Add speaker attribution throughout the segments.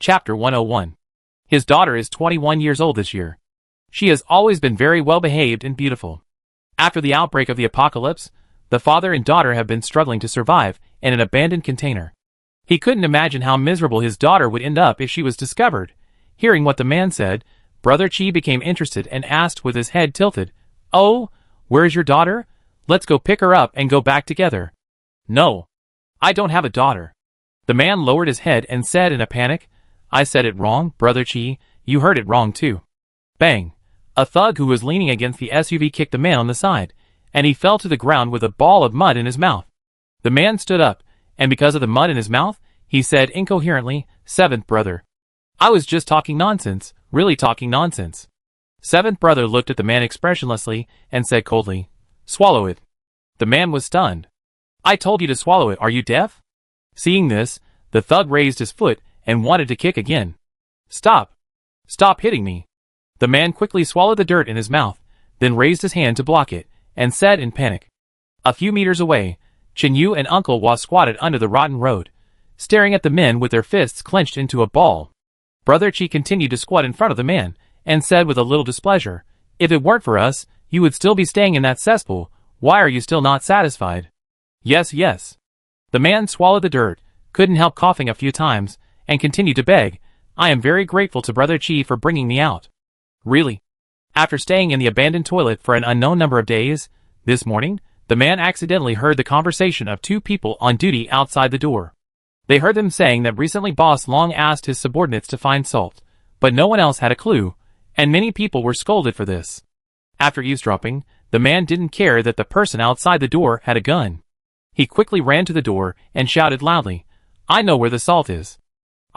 Speaker 1: Chapter 101. His daughter is 21 years old this year. She has always been very well behaved and beautiful. After the outbreak of the apocalypse, the father and daughter have been struggling to survive in an abandoned container. He couldn't imagine how miserable his daughter would end up if she was discovered. Hearing what the man said, Brother Chi became interested and asked with his head tilted, "Oh, where's your daughter? Let's go pick her up and go back together." "No. I don't have a daughter." The man lowered his head and said in a panic, "I said it wrong, Brother Chi, you heard it wrong too." Bang! A thug who was leaning against the SUV kicked the man on the side, and he fell to the ground with a ball of mud in his mouth. The man stood up, and because of the mud in his mouth, he said incoherently, "Seventh brother. I was just talking nonsense, really talking nonsense." Seventh brother looked at the man expressionlessly and said coldly, "Swallow it." The man was stunned. "I told you to swallow it, are you deaf?" Seeing this, the thug raised his foot and wanted to kick again. "Stop! Stop hitting me." The man quickly swallowed the dirt in his mouth, then raised his hand to block it, and said in panic. A few meters away, Chinyu and Uncle Wa squatted under the rotten road, staring at the men with their fists clenched into a ball. Brother Chi continued to squat in front of the man, and said with a little displeasure, "If it weren't for us, you would still be staying in that cesspool. Why are you still not satisfied?" "Yes, yes." The man swallowed the dirt, couldn't help coughing a few times, and continued to beg, "I am very grateful to Brother Chi for bringing me out." "Really?" After staying in the abandoned toilet for an unknown number of days, this morning, the man accidentally heard the conversation of two people on duty outside the door. They heard them saying that recently Boss Long asked his subordinates to find salt, but no one else had a clue, and many people were scolded for this. After eavesdropping, the man didn't care that the person outside the door had a gun. He quickly ran to the door and shouted loudly, "I know where the salt is.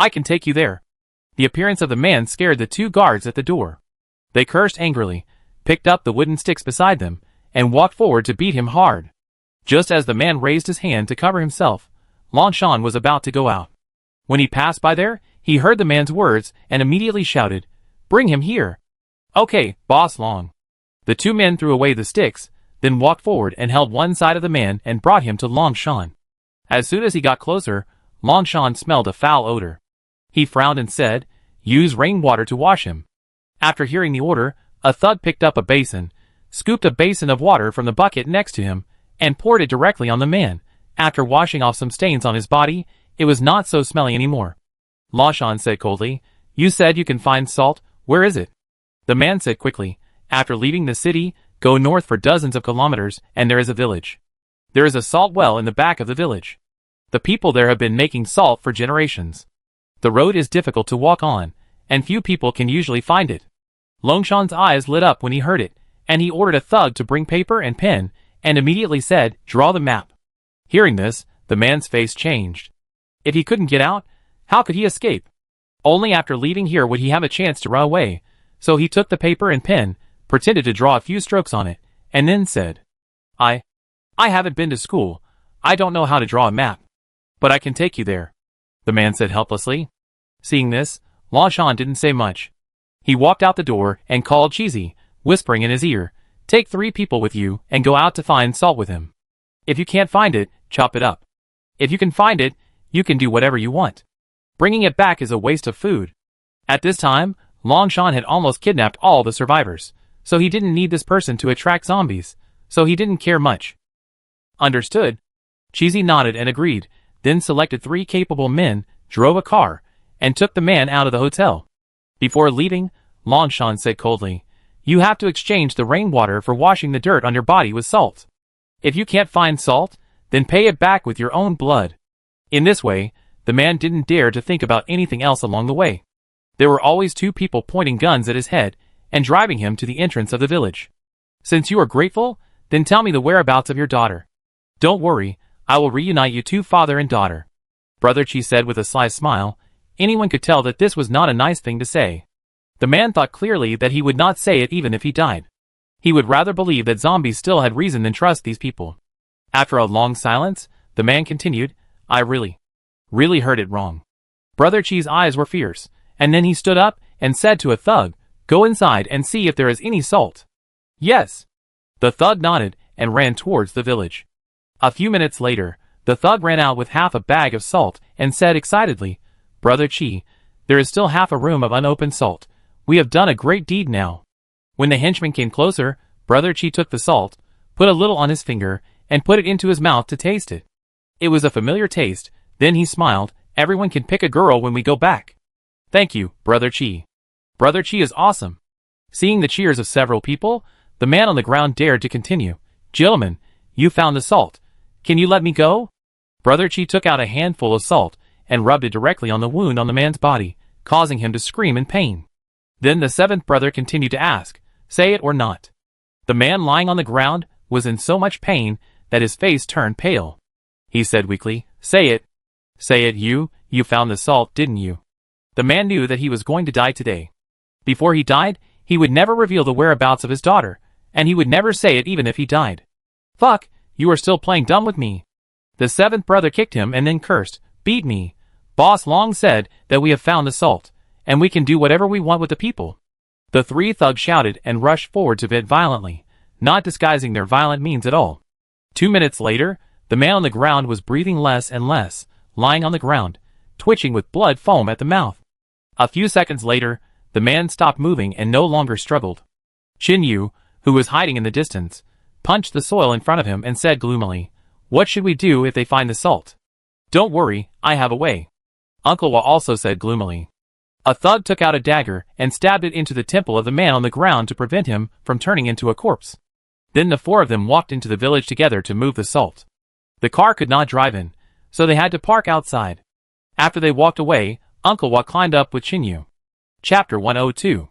Speaker 1: I can take you there." The appearance of the man scared the two guards at the door. They cursed angrily, picked up the wooden sticks beside them, and walked forward to beat him hard. Just as the man raised his hand to cover himself, Longshan was about to go out. When he passed by there, he heard the man's words and immediately shouted, "Bring him here." "Okay, Boss Long." The two men threw away the sticks, then walked forward and held one side of the man and brought him to Longshan. As soon as he got closer, Longshan smelled a foul odor. He frowned and said, "Use rainwater to wash him." After hearing the order, a thug picked up a basin, scooped a basin of water from the bucket next to him, and poured it directly on the man. After washing off some stains on his body, it was not so smelly anymore. Longshan said coldly, "You said you can find salt, where is it?" The man said quickly, "After leaving the city, go north for dozens of kilometers and there is a village. There is a salt well in the back of the village. The people there have been making salt for generations. The road is difficult to walk on, and few people can usually find it." Longshan's eyes lit up when he heard it, and he ordered a thug to bring paper and pen, and immediately said, "Draw the map." Hearing this, the man's face changed. If he couldn't get out, how could he escape? Only after leaving here would he have a chance to run away, so he took the paper and pen, pretended to draw a few strokes on it, and then said, I haven't been to school, I don't know how to draw a map. But I can take you there," the man said helplessly. Seeing this, Longshan didn't say much. He walked out the door and called Cheesy, whispering in his ear, "Take 3 people with you and go out to find salt with him. If you can't find it, chop it up. If you can find it, you can do whatever you want. Bringing it back is a waste of food." At this time, Longshan had almost kidnapped all the survivors, so he didn't need this person to attract zombies, so he didn't care much. "Understood." Cheesy nodded and agreed, then selected 3 capable men, drove a car, and took the man out of the hotel. Before leaving, Longshan said coldly, "You have to exchange the rainwater for washing the dirt on your body with salt. If you can't find salt, then pay it back with your own blood." In this way, the man didn't dare to think about anything else along the way. There were always 2 people pointing guns at his head and driving him to the entrance of the village. "Since you are grateful, then tell me the whereabouts of your daughter. Don't worry, I will reunite you 2 father and daughter." Brother Chi said with a sly smile. Anyone could tell that this was not a nice thing to say. The man thought clearly that he would not say it even if he died. He would rather believe that zombies still had reason than trust these people. After a long silence, the man continued, "I really heard it wrong." Brother Chi's eyes were fierce, and then he stood up and said to a thug, "Go inside and see if there is any salt." "Yes." The thug nodded and ran towards the village. A few minutes later, the thug ran out with half a bag of salt and said excitedly, "Brother Chi, There is still half a room of unopened salt. We have done a great deed now. When the henchman came closer, Brother Chi took the salt, put a little on his finger, and put it into his mouth to taste it. It was a familiar taste. Then he smiled. Everyone can pick a girl when we go back. Thank you, Brother Chi. Brother Chi is awesome. Seeing the cheers of several people, the man on the ground dared to continue. Gentlemen, you found the salt. Can you let me go? Brother Chi took out a handful of salt and rubbed it directly on the wound on the man's body, causing him to scream in pain. Then the seventh brother continued to ask, say it or not. The man lying on the ground was in so much pain that his face turned pale. He said weakly, say it. Say it, you found the salt, didn't you? The man knew that he was going to die today. Before he died, he would never reveal the whereabouts of his daughter, and he would never say it even if he died. Fuck, you are still playing dumb with me. The seventh brother kicked him and then cursed, beat me. Boss Long said that we have found the salt, and we can do whatever we want with the people. The three thugs shouted and rushed forward to bid violently, not disguising their violent means at all. 2 minutes later, the man on the ground was breathing less and less, lying on the ground, twitching with blood foam at the mouth. A few seconds later, the man stopped moving and no longer struggled. Chin Yu, who was hiding in the distance, punched the soil in front of him and said gloomily, what should we do if they find the salt? Don't worry, I have a way. Uncle Wa also said gloomily. A thug took out a dagger and stabbed it into the temple of the man on the ground to prevent him from turning into a corpse. Then the four of them walked into the village together to move the salt. The car could not drive in, so they had to park outside. After they walked away, Uncle Wa climbed up with Chinyu. Chapter 102.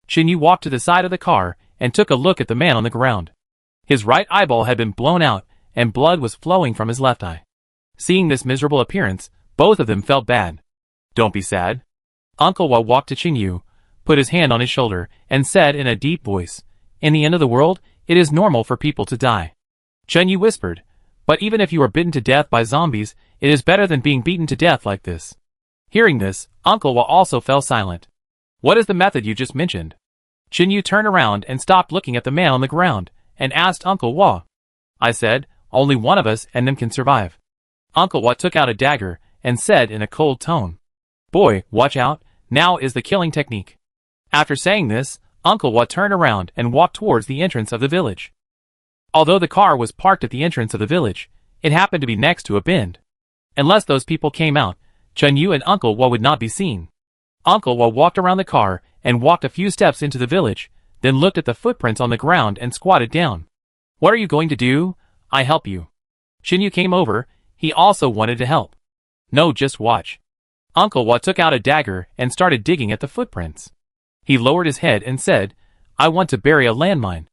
Speaker 1: Chinyu walked to the side of the car and took a look at the man on the ground. His right eyeball had been blown out, and blood was flowing from his left eye. Seeing this miserable appearance, both of them felt bad. Don't be sad. Uncle Wa walked to Chinyu, put his hand on his shoulder, and said in a deep voice, in the end of the world, it is normal for people to die. Chinyu whispered, but even if you are bitten to death by zombies, it is better than being beaten to death like this. Hearing this, Uncle Wa also fell silent. What is the method you just mentioned? Chinyu turned around and stopped looking at the man on the ground, and asked Uncle Wa. I said, only one of us and them can survive. Uncle Wa took out a dagger, and said in a cold tone, boy, watch out, now is the killing technique. After saying this, Uncle Wa turned around and walked towards the entrance of the village. Although the car was parked at the entrance of the village, it happened to be next to a bend. Unless those people came out, Chinyu and Uncle Wa would not be seen. Uncle Wa walked around the car and walked a few steps into the village, then looked at the footprints on the ground and squatted down. What are you going to do? I help you. Chinyu came over, he also wanted to help. No, just watch. Uncle Wa took out a dagger and started digging at the footprints. He lowered his head and said, I want to bury a landmine.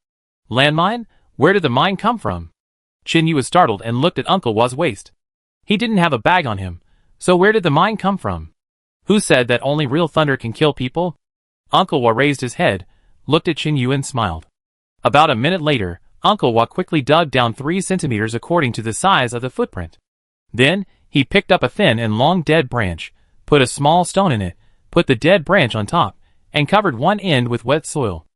Speaker 1: Landmine? Where did the mine come from? Chinyu was startled and looked at Uncle Wa's waist. He didn't have a bag on him, so where did the mine come from? Who said that only real thunder can kill people? Uncle Wa raised his head, looked at Chinyu and smiled. About a minute later, Uncle Wa quickly dug down 3 centimeters according to the size of the footprint. Then, he picked up a thin and long dead branch, put a small stone in it, put the dead branch on top, and covered one end with wet soil.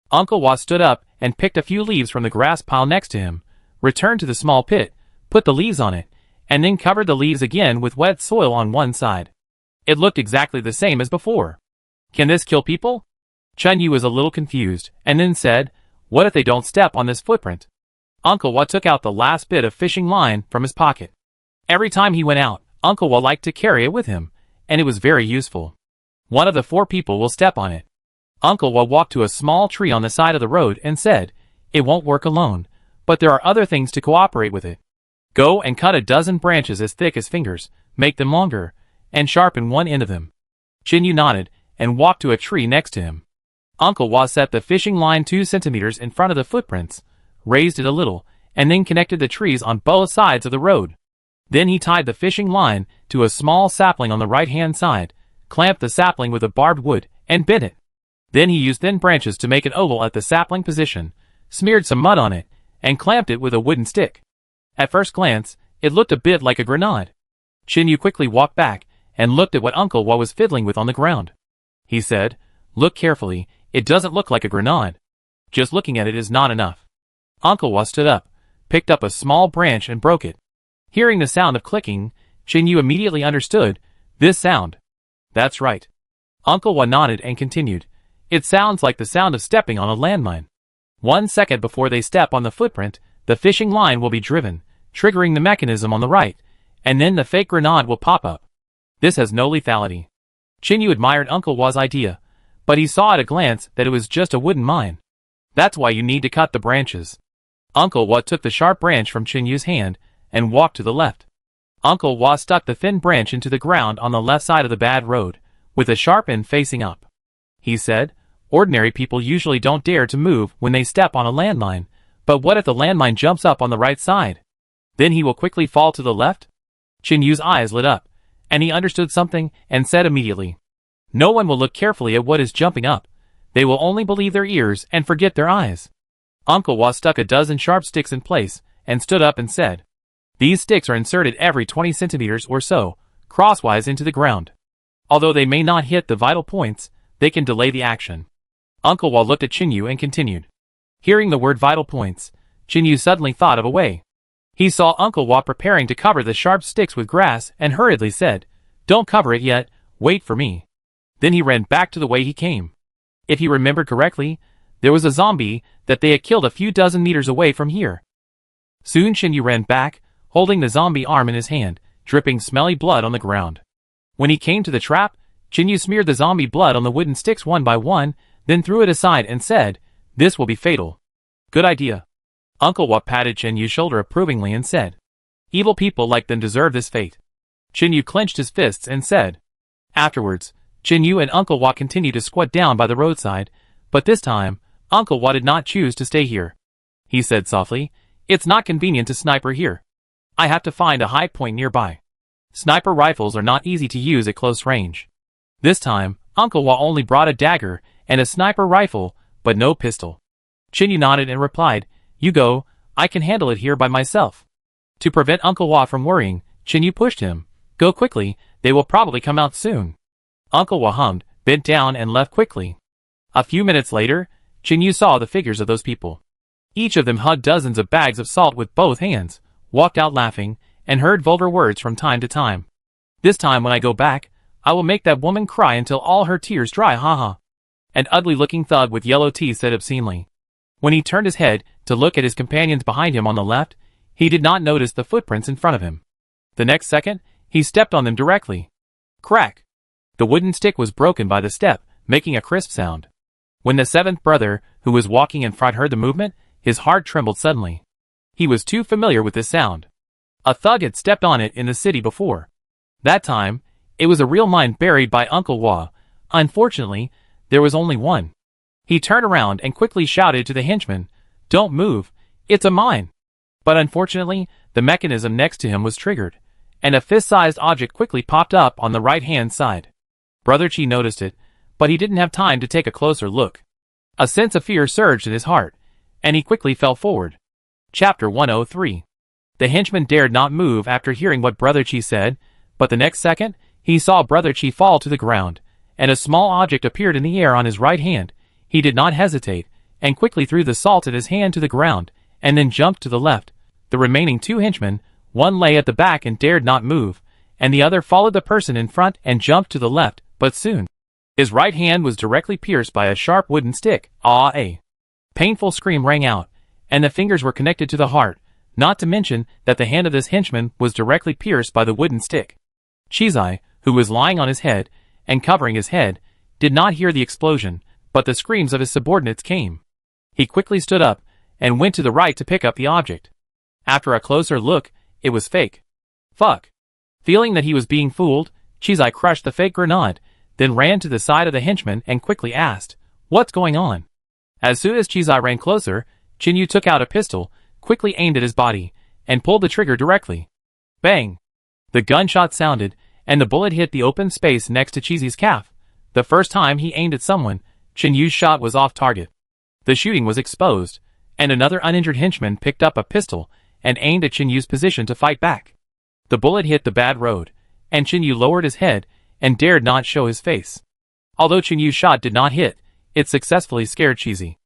Speaker 1: Uncle Wa stood up and picked a few leaves from the grass pile next to him, returned to the small pit, put the leaves on it, and then covered the leaves again with wet soil on one side. It looked exactly the same as before. Can this kill people? Chinyu was a little confused, and then said, what if they don't step on this footprint? Uncle Wa took out the last bit of fishing line from his pocket. Every time he went out, Uncle Wa liked to carry it with him, and it was very useful. One of the 4 people will step on it. Uncle Wa walked to a small tree on the side of the road and said, it won't work alone, but there are other things to cooperate with it. Go and cut a dozen branches as thick as fingers, make them longer, and sharpen one end of them. Chinyu nodded, and walked to a tree next to him. Uncle Wa set the fishing line 2 centimeters in front of the footprints, raised it a little, and then connected the trees on both sides of the road. Then he tied the fishing line to a small sapling on the right-hand side, clamped the sapling with a barbed wood, and bent it. Then he used thin branches to make an oval at the sapling position, smeared some mud on it, and clamped it with a wooden stick. At first glance, it looked a bit like a grenade. Chinyu quickly walked back, and looked at what Uncle Wa was fiddling with on the ground. He said, look carefully, it doesn't look like a grenade. Just looking at it is not enough. Uncle Wa stood up, picked up a small branch and broke it. Hearing the sound of clicking, Chinyu immediately understood, this sound. That's right. Uncle Wa nodded and continued. It sounds like the sound of stepping on a landmine. 1 second before they step on the footprint, the fishing line will be driven, triggering the mechanism on the right, and then the fake grenade will pop up. This has no lethality. Chinyu admired Uncle Wa's idea, but he saw at a glance that it was just a wooden mine. That's why you need to cut the branches. Uncle Wa took the sharp branch from Chinyu's hand and walked to the left. Uncle Wa stuck the thin branch into the ground on the left side of the bad road, with the sharp end facing up. He said, ordinary people usually don't dare to move when they step on a landmine, but what if the landmine jumps up on the right side? Then he will quickly fall to the left? Chinyu's eyes lit up, and he understood something and said immediately, no one will look carefully at what is jumping up. They will only believe their ears and forget their eyes. Uncle Wa stuck a dozen sharp sticks in place and stood up and said, these sticks are inserted every 20 centimeters or so, crosswise into the ground. Although they may not hit the vital points, they can delay the action. Uncle Wa looked at Chinyu and continued. Hearing the word vital points, Chinyu suddenly thought of a way. He saw Uncle Wa preparing to cover the sharp sticks with grass and hurriedly said, don't cover it yet, wait for me. Then he ran back to the way he came. If he remembered correctly, there was a zombie that they had killed a few dozen meters away from here. Soon Chinyu ran back, holding the zombie arm in his hand, dripping smelly blood on the ground. When he came to the trap, Chinyu smeared the zombie blood on the wooden sticks one by one, then threw it aside and said, this will be fatal. Good idea. Uncle Wa patted Chinyu's shoulder approvingly and said, evil people like them deserve this fate. Chinyu clenched his fists and said. Afterwards, Chinyu and Uncle Wa continued to squat down by the roadside, but this time, Uncle Wa did not choose to stay here. He said softly, it's not convenient to sniper here. I have to find a high point nearby. Sniper rifles are not easy to use at close range. This time, Uncle Wa only brought a dagger and a sniper rifle, but no pistol. Chinyu nodded and replied, you go, I can handle it here by myself. To prevent Uncle Wa from worrying, Chinyu pushed him. Go quickly, they will probably come out soon. Uncle Wa hummed, bent down and left quickly. A few minutes later, Chinyu saw the figures of those people. Each of them hugged dozens of bags of salt with both hands, walked out laughing, and heard vulgar words from time to time. This time when I go back, I will make that woman cry until all her tears dry, haha. An ugly-looking thug with yellow teeth said obscenely. When he turned his head to look at his companions behind him on the left, he did not notice the footprints in front of him. The next second, he stepped on them directly. Crack! The wooden stick was broken by the step, making a crisp sound. When the seventh brother, who was walking in front, heard the movement, his heart trembled suddenly. He was too familiar with this sound. A thug had stepped on it in the city before. That time, it was a real mine buried by Uncle Wa. Unfortunately, there was only one. He turned around and quickly shouted to the henchman, don't move, it's a mine. But unfortunately, the mechanism next to him was triggered, and a fist-sized object quickly popped up on the right-hand side. Brother Chi noticed it, but he didn't have time to take a closer look. A sense of fear surged in his heart, and he quickly fell forward. Chapter 103. The henchman dared not move after hearing what Brother Chi said, but the next second, he saw Brother Chi fall to the ground, and a small object appeared in the air on his right hand. He did not hesitate, and quickly threw the salt in his hand to the ground, and then jumped to the left. The remaining two henchmen, one lay at the back and dared not move, and the other followed the person in front and jumped to the left, but soon his right hand was directly pierced by a sharp wooden stick. Ah! A painful scream rang out, and the fingers were connected to the heart, not to mention that the hand of this henchman was directly pierced by the wooden stick. Chizai, who was lying on his head and covering his head, did not hear the explosion, but the screams of his subordinates came. He quickly stood up and went to the right to pick up the object. After a closer look, it was fake. Fuck. Feeling that he was being fooled, Chizai crushed the fake grenade, then ran to the side of the henchman and quickly asked, what's going on? As soon as Chizai ran closer, Chinyu took out a pistol, quickly aimed at his body, and pulled the trigger directly. Bang! The gunshot sounded, and the bullet hit the open space next to Chizai's calf. The first time he aimed at someone, Chinyu's shot was off target. The shooting was exposed, and another uninjured henchman picked up a pistol and aimed at Chinyu's position to fight back. The bullet hit the bad road, and Chinyu lowered his head and dared not show his face. Although Chinyu's shot did not hit, it successfully scared Chizai.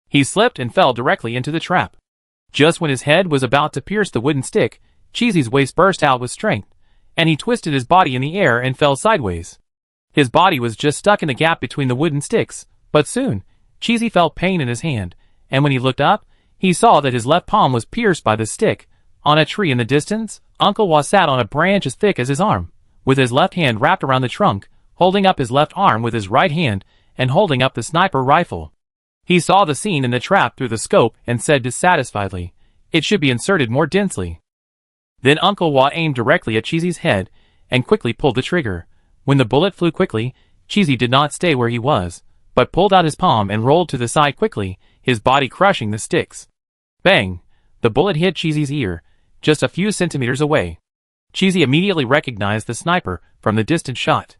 Speaker 1: He slipped and fell directly into the trap. Just when his head was about to pierce the wooden stick, Chizai's waist burst out with strength, and he twisted his body in the air and fell sideways. His body was just stuck in the gap between the wooden sticks, but soon, Cheesy felt pain in his hand, and when he looked up, he saw that his left palm was pierced by the stick. On a tree in the distance, Uncle Wa sat on a branch as thick as his arm, with his left hand wrapped around the trunk, holding up his left arm with his right hand, and holding up the sniper rifle. He saw the scene in the trap through the scope and said dissatisfiedly, "It should be inserted more densely." Then Uncle Wa aimed directly at Cheesy's head, and quickly pulled the trigger. When the bullet flew quickly, Cheesy did not stay where he was, but pulled out his palm and rolled to the side quickly, his body crushing the sticks. Bang! The bullet hit Cheesy's ear, just a few centimeters away. Cheesy immediately recognized the sniper from the distant shot.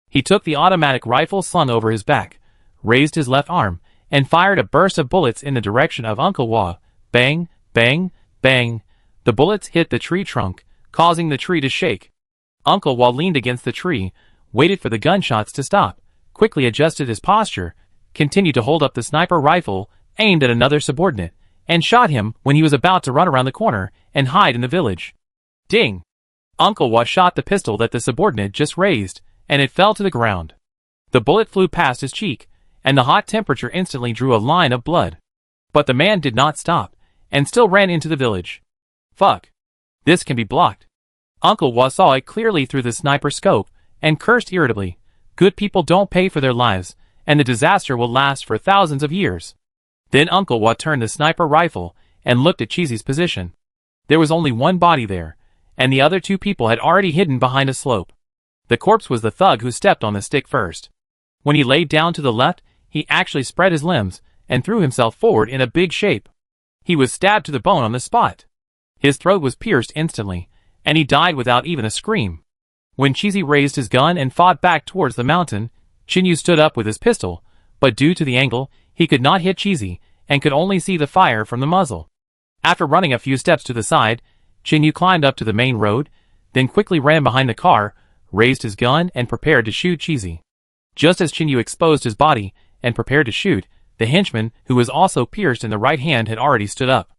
Speaker 1: He took the automatic rifle slung over his back, raised his left arm, and fired a burst of bullets in the direction of Uncle Wa. Bang, bang, bang. The bullets hit the tree trunk, causing the tree to shake. Uncle Wa leaned against the tree, waited for the gunshots to stop, quickly adjusted his posture, continued to hold up the sniper rifle, aimed at another subordinate, and shot him when he was about to run around the corner and hide in the village. Ding! Uncle Wa shot the pistol that the subordinate just raised, and it fell to the ground. The bullet flew past his cheek, and the hot temperature instantly drew a line of blood. But the man did not stop, and still ran into the village. Fuck. This can be blocked. Uncle Wa saw it clearly through the sniper scope, and cursed irritably. Good people don't pay for their lives, and the disaster will last for thousands of years. Then Uncle Wa turned the sniper rifle, and looked at Cheesy's position. There was only one body there, and the other two people had already hidden behind a slope. The corpse was the thug who stepped on the stick first. When he laid down to the left, he actually spread his limbs, and threw himself forward in a big shape. He was stabbed to the bone on the spot. His throat was pierced instantly, and he died without even a scream. When Cheesy raised his gun and fought back towards the mountain, Chinyu stood up with his pistol, but due to the angle, he could not hit Cheesy, and could only see the fire from the muzzle. After running a few steps to the side, Chinyu climbed up to the main road, then quickly ran behind the car, raised his gun and prepared to shoot Cheesy. Just as Chinyu exposed his body and prepared to shoot, the henchman, who was also pierced in the right hand, had already stood up.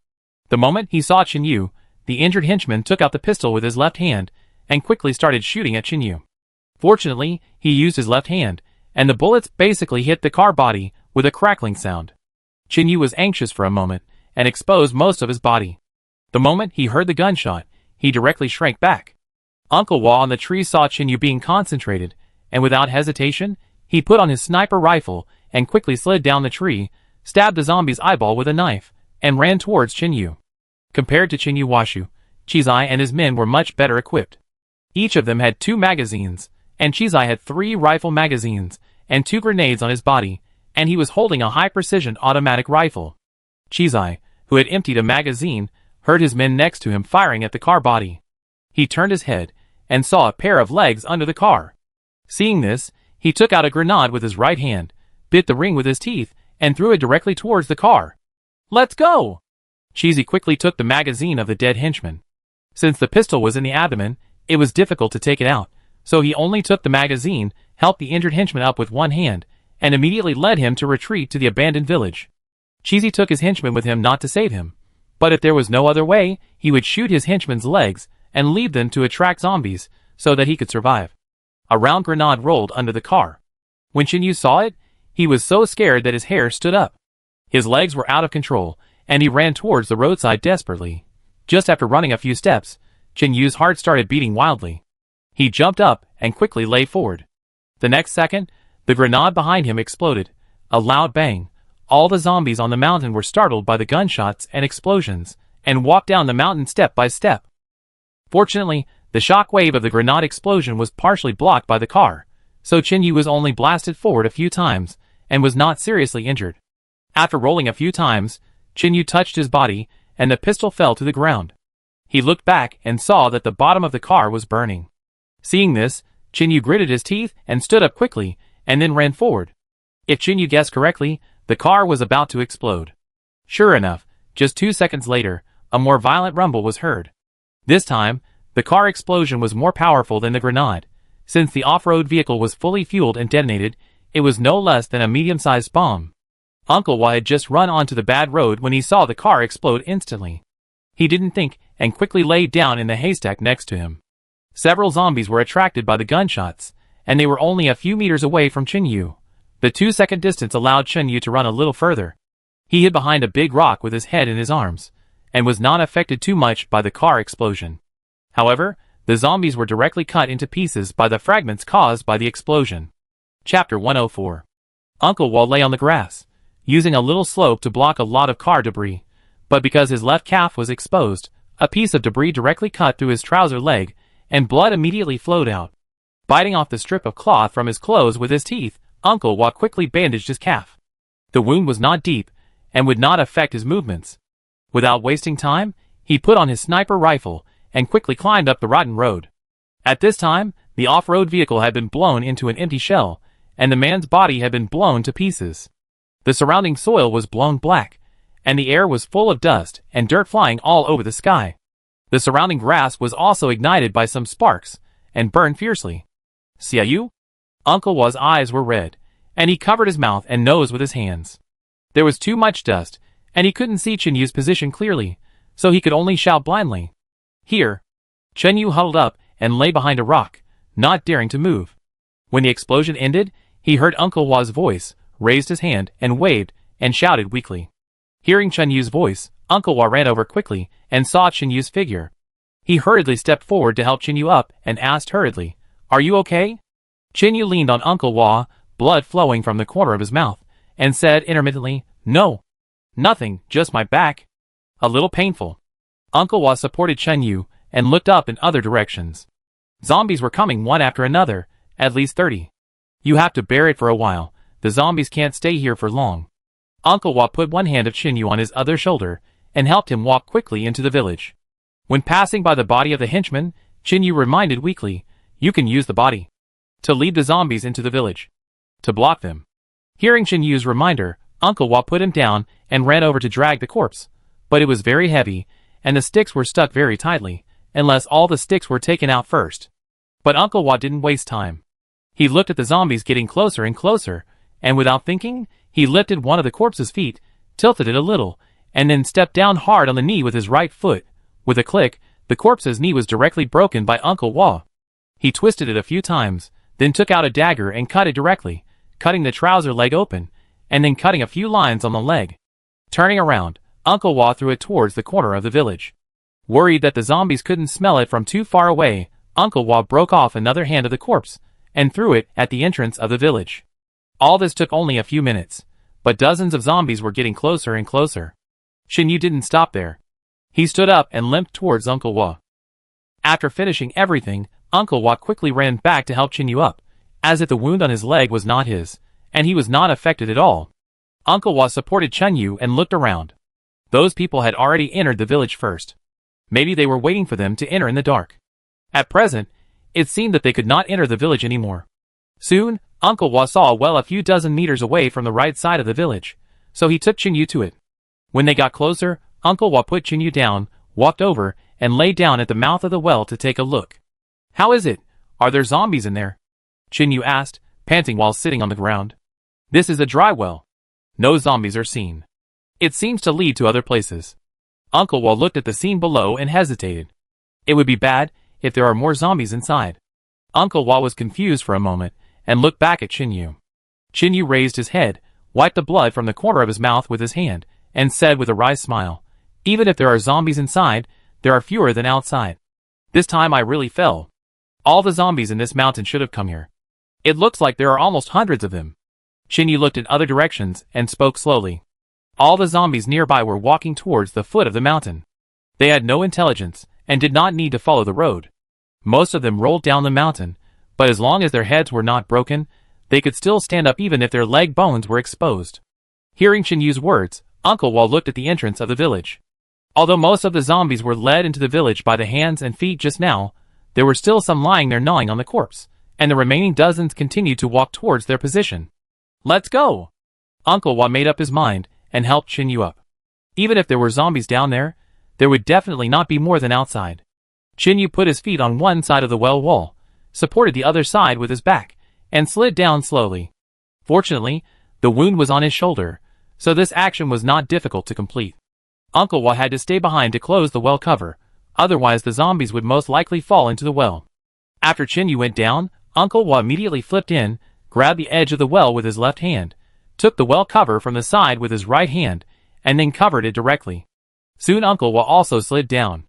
Speaker 1: The moment he saw Chinyu, the injured henchman took out the pistol with his left hand, and quickly started shooting at Chinyu. Fortunately, he used his left hand, and the bullets basically hit the car body with a crackling sound. Chinyu was anxious for a moment, and exposed most of his body. The moment he heard the gunshot, he directly shrank back. Uncle Wa on the tree saw Chinyu being concentrated, and without hesitation, he put on his sniper rifle, and quickly slid down the tree, stabbed the zombie's eyeball with a knife, and ran towards Chinyu. Compared to Chinyu Washu, Chizai and his men were much better equipped. Each of them had 2 magazines, and Chizai had 3 rifle magazines, and 2 grenades on his body, and he was holding a high-precision automatic rifle. Chizai, who had emptied a magazine, heard his men next to him firing at the car body. He turned his head, and saw a pair of legs under the car. Seeing this, he took out a grenade with his right hand, bit the ring with his teeth, and threw it directly towards the car. "Let's go!" Cheesy quickly took the magazine of the dead henchman. Since the pistol was in the abdomen, it was difficult to take it out, so he only took the magazine, helped the injured henchman up with one hand, and immediately led him to retreat to the abandoned village. Cheesy took his henchman with him not to save him, but if there was no other way, he would shoot his henchman's legs and leave them to attract zombies so that he could survive. A round grenade rolled under the car. When Chinyu saw it, he was so scared that his hair stood up. His legs were out of control, and he ran towards the roadside desperately. Just after running a few steps, Chinyu's heart started beating wildly. He jumped up and quickly lay forward. The next second, the grenade behind him exploded. A loud bang. All the zombies on the mountain were startled by the gunshots and explosions, and walked down the mountain step by step. Fortunately, the shock wave of the grenade explosion was partially blocked by the car, so Chinyu was only blasted forward a few times, and was not seriously injured. After rolling a few times, Chinyu touched his body, and the pistol fell to the ground. He looked back and saw that the bottom of the car was burning. Seeing this, Chinyu gritted his teeth and stood up quickly, and then ran forward. If Chinyu guessed correctly, the car was about to explode. Sure enough, just 2 seconds later, a more violent rumble was heard. This time, the car explosion was more powerful than the grenade. Since the off-road vehicle was fully fueled and detonated, it was no less than a medium-sized bomb. Uncle Wa had just run onto the bad road when he saw the car explode instantly. He didn't think, and quickly laid down in the haystack next to him. Several zombies were attracted by the gunshots, and they were only a few meters away from Chinyu. The 2-second distance allowed Chinyu to run a little further. He hid behind a big rock with his head in his arms, and was not affected too much by the car explosion. However, the zombies were directly cut into pieces by the fragments caused by the explosion. Chapter 104. Uncle Wall lay on the grass, using a little slope to block a lot of car debris, but because his left calf was exposed, a piece of debris directly cut through his trouser leg, and blood immediately flowed out. Biting off the strip of cloth from his clothes with his teeth, Uncle Wall quickly bandaged his calf. The wound was not deep, and would not affect his movements. Without wasting time, he put on his sniper rifle, and quickly climbed up the rotten road. At this time, the off-road vehicle had been blown into an empty shell, and the man's body had been blown to pieces. The surrounding soil was blown black, and the air was full of dust and dirt flying all over the sky. The surrounding grass was also ignited by some sparks, and burned fiercely. "Xiaoyu?" Uncle Wa's eyes were red, and he covered his mouth and nose with his hands. There was too much dust, and he couldn't see Chinyu's position clearly, so he could only shout blindly. "Here." Chinyu huddled up and lay behind a rock, not daring to move. When the explosion ended, he heard Uncle Wa's voice, raised his hand and waved, and shouted weakly. Hearing Chinyu's voice, Uncle Wa ran over quickly and saw Chinyu's figure. He hurriedly stepped forward to help Chinyu up and asked hurriedly, "Are you okay?" Chinyu leaned on Uncle Wa, blood flowing from the corner of his mouth, and said intermittently, "No. Nothing, just my back. A little painful." Uncle Wa supported Chinyu and looked up in other directions. Zombies were coming one after another, at least 30. "You have to bear it for a while. The zombies can't stay here for long." Uncle Wa put one hand of Chinyu on his other shoulder and helped him walk quickly into the village. When passing by the body of the henchman, Chinyu reminded weakly, "You can use the body to lead the zombies into the village, to block them." Hearing Chinyu's reminder, Uncle Wa put him down and ran over to drag the corpse, but it was very heavy, and the sticks were stuck very tightly, unless all the sticks were taken out first. But Uncle Wa didn't waste time. He looked at the zombies getting closer and closer, and without thinking, he lifted one of the corpse's feet, tilted it a little, and then stepped down hard on the knee with his right foot. With a click, the corpse's knee was directly broken by Uncle Wa. He twisted it a few times, then took out a dagger and cut it directly, cutting the trouser leg open, and then cutting a few lines on the leg. Turning around, Uncle Wa threw it towards the corner of the village. Worried that the zombies couldn't smell it from too far away, Uncle Wa broke off another hand of the corpse, and threw it at the entrance of the village. All this took only a few minutes, but dozens of zombies were getting closer and closer. Chinyu didn't stop there. He stood up and limped towards Uncle Wa. After finishing everything, Uncle Wa quickly ran back to help Chinyu up, as if the wound on his leg was not his, and he was not affected at all. Uncle Wa supported Chinyu and looked around. Those people had already entered the village first. Maybe they were waiting for them to enter in the dark. At present, it seemed that they could not enter the village anymore. Soon, Uncle Wa saw a well a few dozen meters away from the right side of the village, so he took Chinyu to it. When they got closer, Uncle Wa put Chinyu down, walked over, and lay down at the mouth of the well to take a look. "How is it? Are there zombies in there?" Chinyu asked, panting while sitting on the ground. "This is a dry well. No zombies are seen. It seems to lead to other places." Uncle Wa looked at the scene below and hesitated. It would be bad if there are more zombies inside. Uncle Wa was confused for a moment, and looked back at Chinyu. Chinyu raised his head, wiped the blood from the corner of his mouth with his hand, and said with a wry smile, "Even if there are zombies inside, there are fewer than outside. This time I really fell. All the zombies in this mountain should have come here. It looks like there are almost hundreds of them." Chinyu looked in other directions and spoke slowly. All the zombies nearby were walking towards the foot of the mountain. They had no intelligence, and did not need to follow the road. Most of them rolled down the mountain, but as long as their heads were not broken, they could still stand up even if their leg bones were exposed. Hearing Chinyu's words, Uncle Wa looked at the entrance of the village. Although most of the zombies were led into the village by the hands and feet just now, there were still some lying there gnawing on the corpse, and the remaining dozens continued to walk towards their position. "Let's go!" Uncle Wa made up his mind, and helped Chinyu up. Even if there were zombies down there, there would definitely not be more than outside. Chinyu put his feet on one side of the well wall, supported the other side with his back, and slid down slowly. Fortunately, the wound was on his shoulder, so this action was not difficult to complete. Uncle Wa had to stay behind to close the well cover, otherwise the zombies would most likely fall into the well. After Chinyu went down, Uncle Wa immediately flipped in, grabbed the edge of the well with his left hand, took the well cover from the side with his right hand, and then covered it directly. Soon Uncle Wa also slid down.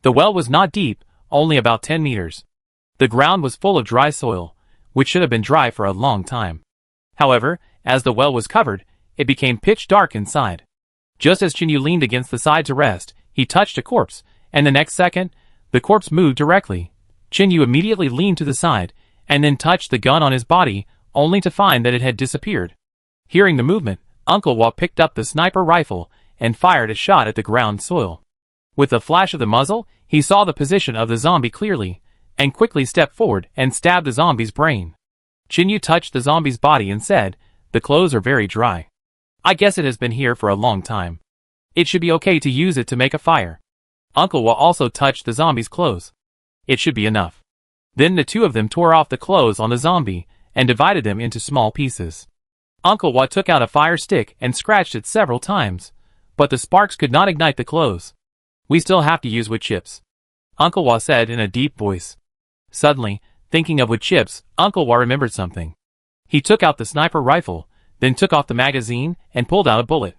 Speaker 1: The well was not deep, only about 10 meters. The ground was full of dry soil, which should have been dry for a long time. However, as the well was covered, it became pitch dark inside. Just as Chinyu leaned against the side to rest, he touched a corpse, and the next second, the corpse moved directly. Chinyu immediately leaned to the side, and then touched the gun on his body, only to find that it had disappeared. Hearing the movement, Uncle Wa picked up the sniper rifle and fired a shot at the ground soil. With the flash of the muzzle, he saw the position of the zombie clearly, and quickly stepped forward and stabbed the zombie's brain. Chinyu touched the zombie's body and said, "The clothes are very dry. I guess it has been here for a long time. It should be okay to use it to make a fire." Uncle Wa also touched the zombie's clothes. "It should be enough." Then the two of them tore off the clothes on the zombie and divided them into small pieces. Uncle Wa took out a fire stick and scratched it several times, but the sparks could not ignite the clothes. "We still have to use wood chips," Uncle Wa said in a deep voice. Suddenly, thinking of wood chips, Uncle Wa remembered something. He took out the sniper rifle, then took off the magazine and pulled out a bullet.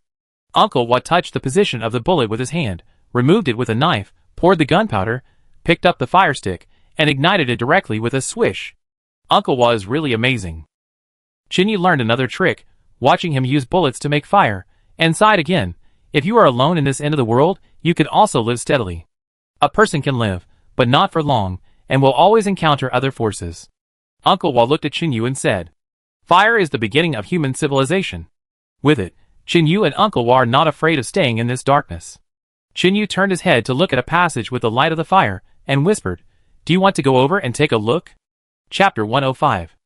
Speaker 1: Uncle Wa touched the position of the bullet with his hand, removed it with a knife, poured the gunpowder, picked up the fire stick, and ignited it directly with a swish. Uncle Wa is really amazing. Chinyu learned another trick, watching him use bullets to make fire, and sighed again. If you are alone in this end of the world, you can also live steadily. A person can live, but not for long, and will always encounter other forces. Uncle Wa looked at Chinyu and said, "Fire is the beginning of human civilization." With it, Chinyu and Uncle Wa are not afraid of staying in this darkness. Chinyu turned his head to look at a passage with the light of the fire, and whispered, "Do you want to go over and take a look?" Chapter 105.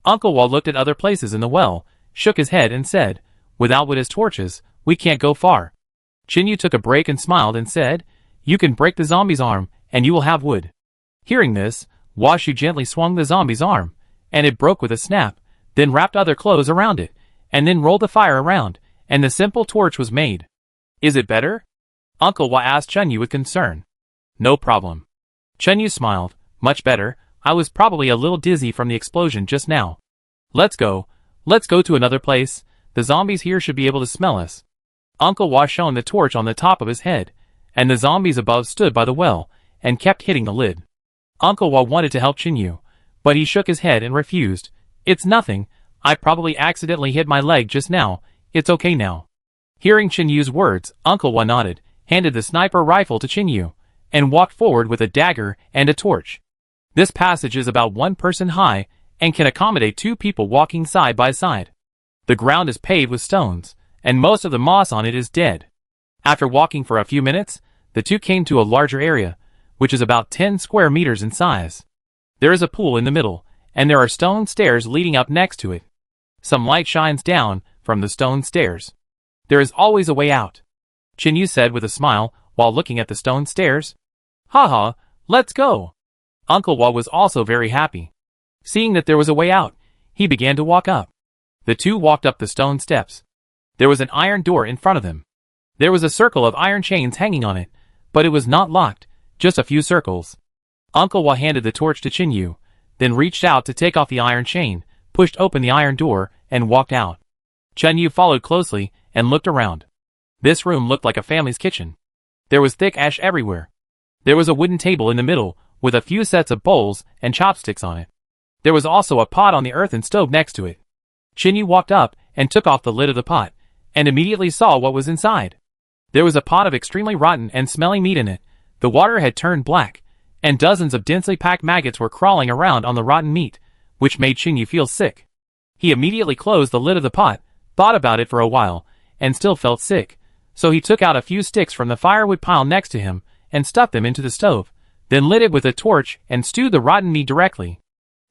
Speaker 1: Uncle Wa looked at other places in the well, shook his head and said, "Without wood as torches, we can't go far." Chinyu took a break and smiled and said, "You can break the zombie's arm, and you will have wood." Hearing this, Washu gently swung the zombie's arm, and it broke with a snap, then wrapped other clothes around it, and then rolled the fire around, and the simple torch was made. "Is it better?" Uncle Wa asked Chinyu with concern. "No problem." Chinyu smiled. "Much better. I was probably a little dizzy from the explosion just now. Let's go to another place. The zombies here should be able to smell us." Uncle Wa shone the torch on the top of his head, and the zombies above stood by the well, and kept hitting the lid. Uncle Wa wanted to help Chinyu, but he shook his head and refused. "It's nothing. I probably accidentally hit my leg just now. It's okay now." Hearing Chinyu's words, Uncle Wa nodded, handed the sniper rifle to Chinyu, and walked forward with a dagger and a torch. This passage is about 1 person high, and can accommodate 2 people walking side by side. The ground is paved with stones, and most of the moss on it is dead. After walking for a few minutes, the two came to a larger area, which is about 10 square meters in size. There is a pool in the middle, and there are stone stairs leading up next to it. Some light shines down from the stone stairs. "There is always a way out," Chinyu said with a smile while looking at the stone stairs. "Haha, let's go." Uncle Wa was also very happy. Seeing that there was a way out, he began to walk up. The two walked up the stone steps. There was an iron door in front of them. There was a circle of iron chains hanging on it, but it was not locked, just a few circles. Uncle Wa handed the torch to Chinyu, then reached out to take off the iron chain, pushed open the iron door, and walked out. Chinyu followed closely and looked around. This room looked like a family's kitchen. There was thick ash everywhere. There was a wooden table in the middle, with a few sets of bowls and chopsticks on it. There was also a pot on the earthen stove next to it. Chinyu walked up and took off the lid of the pot, and immediately saw what was inside. There was a pot of extremely rotten and smelly meat in it. The water had turned black, and dozens of densely packed maggots were crawling around on the rotten meat, which made Chinyu feel sick. He immediately closed the lid of the pot, thought about it for a while, and still felt sick, so he took out a few sticks from the firewood pile next to him, and stuffed them into the stove, then lit it with a torch and stewed the rotten meat directly.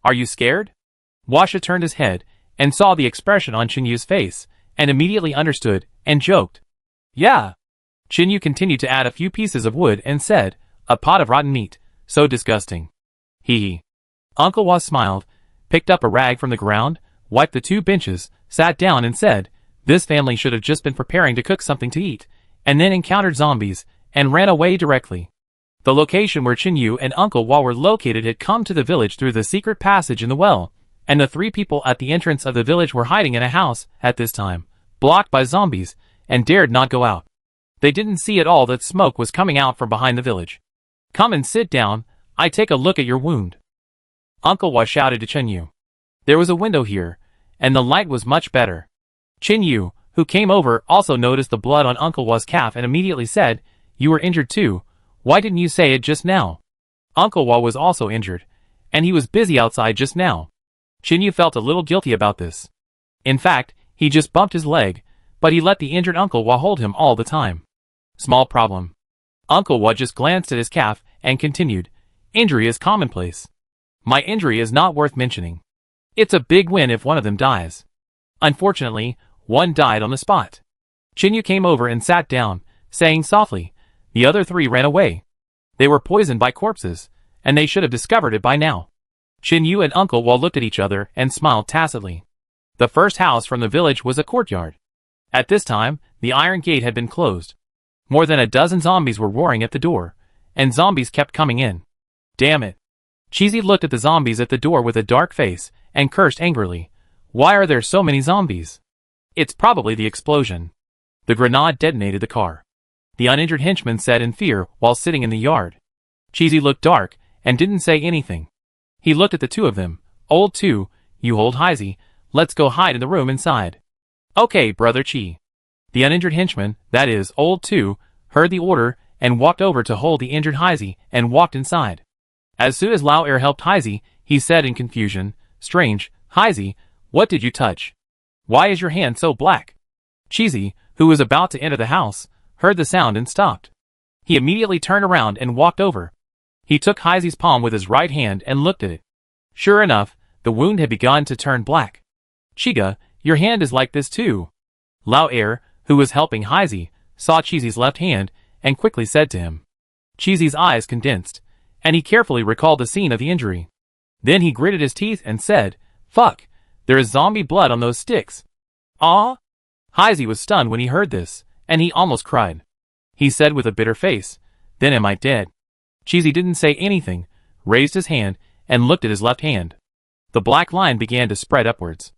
Speaker 1: "Are you scared?" Washa turned his head, and saw the expression on Chinyu's face, and immediately understood, and joked. "Yeah." Chinyu continued to add a few pieces of wood and said, "A pot of rotten meat, so disgusting." Hee hee. Uncle Wa smiled, picked up a rag from the ground, wiped the 2 benches, sat down and said, "This family should have just been preparing to cook something to eat, and then encountered zombies, and ran away directly. The location where Chinyu and Uncle Wa were located had come to the village through the secret passage in the well, and the three people at the entrance of the village were hiding in a house at this time, blocked by zombies, and dared not go out. They didn't see at all that smoke was coming out from behind the village. "Come and sit down, I take a look at your wound," Uncle Wa shouted to Chinyu. There was a window here, and the light was much better. Chinyu, who came over, also noticed the blood on Uncle Wa's calf and immediately said, "You were injured too, why didn't you say it just now?" Uncle Wa was also injured, and he was busy outside just now. Chinyu felt a little guilty about this. In fact, he just bumped his leg, but he let the injured Uncle Wa hold him all the time. Small problem. Uncle Wa just glanced at his calf and continued, "Injury is commonplace. My injury is not worth mentioning. It's a big win if one of them dies." Unfortunately, one died on the spot. Chinyu came over and sat down, saying softly, "The other three ran away. They were poisoned by corpses, and they should have discovered it by now." Chinyu and Uncle Wa looked at each other and smiled tacitly. The first house from the village was a courtyard. At this time, the iron gate had been closed. More than a dozen zombies were roaring at the door, and zombies kept coming in. Damn it. Cheesy looked at the zombies at the door with a dark face, and cursed angrily. Why are there so many zombies? It's probably the explosion. The grenade detonated the car. The uninjured henchman said in fear while sitting in the yard. Cheesy looked dark, and didn't say anything. He looked at the two of them. "Old two, you hold Heisey, let's go hide in the room inside." "Okay, Brother Chi." The uninjured henchman, that is, Old Two, heard the order and walked over to hold the injured Heisey and walked inside. As soon as Lao Er helped Heisey, he said in confusion, "Strange, Heisey, what did you touch? Why is your hand so black?" Cheesy, who was about to enter the house, heard the sound and stopped. He immediately turned around and walked over. He took Heisey's palm with his right hand and looked at it. Sure enough, the wound had begun to turn black. "Chiga, your hand is like this too." Lao Er, who was helping Heisey, saw Cheesy's left hand, and quickly said to him. Cheesy's eyes condensed, and he carefully recalled the scene of the injury. Then he gritted his teeth and said, "Fuck, there is zombie blood on those sticks." "Aw?" Heisey was stunned when he heard this, and he almost cried. He said with a bitter face, "Then am I dead?" Cheesy didn't say anything, raised his hand, and looked at his left hand. The black line began to spread upwards.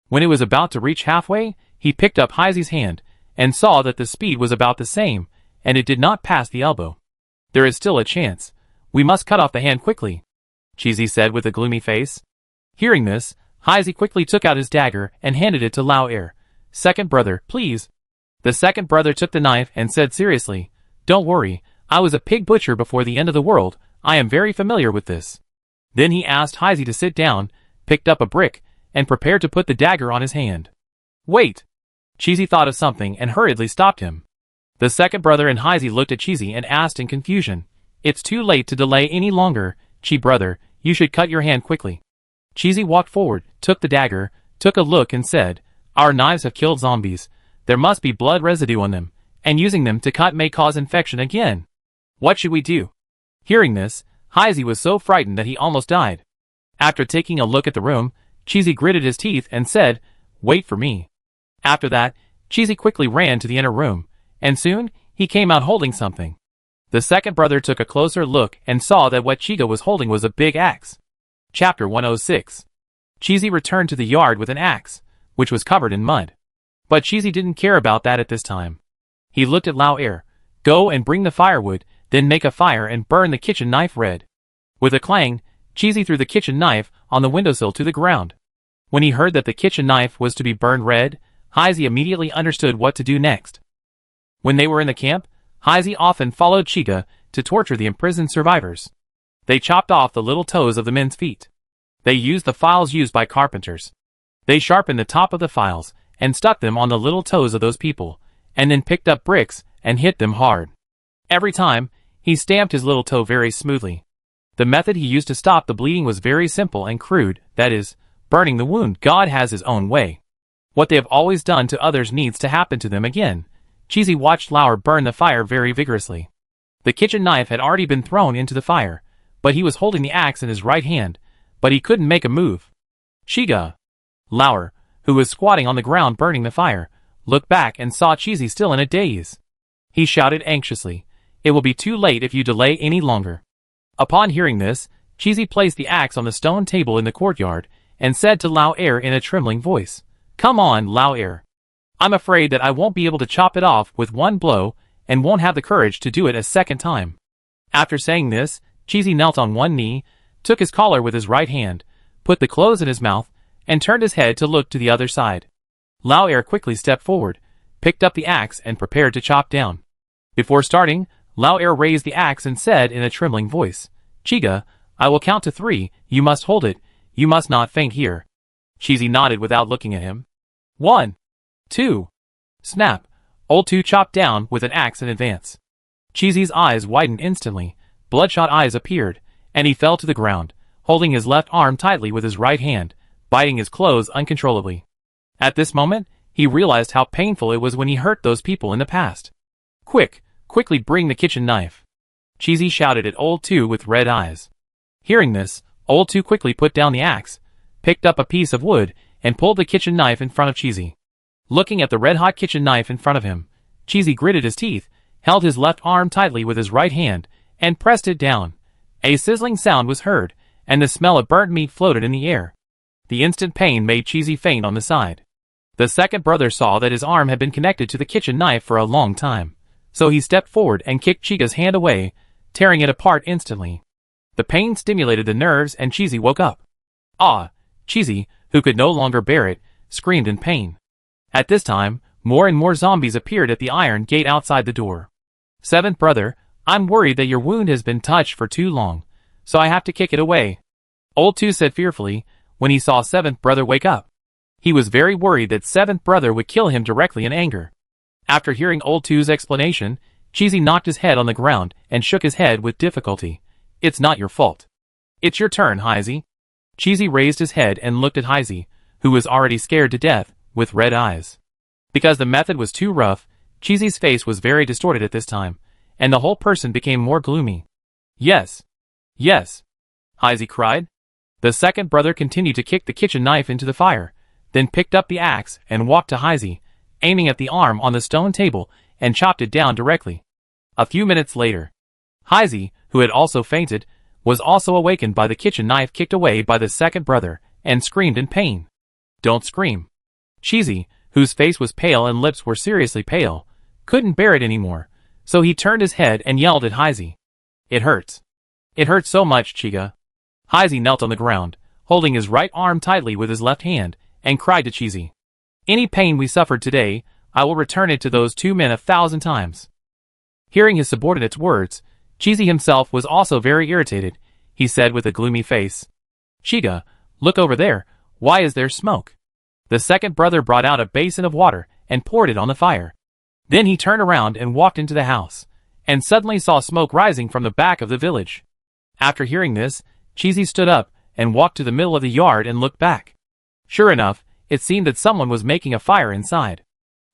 Speaker 1: When it was about to reach halfway, he picked up Heisey's hand, and saw that the speed was about the same, and it did not pass the elbow. "There is still a chance. We must cut off the hand quickly," Cheesy said with a gloomy face. Hearing this, Heisey quickly took out his dagger and handed it to Lao Er. "Second brother, please." The second brother took the knife and said seriously, "Don't worry, I was a pig butcher before the end of the world, I am very familiar with this." Then he asked Heisey to sit down, picked up a brick, and prepared to put the dagger on his hand. "Wait!" Cheesy thought of something and hurriedly stopped him. The second brother and Heisey looked at Cheesy and asked in confusion, "It's too late to delay any longer, Chi brother, you should cut your hand quickly." Cheesy walked forward, took the dagger, took a look and said, "Our knives have killed zombies. There must be blood residue on them, and using them to cut may cause infection again. What should we do?" Hearing this, Heisey was so frightened that he almost died. After taking a look at the room, Cheesy gritted his teeth and said, "Wait for me." After that, Cheesy quickly ran to the inner room, and soon, he came out holding something. The second brother took a closer look and saw that what Chiga was holding was a big axe. Chapter 106. Cheesy returned to the yard with an axe, which was covered in mud. But Cheesy didn't care about that at this time. He looked at Lao Er. "Go and bring the firewood, then make a fire and burn the kitchen knife red." With a clang, Cheesy threw the kitchen knife on the windowsill to the ground. When he heard that the kitchen knife was to be burned red, Heisey immediately understood what to do next. When they were in the camp, Heisey often followed Chiga to torture the imprisoned survivors. They chopped off the little toes of the men's feet. They used the files used by carpenters. They sharpened the top of the files and stuck them on the little toes of those people, and then picked up bricks and hit them hard. Every time, he stamped his little toe very smoothly. The method he used to stop the bleeding was very simple and crude, that is, burning the wound. God has his own way. What they have always done to others needs to happen to them again. Cheesy watched Lauer burn the fire very vigorously. The kitchen knife had already been thrown into the fire, but he was holding the axe in his right hand, but he couldn't make a move. Chiga! Lauer, who was squatting on the ground burning the fire, looked back and saw Cheesy still in a daze. He shouted anxiously, It will be too late if you delay any longer. Upon hearing this, Cheesy placed the axe on the stone table in the courtyard and said to Lao Er in a trembling voice, "Come on, Lao Er. I'm afraid that I won't be able to chop it off with one blow and won't have the courage to do it a second time." After saying this, Cheesy knelt on one knee, took his collar with his right hand, put the clothes in his mouth, and turned his head to look to the other side. Lao Er quickly stepped forward, picked up the axe and prepared to chop down. Before starting, Lao Er raised the axe and said in a trembling voice, "Chiga, I will count to 3, you must hold it, you must not faint here." Cheesy nodded without looking at him. 1, 2. Snap! Old Two chopped down with an axe in advance. Cheesy's eyes widened instantly, bloodshot eyes appeared, and he fell to the ground, holding his left arm tightly with his right hand, biting his clothes uncontrollably. At this moment, he realized how painful it was when he hurt those people in the past. Quickly bring the kitchen knife," Cheesy shouted at Old Two with red eyes. Hearing this, Old Two quickly put down the axe, picked up a piece of wood, and pulled the kitchen knife in front of Cheesy. Looking at the red-hot kitchen knife in front of him, Cheesy gritted his teeth, held his left arm tightly with his right hand, and pressed it down. A sizzling sound was heard, and the smell of burnt meat floated in the air. The instant pain made Cheesy faint on the side. The second brother saw that his arm had been connected to the kitchen knife for a long time, so he stepped forward and kicked Chiga's hand away, tearing it apart instantly. The pain stimulated the nerves and Cheesy woke up. Cheesy, who could no longer bear it, screamed in pain. At this time, more and more zombies appeared at the iron gate outside the door. "Seventh brother, I'm worried that your wound has been touched for too long, so I have to kick it away," Old Two said fearfully when he saw seventh brother wake up. He was very worried that seventh brother would kill him directly in anger. After hearing Old Two's explanation, Cheesy knocked his head on the ground and shook his head with difficulty. "It's not your fault. It's your turn, Heisey." Cheesy raised his head and looked at Heisey, who was already scared to death, with red eyes. Because the method was too rough, Cheesy's face was very distorted at this time, and the whole person became more gloomy. Yes, Heisey cried. The second brother continued to kick the kitchen knife into the fire, then picked up the axe and walked to Heisey, aiming at the arm on the stone table, and chopped it down directly. A few minutes later, Heisey, who had also fainted, was also awakened by the kitchen knife kicked away by the second brother, and screamed in pain. "Don't scream." Cheesy, whose face was pale and lips were seriously pale, couldn't bear it anymore, so he turned his head and yelled at Heisey. "It hurts. It hurts so much, Chiga." Heisey knelt on the ground, holding his right arm tightly with his left hand, and cried to Cheesy, "Any pain we suffered today, I will return it to those 2 men 1,000 times." Hearing his subordinate's words, Cheesy himself was also very irritated. He said with a gloomy face, "Chiga, look over there, why is there smoke?" The second brother brought out a basin of water and poured it on the fire. Then he turned around and walked into the house, and suddenly saw smoke rising from the back of the village. After hearing this, Cheesy stood up and walked to the middle of the yard and looked back. Sure enough, it seemed that someone was making a fire inside.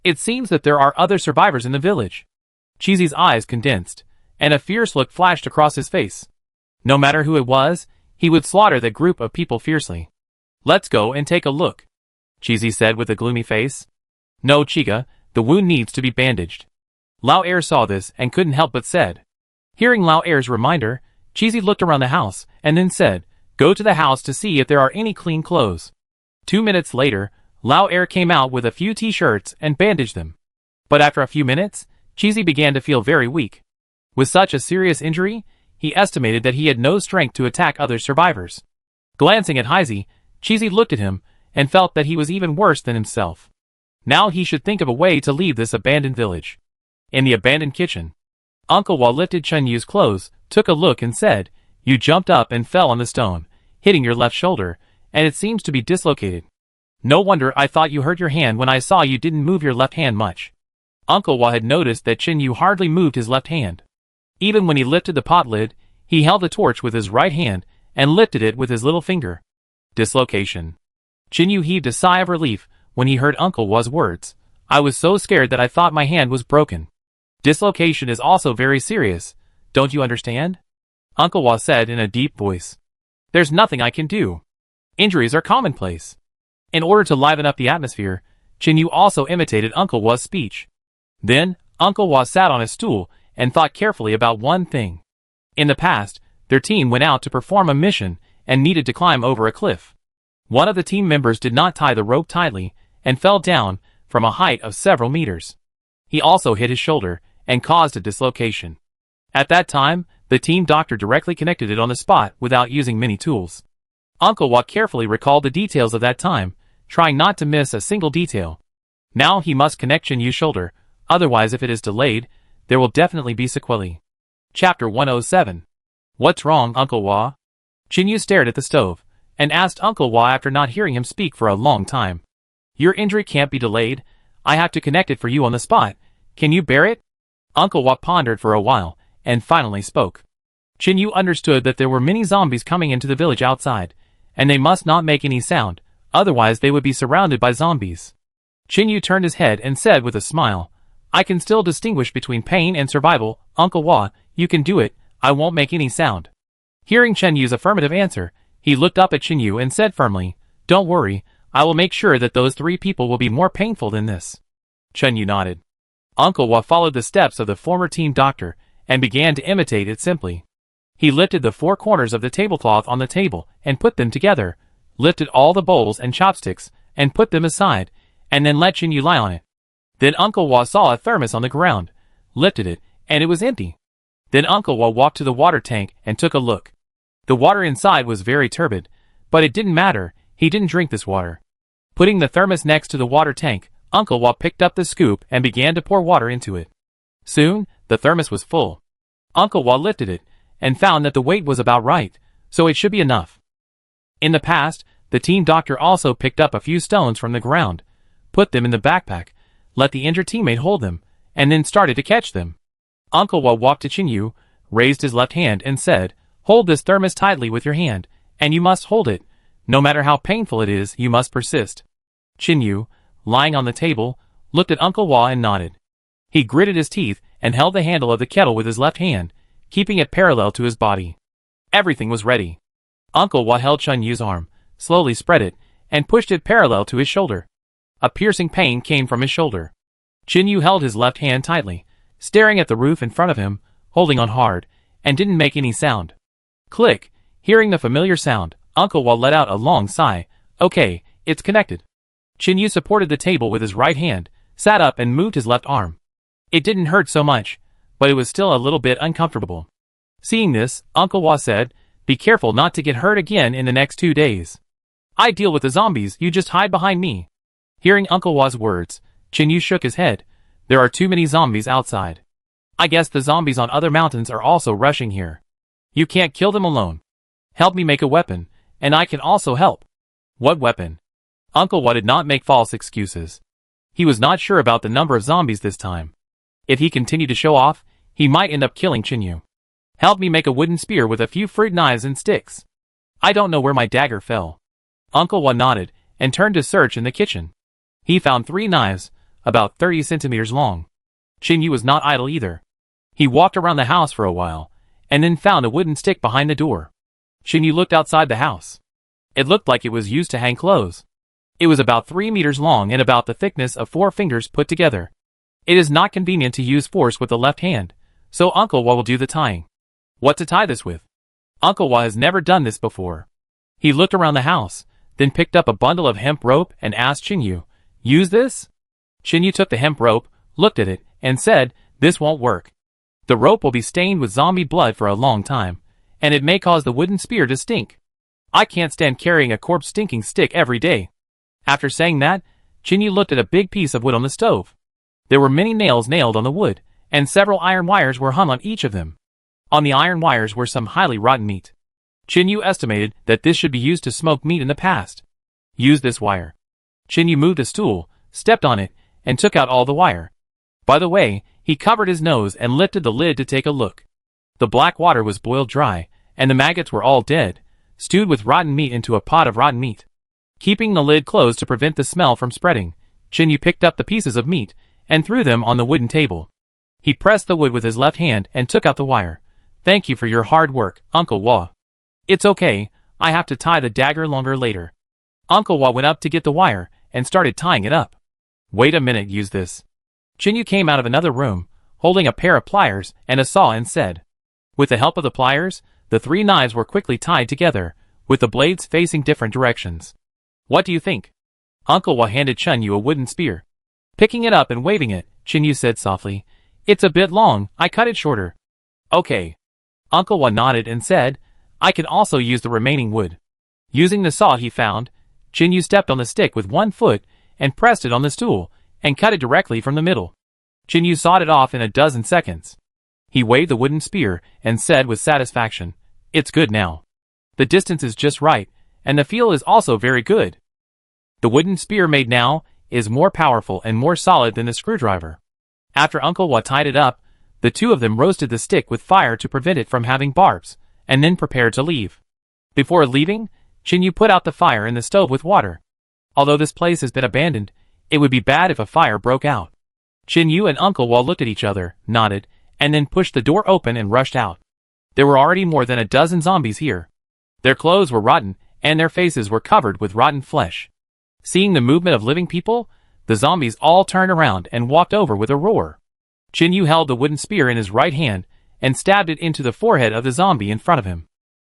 Speaker 1: It seems that there are other survivors in the village. Cheesy's eyes condensed, and a fierce look flashed across his face. No matter who it was, he would slaughter that group of people fiercely. "Let's go and take a look," Cheesy said with a gloomy face. "No, Chiga, the wound needs to be bandaged." Lao Er saw this and couldn't help but said. Hearing Lao Er's reminder, Cheesy looked around the house and then said, "Go to the house to see if there are any clean clothes." 2 minutes later, Lao Er came out with a few t-shirts and bandaged them. But after a few minutes, Cheesy began to feel very weak. With such a serious injury, he estimated that he had no strength to attack other survivors. Glancing at Heisey, Cheesy looked at him and felt that he was even worse than himself. Now he should think of a way to leave this abandoned village. In the abandoned kitchen, Uncle Wa lifted Chun Yu's clothes, took a look and said, "You jumped up and fell on the stone, hitting your left shoulder, and it seems to be dislocated. No wonder I thought you hurt your hand when I saw you didn't move your left hand much." Uncle Wa had noticed that Chun Yu hardly moved his left hand. Even when he lifted the pot lid, he held the torch with his right hand and lifted it with his little finger. Dislocation. Chun Yu heaved a sigh of relief when he heard Uncle Wa's words. "I was so scared that I thought my hand was broken." "Dislocation is also very serious, don't you understand?" Uncle Wa said in a deep voice. "There's nothing I can do. Injuries are commonplace." In order to liven up the atmosphere, Chun Yu also imitated Uncle Wa's speech. Then, Uncle Wa sat on a stool and thought carefully about one thing. In the past, their team went out to perform a mission and needed to climb over a cliff. One of the team members did not tie the rope tightly and fell down from a height of several meters. He also hit his shoulder and caused a dislocation. At that time, the team doctor directly connected it on the spot without using many tools. Uncle Wa carefully recalled the details of that time, trying not to miss a single detail. Now he must connect Qinyu's shoulder, otherwise if it is delayed, there will definitely be sequelae. Chapter 107. What's wrong, Uncle Wa? Qinyu stared at the stove, and asked Uncle Wa after not hearing him speak for a long time. Your injury can't be delayed. I have to connect it for you on the spot. Can you bear it? Uncle Wa pondered for a while, and finally spoke. Qinyu understood that there were many zombies coming into the village outside, and they must not make any sound, otherwise they would be surrounded by zombies. Qinyu turned his head and said with a smile, I can still distinguish between pain and survival. Uncle Wa, you can do it. I won't make any sound. Hearing Qinyu's affirmative answer, he looked up at Qinyu and said firmly, Don't worry, I will make sure that those 3 people will be more painful than this. Qinyu nodded. Uncle Wa followed the steps of the former team doctor and began to imitate it simply. He lifted the 4 corners of the tablecloth on the table and put them together, lifted all the bowls and chopsticks and put them aside, and then let Qinyu lie on it. Then Uncle Wa saw a thermos on the ground, lifted it, and it was empty. Then Uncle Wa walked to the water tank and took a look. The water inside was very turbid, but it didn't matter, he didn't drink this water. Putting the thermos next to the water tank, Uncle Wa picked up the scoop and began to pour water into it. Soon, the thermos was full. Uncle Wa lifted it, and found that the weight was about right, so it should be enough. In the past, the team doctor also picked up a few stones from the ground, put them in the backpack, let the injured teammate hold them, and then started to catch them. Uncle Wa walked to Qinyu, raised his left hand and said, Hold this thermos tightly with your hand, and you must hold it. No matter how painful it is, you must persist. Qinyu, lying on the table, looked at Uncle Wa and nodded. He gritted his teeth and held the handle of the kettle with his left hand, keeping it parallel to his body. Everything was ready. Uncle Wa held Qinyu's arm, slowly spread it, and pushed it parallel to his shoulder. A piercing pain came from his shoulder. Qinyu held his left hand tightly, staring at the roof in front of him, holding on hard, and didn't make any sound. Click! Hearing the familiar sound, Uncle Wa let out a long sigh. Okay, it's connected. Qinyu supported the table with his right hand, sat up and moved his left arm. It didn't hurt so much, but it was still a little bit uncomfortable. Seeing this, Uncle Wa said, Be careful not to get hurt again in the next 2 days. I deal with the zombies, you just hide behind me. Hearing Uncle Wa's words, Qinyu shook his head. There are too many zombies outside. I guess the zombies on other mountains are also rushing here. You can't kill them alone. Help me make a weapon, and I can also help. What weapon? Uncle Wa did not make false excuses. He was not sure about the number of zombies this time. If he continued to show off, he might end up killing Qinyu. Help me make a wooden spear with a few fruit knives and sticks. I don't know where my dagger fell. Uncle Wa nodded and turned to search in the kitchen. He found 3 knives, about 30 centimeters long. Qinyu was not idle either. He walked around the house for a while, and then found a wooden stick behind the door. Qinyu looked outside the house. It looked like it was used to hang clothes. It was about 3 meters long and about the thickness of 4 fingers put together. It is not convenient to use force with the left hand, so Uncle Wa will do the tying. What to tie this with? Uncle Wa has never done this before. He looked around the house, then picked up a bundle of hemp rope and asked Qinyu, Use this? Qinyu took the hemp rope, looked at it, and said, This won't work. The rope will be stained with zombie blood for a long time, and it may cause the wooden spear to stink. I can't stand carrying a corpse stinking stick every day. After saying that, Qinyu looked at a big piece of wood on the stove. There were many nails nailed on the wood, and several iron wires were hung on each of them. On the iron wires were some highly rotten meat. Qinyu estimated that this should be used to smoke meat in the past. Use this wire. Qinyu moved a stool, stepped on it, and took out all the wire. By the way, he covered his nose and lifted the lid to take a look. The black water was boiled dry, and the maggots were all dead, stewed with rotten meat into a pot of rotten meat. Keeping the lid closed to prevent the smell from spreading, Qinyu picked up the pieces of meat and threw them on the wooden table. He pressed the wood with his left hand and took out the wire. Thank you for your hard work, Uncle Wa. It's okay, I have to tie the dagger longer later. Uncle Wa went up to get the wire and started tying it up. Wait a minute, use this. Qinyu came out of another room, holding a pair of pliers and a saw, and said. With the help of the pliers, the 3 knives were quickly tied together, with the blades facing different directions. What do you think? Uncle Wa handed Chunyu a wooden spear. Picking it up and waving it, Chunyu said softly, "It's a bit long, I cut it shorter." "Okay." Uncle Wa nodded and said, "I can also use the remaining wood." Using the saw he found, Chunyu stepped on the stick with one foot and pressed it on the stool, and cut it directly from the middle. Chunyu sawed it off in a dozen seconds. He waved the wooden spear and said with satisfaction, "It's good now. The distance is just right, and the feel is also very good." The wooden spear made now is more powerful and more solid than the screwdriver. After Uncle Wa tied it up, the two of them roasted the stick with fire to prevent it from having barbs, and then prepared to leave. Before leaving, Chunyu put out the fire in the stove with water. Although this place has been abandoned, it would be bad if a fire broke out. Chunyu and Uncle Wa looked at each other, nodded, and then pushed the door open and rushed out. There were already more than a dozen zombies here. Their clothes were rotten, and their faces were covered with rotten flesh. Seeing the movement of living people, the zombies all turned around and walked over with a roar. Chunyu held the wooden spear in his right hand and stabbed it into the forehead of the zombie in front of him.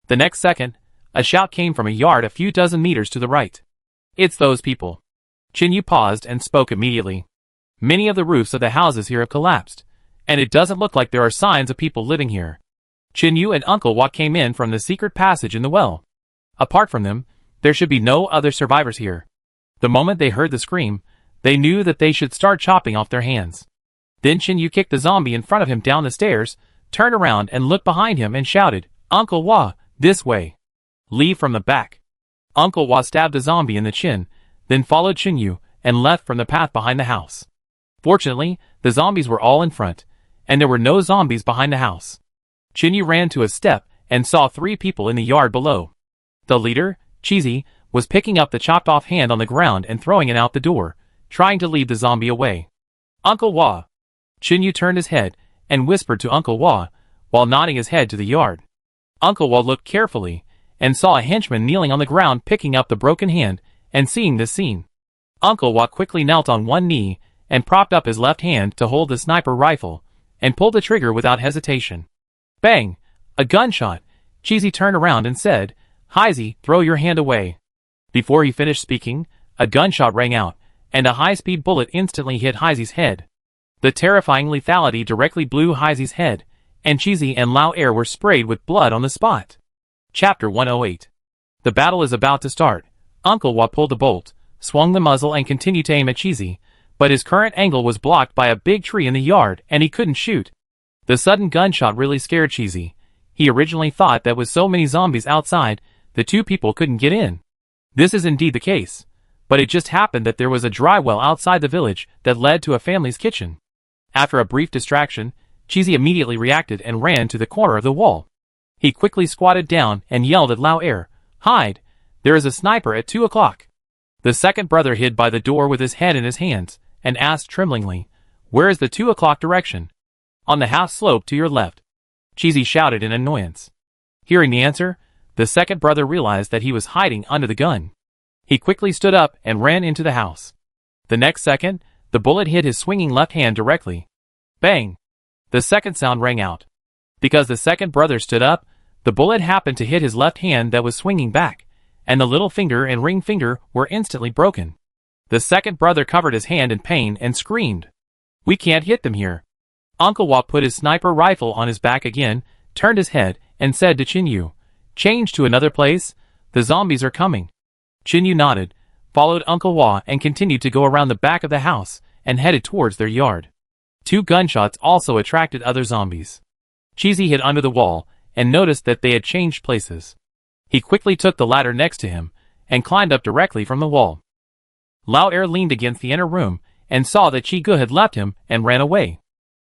Speaker 1: The next second, a shout came from a yard a few dozen meters to the right. "It's those people." Chunyu paused and spoke immediately. "Many of the roofs of the houses here have collapsed, and it doesn't look like there are signs of people living here." Chunyu and Uncle Wa came in from the secret passage in the well. Apart from them, there should be no other survivors here. The moment they heard the scream, they knew that they should start chopping off their hands. Then Chunyu kicked the zombie in front of him down the stairs, turned around and looked behind him and shouted, "Uncle Wa, this way. Leave from the back." Uncle Wa stabbed the zombie in the chin, then followed Chunyu and left from the path behind the house. Fortunately, the zombies were all in front, and there were no zombies behind the house. Chunyu ran to a step and saw 3 people in the yard below. The leader, Cheesy, was picking up the chopped off hand on the ground and throwing it out the door, trying to lead the zombie away. "Uncle Wa." Chunyu turned his head and whispered to Uncle Wa, while nodding his head to the yard. Uncle Wa looked carefully and saw a henchman kneeling on the ground picking up the broken hand, and seeing this scene, Uncle Wa quickly knelt on one knee and propped up his left hand to hold the sniper rifle, and pulled the trigger without hesitation. Bang! A gunshot. Cheesy turned around and said, "Heisey, throw your hand away." Before he finished speaking, a gunshot rang out, and a high-speed bullet instantly hit Heisey's head. The terrifying lethality directly blew Heisey's head, and Cheesy and Lao Air were sprayed with blood on the spot. Chapter 108. The battle is about to start. Uncle Wa pulled the bolt, swung the muzzle and continued to aim at Cheesy, but his current angle was blocked by a big tree in the yard and he couldn't shoot. The sudden gunshot really scared Cheesy. He originally thought that with so many zombies outside, the 2 people couldn't get in. This is indeed the case, but it just happened that there was a dry well outside the village that led to a family's kitchen. After a brief distraction, Cheesy immediately reacted and ran to the corner of the wall. He quickly squatted down and yelled at Lao Air, "Hide! There is a sniper at 2 o'clock. The second brother hid by the door with his head in his hands, and asked tremblingly, "Where is the 2 o'clock direction?" "On the half slope to your left," Cheesy shouted in annoyance. Hearing the answer, the second brother realized that he was hiding under the gun. He quickly stood up and ran into the house. The next second, the bullet hit his swinging left hand directly. Bang! The second sound rang out. Because the second brother stood up, the bullet happened to hit his left hand that was swinging back, and the little finger and ring finger were instantly broken. The second brother covered his hand in pain and screamed, "We can't hit them here." Uncle Wa put his sniper rifle on his back again, turned his head, and said to Chinyu, "Change to another place, the zombies are coming." Chinyu nodded, followed Uncle Wa and continued to go around the back of the house and headed towards their yard. 2 gunshots also attracted other zombies. Cheesy hid under the wall and noticed that they had changed places. He quickly took the ladder next to him and climbed up directly from the wall. Lao Air leaned against the inner room and saw that Chi Gu had left him and ran away.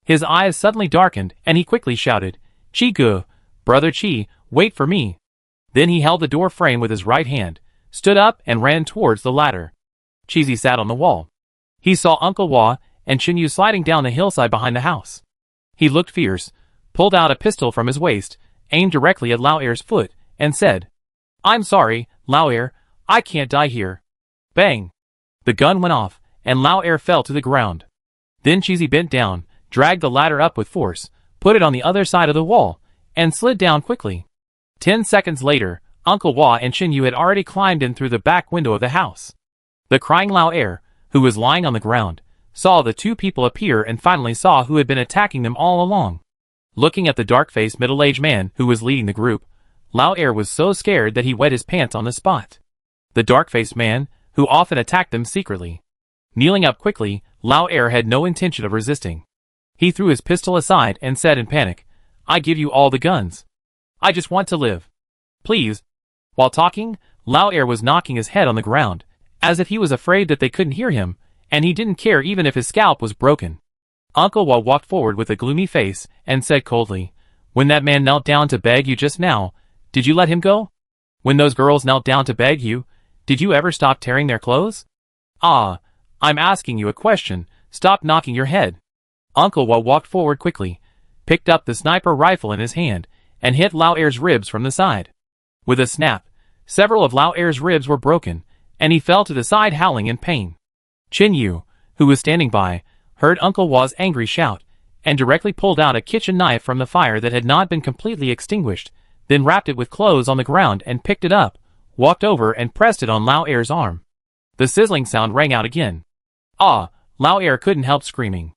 Speaker 1: His eyes suddenly darkened and he quickly shouted, "Chi Gu, Brother Chi, wait for me." Then he held the door frame with his right hand, stood up and ran towards the ladder. Cheesy sat on the wall. He saw Uncle Wa and Chinyu sliding down the hillside behind the house. He looked fierce, pulled out a pistol from his waist, aimed directly at Lao Air's foot, and said, "I'm sorry, Lao Air, I can't die here." Bang! The gun went off, and Lao Air fell to the ground. Then Cheesy bent down, dragged the ladder up with force, put it on the other side of the wall, and slid down quickly. 10 seconds later, Uncle Hua and Chin Yu had already climbed in through the back window of the house. The crying Lao Er, who was lying on the ground, saw the two people appear and finally saw who had been attacking them all along. Looking at the dark-faced middle-aged man who was leading the group, Lao Er was so scared that he wet his pants on the spot. The dark-faced man, who often attacked them secretly. Kneeling up quickly, Lao Er had no intention of resisting. He threw his pistol aside and said in panic, "I give you all the guns. I just want to live. Please." While talking, Lao Er was knocking his head on the ground, as if he was afraid that they couldn't hear him, and he didn't care even if his scalp was broken. Uncle Hua walked forward with a gloomy face and said coldly, "When that man knelt down to beg you just now, did you let him go? When those girls knelt down to beg you, did you ever stop tearing their clothes? Ah, I'm asking you a question, stop knocking your head." Uncle Hua walked forward quickly, picked up the sniper rifle in his hand, and hit Lao Er's ribs from the side. With a snap, several of Lao Er's ribs were broken, and he fell to the side howling in pain. Chin Yu, who was standing by, heard Uncle Hua's angry shout, and directly pulled out a kitchen knife from the fire that had not been completely extinguished, then wrapped it with clothes on the ground and picked it up, walked over and pressed it on Lao Er's arm. The sizzling sound rang out again. Ah, Lao Er couldn't help screaming.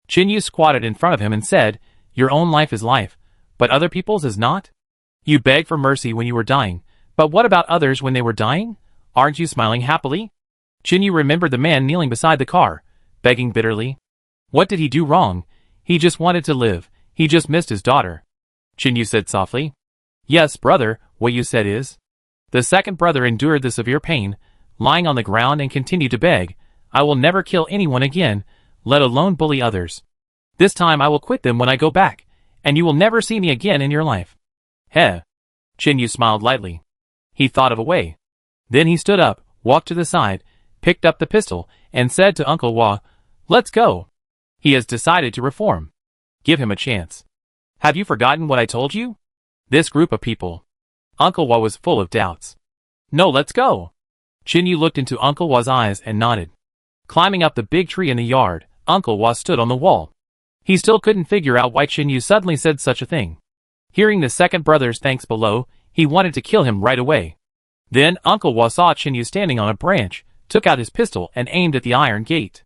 Speaker 1: Chin Yu squatted in front of him and said, "Your own life is life, but other people's is not? You begged for mercy when you were dying, but what about others when they were dying? Aren't you smiling happily?" Chin Yu remembered the man kneeling beside the car, begging bitterly. What did he do wrong? He just wanted to live, he just missed his daughter. Chin Yu said softly. "Yes, brother, what you said is." The second brother endured the severe pain, lying on the ground and continued to beg, "I will never kill anyone again, let alone bully others. This time I will quit them when I go back, and you will never see me again in your life." Heh. Chin Yu smiled lightly. He thought of a way. Then he stood up, walked to the side, picked up the pistol, and said to Uncle Hua, "Let's go. He has decided to reform. Give him a chance. Have you forgotten what I told you? This group of people." Uncle Hua was full of doubts. "No, let's go." Chin Yu looked into Uncle Hua's eyes and nodded. Climbing up the big tree in the yard, Uncle Hua stood on the wall. He still couldn't figure out why Chin Yu suddenly said such a thing. Hearing the second brother's thanks below, he wanted to kill him right away. Then Uncle Hua saw Chin Yu standing on a branch, took out his pistol and aimed at the iron gate.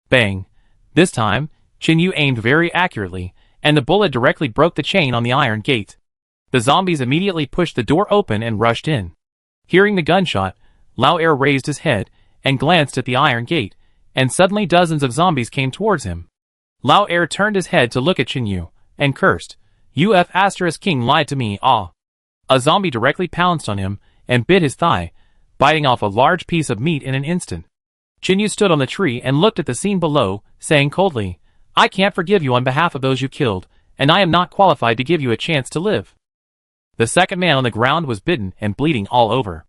Speaker 1: Bang! This time, Chin Yu aimed very accurately, and the bullet directly broke the chain on the iron gate. The zombies immediately pushed the door open and rushed in. Hearing the gunshot, Lao Er raised his head and glanced at the iron gate, and suddenly dozens of zombies came towards him. Lao Er turned his head to look at Chin Yu, and cursed, "King lied to me, ah." A zombie directly pounced on him, and bit his thigh, biting off a large piece of meat in an instant. Chin Yu stood on the tree and looked at the scene below, saying coldly, "I can't forgive you on behalf of those you killed, and I am not qualified to give you a chance to live." The second man on the ground was bitten and bleeding all over.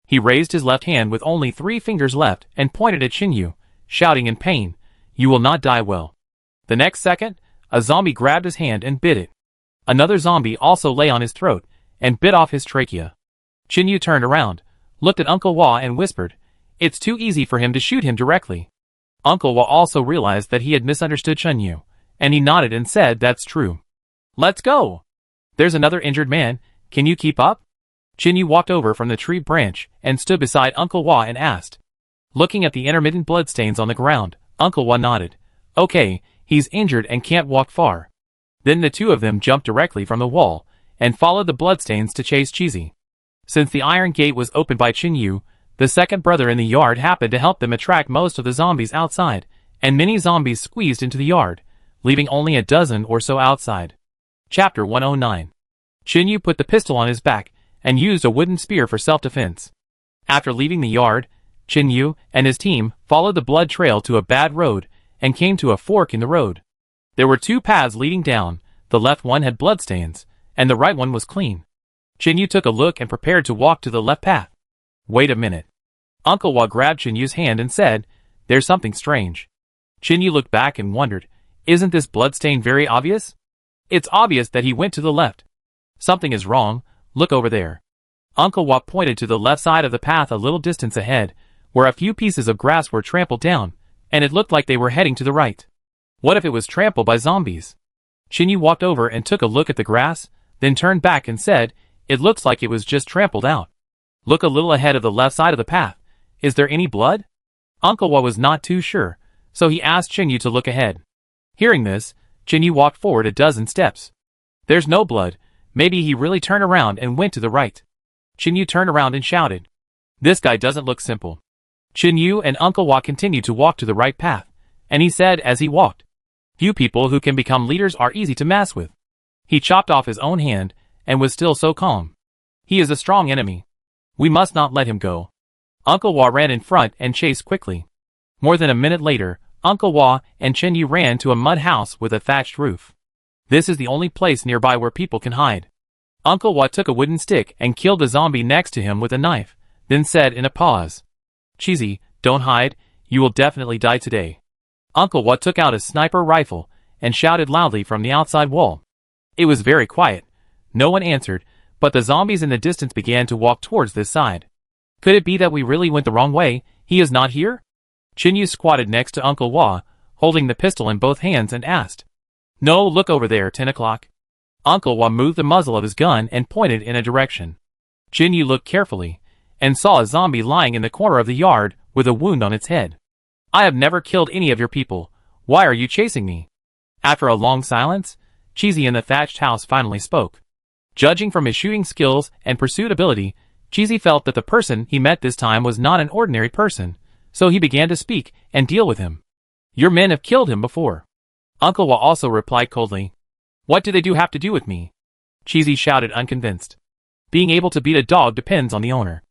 Speaker 1: He raised his left hand with only 3 fingers left and pointed at Chin Yu, shouting in pain, "You will not die well." The next second, a zombie grabbed his hand and bit it. Another zombie also lay on his throat and bit off his trachea. Chin Yu turned around, looked at Uncle Hua and whispered, "It's too easy for him to shoot him directly." Uncle Hua also realized that he had misunderstood Chin Yu, and he nodded and said, "That's true. Let's go. There's another injured man, can you keep up?" Chin Yu walked over from the tree branch and stood beside Uncle Hua and asked. Looking at the intermittent bloodstains on the ground, Uncle Hua nodded. "Okay, he's injured and can't walk far." Then the two of them jumped directly from the wall, and followed the bloodstains to chase Cheesy. Since the iron gate was opened by Chin Yu, the second brother in the yard happened to help them attract most of the zombies outside, and many zombies squeezed into the yard, leaving only a dozen or so outside. Chapter 109. Chin Yu put the pistol on his back, and used a wooden spear for self-defense. After leaving the yard, Chin Yu and his team followed the blood trail to a bad road, and came to a fork in the road. There were 2 paths leading down, the left one had bloodstains, and the right one was clean. Chin Yu took a look and prepared to walk to the left path. Wait a minute. Uncle Hua grabbed Chin Yu's hand and said, "There's something strange." Chin Yu looked back and wondered, "Isn't this bloodstain very obvious? It's obvious that he went to the left. Something is wrong, look over there." Uncle Hua pointed to the left side of the path a little distance ahead, where a few pieces of grass were trampled down, and it looked like they were heading to the right. What if it was trampled by zombies? Chinyu walked over and took a look at the grass, then turned back and said, "It looks like it was just trampled out. Look a little ahead of the left side of the path. Is there any blood?" Uncle Wa was not too sure, so he asked Chinyu to look ahead. Hearing this, Chinyu walked forward a dozen steps. "There's no blood. Maybe he really turned around and went to the right." Chinyu turned around and shouted, "This guy doesn't look simple." Chinyu and Uncle Wa continued to walk to the right path, and he said as he walked, "Few people who can become leaders are easy to mess with." He chopped off his own hand, and was still so calm. "He is a strong enemy. We must not let him go." Uncle Wa ran in front and chased quickly. More than a minute later, Uncle Wa and Chinyu ran to a mud house with a thatched roof. This is the only place nearby where people can hide. Uncle Wa took a wooden stick and killed the zombie next to him with a knife, then said in a pause, "Cheesy, don't hide, you will definitely die today." Uncle Wa took out his sniper rifle and shouted loudly from the outside wall. It was very quiet. No one answered, but the zombies in the distance began to walk towards this side. Could it be that we really went the wrong way? He is not here? Chinyu squatted next to Uncle Wa, holding the pistol in both hands and asked. "No, look over there, 10 o'clock. Uncle Wa moved the muzzle of his gun and pointed in a direction. Chinyu looked carefully, and saw a zombie lying in the corner of the yard with a wound on its head. "I have never killed any of your people. Why are you chasing me?" After a long silence, Cheesy in the thatched house finally spoke. Judging from his shooting skills and pursuit ability, Cheesy felt that the person he met this time was not an ordinary person, so he began to speak and deal with him. "Your men have killed him before." Uncle Wa also replied coldly. "What do they have to do with me?" Cheesy shouted unconvinced. "Being able to beat a dog depends on the owner.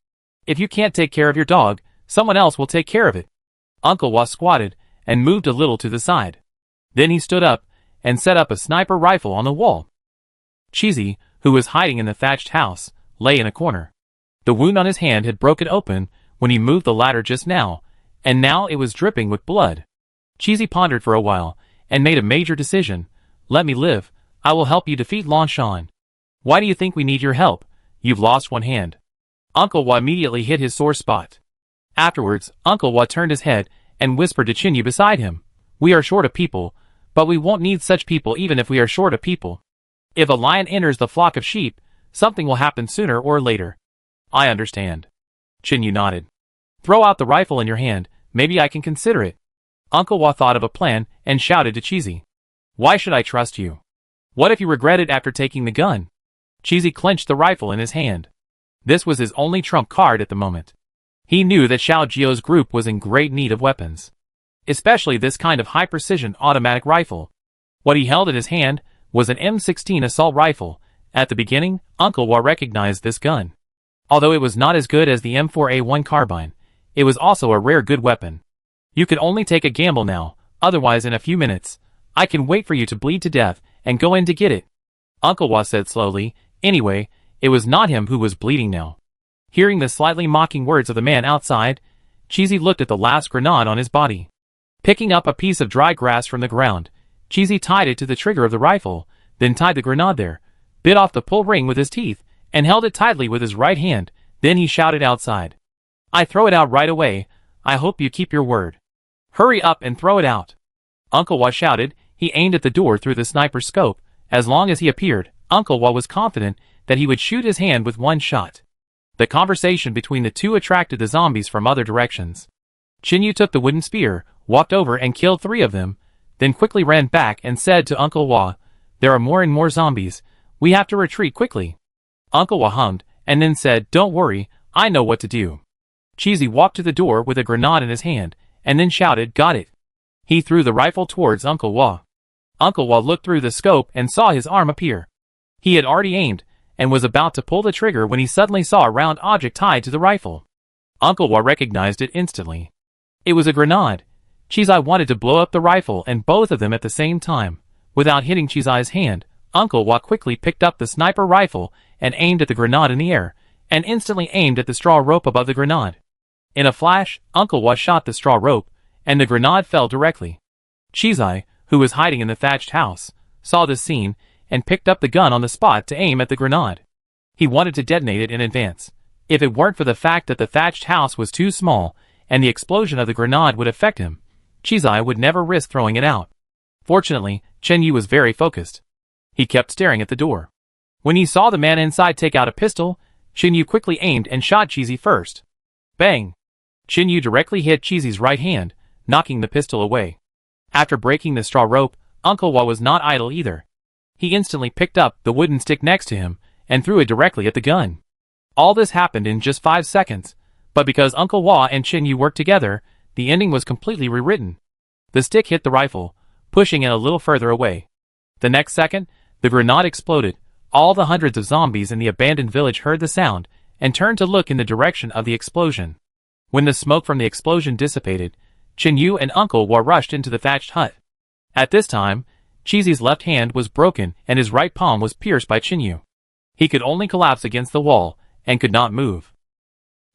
Speaker 1: If you can't take care of your dog, someone else will take care of it." Uncle Wa squatted and moved a little to the side. Then he stood up and set up a sniper rifle on the wall. Cheesy, who was hiding in the thatched house, lay in a corner. The wound on his hand had broken open when he moved the ladder just now, and now it was dripping with blood. Cheesy pondered for a while and made a major decision. "Let me live. I will help you defeat Lan Shan." "Why do you think we need your help? You've lost one hand." Uncle Wa immediately hit his sore spot. Afterwards, Uncle Wa turned his head and whispered to Chinyu beside him, "We are short of people, but we won't need such people even if we are short of people. If a lion enters the flock of sheep, something will happen sooner or later." "I understand." Chinyu nodded. "Throw out the rifle in your hand, maybe I can consider it." Uncle Wa thought of a plan and shouted to Cheesy. "Why should I trust you? What if you regret it after taking the gun?" Cheesy clenched the rifle in his hand. This was his only trump card at the moment. He knew that Xiao Jio's group was in great need of weapons, especially this kind of high-precision automatic rifle. What he held in his hand was an M16 assault rifle. At the beginning, Uncle Wa recognized this gun. Although it was not as good as the M4A1 carbine, it was also a rare good weapon. "You can only take a gamble now, otherwise in a few minutes, I can wait for you to bleed to death and go in to get it," Uncle Wa said slowly. Anyway, it was not him who was bleeding now. Hearing the slightly mocking words of the man outside, Cheesy looked at the last grenade on his body. Picking up a piece of dry grass from the ground, Cheesy tied it to the trigger of the rifle, then tied the grenade there, bit off the pull ring with his teeth, and held it tightly with his right hand. Then he shouted outside, "I throw it out right away. I hope you keep your word. Hurry up and throw it out." Uncle Wa shouted. He aimed at the door through the sniper's scope. As long as he appeared, Uncle Wa was confident that he would shoot his hand with one shot. The conversation between the two attracted the zombies from other directions. Chinyu took the wooden spear, walked over and killed 3 of them, then quickly ran back and said to Uncle Wa, "There are more and more zombies. We have to retreat quickly." Uncle Wa hummed, and then said, "Don't worry, I know what to do." Cheesy walked to the door with a grenade in his hand, and then shouted, "Got it." He threw the rifle towards Uncle Wa. Uncle Wa looked through the scope and saw his arm appear. He had already aimed, and was about to pull the trigger when he suddenly saw a round object tied to the rifle. Uncle Wa recognized it instantly. It was a grenade. Cheesy wanted to blow up the rifle and both of them at the same time. Without hitting Cheesy's hand, Uncle Wa quickly picked up the sniper rifle and aimed at the grenade in the air, and instantly aimed at the straw rope above the grenade. In a flash, Uncle Wa shot the straw rope, and the grenade fell directly. Cheesy, who was hiding in the thatched house, saw this scene, and picked up the gun on the spot to aim at the grenade. He wanted to detonate it in advance. If it weren't for the fact that the thatched house was too small, and the explosion of the grenade would affect him, Cheesy would never risk throwing it out. Fortunately, Chen Yu was very focused. He kept staring at the door. When he saw the man inside take out a pistol, Chen Yu quickly aimed and shot Cheesy first. Bang! Chen Yu directly hit Cheesy's right hand, knocking the pistol away. After breaking the straw rope, Uncle Wa was not idle either. He instantly picked up the wooden stick next to him and threw it directly at the gun. All this happened in just 5 seconds, but because Uncle Wa and Chen Yu worked together, the ending was completely rewritten. The stick hit the rifle, pushing it a little further away. The next second, the grenade exploded. All the hundreds of zombies in the abandoned village heard the sound and turned to look in the direction of the explosion. When the smoke from the explosion dissipated, Chen Yu and Uncle Wa rushed into the thatched hut. At this time, Cheesy's left hand was broken and his right palm was pierced by Chen Yu. He could only collapse against the wall and could not move.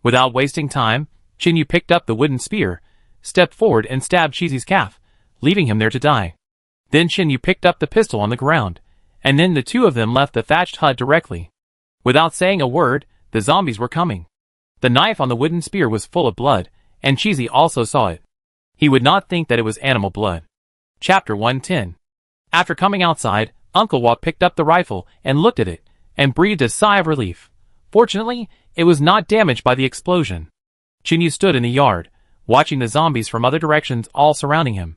Speaker 1: Without wasting time, Chen Yu picked up the wooden spear, stepped forward and stabbed Cheesy's calf, leaving him there to die. Then Chen Yu picked up the pistol on the ground, and then the two of them left the thatched hut directly. Without saying a word, the zombies were coming. The knife on the wooden spear was full of blood, and Cheesy also saw it. He would not think that it was animal blood. Chapter 110. After coming outside, Uncle Wa picked up the rifle and looked at it, and breathed a sigh of relief. Fortunately, it was not damaged by the explosion. Chen Yu stood in the yard, watching the zombies from other directions all surrounding him.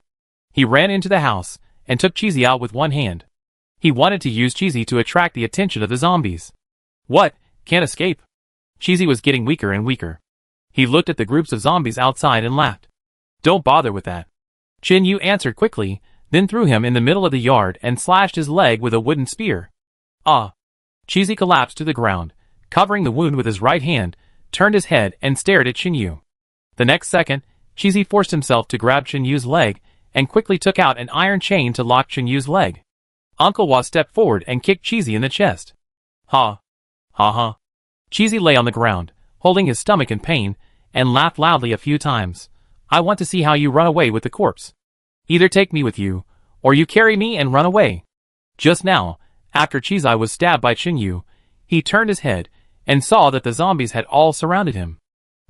Speaker 1: He ran into the house, and took Cheesy out with one hand. He wanted to use Cheesy to attract the attention of the zombies. What? Can't escape? Cheesy was getting weaker and weaker. He looked at the groups of zombies outside and laughed. Don't bother with that. Chen Yu answered quickly, then threw him in the middle of the yard and slashed his leg with a wooden spear. Ah! Cheesy collapsed to the ground, covering the wound with his right hand, turned his head and stared at Chen Yu. The next second, Cheesy forced himself to grab Chen Yu's leg and quickly took out an iron chain to lock Chen Yu's leg. Uncle Wa stepped forward and kicked Cheesy in the chest. Ha! Ha ha! Cheesy lay on the ground, holding his stomach in pain, and laughed loudly a few times. I want to see how you run away with the corpse. Either take me with you, or you carry me and run away. Just now, after Cheesy was stabbed by Chen Yu, he turned his head and saw that the zombies had all surrounded him.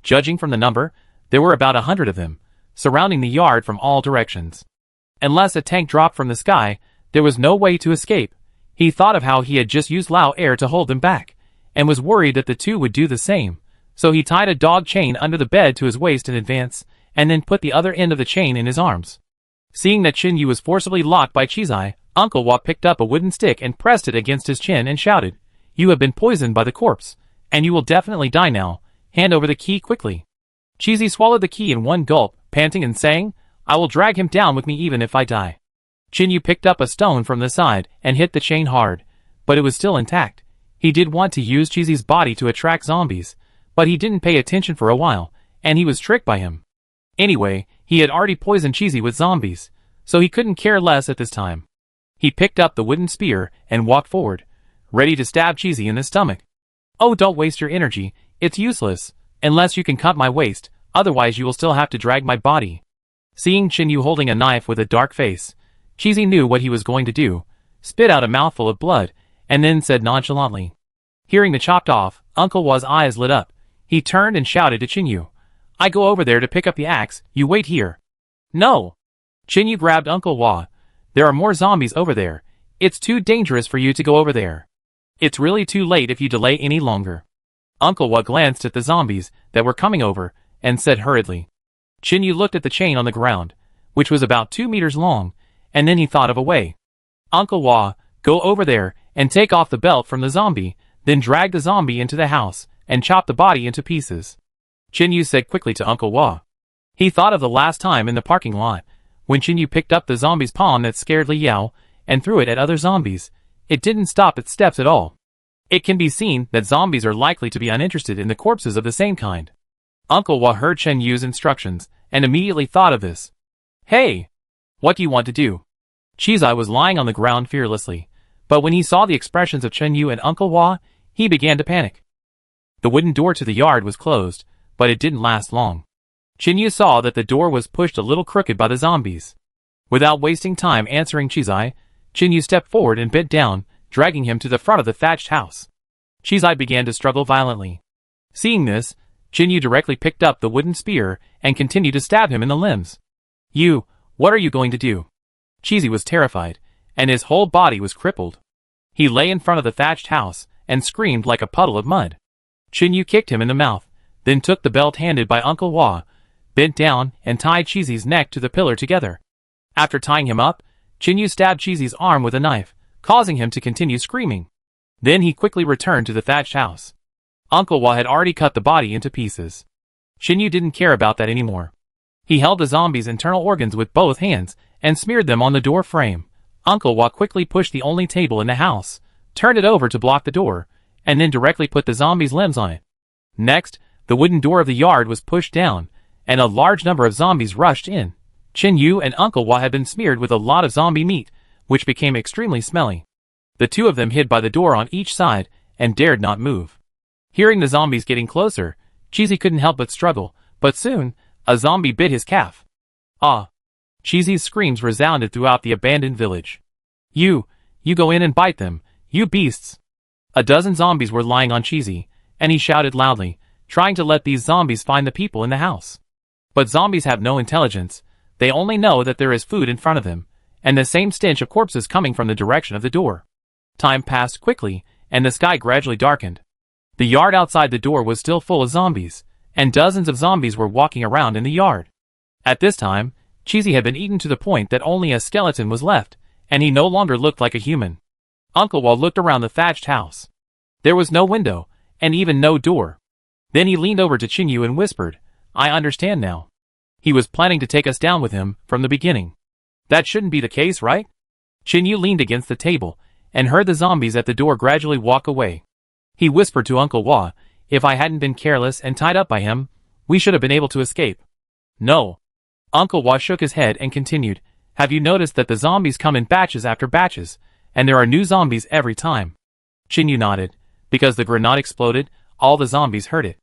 Speaker 1: Judging from the number, there were about 100 of them, surrounding the yard from all directions. Unless a tank dropped from the sky, there was no way to escape. He thought of how he had just used Lao air to hold them back, and was worried that the two would do the same, so he tied a dog chain under the bed to his waist in advance, and then put the other end of the chain in his arms. Seeing that Chen Yu was forcibly locked by Cheesy, Uncle Wa picked up a wooden stick and pressed it against his chin and shouted, You have been poisoned by the corpse, and you will definitely die now. Hand over the key quickly. Cheesy swallowed the key in one gulp, panting and saying, I will drag him down with me even if I die. Chen Yu picked up a stone from the side and hit the chain hard, but it was still intact. He did want to use Cheesy's body to attract zombies, but he didn't pay attention for a while, and he was tricked by him. Anyway, he had already poisoned Cheesy with zombies, so he couldn't care less at this time. He picked up the wooden spear and walked forward, ready to stab Cheesy in the stomach. Oh, don't waste your energy, it's useless, unless you can cut my waist, otherwise you will still have to drag my body. Seeing Chen Yu holding a knife with a dark face, Cheesy knew what he was going to do, spit out a mouthful of blood, and then said nonchalantly. Hearing the chopped off, Uncle Wa's eyes lit up. He turned and shouted to Chen Yu. I go over there to pick up the axe, you wait here. No! Chen Yu grabbed Uncle Wa. There are more zombies over there. It's too dangerous for you to go over there. It's really too late if you delay any longer. Uncle Wa glanced at the zombies that were coming over, and said hurriedly. Chen Yu looked at the chain on the ground, which was about 2 meters long, and then he thought of a way. Uncle Wa, go over there, and take off the belt from the zombie, then drag the zombie into the house, and chop the body into pieces. Chen Yu said quickly to Uncle Wa. He thought of the last time in the parking lot, when Chen Yu picked up the zombie's pawn that scared Li Yao, and threw it at other zombies. It didn't stop its steps at all. It can be seen that zombies are likely to be uninterested in the corpses of the same kind. Uncle Wa heard Chen Yu's instructions, and immediately thought of this. Hey! What do you want to do? Cheesy was lying on the ground fearlessly, but when he saw the expressions of Chen Yu and Uncle Wa, he began to panic. The wooden door to the yard was closed, but it didn't last long. Chen Yu saw that the door was pushed a little crooked by the zombies. Without wasting time answering Cheesy, Chen Yu stepped forward and bent down, dragging him to the front of the thatched house. Cheesy began to struggle violently. Seeing this, Chen Yu directly picked up the wooden spear and continued to stab him in the limbs. You, what are you going to do? Cheesy was terrified, and his whole body was crippled. He lay in front of the thatched house and screamed like a puddle of mud. Chinyu kicked him in the mouth, then took the belt handed by Uncle Hua, bent down and tied Cheesy's neck to the pillar together. After tying him up, Chinyu stabbed Cheesy's arm with a knife, causing him to continue screaming. Then he quickly returned to the thatched house. Uncle Hua had already cut the body into pieces. Chinyu didn't care about that anymore. He held the zombie's internal organs with both hands and smeared them on the door frame. Uncle Hua quickly pushed the only table in the house, turned it over to block the door, and then directly put the zombie's limbs on it. Next, the wooden door of the yard was pushed down, and a large number of zombies rushed in. Chinyu and Uncle Hua had been smeared with a lot of zombie meat, which became extremely smelly. The two of them hid by the door on each side and dared not move. Hearing the zombies getting closer, Cheesy couldn't help but struggle, but soon, a zombie bit his calf. Ah! Cheesy's screams resounded throughout the abandoned village. You go in and bite them, you beasts! A dozen zombies were lying on Cheesy, and he shouted loudly, trying to let these zombies find the people in the house. But zombies have no intelligence, they only know that there is food in front of them, and the same stench of corpses coming from the direction of the door. Time passed quickly, and the sky gradually darkened. The yard outside the door was still full of zombies, and dozens of zombies were walking around in the yard. At this time, Cheesy had been eaten to the point that only a skeleton was left, and he no longer looked like a human. Uncle Hua looked around the thatched house. There was no window, and even no door. Then he leaned over to Chinyu and whispered, I understand now. He was planning to take us down with him from the beginning. That shouldn't be the case, right? Chinyu leaned against the table, and heard the zombies at the door gradually walk away. He whispered to Uncle Hua, if I hadn't been careless and tied up by him, we should have been able to escape. No. Uncle Hua shook his head and continued, have you noticed that the zombies come in batches after batches, and there are new zombies every time? Chinyu nodded. Because the grenade exploded, all the zombies heard it.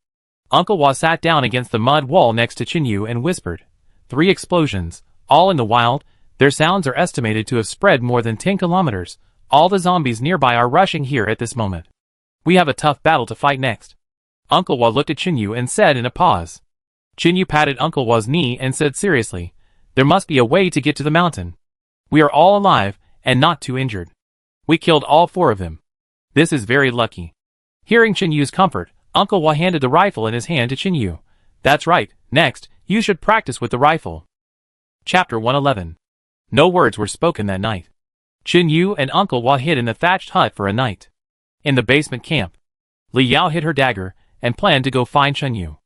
Speaker 1: Uncle Hua sat down against the mud wall next to Chinyu and whispered, 3 explosions, all in the wild, their sounds are estimated to have spread more than 10 kilometers. All the zombies nearby are rushing here at this moment. We have a tough battle to fight next. Uncle Hua looked at Chinyu and said in a pause. Chinyu patted Uncle Hua's knee and said seriously, there must be a way to get to the mountain. We are all alive, and not too injured. We killed all 4 of them. This is very lucky. Hearing Chinyu's comfort, Uncle Hua handed the rifle in his hand to Chinyu. That's right, next, you should practice with the rifle. Chapter 111. No words were spoken that night. Chinyu and Uncle Hua hid in the thatched hut for a night. In the basement camp, Li Yao hid her dagger and planned to go find Chinyu.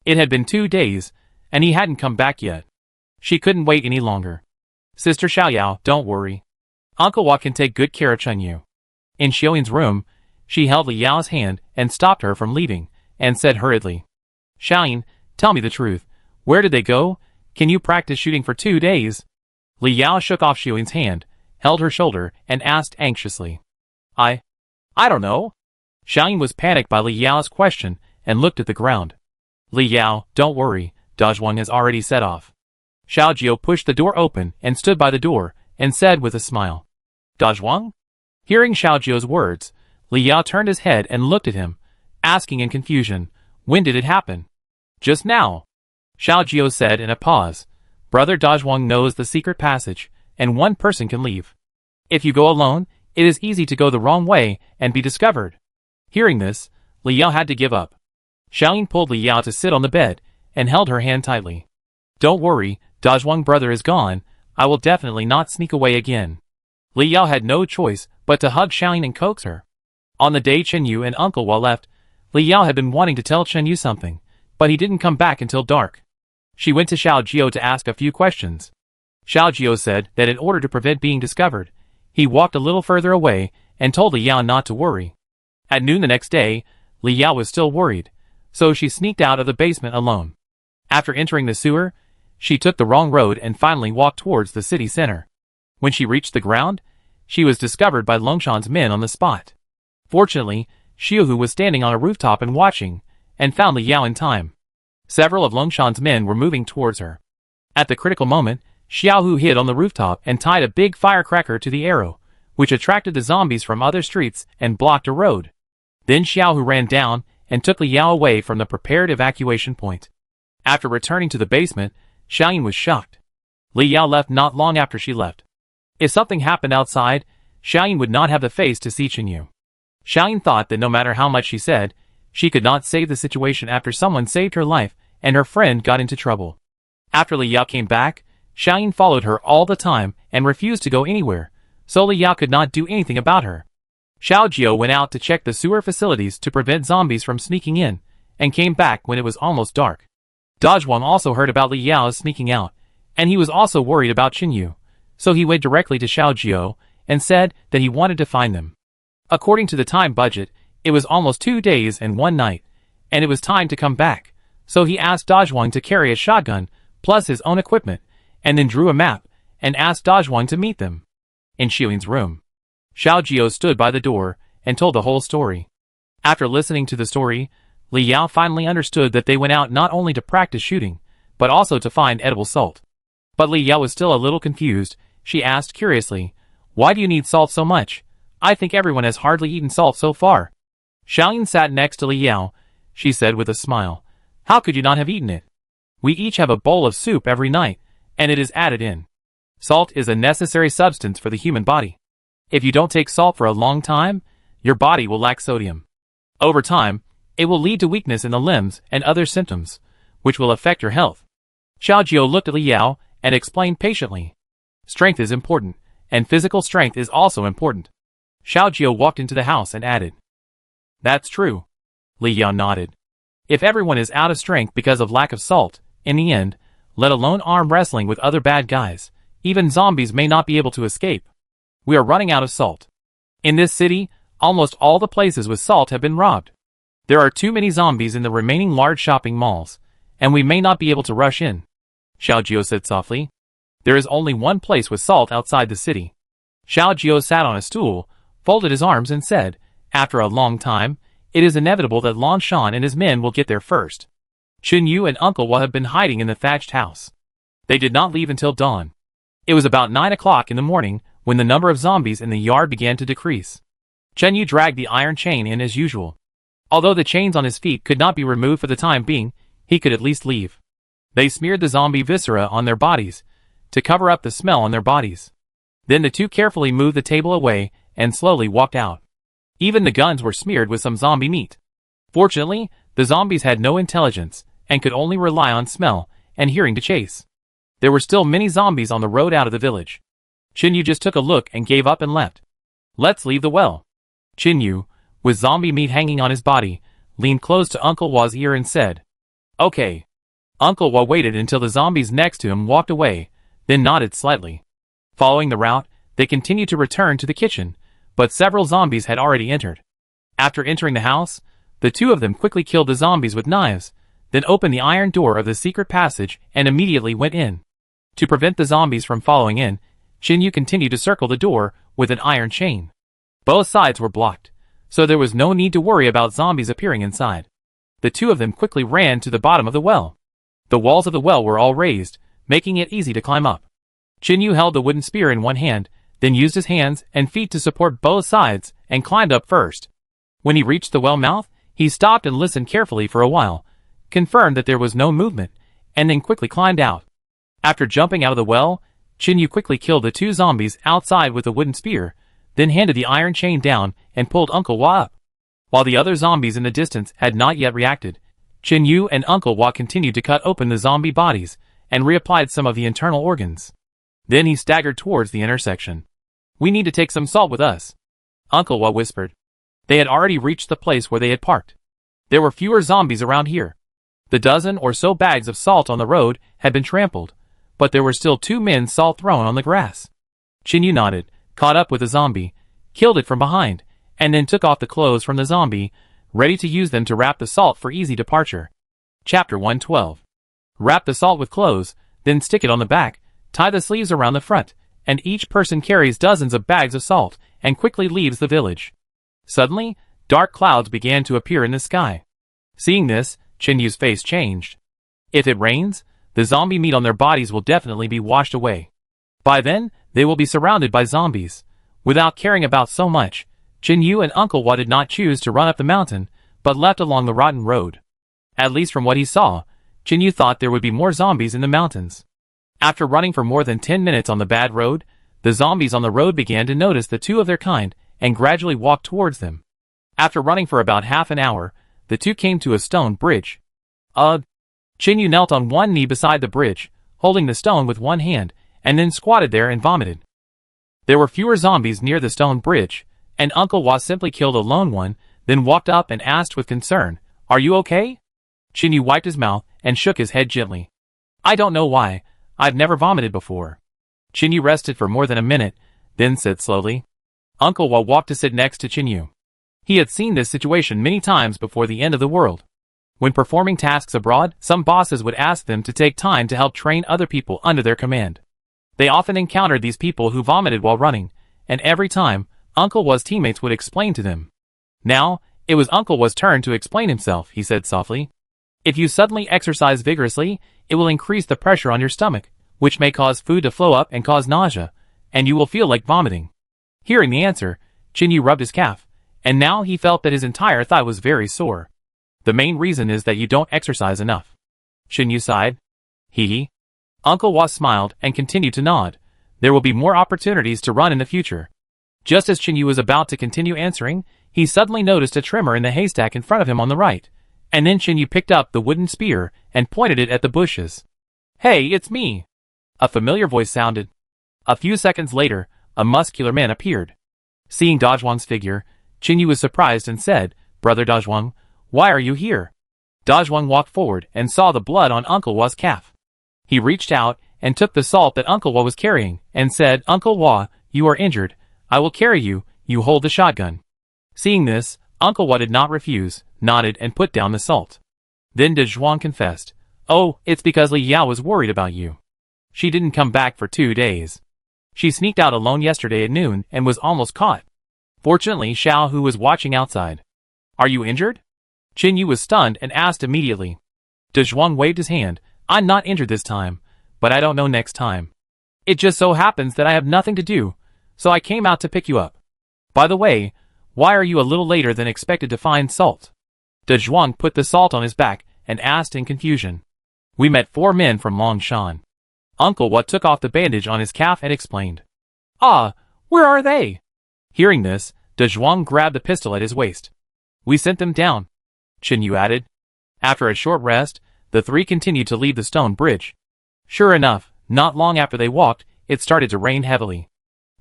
Speaker 1: It had been 2 days, and he hadn't come back yet. She couldn't wait any longer. Sister Xiaoyao, don't worry. Uncle Hua can take good care of Chinyu. In Xiaoyin's room, she held Li Yao's hand and stopped her from leaving, and said hurriedly, Xiaoyin, tell me the truth. Where did they go? Can you practice shooting for 2 days? Li Yao shook off Xiaoyin's hand, held her shoulder, and asked anxiously. I don't know. Xiaoyin was panicked by Li Yao's question and looked at the ground. Li Yao, don't worry, Dazhuang has already set off. Xiao Jiao pushed the door open and stood by the door and said with a smile. Dazhuang? Hearing Xiao Jiao's words, Li Yao turned his head and looked at him, asking in confusion, when did it happen? Just now. Xiao Jiao said in a pause. Brother Dazhuang knows the secret passage, and 1 person can leave. If you go alone, it is easy to go the wrong way and be discovered. Hearing this, Li Yao had to give up. Xiaoyin pulled Li Yao to sit on the bed and held her hand tightly. Don't worry, Dazhuang brother is gone, I will definitely not sneak away again. Li Yao had no choice but to hug Xiaoyin and coax her. On the day Chinyu and Uncle Hua left, Li Yao had been wanting to tell Chinyu something, but he didn't come back until dark. She went to Xiao Jiao to ask a few questions. Xiao Jiao said that in order to prevent being discovered, he walked a little further away and told Li Yao not to worry. At noon the next day, Li Yao was still worried, so she sneaked out of the basement alone. After entering the sewer, she took the wrong road and finally walked towards the city center. When she reached the ground, she was discovered by Longshan's men on the spot. Fortunately, Xiuhu was standing on a rooftop and watching, and found Li Yao in time. Several of Longshan's men were moving towards her. At the critical moment, Xiaohu hid on the rooftop and tied a big firecracker to the arrow, which attracted the zombies from other streets and blocked a road. Then Xiaohu ran down and took Li Yao away from the prepared evacuation point. After returning to the basement, Xiaoyin was shocked. Li Yao left not long after she left. If something happened outside, Xiaoyin would not have the face to see Chenyu. Xiaoyin thought that no matter how much she said, she could not save the situation after someone saved her life and her friend got into trouble. After Li Yao came back, Xiaoyin followed her all the time and refused to go anywhere, so Li Yao could not do anything about her. Xiao Jiao went out to check the sewer facilities to prevent zombies from sneaking in, and came back when it was almost dark. Dazhuang also heard about Li Yao's sneaking out, and he was also worried about Chenyu, so he went directly to Xiao Jiao and said that he wanted to find them. According to the time budget, it was almost 2 days and 1 night, and it was time to come back, so he asked Dazhuang to carry a shotgun plus his own equipment, and then drew a map and asked Dazhuang to meet them in Xiaoyin's room. Xiao Jiao stood by the door and told the whole story. After listening to the story, Li Yao finally understood that they went out not only to practice shooting, but also to find edible salt. But Li Yao was still a little confused. She asked curiously, "Why do you need salt so much? I think everyone has hardly eaten salt so far." Xiaoyin sat next to Li Yao. She said with a smile, "How could you not have eaten it? We each have a bowl of soup every night, and it is added in. Salt is a necessary substance for the human body. If you don't take salt for a long time, your body will lack sodium. Over time, it will lead to weakness in the limbs and other symptoms, which will affect your health." Xiao Jiao looked at Li Yao and explained patiently, "Strength is important, and physical strength is also important." Xiao Jiao walked into the house and added, "That's true." Li Yao nodded. "If everyone is out of strength because of lack of salt, in the end, let alone arm wrestling with other bad guys, even zombies may not be able to escape. We are running out of salt. In this city, almost all the places with salt have been robbed. There are too many zombies in the remaining large shopping malls, and we may not be able to rush in." Xiao Jiao said softly. "There is only one place with salt outside the city." Xiao Jiao sat on a stool, folded his arms and said, "After a long time, it is inevitable that Lan Shan and his men will get there first. Chenyu and Uncle Wa have been hiding in the thatched house. They did not leave until dawn. It was about 9 o'clock in the morning when the number of zombies in the yard began to decrease. Chenyu dragged the iron chain in as usual. Although the chains on his feet could not be removed for the time being, he could at least leave. They smeared the zombie viscera on their bodies, to cover up the smell on their bodies. Then the two carefully moved the table away and slowly walked out. Even the guns were smeared with some zombie meat. Fortunately, the zombies had no intelligence, and could only rely on smell and hearing to chase. There were still many zombies on the road out of the village. Chenyu just took a look and gave up and left. "Let's leave the well." Chenyu, with zombie meat hanging on his body, leaned close to Uncle Wa's ear and said, "Okay." Uncle Wa waited until the zombies next to him walked away, then nodded slightly. Following the route, they continued to return to the kitchen, but several zombies had already entered. After entering the house, the two of them quickly killed the zombies with knives, then opened the iron door of the secret passage and immediately went in. To prevent the zombies from following in, Chenyu continued to circle the door with an iron chain. Both sides were blocked, so there was no need to worry about zombies appearing inside. The two of them quickly ran to the bottom of the well. The walls of the well were all raised, making it easy to climb up. Chenyu held the wooden spear in one hand, then used his hands and feet to support both sides and climbed up first. When he reached the well mouth, he stopped and listened carefully for a while, confirmed that there was no movement, and then quickly climbed out. After jumping out of the well, Chenyu quickly killed the two zombies outside with a wooden spear, then handed the iron chain down and pulled Uncle Wa up. While the other zombies in the distance had not yet reacted, Chenyu and Uncle Wa continued to cut open the zombie bodies and reapplied some of the internal organs. Then he staggered towards the intersection. "We need to take some salt with us," Uncle Wa whispered. They had already reached the place where they had parked. There were fewer zombies around here. The dozen or so bags of salt on the road had been trampled, but there were still 2 men's salt thrown on the grass. Chenyu nodded, caught up with the zombie, killed it from behind, and then took off the clothes from the zombie, ready to use them to wrap the salt for easy departure. Chapter 112. Wrap the salt with clothes, then stick it on the back, tie the sleeves around the front, and each person carries dozens of bags of salt and quickly leaves the village. Suddenly, dark clouds began to appear in the sky. Seeing this, Chenyu's face changed. If it rains, the zombie meat on their bodies will definitely be washed away. By then, they will be surrounded by zombies. Without caring about so much, Chenyu and Uncle Wa did not choose to run up the mountain, but left along the rotten road. At least from what he saw, Chenyu thought there would be more zombies in the mountains. After running for more than 10 minutes on the bad road, The zombies on the road began to notice the two of their kind and gradually walked towards them. After running for about half an hour, the two came to a stone bridge. Chinyu knelt on one knee beside the bridge, holding the stone with one hand, and then squatted there and vomited. There were fewer zombies near the stone bridge, and Uncle Wa simply killed a lone one, then walked up and asked with concern, "Are you okay?" Chinyu wiped his mouth and shook his head gently. "I don't know why. I've never vomited before." Chinyu rested for more than a minute, then said slowly. Uncle Wa walked to sit next to Chinyu. He had seen this situation many times before the end of the world. When performing tasks abroad, some bosses would ask them to take time to help train other people under their command. They often encountered these people who vomited while running, and every time, Uncle Wa's teammates would explain to them. Now, it was Uncle Wa's turn to explain himself, he said softly. If you suddenly exercise vigorously, it will increase the pressure on your stomach, which may cause food to flow up and cause nausea, and you will feel like vomiting. Hearing the answer, Chinyu rubbed his calf, and now he felt that his entire thigh was very sore. The main reason is that you don't exercise enough. Chinyu sighed. Hee. Uncle Wa smiled and continued to nod. There will be more opportunities to run in the future. Just as Chinyu was about to continue answering, he suddenly noticed a tremor in the haystack in front of him on the right, and then Chinyu picked up the wooden spear and pointed it at the bushes. "Hey, it's me!" A familiar voice sounded. A few seconds later, a muscular man appeared. Seeing Dazhuang's figure, Chinyu was surprised and said, "Brother Dazhuang, why are you here?" Dazhuang walked forward and saw the blood on Uncle Wa's calf. He reached out and took the salt that Uncle Wa was carrying and said, "Uncle Wa, you are injured. I will carry you, you hold the shotgun." Seeing this, Uncle Wa did not refuse, nodded and put down the salt. Then Dazhuang confessed, "Oh, it's because Li Yao was worried about you. She didn't come back for 2 days. She sneaked out alone yesterday at noon and was almost caught. Fortunately, Xiao Hu was watching outside." "Are you injured?" Chinyu was stunned and asked immediately. Dazhuang waved his hand. "I'm not injured this time, but I don't know next time. It just so happens that I have nothing to do, so I came out to pick you up. By the way, why are you a little later than expected to find salt?" Dazhuang put the salt on his back and asked in confusion. "We met 4 men from Longshan." Uncle Wa took off the bandage on his calf and explained. "Ah, where are they?" Hearing this, Dazhuang grabbed the pistol at his waist. "We sent them down," Chinyu added. After a short rest, the 3 continued to leave the stone bridge. Sure enough, not long after they walked, it started to rain heavily.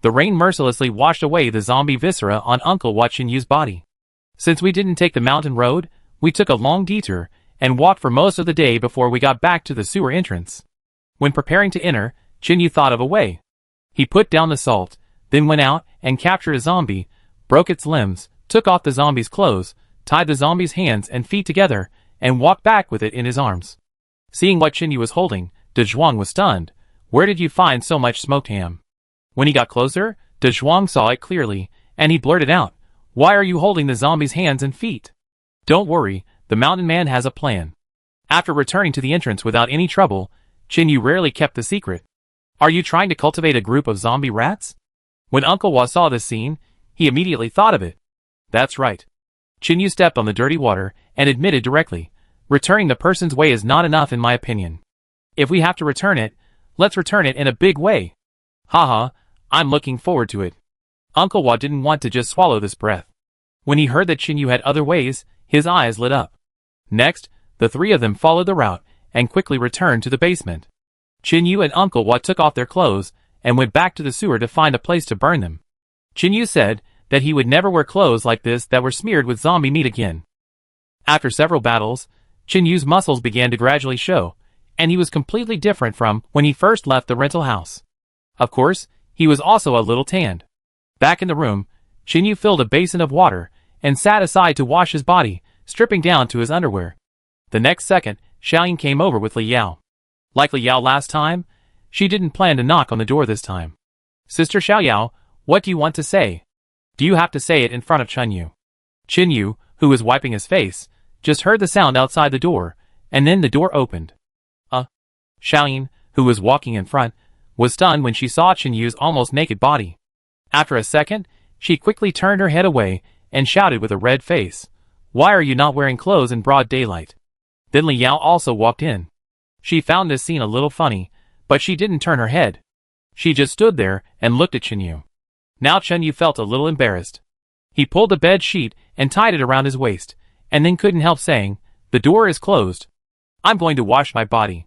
Speaker 1: The rain mercilessly washed away the zombie viscera on Uncle Wa Chinyu's body. Since we didn't take the mountain road, we took a long detour and walked for most of the day before we got back to the sewer entrance. When preparing to enter, Chinyu thought of a way. He put down the salt, then went out and captured a zombie, broke its limbs, took off the zombie's clothes, tied the zombie's hands and feet together, and walked back with it in his arms. Seeing what Chinyu was holding, Dazhuang was stunned. "Where did you find so much smoked ham?" When he got closer, Dazhuang saw it clearly, and he blurted out, "Why are you holding the zombie's hands and feet?" "Don't worry, the mountain man has a plan." After returning to the entrance without any trouble, Chinyu rarely kept the secret. "Are you trying to cultivate a group of zombie rats?" When Uncle Wa saw this scene, he immediately thought of it. "That's right." Chinyu stepped on the dirty water and admitted directly, "Returning the person's way is not enough in my opinion. If we have to return it, let's return it in a big way. Haha, I'm looking forward to it." Uncle Wa didn't want to just swallow this breath. When he heard that Chinyu had other ways, his eyes lit up. Next, the 3 of them followed the route and quickly returned to the basement. Chinyu and Uncle Wa took off their clothes and went back to the sewer to find a place to burn them. Chinyu said that he would never wear clothes like this that were smeared with zombie meat again. After several battles, Chinyu's muscles began to gradually show, and he was completely different from when he first left the rental house. Of course, he was also a little tanned. Back in the room, Chinyu filled a basin of water and sat aside to wash his body, stripping down to his underwear. The next second, Xiaoyin came over with Li Yao. Like Li Yao last time, she didn't plan to knock on the door this time. "Sister Xiaoyao, what do you want to say?" "Do you have to say it in front of Chinyu?" Chinyu, who was wiping his face, just heard the sound outside the door, and then the door opened. Xiaoyin, who was walking in front, was stunned when she saw Chinyu's almost naked body. After a second, she quickly turned her head away and shouted with a red face, "Why are you not wearing clothes in broad daylight?" Then Li Yao also walked in. She found this scene a little funny, but she didn't turn her head. She just stood there and looked at Chenyu. Now Chenyu felt a little embarrassed. He pulled the bed sheet and tied it around his waist, and then couldn't help saying, "The door is closed. I'm going to wash my body.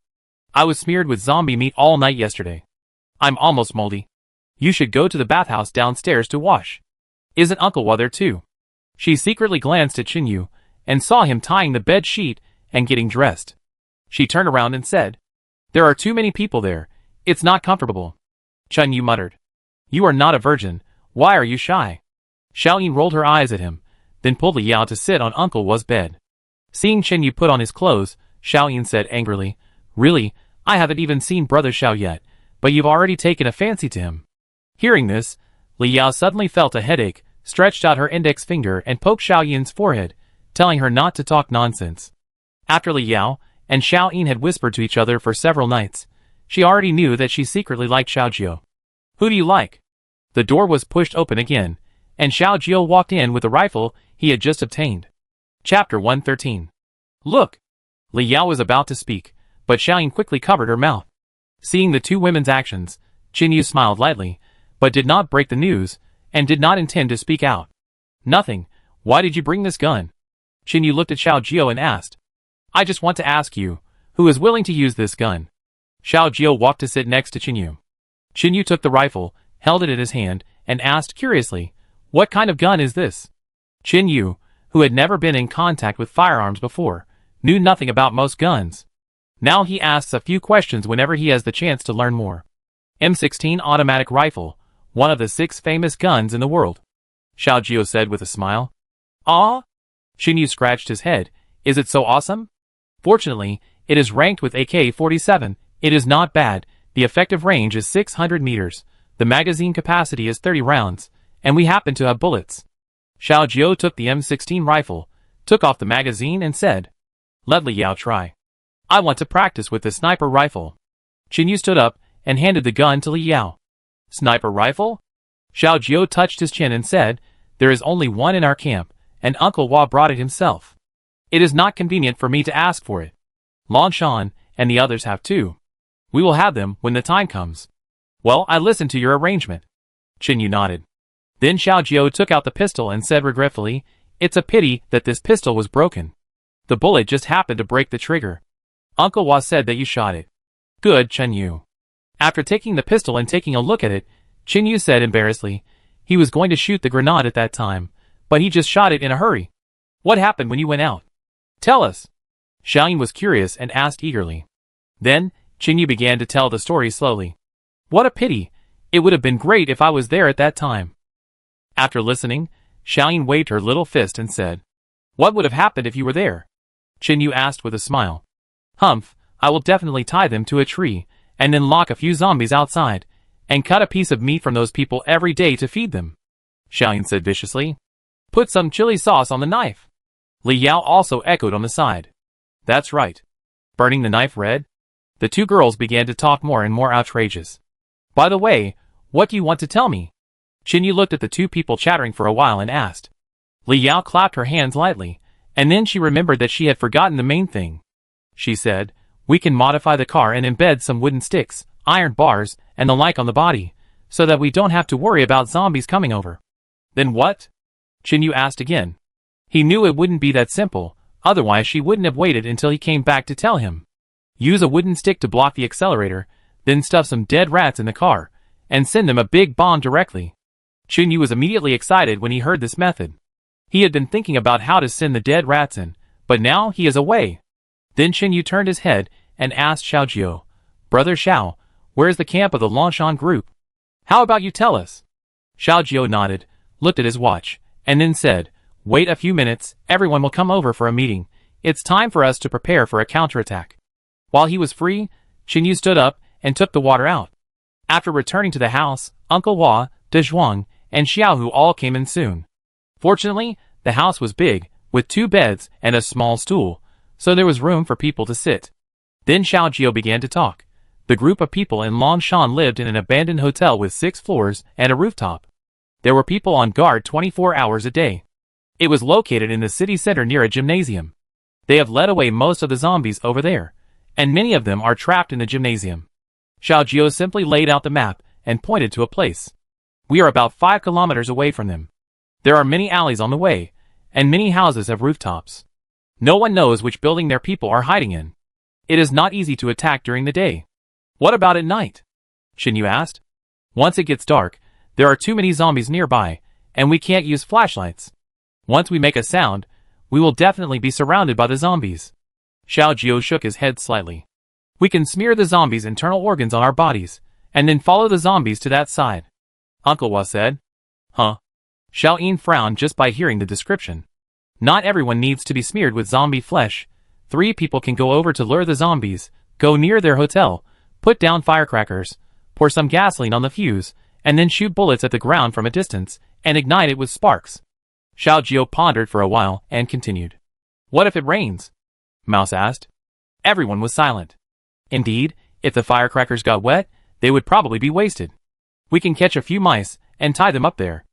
Speaker 1: I was smeared with zombie meat all night yesterday. I'm almost moldy. You should go to the bathhouse downstairs to wash. Isn't Uncle Wa there too?" She secretly glanced at Chenyu and saw him tying the bed sheet and getting dressed. She turned around and said, "There are too many people there. It's not comfortable." Chenyu muttered, "You are not a virgin. Why are you shy?" Xiaoyin rolled her eyes at him, then pulled Li Yao to sit on Uncle Wa's bed. Seeing Chenyu put on his clothes, Xiaoyin said angrily, "Really, I haven't even seen Brother Xiao yet, but you've already taken a fancy to him." Hearing this, Li Yao suddenly felt a headache, stretched out her index finger and poked Xiaoyin's forehead, telling her not to talk nonsense. After Li Yao and Xiaoyin had whispered to each other for several nights, she already knew that she secretly liked Xiaojio. "Who do you like?" The door was pushed open again, and Xiaojio walked in with the rifle he had just obtained. Chapter 113. "Look!" Li Yao was about to speak, but Xiaoyin quickly covered her mouth. Seeing the two women's actions, Chenyu smiled lightly, but did not break the news, and did not intend to speak out. "Nothing. Why did you bring this gun?" Chenyu looked at Xiaojio and asked. "I just want to ask you, who is willing to use this gun?" Xiaojio walked to sit next to Chenyu. Chenyu took the rifle, held it in his hand, and asked curiously, "What kind of gun is this?" Chenyu, who had never been in contact with firearms before, knew nothing about most guns. Now he asks a few questions whenever he has the chance to learn more. "M16 automatic rifle, one of the 6 famous guns in the world," Xiaojio said with a smile. "Ah?" Chenyu scratched his head. "Is it so awesome?" "Fortunately, it is ranked with AK-47. It is not bad. The effective range is 600 meters. The magazine capacity is 30 rounds, and we happen to have bullets." Xiaojio took the M16 rifle, took off the magazine and said, "Let Li Yao try. I want to practice with the sniper rifle." Chenyu stood up and handed the gun to Li Yao. "Sniper rifle?" Xiaojio touched his chin and said, "There is only one in our camp, and Uncle Wa brought it himself. It is not convenient for me to ask for it. Lanshan and the others have too. We will have them when the time comes." "Well, I listened to your arrangement." Chenyu nodded. Then Xiaojio took out the pistol and said regretfully, "It's a pity that this pistol was broken. The bullet just happened to break the trigger. Uncle Wa said that you shot it." "Good, Chenyu." After taking the pistol and taking a look at it, Chenyu said embarrassedly, "He was going to shoot the grenade at that time, but he just shot it in a hurry. What happened when you went out? Tell us." Xiaoyin was curious and asked eagerly. Then, Chenyu began to tell the story slowly. "What a pity. It would have been great if I was there at that time." After listening, Xiaoyin waved her little fist and said, "What would have happened if you were there?" Chenyu asked with a smile. "Humph, I will definitely tie them to a tree, and then lock a few zombies outside, and cut a piece of meat from those people every day to feed them," Xiaoyin said viciously. "Put some chili sauce on the knife." Li Yao also echoed on the side. "That's right. Burning the knife red?" The two girls began to talk more and more outrageous. "By the way, what do you want to tell me?" Chenyu looked at the two people chattering for a while and asked. Li Yao clapped her hands lightly, and then she remembered that she had forgotten the main thing. She said, "We can modify the car and embed some wooden sticks, iron bars, and the like on the body, so that we don't have to worry about zombies coming over." "Then what?" Chenyu asked again. He knew it wouldn't be that simple, otherwise she wouldn't have waited until he came back to tell him. Use a wooden stick to block the accelerator, then stuff some dead rats in the car, and send them a big bomb directly. Chenyu was immediately excited when he heard this method. He had been thinking about how to send the dead rats in, but now he is away. Then Chenyu turned his head and asked Xiaojio, "Brother Xiao, where is the camp of the Lanshan group? How about you tell us?" Xiaojio nodded, looked at his watch, and then said, "Wait a few minutes, everyone will come over for a meeting. It's time for us to prepare for a counterattack." While he was free, Chenyu stood up and took the water out. After returning to the house, Uncle Wa, De Zhuang, and Xiaohu all came in soon. Fortunately, the house was big, with 2 beds and a small stool, so there was room for people to sit. Then Xiaojio began to talk. The group of people in Lanshan lived in an abandoned hotel with 6 floors and a rooftop. There were people on guard 24 hours a day. It was located in the city center near a gymnasium. They have led away most of the zombies over there, and many of them are trapped in the gymnasium. Xiaojio simply laid out the map and pointed to a place. We are about 5 kilometers away from them. There are many alleys on the way, and many houses have rooftops. No one knows which building their people are hiding in. It is not easy to attack during the day. What about at night? Shinyu asked. Once it gets dark, there are too many zombies nearby, and we can't use flashlights. Once we make a sound, we will definitely be surrounded by the zombies. Xiao Jiu shook his head slightly. We can smear the zombies' internal organs on our bodies, and then follow the zombies to that side. Uncle Wa said. Huh? Xiao Yin frowned just by hearing the description. Not everyone needs to be smeared with zombie flesh. 3 people can go over to lure the zombies, go near their hotel, put down firecrackers, pour some gasoline on the fuse, and then shoot bullets at the ground from a distance, and ignite it with sparks. Xiao Jiu pondered for a while and continued. What if it rains? Mouse asked. Everyone was silent. Indeed, if the firecrackers got wet, they would probably be wasted. We can catch a few mice and tie them up there.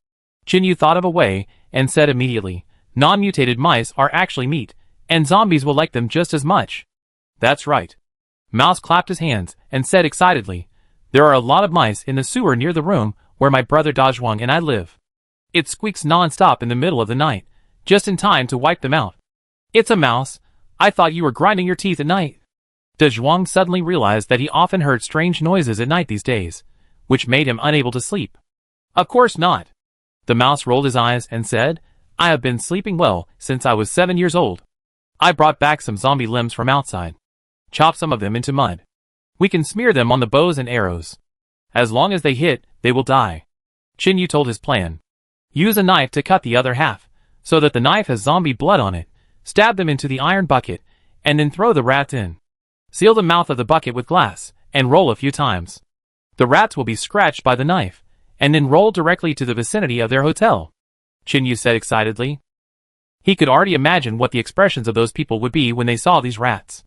Speaker 1: Chinyu thought of a way and said immediately, non-mutated mice are actually meat, and zombies will like them just as much. That's right. Mouse clapped his hands and said excitedly, there are a lot of mice in the sewer near the room where my brother Dazhuang and I live. It squeaks non-stop in the middle of the night, just in time to wipe them out. It's a mouse. I thought you were grinding your teeth at night. Dazhuang suddenly realized that he often heard strange noises at night these days, which made him unable to sleep. Of course not. The mouse rolled his eyes and said, I have been sleeping well since I was 7 years old. I brought back some zombie limbs from outside. Chop some of them into mud. We can smear them on the bows and arrows. As long as they hit, they will die. Chinyu told his plan. Use a knife to cut the other half, so that the knife has zombie blood on it. Stab them into the iron bucket, and then throw the rats in. Seal the mouth of the bucket with glass, and roll a few times. The rats will be scratched by the knife, and then roll directly to the vicinity of their hotel. Chinyu said excitedly. He could already imagine what the expressions of those people would be when they saw these rats.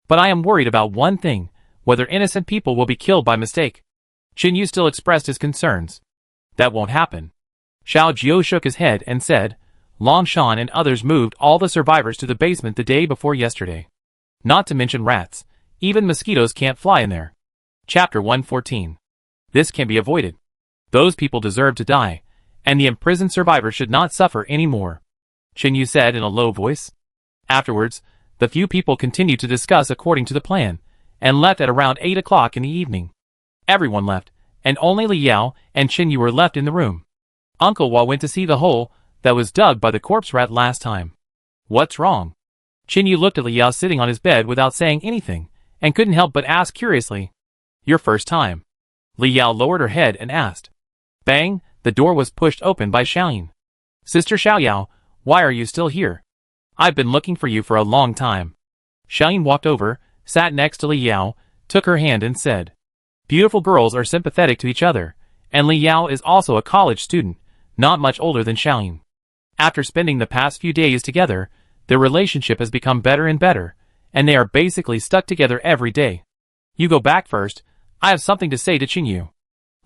Speaker 1: But I am worried about one thing, whether innocent people will be killed by mistake. Chinyu still expressed his concerns. That won't happen. Xiao Jiu shook his head and said, Longshan and others moved all the survivors to the basement the day before yesterday. Not to mention rats. Even mosquitoes can't fly in there. Chapter 114. This can be avoided. Those people deserve to die, and the imprisoned survivors should not suffer any more. Chinyu said in a low voice. Afterwards, the few people continued to discuss according to the plan, and left at around 8 o'clock in the evening. Everyone left, and only Li Yao and Chinyu were left in the room. Uncle Wa went to see the hole that was dug by the corpse rat last time. What's wrong? Chinyu looked at Li Yao sitting on his bed without saying anything, and couldn't help but ask curiously. Your first time? Li Yao lowered her head and asked. Bang! The door was pushed open by Xiaoyin. Sister Xiaoyao, why are you still here? I've been looking for you for a long time. Xiaoyin walked over, sat next to Li Yao, took her hand and said. Beautiful girls are sympathetic to each other, and Li Yao is also a college student, not much older than Xiaoyin. After spending the past few days together, their relationship has become better and better, and they are basically stuck together every day. You go back first. I have something to say to Chinyu.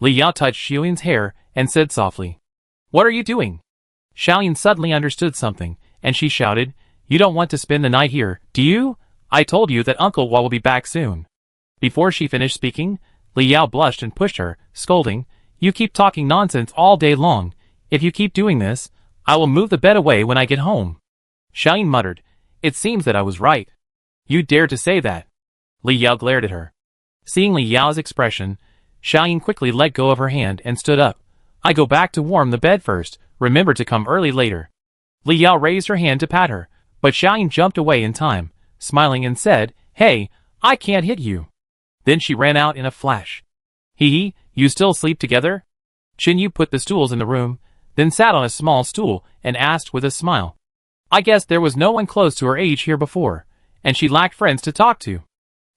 Speaker 1: Li Yao touched Xiaoyin's hair and said softly. What are you doing? Xiaoyin suddenly understood something, and she shouted, You don't want to spend the night here, do you? I told you that Uncle Wa will be back soon. Before she finished speaking, Li Yao blushed and pushed her, scolding, You keep talking nonsense all day long. If you keep doing this, I will move the bed away when I get home. Xiaoyin muttered, It seems that I was right. You dare to say that? Li Yao glared at her. Seeing Li Yao's expression, Xiaoyin quickly let go of her hand and stood up. I go back to warm the bed first, remember to come early later. Li Yao raised her hand to pat her, but Xiaoyin jumped away in time, smiling and said, Hey, I can't hit you. Then she ran out in a flash. Hee, you still sleep together? Chinyu put the stools in the room, then sat on a small stool and asked with a smile. I guess there was no one close to her age here before, and she lacked friends to talk to.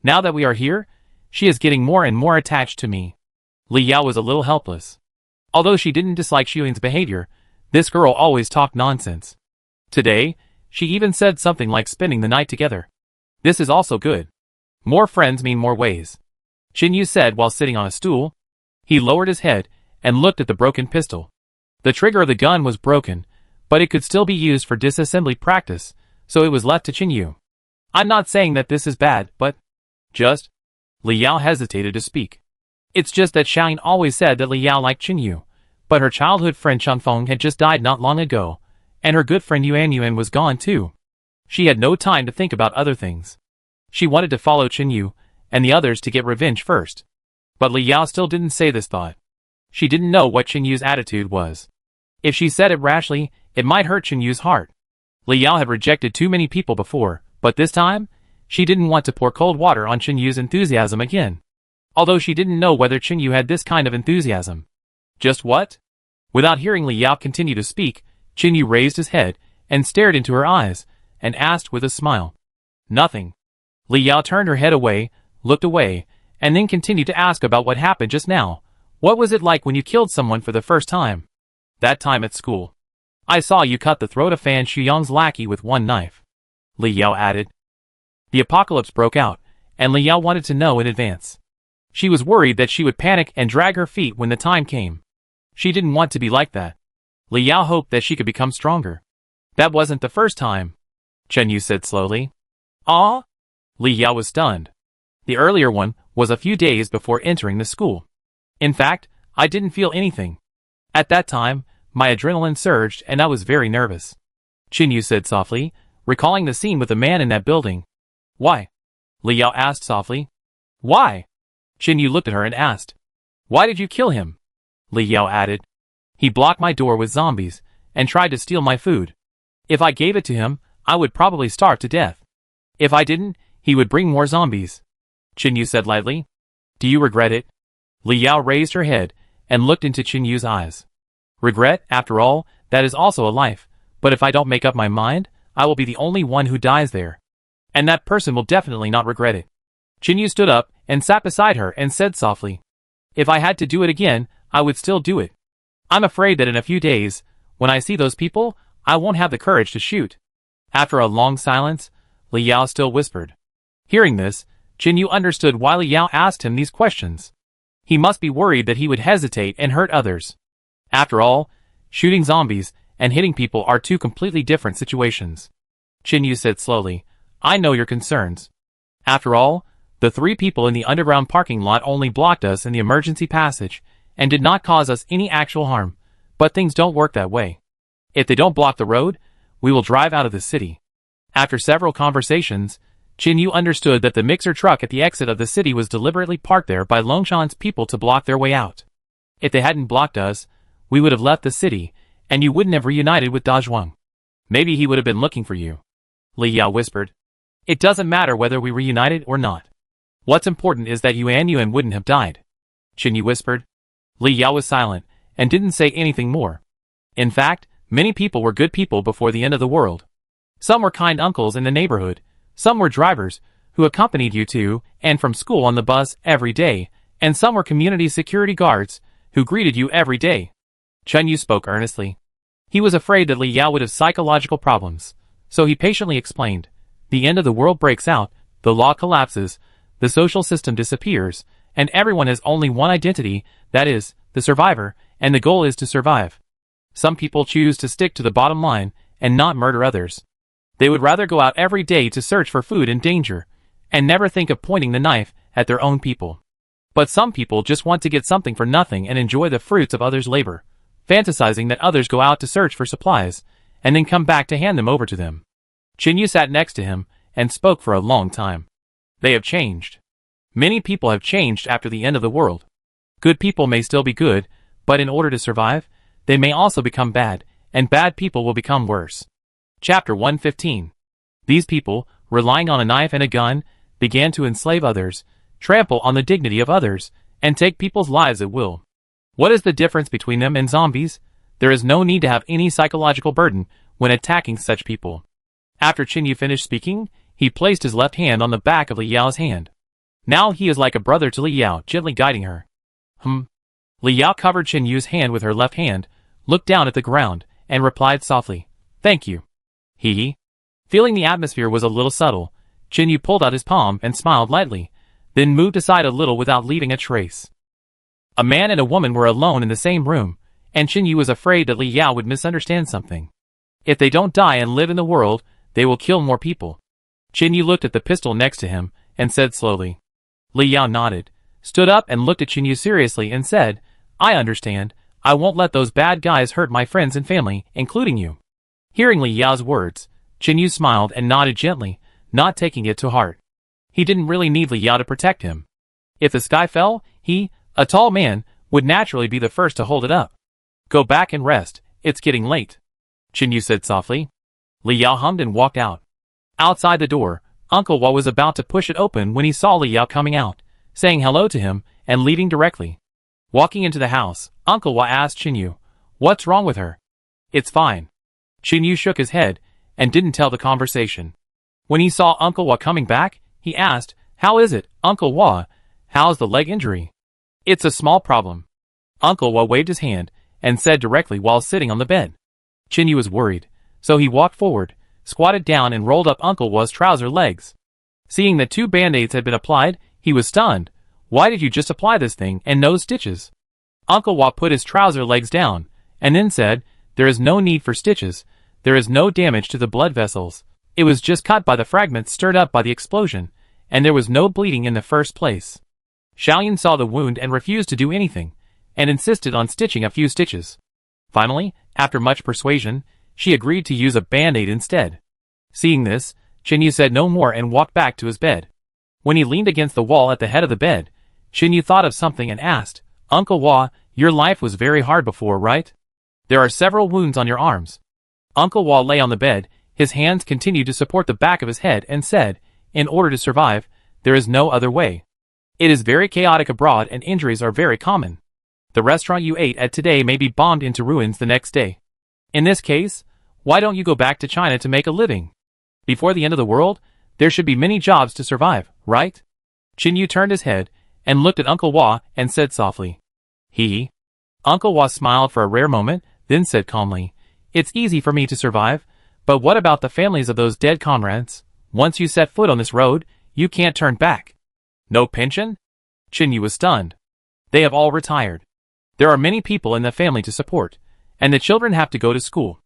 Speaker 1: Now that we are here, she is getting more and more attached to me. Li Yao was a little helpless. Although she didn't dislike Xiaoyin's behavior, this girl always talked nonsense. Today, she even said something like spending the night together. This is also good. More friends mean more ways. Chinyu said while sitting on a stool. He lowered his head and looked at the broken pistol. The trigger of the gun was broken, but it could still be used for disassembly practice, so it was left to Chinyu. I'm not saying that this is bad, but... Just... Li Yao hesitated to speak. It's just that Xiaoyan always said that Li Yao liked Qinyu, but her childhood friend Chanfeng had just died not long ago, and her good friend Yuan was gone too. She had no time to think about other things. She wanted to follow Qinyu and the others to get revenge first. But Li Yao still didn't say this thought. She didn't know what Qinyu's attitude was. If she said it rashly, it might hurt Qinyu's heart. Li Yao had rejected too many people before, but this time, she didn't want to pour cold water on Qinyu's enthusiasm again. Although she didn't know whether Qinyu had this kind of enthusiasm. Just what? Without hearing Li Yao continue to speak, Qinyu raised his head and stared into her eyes, and asked with a smile. Nothing. Li Yao turned her head away, looked away, and then continued to ask about what happened just now. What was it like when you killed someone for the first time? That time at school. I saw you cut the throat of Fan Shuyang's lackey with one knife. Li Yao added. The apocalypse broke out, and Li Yao wanted to know in advance. She was worried that she would panic and drag her feet when the time came. She didn't want to be like that. Li Yao hoped that she could become stronger. That wasn't the first time, Qinyu said slowly. Ah? Li Yao was stunned. The earlier one was a few days before entering the school. In fact, I didn't feel anything. At that time, my adrenaline surged and I was very nervous. Qinyu said softly, recalling the scene with the man in that building. Why? Li Yao asked softly. Why? Qinyu looked at her and asked. Why did you kill him? Li Yao added. He blocked my door with zombies and tried to steal my food. If I gave it to him, I would probably starve to death. If I didn't, he would bring more zombies. Qinyu said lightly. Do you regret it? Li Yao raised her head and looked into Qinyu's eyes. Regret, after all, that is also a life, but if I don't make up my mind, I will be the only one who dies there. And that person will definitely not regret it. Qinyu stood up and sat beside her and said softly. If I had to do it again, I would still do it. I'm afraid that in a few days, when I see those people, I won't have the courage to shoot. After a long silence, Li Yao still whispered. Hearing this, Qinyu understood why Li Yao asked him these questions. He must be worried that he would hesitate and hurt others. After all, shooting zombies and hitting people are two completely different situations. Qinyu said slowly, I know your concerns. After all, the three people in the underground parking lot only blocked us in the emergency passage and did not cause us any actual harm, but things don't work that way. If they don't block the road, we will drive out of the city. After several conversations, Qinyu understood that the mixer truck at the exit of the city was deliberately parked there by Longshan's people to block their way out. If they hadn't blocked us, we would have left the city, and you wouldn't have reunited with Dazhuang. Maybe he would have been looking for you. Li Yao whispered. It doesn't matter whether we reunited or not. What's important is that Yuan wouldn't have died. Qinyu whispered. Li Yao was silent, and didn't say anything more. In fact, many people were good people before the end of the world. Some were kind uncles in the neighborhood, some were drivers, who accompanied you to and from school on the bus every day, and some were community security guards, who greeted you every day. Qinyu spoke earnestly. He was afraid that Li Yao would have psychological problems, so he patiently explained. The end of the world breaks out, the law collapses, the social system disappears, and everyone has only one identity, that is, the survivor, and the goal is to survive. Some people choose to stick to the bottom line and not murder others. They would rather go out every day to search for food in danger, and never think of pointing the knife at their own people. But some people just want to get something for nothing and enjoy the fruits of others' labor, fantasizing that others go out to search for supplies, and then come back to hand them over to them. Qinyu sat next to him, and spoke for a long time. They have changed. Many people have changed after the end of the world. Good people may still be good, but in order to survive, they may also become bad, and bad people will become worse. Chapter 115. These people, relying on a knife and a gun, began to enslave others, trample on the dignity of others, and take people's lives at will. What is the difference between them and zombies? There is no need to have any psychological burden when attacking such people. After Qinyu finished speaking, he placed his left hand on the back of Li Yao's hand. Now he is like a brother to Li Yao, gently guiding her. Li Yao covered Qinyu's hand with her left hand, looked down at the ground, and replied softly, Thank you. Feeling the atmosphere was a little subtle, Qinyu pulled out his palm and smiled lightly, then moved aside a little without leaving a trace. A man and a woman were alone in the same room, and Qinyu was afraid that Li Yao would misunderstand something. If they don't die and live in the world, they will kill more people. Qinyu looked at the pistol next to him, and said slowly. Li Yao nodded, stood up and looked at Chinyu seriously and said, I understand. I won't let those bad guys hurt my friends and family, including you. Hearing Li Yao's words, Chinyu smiled and nodded gently, not taking it to heart. He didn't really need Li Yao to protect him. If the sky fell, he, a tall man, would naturally be the first to hold it up. Go back and rest, it's getting late, Chinyu said softly. Li Yao hummed and walked out. Outside the door, Uncle Wa was about to push it open when he saw Li Yao coming out, saying hello to him, and leaving directly. Walking into the house, Uncle Wa asked Chinyu, what's wrong with her? It's fine. Chinyu shook his head, and didn't tell the conversation. When he saw Uncle Wa coming back, he asked, how is it, Uncle Wa? How's the leg injury? It's a small problem. Uncle Wa waved his hand, and said directly while sitting on the bed. Chinyu was worried, so he walked forward, squatted down and rolled up Uncle Wa's trouser legs. Seeing that 2 band-aids had been applied, he was stunned. Why did you just apply this thing and no stitches? Uncle Wa put his trouser legs down, and then said, there is no need for stitches, there is no damage to the blood vessels. It was just cut by the fragments stirred up by the explosion, and there was no bleeding in the first place. Xiaoyan saw the wound and refused to do anything, and insisted on stitching a few stitches. Finally, after much persuasion, she agreed to use a band-aid instead. Seeing this, Chinyu said no more and walked back to his bed. When he leaned against the wall at the head of the bed, Chinyu thought of something and asked, Uncle Wa, your life was very hard before, right? There are several wounds on your arms. Uncle Wa lay on the bed, his hands continued to support the back of his head and said, in order to survive, there is no other way. It is very chaotic abroad and injuries are very common. The restaurant you ate at today may be bombed into ruins the next day. In this case, why don't you go back to China to make a living? Before the end of the world, there should be many jobs to survive, right? Chinyu turned his head and looked at Uncle Wa and said softly, he. Uncle Wa smiled for a rare moment, then said calmly, it's easy for me to survive, but what about the families of those dead comrades? Once you set foot on this road, you can't turn back. No pension? Chinyu was stunned. They have all retired. There are many people in the family to support, and the children have to go to school.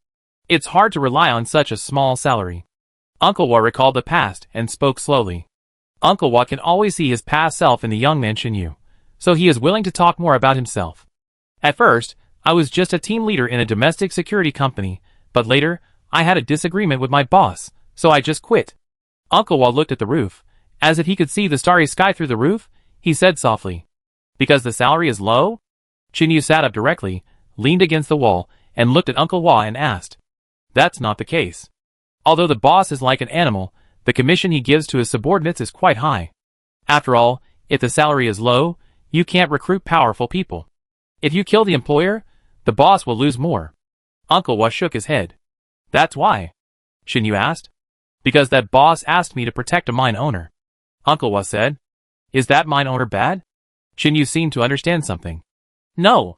Speaker 1: It's hard to rely on such a small salary. Uncle Wa recalled the past and spoke slowly. Uncle Wa can always see his past self in the young man Chinyu, so he is willing to talk more about himself. At first, I was just a team leader in a domestic security company, but later, I had a disagreement with my boss, so I just quit. Uncle Wa looked at the roof. As if he could see the starry sky through the roof, he said softly, because the salary is low? Chinyu sat up directly, leaned against the wall, and looked at Uncle Wa and asked, that's not the case. Although the boss is like an animal, the commission he gives to his subordinates is quite high. After all, if the salary is low, you can't recruit powerful people. If you kill the employer, the boss will lose more. Uncle Wa shook his head. That's why? Chinyu asked. Because that boss asked me to protect a mine owner. Uncle Wa said. Is that mine owner bad? Chinyu seemed to understand something. No.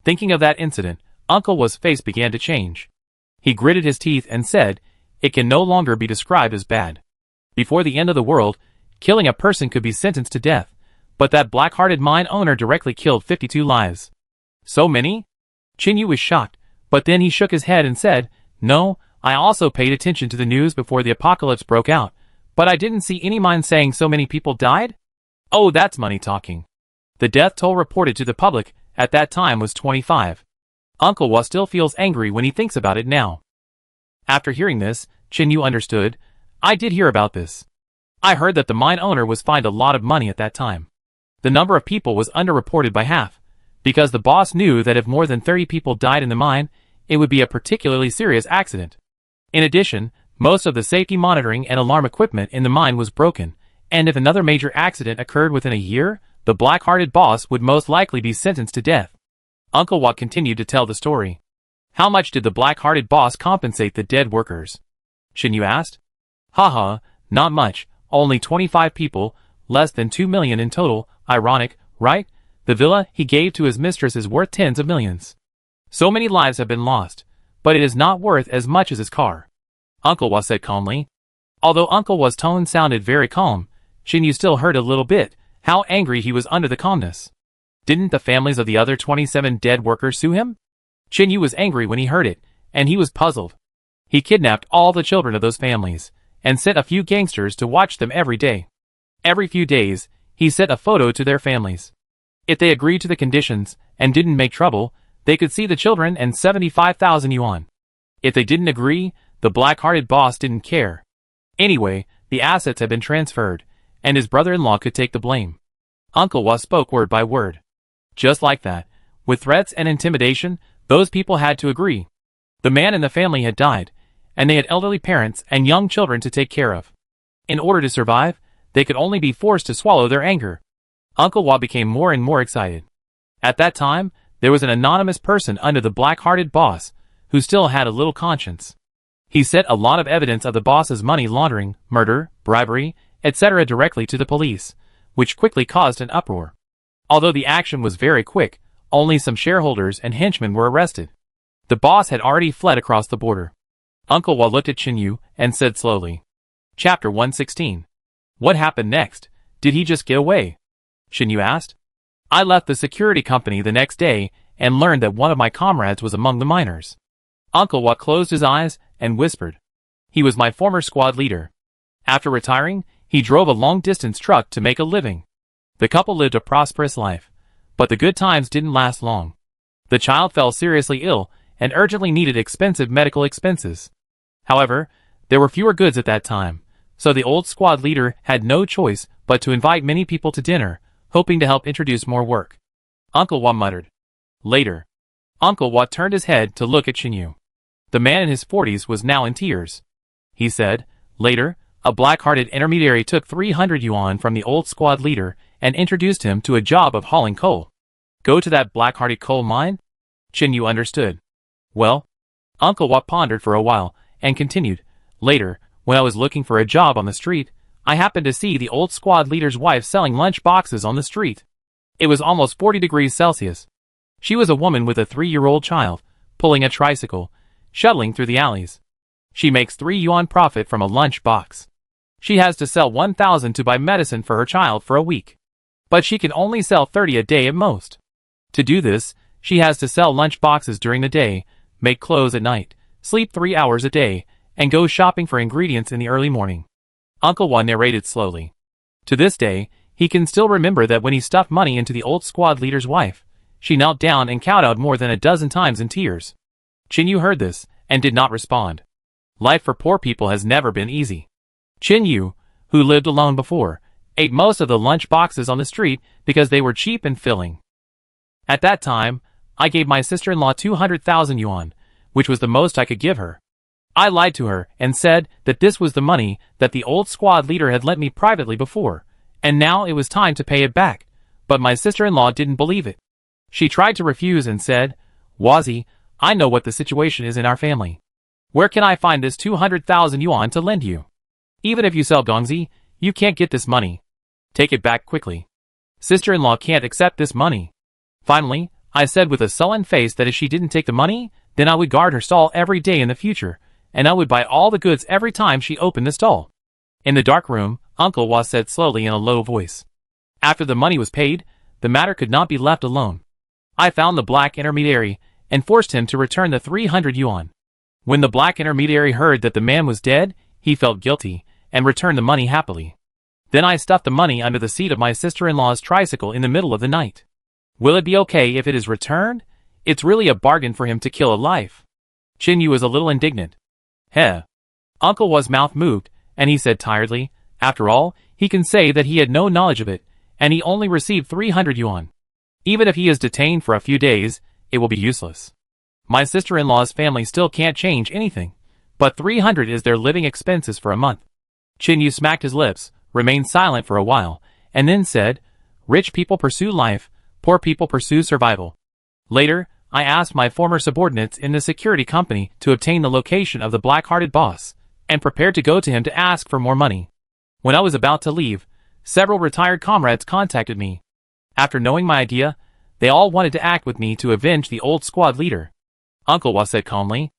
Speaker 1: Thinking of that incident, Uncle Wa's face began to change. He gritted his teeth and said, it can no longer be described as bad. Before the end of the world, killing a person could be sentenced to death, but that black-hearted mine owner directly killed 52 lives. So many? Chinyu was shocked, but then he shook his head and said, no, I also paid attention to the news before the apocalypse broke out, but I didn't see any mine saying so many people died? Oh, that's money talking. The death toll reported to the public at that time was 25. Uncle Wa still feels angry when he thinks about it now. After hearing this, Chinyu understood. I did hear about this. I heard that the mine owner was fined a lot of money at that time. The number of people was underreported by half, because the boss knew that if more than 30 people died in the mine, it would be a particularly serious accident. In addition, most of the safety monitoring and alarm equipment in the mine was broken, and if another major accident occurred within a year, the black-hearted boss would most likely be sentenced to death. Uncle Wa continued to tell the story. How much did the black-hearted boss compensate the dead workers? Chinyu asked. Haha, not much, only 25 people, less than 2 million in total, ironic, right? The villa he gave to his mistress is worth tens of millions. So many lives have been lost, but it is not worth as much as his car. Uncle Wa said calmly. Although Uncle Wa's tone sounded very calm, Chinyu still heard a little bit how angry he was under the calmness. Didn't the families of the other 27 dead workers sue him? Chinyu was angry when he heard it, and he was puzzled. He kidnapped all the children of those families, and sent a few gangsters to watch them every day. Every few days, He sent a photo to their families. If they agreed to the conditions and didn't make trouble, they could see the children and 75,000 yuan. If they didn't agree, the black-hearted boss didn't care. Anyway, the assets had been transferred, and his brother-in-law could take the blame. Uncle Wa spoke word by word. Just like that, with threats and intimidation, those people had to agree. The man and the family had died, and they had elderly parents and young children to take care of. In order to survive, they could only be forced to swallow their anger. Uncle Wa became more and more excited. At that time, there was an anonymous person under the black-hearted boss, who still had a little conscience. He sent a lot of evidence of the boss's money laundering, murder, bribery, etc. directly to the police, which quickly caused an uproar. Although the action was very quick, only some shareholders and henchmen were arrested. The boss had already fled across the border. Uncle Wa looked at Qinyu and said slowly. Chapter 116. What happened next? Did he just get away? Qinyu asked. I left the security company the next day and learned that one of my comrades was among the miners. Uncle Wa closed his eyes and whispered. He was my former squad leader. After retiring, he drove a long-distance truck to make a living. The couple lived a prosperous life, but the good times didn't last long. The child fell seriously ill and urgently needed expensive medical expenses. However, there were fewer goods at that time, so the old squad leader had no choice but to invite many people to dinner, hoping to help introduce more work. Uncle Wa muttered. Later, Uncle Wa turned his head to look at Qinyu. The man in his 40s was now in tears. He said, later, a black-hearted intermediary took 300 yuan from the old squad leader and introduced him to a job of hauling coal. Go to that black-hearted coal mine? Qinyu understood. Well, Uncle Wa pondered for a while and continued, later, when I was looking for a job on the street, I happened to see the old squad leader's wife selling lunch boxes on the street. It was almost 40 degrees Celsius. She was a woman with a 3-year-old child, pulling a tricycle, shuttling through the alleys. She makes 3 yuan profit from a lunch box. She has to sell 1,000 to buy medicine for her child for a week. But she can only sell 30 a day at most. To do this, she has to sell lunch boxes during the day, make clothes at night, sleep 3 hours a day, and go shopping for ingredients in the early morning. Uncle Wa narrated slowly. To this day, he can still remember that when he stuffed money into the old squad leader's wife, she knelt down and kowtowed more than a dozen times in tears. Qinyu heard this and did not respond. Life for poor people has never been easy. Qinyu, who lived alone before, ate most of the lunch boxes on the street because they were cheap and filling. At that time, I gave my sister-in-law 200,000 yuan, which was the most I could give her. I lied to her and said that this was the money that the old squad leader had lent me privately before, and now it was time to pay it back, but my sister-in-law didn't believe it. She tried to refuse and said, Wazi, I know what the situation is in our family. Where can I find this 200,000 yuan to lend you? Even if you sell Gongzi, you can't get this money. Take it back quickly. Sister-in-law can't accept this money. Finally, I said with a sullen face that if she didn't take the money, then I would guard her stall every day in the future, and I would buy all the goods every time she opened the stall. In the dark room, Uncle Wa said slowly in a low voice. After the money was paid, the matter could not be left alone. I found the black intermediary and forced him to return the 300 yuan. When the black intermediary heard that the man was dead, he felt guilty and returned the money happily. Then I stuffed the money under the seat of my sister-in-law's tricycle in the middle of the night. Will it be okay if it is returned? It's really a bargain for him to kill a life. Qinyu was a little indignant. Heh. Uncle Wa's mouth moved, and he said tiredly, after all, he can say that he had no knowledge of it, and he only received 300 yuan. Even if he is detained for a few days, it will be useless. My sister-in-law's family still can't change anything, but 300 is their living expenses for a month. Qinyu smacked his lips, remained silent for a while, and then said, Rich people pursue life, poor people pursue survival. Later, I asked my former subordinates in the security company to obtain the location of the black-hearted boss, and prepared to go to him to ask for more money. When I was about to leave, several retired comrades contacted me. After knowing my idea, they all wanted to act with me to avenge the old squad leader. Uncle Wa said calmly.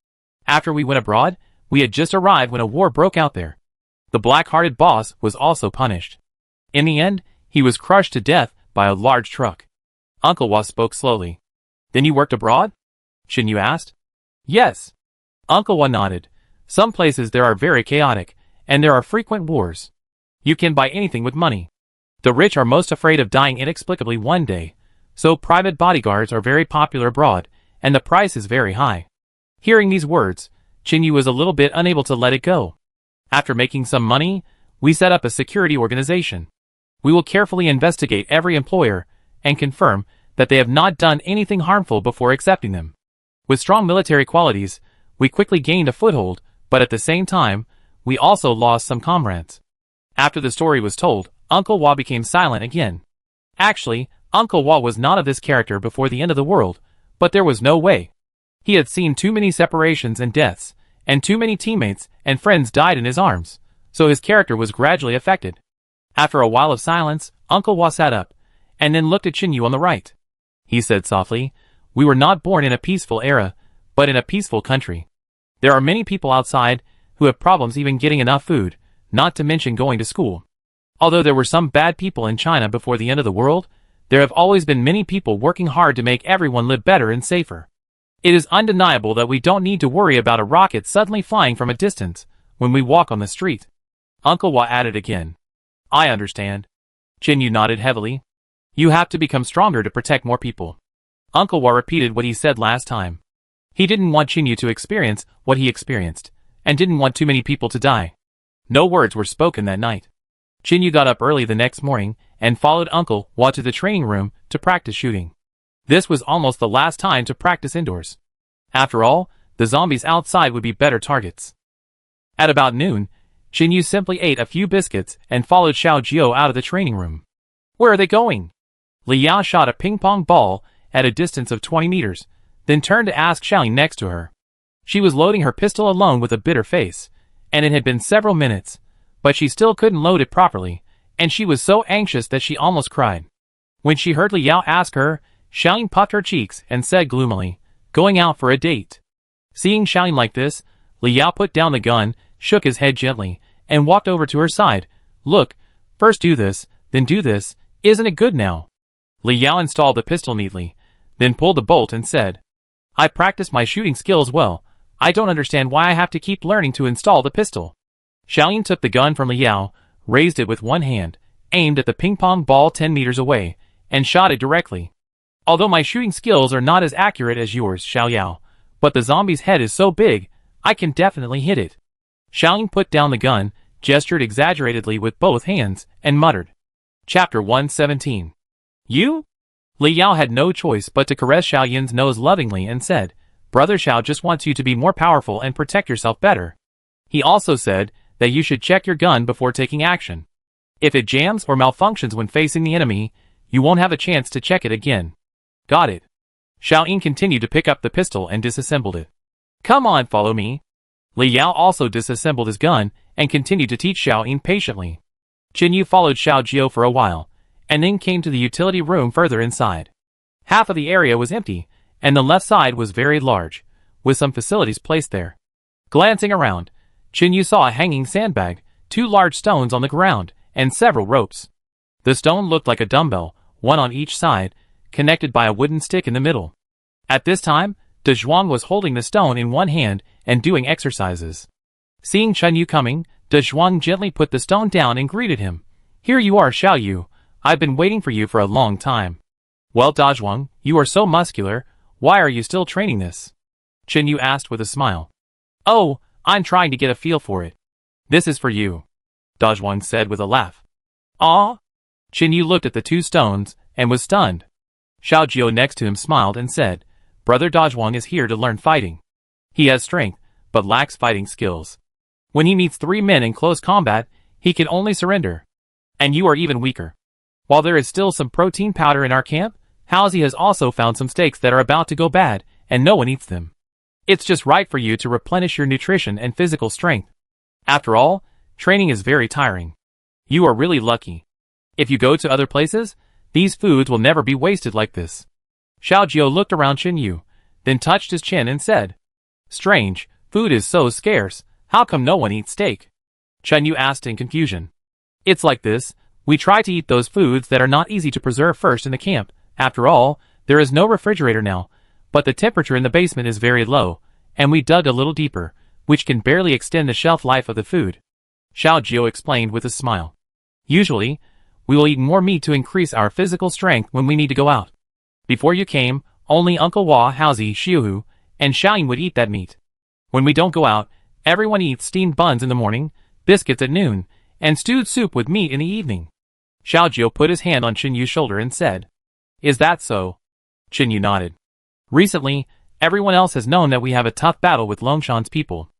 Speaker 1: After we went abroad, we had just arrived when a war broke out there. The black-hearted boss was also punished. In the end, he was crushed to death by a large truck. Uncle Wa spoke slowly. Then you worked abroad? Qinyu asked. Yes. Uncle Wa nodded. Some places there are very chaotic, and there are frequent wars. You can buy anything with money. The rich are most afraid of dying inexplicably one day, so private bodyguards are very popular abroad, and the price is very high. Hearing these words, Chinyu was a little bit unable to let it go. After making some money, we set up a security organization. We will carefully investigate every employer and confirm that they have not done anything harmful before accepting them. With strong military qualities, we quickly gained a foothold, but at the same time, we also lost some comrades. After the story was told, Uncle Wa became silent again. Actually, Uncle Wa was not of this character before the end of the world, but there was no way. He had seen too many separations and deaths, and too many teammates and friends died in his arms, so his character was gradually affected. After a while of silence, Uncle Wa sat up, and then looked at Chinyu on the right. He said softly, "We were not born in a peaceful era, but in a peaceful country. There are many people outside who have problems even getting enough food, not to mention going to school. Although there were some bad people in China before the end of the world, there have always been many people working hard to make everyone live better and safer. It is undeniable that we don't need to worry about a rocket suddenly flying from a distance when we walk on the street." Uncle Wa added again. "I understand." Chinyu nodded heavily. "You have to become stronger to protect more people." Uncle Wa repeated what he said last time. He didn't want Chinyu to experience what he experienced, and didn't want too many people to die. No words were spoken that night. Chinyu got up early the next morning and followed Uncle Wa to the training room to practice shooting. This was almost the last time to practice indoors. After all, the zombies outside would be better targets. At about noon, Chinyu simply ate a few biscuits and followed Xiao Jiao out of the training room. "Where are they going?" Li Yao shot a ping-pong ball at a distance of 20 meters, then turned to ask Xiaoyin next to her. She was loading her pistol alone with a bitter face, and it had been several minutes, but she still couldn't load it properly, and she was so anxious that she almost cried. When she heard Li Yao ask her, Xiaoyin puffed her cheeks and said gloomily, "Going out for a date." Seeing Xiaoyin like this, Li Yao put down the gun, shook his head gently, and walked over to her side. "Look, first do this, then do this, isn't it good now?" Li Yao installed the pistol neatly, then pulled the bolt and said, "I practice my shooting skills well. I don't understand why I have to keep learning to install the pistol." Xiaoyin took the gun from Li Yao, raised it with one hand, aimed at the ping-pong ball 10 meters away, and shot it directly. "Although my shooting skills are not as accurate as yours, Xiao Yao, but the zombie's head is so big, I can definitely hit it." Xiaoyin put down the gun, gestured exaggeratedly with both hands, and muttered. Chapter 117. "You?" Li Yao had no choice but to caress Xiaoyin's nose lovingly and said, "Brother Xiao just wants you to be more powerful and protect yourself better. He also said that you should check your gun before taking action. If it jams or malfunctions when facing the enemy, you won't have a chance to check it again." "Got it." Xiaoyin continued to pick up the pistol and disassembled it. "Come on, follow me." Li Yao also disassembled his gun and continued to teach Xiaoyin patiently. Chinyu followed Xiao Jiao for a while, and then came to the utility room further inside. Half of the area was empty, and the left side was very large, with some facilities placed there. Glancing around, Chinyu saw a hanging sandbag, 2 large stones on the ground, and several ropes. The stone looked like a dumbbell, one on each side, connected by a wooden stick in the middle. At this time, De Zhuang was holding the stone in one hand and doing exercises. Seeing Chinyu coming, De Zhuang gently put the stone down and greeted him. "Here you are, Xiao Yu. I've been waiting for you for a long time." "Well, Da Zhuang, you are so muscular, why are you still training this?" Chinyu asked with a smile. "Oh, I'm trying to get a feel for it." "This is for you," Da Zhuang said with a laugh. "Aw?" Chinyu looked at the 2 stones and was stunned. Xiao Jiao next to him smiled and said, "Brother Da Zhuang is here to learn fighting. He has strength, but lacks fighting skills. When he meets 3 men in close combat, he can only surrender. And you are even weaker. While there is still some protein powder in our camp, Halsey has also found some steaks that are about to go bad, and no one eats them. It's just right for you to replenish your nutrition and physical strength. After all, training is very tiring. You are really lucky. If you go to other places, these foods will never be wasted like this." Xiao Jiao looked around Chinyu, then touched his chin and said, "Strange, food is so scarce, how come no one eats steak?" Chinyu asked in confusion. "It's like this, we try to eat those foods that are not easy to preserve first in the camp. After all, there is no refrigerator now, but the temperature in the basement is very low, and we dug a little deeper, which can barely extend the shelf life of the food." Xiao Jiao explained with a smile. "Usually, We will eat more meat to increase our physical strength when we need to go out. Before you came, only Uncle Hua, Haozi, Xiuhu, and Xiaoyin would eat that meat. When we don't go out, everyone eats steamed buns in the morning, biscuits at noon, and stewed soup with meat in the evening. Xiaojiu put his hand on Qinyu's shoulder and said, "Is that so?" Qinyu nodded. Recently, everyone else has known that we have a tough battle with Longshan's people.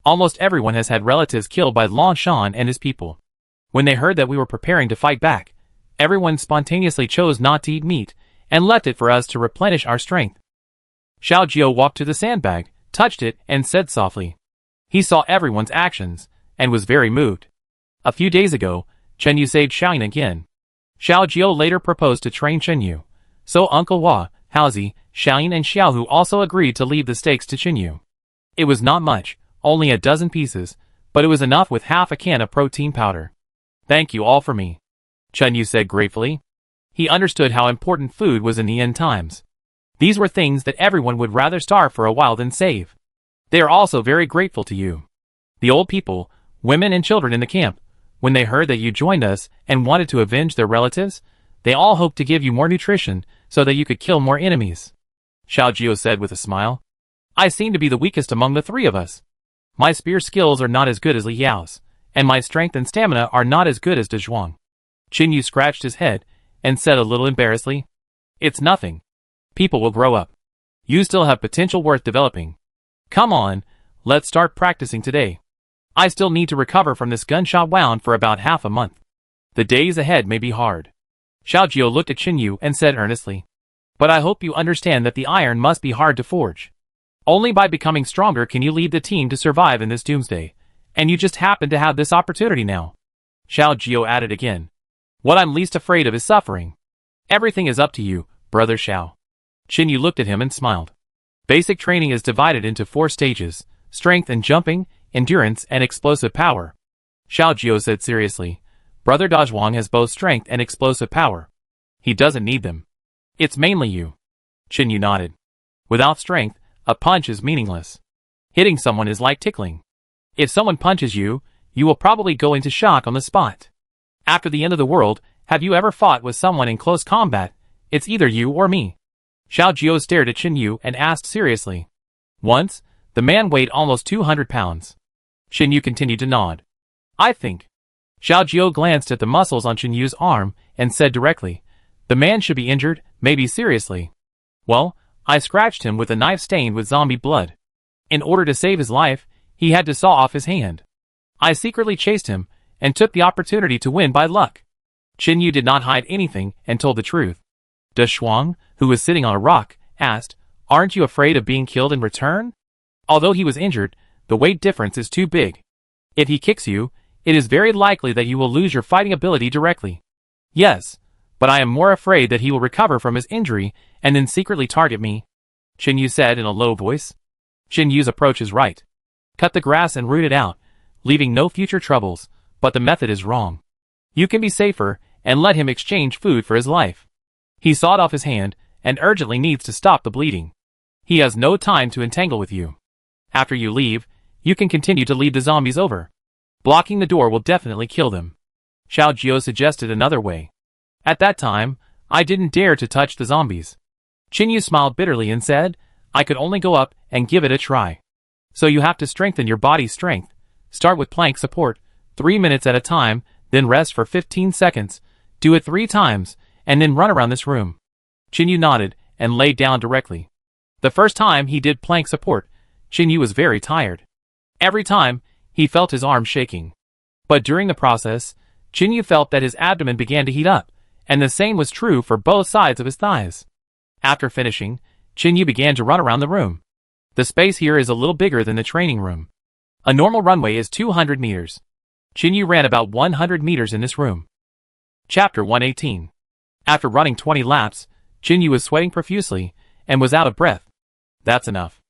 Speaker 1: Almost everyone has had relatives killed by Longshan and his people. When they heard that we were preparing to fight back, everyone spontaneously chose not to eat meat and left it for us to replenish our strength. Xiaojiu walked to the sandbag, touched it, and said softly. He saw everyone's actions, and was very moved. A few days ago, Qinyu saved Xiaoyin again. Xiaojiu later proposed to train Qinyu, so Uncle Hua, Haozi, Xiaoyin and Xiaohu also agreed to leave the steaks to Qinyu. It was not much, only a dozen pieces, but it was enough with half a can of protein powder. "Thank you all for me," Qinyu said gratefully. He understood how important food was in the end times. These were things that everyone would rather starve for a while than save. They are also very grateful to you. The old people, women and children in the camp, when they heard that you joined us and wanted to avenge their relatives, they all hoped to give you more nutrition so that you could kill more enemies. Xiaojiu said with a smile. I seem to be the weakest among the three of us. My spear skills are not as good as Li Yao's, and my strength and stamina are not as good as De Zhuang. Qinyu scratched his head and said a little embarrassedly, "It's nothing. People will grow up. You still have potential worth developing. Come on, let's start practicing today. I still need to recover from this gunshot wound for about half a month. The days ahead may be hard." Xiaojiu looked at Qinyu and said earnestly, "But I hope you understand that the iron must be hard to forge. Only by becoming stronger can you lead the team to survive in this doomsday, and you just happen to have this opportunity now." Xiaojiu added again, "What I'm least afraid of is suffering. Everything is up to you, brother Xiao." Qinyu looked at him and smiled. Basic training is divided into 4 stages: strength and jumping, endurance and explosive power. Xiaojiu said seriously, "Brother Dazhuang has both strength and explosive power. He doesn't need them. It's mainly you." Qinyu nodded. Without strength, a punch is meaningless. Hitting someone is like tickling. If someone punches you, you will probably go into shock on the spot. After the end of the world, have you ever fought with someone in close combat? It's either you or me. Xiaojiu stared at Qinyu and asked seriously. Once, the man weighed almost 200 pounds. Qinyu continued to nod. "I think." Xiaojiu glanced at the muscles on Qinyu's arm and said directly, "The man should be injured, maybe seriously. Well, I scratched him with a knife stained with zombie blood. In order to save his life, he had to saw off his hand. I secretly chased him and took the opportunity to win by luck." Qinyu did not hide anything and told the truth. De Zhuang, who was sitting on a rock, asked, "Aren't you afraid of being killed in return?" Although he was injured, the weight difference is too big. If he kicks you, it is very likely that you will lose your fighting ability directly. "Yes, but I am more afraid that he will recover from his injury and then secretly target me," Qinyu said in a low voice. Qinyu's approach is right. Cut the grass and root it out, leaving no future troubles, but the method is wrong. You can be safer and let him exchange food for his life. He sawed off his hand and urgently needs to stop the bleeding. He has no time to entangle with you. After you leave, you can continue to lead the zombies over. Blocking the door will definitely kill them. Xiaojiu suggested another way. At that time, I didn't dare to touch the zombies. Qinyu smiled bitterly and said, "I could only go up and give it a try. So you have to strengthen your body's strength. Start with plank support, 3 minutes at a time, then rest for 15 seconds. Do it 3 times, and then run around this room." Qinyu nodded and lay down directly. The first time he did plank support, Qinyu was very tired. Every time, he felt his arm shaking. But during the process, Qinyu felt that his abdomen began to heat up, and the same was true for both sides of his thighs. After finishing, Qinyu began to run around the room. The space here is a little bigger than the training room. A normal runway is 200 meters. Qinyu ran about 100 meters in this room. Chapter 118. After running 20 laps, Qinyu was sweating profusely and was out of breath. "That's enough.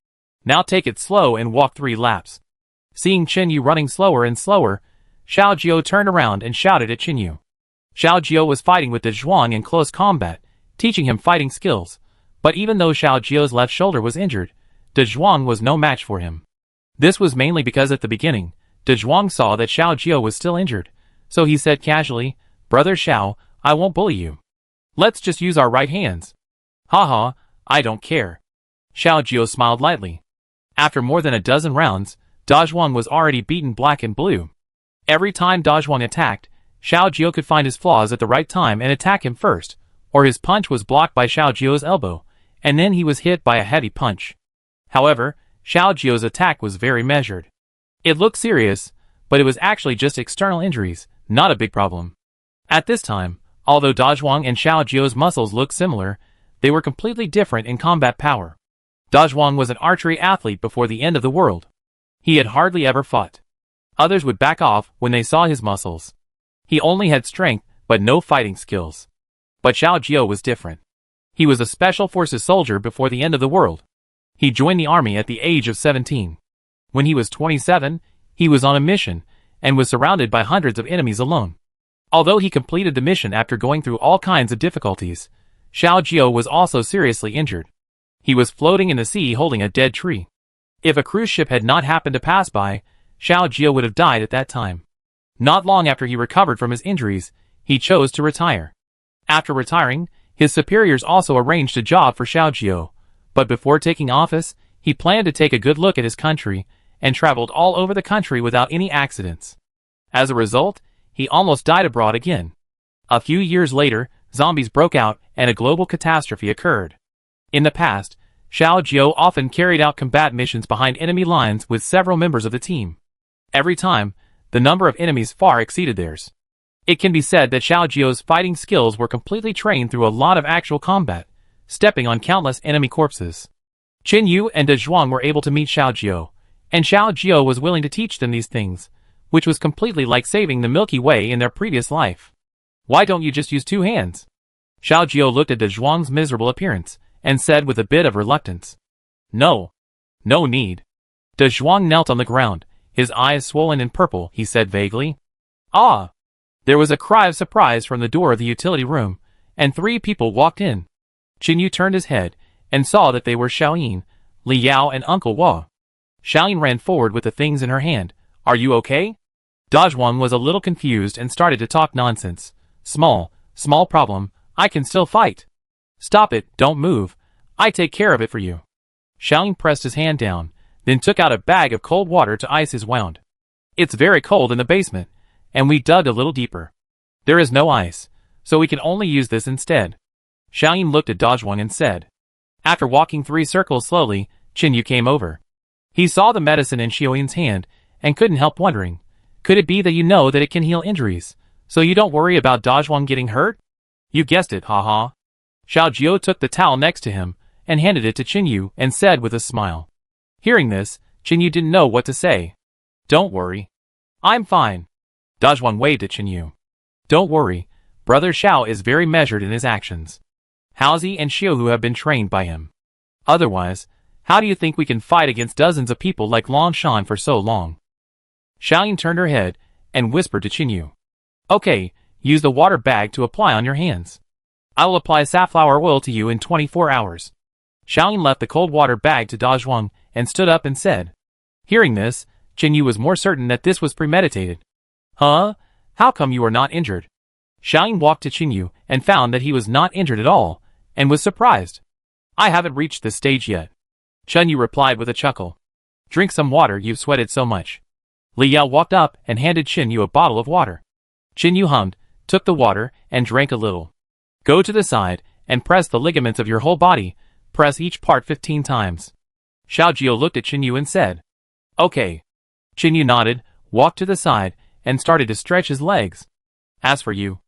Speaker 1: Now take it slow and walk 3 laps." Seeing Qinyu running slower and slower, Xiaojiu turned around and shouted at Qinyu. Xiaojiu was fighting with De Zhuang in close combat, teaching him fighting skills, but even though Xiaojiu's left shoulder was injured, De Zhuang was no match for him. This was mainly because at the beginning, De Zhuang saw that Xiaojiu was still injured, so he said casually, "Brother Xiao, I won't bully you. Let's just use our right hands. Haha, I don't care. Xiao Jiao smiled lightly. After more than a dozen rounds, Dazhuang was already beaten black and blue. Every time Dazhuang attacked, Xiao Jiao could find his flaws at the right time and attack him first, or his punch was blocked by Xiao Jiao's elbow, and then he was hit by a heavy punch. However, Xiao Jiao's attack was very measured. It looked serious, but it was actually just external injuries, not a big problem. At this time, although Dazhuang and Xiao Jiao's muscles looked similar, they were completely different in combat power. Dazhuang was an archery athlete before the end of the world. He had hardly ever fought. Others would back off when they saw his muscles. He only had strength, but no fighting skills. But Xiao Jiao was different. He was a special forces soldier before the end of the world. He joined the army at the age of 17. When he was 27, he was on a mission, and was surrounded by hundreds of enemies alone. Although he completed the mission after going through all kinds of difficulties, Xiao Jiao was also seriously injured. He was floating in the sea holding a dead tree. If a cruise ship had not happened to pass by, Xiao Jiao would have died at that time. Not long after he recovered from his injuries, he chose to retire. After retiring, his superiors also arranged a job for Xiao Jiao, but before taking office, he planned to take a good look at his country, and traveled all over the country without any accidents. As a result, he almost died abroad again. A few years later, zombies broke out and a global catastrophe occurred. In the past, Xiao Jiao often carried out combat missions behind enemy lines with several members of the team. Every time, the number of enemies far exceeded theirs. It can be said that Xiao Jiao's fighting skills were completely trained through a lot of actual combat, stepping on countless enemy corpses. Qin Yu and Dazhuang were able to meet Xiao Jiao, and Xiao Jiao was willing to teach them these things, which was completely like saving the Milky Way in their previous life. Why don't you just use two hands? Xiao Jiao looked at Dazhuang's miserable appearance, and said with a bit of reluctance. No. No need. Dazhuang knelt on the ground, his eyes swollen and purple, he said vaguely. Ah! There was a cry of surprise from the door of the utility room, and 3 people walked in. Qin Yu turned his head, and saw that they were Xiaoyin, Li Yao and Uncle Hua. Xiaoyin ran forward with the things in her hand. Are you okay? Dazhuang was a little confused and started to talk nonsense. Small problem, I can still fight. Stop it, don't move. I take care of it for you. Xiaoyin pressed his hand down, then took out a bag of cold water to ice his wound. It's very cold in the basement, and we dug a little deeper. There is no ice, so we can only use this instead. Xiaoyin looked at Dazhuang and said. After walking 3 circles slowly, Qin Yu came over. He saw the medicine in Xiaoyin's hand, and couldn't help wondering, could it be that you know that it can heal injuries, so you don't worry about Dazhuang getting hurt? You guessed it, haha. Xiao Jiao took the towel next to him, and handed it to Qin Yu, and said with a smile. Hearing this, Qin Yu didn't know what to say. Don't worry. I'm fine. Dazhuang waved at Qin Yu. Don't worry, Brother Xiao is very measured in his actions. Haozi and Xiaohu have been trained by him. Otherwise, how do you think we can fight against dozens of people like Long Shan for so long? Xiaoyin turned her head, and whispered to Qin Yu. Okay, use the water bag to apply on your hands. I will apply safflower oil to you in 24 hours. Xiaoyin left the cold water bag to Dazhuang, and stood up and said. Hearing this, Qin Yu was more certain that this was premeditated. Huh? How come you are not injured? Xiaoyin walked to Qin Yu, and found that he was not injured at all, and was surprised. I haven't reached this stage yet. Qin Yu replied with a chuckle. Drink some water, you've sweated so much. Li Yao walked up and handed Qin Yu a bottle of water. Qin Yu hummed, took the water, and drank a little. Go to the side, and press the ligaments of your whole body. Press each part 15 times. Xiao Jiao looked at Qin Yu and said. Okay. Qin Yu nodded, walked to the side, and started to stretch his legs. As for you.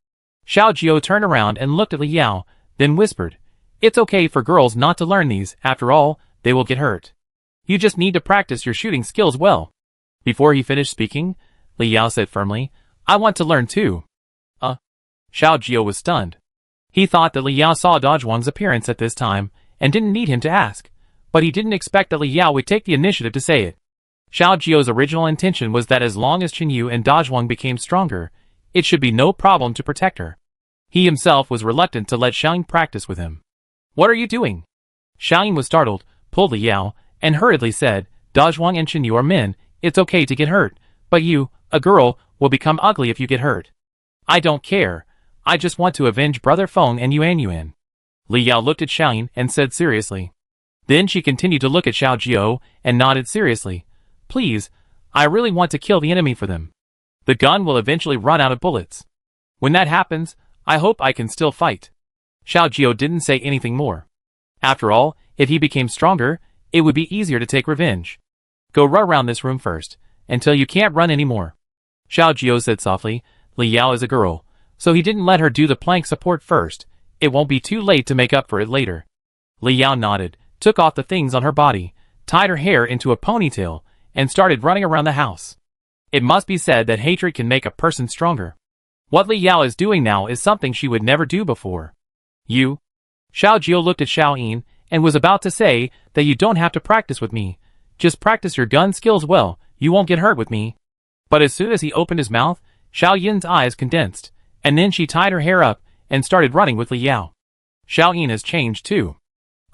Speaker 1: Xiao Jiao turned around and looked at Li Yao, then whispered. It's okay for girls not to learn these, after all, they will get hurt. You just need to practice your shooting skills well. Before he finished speaking, Li Yao said firmly, I want to learn too. Xiao Jiao was stunned. He thought that Li Yao saw Dazhuang's appearance at this time, and didn't need him to ask, but he didn't expect that Li Yao would take the initiative to say it. Xiao Jiao's original intention was that as long as Qin Yu and Dazhuang became stronger, it should be no problem to protect her. He himself was reluctant to let Xiaoyin practice with him. What are you doing? Xiaoyin was startled, pulled Li Yao, and hurriedly said, Dazhuang and Qin Yu are men, it's okay to get hurt, but you, a girl, will become ugly if you get hurt. I don't care. I just want to avenge Brother Feng and Yuan Yuan. Li Yao looked at Xiaoyin and said seriously. Then she continued to look at Xiao Jiao and nodded seriously. Please, I really want to kill the enemy for them. The gun will eventually run out of bullets. When that happens, I hope I can still fight. Xiao Jiao didn't say anything more. After all, if he became stronger, it would be easier to take revenge. Go run around this room first, until you can't run anymore. Xiao Jiao said softly. Li Yao is a girl, so he didn't let her do the plank support first. It won't be too late to make up for it later. Li Yao nodded, took off the things on her body, tied her hair into a ponytail, and started running around the house. It must be said that hatred can make a person stronger. What Li Yao is doing now is something she would never do before. You? Xiao Jiao looked at Xiaoyin and was about to say that you don't have to practice with me. Just practice your gun skills well, you won't get hurt with me. But as soon as he opened his mouth, Xiaoyin's eyes condensed, and then she tied her hair up and started running with Li Yao. Xiaoyin has changed too.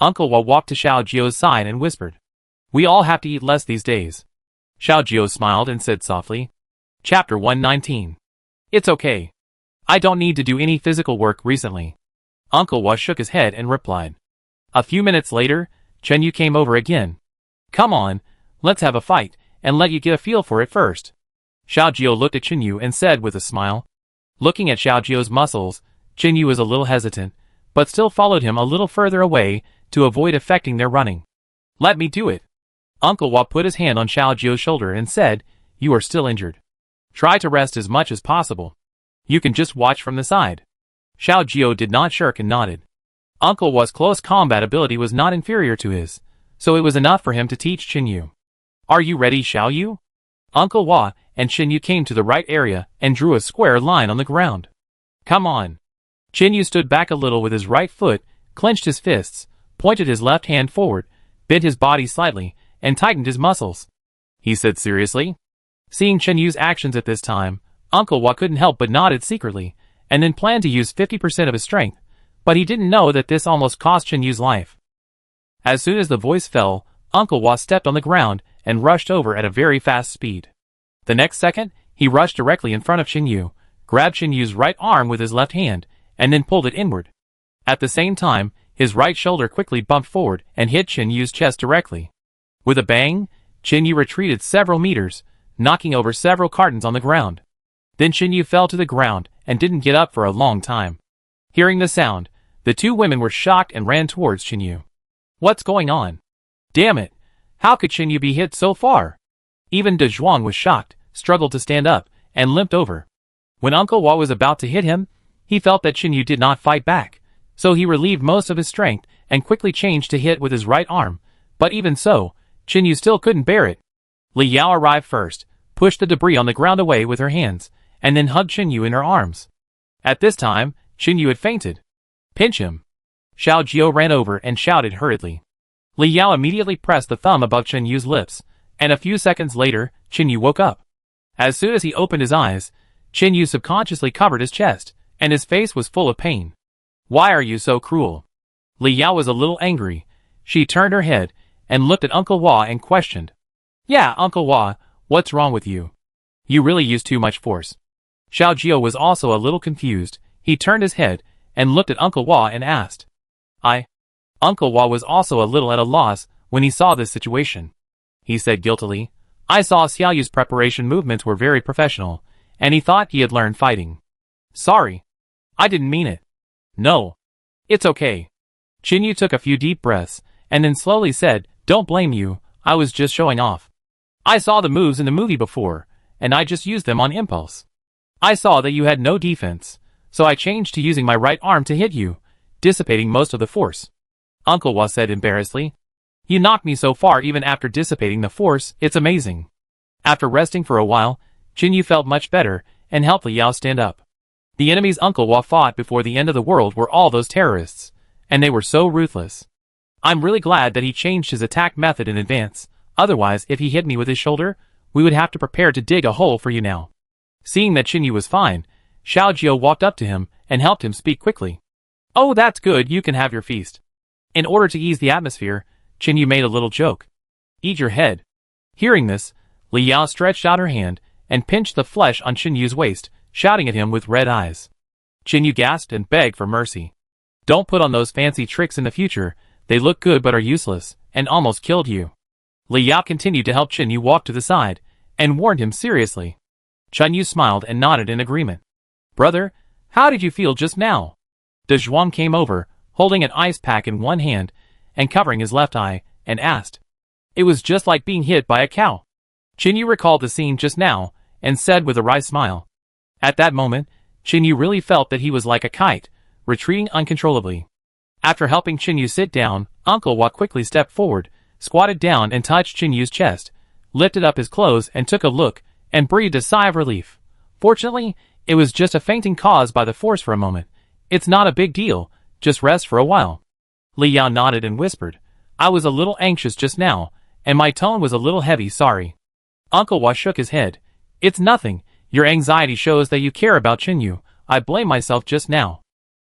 Speaker 1: Uncle Wa walked to Xiao Jiao's side and whispered. We all have to eat less these days. Xiao Jiao smiled and said softly. Chapter 119. It's okay. I don't need to do any physical work recently. Uncle Wa shook his head and replied. A few minutes later, Chen Yu came over again. Come on, let's have a fight, and let you get a feel for it first. Xiao Jiao looked at Chen Yu and said with a smile. Looking at Xiao Jiao's muscles, Chen Yu was a little hesitant, but still followed him a little further away to avoid affecting their running. Let me do it. Uncle Wa put his hand on Xiao Jiao's shoulder and said, You are still injured. Try to rest as much as possible. You can just watch from the side. Xiao Jiao did not shirk and nodded. Uncle Wa's close combat ability was not inferior to his, so it was enough for him to teach Chen Yu. Are you ready, Xiao Yu? Uncle Wa and Chen Yu came to the right area and drew a square line on the ground. Come on. Chen Yu stood back a little with his right foot, clenched his fists, pointed his left hand forward, bent his body slightly, and tightened his muscles. He said seriously. Seeing Chen Yu's actions at this time, Uncle Wa couldn't help but nodded secretly, and then planned to use 50% of his strength, but he didn't know that this almost cost Chen Yu's life. As soon as the voice fell, Uncle Wa stepped on the ground and rushed over at a very fast speed. The next second, he rushed directly in front of Chen Yu, grabbed Chen Yu's right arm with his left hand, and then pulled it inward. At the same time, his right shoulder quickly bumped forward and hit Chen Yu's chest directly. With a bang, Chen Yu retreated several meters, knocking over several cartons on the ground. Then Chen Yu fell to the ground and didn't get up for a long time. Hearing the sound, the two women were shocked and ran towards Chen Yu. What's going on? Damn it! How could Chen Yu be hit so far? Even De Zhuang was shocked, struggled to stand up, and limped over. When Uncle Wa was about to hit him, he felt that Chen Yu did not fight back, so he relieved most of his strength and quickly changed to hit with his right arm, but even so, Chen Yu still couldn't bear it. Li Yao arrived first, pushed the debris on the ground away with her hands, and then hugged Chen Yu in her arms. At this time, Chen Yu had fainted. Pinch him. Xiao Jiao ran over and shouted hurriedly. Li Yao immediately pressed the thumb above Chen Yu's lips, and a few seconds later, Chen Yu woke up. As soon as he opened his eyes, Chen Yu subconsciously covered his chest, and his face was full of pain. Why are you so cruel? Li Yao was a little angry. She turned her head and looked at Uncle Wa and questioned. Yeah, Uncle Wa, what's wrong with you? You really use too much force. Xiao Jiao was also a little confused. He turned his head and looked at Uncle Wa and asked. Uncle Wa was also a little at a loss when he saw this situation. He said guiltily, I saw Xiao Yu's preparation movements were very professional, and he thought he had learned fighting. Sorry. I didn't mean it. No. It's okay. Chen Yu took a few deep breaths, and then slowly said, Don't blame you, I was just showing off. I saw the moves in the movie before, and I just used them on impulse. I saw that you had no defense, so I changed to using my right arm to hit you, dissipating most of the force. Uncle Wa said embarrassedly. You knocked me so far even after dissipating the force, it's amazing. After resting for a while, Chen Yu felt much better, and helped Li Yao stand up. The enemies Uncle Wa fought before the end of the world were all those terrorists, and they were so ruthless. I'm really glad that he changed his attack method in advance, otherwise if he hit me with his shoulder, we would have to prepare to dig a hole for you now. Seeing that Chen Yu was fine, Xiao Jiao walked up to him and helped him speak quickly. Oh, that's good, you can have your feast. In order to ease the atmosphere, Chen Yu made a little joke. Eat your head. Hearing this, Li Yao stretched out her hand and pinched the flesh on Chen Yu's waist, shouting at him with red eyes. Yu gasped and begged for mercy. Don't put on those fancy tricks in the future, they look good but are useless, and almost killed you. Li Yao continued to help Yu walk to the side, and warned him seriously. Yu smiled and nodded in agreement. Brother, how did you feel just now? De Zhuang came over, holding an ice pack in one hand, and covering his left eye, and asked. It was just like being hit by a cow. Yu recalled the scene just now, and said with a wry smile. At that moment, Yu really felt that he was like a kite, retreating uncontrollably. After helping Yu sit down, Uncle Hua quickly stepped forward, squatted down and touched Yu's chest, lifted up his clothes and took a look, and breathed a sigh of relief. Fortunately, it was just a fainting caused by the force for a moment. It's not a big deal, just rest for a while. Li Yao nodded and whispered, I was a little anxious just now, and my tone was a little heavy, sorry. Uncle Hua shook his head. It's nothing, your anxiety shows that you care about Yu. I blame myself just now.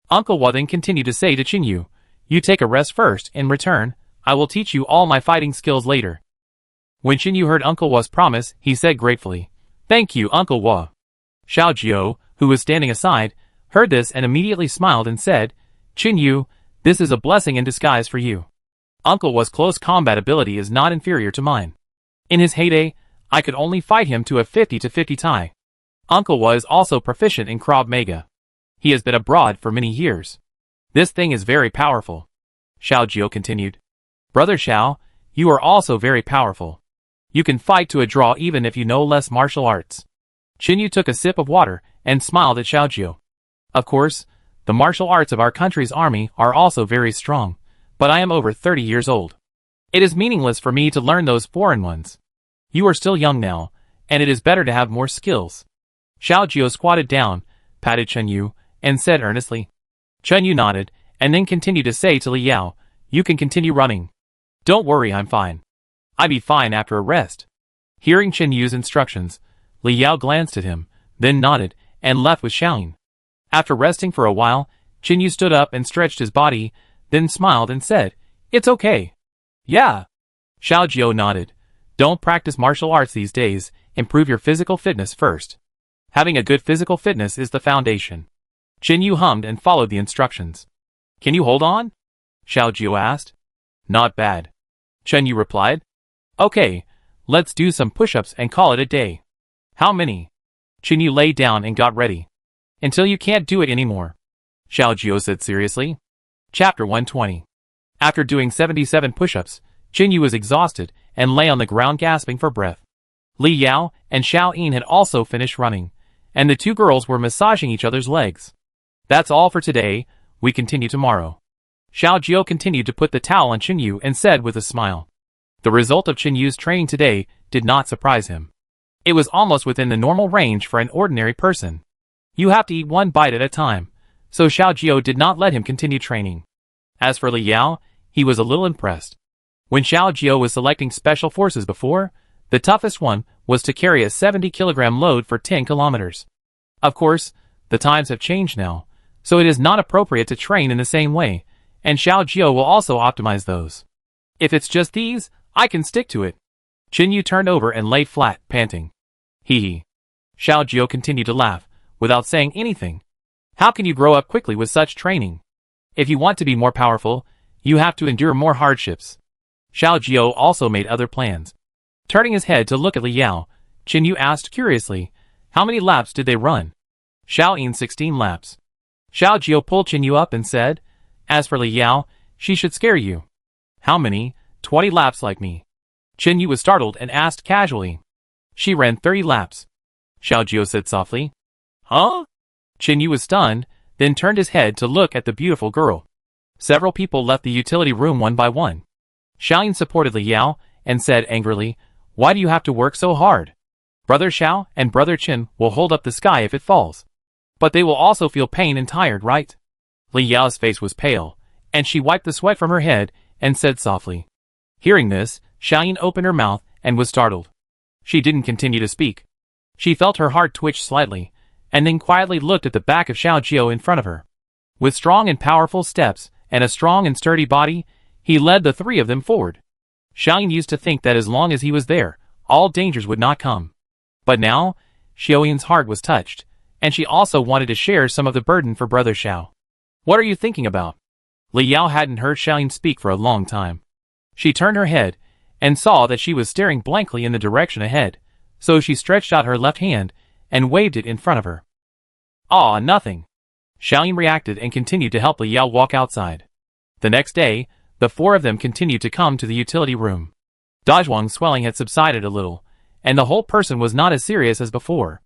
Speaker 1: Uncle Hua then continued to say to Yu, you take a rest first, in return, I will teach you all my fighting skills later. When Yu heard Uncle Hua's promise, he said gratefully, Thank you, Uncle Hua. Xiao Jiao, who was standing aside, heard this and immediately smiled and said, Yu, this is a blessing in disguise for you. Uncle Hua's close combat ability is not inferior to mine. In his heyday, I could only fight him to a 50-50 tie. Uncle Hua is also proficient in Krav Maga. He has been abroad for many years. This thing is very powerful. Xiao Jiao continued. Brother Xiao, you are also very powerful. You can fight to a draw even if you know less martial arts. Yu took a sip of water and smiled at Xiao Jiao. Of course, the martial arts of our country's army are also very strong, but I am over 30 years old. It is meaningless for me to learn those foreign ones. You are still young now, and it is better to have more skills. Xiao Jiao squatted down, patted Yu, and said earnestly. Yu nodded, and then continued to say to Li Yao, you can continue running. Don't worry, I'm fine. I'll be fine after a rest. Hearing Yu's instructions, Li Yao glanced at him, then nodded, and left with Xiaoyin. After resting for a while, Yu stood up and stretched his body, then smiled and said, It's okay. Yeah. Xiao Jiao nodded. Don't practice martial arts these days, improve your physical fitness first. Having a good physical fitness is the foundation. Yu hummed and followed the instructions. Can you hold on? Xiao Jiao asked. Not bad. Yu replied. Okay, let's do some push-ups and call it a day. How many? Yu lay down and got ready. Until you can't do it anymore. Xiao Jiao said seriously. Chapter 120. After doing 77 push-ups, Yu was exhausted and lay on the ground gasping for breath. Li Yao and Xiaoyin had also finished running, and the two girls were massaging each other's legs. That's all for today, we continue tomorrow. Xiao Jiao continued to put the towel on Yu and said with a smile. The result of Yu's training today did not surprise him. It was almost within the normal range for an ordinary person. You have to eat one bite at a time, so Xiao Jiao did not let him continue training. As for Li Yao, he was a little impressed. When Xiao Jiao was selecting special forces before, the toughest one was to carry a 70-kilogram load for 10 kilometers. Of course, the times have changed now, so it is not appropriate to train in the same way, and Xiao Jiao will also optimize those. If it's just these, I can stick to it. Yu turned over and lay flat, panting. Hee hee. Xiao Jiao continued to laugh, without saying anything. How can you grow up quickly with such training? If you want to be more powerful, you have to endure more hardships. Xiao Jiao also made other plans. Turning his head to look at Li Yao, Yu asked curiously, how many laps did they run? Xiaoyin 16 laps. Xiao Jiao pulled Yu up and said, as for Li Yao, she should scare you. How many? 20 laps like me. Yu was startled and asked casually. She ran 30 laps. Xiao Jiao said softly. Huh? Yu was stunned, then turned his head to look at the beautiful girl. Several people left the utility room one by one. Xiaoyin supported Li Yao and said angrily, why do you have to work so hard? Brother Xiao and Brother Qin will hold up the sky if it falls. But they will also feel pain and tired, right? Li Yao's face was pale, and she wiped the sweat from her head and said softly. Hearing this, Xiaoyin opened her mouth and was startled. She didn't continue to speak. She felt her heart twitch slightly, and then quietly looked at the back of Xiao Jiao in front of her. With strong and powerful steps, and a strong and sturdy body, he led the three of them forward. Xiaoyin used to think that as long as he was there, all dangers would not come. But now, Xiaoyin's heart was touched, and she also wanted to share some of the burden for Brother Xiao. What are you thinking about? Li Yao hadn't heard Xiaoyin speak for a long time. She turned her head, and saw that she was staring blankly in the direction ahead, so she stretched out her left hand, and waved it in front of her. "Aw, nothing." Xiaoyin reacted and continued to help Li Yao walk outside. The next day, the four of them continued to come to the utility room. Dazhuang's swelling had subsided a little, and the whole person was not as serious as before.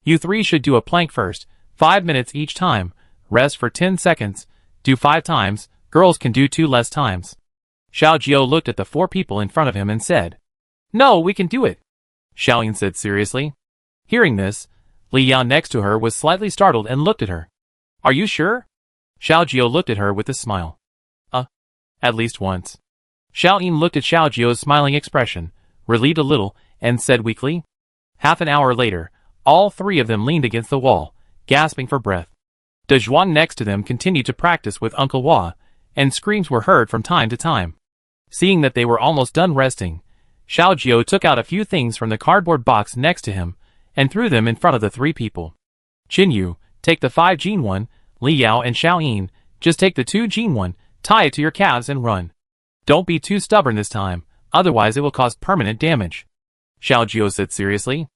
Speaker 1: "You three should do a plank first, 5 minutes each time, rest for 10 seconds, do 5 times, girls can do 2 less times." Xiao Jiao looked at the 4 people in front of him and said, "No, we can do it," Xiaoyin said seriously. Hearing this, Li Yao next to her was slightly startled and looked at her. "Are you sure?" Xiao Jiao looked at her with a smile. At least once." Xiaoyin looked at Xiao Jiao's smiling expression, relieved a little, and said weakly. Half an hour later, all 3 of them leaned against the wall, gasping for breath. Dazhuang next to them continued to practice with Uncle Hua, and screams were heard from time to time. Seeing that they were almost done resting, Xiao Jiao took out a few things from the cardboard box next to him, and threw them in front of the 3 people. "Qinyu, take the 5 Jinwan, Li Yao and Xiaoyin, just take the 2 Jinwan, tie it to your calves and run. Don't be too stubborn this time, otherwise it will cause permanent damage," Xiao Jiao said seriously.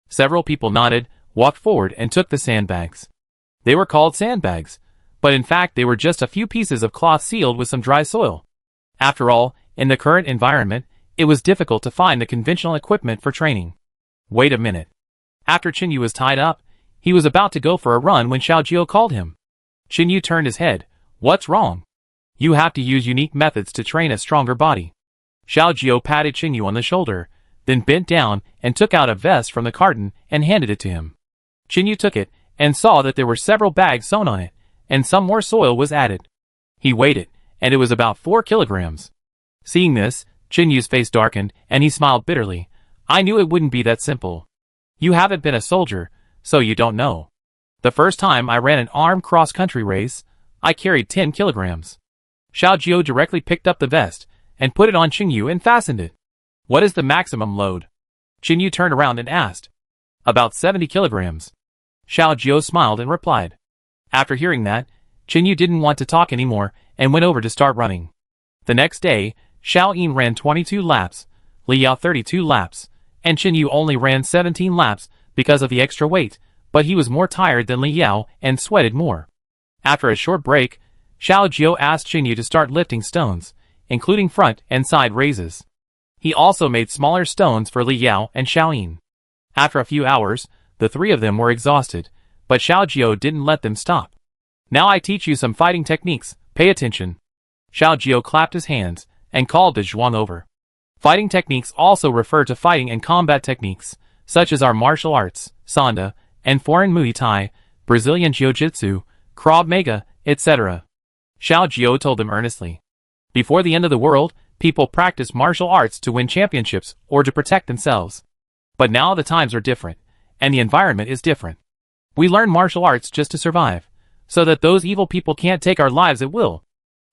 Speaker 1: Several people nodded, walked forward and took the sandbags. They were called sandbags, but in fact they were just a few pieces of cloth sealed with some dry soil. After all, in the current environment, it was difficult to find the conventional equipment for training. Wait a minute. After Qinyu was tied up, he was about to go for a run when Xiao Jiao called him. Qinyu turned his head. "What's wrong?" "You have to use unique methods to train a stronger body." Xiao Jiao patted Qinyu on the shoulder, then bent down and took out a vest from the carton and handed it to him. Qinyu took it and saw that there were several bags sewn on it, and some more soil was added. He weighed it, and it was about 4 kilograms. Seeing this, Qinyu's face darkened, and he smiled bitterly. "I knew it wouldn't be that simple. You haven't been a soldier, so you don't know. The first time I ran an armed cross-country race, I carried 10 kilograms. Xiao Jiao directly picked up the vest, and put it on Qinyu and fastened it. "What is the maximum load?" Qinyu turned around and asked. "About 70 kilograms. Xiao Jiao smiled and replied. After hearing that, Qinyu didn't want to talk anymore, and went over to start running. The next day, Xiaoyin ran 22 laps, Li Yao 32 laps, and Qinyu only ran 17 laps because of the extra weight, but he was more tired than Li Yao and sweated more. After a short break, Xiao Jiao asked Qinyu to start lifting stones, including front and side raises. He also made smaller stones for Li Yao and Xiaoyin. After a few hours, the 3 of them were exhausted, but Xiao Jiao didn't let them stop. "Now I teach you some fighting techniques, pay attention." Xiao Jiao clapped his hands and called Dazhuang over. Fighting techniques also refer to fighting and combat techniques, such as our martial arts, Sanda, and foreign Muay Thai, Brazilian Jiu-Jitsu, Krav Maga, etc. Xiao Jiao told them earnestly. Before the end of the world, people practice martial arts to win championships or to protect themselves. But now the times are different, and the environment is different. We learn martial arts just to survive, so that those evil people can't take our lives at will.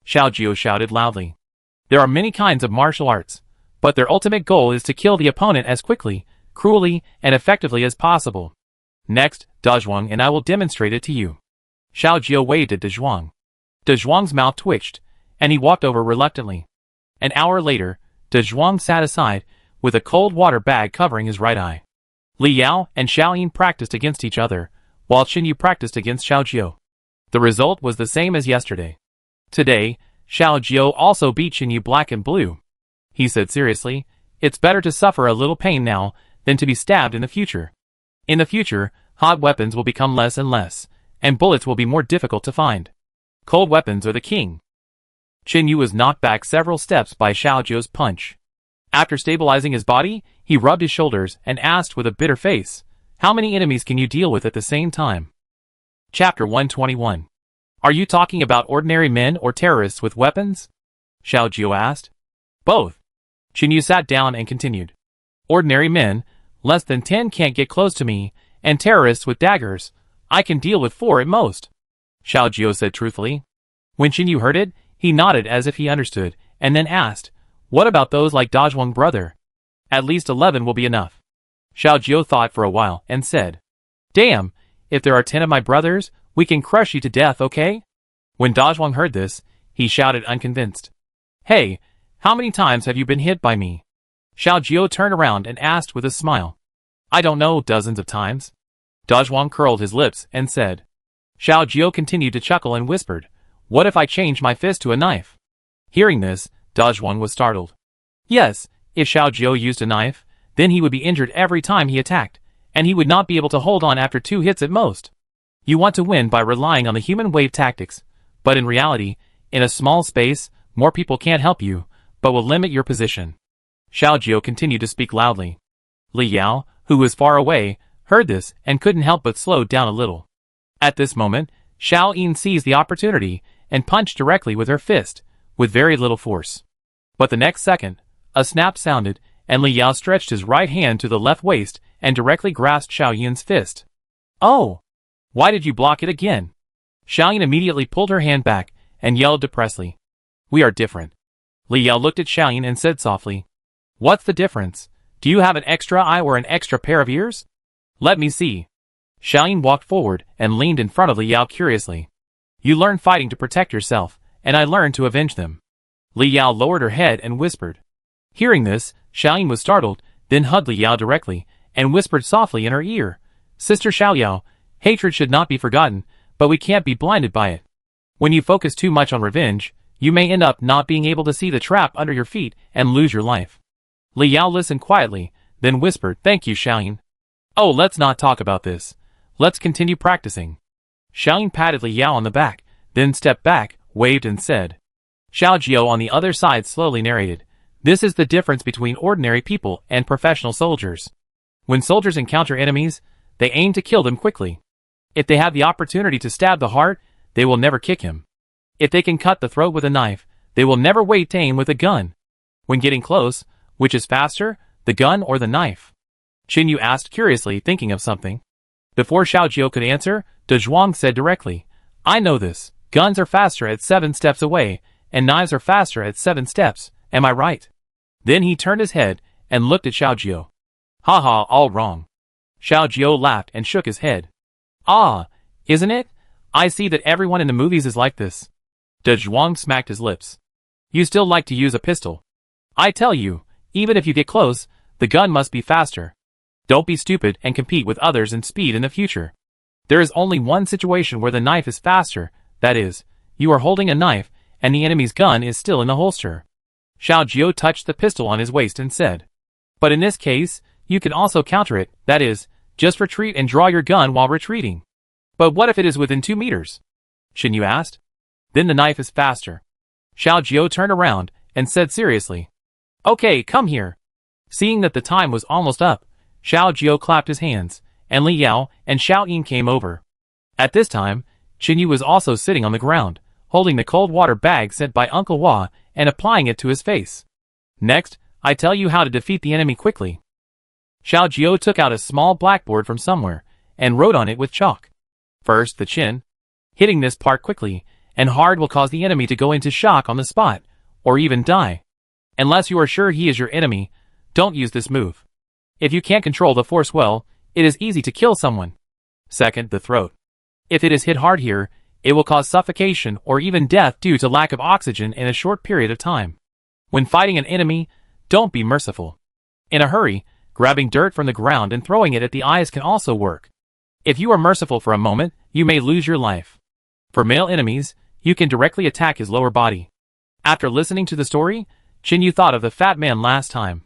Speaker 1: Xiao Jiao shouted loudly. There are many kinds of martial arts, but their ultimate goal is to kill the opponent as quickly, cruelly, and effectively as possible. Next, Dazhuang and I will demonstrate it to you. Xiao Jiao waved at Dazhuang. Dazhuang's mouth twitched, and he walked over reluctantly. An hour later, Dazhuang sat aside, with a cold water bag covering his right eye. Li Yao and Xiaoyin practiced against each other, while Qinyu practiced against Xiao Jiao. The result was the same as yesterday. Today, Xiao Jiao also beat Qinyu black and blue. He said seriously, "It's better to suffer a little pain now, than to be stabbed in the future. In the future, hot weapons will become less and less, and bullets will be more difficult to find. Cold weapons are the king." Qinyu was knocked back several steps by Xiao Jiao's punch. After stabilizing his body, he rubbed his shoulders and asked with a bitter face, "How many enemies can you deal with at the same time?" Chapter 121. Are you talking about ordinary men or terrorists with weapons? Xiao Jiao asked. Both. Qinyu sat down and continued. Ordinary men, less than 10 can't get close to me, and terrorists with daggers, I can deal with 4 at most. Xiao Jiao said truthfully. When Qinyu heard it, he nodded as if he understood, and then asked, what about those like Dazhuang brother? At least 11 will be enough. Xiao Jiao thought for a while and said, Damn, if there are 10 of my brothers, we can crush you to death, okay? When Dazhuang heard this, he shouted unconvinced. Hey, how many times have you been hit by me? Xiao Jiao turned around and asked with a smile. I don't know, dozens of times. Dazhuang curled his lips and said. Xiao Jiao continued to chuckle and whispered, what if I change my fist to a knife? Hearing this, Dazhuang was startled. Yes, if Xiao Jiao used a knife, then he would be injured every time he attacked, and he would not be able to hold on after 2 hits at most. You want to win by relying on the human wave tactics, but in reality, in a small space, more people can't help you, but will limit your position. Xiao Jiao continued to speak loudly. Li Yao, who was far away, heard this and couldn't help but slow down a little. At this moment, Xiao Yin seized the opportunity and punched directly with her fist, with very little force. But the next second, a snap sounded, and Li Yao stretched his right hand to the left waist and directly grasped Xiao Yin's fist. Oh! Why did you block it again? Xiao Yin immediately pulled her hand back and yelled depressedly. We are different. Li Yao looked at Xiao Yin and said softly. What's the difference? Do you have an extra eye or an extra pair of ears? Let me see. Xiao Yin walked forward and leaned in front of Li Yao curiously. You learn fighting to protect yourself, and I learned to avenge them. Li Yao lowered her head and whispered. Hearing this, Xiao Yin was startled, then hugged Li Yao directly, and whispered softly in her ear. Sister Xiao Yao, hatred should not be forgotten, but we can't be blinded by it. When you focus too much on revenge, you may end up not being able to see the trap under your feet and lose your life. Li Yao listened quietly, then whispered, Thank you, Xiao Yin. Oh, let's not talk about this. Let's continue practicing. Xiao Yin patted Li Yao on the back, then stepped back, waved and said. Xiao Jiao on the other side slowly narrated. This is the difference between ordinary people and professional soldiers. When soldiers encounter enemies, they aim to kill them quickly. If they have the opportunity to stab the heart, they will never kick him. If they can cut the throat with a knife, they will never wait to aim with a gun. When getting close, which is faster, the gun or the knife? Qin Yu asked curiously, thinking of something. Before Xiao Jiao could answer, Dazhuang said directly, I know this. Guns are faster at 7 steps away, and knives are faster at 7 steps, am I right? Then he turned his head and looked at Xiao Jiao. Haha, all wrong. Xiao Jiao laughed and shook his head. Ah, isn't it? I see that everyone in the movies is like this. Dazhuang smacked his lips. You still like to use a pistol. I tell you, even if you get close, the gun must be faster. Don't be stupid and compete with others in speed in the future. There is only one situation where the knife is faster, that is, you are holding a knife and the enemy's gun is still in the holster. Xiao Jiao touched the pistol on his waist and said. But in this case, you can also counter it, that is, just retreat and draw your gun while retreating. But what if it is within 2 meters? Qin Yu asked. Then the knife is faster. Xiao Jiao turned around and said seriously. Okay, come here. Seeing that the time was almost up, Xiao Jiao clapped his hands, and Li Yao and Xiao Yin came over. At this time, Qin Yu was also sitting on the ground, holding the cold water bag sent by Uncle Hua and applying it to his face. Next, I tell you how to defeat the enemy quickly. Xiao Jiao took out a small blackboard from somewhere and wrote on it with chalk. First, the chin. Hitting this part quickly and hard will cause the enemy to go into shock on the spot, or even die. Unless you are sure he is your enemy, don't use this move. If you can't control the force well, it is easy to kill someone. Second, the throat. If it is hit hard here, it will cause suffocation or even death due to lack of oxygen in a short period of time. When fighting an enemy, don't be merciful. In a hurry, grabbing dirt from the ground and throwing it at the eyes can also work. If you are merciful for a moment, you may lose your life. For male enemies, you can directly attack his lower body. After listening to the story, Qin Yu thought of the fat man last time.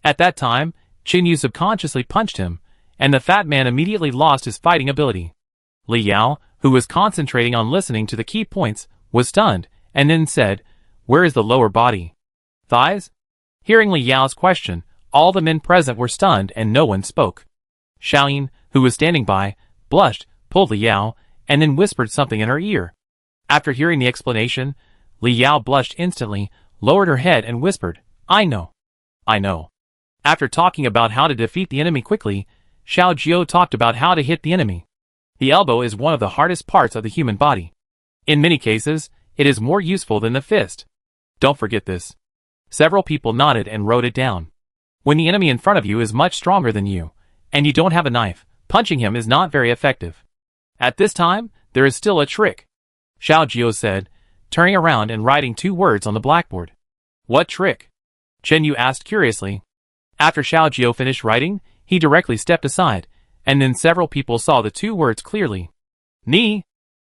Speaker 1: At that time, Qin Yu subconsciously punched him, and the fat man immediately lost his fighting ability. Li Yao, who was concentrating on listening to the key points, was stunned, and then said, Where is the lower body? Thighs? Hearing Li Yao's question, all the men present were stunned and no one spoke. Xiao Yin, who was standing by, blushed, pulled Li Yao, and then whispered something in her ear. After hearing the explanation, Li Yao blushed instantly, lowered her head and whispered, I know. I know. After talking about how to defeat the enemy quickly, Xiao Jiao talked about how to hit the enemy. The elbow is one of the hardest parts of the human body. In many cases, it is more useful than the fist. Don't forget this. Several people nodded and wrote it down. When the enemy in front of you is much stronger than you, and you don't have a knife, punching him is not very effective. At this time, there is still a trick, Xiao Jiao said, turning around and writing 2 words on the blackboard. What trick? Chen Yu asked curiously. After Xiao Jiao finished writing, he directly stepped aside, and then several people saw the 2 words clearly. Knee?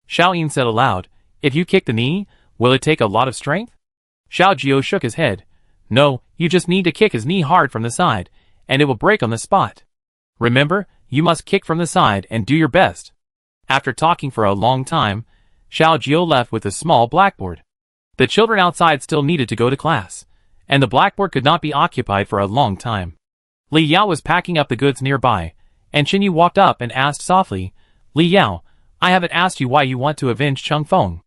Speaker 1: Xiao Yin said aloud, if you kick the knee, will it take a lot of strength? Xiao Jiao shook his head. No, you just need to kick his knee hard from the side, and it will break on the spot. Remember, you must kick from the side and do your best. After talking for a long time, Xiao Jiao left with a small blackboard. The children outside still needed to go to class, and the blackboard could not be occupied for a long time. Li Yao was packing up the goods nearby, and Chen Yu walked up and asked softly, Li Yao, I haven't asked you why you want to avenge Cheng Feng.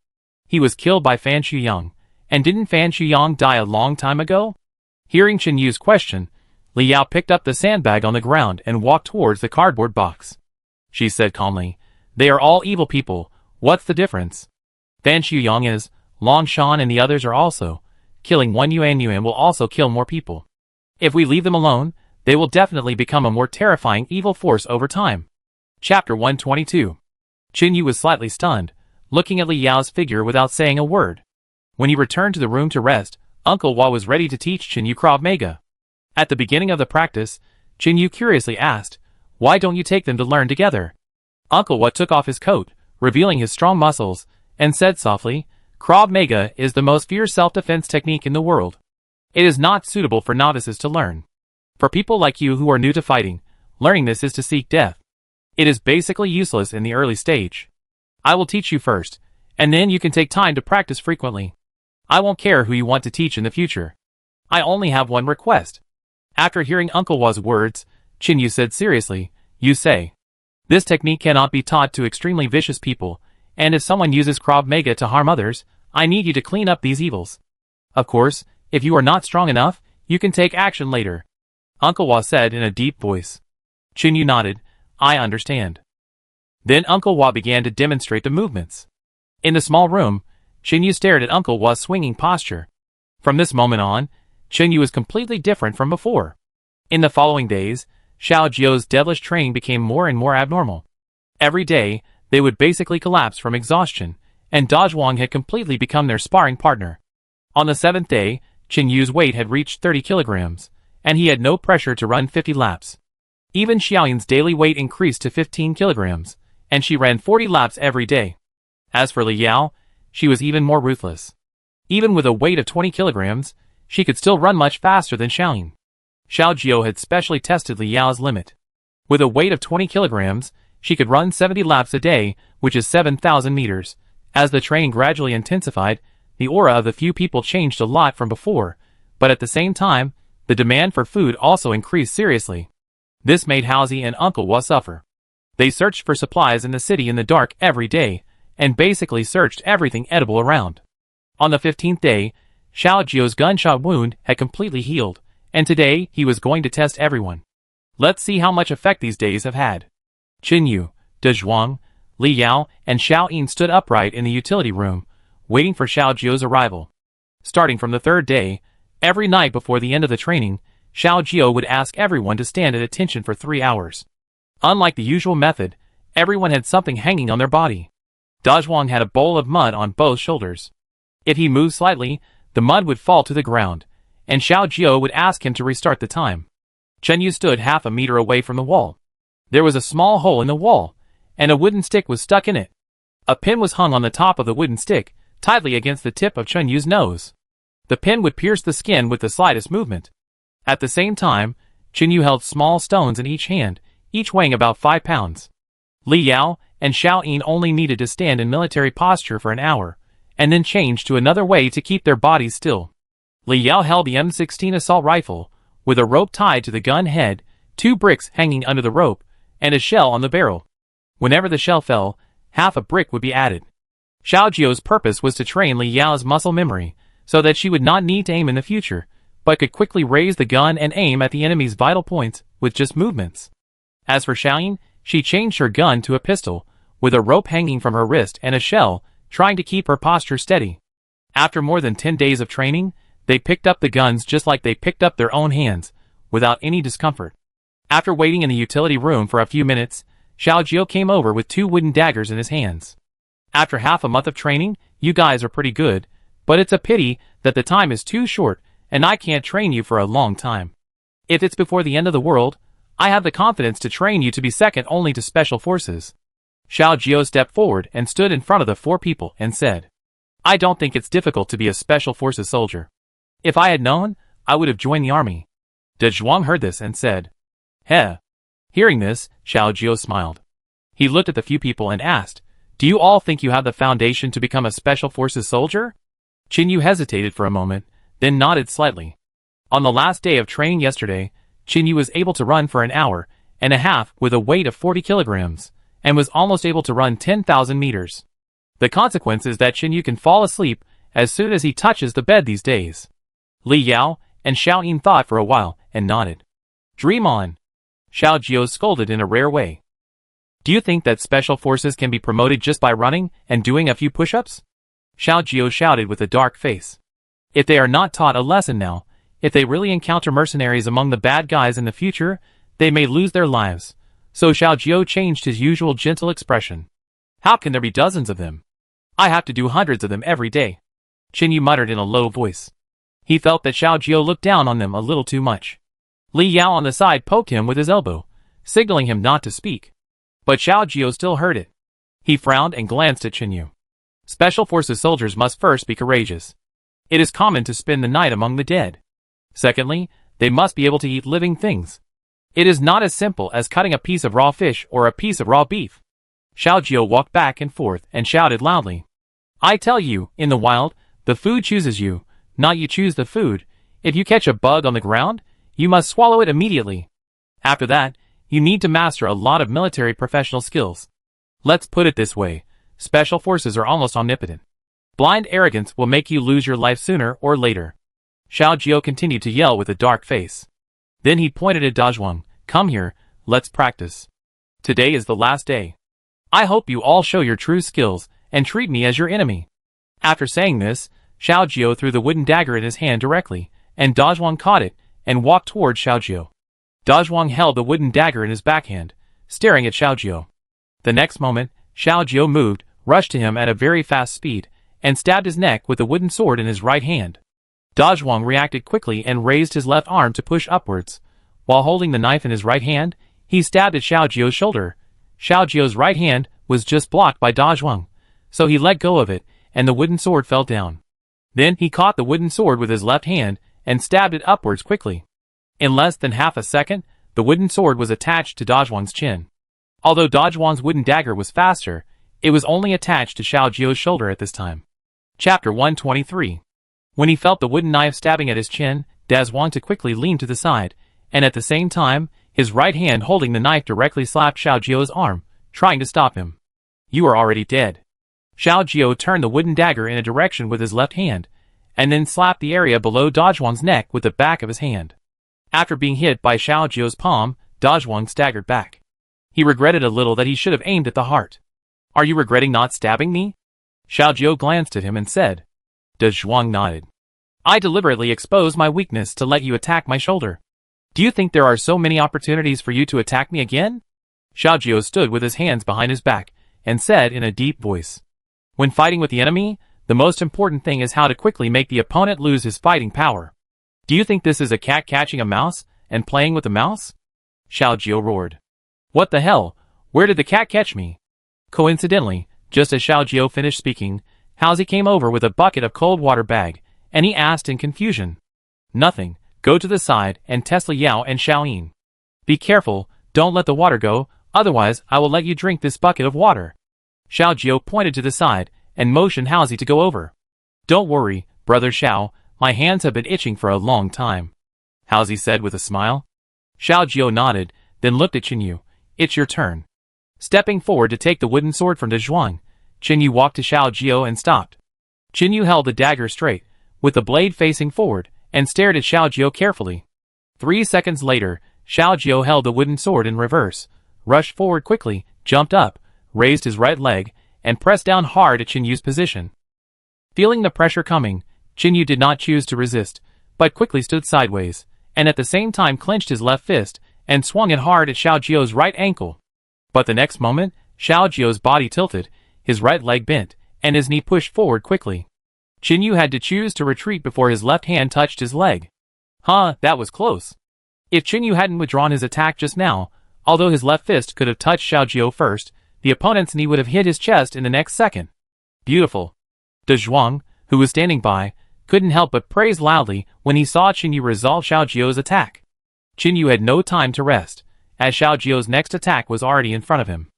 Speaker 1: He was killed by Fan Shuyang, and didn't Fan Shuyang die a long time ago? Hearing Chen Yu's question, Li Yao picked up the sandbag on the ground and walked towards the cardboard box. She said calmly, they are all evil people, what's the difference? Fan Shuyang is, Long Shan and the others are also. Killing one Yuan will also kill more people. If we leave them alone, they will definitely become a more terrifying evil force over time. Chapter 122. Chen Yu was slightly stunned, looking at Li Yao's figure without saying a word. When he returned to the room to rest, Uncle Hua was ready to teach Chen Yu Krav Maga. At the beginning of the practice, Chen Yu curiously asked, why don't you take them to learn together? Uncle Hua took off his coat, revealing his strong muscles, and said softly, Krav Maga is the most fierce self-defense technique in the world. It is not suitable for novices to learn. For people like you who are new to fighting, learning this is to seek death. It is basically useless in the early stage. I will teach you first, and then you can take time to practice frequently. I won't care who you want to teach in the future. I only have one request. After hearing Uncle Hua's words, Chen Yu said seriously, you say. This technique cannot be taught to extremely vicious people, and if someone uses Krav Maga to harm others, I need you to clean up these evils. Of course, if you are not strong enough, you can take action later. Uncle Hua said in a deep voice. Chen Yu nodded, I understand. Then Uncle Hua began to demonstrate the movements. In the small room, Chen Yu stared at Uncle Hua's swinging posture. From this moment on, Chen Yu was completely different from before. In the following days, Xiao Jiao's devilish training became more and more abnormal. Every day, they would basically collapse from exhaustion, and Dazhuang had completely become their sparring partner. On the 7th day, Chen Yu's weight had reached 30 kilograms, and he had no pressure to run 50 laps. Even Xiaoyin's daily weight increased to 15 kilograms, and she ran 40 laps every day. As for Li Yao, she was even more ruthless. Even with a weight of 20 kilograms, she could still run much faster than Xiaoyin. Xiao Jiao had specially tested Li Yao's limit. With a weight of 20 kilograms, she could run 70 laps a day, which is 7,000 meters. As the training gradually intensified, the aura of the few people changed a lot from before, but at the same time, the demand for food also increased seriously. This made Haozi and Uncle Hua suffer. They searched for supplies in the city in the dark every day, and basically searched everything edible around. On the 15th day, Xiao Jiao's gunshot wound had completely healed, and today he was going to test everyone. Let's see how much effect these days have had. Chen Yu, Dazhuang, Li Yao, and Xiao Yin stood upright in the utility room, waiting for Xiao Jiao's arrival. Starting from the 3rd day, every night before the end of the training, Xiao Jiao would ask everyone to stand at attention for 3 hours. Unlike the usual method, everyone had something hanging on their body. Dazhuang had a bowl of mud on both shoulders. If he moved slightly, the mud would fall to the ground, and Xiao Jiao would ask him to restart the time. Chen Yu stood half a meter away from the wall. There was a small hole in the wall, and a wooden stick was stuck in it. A pin was hung on the top of the wooden stick, tightly against the tip of Chen Yu's nose. The pin would pierce the skin with the slightest movement. At the same time, Chen Yu held small stones in each hand, each weighing about 5 pounds. Li Yao and Xiao Yin only needed to stand in military posture for an hour, and then change to another way to keep their bodies still. Li Yao held the M16 assault rifle, with a rope tied to the gun head, 2 bricks hanging under the rope, and a shell on the barrel. Whenever the shell fell, half a brick would be added. Xiao Jiao's purpose was to train Li Yao's muscle memory, so that she would not need to aim in the future, but could quickly raise the gun and aim at the enemy's vital points with just movements. As for Xiaoyin, she changed her gun to a pistol, with a rope hanging from her wrist and a shell, trying to keep her posture steady. After more than 10 days of training, they picked up the guns just like they picked up their own hands, without any discomfort. After waiting in the utility room for a few minutes, Xiao Jiao came over with 2 wooden daggers in his hands. After half a month of training, you guys are pretty good, but it's a pity that the time is too short and I can't train you for a long time. If it's before the end of the world, I have the confidence to train you to be second only to special forces. Xiao Jiao stepped forward and stood in front of the 4 people and said, I don't think it's difficult to be a special forces soldier. If I had known, I would have joined the army. De Zhuang heard this and said, Heh. Hearing this, Xiao Jiao smiled. He looked at the few people and asked, Do you all think you have the foundation to become a special forces soldier? Qin Yu hesitated for a moment, then nodded slightly. On the last day of training yesterday, Qin Yu was able to run for an hour and a half with a weight of 40 kilograms, and was almost able to run 10,000 meters. The consequence is that Qin Yu can fall asleep as soon as he touches the bed these days. Li Yao and Xiao Yin thought for a while and nodded. Dream on. Xiao Jiao scolded in a rare way. Do you think that special forces can be promoted just by running and doing a few push-ups? Xiao Jiao shouted with a dark face. If they are not taught a lesson now, if they really encounter mercenaries among the bad guys in the future, they may lose their lives. So Xiao Jiao changed his usual gentle expression. How can there be dozens of them? I have to do hundreds of them every day. Qin Yu muttered in a low voice. He felt that Xiao Jiao looked down on them a little too much. Li Yao on the side poked him with his elbow, signaling him not to speak. But Xiao Jiao still heard it. He frowned and glanced at Qin Yu. Special forces soldiers must first be courageous. It is common to spend the night among the dead. Secondly, they must be able to eat living things. It is not as simple as cutting a piece of raw fish or a piece of raw beef. Xiao Jiao walked back and forth and shouted loudly. I tell you, in the wild, the food chooses you, not you choose the food. If you catch a bug on the ground, you must swallow it immediately. After that, you need to master a lot of military professional skills. Let's put it this way, special forces are almost omnipotent. Blind arrogance will make you lose your life sooner or later. Xiao Jiao continued to yell with a dark face. Then he pointed at Dazhuang. Come here, let's practice. Today is the last day. I hope you all show your true skills and treat me as your enemy. After saying this, Xiao Jiao threw the wooden dagger in his hand directly, and Dazhuang caught it and walked towards Xiao Jiao. Dazhuang held the wooden dagger in his backhand, staring at Xiao Jiao. The next moment, Xiao Jiao moved, rushed to him at a very fast speed, and stabbed his neck with the wooden sword in his right hand. Dazhuang reacted quickly and raised his left arm to push upwards. While holding the knife in his right hand, he stabbed at Xiao Jiao's shoulder. Xiao Jiao's right hand was just blocked by Dazhuang, so he let go of it, and the wooden sword fell down. Then he caught the wooden sword with his left hand and stabbed it upwards quickly. In less than half a second, the wooden sword was attached to Dazhuang's chin. Although Dazhuang's wooden dagger was faster, it was only attached to Xiao Jiao's shoulder at this time. Chapter 123. When he felt the wooden knife stabbing at his chin, Dazhuang quickly leaned to the side, and at the same time, his right hand holding the knife directly slapped Xiao Jiao's arm, trying to stop him. You are already dead. Xiao Jiao turned the wooden dagger in a direction with his left hand, and then slapped the area below Dazhuang's neck with the back of his hand. After being hit by Xiao Jiao's palm, Dazhuang staggered back. He regretted a little that he should have aimed at the heart. Are you regretting not stabbing me? Xiao Jiao glanced at him and said. Dazhuang nodded. I deliberately exposed my weakness to let you attack my shoulder. Do you think there are so many opportunities for you to attack me again? Xiao Jiao stood with his hands behind his back, and said in a deep voice. When fighting with the enemy, the most important thing is how to quickly make the opponent lose his fighting power. Do you think this is a cat catching a mouse, and playing with a mouse? Xiao Jiao roared. What the hell? Where did the cat catch me? Coincidentally, just as Xiao Jiao finished speaking, Haozi came over with a bucket of cold water bag, and he asked in confusion. Nothing, go to the side and test Li Yao and Xiao Yin. Be careful, don't let the water go, otherwise I will let you drink this bucket of water. Xiao Jiao pointed to the side, and motioned Haozi to go over. Don't worry, brother Xiao, my hands have been itching for a long time. Haozi said with a smile. Xiao Jiao nodded, then looked at Qin Yu. It's your turn. Stepping forward to take the wooden sword from Dazhuang, Qin Yu walked to Xiao Jiao and stopped. Qin Yu held the dagger straight, with the blade facing forward, and stared at Xiao Jiao carefully. 3 seconds later, Xiao Jiao held the wooden sword in reverse, rushed forward quickly, jumped up, raised his right leg, and pressed down hard at Qin Yu's position. Feeling the pressure coming, Qin Yu did not choose to resist, but quickly stood sideways, and at the same time clenched his left fist, and swung it hard at Xiao Jiao's right ankle. But the next moment, Xiao Jiu's body tilted, his right leg bent, and his knee pushed forward quickly. Qin Yu had to choose to retreat before his left hand touched his leg. That was close. If Qin Yu hadn't withdrawn his attack just now, although his left fist could have touched Xiao Jiu first, the opponent's knee would have hit his chest in the next second. Beautiful. De Zhuang, who was standing by, couldn't help but praise loudly when he saw Qin Yu resolve Xiao Jiu's attack. Qin Yu had no time to rest, as Xiao Jiu's next attack was already in front of him.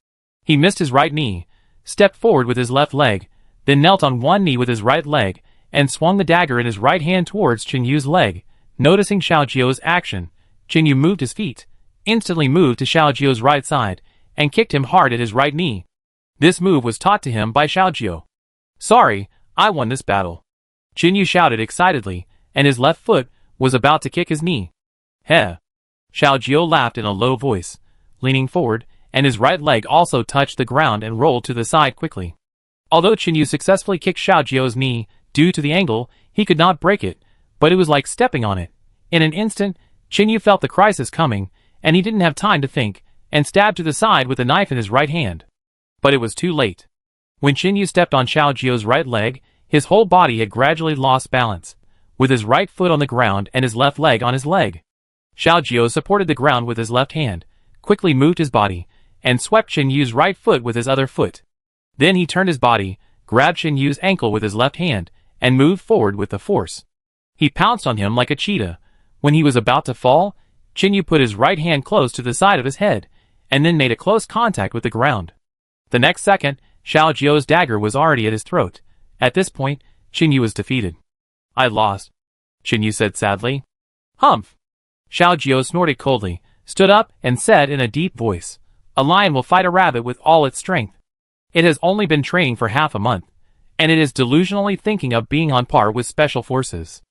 Speaker 1: He missed his right knee, stepped forward with his left leg, then knelt on one knee with his right leg, and swung the dagger in his right hand towards Qin Yu's leg. Noticing Xiao Jiu's action, Qin Yu moved his feet, instantly moved to Xiao Jiu's right side, and kicked him hard at his right knee. This move was taught to him by Xiao Jiu. Sorry, I won this battle. Qin Yu shouted excitedly, and his left foot was about to kick his knee. Heh. Xiao Jiu laughed in a low voice, leaning forward, and his right leg also touched the ground and rolled to the side quickly. Although Qin Yu successfully kicked Xiao Jiu's knee, due to the angle, he could not break it, but it was like stepping on it. In an instant, Qin Yu felt the crisis coming, and he didn't have time to think, and stabbed to the side with the knife in his right hand. But it was too late. When Qin Yu stepped on Xiao Jiu's right leg, his whole body had gradually lost balance, with his right foot on the ground and his left leg on his leg. Xiao Jiu supported the ground with his left hand, quickly moved his body, and swept Qin Yu's right foot with his other foot. Then he turned his body, grabbed Qin Yu's ankle with his left hand, and moved forward with the force. He pounced on him like a cheetah. When he was about to fall, Qin Yu put his right hand close to the side of his head, and then made a close contact with the ground. The next second, Xiao Jiu's dagger was already at his throat. At this point, Qin Yu was defeated. I lost, Qin Yu said sadly. Humph. Xiao Jiu snorted coldly, stood up, and said in a deep voice, a lion will fight a rabbit with all its strength. It has only been training for half a month, and it is delusionally thinking of being on par with special forces.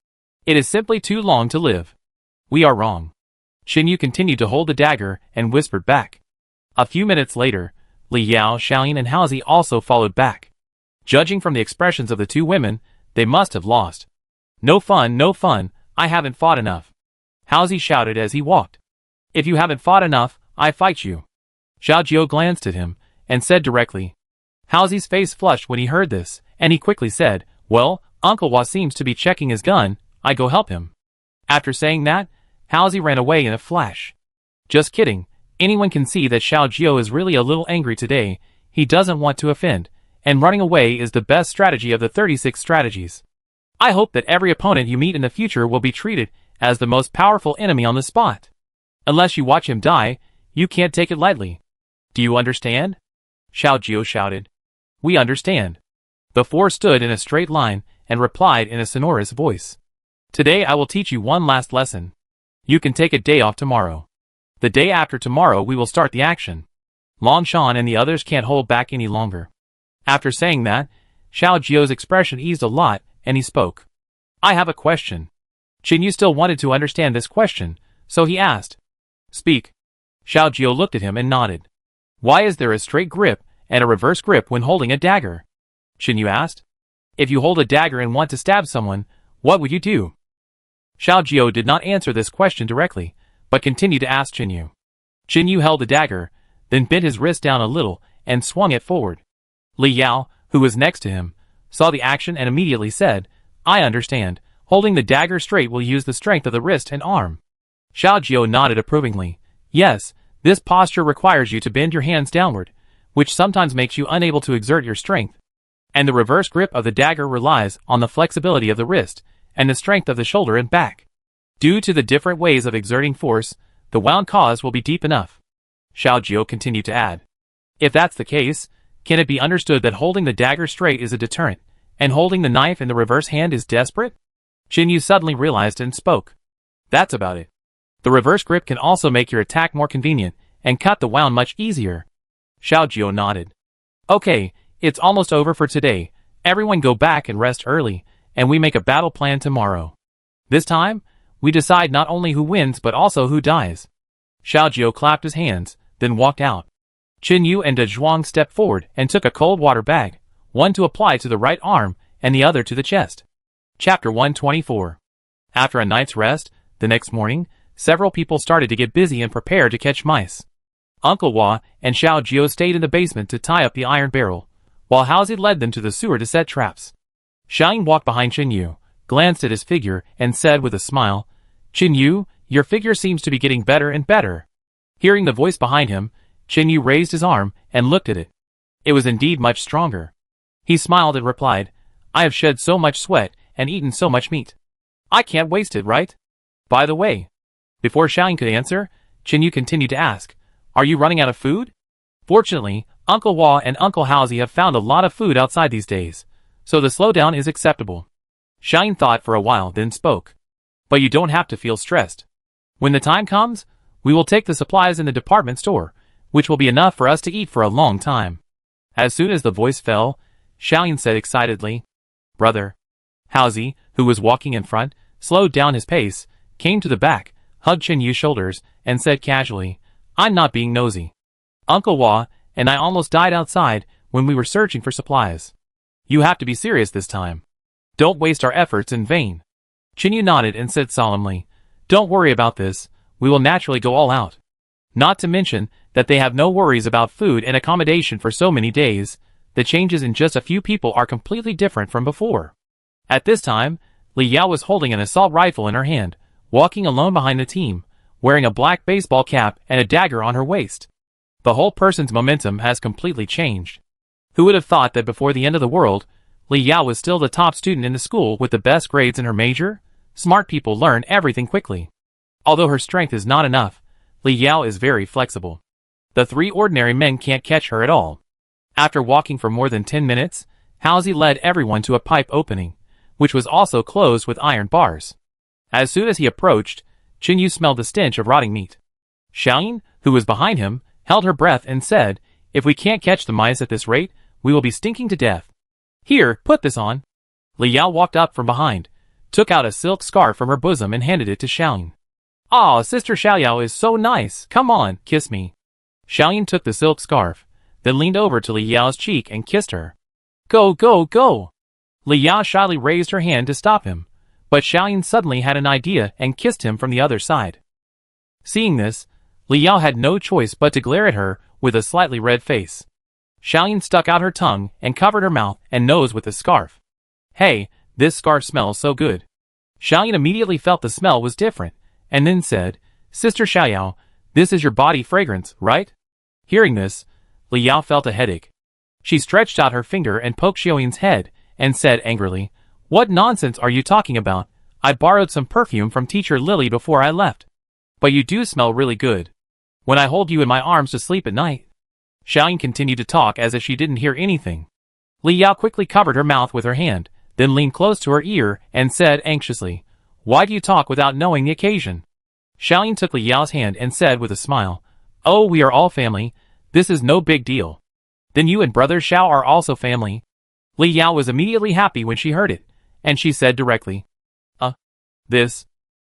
Speaker 1: It is simply too long to live. We are wrong. Qin Yu continued to hold the dagger and whispered back. A few minutes later, Li Yao, Xiaoyan, and Haozi also followed back. Judging from the expressions of the two women, they must have lost. No fun, no fun, I haven't fought enough. Haozi shouted as he walked. If you haven't fought enough, I fight you. Xiao Jiu glanced at him, and said directly. Haozi's face flushed when he heard this, and he quickly said, well, Uncle Hua seems to be checking his gun, I go help him. After saying that, Haozi ran away in a flash. Just kidding, anyone can see that Xiao Jiu is really a little angry today, he doesn't want to offend, and running away is the best strategy of the 36 strategies. I hope that every opponent you meet in the future will be treated as the most powerful enemy on the spot. Unless you watch him die, you can't take it lightly. Do you understand? Xiao Jiu shouted. We understand. The four stood in a straight line and replied in a sonorous voice. Today I will teach you one last lesson. You can take a day off tomorrow. The day after tomorrow we will start the action. Long Shan and the others can't hold back any longer. After saying that, Xiao Jiu's expression eased a lot, and he spoke. I have a question. Qin Yu still wanted to understand this question, so he asked. Speak. Xiao Jiu looked at him and nodded. Why is there a straight grip and a reverse grip when holding a dagger? Qin Yu asked. If you hold a dagger and want to stab someone, what would you do? Xiao Jiu did not answer this question directly, but continued to ask Qin Yu. Qin Yu held the dagger, then bent his wrist down a little and swung it forward. Li Yao, who was next to him, saw the action and immediately said, I understand, holding the dagger straight will use the strength of the wrist and arm. Xiao Jiu nodded approvingly. Yes, this posture requires you to bend your hands downward, which sometimes makes you unable to exert your strength. And the reverse grip of the dagger relies on the flexibility of the wrist and the strength of the shoulder and back. Due to the different ways of exerting force, the wound caused will be deep enough. Xiao Jiu continued to add. If that's the case, can it be understood that holding the dagger straight is a deterrent, and holding the knife in the reverse hand is desperate? Qin Yu suddenly realized and spoke. That's about it. The reverse grip can also make your attack more convenient, and cut the wound much easier. Xiao Jiu nodded. Okay, it's almost over for today. Everyone go back and rest early, and we make a battle plan tomorrow. This time, we decide not only who wins but also who dies. Xiao Jiu clapped his hands, then walked out. Qin Yu and De Zhuang stepped forward and took a cold water bag, one to apply to the right arm and the other to the chest. Chapter 124. After a night's rest, the next morning, several people started to get busy and prepare to catch mice. Uncle Hua and Xiao Jiao stayed in the basement to tie up the iron barrel, while Haozi led them to the sewer to set traps. Xiaoyin walked behind Qin Yu, glanced at his figure, and said with a smile, "Qin Yu, your figure seems to be getting better and better." Hearing the voice behind him, Qin Yu raised his arm and looked at it. It was indeed much stronger. He smiled and replied, "I have shed so much sweat and eaten so much meat. I can't waste it, right? By the way." Before Xiaoyin could answer, Qin Yu continued to ask, "Are you running out of food?" Fortunately, Uncle Hua and Uncle Haozi have found a lot of food outside these days, so the slowdown is acceptable. Xiaoyin thought for a while, then spoke. "But you don't have to feel stressed. When the time comes, we will take the supplies in the department store, which will be enough for us to eat for a long time." As soon as the voice fell, Xiaoyin said excitedly, "Brother." Haozi, who was walking in front, slowed down his pace, came to the back, hugged Qin Yu's shoulders, and said casually, "I'm not being nosy. Uncle Hua and I almost died outside when we were searching for supplies. You have to be serious this time. Don't waste our efforts in vain." Qin Yu nodded and said solemnly, "Don't worry about this, we will naturally go all out. Not to mention that they have no worries about food and accommodation for so many days. The changes in just a few people are completely different from before." At this time, Li Yao was holding an assault rifle in her hand, walking alone behind the team, wearing a black baseball cap and a dagger on her waist. The whole person's momentum has completely changed. Who would have thought that before the end of the world, Li Yao was still the top student in the school with the best grades in her major? Smart people learn everything quickly. Although her strength is not enough, Li Yao is very flexible. The three ordinary men can't catch her at all. After walking for more than 10 minutes, Haozi led everyone to a pipe opening, which was also closed with iron bars. As soon as he approached, Qin Yu smelled the stench of rotting meat. Xiaoyin, who was behind him, held her breath and said, "If we can't catch the mice at this rate, we will be stinking to death. Here, put this on." Li Yao walked up from behind, took out a silk scarf from her bosom and handed it to Xiaoyin. "Aw, Sister Xiaoyao is so nice, come on, kiss me." Xiaoyin took the silk scarf, then leaned over to Li Yao's cheek and kissed her. "Go, go, go!" Li Yao shyly raised her hand to stop him, but Xiaoyin suddenly had an idea and kissed him from the other side. Seeing this, Li Yao had no choice but to glare at her with a slightly red face. Xiaoyin stuck out her tongue and covered her mouth and nose with the scarf. "Hey, this scarf smells so good." Xiaoyin immediately felt the smell was different, and then said, "Sister Xiaoyao, this is your body fragrance, right?" Hearing this, Li Yao felt a headache. She stretched out her finger and poked Xiaoyin's head, and said angrily, "What nonsense are you talking about? I borrowed some perfume from Teacher Lily before I left. But you do smell really good. When I hold you in my arms to sleep at night." Xiaoyin continued to talk as if she didn't hear anything. Li Yao quickly covered her mouth with her hand, then leaned close to her ear and said anxiously, "Why do you talk without knowing the occasion?" Xiaoyin took Li Yao's hand and said with a smile, "Oh, we are all family. This is no big deal." "Then you and brother Xiao are also family?" Li Yao was immediately happy when she heard it, and she said directly, This."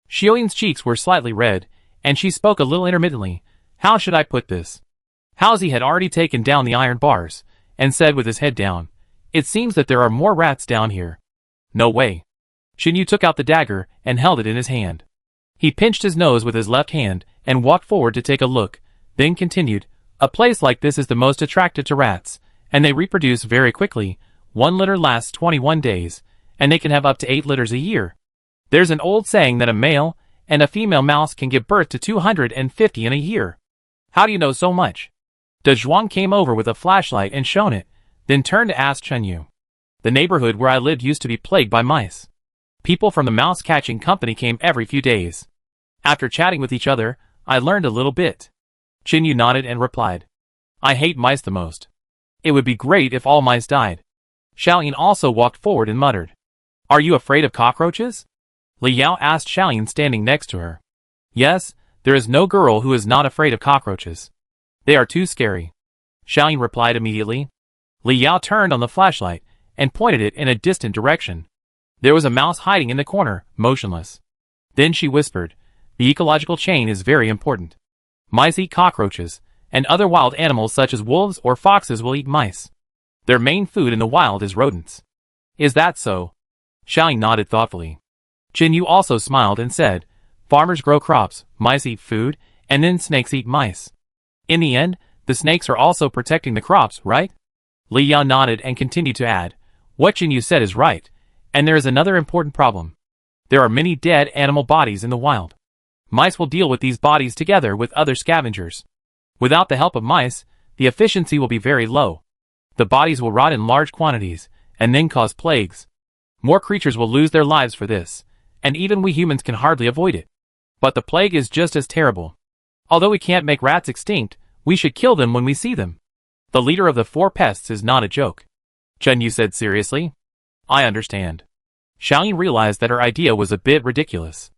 Speaker 1: Xiaoyin's cheeks were slightly red, and she spoke a little intermittently, "How should I put this?" Haozi had already taken down the iron bars, and said with his head down, "It seems that there are more rats down here." "No way." Qin Yu took out the dagger and held it in his hand. He pinched his nose with his left hand and walked forward to take a look, then continued, "A place like this is the most attractive to rats, and they reproduce very quickly. 1 litter lasts 21 days, and they can have up to 8 litters a year. There's an old saying that a male and a female mouse can give birth to 250 in a year." "How do you know so much?" De Zhuang came over with a flashlight and shone it, then turned to ask Qin Yu. "The neighborhood where I lived used to be plagued by mice. People from the mouse-catching company came every few days. After chatting with each other, I learned a little bit." Qin Yu nodded and replied, "I hate mice the most. It would be great if all mice died." Xiaoyin also walked forward and muttered, "Are you afraid of cockroaches?" Li Yao asked Xiaoyin standing next to her. "Yes, there is no girl who is not afraid of cockroaches. They are too scary," Xiaoyin replied immediately. Li Yao turned on the flashlight and pointed it in a distant direction. There was a mouse hiding in the corner, motionless. Then she whispered, "The ecological chain is very important. Mice eat cockroaches, and other wild animals such as wolves or foxes will eat mice. Their main food in the wild is rodents." "Is that so?" Xiaoyin nodded thoughtfully. Qin Yu also smiled and said, "Farmers grow crops, mice eat food, and then snakes eat mice. In the end, the snakes are also protecting the crops, right? Li Yao nodded and continued to add, what Jinyu said is right, and there is another important problem. There are many dead animal bodies in the wild. Mice will deal with these bodies together with other scavengers. Without the help of mice, the efficiency will be very low. The bodies will rot in large quantities, and then cause plagues. More creatures will lose their lives for this, and even we humans can hardly avoid it. But the plague is just as terrible. Although we can't make rats extinct, we should kill them when we see them. The leader of the 4 pests is not a joke. Chunyu said seriously. I understand. Xiaoyin realized that her idea was a bit ridiculous.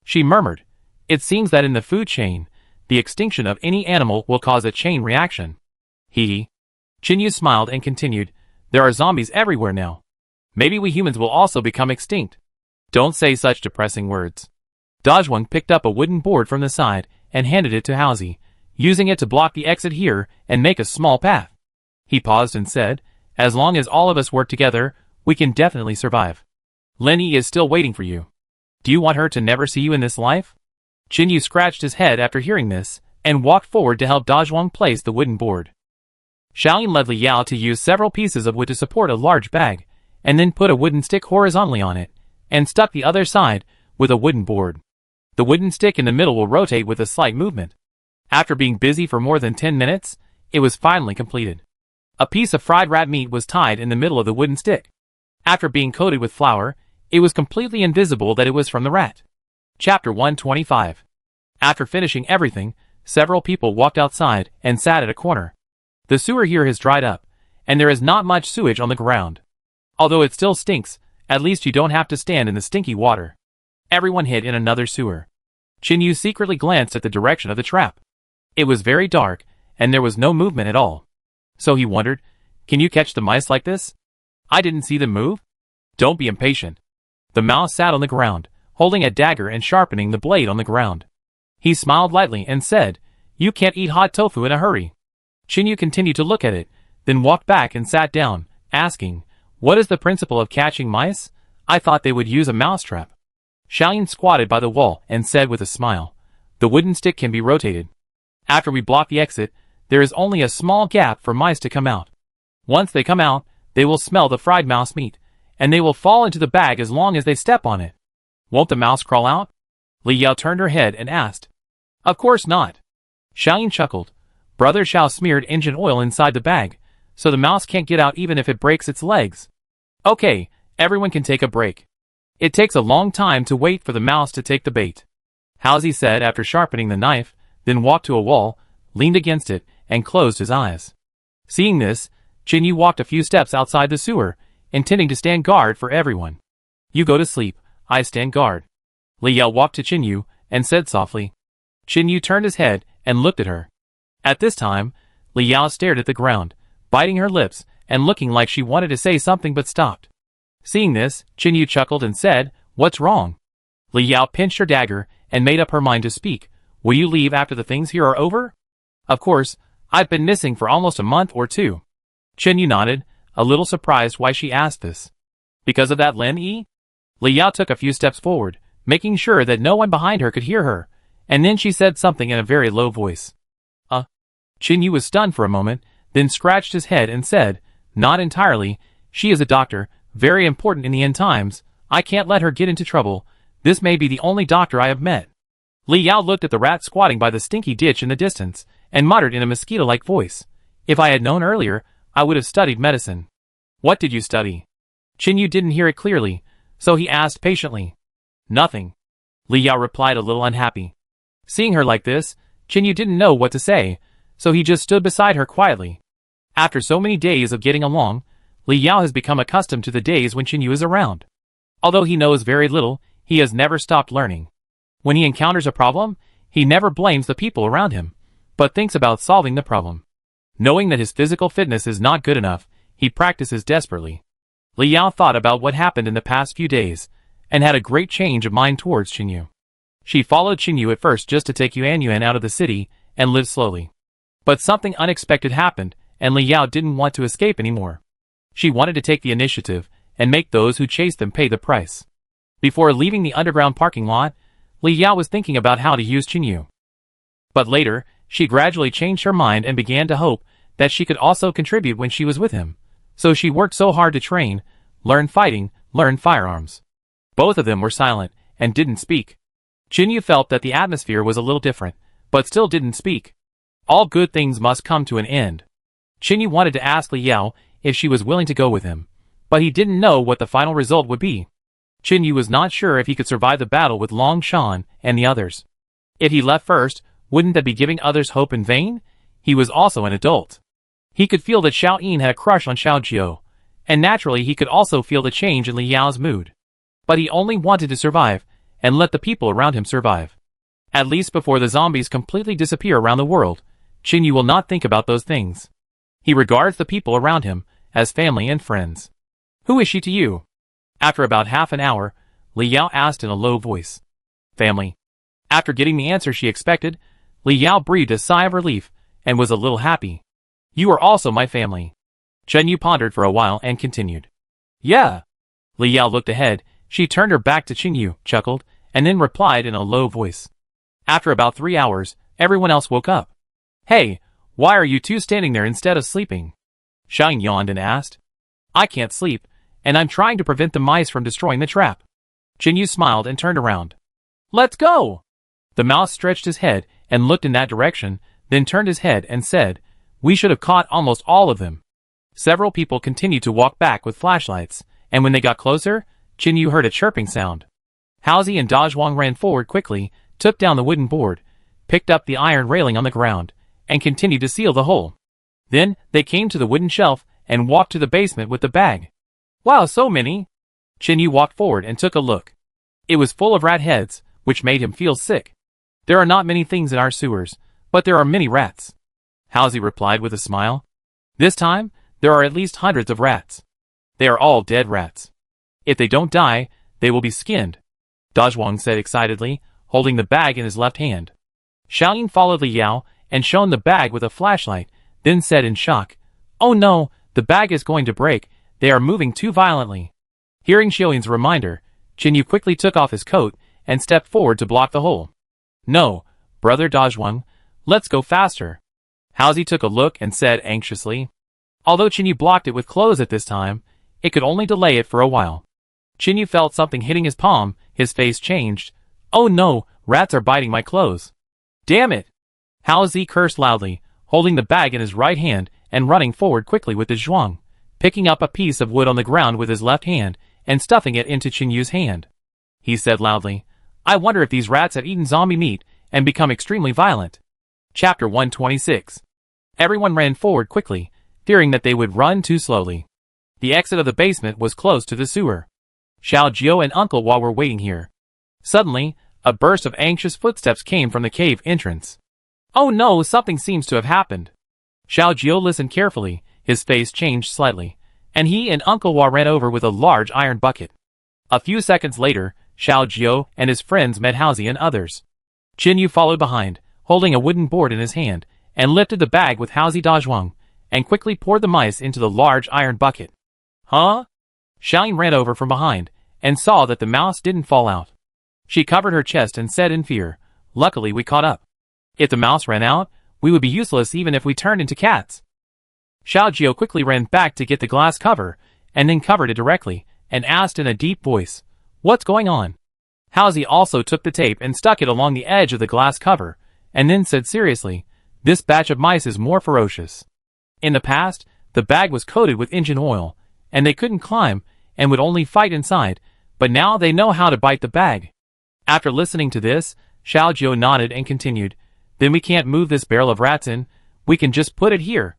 Speaker 1: She murmured, it seems that in the food chain, the extinction of any animal will cause a chain reaction. Hee. Chinyu smiled and continued, there are zombies everywhere now. Maybe we humans will also become extinct. Don't say such depressing words. Dajwang picked up a wooden board from the side and handed it to Haozi, using it to block the exit here and make a small path. He paused and said, as long as all of us work together, we can definitely survive. Lenny is still waiting for you. Do you want her to never see you in this life? Chinyu scratched his head after hearing this, and walked forward to help Dajwang place the wooden board. Xiaoyin led Li Yao to use several pieces of wood to support a large bag, and then put a wooden stick horizontally on it, and stuck the other side with a wooden board. The wooden stick in the middle will rotate with a slight movement. After being busy for more than 10 minutes, it was finally completed. A piece of fried rat meat was tied in the middle of the wooden stick. After being coated with flour, it was completely invisible that it was from the rat. Chapter 125. After finishing everything, several people walked outside and sat at a corner. The sewer here has dried up, and there is not much sewage on the ground. Although it still stinks, at least you don't have to stand in the stinky water. Everyone hid in another sewer. Chinyu secretly glanced at the direction of the trap. It was very dark, and there was no movement at all. So he wondered, can you catch the mice like this? I didn't see them move. Don't be impatient. The mouse sat on the ground, holding a dagger and sharpening the blade on the ground. He smiled lightly and said, you can't eat hot tofu in a hurry. Chinyu continued to look at it, then walked back and sat down, asking, what is the principle of catching mice? I thought they would use a mousetrap. Xiaoyin squatted by the wall and said with a smile, the wooden stick can be rotated. After we block the exit, there is only a small gap for mice to come out. Once they come out, they will smell the fried mouse meat, and they will fall into the bag as long as they step on it. Won't the mouse crawl out? Li Yao turned her head and asked. Of course not. Xiaoyin chuckled. Brother Xiao smeared engine oil inside the bag, so the mouse can't get out even if it breaks its legs. Okay, everyone can take a break. It takes a long time to wait for the mouse to take the bait. Haozi said after sharpening the knife, then walked to a wall, leaned against it, and closed his eyes. Seeing this, Chinyu walked a few steps outside the sewer, intending to stand guard for everyone. You go to sleep, I stand guard. Li Yao walked to Chinyu, and said softly. Chinyu turned his head, and looked at her. At this time, Li Yao stared at the ground, biting her lips, and looking like she wanted to say something but stopped. Seeing this, Chinyu chuckled and said, what's wrong? Li Yao pinched her dagger, and made up her mind to speak. Will you leave after the things here are over? Of course, I've been missing for almost a month or two. Chinyu nodded, a little surprised why she asked this. Because of that Lin Yi? Li Yao took a few steps forward, making sure that no one behind her could hear her, and then she said something in a very low voice. Chinyu was stunned for a moment, then scratched his head and said, not entirely, she is a doctor, very important in the end times, I can't let her get into trouble, this may be the only doctor I have met. Li Yao looked at the rat squatting by the stinky ditch in the distance, and muttered in a mosquito-like voice, if I had known earlier, I would have studied medicine. What did you study? Chinyu didn't hear it clearly, so he asked patiently. Nothing. Li Yao replied a little unhappy. Seeing her like this, Chinyu didn't know what to say, so he just stood beside her quietly. After so many days of getting along, Li Yao has become accustomed to the days when Chinyu is around. Although he knows very little, he has never stopped learning. When he encounters a problem, he never blames the people around him, but thinks about solving the problem. Knowing that his physical fitness is not good enough, he practices desperately. Li Yao thought about what happened in the past few days, and had a great change of mind towards Chinyu. She followed Chinyu at first just to take Yuanyuan out of the city, and live slowly. But something unexpected happened, and Li Yao didn't want to escape anymore. She wanted to take the initiative, and make those who chased them pay the price. Before leaving the underground parking lot, Li Yao was thinking about how to use Chinyu. But later, she gradually changed her mind and began to hope that she could also contribute when she was with him. So she worked so hard to train, learn fighting, learn firearms. Both of them were silent and didn't speak. Jinyu felt that the atmosphere was a little different, but still didn't speak. All good things must come to an end. Jinyu wanted to ask Li Yao if she was willing to go with him, but he didn't know what the final result would be. Jinyu was not sure if he could survive the battle with Long Shan and the others. If he left first, wouldn't that be giving others hope in vain? He was also an adult. He could feel that Xiao Yin had a crush on Xiao Jiu, and naturally he could also feel the change in Li Yao's mood. But he only wanted to survive, and let the people around him survive. At least before the zombies completely disappear around the world, Jinyu will not think about those things. He regards the people around him as family and friends. Who is she to you? After about half an hour, Li Yao asked in a low voice. Family. After getting the answer she expected, Li Yao breathed a sigh of relief and was a little happy. You are also my family. Jinyu pondered for a while and continued. Yeah. Li Yao looked ahead. She turned her back to Jinyu, chuckled, and then replied in a low voice. After about 3 hours, everyone else woke up. Hey, why are you two standing there instead of sleeping? Shang yawned and asked. I can't sleep, and I'm trying to prevent the mice from destroying the trap. Jinyu smiled and turned around. Let's go! The mouse stretched his head and looked in that direction, then turned his head and said, We should have caught almost all of them. Several people continued to walk back with flashlights, and when they got closer, Jinyu heard a chirping sound. Haozi and Dazhuang ran forward quickly, took down the wooden board, picked up the iron railing on the ground, and continued to seal the hole. Then, they came to the wooden shelf and walked to the basement with the bag. Wow, so many! Jinyu walked forward and took a look. It was full of rat heads, which made him feel sick. There are not many things in our sewers, but there are many rats. Haozi replied with a smile. This time, there are at least hundreds of rats. They are all dead rats. If they don't die, they will be skinned, Dazhuang said excitedly, holding the bag in his left hand. Xiaoyin followed Li Yao and shone the bag with a flashlight, then said in shock, Oh no, the bag is going to break, they are moving too violently. Hearing Xiaoyin's reminder, Jinyu quickly took off his coat and stepped forward to block the hole. No, brother Dazhuang, let's go faster. Haozi took a look and said anxiously. Although Jinyu blocked it with clothes at this time, it could only delay it for a while. Jinyu felt something hitting his palm, his face changed. Oh no, rats are biting my clothes. Damn it! Haozi cursed loudly, holding the bag in his right hand and running forward quickly with the zhuang, picking up a piece of wood on the ground with his left hand and stuffing it into Jinyu's hand. He said loudly, I wonder if these rats have eaten zombie meat and become extremely violent. Chapter 126. Everyone ran forward quickly, fearing that they would run too slowly. The exit of the basement was close to the sewer. Xiao Jiu and Uncle Hua were waiting here. Suddenly, a burst of anxious footsteps came from the cave entrance. Oh no, something seems to have happened. Xiao Jiu listened carefully, his face changed slightly, and he and Uncle Hua ran over with a large iron bucket. A few seconds later, Xiao Jiu and his friends met Haozi and others. Jinyu followed behind, holding a wooden board in his hand, and lifted the bag with Haozi Dazhuang, and quickly poured the mice into the large iron bucket. Huh? Xiaoyin ran over from behind, and saw that the mouse didn't fall out. She covered her chest and said in fear, Luckily we caught up. If the mouse ran out, we would be useless even if we turned into cats. Xiao Jiu quickly ran back to get the glass cover, and then covered it directly, and asked in a deep voice, What's going on? Haozi also took the tape and stuck it along the edge of the glass cover, and then said seriously, This batch of mice is more ferocious. In the past, the bag was coated with engine oil, and they couldn't climb, and would only fight inside, but now they know how to bite the bag. After listening to this, Xiao Jiu nodded and continued, Then we can't move this barrel of rats in, we can just put it here.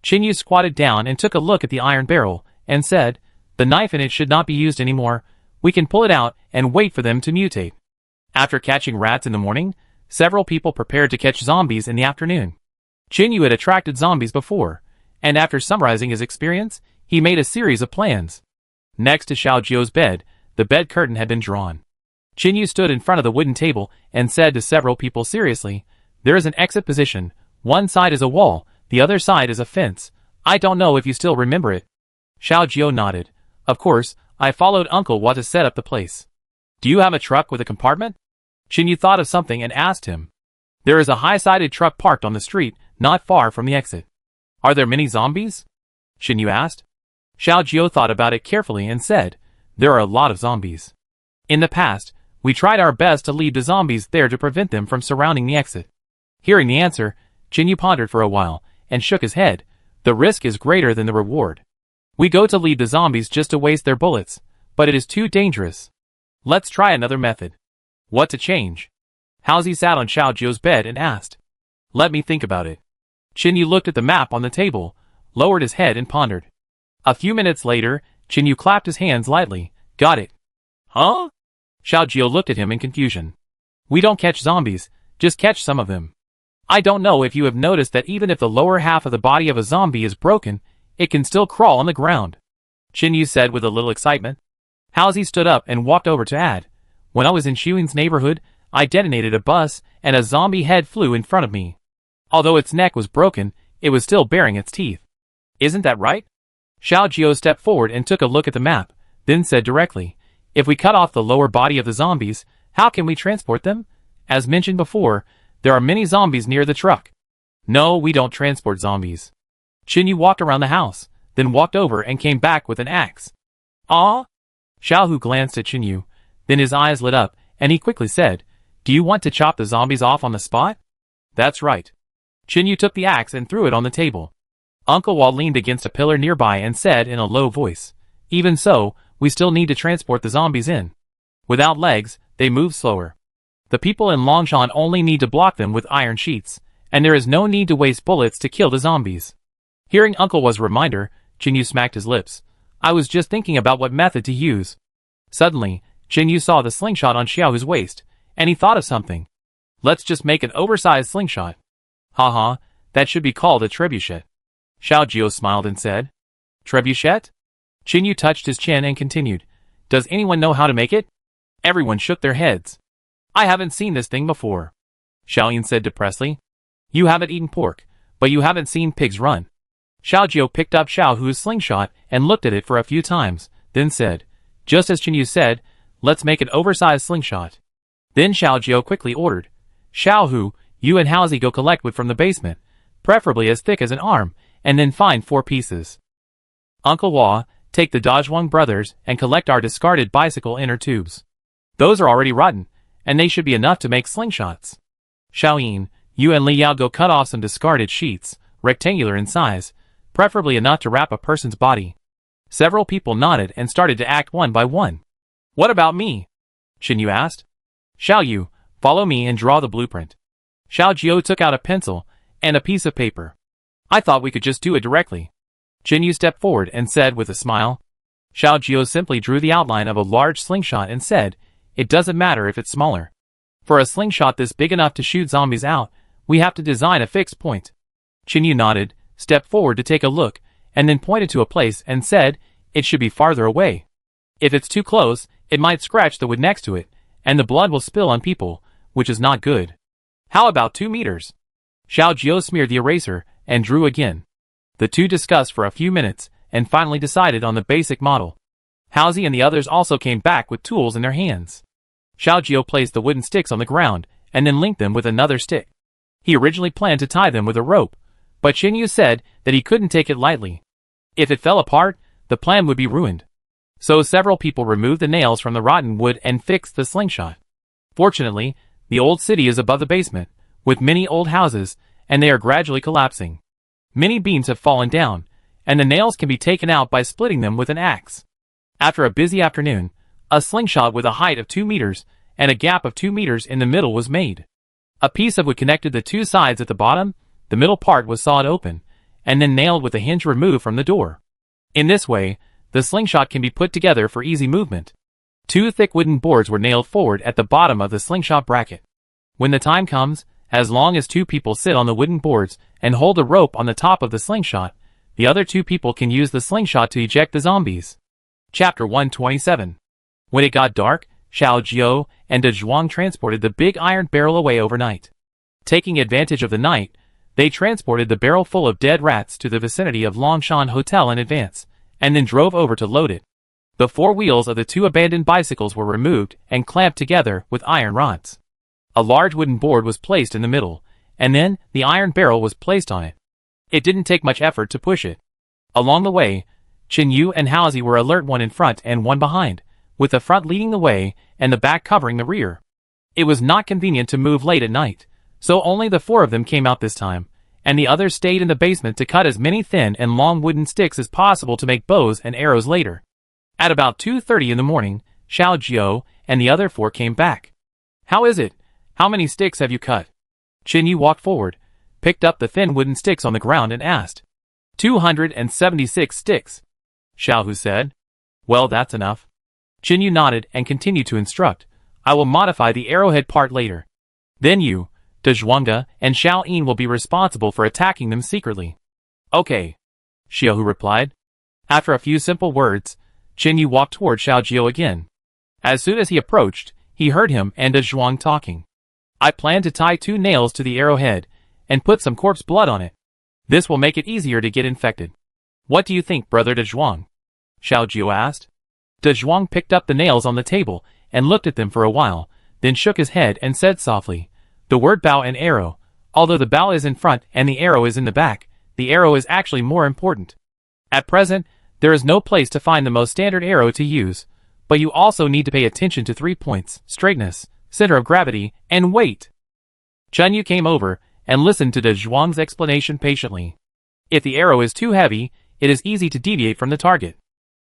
Speaker 1: Jinyu squatted down and took a look at the iron barrel, and said, The knife in it should not be used anymore, we can pull it out and wait for them to mutate. After catching rats in the morning, several people prepared to catch zombies in the afternoon. Jinyu had attracted zombies before, and after summarizing his experience, he made a series of plans. Next to Xiao Jiu's bed, the bed curtain had been drawn. Jinyu stood in front of the wooden table and said to several people seriously, There is an exit position, one side is a wall, the other side is a fence. I don't know if you still remember it. Xiao Jiu nodded. Of course, I followed Uncle Hua to set up the place. Do you have a truck with a compartment? Jinyu thought of something and asked him. There is a high-sided truck parked on the street, not far from the exit. Are there many zombies? Xinyu asked. Xiao Jiao thought about it carefully and said, there are a lot of zombies. In the past, we tried our best to leave the zombies there to prevent them from surrounding the exit. Hearing the answer, Xinyu pondered for a while and shook his head. The risk is greater than the reward. We go to lead the zombies just to waste their bullets, but it is too dangerous. Let's try another method. What to change? Haozi sat on Xiao Jiao's bed and asked. Let me think about it. Xinyu looked at the map on the table, lowered his head and pondered. A few minutes later, Xinyu clapped his hands lightly. Got it. Huh? Xiao Jiao looked at him in confusion. We don't catch zombies, just catch some of them. I don't know if you have noticed that even if the lower half of the body of a zombie is broken, it can still crawl on the ground. Xinyu said with a little excitement. Haozi stood up and walked over to add. When I was in Xiuyin's neighborhood, I detonated a bus and a zombie head flew in front of me. Although its neck was broken, it was still baring its teeth. Isn't that right? Xiao Jiao stepped forward and took a look at the map, then said directly, if we cut off the lower body of the zombies, how can we transport them? As mentioned before, there are many zombies near the truck. No, we don't transport zombies. Xinyu walked around the house, then walked over and came back with an axe. Ah? Xiaohu glanced at Xinyu, then his eyes lit up, and he quickly said, do you want to chop the zombies off on the spot? That's right. Xinyu took the axe and threw it on the table. Uncle Wal leaned against a pillar nearby and said in a low voice, even so, we still need to transport the zombies in. Without legs, they move slower. The people in Longshan only need to block them with iron sheets, and there is no need to waste bullets to kill the zombies. Hearing Uncle Wal's reminder, Xinyu smacked his lips. I was just thinking about what method to use. Suddenly, Xinyu saw the slingshot on Xiaohu's waist, and he thought of something. Let's just make an oversized slingshot. Haha, that should be called a trebuchet. Xiao Jiao smiled and said. Trebuchet? Xinyu touched his chin and continued. Does anyone know how to make it? Everyone shook their heads. I haven't seen this thing before. Xiaoyin said depressedly. You haven't eaten pork, but you haven't seen pigs run. Xiao Jiao picked up Xiaohu's slingshot and looked at it for a few times, then said, just as Xinyu said, let's make an oversized slingshot. Then Xiao Jiao quickly ordered, Xiaohu, you and Haozi go collect wood from the basement, preferably as thick as an arm, and then find 4 pieces. Uncle Hua, take the Dazhuang brothers and collect our discarded bicycle inner tubes. Those are already rotten, and they should be enough to make slingshots. Xiaoyin, you and Li Yao go cut off some discarded sheets, rectangular in size, preferably enough to wrap a person's body. Several people nodded and started to act one by one. What about me? Xinyu asked. Xiao Yu, follow me and draw the blueprint. Xiao Jiao took out a pencil and a piece of paper. I thought we could just do it directly. Xinyu stepped forward and said with a smile. Xiao Jiao simply drew the outline of a large slingshot and said, it doesn't matter if it's smaller. For a slingshot this big enough to shoot zombies out, we have to design a fixed point. Xinyu nodded, stepped forward to take a look, and then pointed to a place and said, it should be farther away. If it's too close, it might scratch the wood next to it, and the blood will spill on people, which is not good. How about 2 meters? Xiao Jiao smeared the eraser and drew again. The two discussed for a few minutes and finally decided on the basic model. Haozi and the others also came back with tools in their hands. Xiao Jiao placed the wooden sticks on the ground and then linked them with another stick. He originally planned to tie them with a rope, but Xinyu said that he couldn't take it lightly. If it fell apart, the plan would be ruined. So several people removed the nails from the rotten wood and fixed the slingshot. Fortunately, the old city is above the basement, with many old houses, and they are gradually collapsing. Many beams have fallen down, and the nails can be taken out by splitting them with an axe. After a busy afternoon, a slingshot with a height of 2 meters and a gap of 2 meters in the middle was made. A piece of wood connected the 2 sides at the bottom, the middle part was sawed open, and then nailed with a hinge removed from the door. In this way, the slingshot can be put together for easy movement. 2 thick wooden boards were nailed forward at the bottom of the slingshot bracket. When the time comes, as long as 2 people sit on the wooden boards and hold a rope on the top of the slingshot, the other 2 people can use the slingshot to eject the zombies. Chapter 127. When it got dark, Xiao Jiao and De Zhuang transported the big iron barrel away overnight. Taking advantage of the night, they transported the barrel full of dead rats to the vicinity of Longshan Hotel in advance, and then drove over to load it. The 4 wheels of the 2 abandoned bicycles were removed and clamped together with iron rods. A large wooden board was placed in the middle, and then the iron barrel was placed on it. It didn't take much effort to push it. Along the way, Chin Yu and Haozi were alert, one in front and one behind, with the front leading the way and the back covering the rear. It was not convenient to move late at night, so only the 4 of them came out this time, and the others stayed in the basement to cut as many thin and long wooden sticks as possible to make bows and arrows later. At about 2:30 in the morning, Xiao Jiao and the other 4 came back. "How is it? How many sticks have you cut?" Chin Yu walked forward, picked up the thin wooden sticks on the ground and asked. 276 sticks. Xiao Hu said. "Well, that's enough." Chin Yu nodded and continued to instruct. "I will modify the arrowhead part later. Then you, De Zhuangge, and Xiao Yin will be responsible for attacking them secretly." "Okay," Xiao Hu replied. After a few simple words, Chin Yu walked toward Xiao Jiao again. As soon as he approached, he heard him and De Zhuang talking. "I plan to tie 2 nails to the arrowhead and put some corpse blood on it. This will make it easier to get infected. What do you think, brother De Zhuang?" Xiao Jiao asked. De Zhuang picked up the nails on the table and looked at them for a while, then shook his head and said softly, "The word bow and arrow, although the bow is in front and the arrow is in the back, the arrow is actually more important. At present, there is no place to find the most standard arrow to use, but you also need to pay attention to 3 points: straightness, center of gravity, and weight." Chen Yu came over and listened to De Zhuang's explanation patiently. If the arrow is too heavy, it is easy to deviate from the target.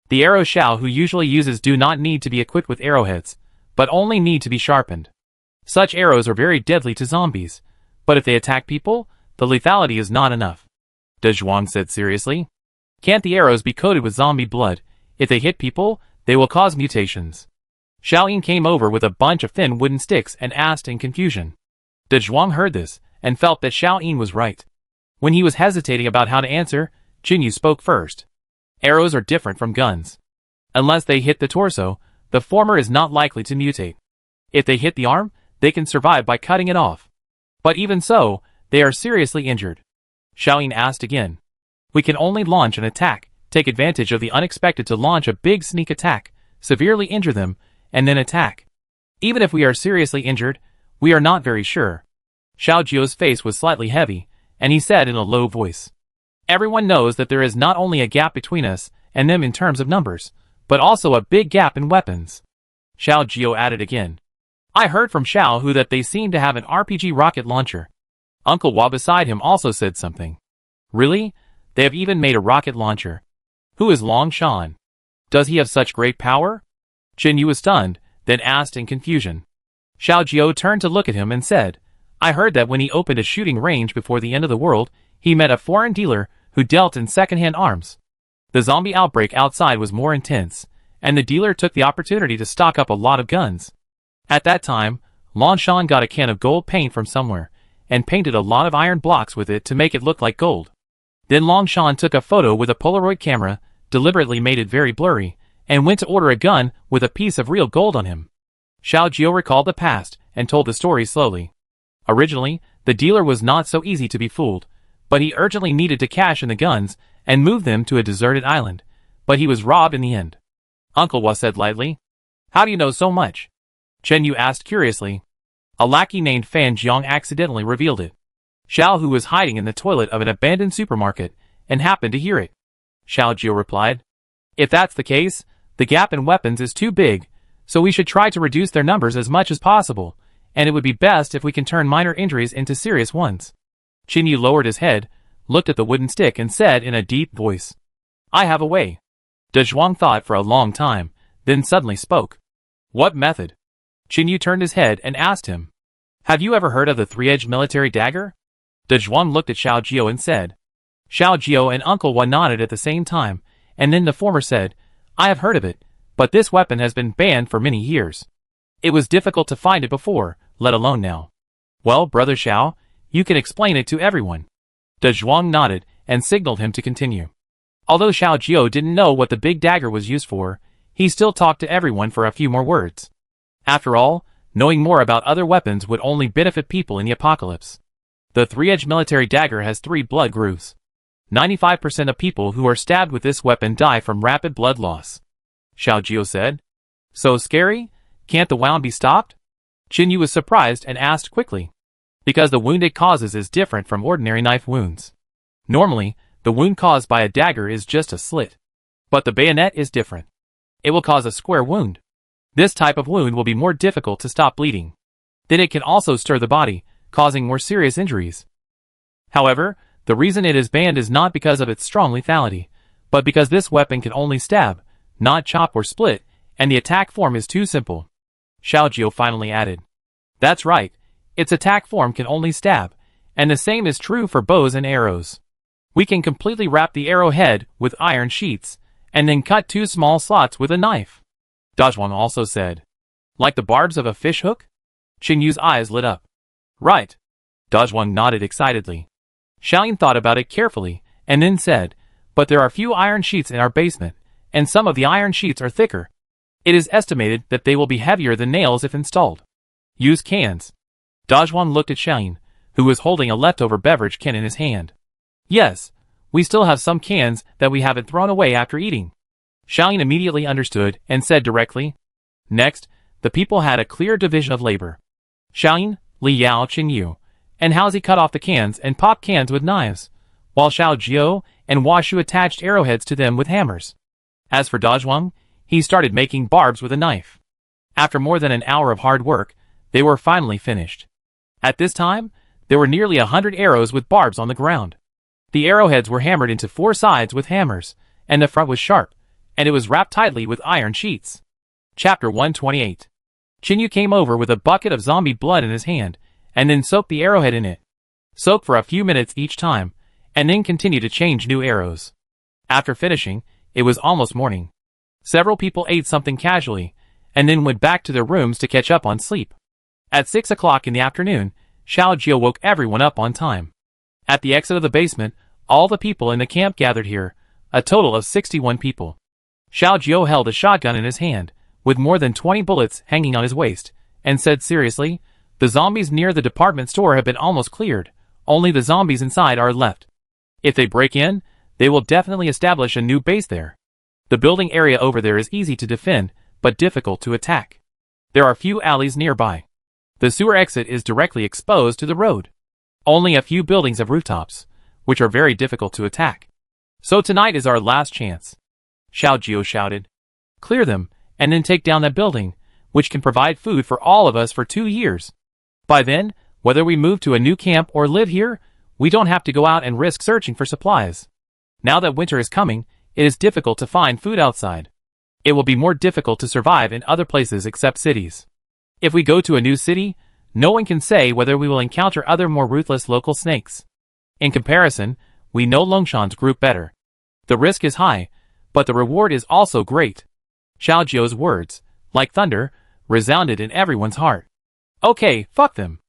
Speaker 1: The arrows Xiao Hu usually uses do not need to be equipped with arrowheads, but only need to be sharpened. Such arrows are very deadly to zombies, but if they attack people, the lethality is not enough. De Zhuang said seriously. "Can't the arrows be coated with zombie blood? If they hit people, they will cause mutations." Xiao Yin came over with a bunch of thin wooden sticks and asked in confusion. De Zhuang heard this and felt that Xiao Yin was right. When he was hesitating about how to answer, Jin Yu spoke first. "Arrows are different from guns. Unless they hit the torso, the former is not likely to mutate. If they hit the arm, they can survive by cutting it off. But even so, they are seriously injured." Xiao Yin asked again. "We can only launch an attack, take advantage of the unexpected to launch a big sneak attack, severely injure them, and then attack. Even if we are seriously injured, we are not very sure." Xiao Jiao's face was slightly heavy, and he said in a low voice, "Everyone knows that there is not only a gap between us and them in terms of numbers, but also a big gap in weapons." Xiao Jiao added again. "I heard from Xiao Hu that they seem to have an RPG rocket launcher." Uncle Hua beside him also said something. "Really? They have even made a rocket launcher. Who is Long Shan? Does he have such great power?" Chin Yu was stunned, then asked in confusion. Xiao Jiao turned to look at him and said, "I heard that when he opened a shooting range before the end of the world, he met a foreign dealer who dealt in second-hand arms. The zombie outbreak outside was more intense, and the dealer took the opportunity to stock up a lot of guns. At that time, Long Shan got a can of gold paint from somewhere, and painted a lot of iron blocks with it to make it look like gold. Then Long Shan took a photo with a Polaroid camera, deliberately made it very blurry, and went to order a gun with a piece of real gold on him." Xiao Jiao recalled the past and told the story slowly. Originally, the dealer was not so easy to be fooled, but he urgently needed to cash in the guns and move them to a deserted island, but he was robbed in the end. Uncle Hua said lightly. "How do you know so much?" Chen Yu asked curiously. "A lackey named Fan Jiang accidentally revealed it. Xiao Hu was hiding in the toilet of an abandoned supermarket and happened to hear it." Xiao Jiao replied. "If that's the case, the gap in weapons is too big, so we should try to reduce their numbers as much as possible, and it would be best if we can turn minor injuries into serious ones." Chin Yu lowered his head, looked at the wooden stick and said in a deep voice, "I have a way." De Zhuang thought for a long time, then suddenly spoke. "What method?" Chin Yu turned his head and asked him, "Have you ever heard of the three-edged military dagger?" De Zhuang looked at Xiao Jiao and said. Xiao Jiao and Uncle Hua nodded at the same time, and then the former said, "I have heard of it, but this weapon has been banned for many years. It was difficult to find it before, let alone now." "Well, Brother Xiao, you can explain it to everyone." De Zhuang nodded and signaled him to continue. Although Xiao Jiao didn't know what the big dagger was used for, he still talked to everyone for a few more words. After all, knowing more about other weapons would only benefit people in the apocalypse. The three-edged military dagger has 3 blood grooves. 95% of people who are stabbed with this weapon die from rapid blood loss. Xiao Jiao said. "So scary? Can't the wound be stopped?" Qin was surprised and asked quickly. Because the wound it causes is different from ordinary knife wounds. Normally, the wound caused by a dagger is just a slit. But the bayonet is different. It will cause a square wound. This type of wound will be more difficult to stop bleeding. Then it can also stir the body, causing more serious injuries. However, the reason it is banned is not because of its strong lethality, but because this weapon can only stab, not chop or split, and the attack form is too simple. Xiaojio finally added. That's right, its attack form can only stab, and the same is true for bows and arrows. We can completely wrap the arrowhead with iron sheets, and then cut 2 small slots with a knife. Dazhuang also said. Like the barbs of a fish hook? Qinyu's eyes lit up. Right. Dazhuang nodded excitedly. Xiaoyan thought about it carefully, and then said, but there are few iron sheets in our basement, and some of the iron sheets are thicker. It is estimated that they will be heavier than nails if installed. Use cans. Dazhuang looked at Xiaoyan, who was holding a leftover beverage can in his hand. Yes, we still have some cans that we haven't thrown away after eating. Xiaoyan immediately understood and said directly. Next, the people had a clear division of labor. Xiaoyan, Li Yao, Qinyu, and Haozi cut off the cans and popped cans with knives, while Xiaojio and Washu attached arrowheads to them with hammers. As for Dazhuang, he started making barbs with a knife. After more than an hour of hard work, they were finally finished. At this time, there were nearly 100 arrows with barbs on the ground. The arrowheads were hammered into 4 sides with hammers, and the front was sharp, and it was wrapped tightly with iron sheets. Chapter 128. Qinyu came over with a bucket of zombie blood in his hand, and then soaked the arrowhead in it. Soak for a few minutes each time, and then continue to change new arrows. After finishing, it was almost morning. Several people ate something casually, and then went back to their rooms to catch up on sleep. At 6 o'clock in the afternoon, Xiaojio woke everyone up on time. At the exit of the basement, all the people in the camp gathered here, a total of 61 people. Xiaojio held a shotgun in his hand, with more than 20 bullets hanging on his waist, and said seriously, the zombies near the department store have been almost cleared, only the zombies inside are left. If they break in, they will definitely establish a new base there. The building area over there is easy to defend, but difficult to attack. There are few alleys nearby. The sewer exit is directly exposed to the road. Only a few buildings have rooftops, which are very difficult to attack. So tonight is our last chance. Xiaojio shouted. Clear them, and then take down that building, which can provide food for all of us for 2 years. By then, whether we move to a new camp or live here, we don't have to go out and risk searching for supplies. Now that winter is coming, it is difficult to find food outside. It will be more difficult to survive in other places except cities. If we go to a new city, no one can say whether we will encounter other more ruthless local snakes. In comparison, we know Longshan's group better. The risk is high, but the reward is also great. Xiaojio's words, like thunder, resounded in everyone's heart. Okay, fuck them.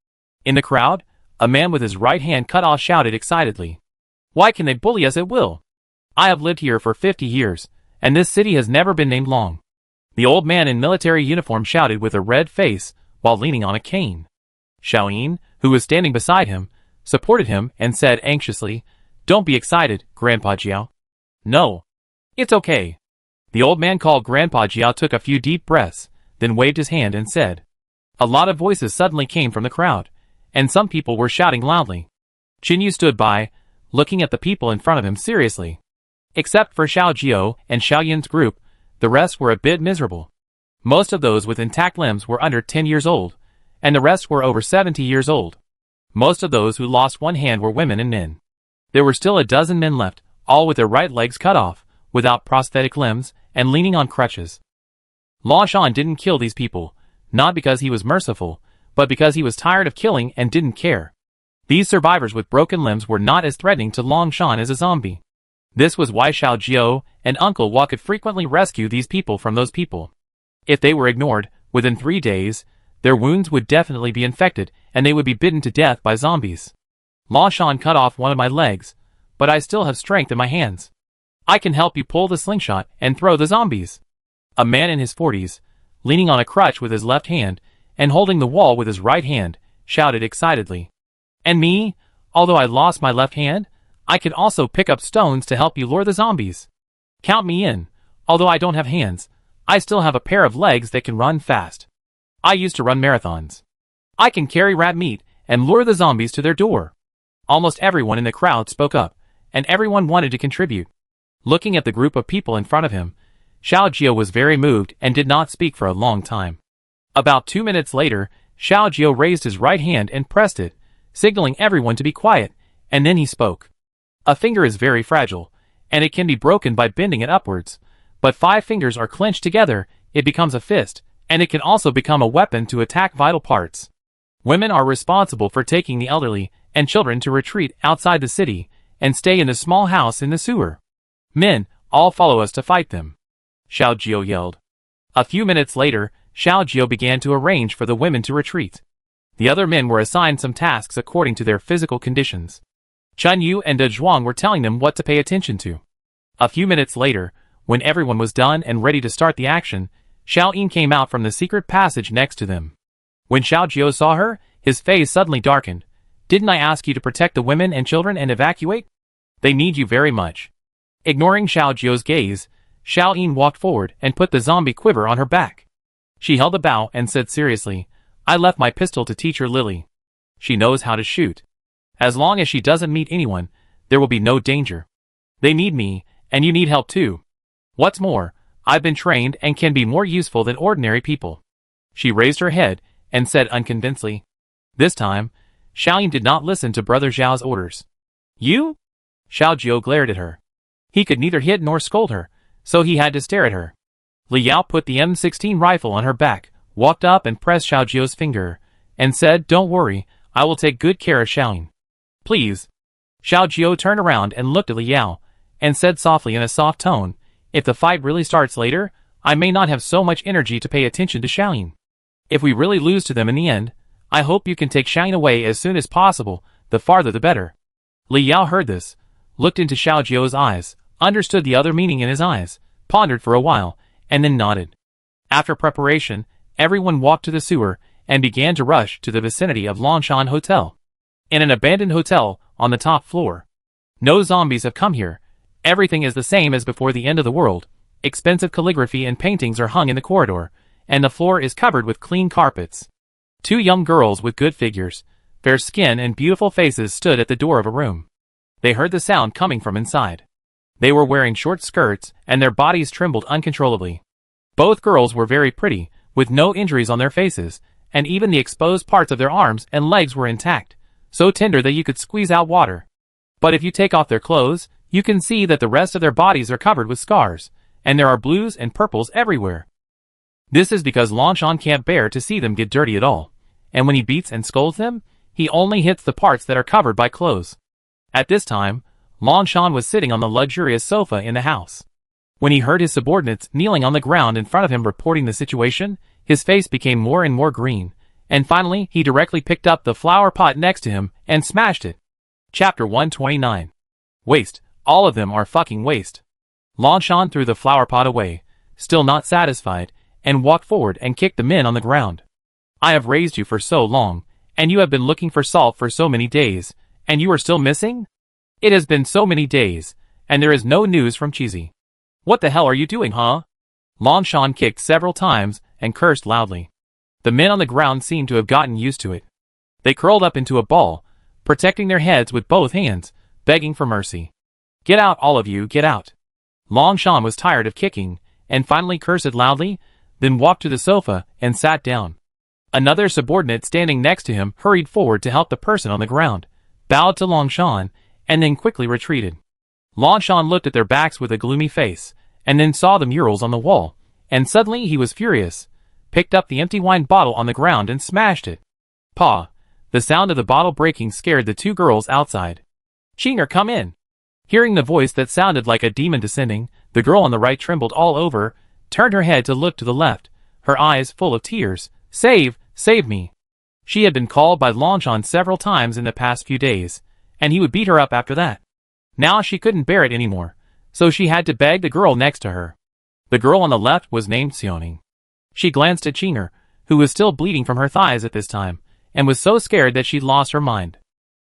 Speaker 1: In the crowd, a man with his right hand cut off shouted excitedly. Why can they bully us at will? I have lived here for 50 years, and this city has never been named Long. The old man in military uniform shouted with a red face, while leaning on a cane. Xiaoyan, who was standing beside him, supported him and said anxiously, Don't be excited, Grandpa Jiao. No. It's okay. The old man called Grandpa Jiao took a few deep breaths, then waved his hand and said. A lot of voices suddenly came from the crowd, and some people were shouting loudly. Qinyu stood by, looking at the people in front of him seriously. Except for Xiaojio and Xiaoyan's group, the rest were a bit miserable. Most of those with intact limbs were under 10 years old, and the rest were over 70 years old. Most of those who lost one hand were women and men. There were still a dozen men left, all with their right legs cut off, without prosthetic limbs, and leaning on crutches. Longshan didn't kill these people, not because he was merciful, but because he was tired of killing and didn't care. These survivors with broken limbs were not as threatening to Longshan as a zombie. This was why Xiaojio and Uncle Wa could frequently rescue these people from those people. If they were ignored, within 3 days, their wounds would definitely be infected and they would be bitten to death by zombies. Longshan cut off one of my legs, but I still have strength in my hands. I can help you pull the slingshot and throw the zombies. A man in his 40s, leaning on a crutch with his left hand and holding the wall with his right hand, shouted excitedly. And me, although I lost my left hand, I can also pick up stones to help you lure the zombies. Count me in, although I don't have hands, I still have a pair of legs that can run fast. I used to run marathons. I can carry rat meat and lure the zombies to their door. Almost everyone in the crowd spoke up, and everyone wanted to contribute. Looking at the group of people in front of him, Xiao Jiao was very moved and did not speak for a long time. About 2 minutes later, Xiao Jiao raised his right hand and pressed it, signaling everyone to be quiet, and then he spoke. A finger is very fragile, and it can be broken by bending it upwards, but 5 fingers are clenched together, it becomes a fist, and it can also become a weapon to attack vital parts. Women are responsible for taking the elderly and children to retreat outside the city and stay in the small house in the sewer. Men, all follow us to fight them, Xiao Jiao yelled. A few minutes later, Xiao Jiao began to arrange for the women to retreat. The other men were assigned some tasks according to their physical conditions. Chun Yu and De Zhuang were telling them what to pay attention to. A few minutes later, when everyone was done and ready to start the action, Xiao Yin came out from the secret passage next to them. When Xiao Jiao saw her, his face suddenly darkened. Didn't I ask you to protect the women and children and evacuate? They need you very much. Ignoring Xiao Jiao's gaze, Xiao Yin walked forward and put the zombie quiver on her back. She held a bow and said seriously, I left my pistol to teacher Lily. She knows how to shoot. As long as she doesn't meet anyone, there will be no danger. They need me, and you need help too. What's more, I've been trained and can be more useful than ordinary people. She raised her head and said unconvincingly. This time, Xiao Yin did not listen to Brother Zhao's orders. You? Xiao Jiao glared at her. He could neither hit nor scold her, so he had to stare at her. Li Yao put the M16 rifle on her back, walked up and pressed Xiao Jiao's finger, and said, Don't worry, I will take good care of Xiao Yin. Please. Xiao Jiao turned around and looked at Li Yao, and said softly in a soft tone, If the fight really starts later, I may not have so much energy to pay attention to Xiao Yin. If we really lose to them in the end, I hope you can take Xiao Yin away as soon as possible, the farther the better. Li Yao heard this, looked into Xiao Jiao's eyes, understood the other meaning in his eyes, pondered for a while, and then nodded. After preparation, everyone walked to the sewer and began to rush to the vicinity of Longshan Hotel. In an abandoned hotel on the top floor. No zombies have come here. Everything is the same as before the end of the world. Expensive calligraphy and paintings are hung in the corridor, and the floor is covered with clean carpets. 2 young girls with good figures, fair skin and beautiful faces stood at the door of a room. They heard the sound coming from inside. They were wearing short skirts, and their bodies trembled uncontrollably. Both girls were very pretty, with no injuries on their faces, and even the exposed parts of their arms and legs were intact, so tender that you could squeeze out water. But if you take off their clothes, you can see that the rest of their bodies are covered with scars, and there are blues and purples everywhere. This is because Longshan can't bear to see them get dirty at all, and when he beats and scolds them, he only hits the parts that are covered by clothes. At this time, Longshan was sitting on the luxurious sofa in the house. When he heard his subordinates kneeling on the ground in front of him reporting the situation, his face became more and more green, and finally he directly picked up the flower pot next to him and smashed it. Chapter 129. Waste. All of them are fucking waste. Longshan threw the flower pot away, still not satisfied, and walked forward and kicked the men on the ground. I have raised you for so long, and you have been looking for salt for so many days, and you are still missing? It has been so many days, and there is no news from Cheesy. What the hell are you doing, huh? Longshan kicked several times and cursed loudly. The men on the ground seemed to have gotten used to it. They curled up into a ball, protecting their heads with both hands, begging for mercy. Get out, all of you, get out. Longshan was tired of kicking, and finally cursed loudly, then walked to the sofa and sat down. Another subordinate standing next to him hurried forward to help the person on the ground, bowed to Longshan, and then quickly retreated. Longshan looked at their backs with a gloomy face, and then saw the murals on the wall, and suddenly he was furious, picked up the empty wine bottle on the ground and smashed it. Paw! The sound of the bottle breaking scared the 2 girls outside. Chinger, come in! Hearing the voice that sounded like a demon descending, the girl on the right trembled all over, turned her head to look to the left, her eyes full of tears. Save me! She had been called by Longshan several times in the past few days, and he would beat her up after that. Now she couldn't bear it anymore, so she had to beg the girl next to her. The girl on the left was named Xiaoning. She glanced at Chinger, who was still bleeding from her thighs at this time, and was so scared that she'd lost her mind.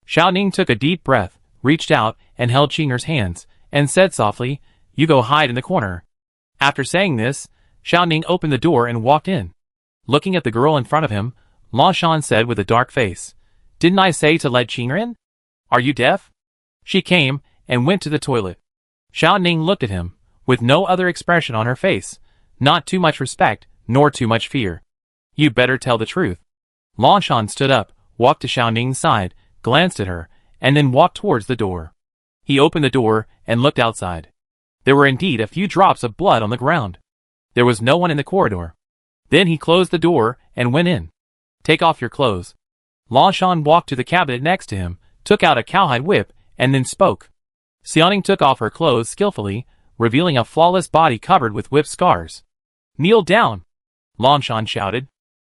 Speaker 1: Xiaoning took a deep breath, reached out and held Chinger's hands, and said softly, You go hide in the corner. After saying this, Xiaoning opened the door and walked in. Looking at the girl in front of him, Longchamp said with a dark face. Didn't I say to let Qing in? Are you deaf? She came and went to the toilet. Xiao Ning looked at him, with no other expression on her face, not too much respect, nor too much fear. You better tell the truth. Longchamp stood up, walked to Xiao Ning's side, glanced at her, and then walked towards the door. He opened the door and looked outside. There were indeed a few drops of blood on the ground. There was no one in the corridor. Then he closed the door and went in. Take off your clothes. Longchamp walked to the cabinet next to him, took out a cowhide whip, and then spoke. Xiaoning took off her clothes skillfully, revealing a flawless body covered with whip scars. Kneel down! Longchamp shouted.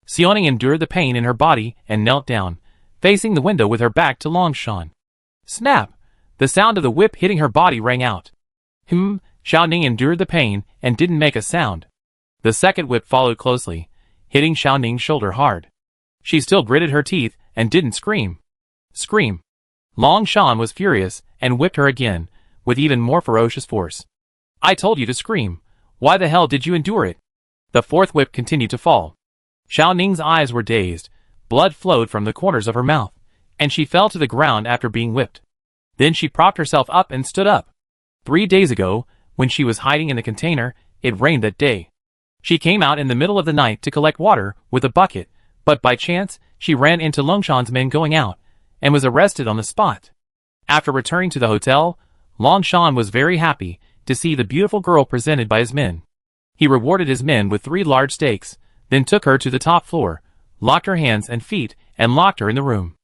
Speaker 1: Xiaoning endured the pain in her body and knelt down, facing the window with her back to Longchamp. Snap! The sound of the whip hitting her body rang out. Xiaoning endured the pain and didn't make a sound. The second whip followed closely, hitting Xiaoning's shoulder hard. She still gritted her teeth and didn't scream. Scream! Longchamp was furious and whipped her again, with even more ferocious force. I told you to scream. Why the hell did you endure it? The fourth whip continued to fall. Xiaoning's eyes were dazed, blood flowed from the corners of her mouth, and she fell to the ground after being whipped. Then she propped herself up and stood up. 3 days ago, when she was hiding in the container, it rained that day. She came out in the middle of the night to collect water with a bucket, but by chance, she ran into Longchamp's men going out, and was arrested on the spot. After returning to the hotel, Longchamp was very happy to see the beautiful girl presented by his men. He rewarded his men with 3 large steaks, then took her to the top floor, locked her hands and feet, and locked her in the room.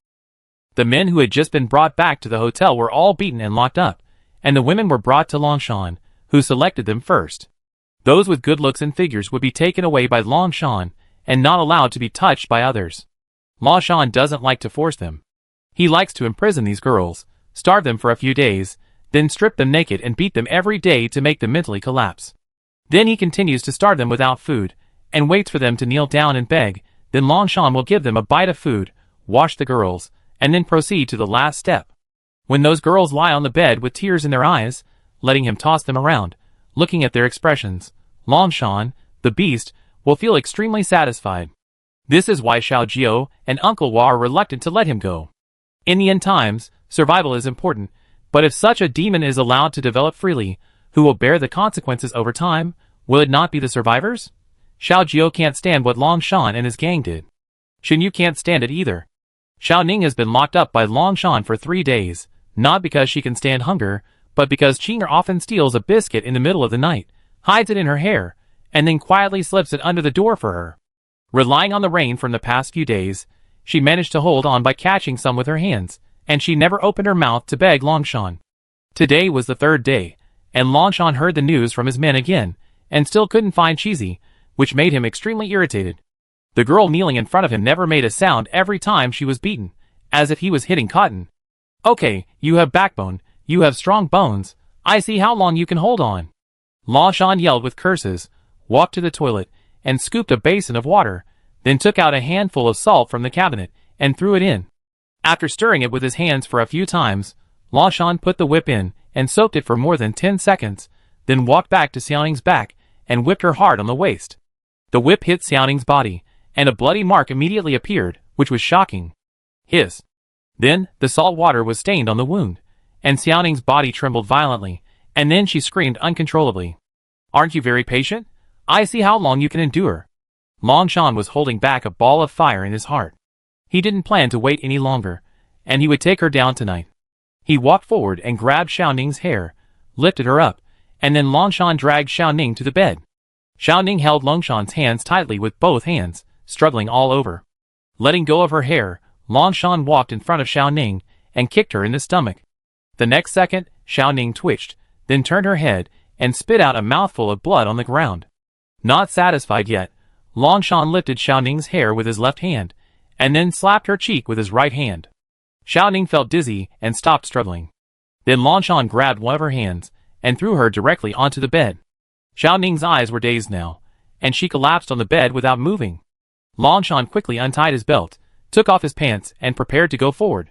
Speaker 1: The men who had just been brought back to the hotel were all beaten and locked up, and the women were brought to Longchamp, who selected them first. Those with good looks and figures would be taken away by Longchamp and not allowed to be touched by others. Longchamp doesn't like to force them. He likes to imprison these girls, starve them for a few days, then strip them naked and beat them every day to make them mentally collapse. Then he continues to starve them without food, and waits for them to kneel down and beg. Then Longchamp will give them a bite of food, wash the girls, and then proceed to the last step. When those girls lie on the bed with tears in their eyes, letting him toss them around, looking at their expressions, Longchamp, the beast, will feel extremely satisfied. This is why Xiao Jiao and Uncle Hua are reluctant to let him go. In the end times, survival is important, but if such a demon is allowed to develop freely, who will bear the consequences over time? Will it not be the survivors? Xiao Jiao can't stand what Longchamp and his gang did. Xun Yu can't stand it either. Xiao Ning has been locked up by Longchamp for 3 days, not because she can stand hunger, but because Qing often steals a biscuit in the middle of the night, hides it in her hair, and then quietly slips it under the door for her. Relying on the rain from the past few days, she managed to hold on by catching some with her hands, and she never opened her mouth to beg Longchamp. Today was the 3rd day, and Longchamp heard the news from his men again, and still couldn't find Cheesy, which made him extremely irritated. The girl kneeling in front of him never made a sound every time she was beaten, as if he was hitting cotton. Okay, you have backbone, you have strong bones, I see how long you can hold on. Longchamp yelled with curses, walked to the toilet, and scooped a basin of water, then took out a handful of salt from the cabinet, and threw it in. After stirring it with his hands for a few times, Longchamp put the whip in, and soaked it for more than 10 seconds, then walked back to Xiaoning's back, and whipped her hard on the waist. The whip hit Xiaoning's body, and a bloody mark immediately appeared, which was shocking. Hiss. Then, the salt water was stained on the wound, and Xiaoning's body trembled violently, and then she screamed uncontrollably. Aren't you very patient? I see how long you can endure. Longchamp was holding back a ball of fire in his heart. He didn't plan to wait any longer, and he would take her down tonight. He walked forward and grabbed Xiaoning's hair, lifted her up, and then Longchamp dragged Xiaoning to the bed. Xiaoning held Longchamp's hands tightly with both hands, struggling all over. Letting go of her hair, Longchamp walked in front of Xiaoning and kicked her in the stomach. The next second, Xiaoning twitched, then turned her head and spit out a mouthful of blood on the ground. Not satisfied yet, Longchamp lifted Xiaoning's hair with his left hand, and then slapped her cheek with his right hand. Xiaoning felt dizzy and stopped struggling. Then Longchamp grabbed one of her hands and threw her directly onto the bed. Xiaoning's eyes were dazed now, and she collapsed on the bed without moving. Longchamp quickly untied his belt, took off his pants, and prepared to go forward.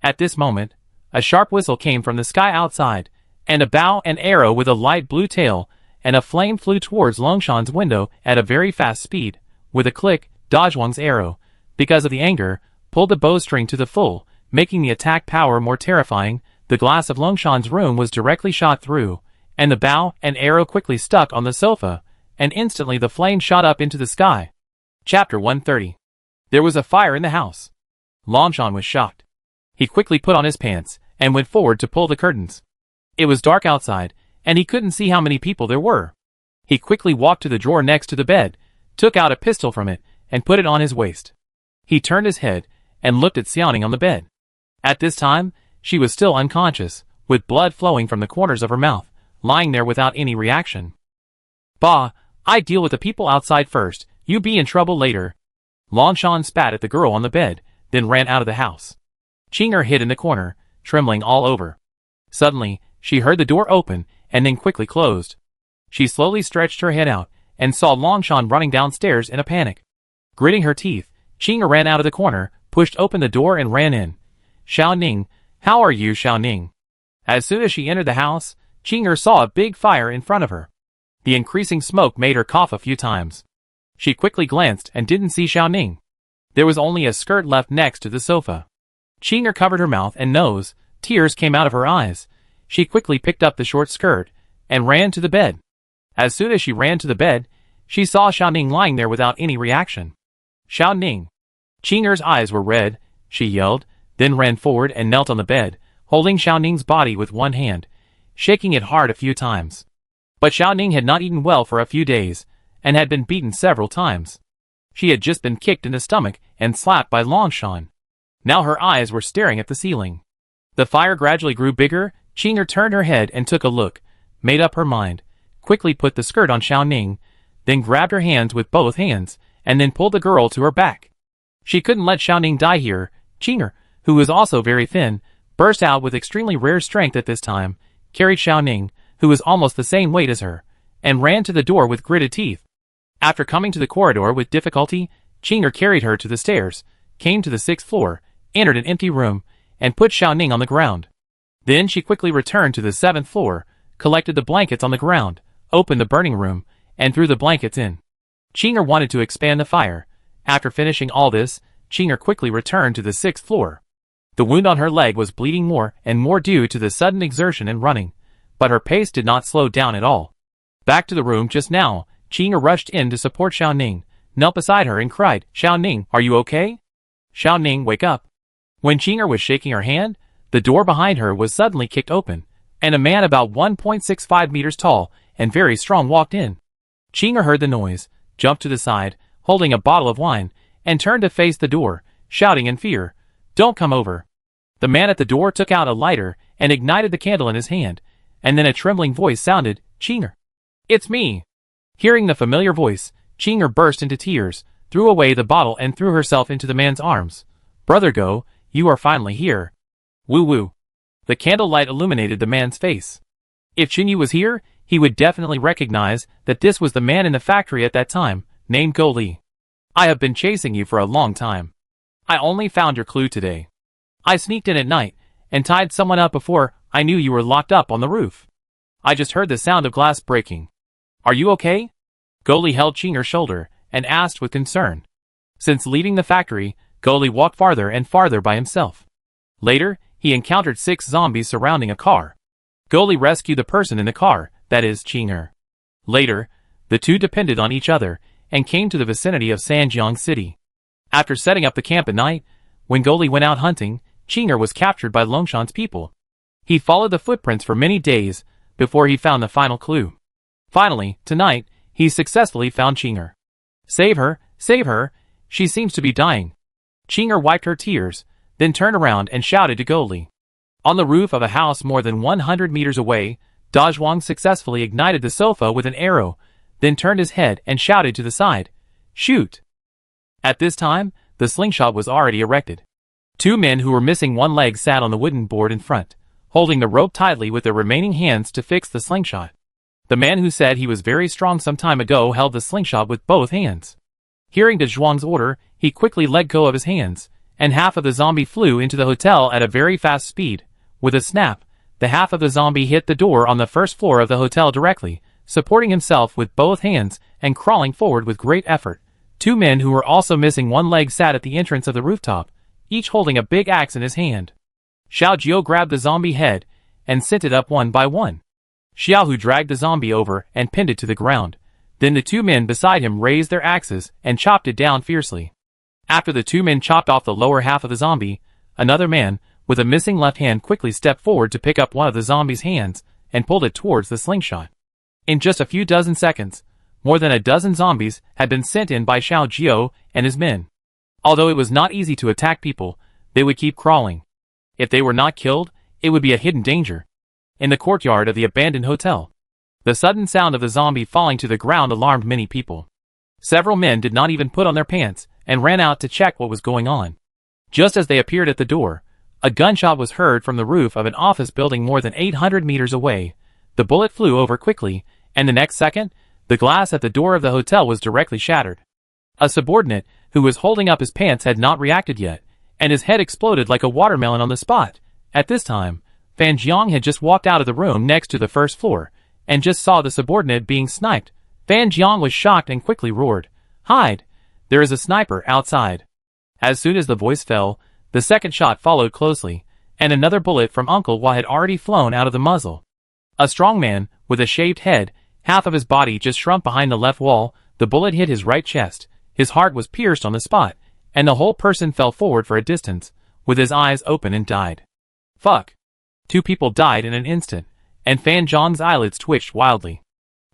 Speaker 1: At this moment, a sharp whistle came from the sky outside, and a bow and arrow with a light blue tail, and a flame flew towards Longchamp's window at a very fast speed. With a click, Dazhuang's arrow, because of the anger, pulled the bowstring to the full, making the attack power more terrifying. The glass of Longshan's room was directly shot through, and the bow and arrow quickly stuck on the sofa, and instantly the flame shot up into the sky. Chapter 130. There was a fire in the house. Longshan was shocked. He quickly put on his pants, and went forward to pull the curtains. It was dark outside, and he couldn't see how many people there were. He quickly walked to the drawer next to the bed, took out a pistol from it, and put it on his waist. He turned his head, and looked at Xiaoning on the bed. At this time, she was still unconscious, with blood flowing from the corners of her mouth, lying there without any reaction. Bah, I deal with the people outside first, you be in trouble later. Longshan spat at the girl on the bed, then ran out of the house. Qinger hid in the corner, trembling all over. Suddenly, she heard the door open, and then quickly closed. She slowly stretched her head out, and saw Longshan running downstairs in a panic. Gritting her teeth, Qinger ran out of the corner, pushed open the door and ran in. Xiaoning, how are you, Xiaoning? As soon as she entered the house, Qinger saw a big fire in front of her. The increasing smoke made her cough a few times. She quickly glanced and didn't see Xiaoning. There was only a skirt left next to the sofa. Qinger covered her mouth and nose, tears came out of her eyes. She quickly picked up the short skirt, and ran to the bed. As soon as she ran to the bed, she saw Xiaoning lying there without any reaction. Xiaoning! Qinger's eyes were red, she yelled, then ran forward and knelt on the bed, holding Xiaoning's body with one hand, shaking it hard a few times. But Xiaoning had not eaten well for a few days, and had been beaten several times. She had just been kicked in the stomach and slapped by Longshan. Now her eyes were staring at the ceiling. The fire gradually grew bigger. Qinger turned her head and took a look, made up her mind, quickly put the skirt on Xiaoning, then grabbed her hands with both hands, and then pulled the girl to her back. She couldn't let Xiaoning die here. Qinger, who was also very thin, burst out with extremely rare strength at this time, carried Xiaoning, who was almost the same weight as her, and ran to the door with gritted teeth. After coming to the corridor with difficulty, Qinger carried her to the stairs, came to the 6th floor, entered an empty room, and put Xiaoning on the ground. Then she quickly returned to the 7th floor, collected the blankets on the ground, opened the burning room, and threw the blankets in. Qinger wanted to expand the fire. After finishing all this, Qinger quickly returned to the 6th floor. The wound on her leg was bleeding more and more due to the sudden exertion and running, but her pace did not slow down at all. Back to the room just now, Qinger rushed in to support Xiaoning, knelt beside her and cried, "Xiaoning, are you okay? Xiaoning, wake up." When Qinger was shaking her hand, the door behind her was suddenly kicked open, and a man about 1.65 meters tall and very strong walked in. Qinger heard the noise, jumped to the side, holding a bottle of wine, and turned to face the door, shouting in fear, "Don't come over." The man at the door took out a lighter and ignited the candle in his hand, and then a trembling voice sounded, "Qinger. It's me." Hearing the familiar voice, Qinger burst into tears, threw away the bottle and threw herself into the man's arms. "Brother Go, you are finally here." Woo-woo. The candlelight illuminated the man's face. If Xinyu was here, he would definitely recognize that this was the man in the factory at that time, named Go Li. "I have been chasing you for a long time. I only found your clue today. I sneaked in at night, and tied someone up before I knew you were locked up on the roof. I just heard the sound of glass breaking. Are you okay?" Go Li held Qinger's shoulder, and asked with concern. Since leaving the factory, Go Li walked farther and farther by himself. Later, he encountered 6 zombies surrounding a car. Go Li rescued the person in the car, that is, Qinger. Later, the two depended on each other, and came to the vicinity of Sanjiang City. After setting up the camp at night, when Go Li went out hunting, Qinger was captured by Longshan's people. He followed the footprints for many days, before he found the final clue. Finally, tonight, he successfully found Qinger. Save her, she seems to be dying." Qinger wiped her tears, then turned around and shouted to Go Li. On the roof of a house more than 100 meters away, Dazhuang successfully ignited the sofa with an arrow, then turned his head and shouted to the side, "Shoot!" At this time, the slingshot was already erected. 2 men who were missing one leg sat on the wooden board in front, holding the rope tightly with their remaining hands to fix the slingshot. The man who said he was very strong some time ago held the slingshot with both hands. Hearing Dazhuang's order, he quickly let go of his hands, and half of the zombie flew into the hotel at a very fast speed. With a snap, the half of the zombie hit the door on the 1st floor of the hotel directly, supporting himself with both hands and crawling forward with great effort. Two men who were also missing one leg sat at the entrance of the rooftop, each holding a big axe in his hand. Xiao Jiu grabbed the zombie head and sent it up one by one. Xiao Hu dragged the zombie over and pinned it to the ground. Then the two men beside him raised their axes and chopped it down fiercely. After the two men chopped off the lower half of the zombie, another man, with a missing left hand, quickly stepped forward to pick up one of the zombie's hands and pulled it towards the slingshot. In just a few dozen seconds, more than a dozen zombies had been sent in by Xiao Jiu and his men. Although it was not easy to attack people, they would keep crawling. If they were not killed, it would be a hidden danger. In the courtyard of the abandoned hotel, the sudden sound of the zombie falling to the ground alarmed many people. Several men did not even put on their pants and ran out to check what was going on. Just as they appeared at the door, a gunshot was heard from the roof of an office building more than 800 meters away. The bullet flew over quickly, and the next second, the glass at the door of the hotel was directly shattered. A subordinate, who was holding up his pants, had not reacted yet, and his head exploded like a watermelon on the spot. At this time, Fan Jiang had just walked out of the room next to the first floor, and just saw the subordinate being sniped. Fan Jiang was shocked and quickly roared, "Hide! There is a sniper outside!" As soon as the voice fell, the second shot followed closely, and another bullet from Uncle Hua had already flown out of the muzzle. A strong man, with a shaved head, half of his body just shrunk behind the left wall. The bullet hit his right chest, his heart was pierced on the spot, and the whole person fell forward for a distance, with his eyes open, and died. Fuck! 2 people died in an instant, and Fan Jiang's eyelids twitched wildly.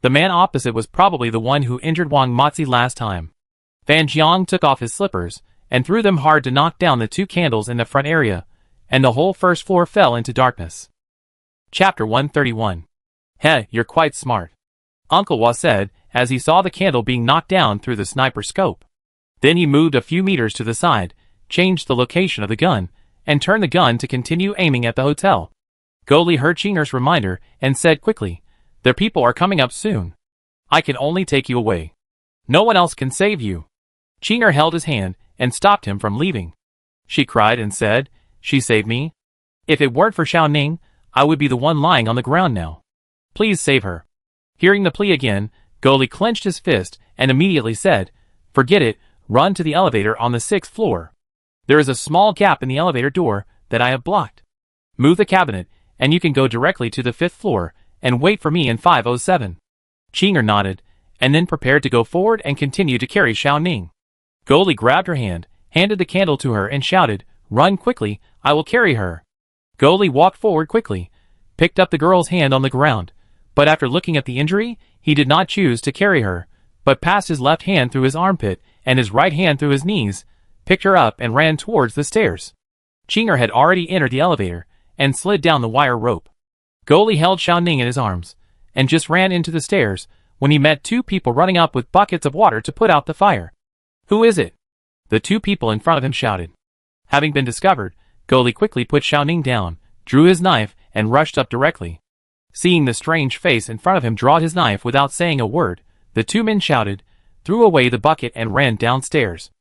Speaker 1: The man opposite was probably the one who injured Wang Motzi last time. Fan Jiang took off his slippers and threw them hard to knock down the 2 candles in the front area, and the whole first floor fell into darkness. Chapter 131. Heh, you're quite smart, Uncle Hua said as he saw the candle being knocked down through the sniper scope. Then he moved a few meters to the side, changed the location of the gun, and turned the gun to continue aiming at the hotel. Goli heard Chinger's reminder and said quickly, "Their people are coming up soon. I can only take you away. No one else can save you." Chinger held his hand and stopped him from leaving. She cried and said, "She saved me. If it weren't for Xiao Ning, I would be the one lying on the ground now. Please save her." Hearing the plea again, Goli clenched his fist and immediately said, "Forget it, run to the elevator on the 6th floor. There is a small gap in the elevator door that I have blocked. Move the cabinet, and you can go directly to the 5th floor and wait for me in 507. Chinger nodded, and then prepared to go forward and continue to carry Xiao Ning. Goli grabbed her hand, handed the candle to her, and shouted, "Run quickly, I will carry her." Goli walked forward quickly, picked up the girl's hand on the ground, but after looking at the injury, he did not choose to carry her, but passed his left hand through his armpit and his right hand through his knees, picked her up and ran towards the stairs. Chinger had already entered the elevator and slid down the wire rope. Goli held Xiao Ning in his arms and just ran into the stairs when he met 2 people running up with buckets of water to put out the fire. "Who is it?" the 2 people in front of him shouted. Having been discovered, Goli quickly put Xiao Ning down, drew his knife, and rushed up directly. Seeing the strange face in front of him draw his knife without saying a word, the 2 men shouted, threw away the bucket, and ran downstairs.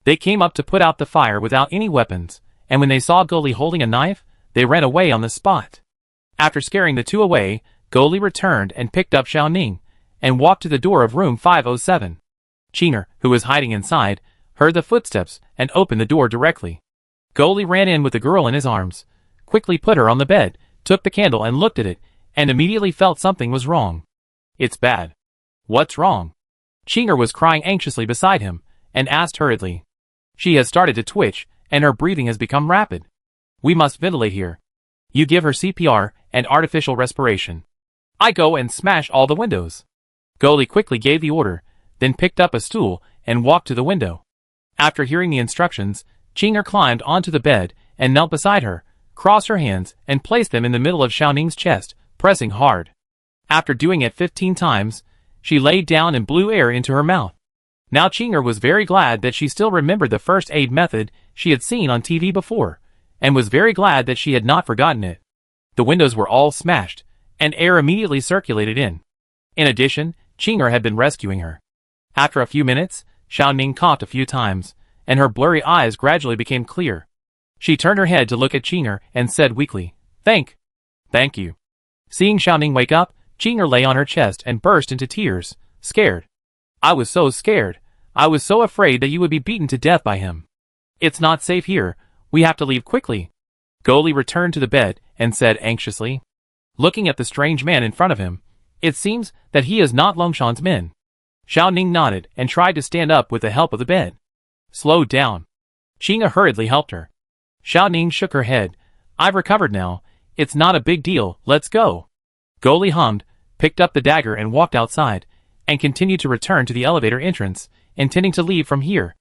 Speaker 1: They came up to put out the fire without any weapons, and when they saw Goli holding a knife, they ran away on the spot. After scaring the 2 away, Goli returned and picked up Xiao Ning, and walked to the door of room 507. Chinger, who was hiding inside, heard the footsteps and opened the door directly. Goli ran in with the girl in his arms, quickly put her on the bed, took the candle and looked at it, and immediately felt something was wrong. "It's bad." "What's wrong?" Chinger was crying anxiously beside him, and asked hurriedly. "She has started to twitch, and her breathing has become rapid. We must ventilate here. You give her CPR and artificial respiration. I go and smash all the windows." Goli quickly gave the order, then picked up a stool and walked to the window. After hearing the instructions, Chinger climbed onto the bed and knelt beside her, crossed her hands, and placed them in the middle of Xiao Ning's chest, pressing hard. After doing it 15 times, she laid down and blew air into her mouth. Now Chinger was very glad that she still remembered the first aid method she had seen on TV before, and was very glad that she had not forgotten it. The windows were all smashed, and air immediately circulated in. In addition, Chinger had been rescuing her. After a few minutes, Xiao Ning coughed a few times, and her blurry eyes gradually became clear. She turned her head to look at Chinger and said weakly, Thank you." Seeing Xiao Ning wake up, Chinger lay on her chest and burst into tears, scared. "I was so scared. I was so afraid that you would be beaten to death by him. It's not safe here, we have to leave quickly. Goli returned to the bed and said anxiously. Looking at the strange man in front of him, it seems that he is not Longshan's men. Xiao Ning nodded and tried to stand up with the help of the bed. Slow down. Qinga hurriedly helped her. Xiao Ning shook her head. I've recovered now, it's not a big deal, let's go. Goli hummed, picked up the dagger and walked outside, and continued to return to the elevator entrance, intending to leave from here.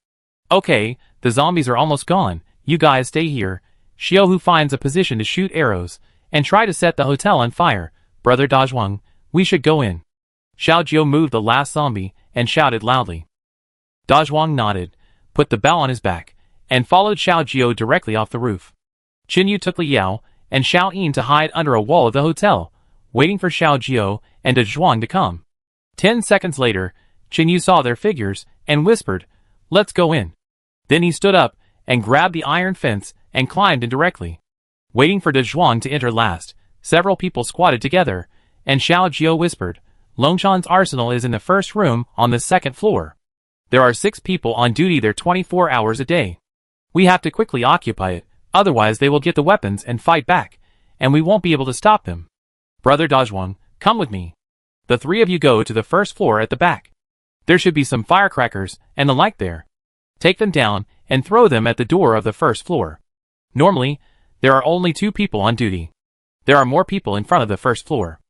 Speaker 1: Okay, the zombies are almost gone, you guys stay here. Xiaohu finds a position to shoot arrows, and try to set the hotel on fire. Brother Dazhuang, we should go in. Xiao Jiu moved the last zombie, and shouted loudly. Dazhuang nodded, put the bell on his back, and followed Xiao Jiu directly off the roof. Qinyu took Li Yao and Xiao Yin to hide under a wall of the hotel, waiting for Xiao Jiu and Dazhuang to come. 10 seconds later, Qinyu saw their figures and whispered, let's go in. Then he stood up and grabbed the iron fence and climbed in directly. Waiting for Dazhuang to enter last, several people squatted together, and Xiao Jiu whispered, Longshan's arsenal is in the first room on the second floor. There are 6 people on duty there 24 hours a day. We have to quickly occupy it, otherwise they will get the weapons and fight back, and we won't be able to stop them. Brother Dazhuang, come with me. The 3 of you go to the first floor at the back. There should be some firecrackers and the like there. Take them down and throw them at the door of the first floor. Normally, there are only 2 people on duty. There are more people in front of the first floor.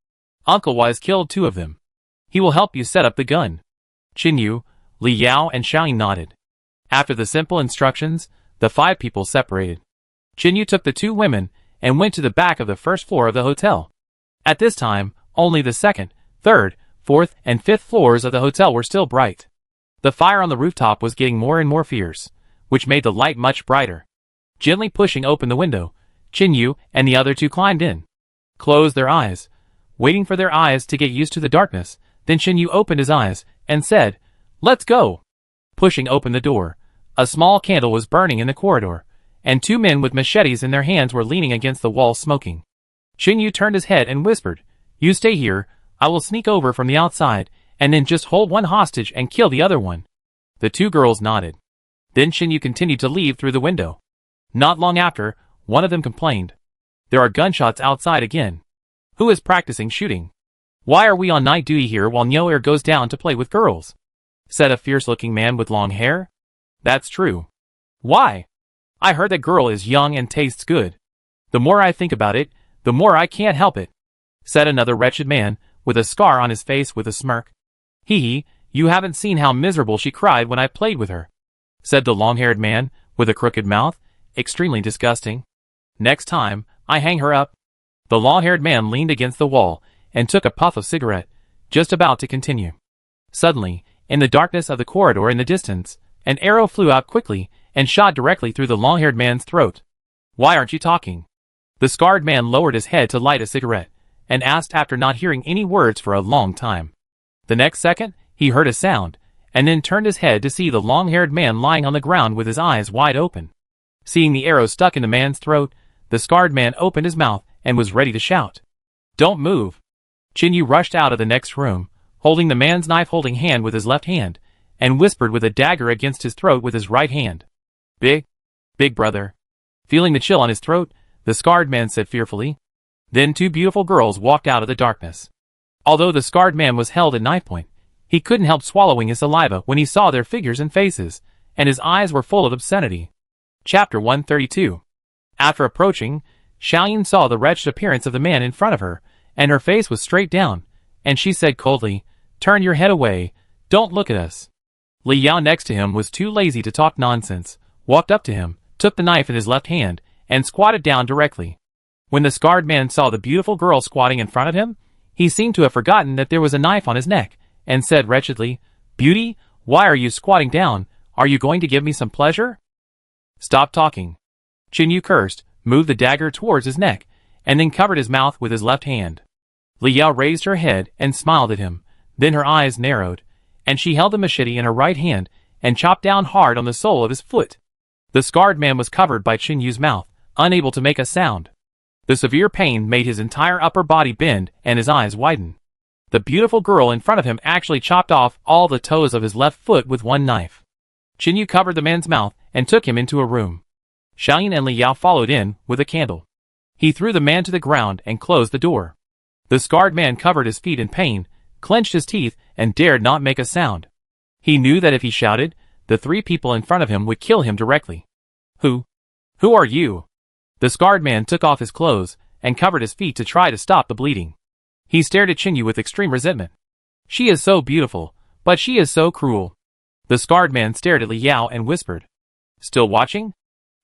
Speaker 1: Uncle Wise killed 2 of them. He will help you set up the gun. Qinyu, Li Yao and Xiaoyin nodded. After the simple instructions, the 5 people separated. Qinyu took the 2 women and went to the back of the first floor of the hotel. At this time, only the 2nd, 3rd, 4th, and 5th floors of the hotel were still bright. The fire on the rooftop was getting more and more fierce, which made the light much brighter. Gently pushing open the window, Qinyu and the other 2 climbed in. Closed their eyes, waiting for their eyes to get used to the darkness. Then Qinyu opened his eyes and said, let's go. Pushing open the door, a small candle was burning in the corridor, and 2 men with machetes in their hands were leaning against the wall smoking. Qinyu turned his head and whispered, you stay here, I will sneak over from the outside, and then just hold one hostage and kill the other one. The 2 girls nodded. Then Qinyu continued to leave through the window. Not long after, one of them complained. There are gunshots outside again. Who is practicing shooting? Why are we on night duty here while Nyoer goes down to play with girls? Said a fierce-looking man with long hair. That's true. Why? I heard that girl is young and tastes good. The more I think about it, the more I can't help it. Said another wretched man, with a scar on his face with a smirk. Hee, you haven't seen how miserable she cried when I played with her. Said the long-haired man, with a crooked mouth, extremely disgusting. Next time, I hang her up. The long-haired man leaned against the wall, and took a puff of cigarette, just about to continue. Suddenly, in the darkness of the corridor in the distance, an arrow flew out quickly, and shot directly through the long-haired man's throat. Why aren't you talking? The scarred man lowered his head to light a cigarette, and asked after not hearing any words for a long time. The next second, he heard a sound, and then turned his head to see the long-haired man lying on the ground with his eyes wide open. Seeing the arrow stuck in the man's throat, the scarred man opened his mouth and was ready to shout. Don't move. Qinyu rushed out of the next room, holding the man's knife-holding hand with his left hand, and whispered with a dagger against his throat with his right hand. Big brother. Feeling the chill on his throat, the scarred man said fearfully. Then 2 beautiful girls walked out of the darkness. Although the scarred man was held at knife point, he couldn't help swallowing his saliva when he saw their figures and faces, and his eyes were full of obscenity. Chapter 132. After approaching, Xiaoyin saw the wretched appearance of the man in front of her, and her face was straight down, and she said coldly, turn your head away, don't look at us. Li Yao next to him was too lazy to talk nonsense, walked up to him, took the knife in his left hand, and squatted down directly. When the scarred man saw the beautiful girl squatting in front of him, he seemed to have forgotten that there was a knife on his neck, and said wretchedly, Beauty, why are you squatting down? Are you going to give me some pleasure? Stop talking. Qinyu cursed, moved the dagger towards his neck, and then covered his mouth with his left hand. Li Yao raised her head and smiled at him, then her eyes narrowed, and she held the machete in her right hand and chopped down hard on the sole of his foot. The scarred man was covered by Qinyu's mouth, unable to make a sound. The severe pain made his entire upper body bend and his eyes widen. The beautiful girl in front of him actually chopped off all the toes of his left foot with one knife. Chinyu covered the man's mouth and took him into a room. Xiaoyan and Li Yao followed in with a candle. He threw the man to the ground and closed the door. The scarred man covered his feet in pain, clenched his teeth, and dared not make a sound. He knew that if he shouted, the three people in front of him would kill him directly. Who are you? The scarred man took off his clothes and covered his feet to try to stop the bleeding. He stared at Chinyu with extreme resentment. She is so beautiful, but she is so cruel. The scarred man stared at Li Yao and whispered. Still watching?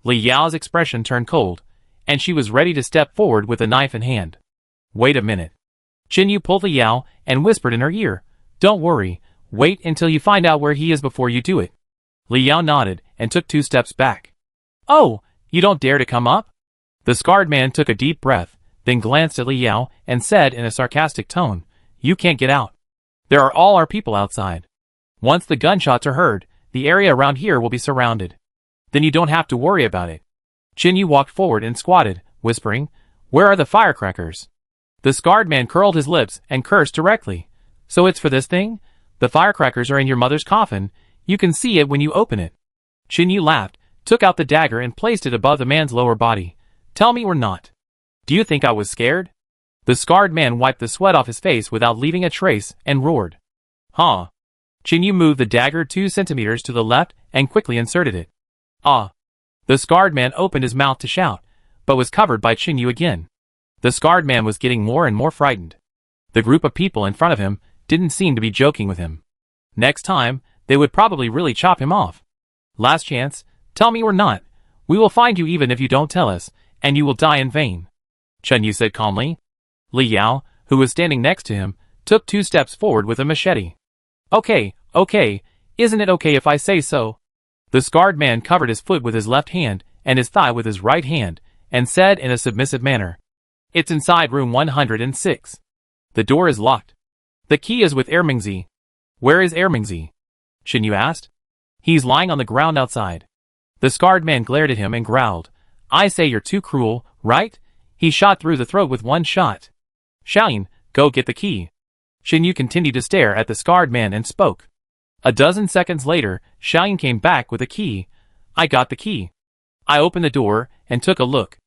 Speaker 1: Li Yao's expression turned cold, and she was ready to step forward with a knife in hand. Wait a minute. Chinyu pulled Li Yao and whispered in her ear. Don't worry, wait until you find out where he is before you do it. Li Yao nodded and took 2 steps back. Oh, you don't dare to come up? The scarred man took a deep breath, then glanced at Li Yao and said in a sarcastic tone, You can't get out. There are all our people outside. Once the gunshots are heard, the area around here will be surrounded. Then you don't have to worry about it. Chinyu walked forward and squatted, whispering, Where are the firecrackers? The scarred man curled his lips and cursed directly. So it's for this thing? The firecrackers are in your mother's coffin. You can see it when you open it. Chinyu laughed, took out the dagger and placed it above the man's lower body. Tell me or not. Do you think I was scared? The scarred man wiped the sweat off his face without leaving a trace and roared. Huh? Chinyu moved the dagger 2 centimeters to the left and quickly inserted it. Ah! The scarred man opened his mouth to shout, but was covered by Chinyu again. The scarred man was getting more and more frightened. The group of people in front of him didn't seem to be joking with him. Next time, they would probably really chop him off. Last chance, tell me or not. We will find you even if you don't tell us, and you will die in vain. Chinyu said calmly. Li Yao, who was standing next to him, took 2 steps forward with a machete. Okay, isn't it okay if I say so? The scarred man covered his foot with his left hand and his thigh with his right hand, and said in a submissive manner. It's inside room 106. The door is locked. The key is with Ermingzi. Where is Ermingzi? Chinyu asked. He's lying on the ground outside. The scarred man glared at him and growled. I say you're too cruel, right? He shot through the throat with one shot. Xiaoyan, go get the key. Chinyu continued to stare at the scarred man and spoke. A dozen seconds later, Xiaoyan came back with a key. I got the key. I opened the door and took a look.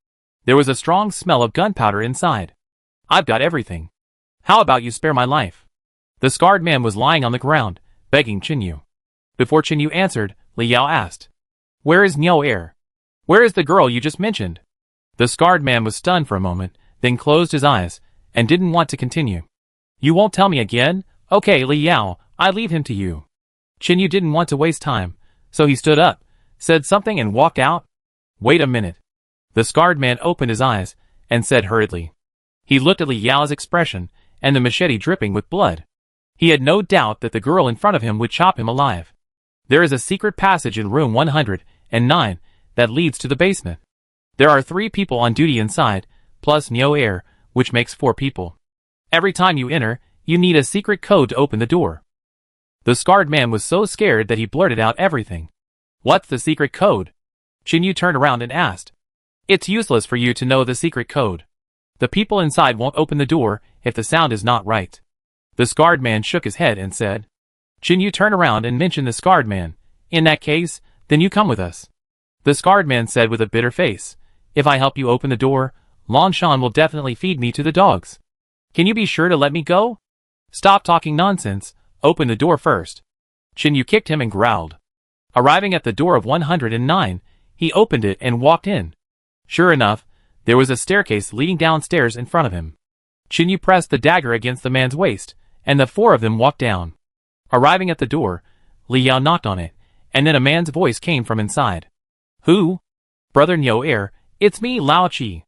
Speaker 1: There was a strong smell of gunpowder inside. I've got everything. How about you spare my life? The scarred man was lying on the ground, begging Chinyu. Before Chinyu answered, Li Yao asked. Where is Niu Er? Where is the girl you just mentioned? The scarred man was stunned for a moment, then closed his eyes, and didn't want to continue. You won't tell me again? Okay, Li Yao, I leave him to you. Chinyu didn't want to waste time, so he stood up, said something and walked out. Wait a minute. The scarred man opened his eyes, and said hurriedly. He looked at Li Yao's expression, and the machete dripping with blood. He had no doubt that the girl in front of him would chop him alive. There is a secret passage in room 109 that leads to the basement. There are 3 people on duty inside, plus Niu Er, which makes 4 people. Every time you enter, you need a secret code to open the door. The scarred man was so scared that he blurted out everything. What's the secret code? Chinyu turned around and asked. It's useless for you to know the secret code. The people inside won't open the door if the sound is not right. The scarred man shook his head and said. Chinyu turned around and mentioned the scarred man. In that case, then you come with us. The scarred man said with a bitter face. If I help you open the door, Longshan will definitely feed me to the dogs. Can you be sure to let me go? Stop talking nonsense. Open the door first. Chinyu kicked him and growled. Arriving at the door of 109, he opened it and walked in. Sure enough, there was a staircase leading downstairs in front of him. Chinyu pressed the dagger against the man's waist, and the 4 of them walked down. Arriving at the door, Li Yao knocked on it, and then a man's voice came from inside. Who? Brother Niu Er, it's me, Lao Chi.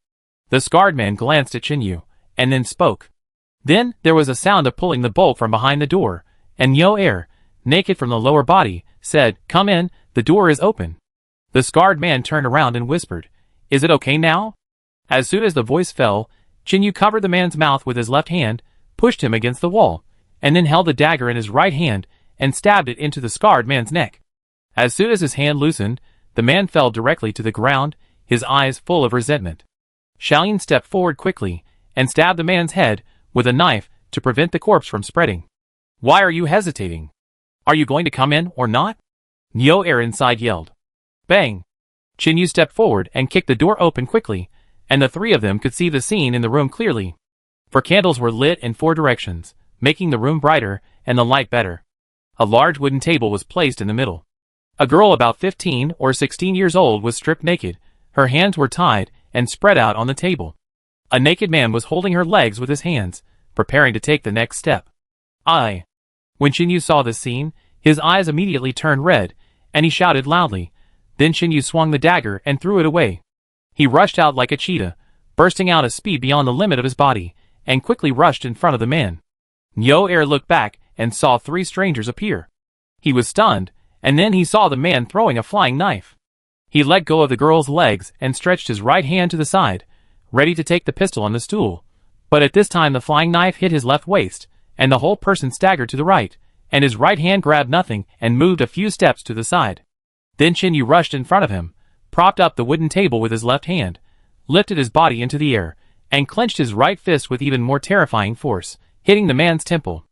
Speaker 1: The scarred man glanced at Chinyu, and then spoke. Then there was a sound of pulling the bolt from behind the door, and Niu Er, naked from the lower body, said, Come in, the door is open. The scarred man turned around and whispered, Is it okay now? As soon as the voice fell, Chinyu covered the man's mouth with his left hand, pushed him against the wall, and then held the dagger in his right hand and stabbed it into the scarred man's neck. As soon as his hand loosened, the man fell directly to the ground, his eyes full of resentment. Xiaoyan stepped forward quickly and stabbed the man's head with a knife to prevent the corpse from spreading. Why are you hesitating? Are you going to come in or not? Nyo Air inside yelled. Bang! Chin Yu stepped forward and kicked the door open quickly, and the three of them could see the scene in the room clearly. For candles were lit in 4 directions, making the room brighter and the light better. A large wooden table was placed in the middle. A girl about 15 or 16 years old was stripped naked, her hands were tied and spread out on the table. A naked man was holding her legs with his hands, preparing to take the next step. When Chin Yu saw this scene, his eyes immediately turned red, and he shouted loudly. Then Chin Yu swung the dagger and threw it away. He rushed out like a cheetah, bursting out a speed beyond the limit of his body, and quickly rushed in front of the man. Nyo Air looked back and saw 3 strangers appear. He was stunned, and then he saw the man throwing a flying knife. He let go of the girl's legs and stretched his right hand to the side, ready to take the pistol on the stool. But at this time the flying knife hit his left waist, and the whole person staggered to the right, and his right hand grabbed nothing and moved a few steps to the side. Then Chin Yu rushed in front of him, propped up the wooden table with his left hand, lifted his body into the air, and clenched his right fist with even more terrifying force, hitting the man's temple.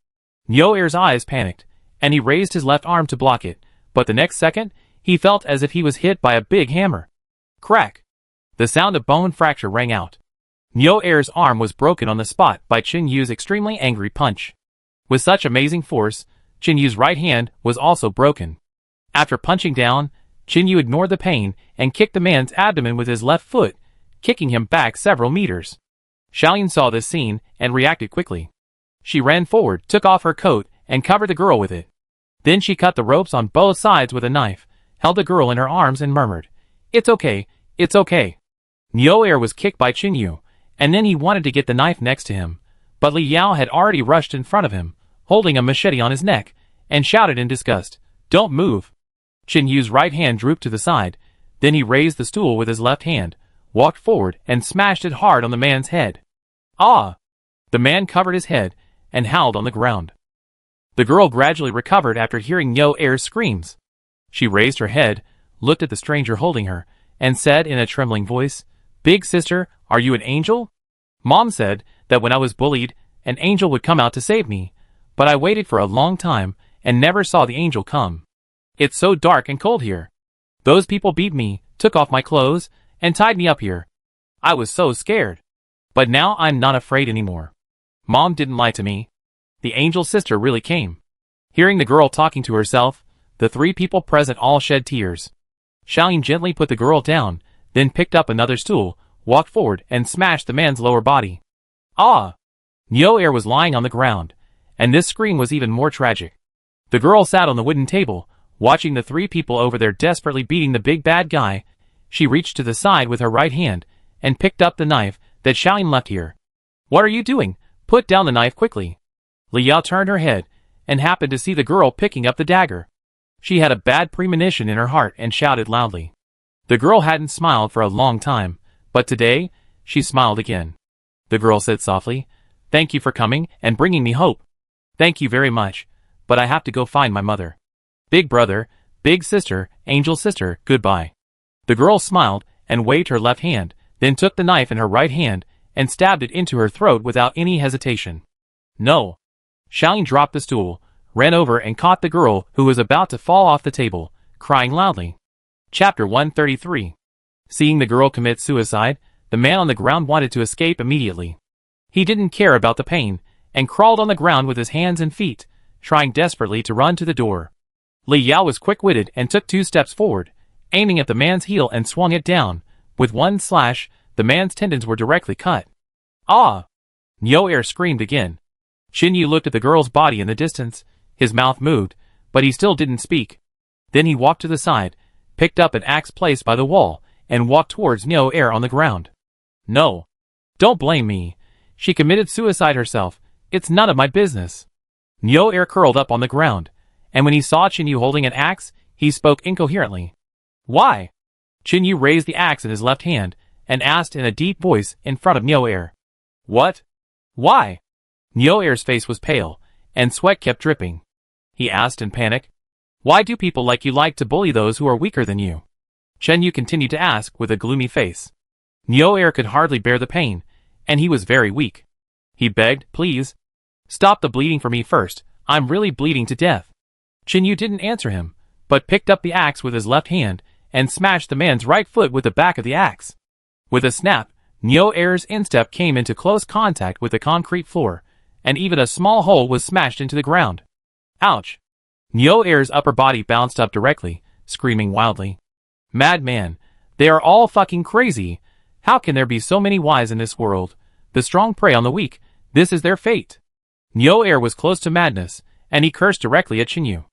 Speaker 1: Nyo Air's eyes panicked, and he raised his left arm to block it, but the next second, he felt as if he was hit by a big hammer. Crack! The sound of bone fracture rang out. Nyo Air's arm was broken on the spot by Chin Yu's extremely angry punch. With such amazing force, Chin Yu's right hand was also broken. After punching down, Chin Yu ignored the pain and kicked the man's abdomen with his left foot, kicking him back several meters. Xiaoyan saw this scene and reacted quickly. She ran forward, took off her coat, and covered the girl with it. Then she cut the ropes on both sides with a knife, held the girl in her arms and murmured, "It's okay, it's okay." Nyo Air was kicked by Chin Yu, and then he wanted to get the knife next to him, but Li Yao had already rushed in front of him, holding a machete on his neck, and shouted in disgust, "Don't move." Chin Yu's right hand drooped to the side, then he raised the stool with his left hand, walked forward and smashed it hard on the man's head. Ah! The man covered his head and howled on the ground. The girl gradually recovered after hearing Nyo Air's screams. She raised her head, looked at the stranger holding her, and said in a trembling voice, "Big sister, are you an angel? Mom said that when I was bullied, an angel would come out to save me, but I waited for a long time and never saw the angel come. It's so dark and cold here. Those people beat me, took off my clothes, and tied me up here. I was so scared. But now I'm not afraid anymore. Mom didn't lie to me. The angel's sister really came." Hearing the girl talking to herself, the 3 people present all shed tears. Xiaoyan gently put the girl down, then picked up another stool, walked forward and smashed the man's lower body. Ah! Nyo Air was lying on the ground, and this scream was even more tragic. The girl sat on the wooden table, watching the 3 people over there desperately beating the big bad guy. She reached to the side with her right hand, and picked up the knife that Xiaoyan left here. "What are you doing? Put down the knife quickly." Li Yao turned her head, and happened to see the girl picking up the dagger. She had a bad premonition in her heart and shouted loudly. The girl hadn't smiled for a long time, but today, she smiled again. The girl said softly, "Thank you for coming and bringing me hope. Thank you very much, but I have to go find my mother. Big brother, big sister, angel sister, goodbye." The girl smiled and waved her left hand, then took the knife in her right hand and stabbed it into her throat without any hesitation. "No." Xiaoyan dropped the stool, ran over and caught the girl who was about to fall off the table, crying loudly. Chapter 133. Seeing the girl commit suicide, the man on the ground wanted to escape immediately. He didn't care about the pain, and crawled on the ground with his hands and feet, trying desperately to run to the door. Li Yao was quick-witted and took 2 steps forward, aiming at the man's heel and swung it down. With one slash, the man's tendons were directly cut. "Ah!" Nyo Air screamed again. Chin Yu looked at the girl's body in the distance, his mouth moved, but he still didn't speak. Then he walked to the side, picked up an axe placed by the wall, and walked towards Nyo Air on the ground. "No. Don't blame me. She committed suicide herself. It's none of my business." Nyo Air curled up on the ground, and when he saw Chin Yu holding an axe, he spoke incoherently. "Why?" Chin Yu raised the axe in his left hand, and asked in a deep voice in front of Nyo Air. "What? Why?" Nyo Air's face was pale, and sweat kept dripping. He asked in panic, "Why do people like you like to bully those who are weaker than you?" Chen Yu continued to ask with a gloomy face. Nyo Air could hardly bear the pain, and he was very weak. He begged, "Please. Stop the bleeding for me first, I'm really bleeding to death. Chinyu didn't answer him, but picked up the axe with his left hand and smashed the man's right foot with the back of the axe. With a snap, Nyo Air's instep came into close contact with the concrete floor, and even a small hole was smashed into the ground. Ouch! Nyo Air's upper body bounced up directly, screaming wildly. Madman, they are all fucking crazy. How can there be so many Ys in this world? The strong prey on the weak, this is their fate. Nyo Air was close to madness, and he cursed directly at Chinyu.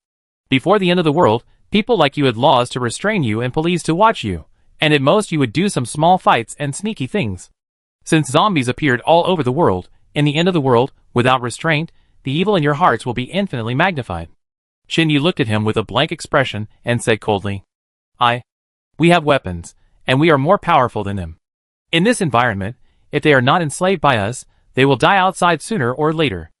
Speaker 1: Before the end of the world, people like you had laws to restrain you and police to watch you, and at most you would do some small fights and sneaky things. Since zombies appeared all over the world, in the end of the world, without restraint, the evil in your hearts will be infinitely magnified. Chinyu looked at him with a blank expression and said coldly, We have weapons, and we are more powerful than them. In this environment, if they are not enslaved by us, they will die outside sooner or later.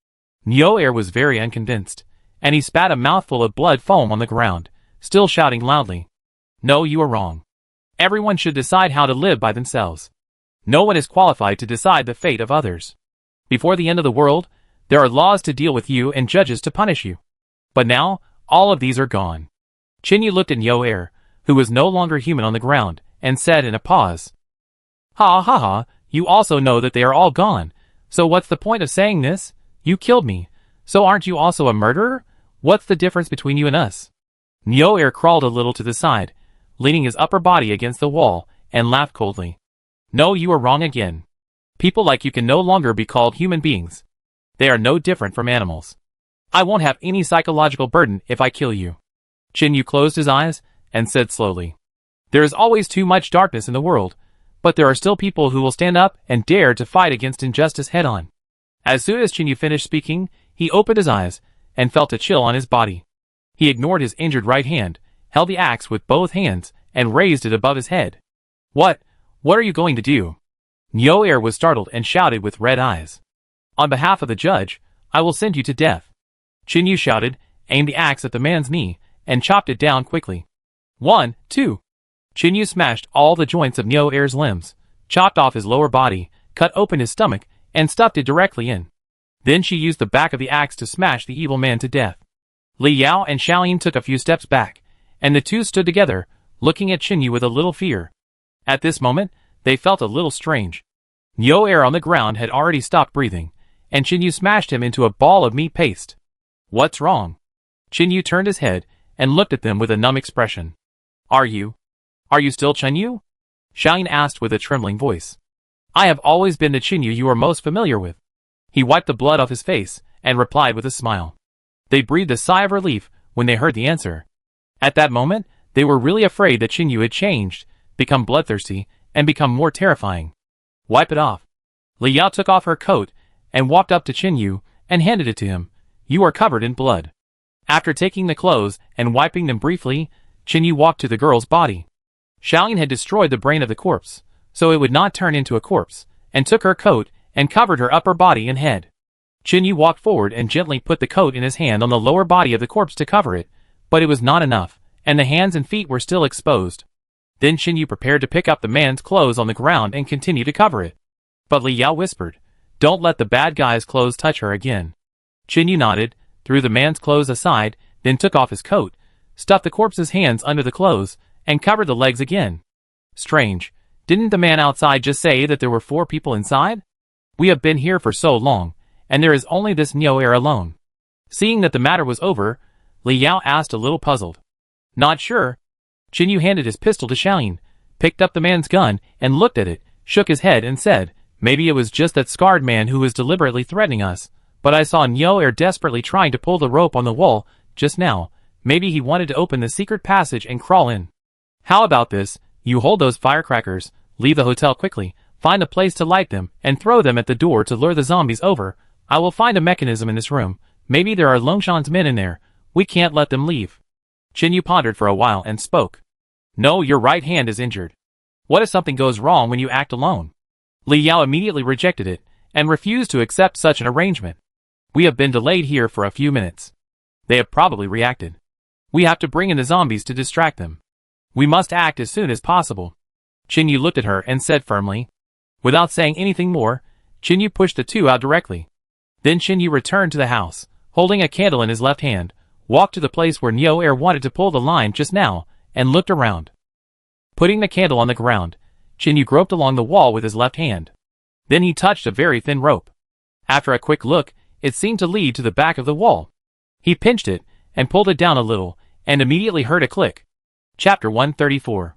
Speaker 1: Nyo Air was very unconvinced, and he spat a mouthful of blood foam on the ground, still shouting loudly. No, you are wrong. Everyone should decide how to live by themselves. No one is qualified to decide the fate of others. Before the end of the world, there are laws to deal with you and judges to punish you. But now, all of these are gone. Chinyu looked at Nyo Air, who was no longer human on the ground, and said in a pause. Ha ha ha, you also know that they are all gone, so what's the point of saying this? You killed me, so aren't you also a murderer? What's the difference between you and us? Nyo Air crawled a little to the side, leaning his upper body against the wall, and laughed coldly. No, you are wrong again. People like you can no longer be called human beings. They are no different from animals. I won't have any psychological burden if I kill you. Chinyu closed his eyes and said slowly. There is always too much darkness in the world, but there are still people who will stand up and dare to fight against injustice head-on. As soon as Chinyu finished speaking, he opened his eyes and felt a chill on his body. He ignored his injured right hand, held the axe with both hands, and raised it above his head. What are you going to do? Nyo Air was startled and shouted with red eyes. On behalf of the judge, I will send you to death. Chinyu shouted, aimed the axe at the man's knee, and chopped it down quickly. 1, 2. Chinyu smashed all the joints of Nyo Air's limbs, chopped off his lower body, cut open his stomach, and stuffed it directly in. Then she used the back of the axe to smash the evil man to death. Li Yao and Xiaoyin took a few steps back, and the two stood together, looking at Chinyu with a little fear. At this moment, they felt a little strange. Nyo Air on the ground had already stopped breathing, and Chinyu smashed him into a ball of meat paste. What's wrong? Chinyu turned his head and looked at them with a numb expression. Are you still Chinyu? Xiaoyin asked with a trembling voice. I have always been the Chinyu you are most familiar with. He wiped the blood off his face and replied with a smile. They breathed a sigh of relief when they heard the answer. At that moment, they were really afraid that Chinyu had changed, become bloodthirsty, and become more terrifying. Wipe it off. Li Yao took off her coat and walked up to Chinyu and handed it to him. You are covered in blood. After taking the clothes and wiping them briefly, Chinyu walked to the girl's body. Xiaoyin had destroyed the brain of the corpse, so it would not turn into a corpse, and took her coat and covered her upper body and head. Chinyu walked forward and gently put the coat in his hand on the lower body of the corpse to cover it, but it was not enough, and the hands and feet were still exposed. Then Chinyu prepared to pick up the man's clothes on the ground and continue to cover it. But Li Yao whispered, Don't let the bad guy's clothes touch her again. Chinyu nodded, threw the man's clothes aside, then took off his coat, stuffed the corpse's hands under the clothes, and covered the legs again. Strange, didn't the man outside just say that there were 4 people inside? We have been here for so long, and there is only this Nyo Air alone. Seeing that the matter was over, Li Yao asked a little puzzled. Not sure. Chinyu handed his pistol to Xiaoyin, picked up the man's gun, and looked at it, shook his head and said, Maybe it was just that scarred man who was deliberately threatening us, but I saw Nyo Air desperately trying to pull the rope on the wall just now. Maybe he wanted to open the secret passage and crawl in. How about this? You hold those firecrackers, leave the hotel quickly, find a place to light them, and throw them at the door to lure the zombies over. I will find a mechanism in this room. Maybe there are Longshan's men in there. We can't let them leave. Chinyu pondered for a while and spoke. No, your right hand is injured. What if something goes wrong when you act alone? Li Yao immediately rejected it, and refused to accept such an arrangement. We have been delayed here for a few minutes. They have probably reacted. We have to bring in the zombies to distract them. We must act as soon as possible. Chinyu looked at her and said firmly. Without saying anything more, Chinyu pushed the two out directly. Then Chinyu returned to the house, holding a candle in his left hand, walked to the place where Neo Air wanted to pull the line just now, and looked around. Putting the candle on the ground, Chinyu groped along the wall with his left hand. Then he touched a very thin rope. After a quick look, it seemed to lead to the back of the wall. He pinched it, and pulled it down a little, and immediately heard a click. Chapter 134.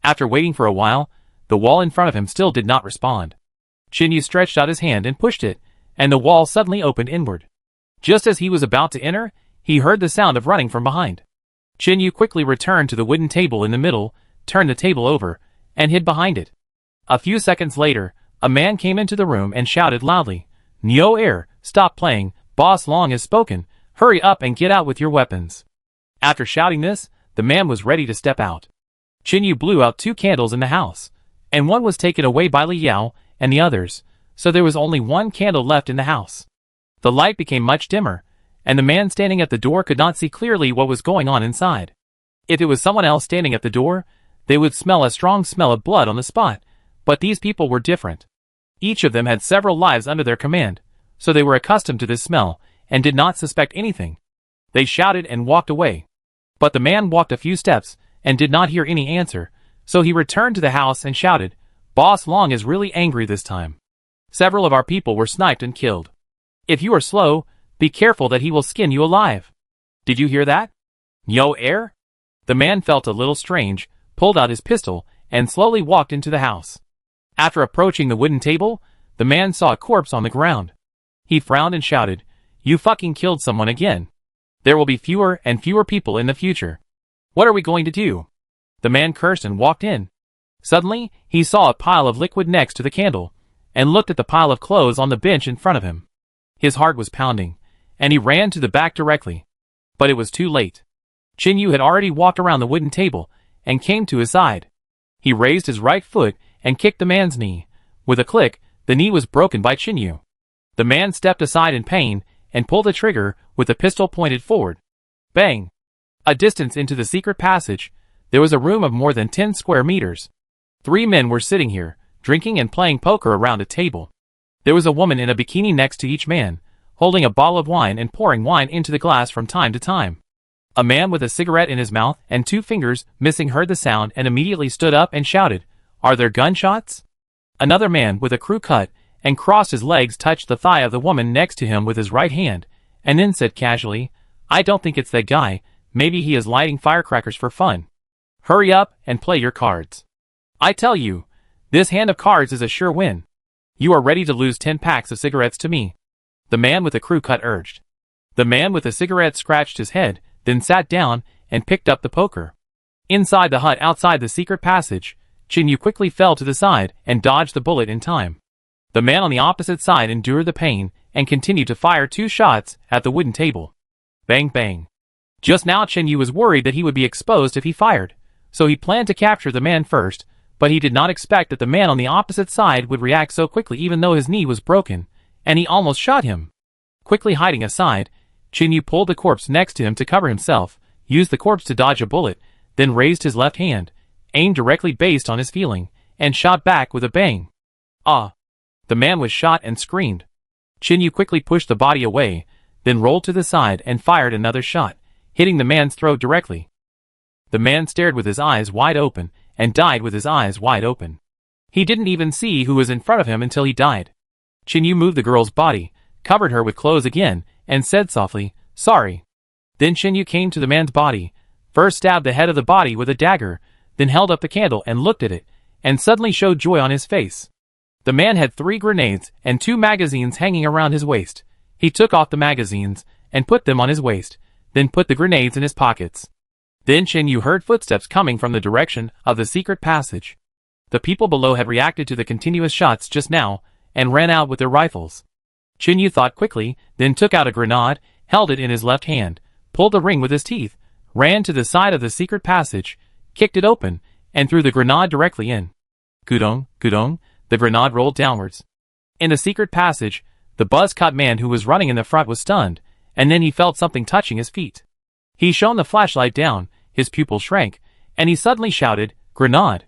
Speaker 1: After waiting for a while, the wall in front of him still did not respond. Chinyu stretched out his hand and pushed it, and the wall suddenly opened inward. Just as he was about to enter, he heard the sound of running from behind. Chinyu quickly returned to the wooden table in the middle, turned the table over, and hid behind it. A few seconds later, a man came into the room and shouted loudly, "Neo Air, stop playing, Boss Long has spoken, hurry up and get out with your weapons." After shouting this, the man was ready to step out. Chinyu blew out 2 candles in the house, and one was taken away by Li Yao and the others, so there was only 1 candle left in the house. The light became much dimmer, and the man standing at the door could not see clearly what was going on inside. If it was someone else standing at the door, they would smell a strong smell of blood on the spot, but these people were different. Each of them had several lives under their command, so they were accustomed to this smell, and did not suspect anything. They shouted and walked away. But the man walked a few steps, and did not hear any answer, so he returned to the house and shouted, "Boss Long is really angry this time. Several of our people were sniped and killed. If you are slow, be careful that he will skin you alive. Did you hear that? Neo Air?" The man felt a little strange, pulled out his pistol, and slowly walked into the house. After approaching the wooden table, the man saw a corpse on the ground. He frowned and shouted, "You fucking killed someone again. There will be fewer and fewer people in the future. What are we going to do?" The man cursed and walked in. Suddenly, he saw a pile of liquid next to the candle, and looked at the pile of clothes on the bench in front of him. His heart was pounding, and he ran to the back directly. But it was too late. Chinyu had already walked around the wooden table, and came to his side. He raised his right foot, and kicked the man's knee. With a click, the knee was broken by Chinyu. The man stepped aside in pain, and pulled the trigger, with the pistol pointed forward. Bang! A distance into the secret passage, there was a room of more than 10 square meters. 3 men were sitting here, drinking and playing poker around a table. There was a woman in a bikini next to each man, holding a bottle of wine and pouring wine into the glass from time to time. A man with a cigarette in his mouth and 2 fingers missing heard the sound and immediately stood up and shouted, "Are there gunshots?" Another man with a crew cut and crossed his legs touched the thigh of the woman next to him with his right hand, and then said casually, "I don't think it's that guy, maybe he is lighting firecrackers for fun. Hurry up and play your cards. I tell you, this hand of cards is a sure win. You are ready to lose 10 packs of cigarettes to me," the man with the crew cut urged. The man with the cigarette scratched his head, then sat down and picked up the poker. Inside the hut outside the secret passage, Chinyu quickly fell to the side and dodged the bullet in time. The man on the opposite side endured the pain and continued to fire 2 shots at the wooden table. Bang bang. Just now Chinyu was worried that he would be exposed if he fired, so he planned to capture the man first, but he did not expect that the man on the opposite side would react so quickly even though his knee was broken, and he almost shot him. Quickly hiding aside, Chinyu pulled the corpse next to him to cover himself, used the corpse to dodge a bullet, then raised his left hand, aimed directly based on his feeling, and shot back with a bang. Ah! The man was shot and screamed. Chinyu quickly pushed the body away, then rolled to the side and fired another shot, hitting the man's throat directly. The man stared with his eyes wide open, and died with his eyes wide open. He didn't even see who was in front of him until he died. Chinyu moved the girl's body, covered her with clothes again, and said softly, "Sorry." Then Chinyu came to the man's body, first stabbed the head of the body with a dagger, then held up the candle and looked at it, and suddenly showed joy on his face. The man had 3 grenades and 2 magazines hanging around his waist. He took off the magazines, and put them on his waist, then put the grenades in his pockets. Then Chinyu heard footsteps coming from the direction of the secret passage. The people below had reacted to the continuous shots just now, and ran out with their rifles. Chinyu thought quickly, then took out a grenade, held it in his left hand, pulled the ring with his teeth, ran to the side of the secret passage, kicked it open, and threw the grenade directly in. Gudong, gudong, the grenade rolled downwards. In the secret passage, the buzz-cut man who was running in the front was stunned, and then he felt something touching his feet. He shone the flashlight down, his pupil shrank, and he suddenly shouted, "Grenade!"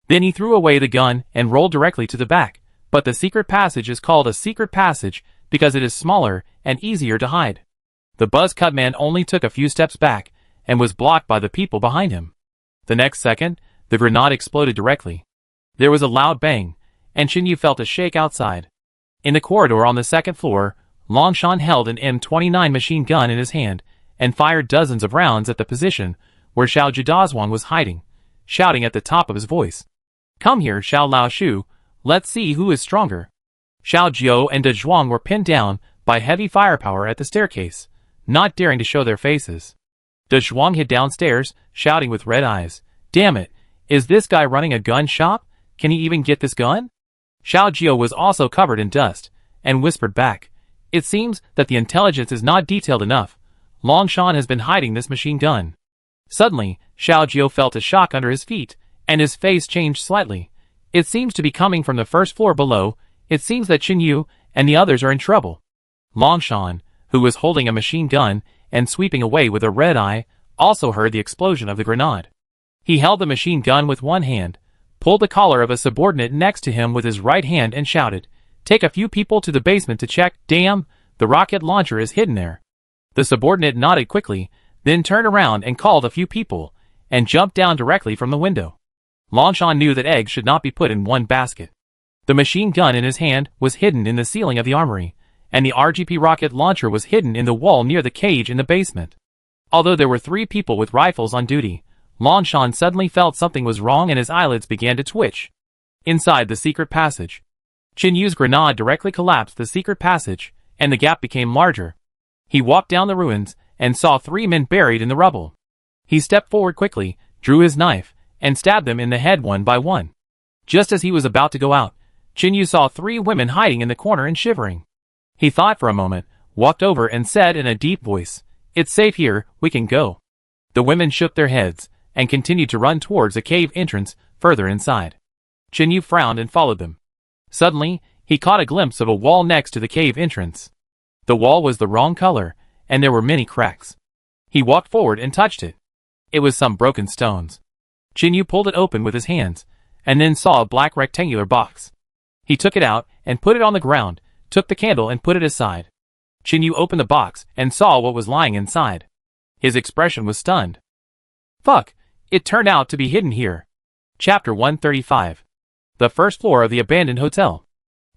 Speaker 1: Then he threw away the gun and rolled directly to the back, but the secret passage is called a secret passage because it is smaller and easier to hide. The buzz-cut man only took a few steps back and was blocked by the people behind him. The next second, the grenade exploded directly. There was a loud bang, and Chinyu felt a shake outside. In the corridor on the second floor, Longshan held an M29 machine gun in his hand and fired dozens of rounds at the position where Xiao Jidazhuang was hiding, shouting at the top of his voice. "Come here, Xiao Laoshu, let's see who is stronger." Xiao Jiu and De Zhuang were pinned down by heavy firepower at the staircase, not daring to show their faces. De Zhuang hid downstairs, shouting with red eyes, "Damn it, is this guy running a gun shop? Can he even get this gun?" Xiao Jiu was also covered in dust, and whispered back, "It seems that the intelligence is not detailed enough. Longshan has been hiding this machine gun." Suddenly, Xiao Jiu felt a shock under his feet, and his face changed slightly. "It seems to be coming from the first floor below. It seems that Chinyu and the others are in trouble." Longshan, who was holding a machine gun and sweeping away with a red eye, also heard the explosion of the grenade. He held the machine gun with one hand, pulled the collar of a subordinate next to him with his right hand and shouted, "Take a few people to the basement to check. Damn, the rocket launcher is hidden there." The subordinate nodded quickly, then turned around and called a few people, and jumped down directly from the window. Longshan knew that eggs should not be put in one basket. The machine gun in his hand was hidden in the ceiling of the armory, and the RGP rocket launcher was hidden in the wall near the cage in the basement. Although there were 3 people with rifles on duty, Longshan suddenly felt something was wrong and his eyelids began to twitch. Inside the secret passage, Chinyu's grenade directly collapsed the secret passage, and the gap became larger. He walked down the ruins and saw 3 men buried in the rubble. He stepped forward quickly, drew his knife, and stabbed them in the head one by one. Just as he was about to go out, Chinyu saw 3 women hiding in the corner and shivering. He thought for a moment, walked over and said in a deep voice, "It's safe here, we can go." The women shook their heads and continued to run towards a cave entrance further inside. Chinyu frowned and followed them. Suddenly, he caught a glimpse of a wall next to the cave entrance. The wall was the wrong color, and there were many cracks. He walked forward and touched it. It was some broken stones. Chinyu pulled it open with his hands, and then saw a black rectangular box. He took it out and put it on the ground, took the candle and put it aside. Chinyu opened the box and saw what was lying inside. His expression was stunned. Fuck, it turned out to be hidden here. Chapter 135. The first floor of the abandoned hotel.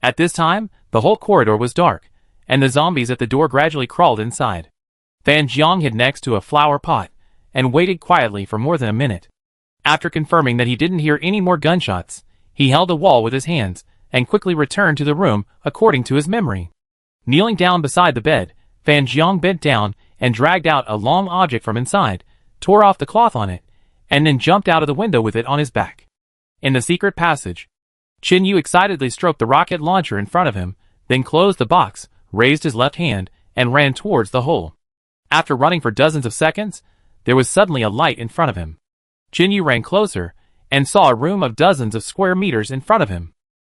Speaker 1: At this time, the whole corridor was dark, and the zombies at the door gradually crawled inside. Fan Jiang hid next to a flower pot, and waited quietly for more than a minute. After confirming that he didn't hear any more gunshots, he held the wall with his hands, and quickly returned to the room according to his memory. Kneeling down beside the bed, Fan Jiang bent down and dragged out a long object from inside, tore off the cloth on it, and then jumped out of the window with it on his back. In the secret passage, Chinyu excitedly stroked the rocket launcher in front of him, then closed the box, raised his left hand, and ran towards the hole. After running for dozens of seconds, there was suddenly a light in front of him. Chinyu ran closer, and saw a room of dozens of square meters in front of him.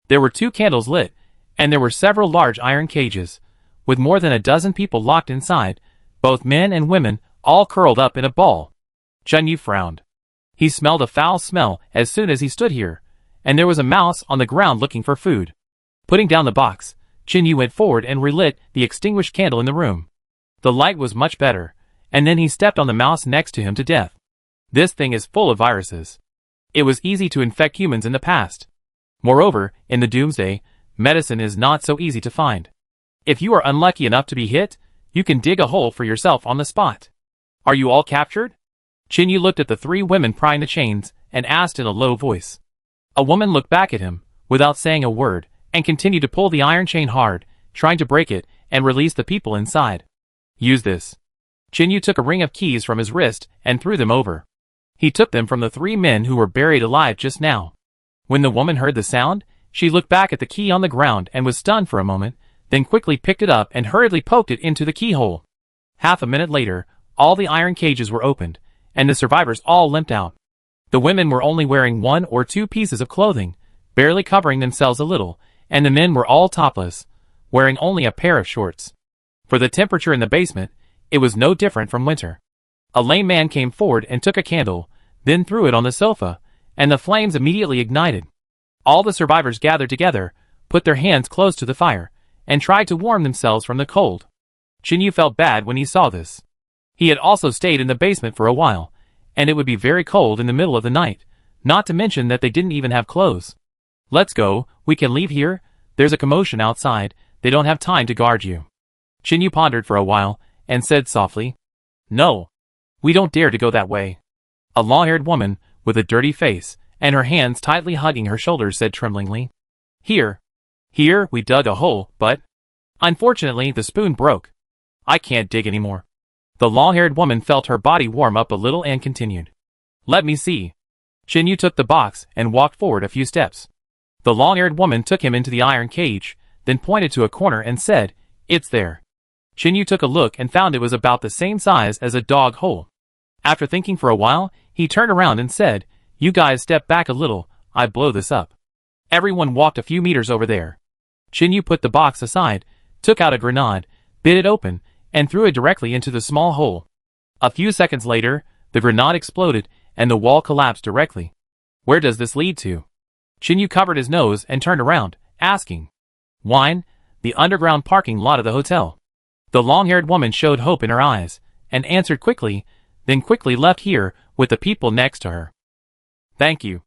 Speaker 1: There were 2 candles lit, and there were several large iron cages, with more than a dozen people locked inside, both men and women, all curled up in a ball. Chinyu frowned. He smelled a foul smell as soon as he stood here, and there was a mouse on the ground looking for food. Putting down the box, Chinyu went forward and relit the extinguished candle in the room. The light was much better, and then he stepped on the mouse next to him to death. This thing is full of viruses. It was easy to infect humans in the past. Moreover, in the doomsday, medicine is not so easy to find. If you are unlucky enough to be hit, you can dig a hole for yourself on the spot. Are you all captured? Chinyu looked at the 3 women prying the chains, and asked in a low voice. A woman looked back at him, without saying a word, and continued to pull the iron chain hard, trying to break it, and release the people inside. Use this. Chinyu took a ring of keys from his wrist, and threw them over. He took them from the 3 men who were buried alive just now. When the woman heard the sound, she looked back at the key on the ground and was stunned for a moment, then quickly picked it up and hurriedly poked it into the keyhole. Half a minute later, all the iron cages were opened, and the survivors all limped out. The women were only wearing 1 or 2 pieces of clothing, barely covering themselves a little, and the men were all topless, wearing only a pair of shorts. For the temperature in the basement, it was no different from winter. A lame man came forward and took a candle, then threw it on the sofa, and the flames immediately ignited. All the survivors gathered together, put their hands close to the fire, and tried to warm themselves from the cold. Xinyu felt bad when he saw this. He had also stayed in the basement for a while, and it would be very cold in the middle of the night, not to mention that they didn't even have clothes. Let's go, we can leave here, there's a commotion outside, they don't have time to guard you. Xinyu pondered for a while, and said softly, No. We don't dare to go that way. A long-haired woman, with a dirty face, and her hands tightly hugging her shoulders said tremblingly, Here we dug a hole, but unfortunately the spoon broke. I can't dig anymore. The long-haired woman felt her body warm up a little and continued. Let me see. Xinyu took the box and walked forward a few steps. The long-haired woman took him into the iron cage, then pointed to a corner and said, It's there. Xinyu took a look and found it was about the same size as a dog hole. After thinking for a while, he turned around and said, You guys step back a little, I blow this up. Everyone walked a few meters over there. Xinyu put the box aside, took out a grenade, bit it open, and threw it directly into the small hole. A few seconds later, the grenade exploded, and the wall collapsed directly. Where does this lead to? Xinyu covered his nose and turned around, asking. Wine, the underground parking lot of the hotel. The long-haired woman showed hope in her eyes, and answered quickly, then quickly left here with the people next to her. Thank you.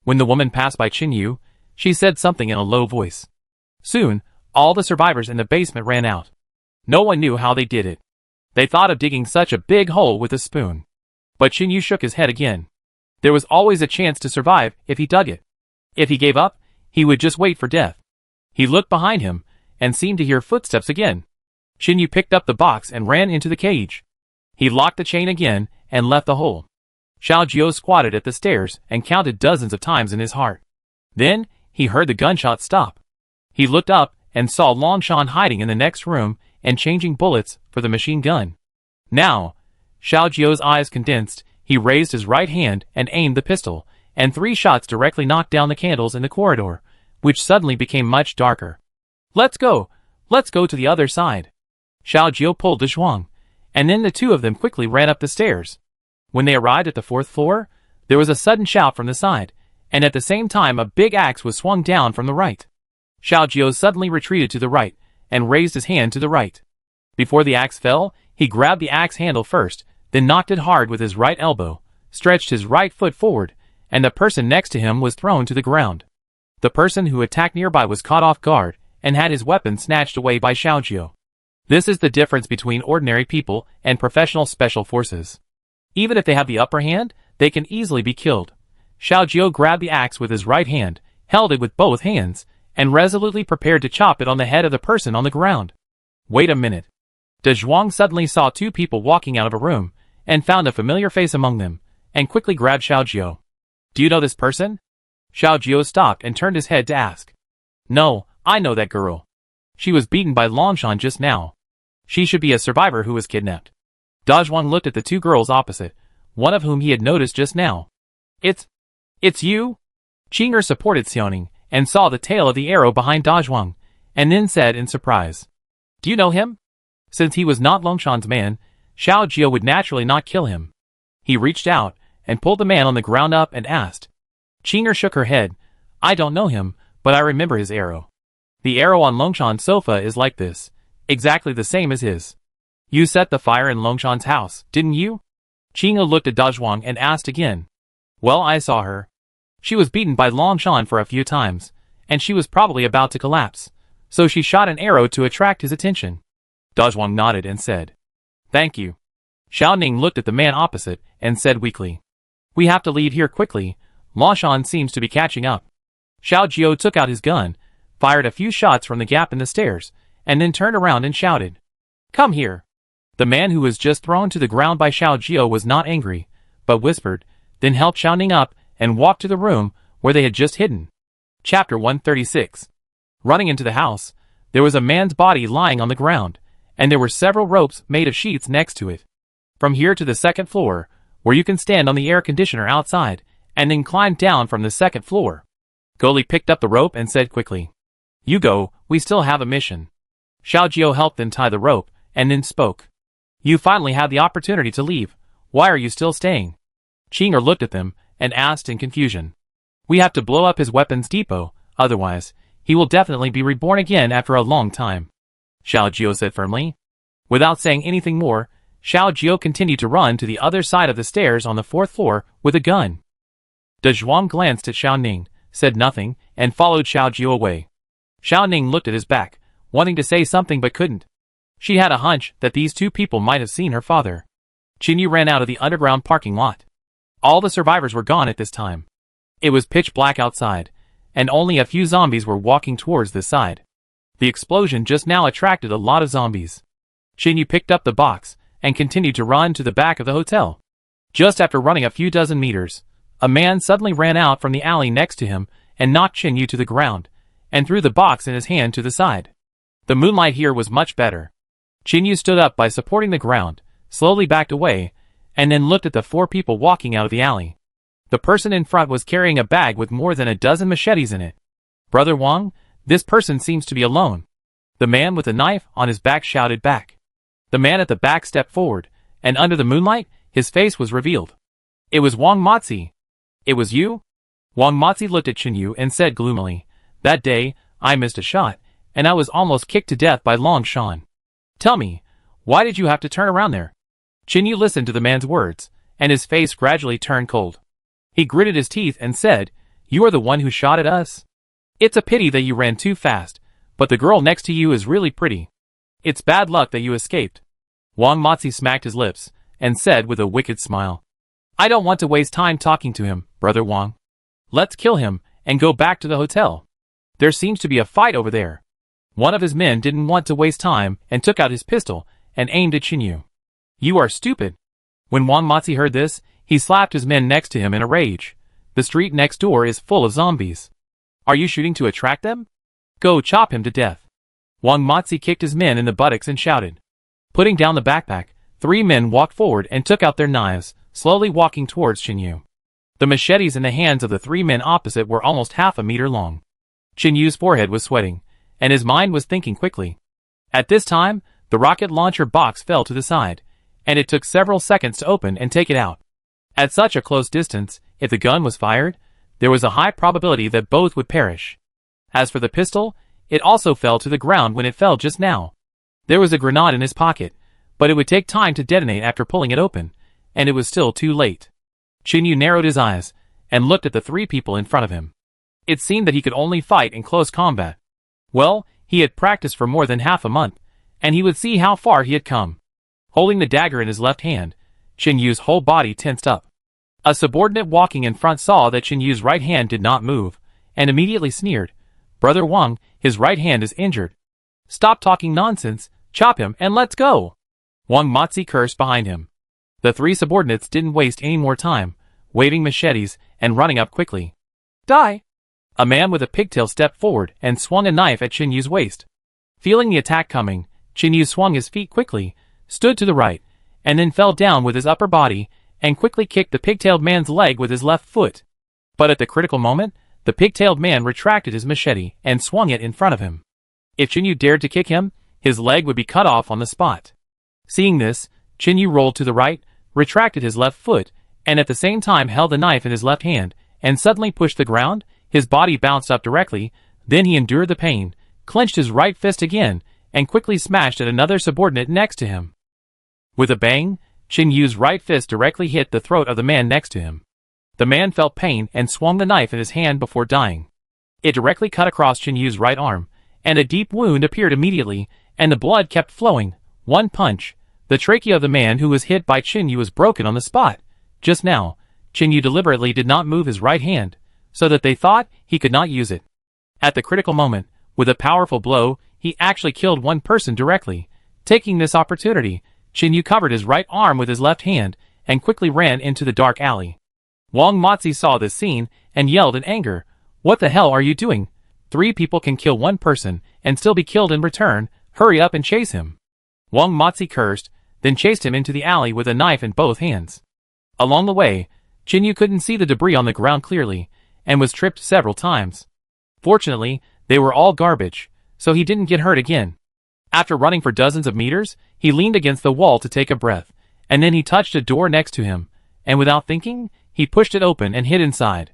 Speaker 1: When the woman passed by Xinyu, she said something in a low voice. Soon, all the survivors in the basement ran out. No one knew how they did it. They thought of digging such a big hole with a spoon. But Xinyu shook his head again. There was always a chance to survive if he dug it. If he gave up, he would just wait for death. He looked behind him, and seemed to hear footsteps again. Xinyu picked up the box and ran into the cage. He locked the chain again, and left the hole. Xiao Jiao squatted at the stairs and counted dozens of times in his heart. Then, he heard the gunshot stop. He looked up and saw Longshan hiding in the next room and changing bullets for the machine gun. Now, Xiao Jiao's eyes condensed, he raised his right hand and aimed the pistol, and 3 shots directly knocked down the candles in the corridor, which suddenly became much darker. Let's go to the other side. Xiao Jiao pulled the zhuang, and then the two of them quickly ran up the stairs. When they arrived at the 4th floor, there was a sudden shout from the side, and at the same time a big axe was swung down from the right. Xiao Jiao suddenly retreated to the right, and raised his hand to the right. Before the axe fell, he grabbed the axe handle first, then knocked it hard with his right elbow, stretched his right foot forward, and the person next to him was thrown to the ground. The person who attacked nearby was caught off guard, and had his weapon snatched away by Xiao Jiao. This is the difference between ordinary people and professional special forces. Even if they have the upper hand, they can easily be killed. Xiao Jiao grabbed the axe with his right hand, held it with both hands, and resolutely prepared to chop it on the head of the person on the ground. Wait a minute. De Zhuang suddenly saw 2 people walking out of a room, and found a familiar face among them, and quickly grabbed Xiao Jiao. Do you know this person? Xiao Jiao stopped and turned his head to ask. No, I know that girl. She was beaten by Longshan just now. She should be a survivor who was kidnapped. Da Zhuang looked at the 2 girls opposite, one of whom he had noticed just now. It's you? Qing'er supported Xiaoning, and saw the tail of the arrow behind Da Zhuang, and then said in surprise. Do you know him? Since he was not Longshan's man, Xiao Jiao would naturally not kill him. He reached out, and pulled the man on the ground up and asked. Qing'er shook her head. I don't know him, but I remember his arrow. The arrow on Longshan's sofa is like this, exactly the same as his. You set the fire in Longshan's house, didn't you? Qing'er looked at Da Zhuang and asked again. Well, I saw her. She was beaten by Longshan for a few times, and she was probably about to collapse, so she shot an arrow to attract his attention. Da Zhuang nodded and said. Thank you. Xiao Ning looked at the man opposite and said weakly. We have to leave here quickly, Longshan seems to be catching up. Xiao Jiao took out his gun, fired a few shots from the gap in the stairs, and then turned around and shouted. Come here. The man who was just thrown to the ground by Xiao Jiao was not angry, but whispered, then helped Xiao Ning up and walked to the room where they had just hidden. Chapter 136. Running into the house, there was a man's body lying on the ground, and there were several ropes made of sheets next to it. From here to the 2nd floor, where you can stand on the air conditioner outside, and then climb down from the 2nd floor. Goli picked up the rope and said quickly. You go, we still have a mission. Xiao Jiao helped them tie the rope, and then spoke. You finally had the opportunity to leave. Why are you still staying? Qing'er looked at them, and asked in confusion. We have to blow up his weapons depot, otherwise, He will definitely be reborn again after a long time, Xiao Jiao said firmly. Without saying anything more, Xiao Jiao continued to run to the other side of the stairs on the 4th floor with a gun. De Zhuang glanced at Xiao Ning, said nothing, and followed Xiao Jiao away. Xiao Ning looked at his back, wanting to say something but couldn't. She had a hunch that these two people might have seen her father. Qinyu ran out of the underground parking lot. All the survivors were gone at this time. It was pitch black outside, and only a few zombies were walking towards this side. The explosion just now attracted a lot of zombies. Qinyu picked up the box and continued to run to the back of the hotel. Just after running a few dozen meters, a man suddenly ran out from the alley next to him and knocked Qinyu to the ground, and threw the box in his hand to the side. The moonlight here was much better. Qinyu stood up by supporting the ground, slowly backed away, and then looked at the 4 people walking out of the alley. The person in front was carrying a bag with more than a dozen machetes in it. Brother Wang, this person seems to be alone. The man with the knife on his back shouted back. The man at the back stepped forward, and under the moonlight, his face was revealed. It was Wang Mozi. It was you? Wang Mozi looked at Qinyu and said gloomily, that day, I missed a shot, and I was almost kicked to death by Long Shan. Tell me, why did you have to turn around there? Qinyu listened to the man's words, and his face gradually turned cold. He gritted his teeth and said, you are the one who shot at us? It's a pity that you ran too fast, but the girl next to you is really pretty. It's bad luck that you escaped. Wang Mozi smacked his lips, and said with a wicked smile, I don't want to waste time talking to him, Brother Wang. Let's kill him, and go back to the hotel. There seems to be a fight over there. One of his men didn't want to waste time and took out his pistol and aimed at Qinyu. You are stupid. When Wang Mozi heard this, he slapped his men next to him in a rage. The street next door is full of zombies. Are you shooting to attract them? Go chop him to death. Wang Mozi kicked his men in the buttocks and shouted. Putting down the backpack, 3 men walked forward and took out their knives, slowly walking towards Qinyu. The machetes in the hands of the 3 men opposite were almost half a meter long. Qinyu's forehead was sweating, and his mind was thinking quickly. At this time, the rocket launcher box fell to the side, and it took several seconds to open and take it out. At such a close distance, if the gun was fired, there was a high probability that both would perish. As for the pistol, it also fell to the ground when it fell just now. There was a grenade in his pocket, but it would take time to detonate after pulling it open, and it was still too late. Qinyu narrowed his eyes, and looked at the 3 people in front of him. It seemed that he could only fight in close combat. Well, he had practiced for more than half a month, and he would see how far he had come. Holding the dagger in his left hand, Qinyu's whole body tensed up. A subordinate walking in front saw that Qinyu's right hand did not move, and immediately sneered, Brother Wang, his right hand is injured. Stop talking nonsense, chop him and let's go. Wang Mozi cursed behind him. The 3 subordinates didn't waste any more time, waving machetes and running up quickly. Die! A man with a pigtail stepped forward and swung a knife at Qinyu's waist. Feeling the attack coming, Qinyu swung his feet quickly, stood to the right, and then fell down with his upper body, and quickly kicked the pigtailed man's leg with his left foot. But at the critical moment, the pigtailed man retracted his machete and swung it in front of him. If Qinyu dared to kick him, his leg would be cut off on the spot. Seeing this, Qinyu rolled to the right, retracted his left foot, and at the same time held the knife in his left hand, and suddenly pushed the ground. His body bounced up directly, then he endured the pain, clenched his right fist again, and quickly smashed at another subordinate next to him. With a bang, Qinyu's right fist directly hit the throat of the man next to him. The man felt pain and swung the knife in his hand before dying. It directly cut across Qinyu's right arm, and a deep wound appeared immediately, and the blood kept flowing. One punch, the trachea of the man who was hit by Qinyu was broken on the spot. Just now, Qinyu deliberately did not move his right hand, so that they thought he could not use it. At the critical moment, with a powerful blow, he actually killed one person directly. Taking this opportunity, Qinyu covered his right arm with his left hand, and quickly ran into the dark alley. Wang Mozi saw this scene, and yelled in anger, What the hell are you doing? 3 people can kill 1 person, and still be killed in return. Hurry up and chase him. Wang Mozi cursed, then chased him into the alley with a knife in both hands. Along the way, Qinyu couldn't see the debris on the ground clearly, and was tripped several times. Fortunately, they were all garbage, so he didn't get hurt again. After running for dozens of meters, he leaned against the wall to take a breath, and then he touched a door next to him, and without thinking, he pushed it open and hid inside.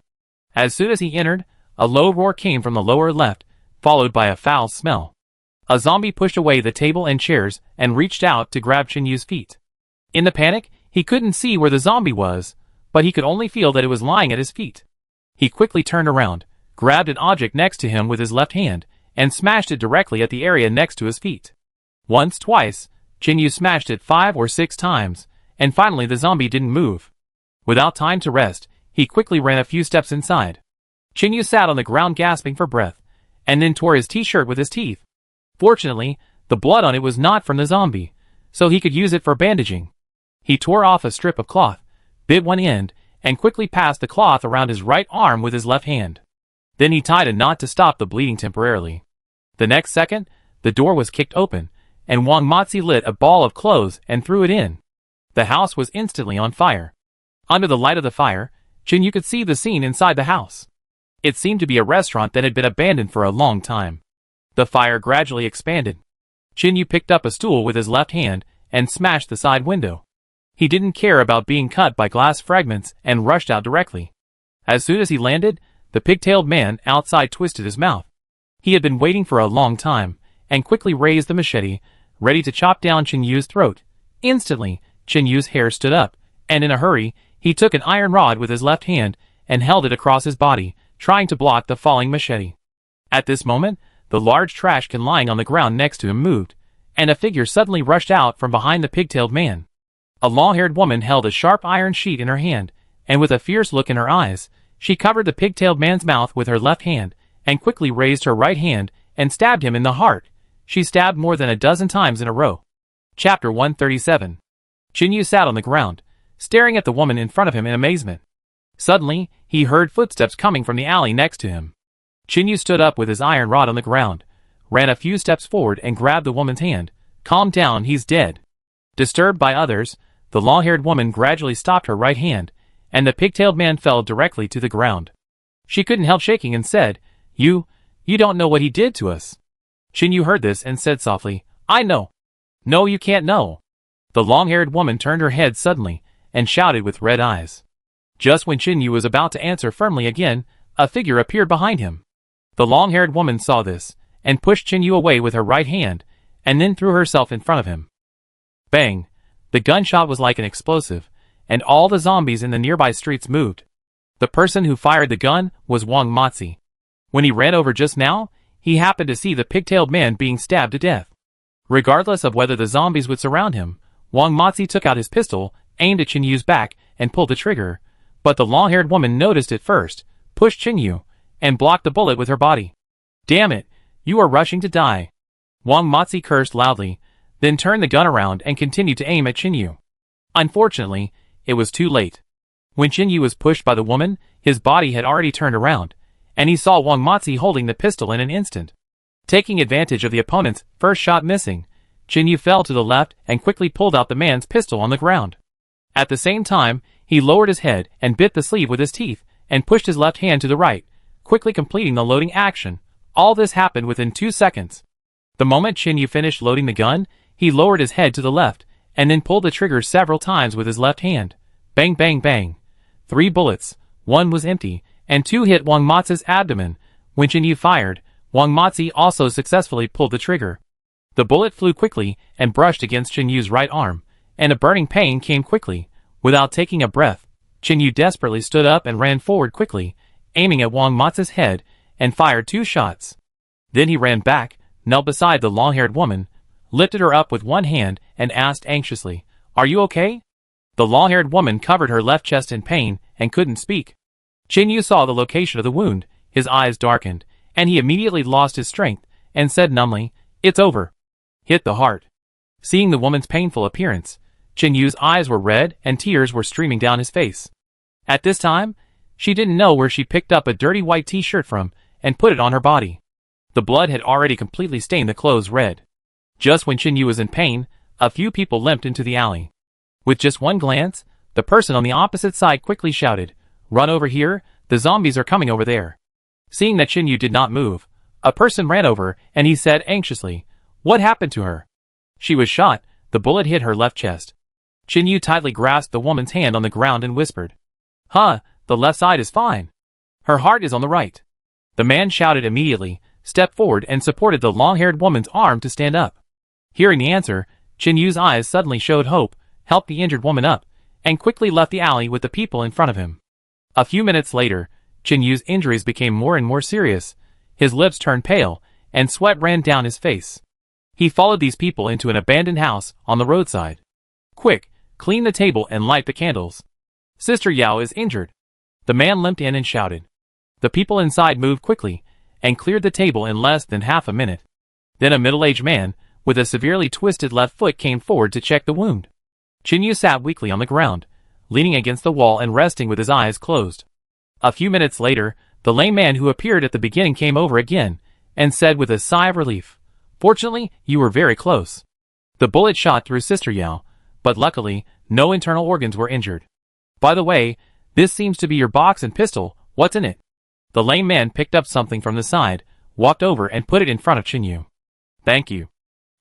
Speaker 1: As soon as he entered, a low roar came from the lower left, followed by a foul smell. A zombie pushed away the table and chairs and reached out to grab Chinyu's feet. In the panic, he couldn't see where the zombie was, but he could only feel that it was lying at his feet. He quickly turned around, grabbed an object next to him with his left hand, and smashed it directly at the area next to his feet. Once, twice, Chinyu smashed it 5 or 6 times, and finally the zombie didn't move. Without time to rest, he quickly ran a few steps inside. Chinyu sat on the ground gasping for breath, and then tore his t-shirt with his teeth. Fortunately, the blood on it was not from the zombie, so he could use it for bandaging. He tore off a strip of cloth, bit one end, and quickly passed the cloth around his right arm with his left hand. Then he tied a knot to stop the bleeding temporarily. The next second, the door was kicked open, and Wang Matzi lit a ball of clothes and threw it in. The house was instantly on fire. Under the light of the fire, Chinyu could see the scene inside the house. It seemed to be a restaurant that had been abandoned for a long time. The fire gradually expanded. Chinyu picked up a stool with his left hand and smashed the side window. He didn't care about being cut by glass fragments and rushed out directly. As soon as he landed, the pig-tailed man outside twisted his mouth. He had been waiting for a long time, and quickly raised the machete, ready to chop down Chinyu's throat. Instantly, Chinyu's hair stood up, and in a hurry, he took an iron rod with his left hand and held it across his body, trying to block the falling machete. At this moment, the large trash can lying on the ground next to him moved, and a figure suddenly rushed out from behind the pig-tailed man. A long-haired woman held a sharp iron sheet in her hand, and with a fierce look in her eyes, she covered the pig-tailed man's mouth with her left hand, and quickly raised her right hand and stabbed him in the heart. She stabbed more than a dozen times in a row. Chapter 137. Chinyu sat on the ground, staring at the woman in front of him in amazement. Suddenly, he heard footsteps coming from the alley next to him. Chinyu stood up with his iron rod on the ground, ran a few steps forward and grabbed the woman's hand. "Calm down, he's dead." Disturbed by others, the long-haired woman gradually stopped her right hand, and the pig-tailed man fell directly to the ground. She couldn't help shaking and said, You don't know what he did to us." Chinyu heard this and said softly, "I know." "No, you can't know." The long-haired woman turned her head suddenly, and shouted with red eyes. Just when Chinyu was about to answer firmly again, a figure appeared behind him. The long-haired woman saw this, and pushed Chinyu away with her right hand, and then threw herself in front of him. Bang! The gunshot was like an explosive, and all the zombies in the nearby streets moved. The person who fired the gun was Wang Matzi. When he ran over just now, he happened to see the pig-tailed man being stabbed to death. Regardless of whether the zombies would surround him, Wang Matzi took out his pistol, aimed at Chinyu's back, and pulled the trigger, but the long-haired woman noticed it first, pushed Chinyu, and blocked the bullet with her body. "Damn it, you are rushing to die." Wang Matzi cursed loudly, then turned the gun around and continued to aim at Chinyu. Unfortunately, it was too late. When Chinyu was pushed by the woman, his body had already turned around, and he saw Wang Matzi holding the pistol in an instant. Taking advantage of the opponent's first shot missing, Chinyu fell to the left and quickly pulled out the man's pistol on the ground. At the same time, he lowered his head and bit the sleeve with his teeth, and pushed his left hand to the right, quickly completing the loading action. All this happened within 2 seconds. The moment Chinyu finished loading the gun, he lowered his head to the left, and then pulled the trigger several times with his left hand. Bang bang bang. 3 bullets, 1 was empty, and 2 hit Wang Matzi's abdomen. When Chinyu fired, Wang Matzi also successfully pulled the trigger. The bullet flew quickly and brushed against Chinyu's right arm, and a burning pain came quickly. Without taking a breath, Chinyu desperately stood up and ran forward quickly, aiming at Wang Matzi's head, and fired 2 shots. Then he ran back, knelt beside the long-haired woman, lifted her up with one hand, and asked anxiously, "Are you okay?" The long-haired woman covered her left chest in pain and couldn't speak. Chinyu saw the location of the wound, his eyes darkened, and he immediately lost his strength, and said numbly, "It's over." Hit the heart. Seeing the woman's painful appearance, Chinyu's eyes were red and tears were streaming down his face. At this time, she didn't know where she picked up a dirty white t-shirt from and put it on her body. The blood had already completely stained the clothes red. Just when Chinyu was in pain, a few people limped into the alley. With just one glance, the person on the opposite side quickly shouted, "Run over here, the zombies are coming over there." Seeing that Chinyu did not move, a person ran over and he said anxiously, "What happened to her?" "She was shot, the bullet hit her left chest." Chinyu tightly grasped the woman's hand on the ground and whispered, "Huh, the left side is fine. Her heart is on the right." The man shouted immediately, stepped forward and supported the long-haired woman's arm to stand up. Hearing the answer, Chin Yu's eyes suddenly showed hope, helped the injured woman up, and quickly left the alley with the people in front of him. A few minutes later, Chin Yu's injuries became more and more serious. His lips turned pale, and sweat ran down his face. He followed these people into an abandoned house on the roadside. "Quick, clean the table and light the candles. Sister Yao is injured." The man limped in and shouted. The people inside moved quickly, and cleared the table in less than half a minute. Then a middle-aged man, with a severely twisted left foot, came forward to check the wound. Chin Yu sat weakly on the ground, leaning against the wall and resting with his eyes closed. A few minutes later, the lame man who appeared at the beginning came over again, and said with a sigh of relief, "Fortunately, you were very close. The bullet shot through Sister Yao, but luckily, no internal organs were injured. By the way, this seems to be your box and pistol. What's in it?" The lame man picked up something from the side, walked over and put it in front of Chin Yu. "Thank you."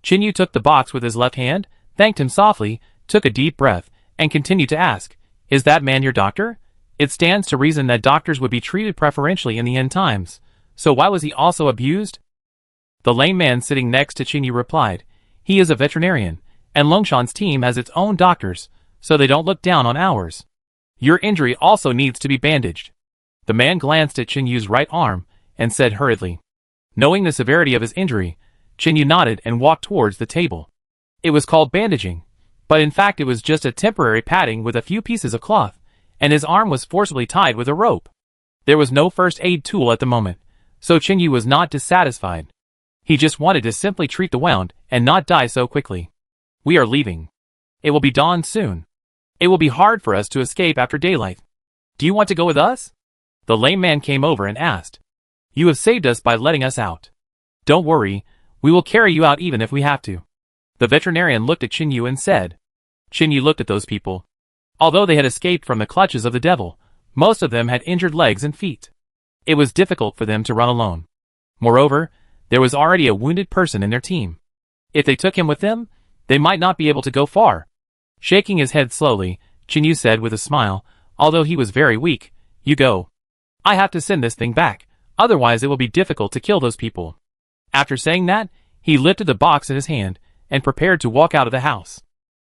Speaker 1: Chin Yu took the box with his left hand, thanked him softly, took a deep breath, and continued to ask, "Is that man your doctor? It stands to reason that doctors would be treated preferentially in the end times. So why was he also abused?" The lame man sitting next to Chin Yu replied, "He is a veterinarian, and Longshan's team has its own doctors, so they don't look down on ours. Your injury also needs to be bandaged." The man glanced at Chin Yu's right arm, and said hurriedly. Knowing the severity of his injury, Chin Yu nodded and walked towards the table. It was called bandaging, but in fact it was just a temporary padding with a few pieces of cloth, and his arm was forcibly tied with a rope. There was no first aid tool at the moment, so Chin Yu was not dissatisfied. He just wanted to simply treat the wound and not die so quickly. "We are leaving. It will be dawn soon. It will be hard for us to escape after daylight. Do you want to go with us?" The lame man came over and asked. "You have saved us by letting us out. Don't worry, we will carry you out even if we have to." The veterinarian looked at Chin Yu and said. Chin Yu looked at those people. Although they had escaped from the clutches of the devil, most of them had injured legs and feet. It was difficult for them to run alone. Moreover, there was already a wounded person in their team. If they took him with them, they might not be able to go far. Shaking his head slowly, Chin Yu said with a smile, although he was very weak, "You go. I have to send this thing back, otherwise it will be difficult to kill those people." After saying that, he lifted the box in his hand, and prepared to walk out of the house.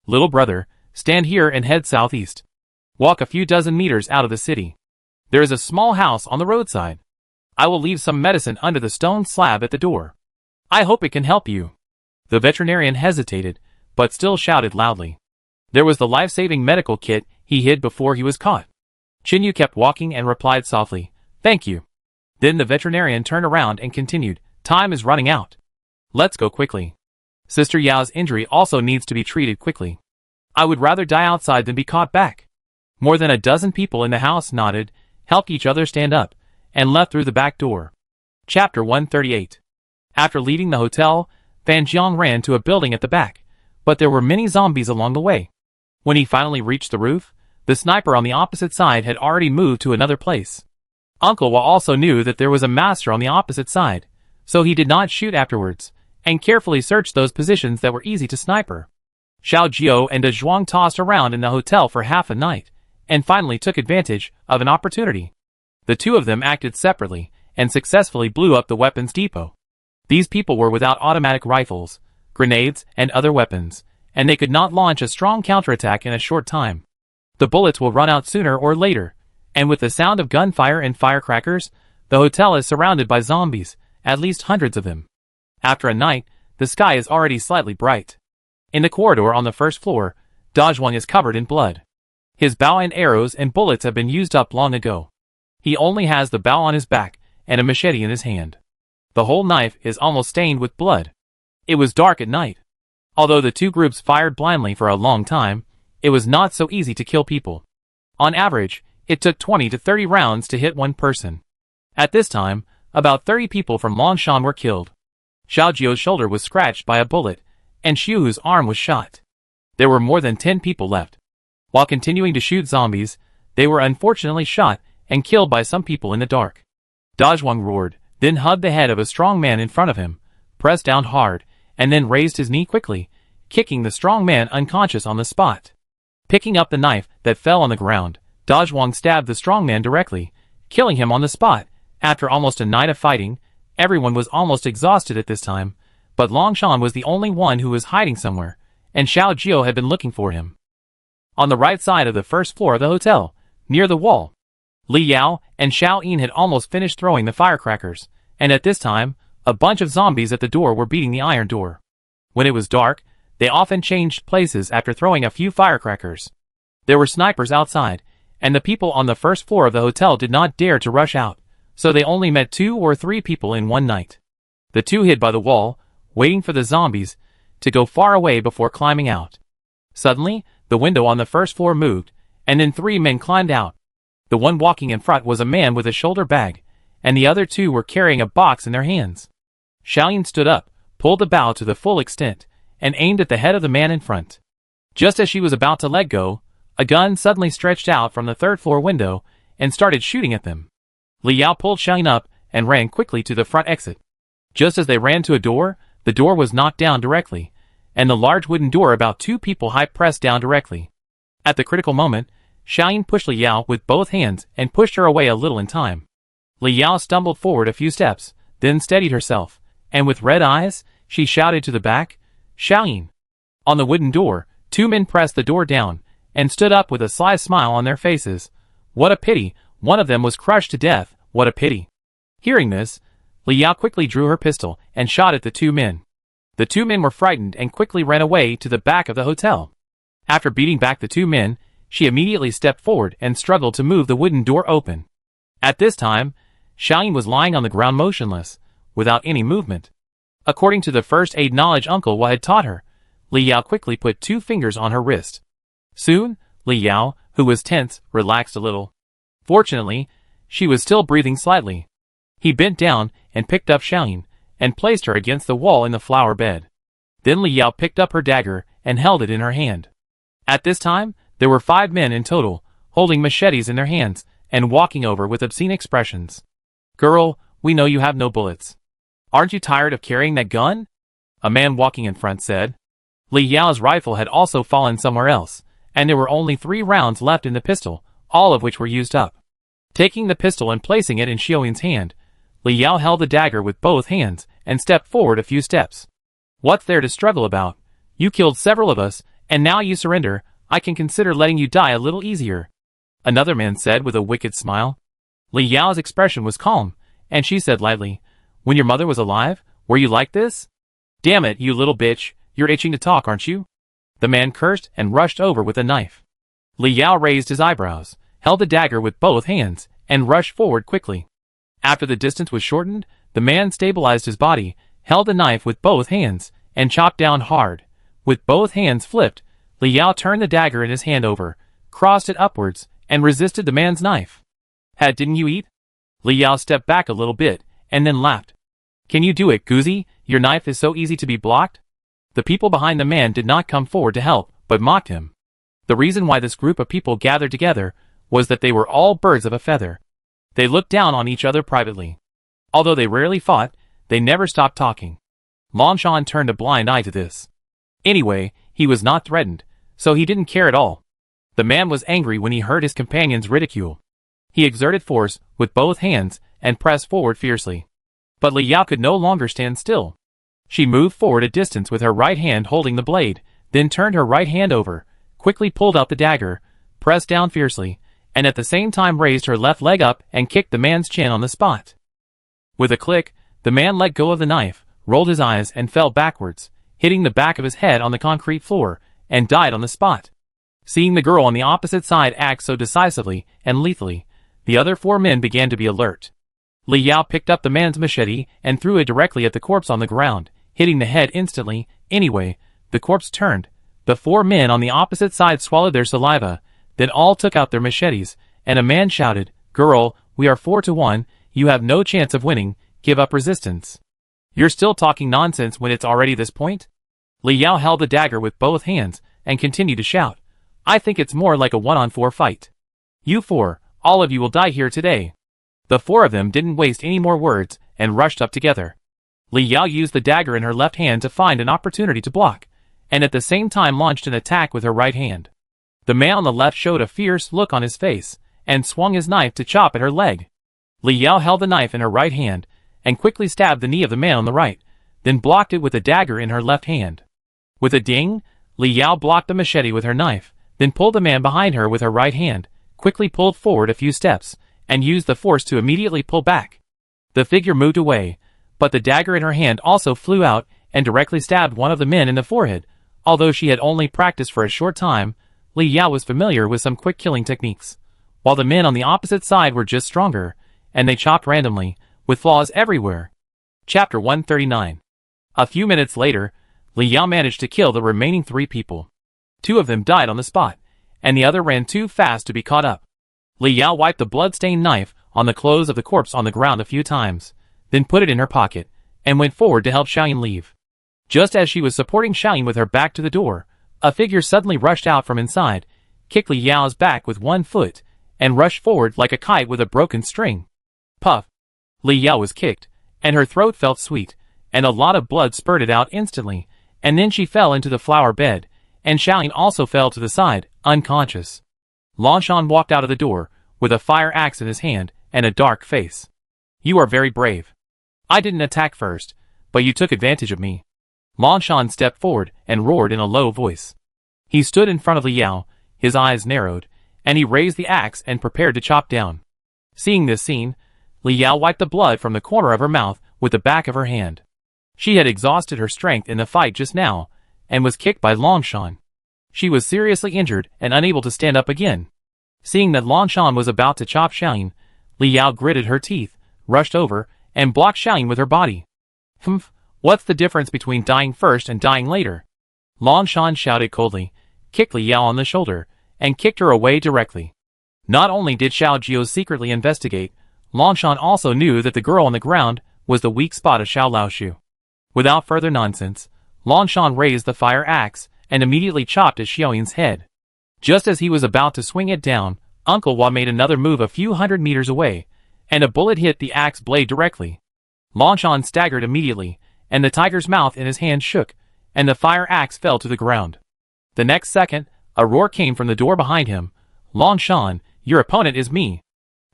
Speaker 1: "Little brother, stand here and head southeast. Walk a few dozen meters out of the city. There is a small house on the roadside. I will leave some medicine under the stone slab at the door. I hope it can help you." The veterinarian hesitated, but still shouted loudly. There was the life-saving medical kit he hid before he was caught. Chin Yu kept walking and replied softly, "Thank you." Then the veterinarian turned around and continued, "Time is running out. Let's go quickly. Sister Yao's injury also needs to be treated quickly. I would rather die outside than be caught back." More than a dozen people in the house nodded, helped each other stand up, and left through the back door. Chapter 138. After leaving the hotel, Fan Jiang ran to a building at the back, but there were many zombies along the way. When he finally reached the roof, the sniper on the opposite side had already moved to another place. Uncle Wa also knew that there was a master on the opposite side, so he did not shoot afterwards, and carefully searched those positions that were easy to sniper. Xiao Jiao and De Zhuang tossed around in the hotel for half a night, and finally took advantage of an opportunity. The two of them acted separately, and successfully blew up the weapons depot. These people were without automatic rifles, grenades, and other weapons, and they could not launch a strong counterattack in a short time. The bullets will run out sooner or later, and with the sound of gunfire and firecrackers, the hotel is surrounded by zombies, at least hundreds of them. After a night, the sky is already slightly bright. In the corridor on the first floor, Dazhuang is covered in blood. His bow and arrows and bullets have been used up long ago. He only has the bow on his back and a machete in his hand. The whole knife is almost stained with blood. It was dark at night. Although the two groups fired blindly for a long time, it was not so easy to kill people. On average, it took 20 to 30 rounds to hit one person. At this time, about 30 people from Longshan were killed. Xiao Jiao's shoulder was scratched by a bullet, and Xiu's arm was shot. There were more than 10 people left. While continuing to shoot zombies, they were unfortunately shot and killed by some people in the dark. Dazhuang roared, then hugged the head of a strong man in front of him, pressed down hard, and then raised his knee quickly, kicking the strong man unconscious on the spot. Picking up the knife that fell on the ground, Dazhuang stabbed the strong man directly, killing him on the spot. After almost a night of fighting, Everyone was almost exhausted at this time, but Longshan was the only one who was hiding somewhere, and Xiao Jiao had been looking for him. On the right side of the first floor of the hotel, near the wall, Li Yao and Xiao Yin had almost finished throwing the firecrackers, and at this time, a bunch of zombies at the door were beating the iron door. When it was dark, they often changed places after throwing a few firecrackers. There were snipers outside, and the people on the first floor of the hotel did not dare to rush out, so they only met 2 or 3 people in one night. The 2 hid by the wall, waiting for the zombies to go far away before climbing out. Suddenly, the window on the first floor moved, and then 3 men climbed out. The one walking in front was a man with a shoulder bag, and the other 2 were carrying a box in their hands. Xiaoyin stood up, pulled the bow to the full extent, and aimed at the head of the man in front. Just as she was about to let go, a gun suddenly stretched out from the 3rd floor window and started shooting at them. Li Yao pulled Xiaoyin up and ran quickly to the front exit. Just as they ran to a door, the door was knocked down directly, and the large wooden door about 2 people high pressed down directly. At the critical moment, Xiaoyin pushed Li Yao with both hands and pushed her away a little in time. Li Yao stumbled forward a few steps, then steadied herself, and with red eyes, she shouted to the back, "Xiaoyin!" On the wooden door, 2 men pressed the door down, and stood up with a sly smile on their faces. What a pity, one of them was crushed to death, what a pity. Hearing this, Li Yao quickly drew her pistol and shot at the 2 men. The 2 men were frightened and quickly ran away to the back of the hotel. After beating back the 2 men, she immediately stepped forward and struggled to move the wooden door open. At this time, Xiaoyin was lying on the ground motionless, without any movement. According to the first aid knowledge Uncle Wa had taught her, Li Yao quickly put 2 fingers on her wrist. Soon, Li Yao, who was tense, relaxed a little. Fortunately, she was still breathing slightly. He bent down and picked up Xiaoyin, and placed her against the wall in the flower bed. Then Li Yao picked up her dagger and held it in her hand. At this time, there were 5 men in total, holding machetes in their hands, and walking over with obscene expressions. "Girl, we know you have no bullets. Aren't you tired of carrying that gun?" a man walking in front said. Li Yao's rifle had also fallen somewhere else, and there were only 3 rounds left in the pistol, all of which were used up. Taking the pistol and placing it in Xiaoyin's hand, Li Yao held the dagger with both hands and stepped forward a few steps. "What's there to struggle about? You killed several of us, and now you surrender. I can consider letting you die a little easier," another man said with a wicked smile. Li Yao's expression was calm, and she said lightly, "When your mother was alive, were you like this?" "Damn it, you little bitch, you're itching to talk, aren't you?" The man cursed and rushed over with a knife. Li Yao raised his eyebrows, held the dagger with both hands, and rushed forward quickly. After the distance was shortened, the man stabilized his body, held the knife with both hands, and chopped down hard. With both hands flipped, Li Yao turned the dagger in his hand over, crossed it upwards, and resisted the man's knife. Didn't you eat?" Li Yao stepped back a little bit, and then laughed. "Can you do it, Guzi? Your knife is so easy to be blocked?" The people behind the man did not come forward to help, but mocked him. The reason why this group of people gathered together was that they were all birds of a feather. They looked down on each other privately. Although they rarely fought, they never stopped talking. Longshan turned a blind eye to this. Anyway, he was not threatened, so he didn't care at all. The man was angry when he heard his companions' ridicule. He exerted force with both hands and pressed forward fiercely. But Li Yao could no longer stand still. She moved forward a distance with her right hand holding the blade, then turned her right hand over, quickly pulled out the dagger, pressed down fiercely, and at the same time raised her left leg up and kicked the man's chin on the spot. With a click, the man let go of the knife, rolled his eyes and fell backwards, hitting the back of his head on the concrete floor, and died on the spot. Seeing the girl on the opposite side act so decisively and lethally, the other 4 men began to be alert. Li Yao picked up the man's machete and threw it directly at the corpse on the ground, hitting the head instantly. Anyway, the corpse turned. The 4 men on the opposite side swallowed their saliva, then all took out their machetes, and a man shouted, "Girl, we are 4-1, you have no chance of winning, give up resistance." "You're still talking nonsense when it's already this point?" Li Yao held the dagger with both hands, and continued to shout, "I think it's more like a 1-on-4 fight. You 4, all of you will die here today." The 4 of them didn't waste any more words, and rushed up together. Li Yao used the dagger in her left hand to find an opportunity to block, and at the same time launched an attack with her right hand. The man on the left showed a fierce look on his face, and swung his knife to chop at her leg. Li Yao held the knife in her right hand, and quickly stabbed the knee of the man on the right, then blocked it with a dagger in her left hand. With a ding, Li Yao blocked the machete with her knife, then pulled the man behind her with her right hand, quickly pulled forward a few steps, and used the force to immediately pull back. The figure moved away, but the dagger in her hand also flew out and directly stabbed one of the men in the forehead. Although she had only practiced for a short time, Li Yao was familiar with some quick killing techniques, while the men on the opposite side were just stronger, and they chopped randomly, with flaws everywhere. Chapter 139. A few minutes later, Li Yao managed to kill the remaining 3 people. 2 of them died on the spot, and the other ran too fast to be caught up. Li Yao wiped the blood-stained knife on the clothes of the corpse on the ground a few times, then put it in her pocket, and went forward to help Xiaoyan leave. Just as she was supporting Xiaoyan with her back to the door, a figure suddenly rushed out from inside, kicked Li Yao's back with one foot, and rushed forward like a kite with a broken string. Puff! Li Yao was kicked, and her throat felt sweet, and a lot of blood spurted out instantly, and then she fell into the flower bed, and Xiaoyan also fell to the side, unconscious. Longshan walked out of the door, with a fire axe in his hand, and a dark face. "You are very brave. I didn't attack first, but you took advantage of me." Longshan stepped forward and roared in a low voice. He stood in front of Li Yao, his eyes narrowed, and he raised the axe and prepared to chop down. Seeing this scene, Li Yao wiped the blood from the corner of her mouth with the back of her hand. She had exhausted her strength in the fight just now, and was kicked by Longshan. She was seriously injured and unable to stand up again. Seeing that Longshan was about to chop Xiaoyan, Li Yao gritted her teeth, rushed over, and blocked Xiaoyan with her body. "Humph, what's the difference between dying first and dying later?" Longshan shouted coldly, kicked Li Yao on the shoulder, and kicked her away directly. Not only did Xiao Jiao secretly investigate, Longshan also knew that the girl on the ground was the weak spot of Xiao Laoshu. Without further nonsense, Longshan raised the fire axe and immediately chopped at Xiaoyan's head. Just as he was about to swing it down, Uncle Hua made another move a few hundred meters away, and a bullet hit the axe blade directly. Longshan staggered immediately, and the tiger's mouth in his hand shook, and the fire axe fell to the ground. The next second, a roar came from the door behind him. "Longshan, your opponent is me."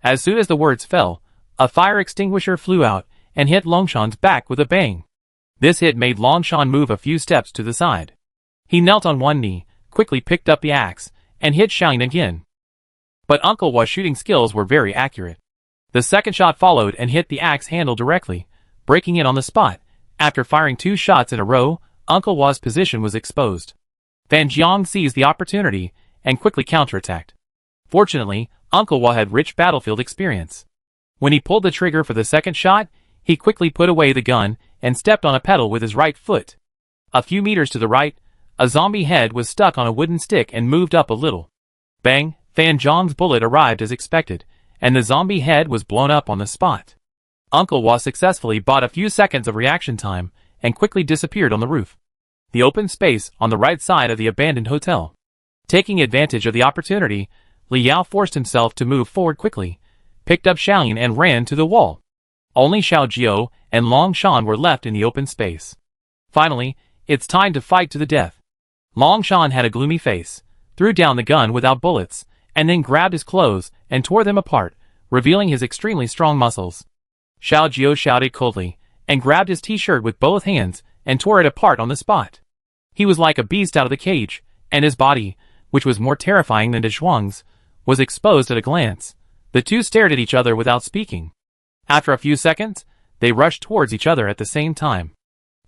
Speaker 1: As soon as the words fell, a fire extinguisher flew out and hit Longshan's back with a bang. This hit made Longshan move a few steps to the side. He knelt on one knee, quickly picked up the axe, and hit Xiaoyan again. But Uncle Hua's shooting skills were very accurate. The second shot followed and hit the axe handle directly, breaking it on the spot. After firing 2 shots in a row, Uncle Hua's position was exposed. Fan Jiang seized the opportunity and quickly counterattacked. Fortunately, Uncle Hua had rich battlefield experience. When he pulled the trigger for the second shot, he quickly put away the gun and stepped on a pedal with his right foot. A few meters to the right, a zombie head was stuck on a wooden stick and moved up a little. Bang! Fan Jiang's bullet arrived as expected, and the zombie head was blown up on the spot. Uncle Hua successfully bought a few seconds of reaction time and quickly disappeared on the roof. The open space on the right side of the abandoned hotel. Taking advantage of the opportunity, Li Yao forced himself to move forward quickly, picked up Xiaoyan and ran to the wall. Only Xiao Jiao and Longshan were left in the open space. Finally, it's time to fight to the death. Longshan had a gloomy face, threw down the gun without bullets, and then grabbed his clothes and tore them apart, revealing his extremely strong muscles. Xiao Jiao shouted coldly, and grabbed his t-shirt with both hands and tore it apart on the spot. He was like a beast out of the cage, and his body, which was more terrifying than De Zhuang's, was exposed at a glance. The two stared at each other without speaking. After a few seconds, they rushed towards each other at the same time.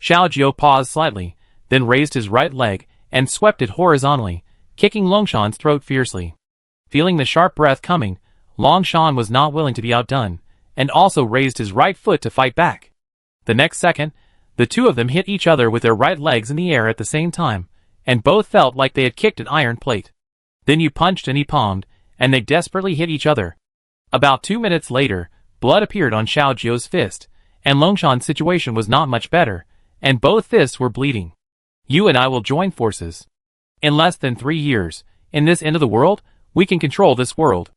Speaker 1: Xiao Jiao paused slightly, then raised his right leg and swept it horizontally, kicking Longshan's throat fiercely. Feeling the sharp breath coming, Longshan was not willing to be outdone, and also raised his right foot to fight back. The next second, the two of them hit each other with their right legs in the air at the same time, and both felt like they had kicked an iron plate. Then you punched and he palmed, and they desperately hit each other. About 2 minutes later, blood appeared on Xiao Jiao's fist, and Longshan's situation was not much better, and both fists were bleeding. "You and I will join forces. In less than 3 years, in this end of the world, we can control this world."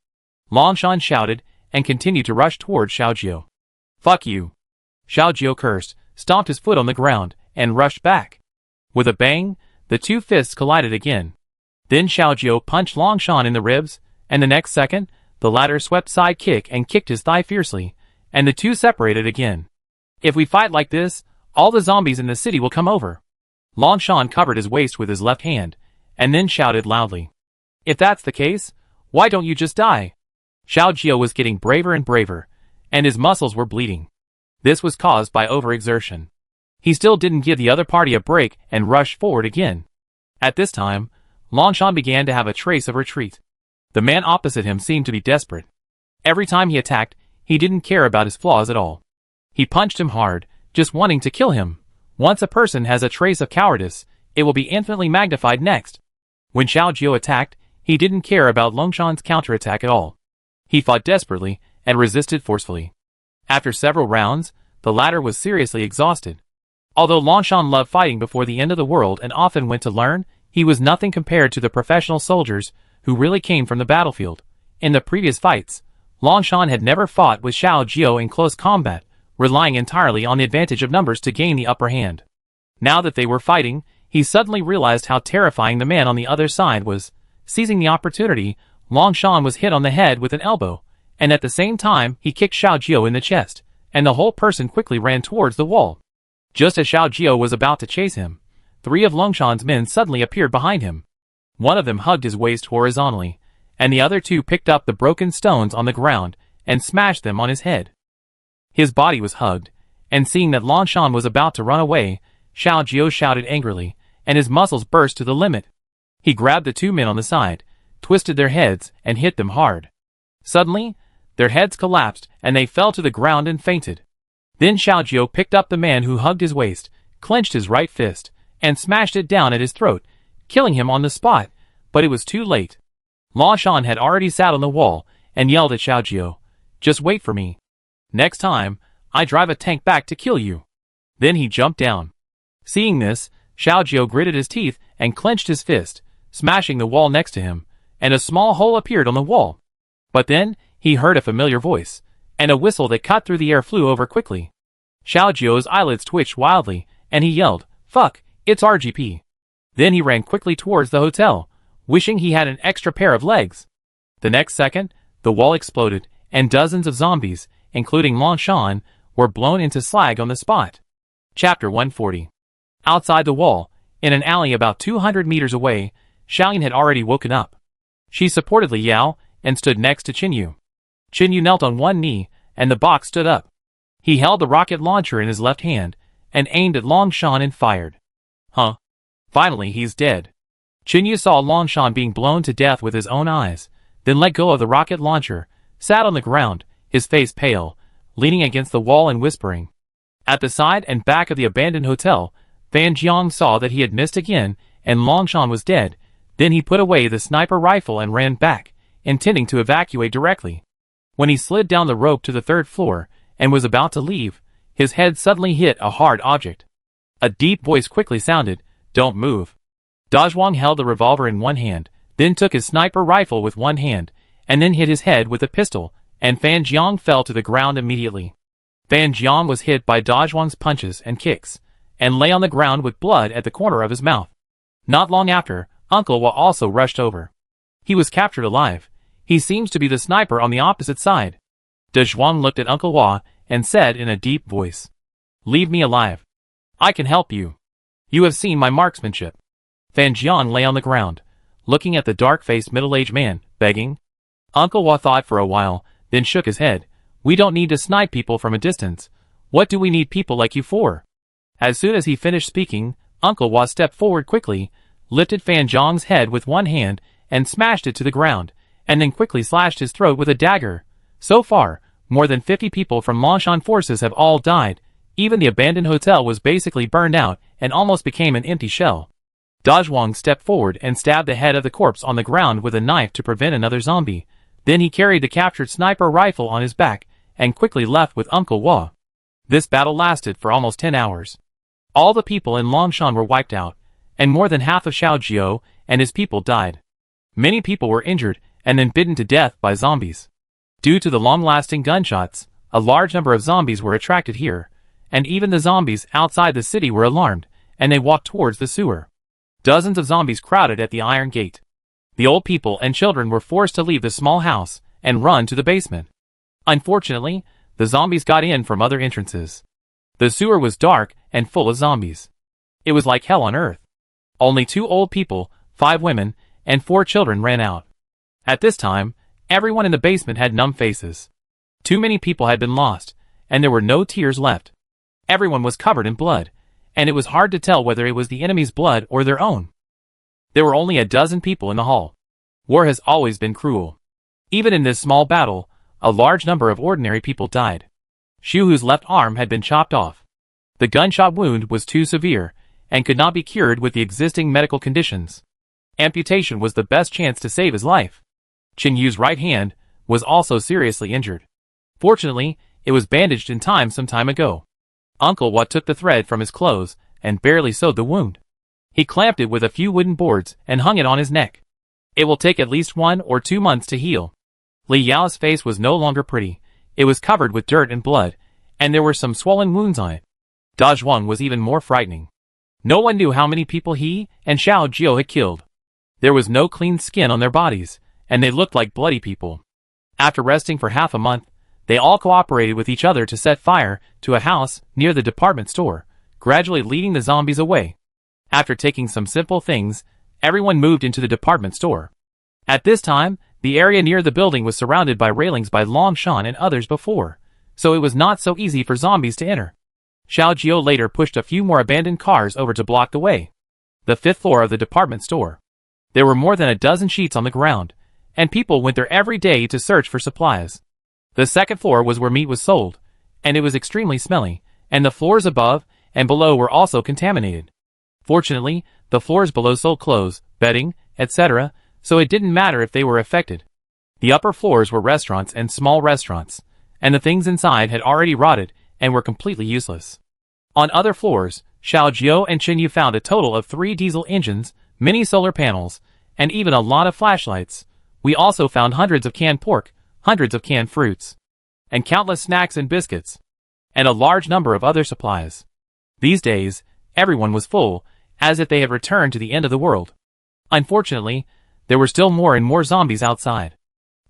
Speaker 1: Longshan shouted, and continued to rush towards Xiao Jiao. "Fuck you." Xiao Jiao cursed, stomped his foot on the ground, and rushed back. With a bang, the two fists collided again. Then Xiao Jiao punched Longshan in the ribs, and the next second, the latter swept side kick and kicked his thigh fiercely, and the two separated again. If we fight like this, all the zombies in the city will come over. Longshan covered his waist with his left hand, and then shouted loudly. If that's the case, why don't you just die? Xiao Jiao was getting braver and braver, and his muscles were bleeding. This was caused by overexertion. He still didn't give the other party a break and rushed forward again. At this time, Longshan began to have a trace of retreat. The man opposite him seemed to be desperate. Every time he attacked, he didn't care about his flaws at all. He punched him hard, just wanting to kill him. Once a person has a trace of cowardice, it will be infinitely magnified next. When Xiao Jiao attacked, he didn't care about Longshan's counterattack at all. He fought desperately and resisted forcefully. After several rounds, the latter was seriously exhausted. Although Longshan loved fighting before the end of the world and often went to learn, he was nothing compared to the professional soldiers who really came from the battlefield. In the previous fights, Longshan had never fought with Xiao Jiao in close combat, relying entirely on the advantage of numbers to gain the upper hand. Now that they were fighting, he suddenly realized how terrifying the man on the other side was. Seizing the opportunity, Longshan was hit on the head with an elbow, and at the same time he kicked Xiao Jiao in the chest, and the whole person quickly ran towards the wall. Just as Xiao Jiao was about to chase him, 3 of Longshan's men suddenly appeared behind him. One of them hugged his waist horizontally, and the other 2 picked up the broken stones on the ground and smashed them on his head. His body was hugged, and seeing that Longshan was about to run away, Xiao Jiao shouted angrily, and his muscles burst to the limit. He grabbed the 2 men on the side, twisted their heads, and hit them hard. Suddenly, their heads collapsed, and they fell to the ground and fainted. Then Xiao Jiao picked up the man who hugged his waist, clenched his right fist, and smashed it down at his throat, killing him on the spot, but it was too late. Longshan had already sat on the wall and yelled at Xiao Jiao, "Just wait for me. Next time, I drive a tank back to kill you." Then he jumped down. Seeing this, Xiao Jiao gritted his teeth and clenched his fist, smashing the wall next to him, and a small hole appeared on the wall. But then, he heard a familiar voice, and a whistle that cut through the air flew over quickly. Xiao Jiao's eyelids twitched wildly, and he yelled, "Fuck, it's RGP." Then he ran quickly towards the hotel, wishing he had an extra pair of legs. The next second, the wall exploded, and dozens of zombies, including Longshan, were blown into slag on the spot. Chapter 140. Outside the wall, in an alley about 200 meters away, Xiaoyan had already woken up. She supported Li Yao and stood next to Qinyu. Qinyu knelt on one knee, and the box stood up. He held the rocket launcher in his left hand, and aimed at Longshan and fired. Huh? Finally, he's dead. Qinyu saw Longshan being blown to death with his own eyes, then let go of the rocket launcher, sat on the ground, his face pale, leaning against the wall and whispering. At the side and back of the abandoned hotel, Fan Jiang saw that he had missed again, and Longshan was dead. Then he put away the sniper rifle and ran back, intending to evacuate directly. When he slid down the rope to the 3rd floor, and was about to leave, his head suddenly hit a hard object. A deep voice quickly sounded, "Don't move." Dazhuang held the revolver in one hand, then took his sniper rifle with one hand, and then hit his head with the pistol, and Fan Jiang fell to the ground immediately. Fan Jiang was hit by Dazhuang's punches and kicks, and lay on the ground with blood at the corner of his mouth. Not long after, Uncle Wa also rushed over. He was captured alive. He seems to be the sniper on the opposite side. Dazhuang looked at Uncle Wa and said in a deep voice, "Leave me alive. I can help you. You have seen my marksmanship." Fan Jiang lay on the ground, looking at the dark-faced middle-aged man, begging. Uncle Wa thought for a while, then shook his head. "We don't need to snipe people from a distance. What do we need people like you for?" As soon as he finished speaking, Uncle Wa stepped forward quickly, lifted Fan Jiang's head with one hand, and smashed it to the ground, and then quickly slashed his throat with a dagger. So far, more than 50 people from Longshan forces have all died. Even the abandoned hotel was basically burned out and almost became an empty shell. Dazhuang stepped forward and stabbed the head of the corpse on the ground with a knife to prevent another zombie. Then he carried the captured sniper rifle on his back and quickly left with Uncle Wa. This battle lasted for almost 10 hours. All the people in Longshan were wiped out, and more than half of Xiao Jiao and his people died. Many people were injured and then bitten to death by zombies. Due to the long-lasting gunshots, a large number of zombies were attracted here, and even the zombies outside the city were alarmed, and they walked towards the sewer. Dozens of zombies crowded at the iron gate. The old people and children were forced to leave the small house and run to the basement. Unfortunately, the zombies got in from other entrances. The sewer was dark and full of zombies. It was like hell on earth. Only 2 old people, 5 women, and 4 children ran out. At this time, everyone in the basement had numb faces. Too many people had been lost, and there were no tears left. Everyone was covered in blood, and it was hard to tell whether it was the enemy's blood or their own. There were only a dozen people in the hall. War has always been cruel. Even in this small battle, a large number of ordinary people died. Shuhu's left arm had been chopped off. The gunshot wound was too severe, and could not be cured with the existing medical conditions. Amputation was the best chance to save his life. Qin Yu's right hand was also seriously injured. Fortunately, it was bandaged in time some time ago. Uncle Wat took the thread from his clothes and barely sewed the wound. He clamped it with a few wooden boards and hung it on his neck. It will take at least 1 or 2 months to heal. Li Yao's face was no longer pretty. It was covered with dirt and blood, and there were some swollen wounds on it. Da Zhuang was even more frightening. No one knew how many people he and Xiao Jiao had killed. There was no clean skin on their bodies, and they looked like bloody people. After resting for half a month, they all cooperated with each other to set fire to a house near the department store, gradually leading the zombies away. After taking some simple things, everyone moved into the department store. At this time, the area near the building was surrounded by railings by Long Shan and others before, so it was not so easy for zombies to enter. Xiao Jiao later pushed a few more abandoned cars over to block the way. The 5th floor of the department store. There were more than a dozen sheets on the ground, and people went there every day to search for supplies. The 2nd floor was where meat was sold, and it was extremely smelly, and the floors above and below were also contaminated. Fortunately, the floors below sold clothes, bedding, etc., so it didn't matter if they were affected. The upper floors were restaurants and small restaurants, and the things inside had already rotted and were completely useless. On other floors, Xiao Jiao and Qin Yu found a total of 3 diesel engines, many solar panels, and even a lot of flashlights. We also found hundreds of canned pork, hundreds of canned fruits, and countless snacks and biscuits, and a large number of other supplies. These days, everyone was full, as if they had returned to the end of the world. Unfortunately, there were still more and more zombies outside.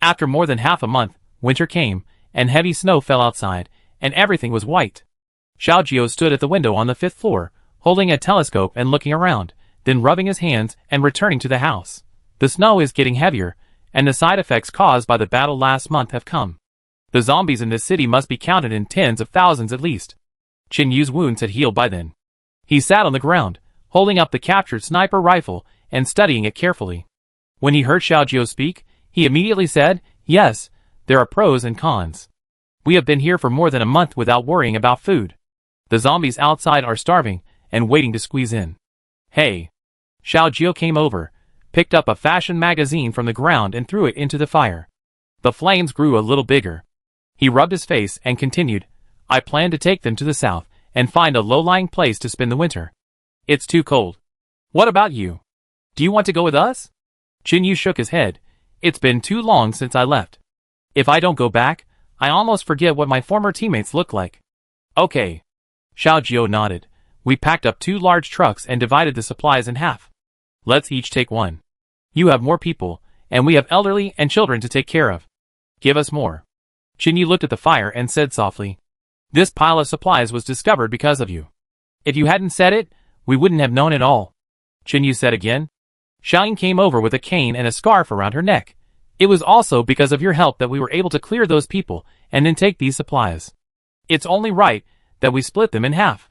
Speaker 1: After more than half a month, winter came, and heavy snow fell outside, and everything was white. Xiao Jiao stood at the window on the 5th floor, holding a telescope and looking around, then rubbing his hands and returning to the house. The snow is getting heavier, and the side effects caused by the battle last month have come. The zombies in this city must be counted in tens of thousands at least. Qin Yu's wounds had healed by then. He sat on the ground, holding up the captured sniper rifle and studying it carefully. When he heard Xiao Jiao speak, he immediately said, "Yes, there are pros and cons. We have been here for more than a month without worrying about food. The zombies outside are starving and waiting to squeeze in." "Hey." Xiao Jiao came over, picked up a fashion magazine from the ground and threw it into the fire. The flames grew a little bigger. He rubbed his face and continued, "I plan to take them to the south and find a low-lying place to spend the winter. It's too cold. What about you? Do you want to go with us?" Qin Yu shook his head. "It's been too long since I left. If I don't go back, I almost forget what my former teammates look like." "Okay." Xiao Jiao nodded. "We packed up 2 large trucks and divided the supplies in half. Let's each take one. You have more people, and we have elderly and children to take care of. Give us more." Qin Yu looked at the fire and said softly, "This pile of supplies was discovered because of you. If you hadn't said it, we wouldn't have known at all." Qin Yu said again. Xiaoyin came over with a cane and a scarf around her neck. "It was also because of your help that we were able to clear those people and then take these supplies. It's only right that we split them in half.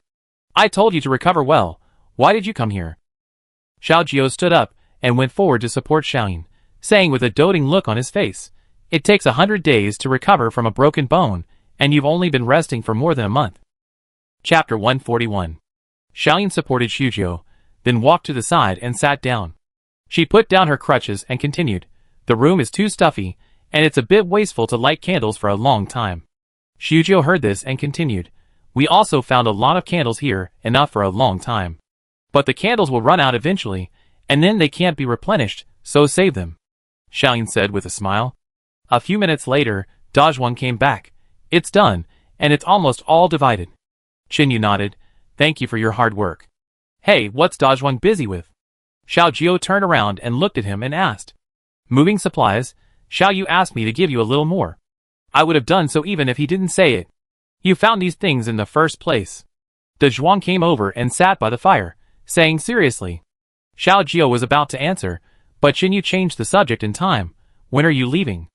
Speaker 1: I told you to recover well. Why did you come here?" Xiao Jiao stood up and went forward to support Xiaoyin, saying with a doting look on his face, "It takes 100 days to recover from a broken bone, and you've only been resting for more than a month." Chapter 141. Xiaoyin supported Shujiao, then walked to the side and sat down. She put down her crutches and continued, "The room is too stuffy, and it's a bit wasteful to light candles for a long time." Shujiao heard this and continued, "We also found a lot of candles here, enough for a long time. But the candles will run out eventually, and then they can't be replenished, so save them," Xiaoyin said with a smile. A few minutes later, Da Zhuang came back. "It's done, and it's almost all divided." Qin Yu nodded. "Thank you for your hard work." "Hey, what's Da Zhuang busy with?" Xiao Jiao turned around and looked at him and asked. "Moving supplies. Xiao Yu asked me to give you a little more. I would have done so even if he didn't say it. You found these things in the first place." De Zhuang came over and sat by the fire, saying seriously. Xiao Jiao was about to answer, but Qin Yu changed the subject in time. When are you leaving?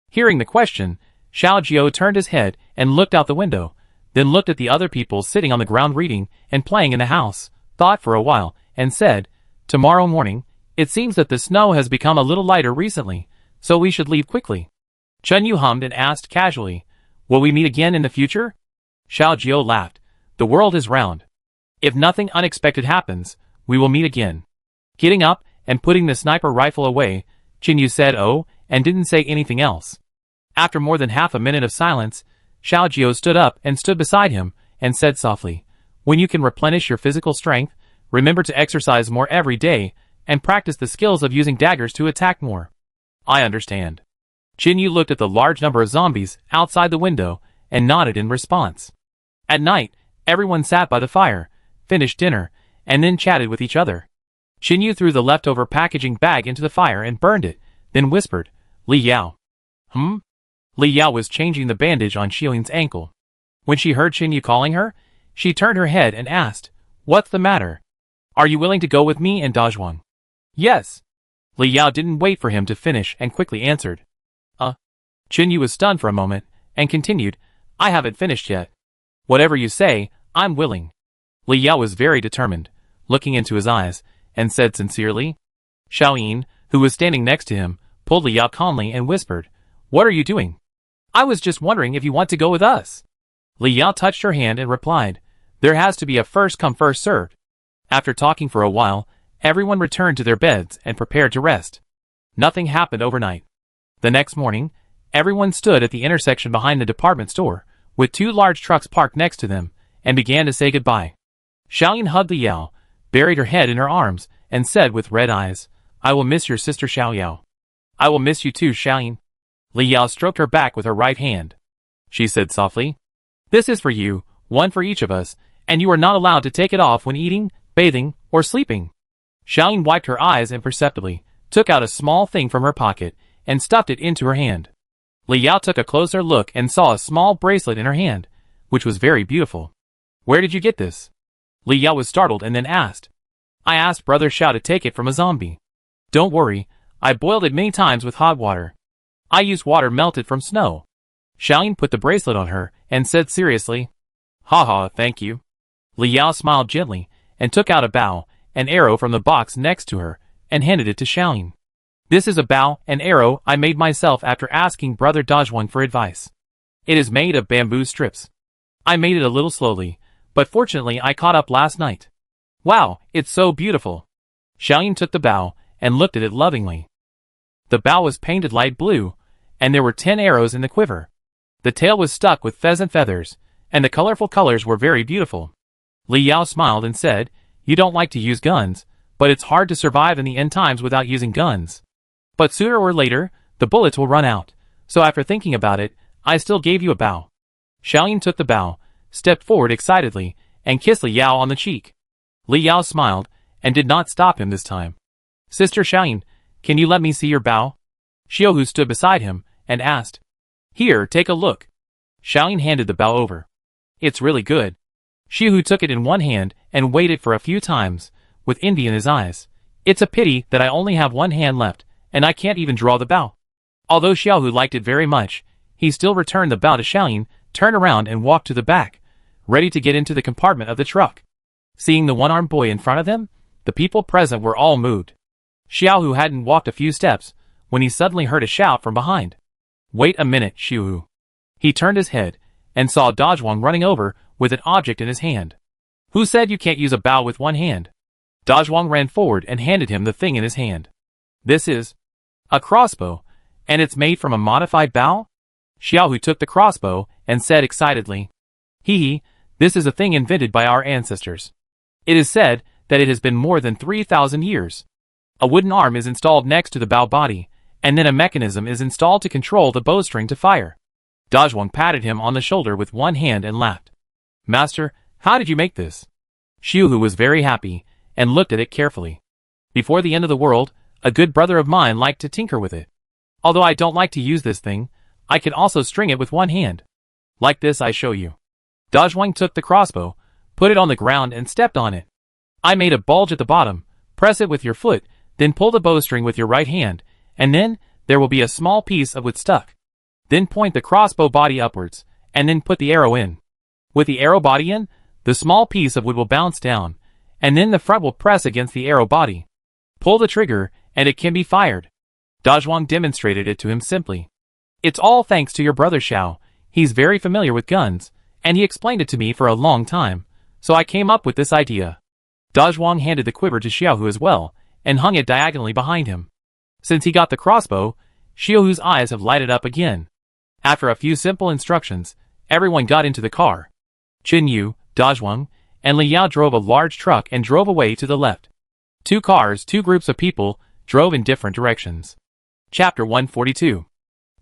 Speaker 1: Hearing the question, Xiao Jiao turned his head and looked out the window, then looked at the other people sitting on the ground reading and playing in the house, thought for a while, and said, tomorrow morning, it seems that the snow has become a little lighter recently, so we should leave quickly. Chen Yu hummed and asked casually, will we meet again in the future? Xiao Jiao laughed. The world is round. If nothing unexpected happens, we will meet again. Getting up and putting the sniper rifle away, Qin Yu said oh, and didn't say anything else. After more than half a minute of silence, Xiao Jiao stood up and stood beside him, and said softly, when you can replenish your physical strength, remember to exercise more every day, and practice the skills of using daggers to attack more. I understand. Qin Yu looked at the large number of zombies outside the window, and nodded in response. At night, everyone sat by the fire, finished dinner, and then chatted with each other. Qin Yu threw the leftover packaging bag into the fire and burned it, then whispered, Li Yao. Li Yao was changing the bandage on Xiuyin's ankle. When she heard Qin Yu calling her, she turned her head and asked, what's the matter? Are you willing to go with me and Dazhuang? Yes. Li Yao didn't wait for him to finish and quickly answered. Qin Yu was stunned for a moment, and continued, I haven't finished yet. Whatever you say, I'm willing. Li Yao was very determined, looking into his eyes, and said sincerely. Xiaoyin, who was standing next to him, pulled Li Yao calmly and whispered, what are you doing? I was just wondering if you want to go with us. Li Yao touched her hand and replied, there has to be a first come first served. After talking for a while, everyone returned to their beds and prepared to rest. Nothing happened overnight. The next morning, everyone stood at the intersection behind the department store, with two large trucks parked next to them, and began to say goodbye. Xiaoyin hugged Li Yao, buried her head in her arms, and said with red eyes, I will miss your sister Xiao Yao. I will miss you too, Xiaoyin. Li Yao stroked her back with her right hand. She said softly, this is for you, one for each of us, and you are not allowed to take it off when eating, bathing, or sleeping. Xiaoyin wiped her eyes imperceptibly, took out a small thing from her pocket, and stuffed it into her hand. Li Yao took a closer look and saw a small bracelet in her hand, which was very beautiful. Where did you get this? Li Yao was startled and then asked. I asked Brother Xiao to take it from a zombie. Don't worry, I boiled it many times with hot water. I used water melted from snow. Xiaoyin put the bracelet on her and said seriously, haha, thank you. Li Yao smiled gently and took out a bow, an arrow from the box next to her, and handed it to Xiaoyin. This is a bow and arrow I made myself after asking Brother Dazhuang for advice. It is made of bamboo strips. I made it a little slowly, but fortunately I caught up last night. Wow, it's so beautiful. Xiaoyin took the bow and looked at it lovingly. The bow was painted light blue, and there were 10 arrows in the quiver. The tail was stuck with pheasant feathers, and the colorful colors were very beautiful. Li Yao smiled and said, you don't like to use guns, but it's hard to survive in the end times without using guns. But sooner or later, the bullets will run out, so after thinking about it, I still gave you a bow. Xiaoyin took the bow, stepped forward excitedly, and kissed Li Yao on the cheek. Li Yao smiled, and did not stop him this time. Sister Xiaoyin, can you let me see your bow? Xiaohu stood beside him, and asked. Here, take a look. Xiaoyin handed the bow over. It's really good. Xiaohu took it in one hand and weighed it for a few times, with envy in his eyes. It's a pity that I only have one hand left, and I can't even draw the bow. Although Xiaohu liked it very much, he still returned the bow to Xiaoyin, turned around and walked to the back, ready to get into the compartment of the truck. Seeing the one-armed boy in front of them, the people present were all moved. Xiaohu hadn't walked a few steps, when he suddenly heard a shout from behind. Wait a minute, Xiaohu. He turned his head, and saw Dazhuang running over, with an object in his hand. Who said you can't use a bow with one hand? Dazhuang ran forward and handed him the thing in his hand. This is a crossbow, and it's made from a modified bow? Xiaohu took the crossbow, and said excitedly. Hee, this is a thing invented by our ancestors. It is said that it has been more than 3,000 years. A wooden arm is installed next to the bow body, and then a mechanism is installed to control the bowstring to fire. Dazhuang patted him on the shoulder with one hand and laughed. Master, how did you make this? Xiaohu was very happy, and looked at it carefully. Before the end of the world, a good brother of mine liked to tinker with it. Although I don't like to use this thing, I can also string it with one hand. Like this I show you. Dazhuang took the crossbow, Put it on the ground and stepped on it. I made a bulge at the bottom. Press it with your foot, then pull the bowstring with your right hand, and then there will be a small piece of wood stuck. Then point the crossbow body upwards, and then put the arrow in. With the arrow body in, the small piece of wood will bounce down, and then the front will press against the arrow body. Pull the trigger, and it can be fired. Dazhuang demonstrated it to him simply. It's all thanks to your brother Xiao. He's very familiar with guns, and he explained it to me for a long time, so I came up with this idea. Dazhuang handed the quiver to Xiaohu as well, and hung it diagonally behind him. Since he got the crossbow, Xiaohu's eyes have lighted up again. After a few simple instructions, everyone got into the car. Qin Yu, Dazhuang, and Li Yao drove a large truck and drove away to the left. Two cars, two groups of people, drove in different directions. Chapter 142.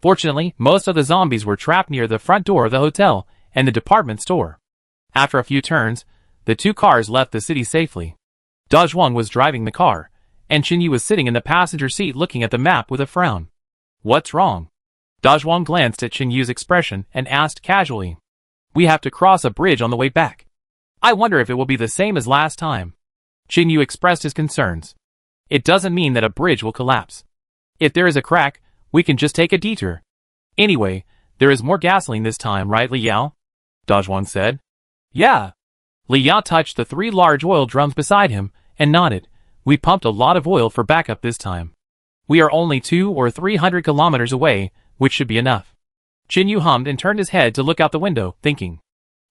Speaker 1: Fortunately, most of the zombies were trapped near the front door of the hotel and the department store. After a few turns, the two cars left the city safely. Dazhuang was driving the car, and Qin Yu was sitting in the passenger seat looking at the map with a frown. What's wrong? Dazhuang glanced at Qin Yu's expression and asked casually. We have to cross a bridge on the way back. I wonder if it will be the same as last time. Qin Yu expressed his concerns. It doesn't mean that a bridge will collapse. If there is a crack, we can just take a detour. Anyway, there is more gasoline this time, right, Li Yao? Dazhuang said. Yeah. Li Yao touched the 3 large oil drums beside him and nodded. We pumped a lot of oil for backup this time. We are only 200 or 300 kilometers away, which should be enough. Qin Yu hummed and turned his head to look out the window, thinking.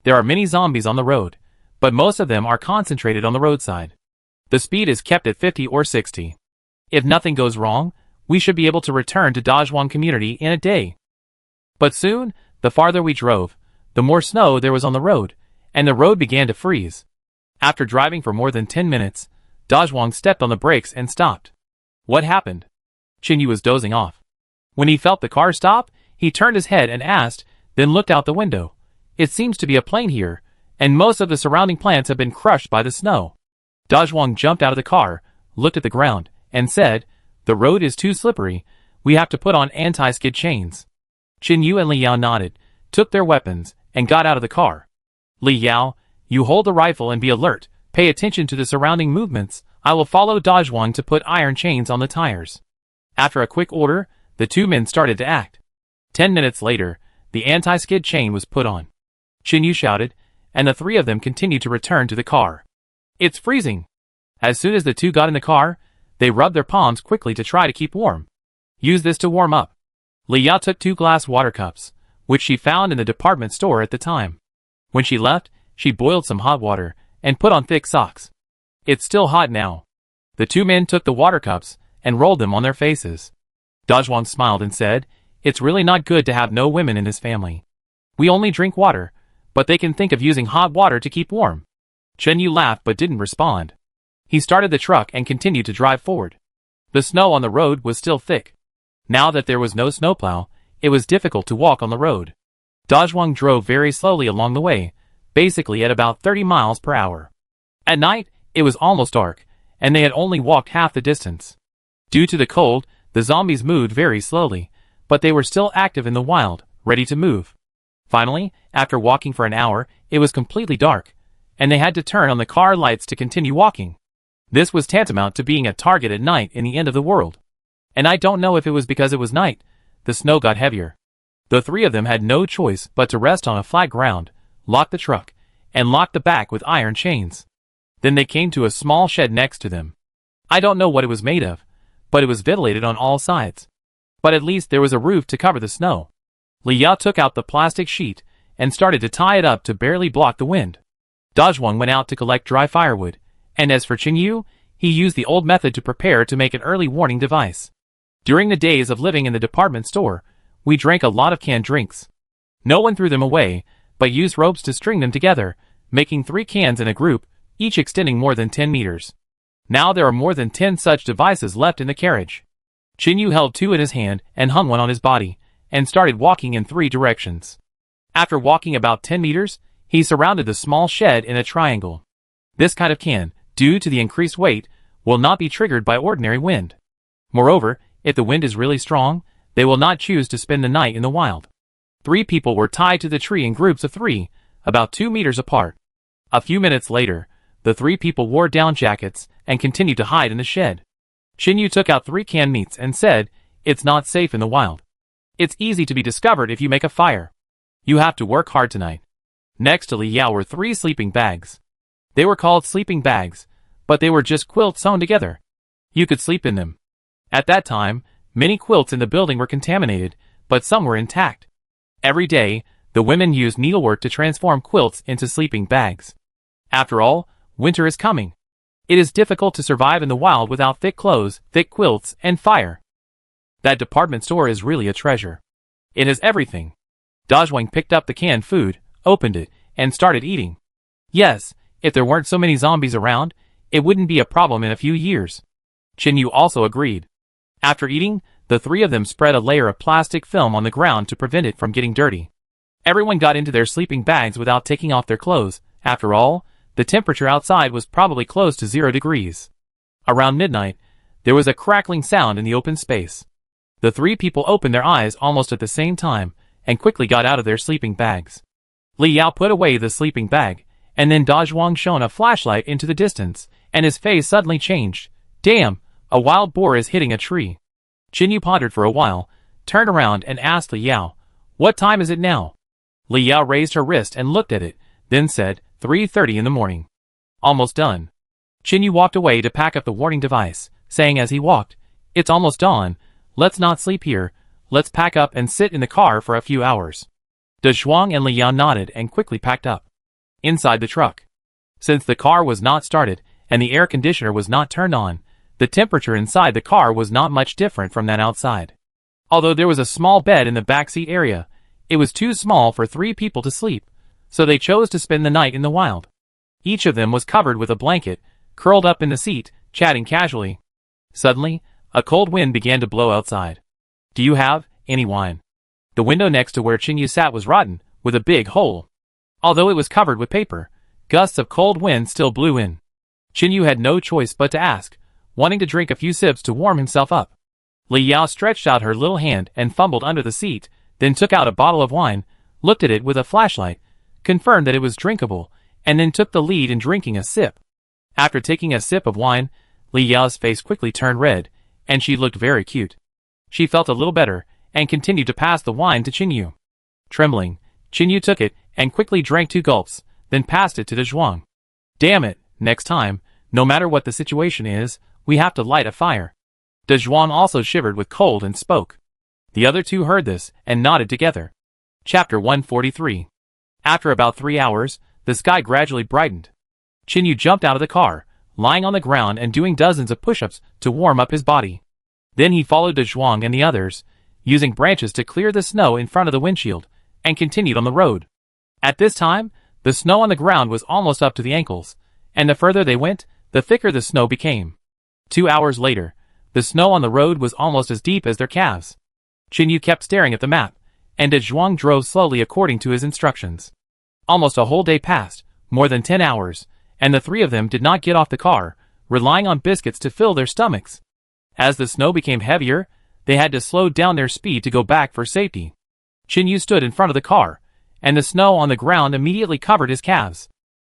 Speaker 1: There are many zombies on the road, but most of them are concentrated on the roadside. The speed is kept at 50 or 60. If nothing goes wrong, we should be able to return to Dazhuang community in a day. But soon, the farther we drove, the more snow there was on the road, and the road began to freeze. After driving for more than 10 minutes, Dazhuang stepped on the brakes and stopped. What happened? Qin Yu was dozing off. When he felt the car stop, he turned his head and asked, then looked out the window. It seems to be a plain here, and most of the surrounding plants have been crushed by the snow. Dazhuang jumped out of the car, looked at the ground, and said, the road is too slippery, we have to put on anti-skid chains. Qin Yu and Li Yao nodded, took their weapons, and got out of the car. Li Yao, you hold the rifle and be alert, pay attention to the surrounding movements, I will follow Dazhuang to put iron chains on the tires. After a quick order, the two men started to act. 10 minutes later, the anti-skid chain was put on. Qin Yu shouted, and the 3 of them continued to return to the car. It's freezing. As soon as the 2 got in the car, they rubbed their palms quickly to try to keep warm. Use this to warm up. Li Yao took 2 glass water cups, which she found in the department store at the time. When she left, she boiled some hot water and put on thick socks. It's still hot now. The 2 men took the water cups and rolled them on their faces. Dazhuang smiled and said, it's really not good to have no women in his family. We only drink water, but they can think of using hot water to keep warm. Qin Yu laughed but didn't respond. He started the truck and continued to drive forward. The snow on the road was still thick. Now that there was no snowplow, it was difficult to walk on the road. Dazhuang drove very slowly along the way, basically at about 30 miles per hour. At night, it was almost dark, and they had only walked half the distance. Due to the cold, the zombies moved very slowly, but they were still active in the wild, ready to move. Finally, after walking for an hour, it was completely dark, and they had to turn on the car lights to continue walking. This was tantamount to being a target at night in the end of the world. And I don't know if it was because it was night, the snow got heavier. The 3 of them had no choice but to rest on a flat ground, lock the truck, and lock the back with iron chains. Then they came to a small shed next to them. I don't know what it was made of, but it was ventilated on all sides. But at least there was a roof to cover the snow. Li Yao took out the plastic sheet and started to tie it up to barely block the wind. Dazhuang went out to collect dry firewood, and as for Qin Yu, he used the old method to prepare to make an early warning device. During the days of living in the department store, we drank a lot of canned drinks. No one threw them away, but used ropes to string them together, making 3 cans in a group, each extending more than 10 meters. Now there are more than 10 such devices left in the carriage. Qin Yu held 2 in his hand and hung one on his body, and started walking in 3 directions. After walking about 10 meters, he surrounded the small shed in a triangle. This kind of can, due to the increased weight, will not be triggered by ordinary wind. Moreover, if the wind is really strong, they will not choose to spend the night in the wild. 3 people were tied to the tree in groups of 3, about 2 meters apart. A few minutes later, the three people wore down jackets and continued to hide in the shed. Chinyu took out 3 canned meats and said, "It's not safe in the wild. It's easy to be discovered if you make a fire. You have to work hard tonight." Next to Li Yao were 3 sleeping bags. They were called sleeping bags, but they were just quilts sewn together. You could sleep in them. At that time, many quilts in the building were contaminated, but some were intact. Every day, the women used needlework to transform quilts into sleeping bags. After all, winter is coming. It is difficult to survive in the wild without thick clothes, thick quilts, and fire. That department store is really a treasure. It has everything. Dazhuang picked up the canned food, opened it, and started eating. Yes, if there weren't so many zombies around, it wouldn't be a problem in a few years. Chinyu also agreed. After eating, the 3 of them spread a layer of plastic film on the ground to prevent it from getting dirty. Everyone got into their sleeping bags without taking off their clothes. After all, the temperature outside was probably close to 0 degrees. Around midnight, there was a crackling sound in the open space. The 3 people opened their eyes almost at the same time and quickly got out of their sleeping bags. Li Yao put away the sleeping bag, and then Dazhuang shone a flashlight into the distance, and his face suddenly changed. "Damn, a wild boar is hitting a tree." Chinyu pondered for a while, turned around and asked Li Yao, "What time is it now?" Li Yao raised her wrist and looked at it, then said, 3:30 in the morning. "Almost done." Chinyu walked away to pack up the warning device, saying as he walked, "It's almost dawn. Let's not sleep here. Let's pack up and sit in the car for a few hours." Dazhuang and Li Yao nodded and quickly packed up. Inside the truck. Since the car was not started and the air conditioner was not turned on, the temperature inside the car was not much different from that outside. Although there was a small bed in the backseat area, it was too small for 3 people to sleep, so they chose to spend the night in the wild. Each of them was covered with a blanket, curled up in the seat, chatting casually. Suddenly, a cold wind began to blow outside. "Do you have any wine?" The window next to where Chinyu sat was rotten, with a big hole. Although it was covered with paper, gusts of cold wind still blew in. Chinyu had no choice but to ask, wanting to drink a few sips to warm himself up. Li Yao stretched out her little hand and fumbled under the seat, then took out a bottle of wine, looked at it with a flashlight, confirmed that it was drinkable, and then took the lead in drinking a sip. After taking a sip of wine, Li Yao's face quickly turned red, and she looked very cute. She felt a little better, and continued to pass the wine to Chinyu. Trembling, Chinyu took it and quickly drank 2 gulps, then passed it to Dazhuang. "Damn it, next time, no matter what the situation is, we have to light a fire." Dazhuang also shivered with cold and spoke. The other 2 heard this and nodded together. Chapter 143. After about 3 hours, the sky gradually brightened. Chinyu jumped out of the car, lying on the ground and doing dozens of push-ups to warm up his body. Then he followed Dazhuang and the others, using branches to clear the snow in front of the windshield, and continued on the road. At this time, the snow on the ground was almost up to the ankles, and the further they went, the thicker the snow became. 2 hours later, the snow on the road was almost as deep as their calves. Chinyu kept staring at the map, and Dazhuang drove slowly according to his instructions. Almost a whole day passed, more than 10 hours, and the 3 of them did not get off the car, relying on biscuits to fill their stomachs. As the snow became heavier, they had to slow down their speed to go back for safety. Chinyu stood in front of the car, and the snow on the ground immediately covered his calves.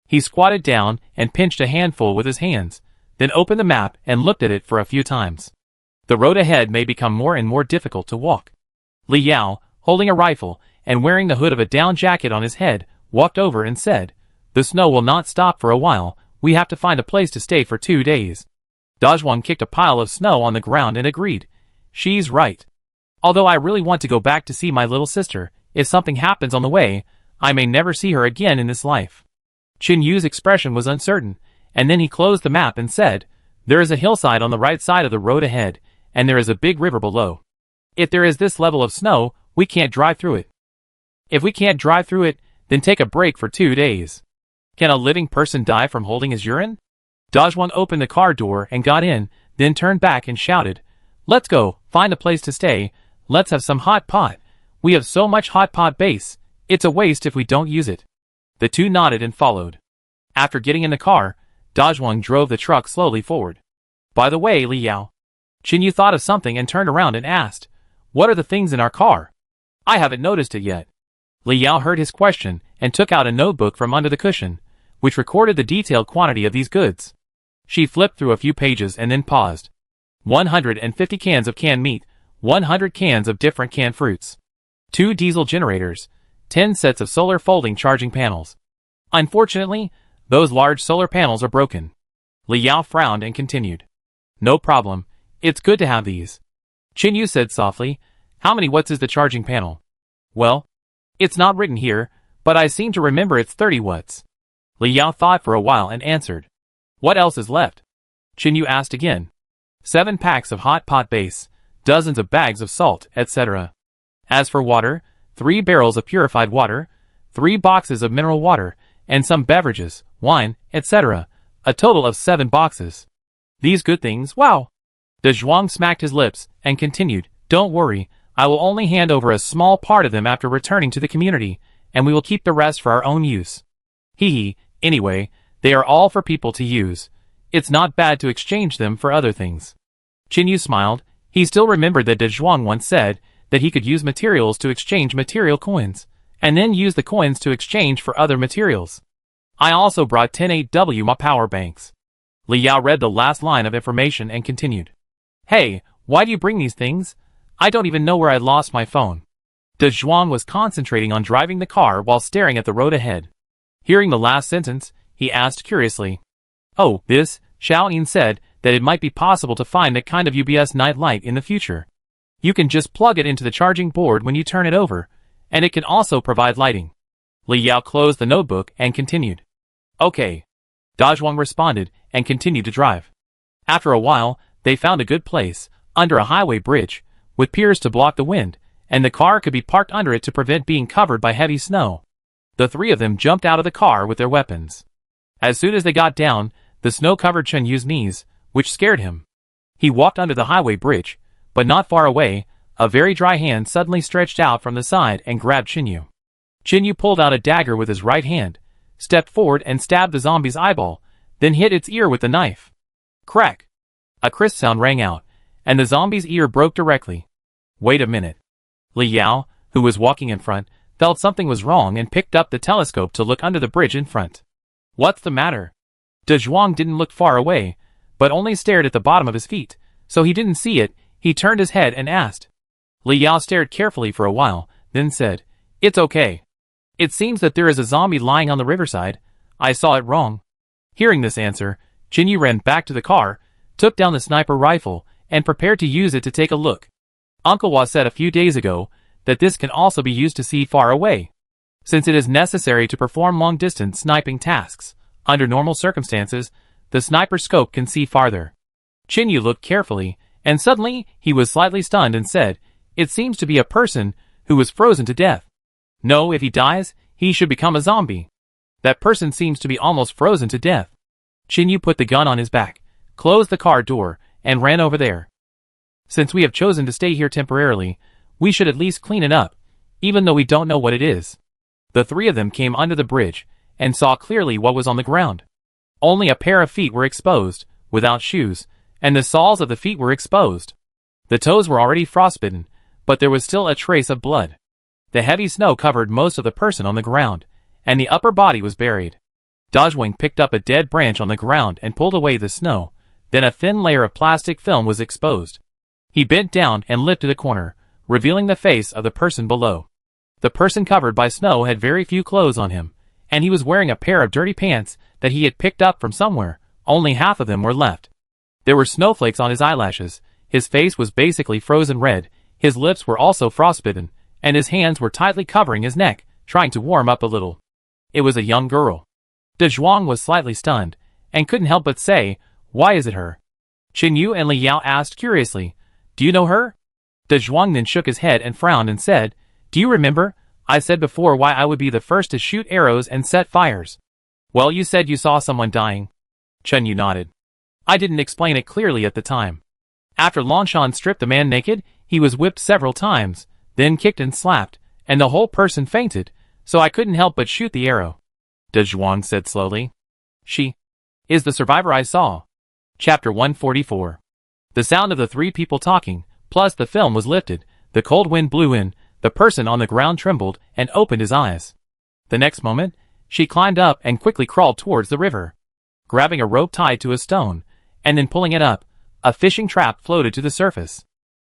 Speaker 1: He squatted down and pinched a handful with his hands, then opened the map and looked at it for a few times. The road ahead may become more and more difficult to walk. Li Yao, holding a rifle and wearing the hood of a down jacket on his head, walked over and said, "The snow will not stop for a while. We have to find a place to stay for 2 days." Dazhuang kicked a pile of snow on the ground and agreed. "She's right. Although I really want to go back to see my little sister, if something happens on the way, I may never see her again in this life." Chinyu's expression was uncertain, and then he closed the map and said, "There is a hillside on the right side of the road ahead, and there is a big river below. If there is this level of snow, we can't drive through it. If we can't drive through it, then take a break for 2 days. Can a living person die from holding his urine?" Dazhuang opened the car door and got in, then turned back and shouted, "Let's go, find a place to stay. Let's have some hot pot. We have so much hot pot base. It's a waste if we don't use it." The 2 nodded and followed. After getting in the car, Dazhuang drove the truck slowly forward. "By the way, Li Yao." Chinyu thought of something and turned around and asked, "What are the things in our car? I haven't noticed it yet." Li Yao heard his question and took out a notebook from under the cushion. which recorded the detailed quantity of these goods. She flipped through a few pages and then paused. 150 cans of canned meat, 100 cans of different canned fruits, 2 diesel generators, 10 sets of solar folding charging panels. Unfortunately, those large solar panels are broken. Li Yao frowned and continued. No problem, it's good to have these. Qin Yu said softly, how many watts is the charging panel? Well, it's not written here, but I seem to remember it's 30 watts. Li Yao thought for a while and answered. What else is left? Qin Yu asked again. 7 packs of hot pot base, dozens of bags of salt, etc. As for water, 3 barrels of purified water, 3 boxes of mineral water, and some beverages, wine, etc. A total of 7 boxes. These good things, wow! De Zhuang smacked his lips and continued, don't worry, I will only hand over a small part of them after returning to the community, and we will keep the rest for our own use. Hee, anyway, they are all for people to use. It's not bad to exchange them for other things. Qin Yu smiled. He still remembered that De Zhuang once said that he could use materials to exchange material coins, and then use the coins to exchange for other materials. I also brought 10 8W power banks. Li Yao read the last line of information and continued. Hey, why do you bring these things? I don't even know where I lost my phone. De Zhuang was concentrating on driving the car while staring at the road ahead. Hearing the last sentence, he asked curiously. Oh, this, Xiao Yin said that it might be possible to find that kind of UBS night light in the future. You can just plug it into the charging board when you turn it over, and it can also provide lighting. Li Yao closed the notebook and continued. Okay. Da Zhuang responded and continued to drive. After a while, they found a good place, under a highway bridge, with piers to block the wind, and the car could be parked under it to prevent being covered by heavy snow. The 3 of them jumped out of the car with their weapons. As soon as they got down, the snow covered Chen Yu's knees, which scared him. He walked under the highway bridge, but not far away, a very dry hand suddenly stretched out from the side and grabbed Qin Yu. Qin Yu pulled out a dagger with his right hand, stepped forward and stabbed the zombie's eyeball, then hit its ear with the knife. Crack! A crisp sound rang out, and the zombie's ear broke directly. Wait a minute. Li Yao, who was walking in front, felt something was wrong and picked up the telescope to look under the bridge in front. What's the matter? De Zhuang didn't look far away, but only stared at the bottom of his feet, so he didn't see it. He turned his head and asked. Li Yao stared carefully for a while, then said, It's okay. It seems that there is a zombie lying on the riverside. I saw it wrong. Hearing this answer, Qin Yu ran back to the car, took down the sniper rifle, and prepared to use it to take a look. Uncle Wa said a few days ago that this can also be used to see far away, since it is necessary to perform long-distance sniping tasks. Under normal circumstances, the sniper scope can see farther. Qin Yu looked carefully, and suddenly he was slightly stunned and said, It seems to be a person who was frozen to death. No, if he dies, he should become a zombie. That person seems to be almost frozen to death. Qin Yu put the gun on his back, closed the car door, and ran over there. Since we have chosen to stay here temporarily, we should at least clean it up, even though we don't know what it is. The 3 of them came under the bridge, and saw clearly what was on the ground. Only a pair of feet were exposed, without shoes, and the soles of the feet were exposed. The toes were already frostbitten, but there was still a trace of blood. The heavy snow covered most of the person on the ground, and the upper body was buried. Da Zhuang picked up a dead branch on the ground and pulled away the snow, then a thin layer of plastic film was exposed. He bent down and lifted a corner, revealing the face of the person below. The person covered by snow had very few clothes on him, and he was wearing a pair of dirty pants that he had picked up from somewhere. Only half of them were left. There were snowflakes on his eyelashes, his face was basically frozen red, his lips were also frostbitten, and his hands were tightly covering his neck, trying to warm up a little. It was a young girl. De Zhuang was slightly stunned, and couldn't help but say, Why is it her? Qin Yu and Li Yao asked curiously, Do you know her? De Zhuang then shook his head and frowned and said, Do you remember? I said before why I would be the first to shoot arrows and set fires. Well, you said you saw someone dying. Chen Yu nodded. I didn't explain it clearly at the time. After Longshan stripped the man naked, he was whipped several times, then kicked and slapped, and the whole person fainted, so I couldn't help but shoot the arrow. De Zhuang said slowly. She is the survivor I saw. Chapter 144. The sound of the 3 people talking, plus the film was lifted, the cold wind blew in, the person on the ground trembled and opened his eyes. The next moment, she climbed up and quickly crawled towards the river. Grabbing a rope tied to a stone, and then pulling it up, a fishing trap floated to the surface.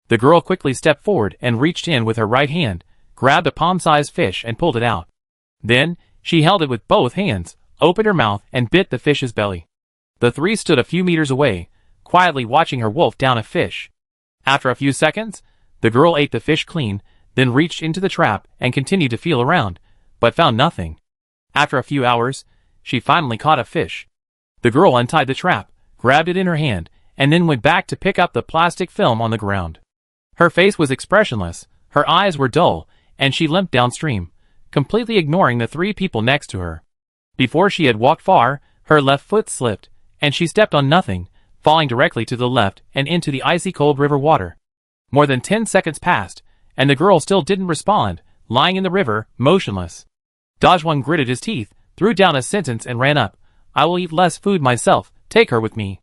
Speaker 1: The girl quickly stepped forward and reached in with her right hand, grabbed a palm-sized fish and pulled it out. Then, she held it with both hands, opened her mouth and bit the fish's belly. The three stood a few meters away, quietly watching her wolf down a fish. After a few seconds, the girl ate the fish clean, then reached into the trap and continued to feel around, but found nothing. After a few hours, she finally caught a fish. The girl untied the trap, grabbed it in her hand, and then went back to pick up the plastic film on the ground. Her face was expressionless, her eyes were dull, and she limped downstream, completely ignoring the three people next to her. Before she had walked far, her left foot slipped, and she stepped on nothing, falling directly to the left and into the icy cold river water. More than 10 seconds passed, and the girl still didn't respond, lying in the river, motionless. Dajwang gritted his teeth, threw down a sentence and ran up. "I will eat less food myself, take her with me."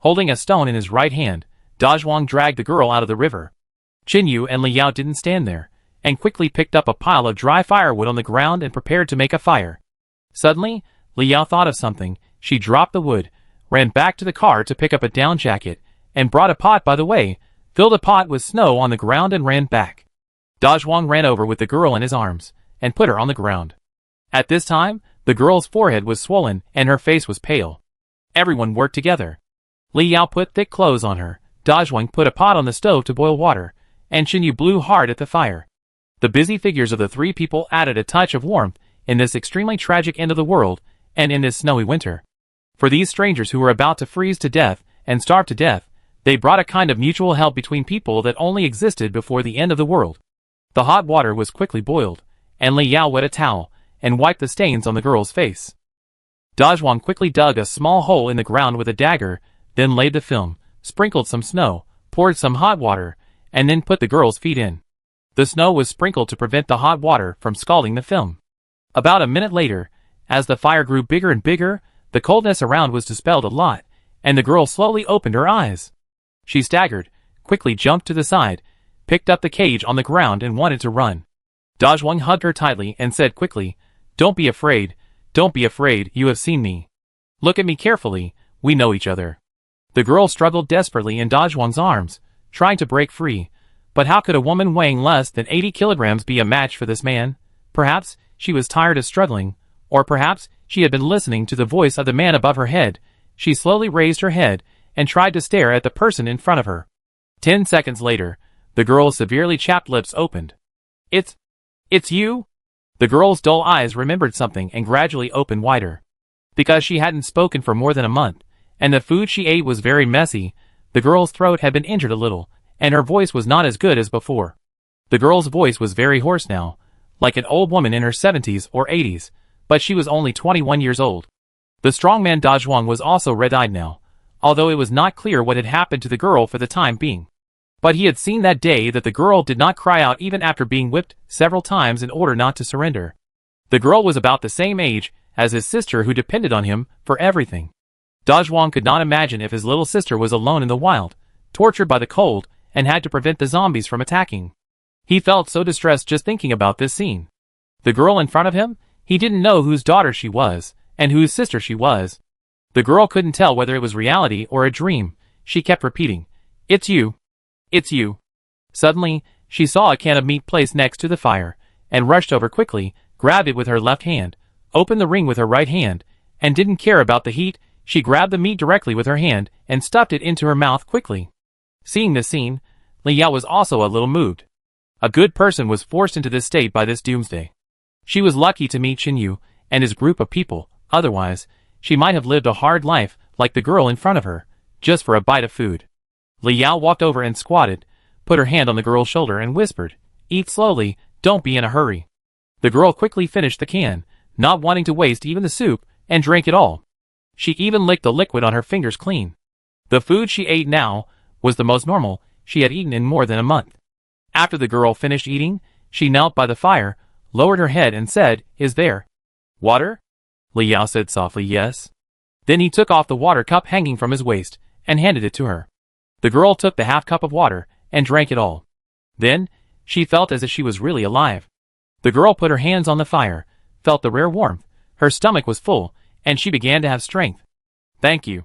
Speaker 1: Holding a stone in his right hand, Dajwang dragged the girl out of the river. Qinyu and Li Yao didn't stand there, and quickly picked up a pile of dry firewood on the ground and prepared to make a fire. Suddenly, Li Yao thought of something. She dropped the wood, ran back to the car to pick up a down jacket, and brought a pot by the way, filled a pot with snow on the ground and ran back. Dajwang ran over with the girl in his arms, and put her on the ground. At this time, the girl's forehead was swollen and her face was pale. Everyone worked together. Li Yao put thick clothes on her, Dajwang put a pot on the stove to boil water, and Qinyu blew hard at the fire. The busy figures of the three people added a touch of warmth in this extremely tragic end of the world, and in this snowy winter. For these strangers who were about to freeze to death and starve to death, they brought a kind of mutual help between people that only existed before the end of the world. The hot water was quickly boiled, and Li Yao wet a towel and wiped the stains on the girl's face. Dajwang quickly dug a small hole in the ground with a dagger, then laid the film, sprinkled some snow, poured some hot water, and then put the girl's feet in. The snow was sprinkled to prevent the hot water from scalding the film. About a minute later, as the fire grew bigger and bigger, the coldness around was dispelled a lot, and the girl slowly opened her eyes. She staggered, quickly jumped to the side, picked up the cage on the ground and wanted to run. Dajwang hugged her tightly and said quickly, don't be afraid, you have seen me. Look at me carefully, we know each other." The girl struggled desperately in Dajwang's arms, trying to break free, but how could a woman weighing less than 80 kilograms be a match for this man? Perhaps she was tired of struggling, or perhaps she had been listening to the voice of the man above her head. She slowly raised her head and tried to stare at the person in front of her. 10 seconds later, the girl's severely chapped lips opened. It's you?" The girl's dull eyes remembered something and gradually opened wider. Because she hadn't spoken for more than a month, and the food she ate was very messy, the girl's throat had been injured a little, and her voice was not as good as before. The girl's voice was very hoarse now, like an old woman in her 70s or 80s, but she was only 21 years old. The strongman Dajwang was also red-eyed now, although it was not clear what had happened to the girl for the time being. But he had seen that day that the girl did not cry out even after being whipped several times in order not to surrender. The girl was about the same age as his sister who depended on him for everything. Dajwang could not imagine if his little sister was alone in the wild, tortured by the cold, and had to prevent the zombies from attacking. He felt so distressed just thinking about this scene. The girl in front of him, he didn't know whose daughter she was, and whose sister she was. The girl couldn't tell whether it was reality or a dream. She kept repeating, "It's you. It's you." Suddenly, she saw a can of meat placed next to the fire, and rushed over quickly, grabbed it with her left hand, opened the ring with her right hand, and didn't care about the heat. She grabbed the meat directly with her hand and stuffed it into her mouth quickly. Seeing this scene, Li Yao was also a little moved. A good person was forced into this state by this doomsday. She was lucky to meet Qinyu and his group of people, otherwise, she might have lived a hard life like the girl in front of her, just for a bite of food. Li Yao walked over and squatted, put her hand on the girl's shoulder and whispered, "Eat slowly, don't be in a hurry." The girl quickly finished the can, not wanting to waste even the soup, and drank it all. She even licked the liquid on her fingers clean. The food she ate now was the most normal she had eaten in more than a month. After the girl finished eating, she knelt by the fire, lowered her head and said, "Is there water?" Li Yao said softly, "Yes." Then he took off the water cup hanging from his waist, and handed it to her. The girl took the half cup of water, and drank it all. Then, she felt as if she was really alive. The girl put her hands on the fire, felt the rare warmth, Her stomach was full, and she began to have strength. Thank you.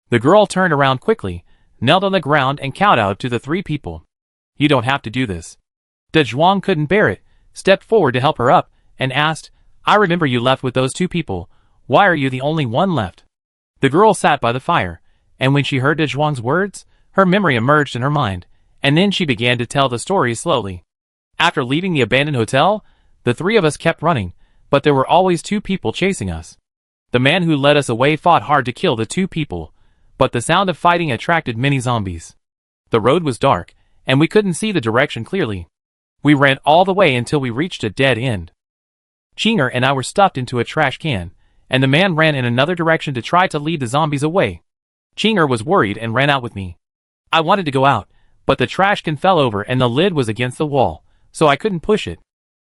Speaker 1: The girl turned around quickly, knelt on the ground and kowtowed to the three people. You don't have to do this. De Zhuang couldn't bear it, stepped forward to help her up, and asked, I remember you left with those two people. Why are you the only one left? The girl sat by the fire, and when she heard De Zhuang's words, her memory emerged in her mind, and then she began to tell the story slowly. After leaving the abandoned hotel, the three of us kept running, but there were always two people chasing us. The man who led us away fought hard to kill the two people, but the sound of fighting attracted many zombies. The road was dark, and we couldn't see the direction clearly. We ran all the way until we reached a dead end. Chinger and I were stuffed into a trash can, and the man ran in another direction to try to lead the zombies away. Chinger was worried and ran out with me. I wanted to go out, but the trash can fell over and the lid was against the wall, so I couldn't push it.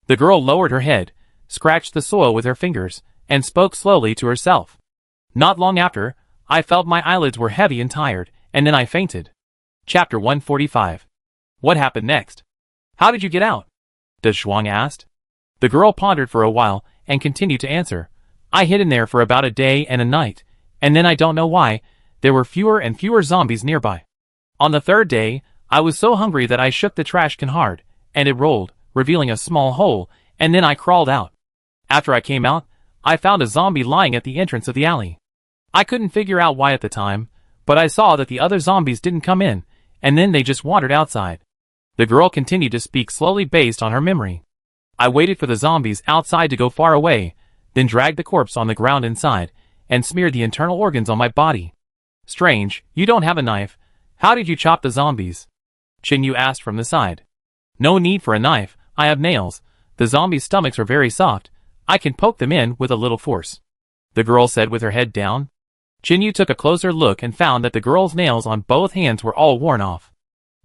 Speaker 1: The girl lowered her head, scratched the soil with her fingers, and spoke slowly to herself. Not long after, I felt my eyelids were heavy and tired, and then I fainted. Chapter 145. What happened next? How did you get out? De Zhuang asked. The girl pondered for a while and continued to answer. I hid in there for about a day and a night, and then I don't know why, there were fewer and fewer zombies nearby. On the third day, I was so hungry that I shook the trash can hard, and it rolled, revealing a small hole, and then I crawled out. After I came out, I found a zombie lying at the entrance of the alley. I couldn't figure out why at the time, but I saw that the other zombies didn't come in, and then they just wandered outside. The girl continued to speak slowly based on her memory. I waited for the zombies outside to go far away, then dragged the corpse on the ground inside, and smeared the internal organs on my body. Strange, you don't have a knife. How did you chop the zombies? Qinyu asked from the side. No need for a knife, I have nails. The zombies' stomachs are very soft. I can poke them in with a little force. The girl said with her head down. Qinyu took a closer look and found that the girl's nails on both hands were all worn off.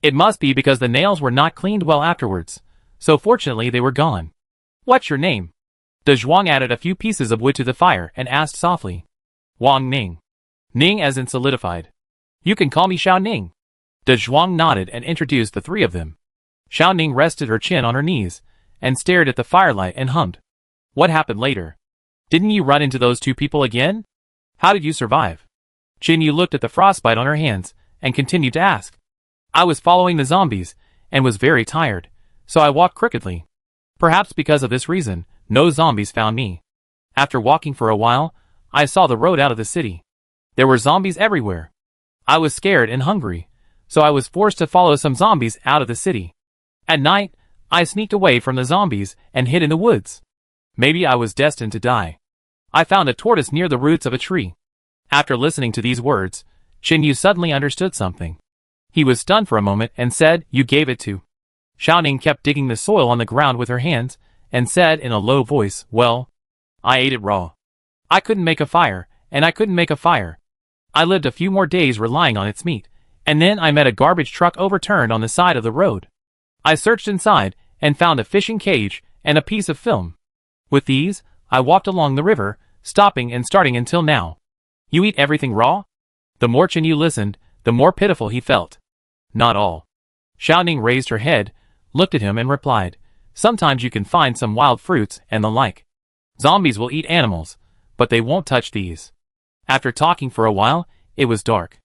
Speaker 1: It must be because the nails were not cleaned well afterwards, so fortunately they were gone. What's your name? De Zhuang added a few pieces of wood to the fire and asked softly. Wang Ning. Ning as in solidified. You can call me Xiao Ning. De Zhuang nodded and introduced the three of them. Xiao Ning rested her chin on her knees and stared at the firelight and hummed. What happened later? Didn't you run into those two people again? How did you survive? Qinyu looked at the frostbite on her hands and continued to ask. I was following the zombies and was very tired, so I walked crookedly. Perhaps because of this reason, no zombies found me. After walking for a while, I saw the road out of the city. There were zombies everywhere. I was scared and hungry, so I was forced to follow some zombies out of the city. At night, I sneaked away from the zombies and hid in the woods. Maybe I was destined to die. I found a tortoise near the roots of a tree. After listening to these words, Qinyu suddenly understood something. He was stunned for a moment and said, You gave it to. Xiaoning kept digging the soil on the ground with her hands and said in a low voice, Well, I ate it raw. I couldn't make a fire, and I couldn't make a fire. I lived a few more days relying on its meat, and then I met a garbage truck overturned on the side of the road. I searched inside and found a fishing cage and a piece of film. With these, I walked along the river, stopping and starting until now. You eat everything raw? The more Qinyu listened, the more pitiful he felt. Not all. Xiaoning raised her head, looked at him and replied, Sometimes you can find some wild fruits and the like. Zombies will eat animals, but they won't touch these. After talking for a while, it was dark.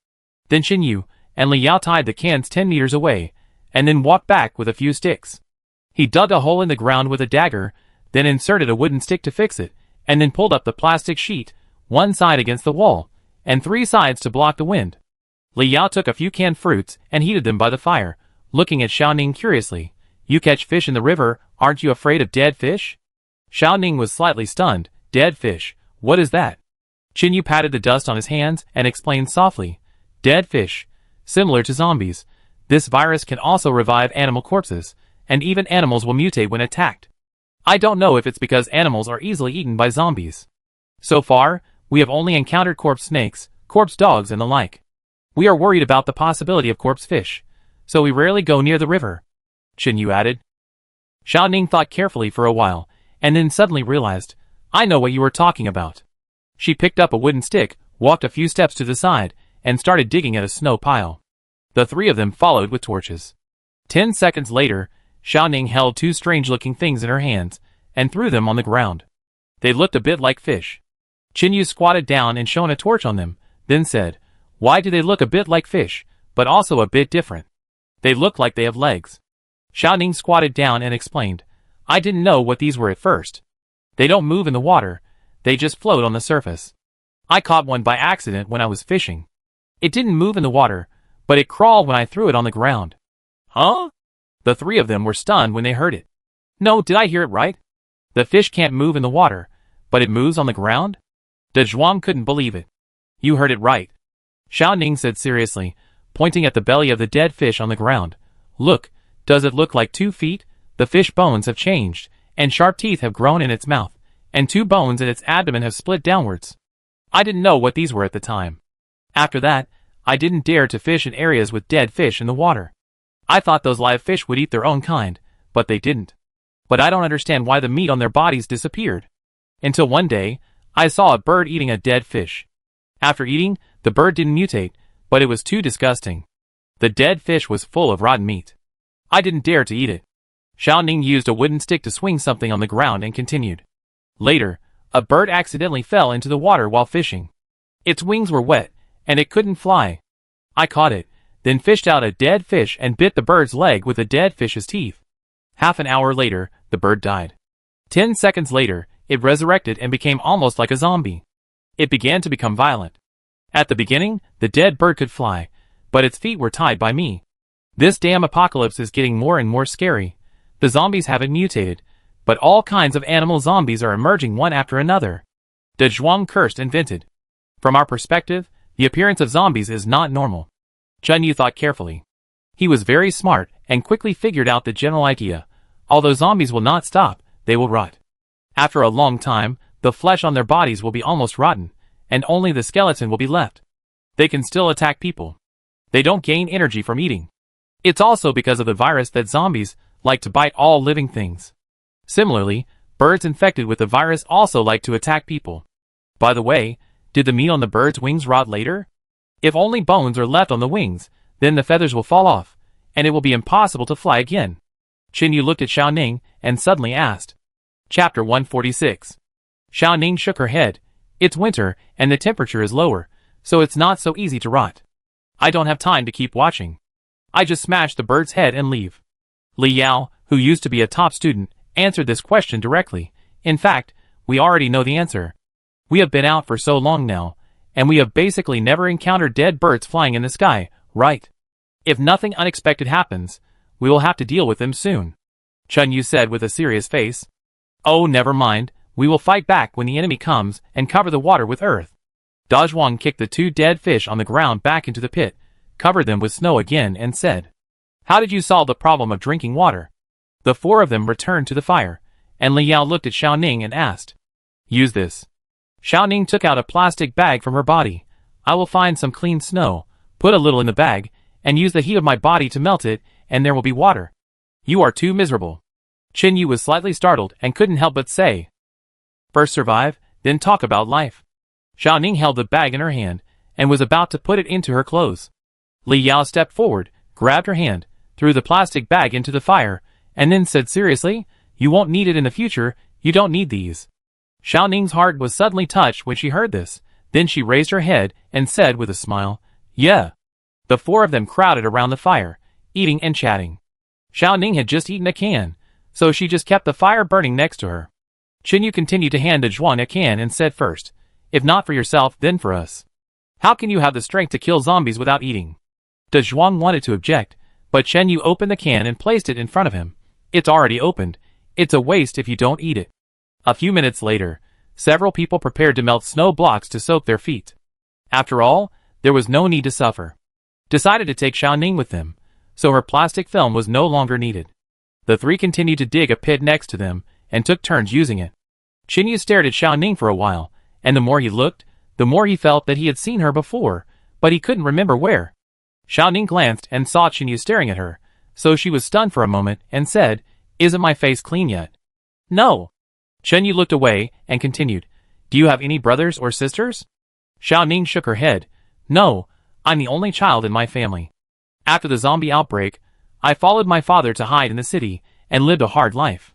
Speaker 1: Then Qinyu and Li Yao tied the cans 10 meters away, and then walked back with a few sticks. He dug a hole in the ground with a dagger, then inserted a wooden stick to fix it, and then pulled up the plastic sheet, one side against the wall, and 3 sides to block the wind. Li Yao took a few canned fruits and heated them by the fire, looking at Xiaoning curiously. You catch fish in the river, aren't you afraid of dead fish? Xiaoning was slightly stunned. Dead fish, what is that? Qinyu patted the dust on his hands and explained softly. Dead fish. Similar to zombies, this virus can also revive animal corpses, and even animals will mutate when attacked. I don't know if it's because animals are easily eaten by zombies. So far, we have only encountered corpse snakes, corpse dogs and the like. We are worried about the possibility of corpse fish, so we rarely go near the river. Qinyu added. Xiaoning thought carefully for a while, and then suddenly realized, I know what you were talking about. She picked up a wooden stick, walked a few steps to the side, and started digging at a snow pile. The 3 of them followed with torches. 10 seconds later, Xiaoning held 2 strange-looking things in her hands, and threw them on the ground. They looked a bit like fish. Chinyu squatted down and shone a torch on them, then said, "Why do they look a bit like fish, but also a bit different? They look like they have legs." Xiaoning squatted down and explained, "I didn't know what these were at first. They don't move in the water, they just float on the surface. I caught one by accident when I was fishing. It didn't move in the water, but it crawled when I threw it on the ground." "Huh?" The three of them were stunned when they heard it. "No, did I hear it right? The fish can't move in the water, but it moves on the ground?" De Zhuang couldn't believe it. "You heard it right," Xiaoning said seriously, pointing at the belly of the dead fish on the ground. "Look, does it look like 2 feet? The fish bones have changed, and sharp teeth have grown in its mouth, and 2 bones in its abdomen have split downwards. I didn't know what these were at the time. After that, I didn't dare to fish in areas with dead fish in the water. I thought those live fish would eat their own kind, but they didn't. But I don't understand why the meat on their bodies disappeared. Until one day, I saw a bird eating a dead fish. After eating, the bird didn't mutate, but it was too disgusting. The dead fish was full of rotten meat. I didn't dare to eat it." Xiaoning used a wooden stick to swing something on the ground and continued. "Later, a bird accidentally fell into the water while fishing. Its wings were wet, and it couldn't fly. I caught it, then fished out a dead fish and bit the bird's leg with the dead fish's teeth. Half an hour later, the bird died. 10 seconds later, it resurrected and became almost like a zombie. It began to become violent. At the beginning, the dead bird could fly, but its feet were tied by me. This damn apocalypse is getting more and more scary. The zombies haven't mutated, but all kinds of animal zombies are emerging one after another." De Zhuang cursed and vented. "From our perspective, the appearance of zombies is not normal." Chinyu thought carefully. He was very smart and quickly figured out the general idea. Although zombies will not stop, they will rot. After a long time, the flesh on their bodies will be almost rotten, and only the skeleton will be left. They can still attack people. They don't gain energy from eating. It's also because of the virus that zombies like to bite all living things. Similarly, birds infected with the virus also like to attack people. By the way, did the meat on the bird's wings rot later? If only bones are left on the wings, then the feathers will fall off, and it will be impossible to fly again. Chinyu looked at Xiaoning and suddenly asked. Chapter 146. Xiaoning shook her head. It's winter, and the temperature is lower, so it's not so easy to rot. I don't have time to keep watching. I just smash the bird's head and leave. Li Yao, who used to be a top student, answered this question directly. In fact, we already know the answer. We have been out for so long now, and we have basically never encountered dead birds flying in the sky, right? If nothing unexpected happens, we will have to deal with them soon. Chinyu said with a serious face. Oh, never mind, we will fight back when the enemy comes and cover the water with earth. Dazhuang kicked the 2 dead fish on the ground back into the pit, covered them with snow again and said, How did you solve the problem of drinking water? The 4 of them returned to the fire, and Li Yao looked at Xiaoning and asked, Use this. Xiaoning took out a plastic bag from her body. I will find some clean snow, put a little in the bag, and use the heat of my body to melt it, and there will be water. You are too miserable. Chinyu was slightly startled and couldn't help but say, First survive, then talk about life. Xiaoning held the bag in her hand, and was about to put it into her clothes. Li Yao stepped forward, grabbed her hand, threw the plastic bag into the fire, and then said seriously, You won't need it in the future, you don't need these. Xiaoning's heart was suddenly touched when she heard this, then she raised her head and said with a smile, Yeah. The 4 of them crowded around the fire, eating and chatting. Xiaoning had just eaten a can, so she just kept the fire burning next to her. Chinyu continued to hand Dazhuang a can and said first, If not for yourself, then for us. How can you have the strength to kill zombies without eating? Dazhuang wanted to object, but Chinyu opened the can and placed it in front of him. It's already opened. It's a waste if you don't eat it. A few minutes later, several people prepared to melt snow blocks to soak their feet. After all, there was no need to suffer. Decided to take Xiaoning with them, so her plastic film was no longer needed. The 3 continued to dig a pit next to them, and took turns using it. Chinyu stared at Xiaoning for a while, and the more he looked, the more he felt that he had seen her before, but he couldn't remember where. Xiaoning glanced and saw Chinyu staring at her, so she was stunned for a moment and said, Isn't my face clean yet? No. Chinyu looked away and continued, Do you have any brothers or sisters? Xiaoning shook her head. No, I'm the only child in my family. After the zombie outbreak, I followed my father to hide in the city and lived a hard life.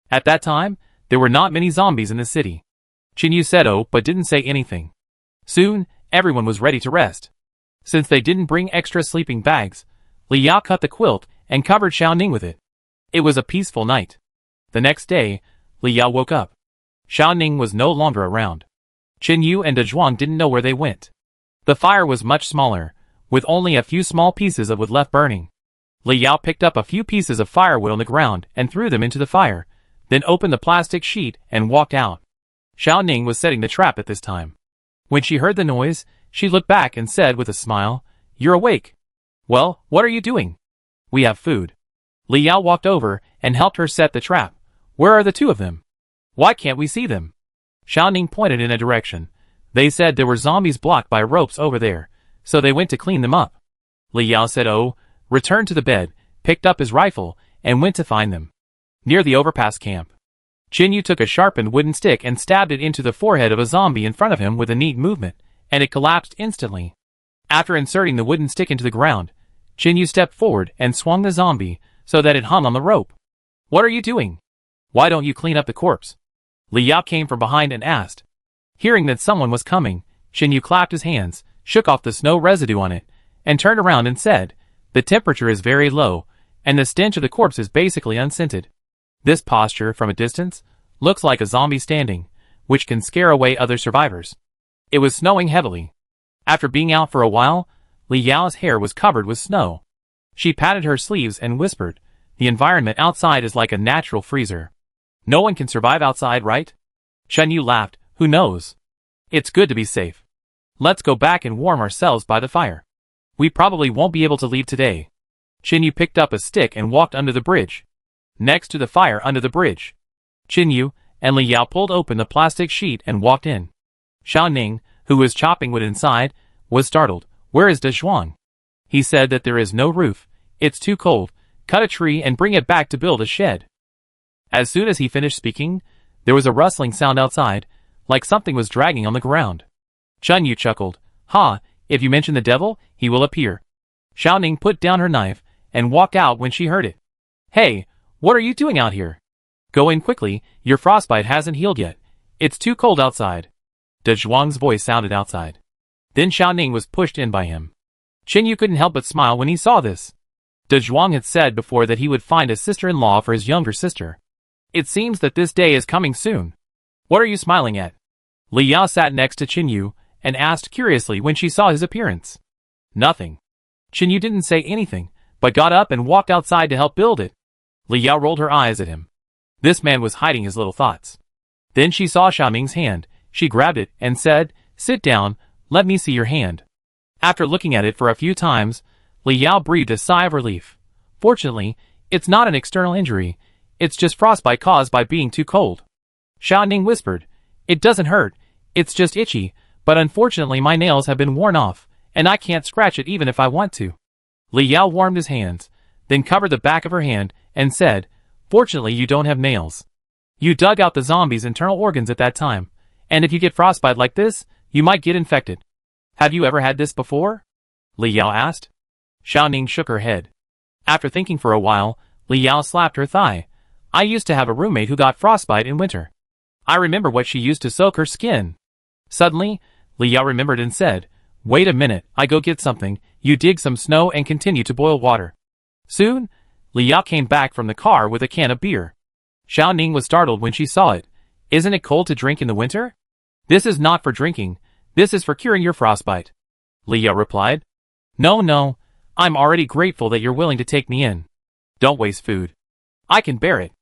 Speaker 1: At that time, there were not many zombies in the city. Qin said oh but didn't say anything. Soon, everyone was ready to rest. Since they didn't bring extra sleeping bags, Li Yao cut the quilt and covered Xiaoning with it. It was a peaceful night. The next day, Li Yao woke up. Xiaoning was no longer around. Qin and De Zhuang didn't know where they went. The fire was much smaller, with only a few small pieces of wood left burning. Li Yao picked up a few pieces of firewood on the ground and threw them into the fire, then opened the plastic sheet and walked out. Xiaoning was setting the trap at this time. When she heard the noise, she looked back and said with a smile, "You're awake. Well, what are you doing?" "We have food." Li Yao walked over and helped her set the trap. "Where are the two of them? Why can't we see them?" Xiaoning pointed in a direction. They said there were zombies blocked by ropes over there, so they went to clean them up. Li Yao said oh, returned to the bed, picked up his rifle, and went to find them. Near the overpass camp, Qin took a sharpened wooden stick and stabbed it into the forehead of a zombie in front of him with a neat movement, and it collapsed instantly. After inserting the wooden stick into the ground, Qin stepped forward and swung the zombie so that it hung on the rope. "What are you doing? Why don't you clean up the corpse?" Li Yao came from behind and asked. Hearing that someone was coming, Qin clapped his hands, shook off the snow residue on it, and turned around and said, "The temperature is very low, and the stench of the corpse is basically unscented. This posture, from a distance, looks like a zombie standing, which can scare away other survivors." It was snowing heavily. After being out for a while, Li Yao's hair was covered with snow. She patted her sleeves and whispered, "The environment outside is like a natural freezer. No one can survive outside, right?" Shen Yu laughed, "Who knows? It's good to be safe. Let's go back and warm ourselves by the fire. We probably won't be able to leave today." Qin picked up a stick and walked under the bridge. Next to the fire under the bridge, Qin and Li Yao pulled open the plastic sheet and walked in. Xiaoning, who was chopping wood inside, was startled. "Where is De Zhuang?" "He said that there is no roof. It's too cold. Cut a tree and bring it back to build a shed." As soon as he finished speaking, there was a rustling sound outside, like something was dragging on the ground. Yu chuckled. "Ha, if you mention the devil, he will appear." Xiaoning put down her knife and walked out when she heard it. "Hey, what are you doing out here? Go in quickly, your frostbite hasn't healed yet. It's too cold outside." De Zhuang's voice sounded outside. Then Xiaoning was pushed in by him. Qin couldn't help but smile when he saw this. De Zhuang had said before that he would find a sister-in-law for his younger sister. It seems that this day is coming soon. "What are you smiling at?" Li Yao sat next to Qin and asked curiously when she saw his appearance. "Nothing." Qin didn't say anything, but got up and walked outside to help build it. Li Yao rolled her eyes at him. This man was hiding his little thoughts. Then she saw Xiaoming's hand. She grabbed it and said, "Sit down, let me see your hand." After looking at it for a few times, Li Yao breathed a sigh of relief. Fortunately, it's not an external injury, it's just frostbite caused by being too cold. Xiaoning whispered, "It doesn't hurt, it's just itchy, but unfortunately my nails have been worn off, and I can't scratch it even if I want to." Li Yao warmed his hands, then covered the back of her hand, and said, "Fortunately you don't have nails. You dug out the zombie's internal organs at that time, and if you get frostbite like this, you might get infected." "Have you ever had this before?" Li Yao asked. Xiaoning shook her head. After thinking for a while, Li Yao slapped her thigh. "I used to have a roommate who got frostbite in winter. I remember what she used to soak her skin." Suddenly, Li Yao remembered and said, "Wait a minute, I go get something." You dig some snow and continue to boil water. Soon, Li Yao came back from the car with a can of beer. Xiaoning was startled when she saw it. "Isn't it cold to drink in the winter?" "This is not for drinking, this is for curing your frostbite," Li Yao replied. No, I'm already grateful that you're willing to take me in. Don't waste food. I can bear it."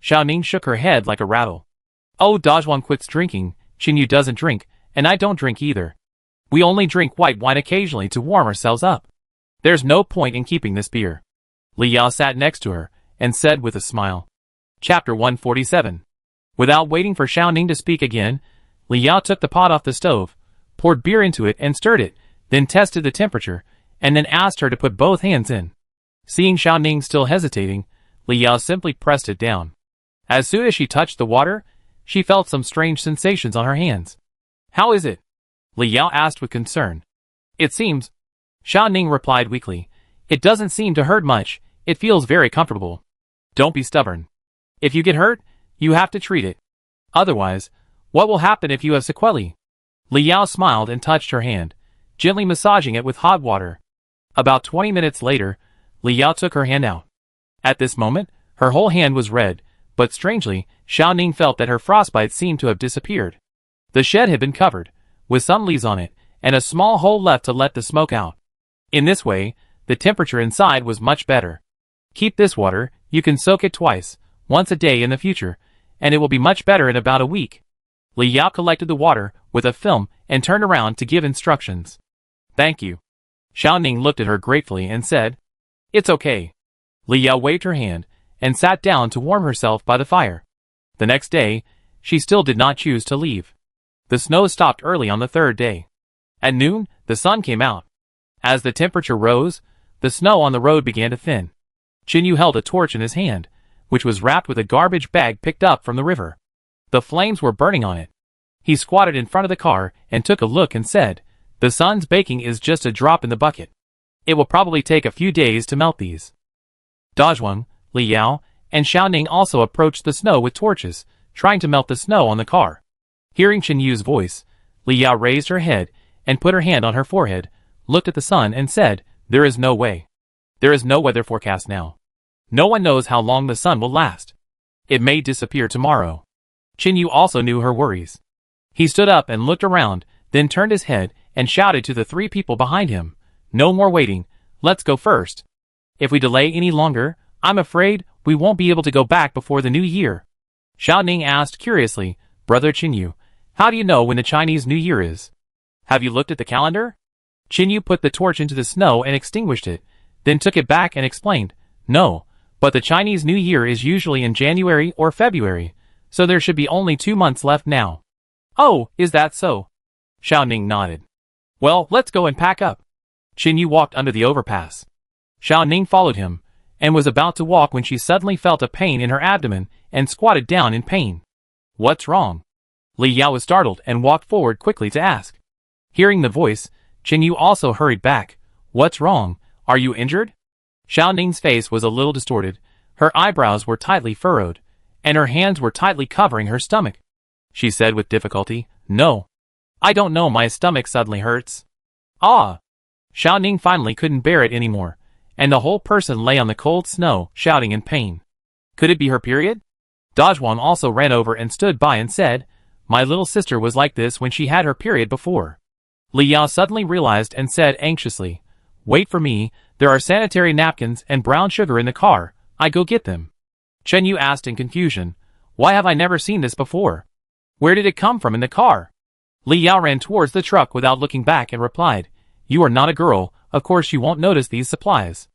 Speaker 1: Xiaoning shook her head like a rattle. "Oh, Dazhuang quits drinking, Qin doesn't drink, and I don't drink either. We only drink white wine occasionally to warm ourselves up. There's no point in keeping this beer." Li Yao sat next to her, and said with a smile. Chapter 147. Without waiting for Xiaoning to speak again, Li Yao took the pot off the stove, poured beer into it and stirred it, then tested the temperature, and then asked her to put both hands in. Seeing Xiaoning still hesitating, Li Yao simply pressed it down. As soon as she touched the water, she felt some strange sensations on her hands. "How is it?" Li Yao asked with concern. "It seems," Xiaoning replied weakly, "it doesn't seem to hurt much, it feels very comfortable." "Don't be stubborn. If you get hurt, you have to treat it. Otherwise, What will happen if you have sequelae? Li Yao smiled and touched her hand, gently massaging it with hot water. About 20 minutes later, Li Yao took her hand out. At this moment, her whole hand was red, but strangely, Xiaoning felt that her frostbite seemed to have disappeared. The shed had been covered, with some leaves on it, and a small hole left to let the smoke out. In this way, the temperature inside was much better. Keep this water, you can soak it twice, once a day in the future, and it will be much better in about a week. Li Yao collected the water with a film and turned around to give instructions. Thank you. Xiaoning looked at her gratefully and said, It's okay. Li Yao waved her hand and sat down to warm herself by the fire. The next day, she still did not choose to leave. The snow stopped early on the third day. At noon, the sun came out. As the temperature rose, the snow on the road began to thin. Qinyu held a torch in his hand, which was wrapped with a garbage bag picked up from the river. The flames were burning on it. He squatted in front of the car and took a look and said, The sun's baking is just a drop in the bucket. It will probably take a few days to melt these. Dazhuang, Li Yao, and Xiaoning also approached the snow with torches, trying to melt the snow on the car. Hearing Qinyu's voice, Li Yao raised her head and put her hand on her forehead, looked at the sun and said, There is no way. There is no weather forecast now. No one knows how long the sun will last. It may disappear tomorrow. Qinyu also knew her worries. He stood up and looked around, then turned his head and shouted to the 3 people behind him, No more waiting, let's go first. If we delay any longer, I'm afraid we won't be able to go back before the new year. Xiaoning asked curiously, Brother Qinyu, how do you know when the Chinese New Year is? Have you looked at the calendar? Qinyu put the torch into the snow and extinguished it, then took it back and explained, No, but the Chinese New Year is usually in January or February, so there should be only 2 months left now. Oh, is that so? Xiaoning nodded. Well, let's go and pack up. Qinyu walked under the overpass. Xiaoning followed him, and was about to walk when she suddenly felt a pain in her abdomen and squatted down in pain. What's wrong? Li Yao was startled and walked forward quickly to ask. Hearing the voice, Qinyu also hurried back. What's wrong? Are you injured? Xiaoning's face was a little distorted, her eyebrows were tightly furrowed, and her hands were tightly covering her stomach. She said with difficulty, No. I don't know, my stomach suddenly hurts. Ah! Xiaoning finally couldn't bear it anymore, and the whole person lay on the cold snow, shouting in pain. Could it be her period? Dazhuang also ran over and stood by and said, My little sister was like this when she had her period before. Li Yao suddenly realized and said anxiously, Wait for me, there are sanitary napkins and brown sugar in the car, I go get them. Qinyu asked in confusion, Why have I never seen this before? Where did it come from in the car? Li Yao ran towards the truck without looking back and replied, You are not a girl, of course you won't notice these supplies.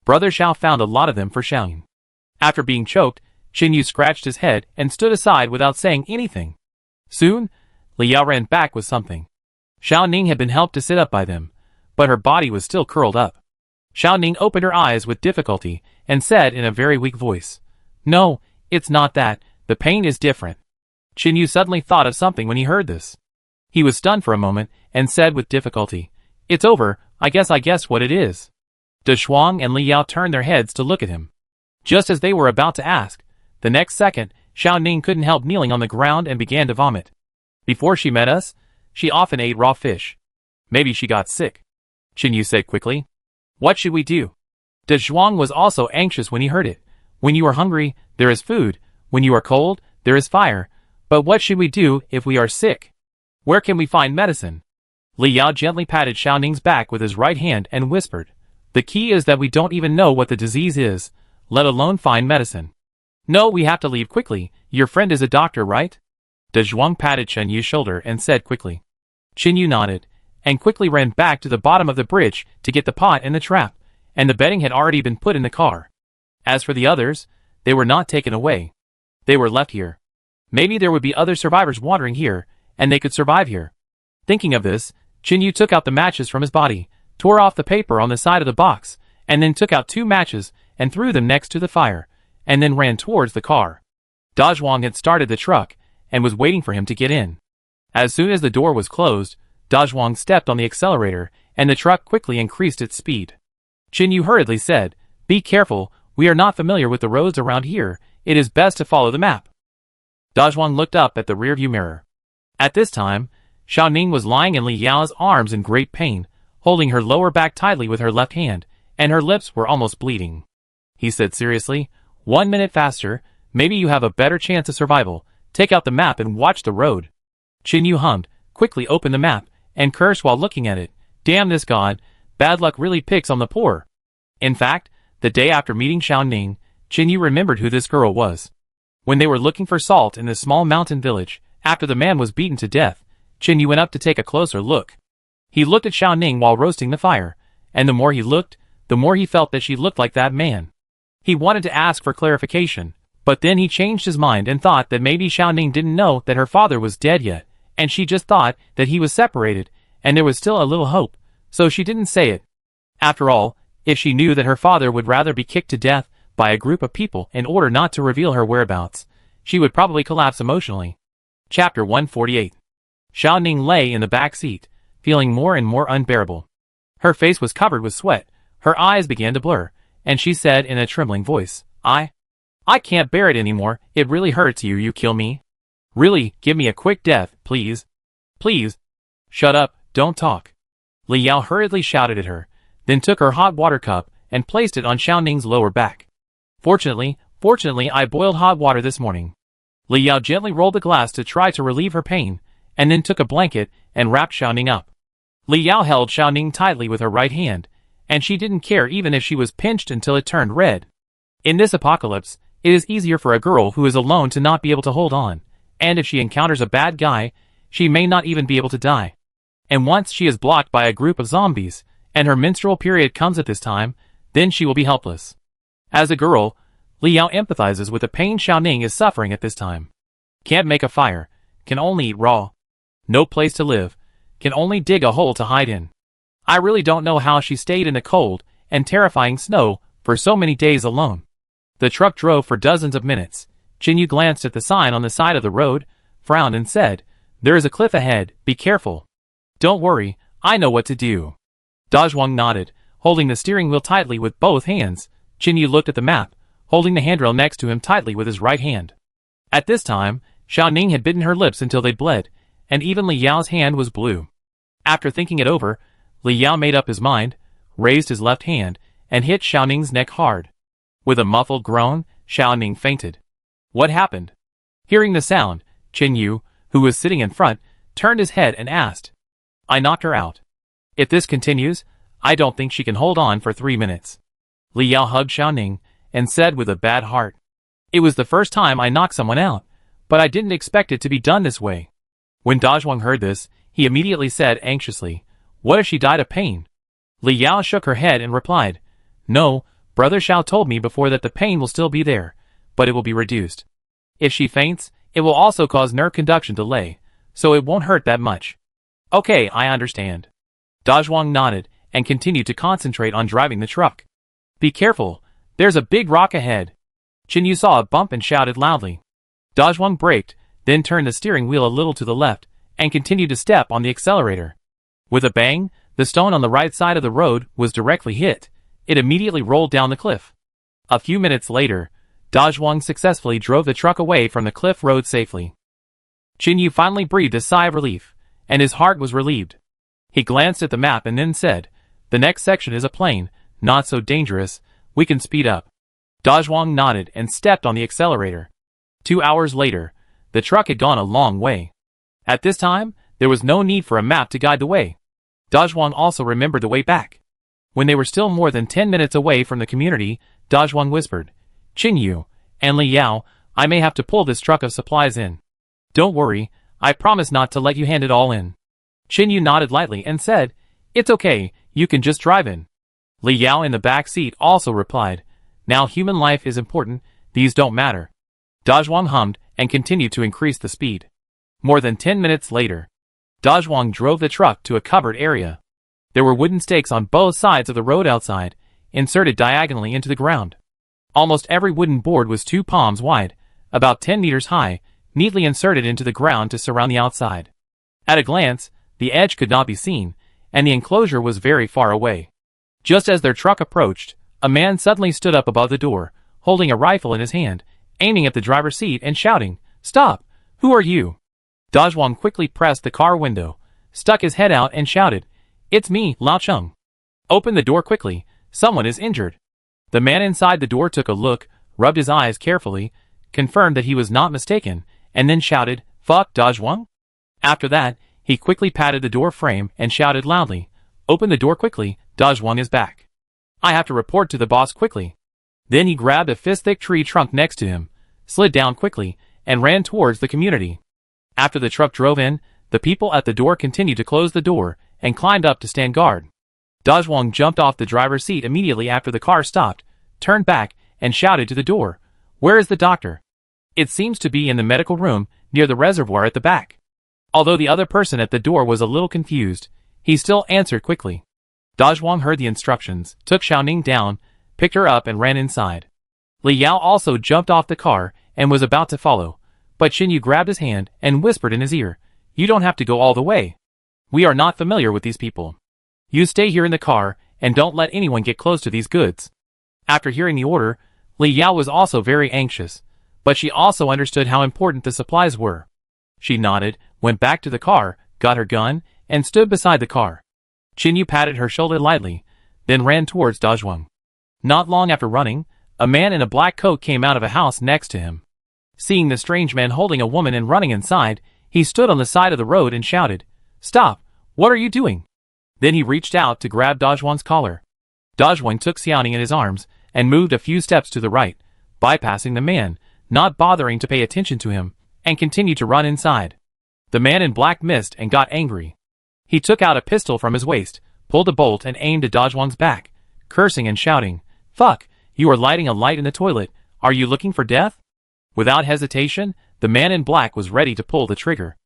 Speaker 1: Brother Xiao found a lot of them for Xiaoning. After being choked, Qinyu scratched his head and stood aside without saying anything. Soon, Li Yao ran back with something. Xiaoning had been helped to sit up by them, but her body was still curled up. Xiaoning opened her eyes with difficulty and said in a very weak voice, No, it's not that, the pain is different. Qinyu suddenly thought of something when he heard this. He was stunned for a moment and said with difficulty, It's over, I guess what it is. Dazhuang and Li Yao turned their heads to look at him. Just as they were about to ask, the next second, Xiaoning couldn't help kneeling on the ground and began to vomit. Before she met us, she often ate raw fish. Maybe she got sick. Qinyu said quickly. What should we do? Dazhuang was also anxious when he heard it. When you are hungry, there is food. When you are cold, there is fire. But what should we do if we are sick? Where can we find medicine? Li Yao gently patted Xiaoning's back with his right hand and whispered, The key is that we don't even know what the disease is, let alone find medicine. No, we have to leave quickly. Your friend is a doctor, right? Dazhuang patted Qinyu's shoulder and said quickly. Qinyu nodded, and quickly ran back to the bottom of the bridge to get the pot and the trap, and the bedding had already been put in the car. As for the others, they were not taken away. They were left here. Maybe there would be other survivors wandering here, and they could survive here. Thinking of this, Qinyu took out the matches from his body, tore off the paper on the side of the box, and then took out 2 matches and threw them next to the fire, and then ran towards the car. Dazhuang had started the truck and was waiting for him to get in. As soon as the door was closed, Dazhuang stepped on the accelerator and the truck quickly increased its speed. Qinyu hurriedly said, Be careful, we are not familiar with the roads around here, it is best to follow the map. Dazhuang looked up at the rearview mirror. At this time, Xiaoning was lying in Li Yao's arms in great pain, holding her lower back tightly with her left hand, and her lips were almost bleeding. He said seriously, 1 minute faster, maybe you have a better chance of survival. Take out the map and watch the road. Qin Yu hummed, quickly opened the map, and cursed while looking at it. Damn this god, bad luck really picks on the poor. In fact, the day after meeting Xiaoning, Qin Yu remembered who this girl was. When they were looking for salt in this small mountain village, after the man was beaten to death, Qin Yu went up to take a closer look. He looked at Xiaoning while roasting the fire, and the more he looked, the more he felt that she looked like that man. He wanted to ask for clarification, but then he changed his mind and thought that maybe Xiaoning didn't know that her father was dead yet, and she just thought that he was separated, and there was still a little hope, so she didn't say it. After all, if she knew that her father would rather be kicked to death by a group of people in order not to reveal her whereabouts, she would probably collapse emotionally. Chapter 148. Xiaoning lay in the back seat, feeling more and more unbearable. Her face was covered with sweat, her eyes began to blur, and she said in a trembling voice, I can't bear it anymore, it really hurts. You kill me? Really, give me a quick death, please. Please. Shut up, don't talk. Li Yao hurriedly shouted at her, then took her hot water cup and placed it on Xiaoning's lower back. Fortunately, I boiled hot water this morning. Li Yao gently rolled the glass to try to relieve her pain, and then took a blanket and wrapped Xiaoning up. Li Yao held Xiaoning tightly with her right hand, and she didn't care even if she was pinched until it turned red. In this apocalypse, it is easier for a girl who is alone to not be able to hold on, and if she encounters a bad guy, she may not even be able to die. And once she is blocked by a group of zombies, and her menstrual period comes at this time, then she will be helpless. As a girl, Li Yao empathizes with the pain Xiaoning is suffering at this time. Can't make a fire, can only eat raw. No place to live, can only dig a hole to hide in. I really don't know how she stayed in the cold and terrifying snow for so many days alone. The truck drove for dozens of minutes. Qin Yu glanced at the sign on the side of the road, frowned and said, There is a cliff ahead, be careful. Don't worry, I know what to do. Dazhuang nodded, holding the steering wheel tightly with both hands. Qin Yu looked at the map, holding the handrail next to him tightly with his right hand. At this time, Xiaoning had bitten her lips until they bled, and even Li Yao's hand was blue. After thinking it over, Li Yao made up his mind, raised his left hand, and hit Xiaoning's neck hard. With a muffled groan, Xiaoning fainted. What happened? Hearing the sound, Qin Yu, who was sitting in front, turned his head and asked. I knocked her out. If this continues, I don't think she can hold on for 3 minutes. Li Yao hugged Xiaoning, and said with a bad heart. It was the first time I knocked someone out, but I didn't expect it to be done this way. When Dazhuang heard this, he immediately said anxiously, What if she died of pain? Li Yao shook her head and replied, No, Brother Xiao told me before that the pain will still be there, but it will be reduced. If she faints, it will also cause nerve conduction delay, so it won't hurt that much. Okay, I understand. Dazhuang nodded and continued to concentrate on driving the truck. Be careful, there's a big rock ahead. Qin Yu saw a bump and shouted loudly. Dazhuang braked, then turned the steering wheel a little to the left, and continued to step on the accelerator. With a bang, the stone on the right side of the road was directly hit. It immediately rolled down the cliff. A few minutes later, Dazhuang successfully drove the truck away from the cliff road safely. Qin Yu finally breathed a sigh of relief, and his heart was relieved. He glanced at the map and then said, The next section is a plain, not so dangerous, we can speed up. Dazhuang nodded and stepped on the accelerator. 2 hours later, the truck had gone a long way. At this time, there was no need for a map to guide the way. Dazhuang also remembered the way back. When they were still more than 10 minutes away from the community, Dazhuang whispered, Qin Yu and Li Yao, I may have to pull this truck of supplies in. Don't worry, I promise not to let you hand it all in. Qin Yu nodded lightly and said, It's okay, you can just drive in. Li Yao in the back seat also replied, Now human life is important, these don't matter. Dazhuang hummed and continued to increase the speed. More than 10 minutes later, Dazhuang drove the truck to a covered area. There were wooden stakes on both sides of the road outside, inserted diagonally into the ground. Almost every wooden board was 2 palms wide, about 10 meters high, neatly inserted into the ground to surround the outside. At a glance, the edge could not be seen, and the enclosure was very far away. Just as their truck approached, a man suddenly stood up above the door, holding a rifle in his hand, aiming at the driver's seat and shouting, Stop! Who are you? Dazhuang quickly pressed the car window, stuck his head out and shouted, "It's me, Lao Cheng. Open the door quickly, someone is injured." The man inside the door took a look, rubbed his eyes carefully, confirmed that he was not mistaken, and then shouted, "Fuck, Dazhuang?" After that, he quickly patted the door frame and shouted loudly, "Open the door quickly, Dazhuang is back. I have to report to the boss quickly." Then he grabbed a fist-thick tree trunk next to him, slid down quickly, and ran towards the community. After the truck drove in, the people at the door continued to close the door and climbed up to stand guard. Dazhuang jumped off the driver's seat immediately after the car stopped, turned back, and shouted to the door, "Where is the doctor?" "It seems to be in the medical room near the reservoir at the back." Although the other person at the door was a little confused, he still answered quickly. Dazhuang heard the instructions, took Xiaoning down, picked her up and ran inside. Li Yao also jumped off the car and was about to follow, but Xinyu grabbed his hand and whispered in his ear, "You don't have to go all the way. We are not familiar with these people. You stay here in the car and don't let anyone get close to these goods." After hearing the order, Li Yao was also very anxious, but she also understood how important the supplies were. She nodded, went back to the car, got her gun, and stood beside the car. Xinyu patted her shoulder lightly, then ran towards Dazhuang. Not long after running, a man in a black coat came out of a house next to him. Seeing the strange man holding a woman and running inside, he stood on the side of the road and shouted, "Stop! What are you doing?" Then he reached out to grab Dazhuang's collar. Dazhuang took Xiaoning in his arms and moved a few steps to the right, bypassing the man, not bothering to pay attention to him, and continued to run inside. The man in black missed and got angry. He took out a pistol from his waist, pulled a bolt and aimed at Dazhuang's back, cursing and shouting, "Fuck, you are lighting a light in the toilet, are you looking for death?" Without hesitation, the man in black was ready to pull the trigger.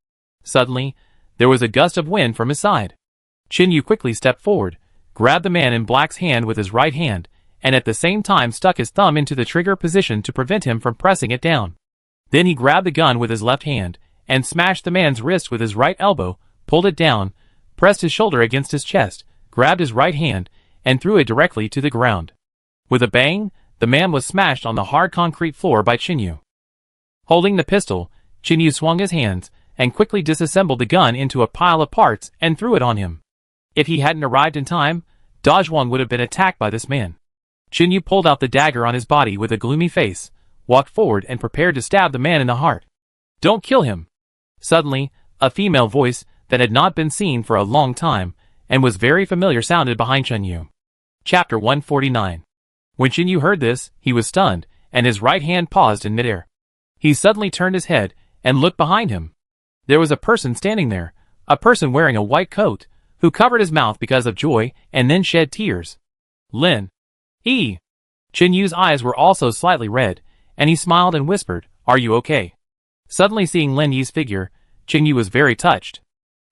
Speaker 1: Suddenly, there was a gust of wind from his side. Xinyu quickly stepped forward, grabbed the man in black's hand with his right hand, and at the same time stuck his thumb into the trigger position to prevent him from pressing it down. Then he grabbed the gun with his left hand, and smashed the man's wrist with his right elbow, pulled it down, pressed his shoulder against his chest, grabbed his right hand, and threw it directly to the ground. With a bang, the man was smashed on the hard concrete floor by Xinyu. Holding the pistol, Xinyu swung his hands, and quickly disassembled the gun into a pile of parts and threw it on him. If he hadn't arrived in time, Dazhuang would have been attacked by this man. Xinyu pulled out the dagger on his body with a gloomy face, walked forward and prepared to stab the man in the heart. "Don't kill him!" Suddenly, a female voice that had not been seen for a long time, and was very familiar sounded behind Xinyu. Chapter 149. When Xinyu heard this, he was stunned, and his right hand paused in midair. He suddenly turned his head, and looked behind him. There was a person standing there, a person wearing a white coat, who covered his mouth because of joy, and then shed tears. Lin Yi. Qinyu's eyes were also slightly red, and he smiled and whispered, "Are you okay?" Suddenly seeing Lin Yi's figure, Qinyu was very touched.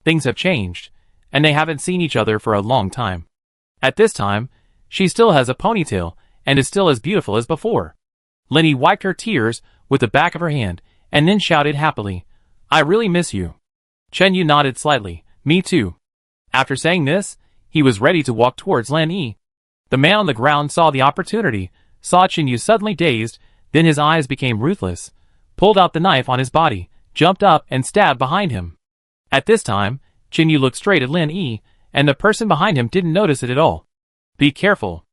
Speaker 1: Things have changed, and they haven't seen each other for a long time. At this time, she still has a ponytail, and is still as beautiful as before. Lin Yi wiped her tears with the back of her hand, and then shouted happily, "I really miss you." Qinyu nodded slightly, "Me too." After saying this, he was ready to walk towards Lin Yi. The man on the ground saw the opportunity, saw Qinyu suddenly dazed, then his eyes became ruthless, pulled out the knife on his body, jumped up and stabbed behind him. At this time, Qinyu looked straight at Lin Yi, and the person behind him didn't notice it at all. "Be careful."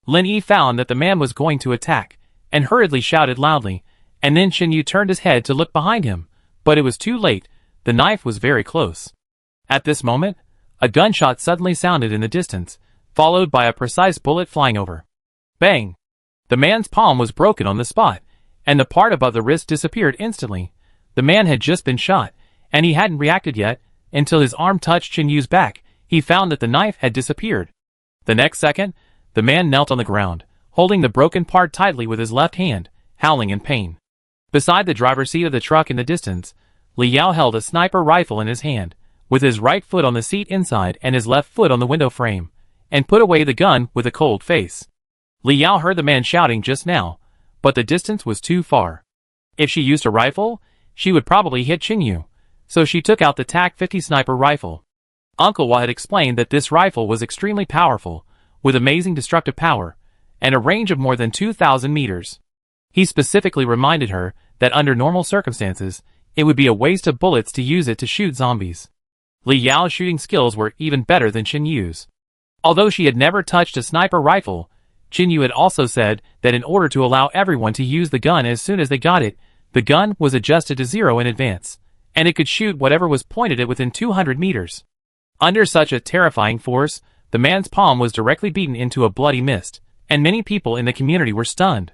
Speaker 1: Lin Yi found that the man was going to attack, and hurriedly shouted loudly, and then Qinyu turned his head to look behind him, but it was too late, the knife was very close. At this moment, a gunshot suddenly sounded in the distance, followed by a precise bullet flying over. Bang! The man's palm was broken on the spot, and the part above the wrist disappeared instantly. The man had just been shot, and he hadn't reacted yet, until his arm touched Qinyu's back. He found that the knife had disappeared. The next second, the man knelt on the ground, holding the broken part tightly with his left hand, howling in pain. Beside the driver's seat of the truck in the distance, Li Yao held a sniper rifle in his hand, with his right foot on the seat inside and his left foot on the window frame, and put away the gun with a cold face. Li Yao heard the man shouting just now, but the distance was too far. If she used a rifle, she would probably hit Qinyu, so she took out the TAC-50 sniper rifle. Uncle Wa had explained that this rifle was extremely powerful, with amazing destructive power, and a range of more than 2,000 meters. He specifically reminded her that under normal circumstances, It would be a waste of bullets to use it to shoot zombies. Li Yao's shooting skills were even better than Qin Yu's. Although she had never touched a sniper rifle, Qin Yu had also said that in order to allow everyone to use the gun as soon as they got it, the gun was adjusted to 0 in advance, and it could shoot whatever was pointed at within 200 meters. Under such a terrifying force, the man's palm was directly beaten into a bloody mist, and many people in the community were stunned.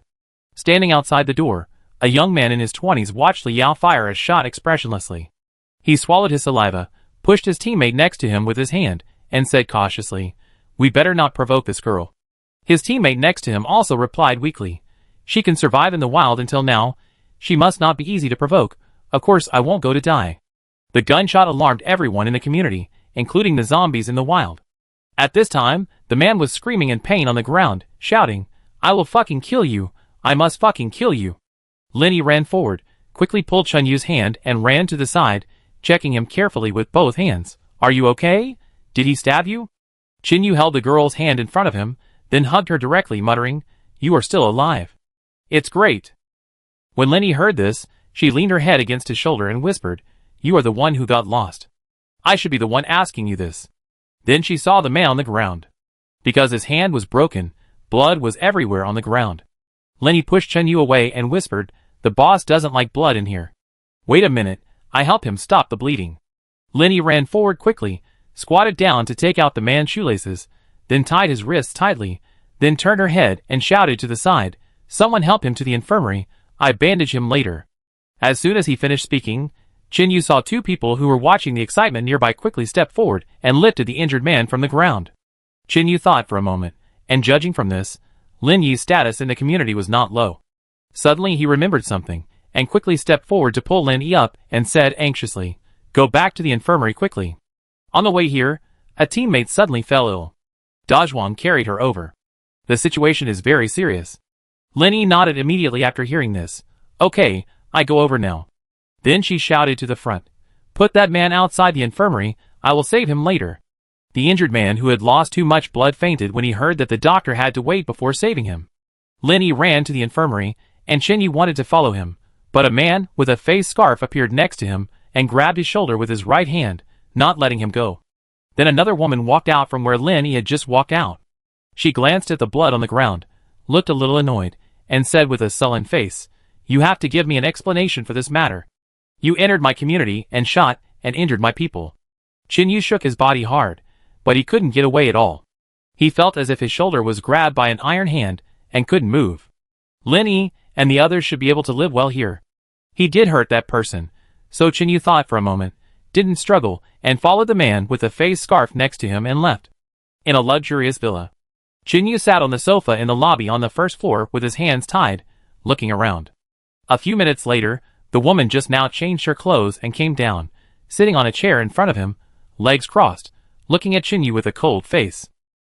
Speaker 1: Standing outside the door, a young man in his 20s watched Li Yao fire a shot expressionlessly. He swallowed his saliva, pushed his teammate next to him with his hand, and said cautiously, "We better not provoke this girl." His teammate next to him also replied weakly, "She can survive in the wild until now. She must not be easy to provoke. Of course I won't go to die." The gunshot alarmed everyone in the community, including the zombies in the wild. At this time, the man was screaming in pain on the ground, shouting, "I will fucking kill you. I must fucking kill you." Linny ran forward, quickly pulled Chun Yu's hand and ran to the side, checking him carefully with both hands. "Are you okay? Did he stab you?" Qin Yu held the girl's hand in front of him, then hugged her directly, muttering, "You are still alive. It's great." When Linny heard this, she leaned her head against his shoulder and whispered, "You are the one who got lost. I should be the one asking you this." Then she saw the man on the ground. Because his hand was broken, blood was everywhere on the ground. Linny pushed Chun Yu away and whispered, "The boss doesn't like blood in here. Wait a minute, I help him stop the bleeding." Linny ran forward quickly, squatted down to take out the man's shoelaces, then tied his wrists tightly, then turned her head and shouted to the side, "Someone help him to the infirmary, I bandage him later." As soon as he finished speaking, Qin Yu saw two people who were watching the excitement nearby quickly step forward and lifted the injured man from the ground. Qin Yu thought for a moment, and judging from this, Lin Yi's status in the community was not low. Suddenly he remembered something, and quickly stepped forward to pull Lin Yi up and said anxiously, "Go back to the infirmary quickly." On the way here, a teammate suddenly fell ill. Dazhuang carried her over. "The situation is very serious." Lin Yi nodded immediately after hearing this. "Okay, I go over now." Then she shouted to the front, "Put that man outside the infirmary, I will save him later." The injured man who had lost too much blood fainted when he heard that the doctor had to wait before saving him. Lin Yi ran to the infirmary, and Qin Yu wanted to follow him, but a man with a face scarf appeared next to him and grabbed his shoulder with his right hand, not letting him go. Then another woman walked out from where Lin Yi had just walked out. She glanced at the blood on the ground, looked a little annoyed, and said with a sullen face, "You have to give me an explanation for this matter. You entered my community and shot and injured my people." Qin Yu shook his body hard, but he couldn't get away at all. He felt as if his shoulder was grabbed by an iron hand and couldn't move. Lin Yi and the others should be able to live well here. He did hurt that person, so Qin Yu thought for a moment, didn't struggle, and followed the man with the face scarf next to him and left. In a luxurious villa, Qin Yu sat on the sofa in the lobby on the first floor with his hands tied, looking around. A few minutes later, the woman just now changed her clothes and came down, sitting on a chair in front of him, legs crossed, looking at Qin Yu with a cold face.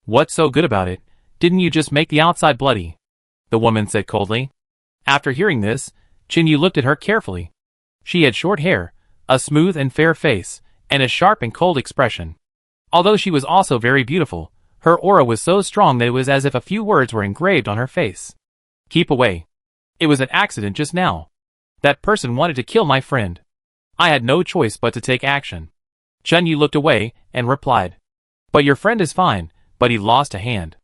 Speaker 1: "What's so good about it? Didn't you just make the outside bloody?" the woman said coldly. After hearing this, Qin Yu looked at her carefully. She had short hair, a smooth and fair face, and a sharp and cold expression. Although she was also very beautiful, her aura was so strong that it was as if a few words were engraved on her face. "Keep away. It was an accident just now. That person wanted to kill my friend. I had no choice but to take action." Chun Yu looked away and replied, "But your friend is fine, but he lost a hand.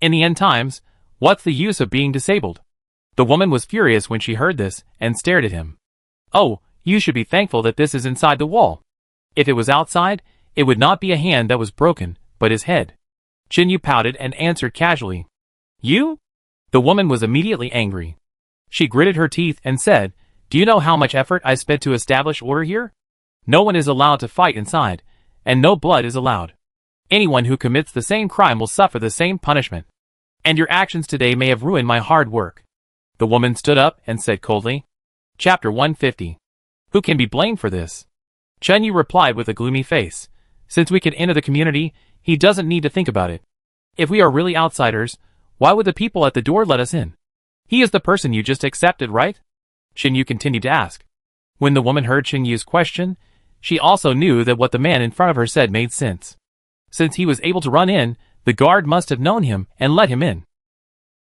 Speaker 1: In the end times, what's the use of being disabled?" The woman was furious when she heard this and stared at him. "Oh, you should be thankful that this is inside the wall. If it was outside, it would not be a hand that was broken, but his head." Qin Yu pouted and answered casually, "You?" The woman was immediately angry. She gritted her teeth and said, "Do you know how much effort I spent to establish order here? No one is allowed to fight inside, and no blood is allowed. Anyone who commits the same crime will suffer the same punishment. And your actions today may have ruined my hard work." The woman stood up and said coldly, Chapter 150. Who can be blamed for this? Chun Yu replied with a gloomy face, "Since we can enter the community, he doesn't need to think about it. If we are really outsiders, why would the people at the door let us in? He is the person you just accepted, right?" Qin Yu continued to ask. When the woman heard Qin Yu's question, she also knew that what the man in front of her said made sense. Since he was able to run in, the guard must have known him and let him in.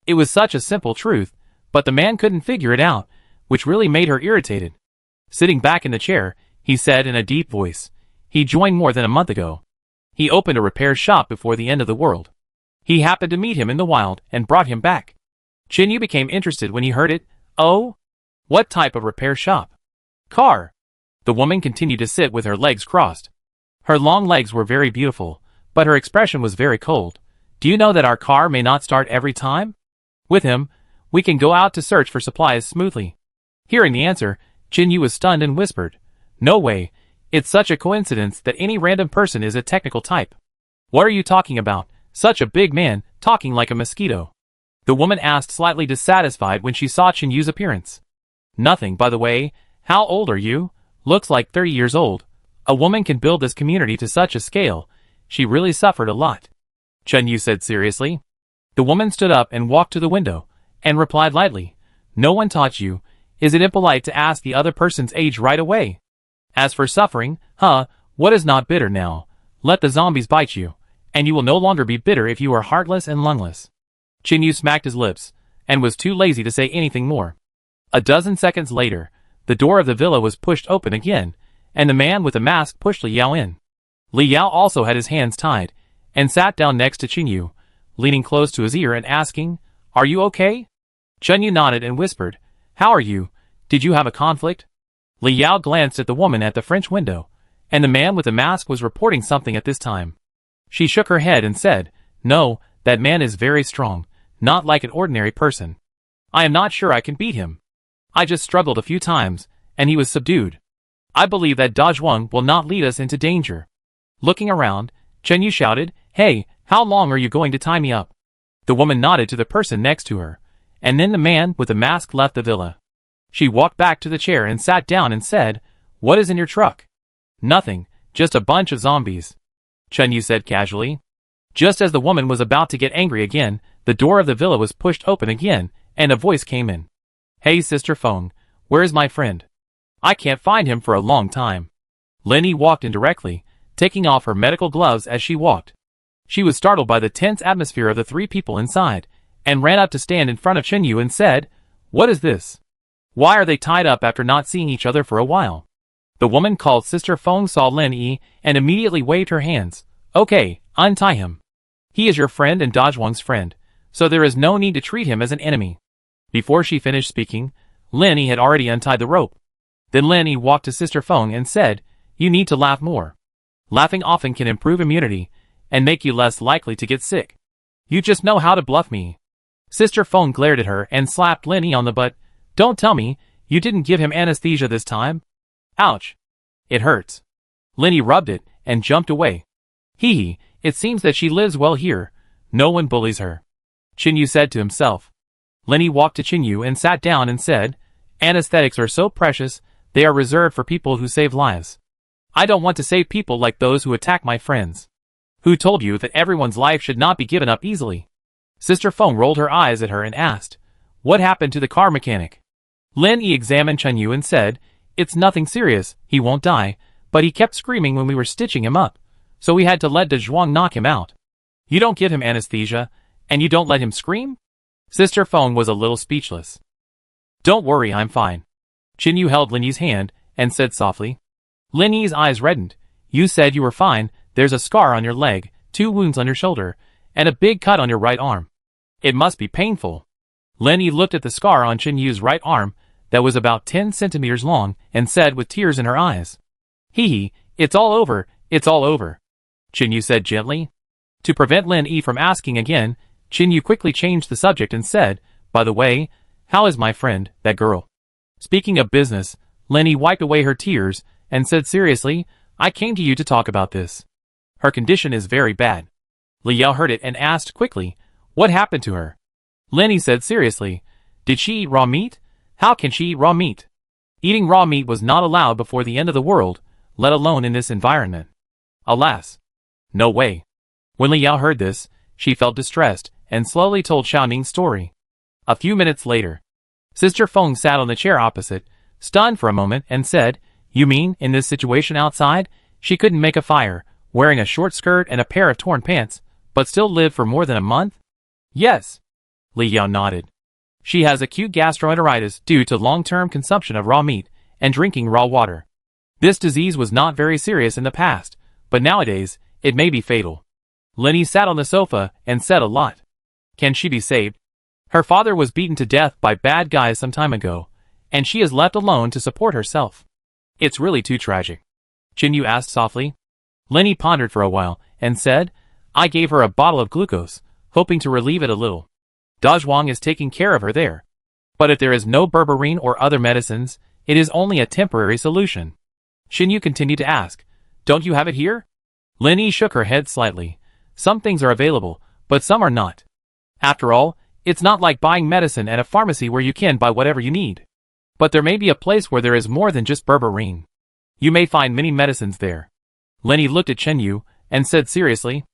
Speaker 1: It was such a simple truth, but the man couldn't figure it out, which really made her irritated. Sitting back in the chair, he said in a deep voice. He joined more than a month ago. He opened a repair shop before the end of the world. He happened to meet him in the wild and brought him back. Chinyu became interested when he heard it. Oh? What type of repair shop? Car. The woman continued to sit with her legs crossed. Her long legs were very beautiful, but her expression was very cold. Do you know that our car may not start every time? With him, we can go out to search for supplies smoothly. Hearing the answer, Chinyu was stunned and whispered, No way, it's such a coincidence that any random person is a technical type. What are you talking about? Such a big man, talking like a mosquito. The woman asked, slightly dissatisfied when she saw Chinyu's appearance. Nothing, by the way. How old are you? Looks like 30 years old. A woman can build this community to such a scale. She really suffered a lot. Chinyu said seriously. The woman stood up and walked to the window, and replied lightly, No one taught you. Is it impolite to ask the other person's age right away? As for suffering, what is not bitter now? Let the zombies bite you, and you will no longer be bitter if you are heartless and lungless. Chinyu smacked his lips, and was too lazy to say anything more. A dozen seconds later, the door of the villa was pushed open again, and the man with the mask pushed Li Yao in. Li Yao also had his hands tied, and sat down next to Chinyu, leaning close to his ear and asking, Are you okay? Chinyu nodded and whispered, How are you? Did you have a conflict? Li Yao glanced at the woman at the French window, and the man with the mask was reporting something at this time. She shook her head and said, No, that man is very strong, not like an ordinary person. I am not sure I can beat him. I just struggled a few times, and he was subdued. I believe that Dazhuang will not lead us into danger. Looking around, Chinyu shouted, Hey, how long are you going to tie me up? The woman nodded to the person next to her, and then the man with the mask left the villa. She walked back to the chair and sat down and said, What is in your truck? Nothing, just a bunch of zombies. Chinyu said casually. Just as the woman was about to get angry again, the door of the villa was pushed open again, and a voice came in. Hey Sister Feng, where is my friend? I can't find him for a long time. Lenny walked in directly, taking off her medical gloves as she walked. She was startled by the tense atmosphere of the three people inside, and ran up to stand in front of Chinyu and said, What is this? Why are they tied up after not seeing each other for a while? The woman called Sister Feng saw Lin Yi and immediately waved her hands. Okay, untie him. He is your friend and Dazhuang's friend, so there is no need to treat him as an enemy. Before she finished speaking, Lin Yi had already untied the rope. Then Lin Yi walked to Sister Feng and said, You need to laugh more. Laughing often can improve immunity, and make you less likely to get sick. You just know how to bluff me. Sister Feng glared at her and slapped Lin Yi on the butt. Don't tell me, you didn't give him anesthesia this time? Ouch. It hurts. Lin Yi rubbed it, and jumped away. Hee, it seems that she lives well here. No one bullies her. Chinyu said to himself. Lin Yi walked to Chinyu and sat down and said, Anesthetics are so precious, they are reserved for people who save lives. I don't want to save people like those who attack my friends. Who told you that everyone's life should not be given up easily? Sister Feng rolled her eyes at her and asked, What happened to the car mechanic? Lin Yi examined Chinyu and said, It's nothing serious, he won't die, but he kept screaming when we were stitching him up, so we had to let Dazhuang knock him out. You don't give him anesthesia, and you don't let him scream? Sister Feng was a little speechless. Don't worry, I'm fine. Chinyu held Lin Yi's hand, and said softly. Lin Yi's eyes reddened. You said you were fine, there's a scar on your leg, 2 wounds on your shoulder, and a big cut on your right arm. It must be painful. Lin Yi looked at the scar on Chinyu's right arm, that was about 10 centimeters long, and said with tears in her eyes. Hee, it's all over, it's all over. Chinyu said gently. To prevent Lin Yi from asking again, Chinyu quickly changed the subject and said, By the way, how is my friend, that girl? Speaking of business, Lin Yi wiped away her tears, and said seriously, I came to you to talk about this. Her condition is very bad. Li Yao heard it and asked quickly, What happened to her? Lin Yi said seriously, Did she eat raw meat? How can she eat raw meat? Eating raw meat was not allowed before the end of the world, let alone in this environment. Alas. No way. When Li Yao heard this, she felt distressed, and slowly told Xiaoning's story. A few minutes later, Sister Feng sat on the chair opposite, stunned for a moment, and said, You mean, in this situation outside, she couldn't make a fire, wearing a short skirt and a pair of torn pants, but still lived for more than a month? Yes. Li Yao nodded. She has acute gastroenteritis due to long-term consumption of raw meat, and drinking raw water. This disease was not very serious in the past, but nowadays, it may be fatal. Lenny sat on the sofa and said a lot. Can she be saved? Her father was beaten to death by bad guys some time ago, and she is left alone to support herself. It's really too tragic. Chinyu asked softly. Lenny pondered for a while and said, I gave her a bottle of glucose, hoping to relieve it a little. Dazhuang is taking care of her there. But if there is no berberine or other medicines, it is only a temporary solution. Chinyu continued to ask, Don't you have it here? Lenny shook her head slightly. Some things are available, but some are not. After all, it's not like buying medicine at a pharmacy where you can buy whatever you need. But there may be a place where there is more than just berberine. You may find many medicines there. Lenny looked at Chinyu and said seriously.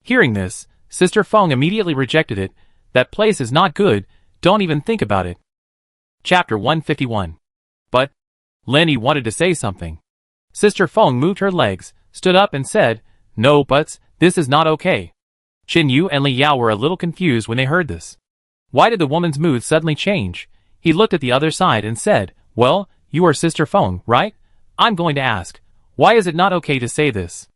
Speaker 1: Hearing this, Sister Feng immediately rejected it. That place is not good, don't even think about it. Chapter 151. But Lenny wanted to say something. Sister Feng moved her legs, stood up and said, No buts, this is not okay. Chinyu and Li Yao were a little confused when they heard this. Why did the woman's mood suddenly change? He looked at the other side and said, Well, you are Sister Feng, right? I'm going to ask, why is it not okay to say this?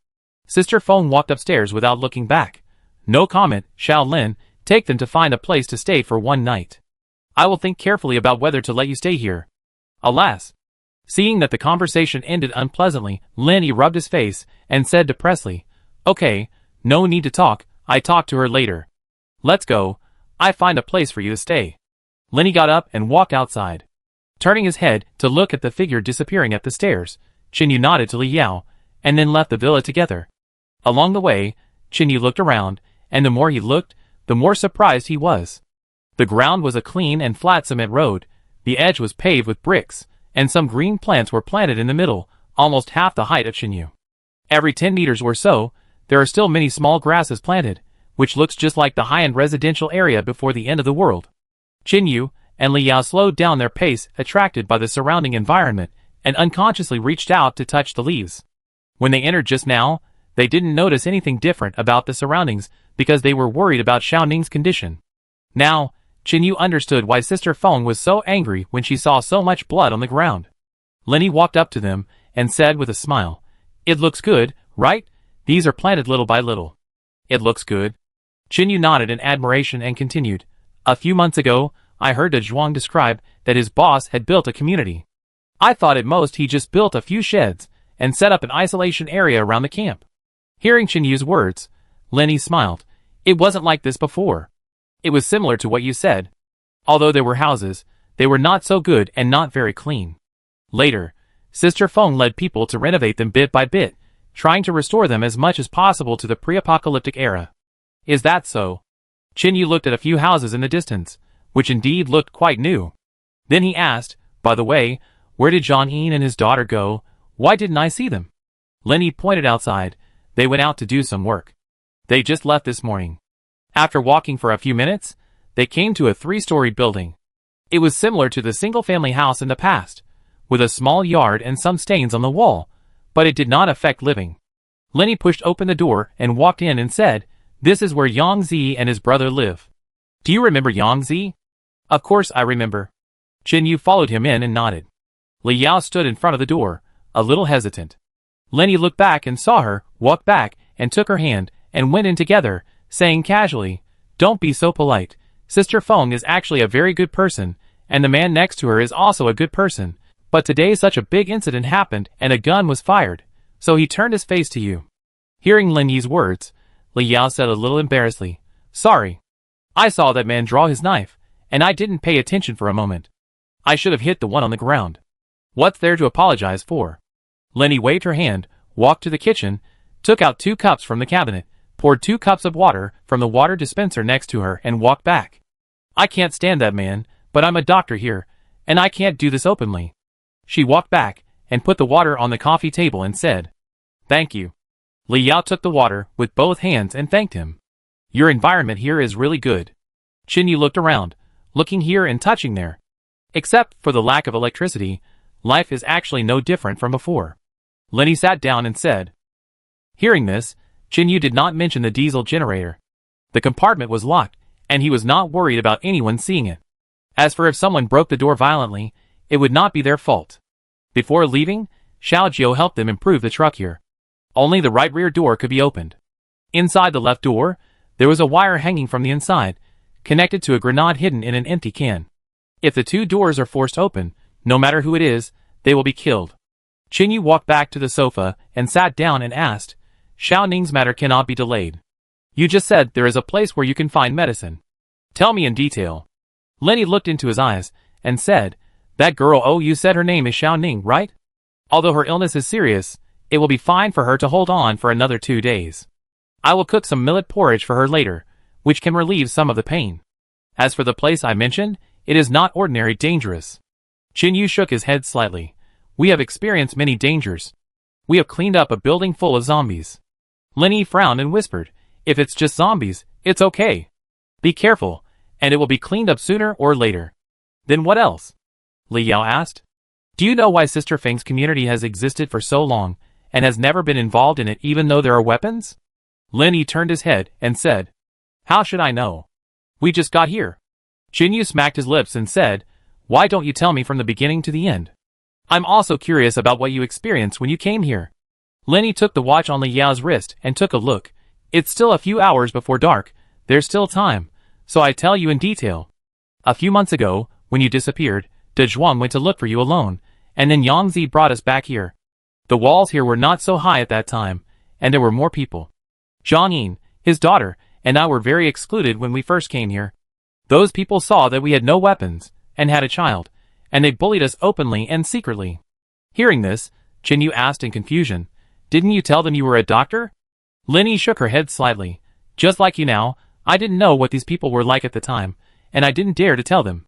Speaker 1: Sister Feng walked upstairs without looking back. No comment, Shaolin, take them to find a place to stay for one night. I will think carefully about whether to let you stay here. Alas. Seeing that the conversation ended unpleasantly, Lenny rubbed his face and said depressedly, Okay, no need to talk, I talk to her later. Let's go, I find a place for you to stay. Lenny got up and walked outside. Turning his head to look at the figure disappearing at the stairs, Chinyu nodded to Li Yao, and then left the villa together. Along the way, Chinyu looked around, and the more he looked, the more surprised he was. The ground was a clean and flat cement road, the edge was paved with bricks, and some green plants were planted in the middle, almost half the height of Chinyu. Every 10 meters or so, there are still many small grasses planted, which looks just like the high-end residential area before the end of the world. Chinyu and Li Yao slowed down their pace, attracted by the surrounding environment, and unconsciously reached out to touch the leaves. When they entered just now, they didn't notice anything different about the surroundings because they were worried about Xiaoning's condition. Now, Chinyu understood why Sister Feng was so angry when she saw so much blood on the ground. Lenny walked up to them and said with a smile, It looks good, right? These are planted little by little. It looks good. Chinyu nodded in admiration and continued, A few months ago, I heard Zhuang describe that his boss had built a community. I thought at most he just built a few sheds and set up an isolation area around the camp. Hearing Chinyu's words, Lenny smiled. It wasn't like this before. It was similar to what you said. Although there were houses, they were not so good and not very clean. Later, Sister Feng led people to renovate them bit by bit, trying to restore them as much as possible to the pre-apocalyptic era. Is that so? Chinyu looked at a few houses in the distance, which indeed looked quite new. Then he asked, By the way, where did Zhang and his daughter go? Why didn't I see them? Lenny pointed outside. They went out to do some work. They just left this morning. After walking for a few minutes, they came to a 3-story building. It was similar to the single-family house in the past, with a small yard and some stains on the wall, but it did not affect living. Lenny pushed open the door and walked in and said, This is where Yang Zi and his brother live. Do you remember Yang Zi? Of course I remember. Chinyu followed him in and nodded. Li Yao stood in front of the door, a little hesitant. Lenny looked back and saw her, walked back, and took her hand, and went in together, saying casually, Don't be so polite. Sister Feng is actually a very good person, and the man next to her is also a good person, but today such a big incident happened and a gun was fired, so he turned his face to you. Hearing Lin Yi's words, Li Yao said a little embarrassedly, Sorry. I saw that man draw his knife, and I didn't pay attention for a moment. I should have hit the one on the ground. What's there to apologize for? Lenny waved her hand, walked to the kitchen, took out 2 cups from the cabinet, poured 2 cups of water from the water dispenser next to her and walked back. I can't stand that man, but I'm a doctor here, and I can't do this openly. She walked back and put the water on the coffee table and said, Thank you. Li Yao took the water with both hands and thanked him. Your environment here is really good. Chinyu looked around, looking here and touching there. Except for the lack of electricity, life is actually no different from before. Lenny sat down and said. Hearing this, Chinyu did not mention the diesel generator. The compartment was locked, and he was not worried about anyone seeing it. As for if someone broke the door violently, it would not be their fault. Before leaving, Xiao Jiao helped them improve the truck here. Only the right rear door could be opened. Inside the left door, there was a wire hanging from the inside, connected to a grenade hidden in an empty can. If the two doors are forced open, no matter who it is, they will be killed. Qinyu walked back to the sofa and sat down and asked, Xiao Ning's matter cannot be delayed. You just said there is a place where you can find medicine. Tell me in detail. Lenny looked into his eyes and said, that girl, you said her name is Xiao Ning, right? Although her illness is serious, it will be fine for her to hold on for another 2 days. I will cook some millet porridge for her later, which can relieve some of the pain. As for the place I mentioned, it is not ordinary dangerous. Qinyu shook his head slightly. We have experienced many dangers. We have cleaned up a building full of zombies. Lenny frowned and whispered, if it's just zombies, it's okay. Be careful, and it will be cleaned up sooner or later. Then what else? Li Yao asked. Do you know why Sister Feng's community has existed for so long, and has never been involved in it even though there are weapons? Lenny turned his head and said, how should I know? We just got here. Qinyu smacked his lips and said, why don't you tell me from the beginning to the end? I'm also curious about what you experienced when you came here. Lenny took the watch on Li Yao's wrist and took a look. It's still a few hours before dark, there's still time, so I tell you in detail. A few months ago, when you disappeared, De Zhuang went to look for you alone, and then Yangzi brought us back here. The walls here were not so high at that time, and there were more people. Zhang Yin, his daughter, and I were very excluded when we first came here. Those people saw that we had no weapons, and had a child, and they bullied us openly and secretly. Hearing this, Qinyu asked in confusion, didn't you tell them you were a doctor? Lenny shook her head slightly. Just like you now, I didn't know what these people were like at the time, and I didn't dare to tell them.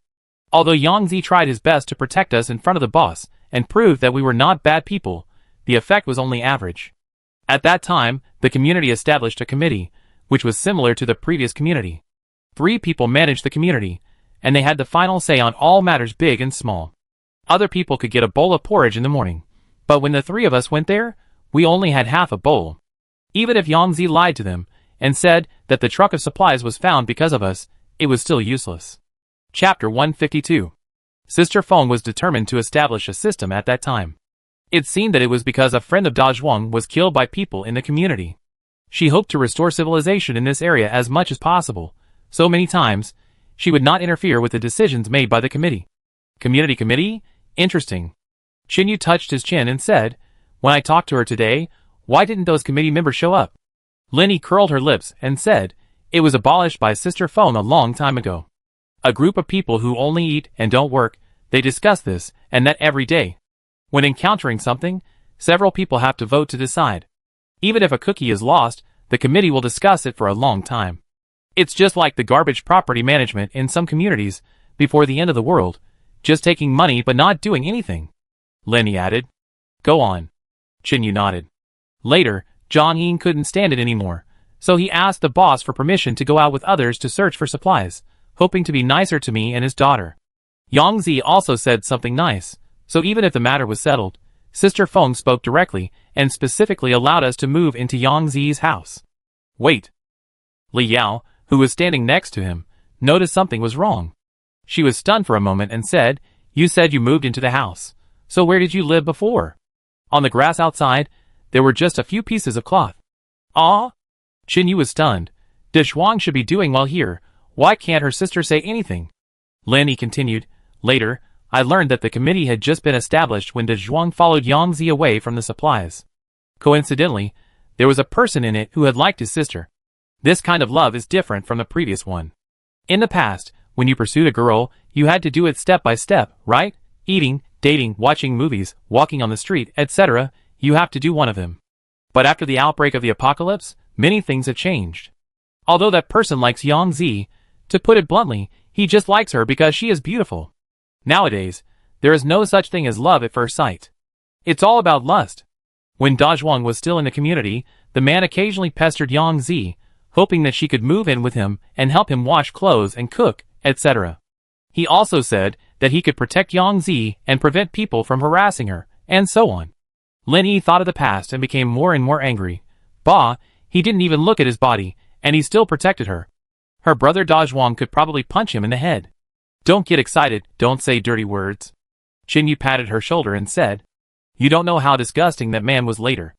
Speaker 1: Although Yangzi tried his best to protect us in front of the boss, and prove that we were not bad people, the effect was only average. At that time, the community established a committee, which was similar to the previous community. 3 people managed the community, and they had the final say on all matters big and small. Other people could get a bowl of porridge in the morning, but when the 3 of us went there, we only had half a bowl. Even if Yangzi lied to them, and said that the truck of supplies was found because of us, it was still useless. Chapter 152. Sister Feng was determined to establish a system at that time. It seemed that it was because a friend of Da Zhuang was killed by people in the community. She hoped to restore civilization in this area as much as possible, so many times, she would not interfere with the decisions made by the committee. Committee? Interesting. Qinyu touched his chin and said, when I talked to her today, why didn't those committee members show up? Lenny curled her lips and said, it was abolished by Sister Feng a long time ago. A group of people who only eat and don't work, they discuss this, and that every day. When encountering something, several people have to vote to decide. Even if a cookie is lost, the committee will discuss it for a long time. It's just like the garbage property management in some communities, before the end of the world, just taking money but not doing anything. Lenny added. Go on. Qinyu nodded. Later, Zhang Yin couldn't stand it anymore, so he asked the boss for permission to go out with others to search for supplies, hoping to be nicer to me and his daughter. Yangzi also said something nice, so even if the matter was settled, Sister Feng spoke directly and specifically allowed us to move into Yangzi's house. Wait. Li Yao, who was standing next to him, noticed something was wrong. She was stunned for a moment and said, you said you moved into the house, so where did you live before? On the grass outside, there were just a few pieces of cloth. Ah? Qinyu was stunned. De Zhuang should be doing well here, why can't her sister say anything? Lenny continued, later, I learned that the committee had just been established when De Zhuang followed Yangzi away from the supplies. Coincidentally, there was a person in it who had liked his sister. This kind of love is different from the previous one. In the past, when you pursued a girl, you had to do it step by step, right? Eating, dating, watching movies, walking on the street, etc., you have to do one of them. But after the outbreak of the apocalypse, many things have changed. Although that person likes Yangzi, to put it bluntly, he just likes her because she is beautiful. Nowadays, there is no such thing as love at first sight. It's all about lust. When Da Zhuang was still in the community, the man occasionally pestered Yangzi, hoping that she could move in with him and help him wash clothes and cook, etc. He also said that he could protect Yangzi and prevent people from harassing her, and so on. Lenny thought of the past and became more and more angry. Bah, he didn't even look at his body, and he still protected her. Her brother Da Zhuang could probably punch him in the head. Don't get excited, don't say dirty words. Qinyu patted her shoulder and said, You don't know how disgusting that man was later.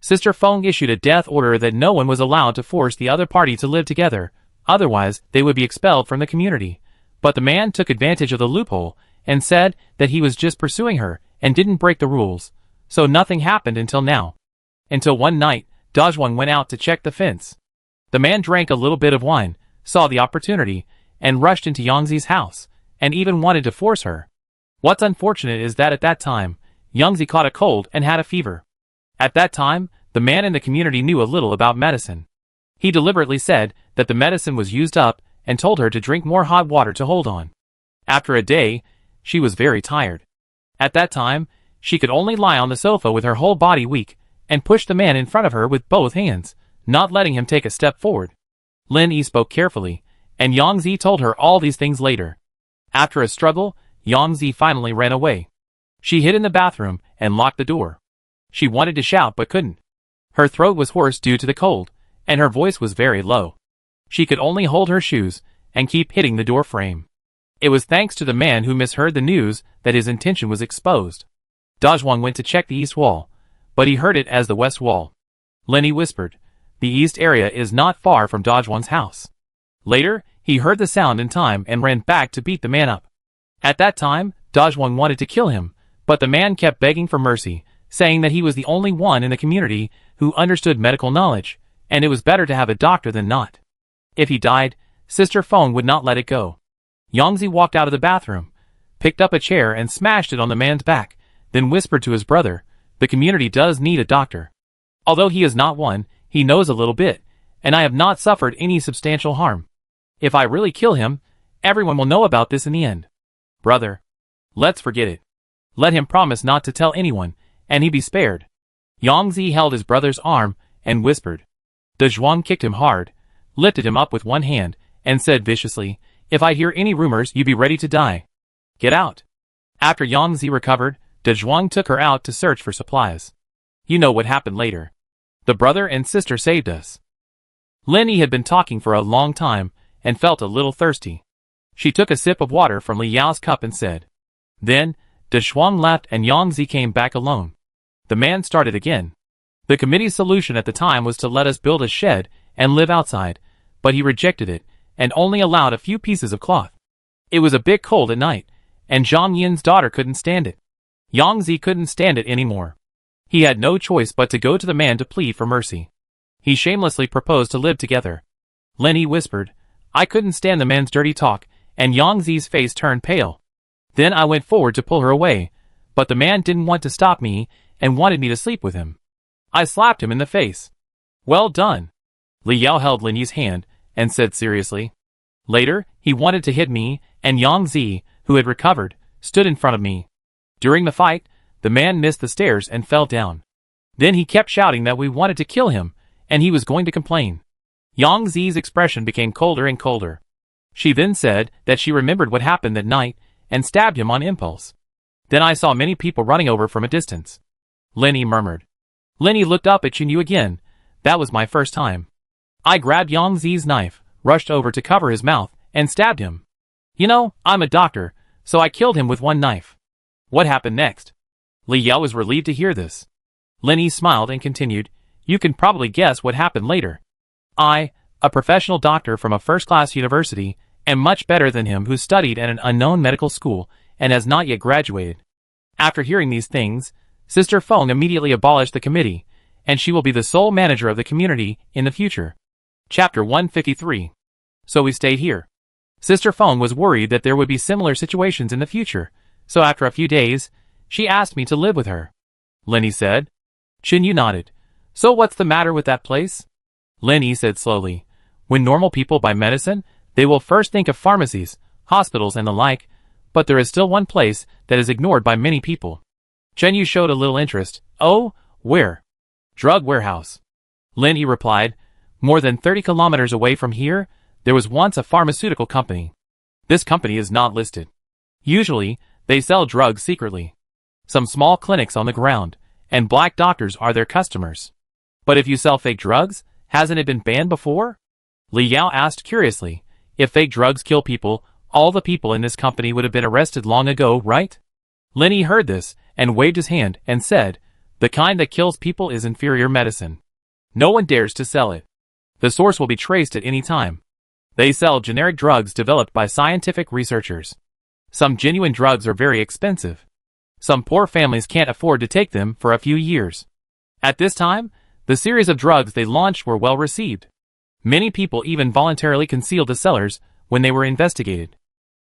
Speaker 1: Sister Feng issued a death order that no one was allowed to force the other party to live together, otherwise they would be expelled from the community. But the man took advantage of the loophole and said that he was just pursuing her and didn't break the rules, so nothing happened until now. Until one night, Dazhuang went out to check the fence. The man drank a little bit of wine, saw the opportunity, and rushed into Yangzi's house, and even wanted to force her. What's unfortunate is that at that time, Yangzi caught a cold and had a fever. At that time, the man in the community knew a little about medicine. He deliberately said that the medicine was used up and told her to drink more hot water to hold on. After a day, she was very tired. At that time, she could only lie on the sofa with her whole body weak and push the man in front of her with both hands, not letting him take a step forward. Lin Yi spoke carefully, and Yang Zi told her all these things later. After a struggle, Yang Zi finally ran away. She hid in the bathroom and locked the door. She wanted to shout but couldn't. Her throat was hoarse due to the cold, and her voice was very low. She could only hold her shoes and keep hitting the door frame. It was thanks to the man who misheard the news that his intention was exposed. Dazhuang went to check the east wall, but he heard it as the west wall. Lenny whispered, "The east area is not far from Dazhuang's house." Later, he heard the sound in time and ran back to beat the man up. At that time, Dazhuang wanted to kill him, but the man kept begging for mercy, saying that he was the only one in the community who understood medical knowledge, and it was better to have a doctor than not. If he died, Sister Feng would not let it go. Yangzi walked out of the bathroom, picked up a chair and smashed it on the man's back, then whispered to his brother, "The community does need a doctor. Although he is not one, he knows a little bit, and I have not suffered any substantial harm. If I really kill him, everyone will know about this in the end. Brother, let's forget it. Let him promise not to tell anyone, and he be spared." Yangzi held his brother's arm and whispered. Dazhuang kicked him hard, lifted him up with one hand, and said viciously, "If I hear any rumors, you be ready to die. Get out." After Yangzi recovered, Dazhuang took her out to search for supplies. You know what happened later. The brother and sister saved us. Lin Yi had been talking for a long time and felt a little thirsty. She took a sip of water from Li Yao's cup and said. Then, Dazhuang left and Yangzi came back alone. The man started again. The committee's solution at the time was to let us build a shed and live outside, but he rejected it and only allowed a few pieces of cloth. It was a bit cold at night, and Zhang Yin's daughter couldn't stand it. Yangzi couldn't stand it anymore. He had no choice but to go to the man to plead for mercy. He shamelessly proposed to live together. Lin Yi whispered, "I couldn't stand the man's dirty talk," and Yangzi's face turned pale. Then I went forward to pull her away, but the man didn't want to stop me and wanted me to sleep with him. I slapped him in the face. "Well done." Li Yao held Lin Yi's hand and said seriously. Later, he wanted to hit me, and Yangzi, who had recovered, stood in front of me. During the fight, the man missed the stairs and fell down. Then he kept shouting that we wanted to kill him, and he was going to complain. Yangzi's expression became colder and colder. She then said that she remembered what happened that night and stabbed him on impulse. Then I saw many people running over from a distance. Lin Yi murmured. Lin Yi looked up at Chunyu again. That was my first time. I grabbed Yangzi's knife, rushed over to cover his mouth, and stabbed him. You know, I'm a doctor, so I killed him with one knife. What happened next? Li Yao was relieved to hear this. Lin Yi smiled and continued, "You can probably guess what happened later. I, a professional doctor from a first-class university, am much better than him who studied at an unknown medical school and has not yet graduated." After hearing these things, Sister Feng immediately abolished the committee, and she will be the sole manager of the community in the future. Chapter 153. So we stayed here. Sister Feng was worried that there would be similar situations in the future, so after a few days, she asked me to live with her. Lin Yi said. Chunyu nodded. So what's the matter with that place? Lin Yi said slowly. When normal people buy medicine, they will first think of pharmacies, hospitals and the like, but there is still one place that is ignored by many people. Chunyu showed a little interest. Oh, where? Drug warehouse. Lin Yi replied. More than 30 kilometers away from here, there was once a pharmaceutical company. This company is not listed. Usually, they sell drugs secretly. Some small clinics on the ground, and black doctors are their customers. But if you sell fake drugs, hasn't it been banned before? Li Yao asked curiously. If fake drugs kill people, all the people in this company would have been arrested long ago, right? Lin Yi heard this, and waved his hand and said, "The kind that kills people is inferior medicine. No one dares to sell it. The source will be traced at any time. They sell generic drugs developed by scientific researchers. Some genuine drugs are very expensive. Some poor families can't afford to take them for a few years." At this time, the series of drugs they launched were well received. Many people even voluntarily concealed the sellers when they were investigated.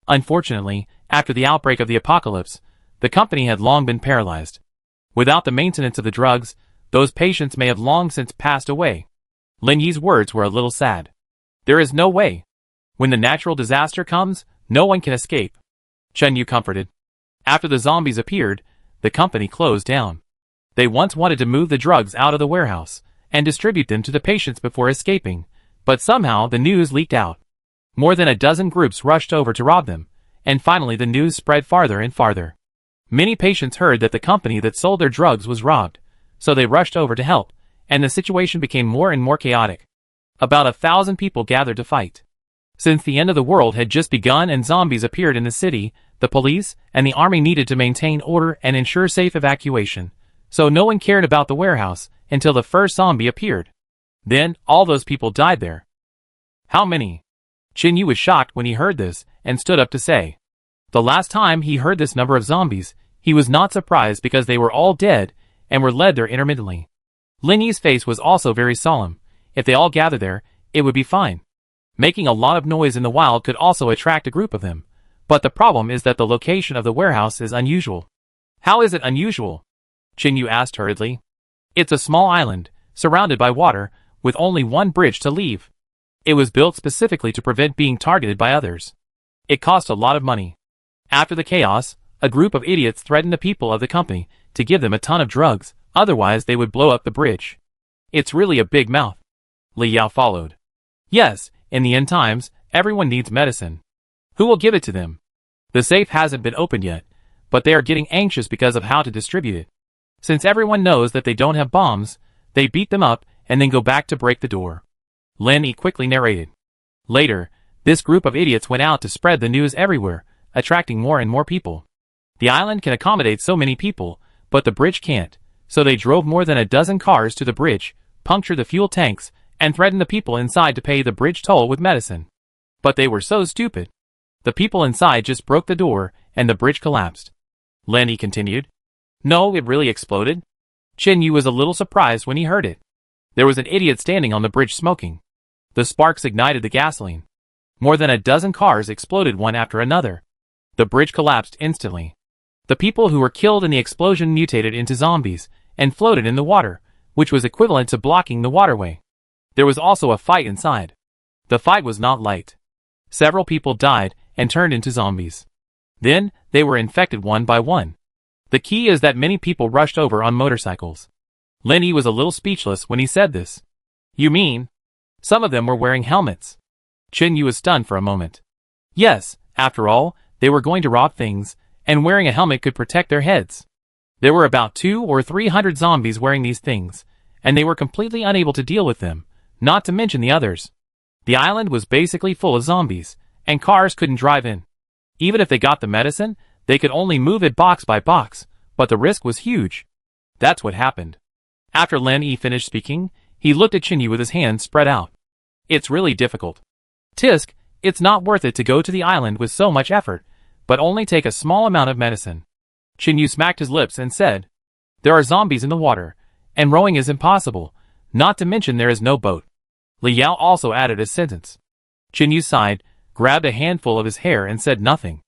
Speaker 1: Unfortunately, after the outbreak of the apocalypse, the company had long been paralyzed. Without the maintenance of the drugs, those patients may have long since passed away. Lin Yi's words were a little sad. There is no way. When the natural disaster comes, no one can escape. Chen Yu comforted. After the zombies appeared, the company closed down. They once wanted to move the drugs out of the warehouse and distribute them to the patients before escaping, but somehow the news leaked out. More than a dozen groups rushed over to rob them, and finally the news spread farther and farther. Many patients heard that the company that sold their drugs was robbed, so they rushed over to help, and the situation became more and more chaotic. About 1,000 people gathered to fight. Since the end of the world had just begun and zombies appeared in the city, the police and the army needed to maintain order and ensure safe evacuation, so no one cared about the warehouse until the first zombie appeared. Then, all those people died there. How many? Chen Yu was shocked when he heard this, and stood up to say. The last time he heard this number of zombies, he was not surprised because they were all dead, and were led there intermittently. Lin Yi's face was also very solemn. If they all gathered there, it would be fine. Making a lot of noise in the wild could also attract a group of them. But the problem is that the location of the warehouse is unusual. How is it unusual? Chen Yu asked hurriedly. It's a small island, surrounded by water, with only one bridge to leave. It was built specifically to prevent being targeted by others. It cost a lot of money. After the chaos, a group of idiots threatened the people of the company to give them a ton of drugs, otherwise they would blow up the bridge. It's really a big mouth. Li Yao followed. Yes, in the end times, everyone needs medicine. Who will give it to them? The safe hasn't been opened yet, but they are getting anxious because of how to distribute it. Since everyone knows that they don't have bombs, they beat them up and then go back to break the door. Lin Yi quickly narrated. Later, this group of idiots went out to spread the news everywhere, attracting more and more people. The island can accommodate so many people, but the bridge can't, so they drove more than a dozen cars to the bridge, punctured the fuel tanks, and threatened the people inside to pay the bridge toll with medicine. But they were so stupid. The people inside just broke the door, and the bridge collapsed. Lin Yi continued. No, it really exploded. Chen Yu was a little surprised when he heard it. There was an idiot standing on the bridge smoking. The sparks ignited the gasoline. More than a dozen cars exploded one after another. The bridge collapsed instantly. The people who were killed in the explosion mutated into zombies and floated in the water, which was equivalent to blocking the waterway. There was also a fight inside. The fight was not light. Several people died and turned into zombies. Then, they were infected one by one. The key is that many people rushed over on motorcycles. Lin Yi was a little speechless when he said this. You mean? Some of them were wearing helmets. Chen Yu was stunned for a moment. Yes, after all, they were going to rob things, and wearing a helmet could protect their heads. There were about 200 or 300 zombies wearing these things, and they were completely unable to deal with them, not to mention the others. The island was basically full of zombies, and cars couldn't drive in. Even if they got the medicine, they could only move it box by box, but the risk was huge. That's what happened. After Lin Yi finished speaking, he looked at Chen Yu with his hands spread out. It's really difficult. Tisk, it's not worth it to go to the island with so much effort, but only take a small amount of medicine. Chen Yu smacked his lips and said, There are zombies in the water, and rowing is impossible, not to mention there is no boat. Li Yao also added a sentence. Chen Yu sighed, grabbed a handful of his hair and said nothing.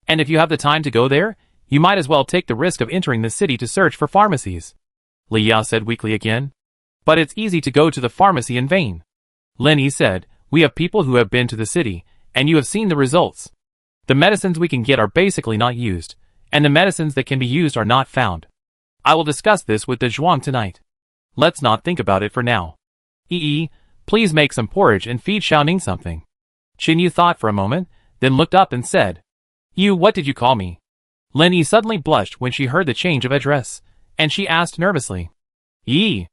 Speaker 1: And if you have the time to go there, you might as well take the risk of entering the city to search for pharmacies. Li Yao said weakly again. But it's easy to go to the pharmacy in vain. Lin Yi said, We have people who have been to the city, and you have seen the results. The medicines we can get are basically not used, and the medicines that can be used are not found. I will discuss this with the Zhuang tonight. Let's not think about it for now. Please make some porridge and feed Xiaoning something. Chen Yu thought for a moment, then looked up and said, What did you call me? Lin Yi suddenly blushed when she heard the change of address, and she asked nervously. Yi.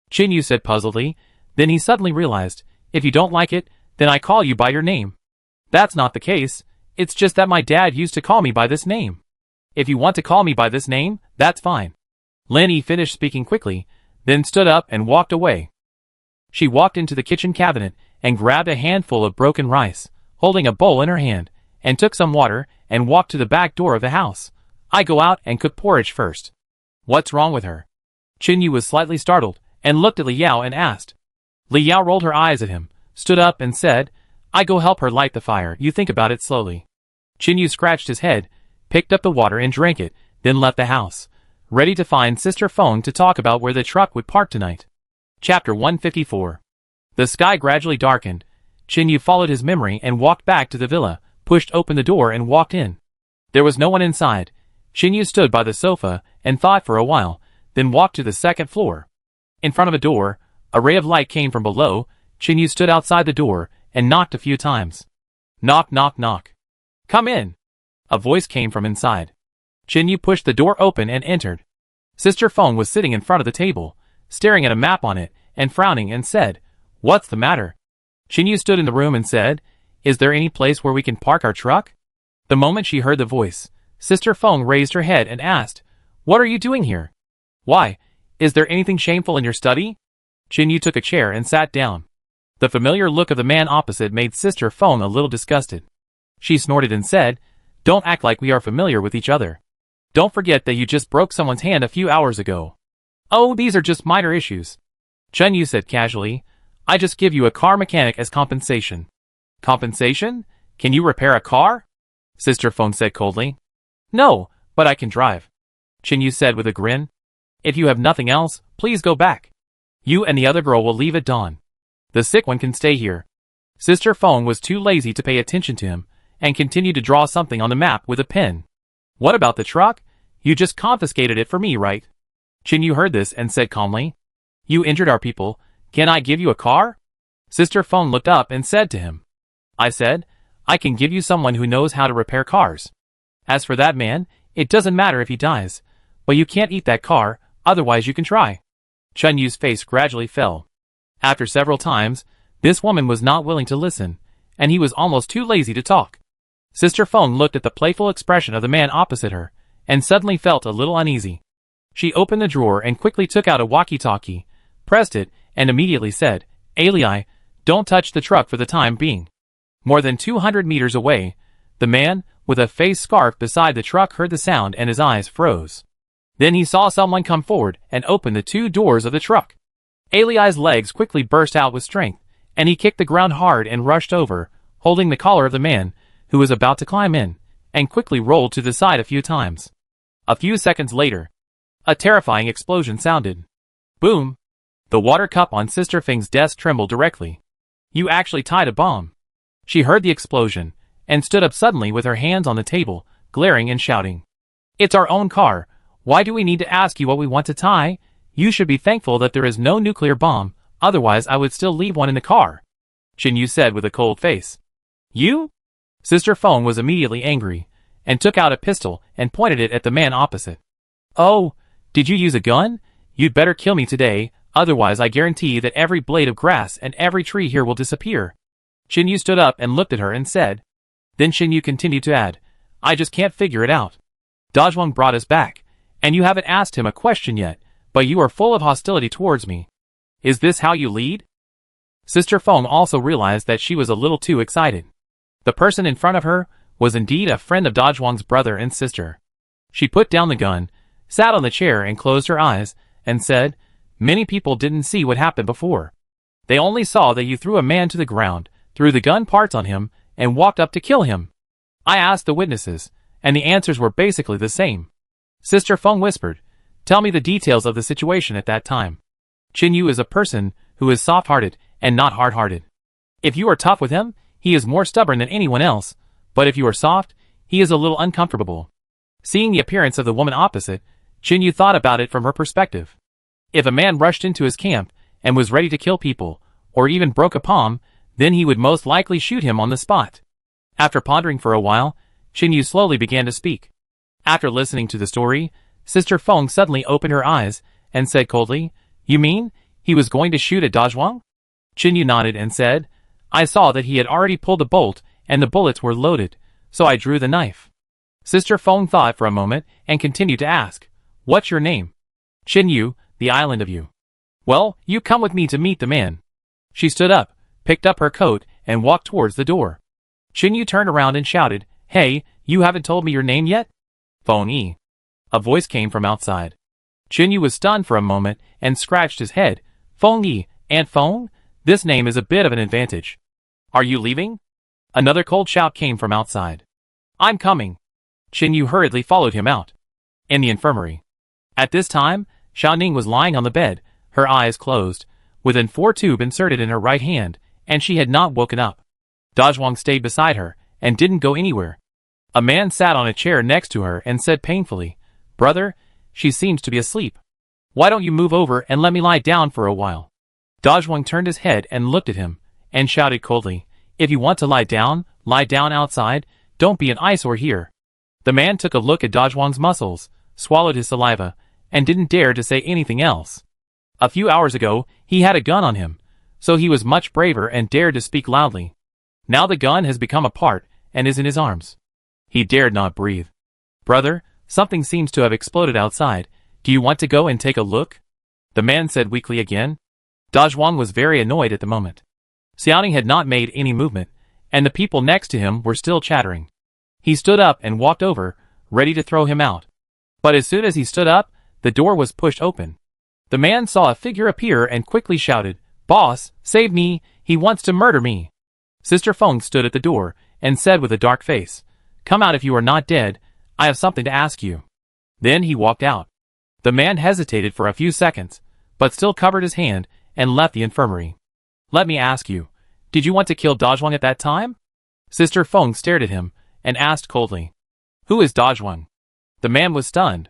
Speaker 1: Chen Yu said puzzledly, then he suddenly realized, If you don't like it, then I call you by your name. That's not the case, it's just that my dad used to call me by this name. If you want to call me by this name, that's fine. Lin Yi finished speaking quickly, then stood up and walked away. She walked into the kitchen cabinet and grabbed a handful of broken rice, holding a bowl in her hand, and took some water and walked to the back door of the house. I go out and cook porridge first. What's wrong with her? Qin Yu was slightly startled and looked at Li Yao and asked. Li Yao rolled her eyes at him, stood up and said, I go help her light the fire. You think about it slowly. Qin Yu scratched his head, picked up the water and drank it, then left the house, ready to find Sister Feng to talk about where the truck would park tonight. Chapter 154. The sky gradually darkened. Qin Yu followed his memory and walked back to the villa, pushed open the door and walked in. There was no one inside. Qin Yu stood by the sofa and thought for a while, then walked to the second floor. In front of a door, a ray of light came from below. Qin Yu stood outside the door and knocked a few times. Knock, knock, knock. Come in. A voice came from inside. Qin Yu pushed the door open and entered. Sister Feng was sitting in front of the table, staring at a map on it, and frowning and said, What's the matter? Qin Yu stood in the room and said, Is there any place where we can park our truck? The moment she heard the voice, Sister Feng raised her head and asked, What are you doing here? Why, is there anything shameful in your study? Qin Yu took a chair and sat down. The familiar look of the man opposite made Sister Feng a little disgusted. She snorted and said, Don't act like we are familiar with each other. Don't forget that you just broke someone's hand a few hours ago. Oh, these are just minor issues. Qin Yu said casually, I just give you a car mechanic as compensation. Compensation? Can you repair a car? Sister Feng said coldly. No, but I can drive. Qin Yu said with a grin. If you have nothing else, please go back. You and the other girl will leave at dawn. The sick one can stay here. Sister Feng was too lazy to pay attention to him, and continued to draw something on the map with a pen. What about the truck? You just confiscated it for me, right? Qin Yu heard this and said calmly, You injured our people. Can I give you a car? Sister Feng looked up and said to him, I said, I can give you someone who knows how to repair cars. As for that man, it doesn't matter if he dies, but you can't eat that car, otherwise you can try. Qin Yu's face gradually fell. After several times, this woman was not willing to listen, and he was almost too lazy to talk. Sister Feng looked at the playful expression of the man opposite her, and suddenly felt a little uneasy. She opened the drawer and quickly took out a walkie-talkie, pressed it, and immediately said, Ali, don't touch the truck for the time being. More than 200 meters away, the man, with a face scarf beside the truck, heard the sound and his eyes froze. Then he saw someone come forward and open the two doors of the truck. Ali's legs quickly burst out with strength, and he kicked the ground hard and rushed over, holding the collar of the man, who was about to climb in, and quickly rolled to the side a few times. A few seconds later, a terrifying explosion sounded. Boom! The water cup on Sister Feng's desk trembled directly. You actually tied a bomb. She heard the explosion, and stood up suddenly with her hands on the table, glaring and shouting. It's our own car. Why do we need to ask you what we want to tie? You should be thankful that there is no nuclear bomb, otherwise I would still leave one in the car. Qin Yu said with a cold face. You? Sister Feng was immediately angry, and took out a pistol and pointed it at the man opposite. Oh, did you use a gun? You'd better kill me today, otherwise I guarantee that every blade of grass and every tree here will disappear. Qin Yu stood up and looked at her and said. Then Qin Yu continued to add, I just can't figure it out. Dazhuang brought us back, and you haven't asked him a question yet, but you are full of hostility towards me. Is this how you lead? Sister Feng also realized that she was a little too excited. The person in front of her was indeed a friend of Dazhuang's brother and sister. She put down the gun, sat on the chair and closed her eyes, and said, Many people didn't see what happened before. They only saw that you threw a man to the ground, threw the gun parts on him, and walked up to kill him. I asked the witnesses, and the answers were basically the same. Sister Feng whispered, Tell me the details of the situation at that time. Qin Yu is a person who is soft-hearted and not hard-hearted. If you are tough with him, he is more stubborn than anyone else, but if you are soft, he is a little uncomfortable. Seeing the appearance of the woman opposite, Qin Yu thought about it from her perspective. If a man rushed into his camp and was ready to kill people, or even broke a palm, then he would most likely shoot him on the spot. After pondering for a while, Qin Yu slowly began to speak. After listening to the story, Sister Feng suddenly opened her eyes and said coldly, You mean, he was going to shoot at Dazhuang? Qin Yu nodded and said, I saw that he had already pulled the bolt and the bullets were loaded, so I drew the knife. Sister Feng thought for a moment and continued to ask, "What's your name?" "Qinyu, the island of you." "Well, you come with me to meet the man." She stood up, picked up her coat, and walked towards the door. Qinyu turned around and shouted, "Hey, you haven't told me your name yet?" "Feng Yi." A voice came from outside. Qinyu was stunned for a moment and scratched his head. "Feng Yi, Aunt Feng? This name is a bit of an advantage. Are you leaving?" Another cold shout came from outside. "I'm coming." Qinyu hurriedly followed him out. In the infirmary. At this time, Xiaoning was lying on the bed, her eyes closed, with an 4 tube inserted in her right hand, and she had not woken up. Dazhuang stayed beside her, and didn't go anywhere. A man sat on a chair next to her and said painfully, "Brother, she seems to be asleep. Why don't you move over and let me lie down for a while?" Dazhuang turned his head and looked at him, and shouted coldly, "If you want to lie down outside, don't be an eyesore here." The man took a look at Dazhuang's muscles, swallowed his saliva, and didn't dare to say anything else. A few hours ago, he had a gun on him, so he was much braver and dared to speak loudly. Now the gun has become a part, and is in his arms. He dared not breathe. "Brother, something seems to have exploded outside. Do you want to go and take a look?" The man said weakly again. Dazhuang was very annoyed at the moment. Xiaoning had not made any movement, and the people next to him were still chattering. He stood up and walked over, ready to throw him out. But as soon as he stood up, the door was pushed open. The man saw a figure appear and quickly shouted, "Boss, save me, he wants to murder me." Sister Feng stood at the door, and said with a dark face, "Come out if you are not dead, I have something to ask you." Then he walked out. The man hesitated for a few seconds, but still covered his hand, and left the infirmary. "Let me ask you, did you want to kill Dazhuang at that time?" Sister Feng stared at him, and asked coldly, "Who is Dazhuang?" The man was stunned.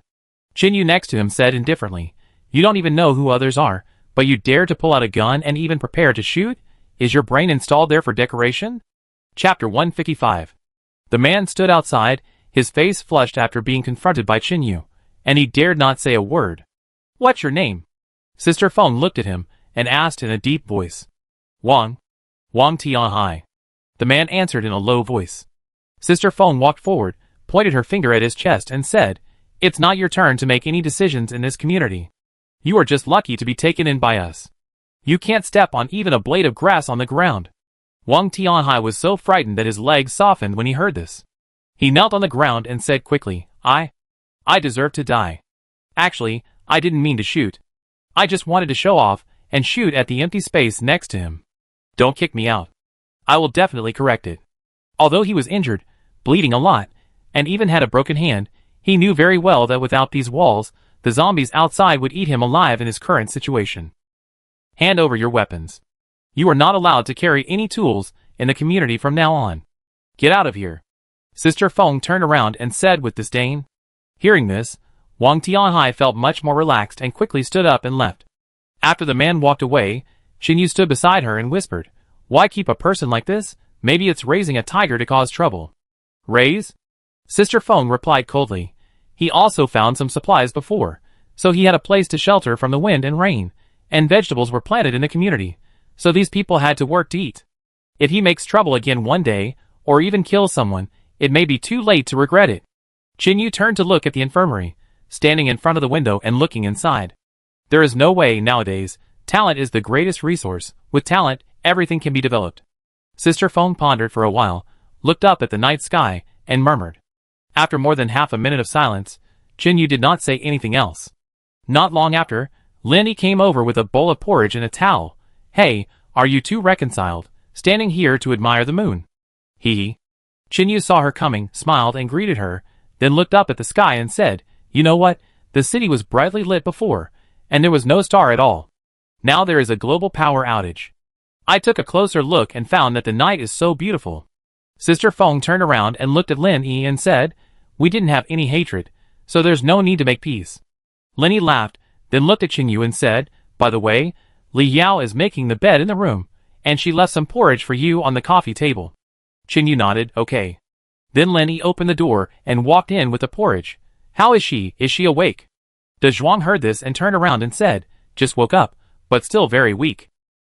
Speaker 1: Qinyu next to him said indifferently, "You don't even know who others are, but you dare to pull out a gun and even prepare to shoot? Is your brain installed there for decoration?" Chapter 155. The man stood outside, his face flushed after being confronted by Qinyu, and he dared not say a word. "What's your name?" Sister Feng looked at him, and asked in a deep voice. "Wang. Wang Tianhai." The man answered in a low voice. Sister Feng walked forward, pointed her finger at his chest and said, "It's not your turn to make any decisions in this community. You are just lucky to be taken in by us. You can't step on even a blade of grass on the ground." Wang Tianhai was so frightened that his legs softened when he heard this. He knelt on the ground and said quickly, I deserve to die. Actually, I didn't mean to shoot. I just wanted to show off and shoot at the empty space next to him. Don't kick me out. I will definitely correct it." Although he was injured, bleeding a lot, and even had a broken hand, he knew very well that without these walls, the zombies outside would eat him alive in his current situation. "Hand over your weapons. You are not allowed to carry any tools in the community from now on. Get out of here." Sister Feng turned around and said with disdain. Hearing this, Wang Tianhai felt much more relaxed and quickly stood up and left. After the man walked away, Xinyu stood beside her and whispered, "Why keep a person like this? Maybe it's raising a tiger to cause trouble." "Raise?" Sister Feng replied coldly. He also found some supplies before, so he had a place to shelter from the wind and rain, and vegetables were planted in the community, so these people had to work to eat. If he makes trouble again one day, or even kills someone, it may be too late to regret it. Xinyu turned to look at the infirmary, standing in front of the window and looking inside. There is no way nowadays. Talent is the greatest resource. With talent, everything can be developed. Sister Feng pondered for a while, looked up at the night sky, and murmured. After more than half a minute of silence, Xinyu did not say anything else. Not long after, Lindy came over with a bowl of porridge and a towel. "Hey, are you two reconciled, standing here to admire the moon?" He. Xinyu saw her coming, smiled and greeted her, then looked up at the sky and said, "You know what? The city was brightly lit before, and there was no star at all. Now there is a global power outage. I took a closer look and found that the night is so beautiful." Sister Feng turned around and looked at Lin Yi and said, "We didn't have any hatred, so there's no need to make peace." Lin Yi laughed, then looked at Xinyu and said, "By the way, Li Yao is making the bed in the room, and she left some porridge for you on the coffee table." Xinyu nodded, "Okay." Then Lin Yi opened the door and walked in with the porridge. "How is she? Is she awake?" Dazhuang heard this and turned around and said, "Just woke up, but still very weak."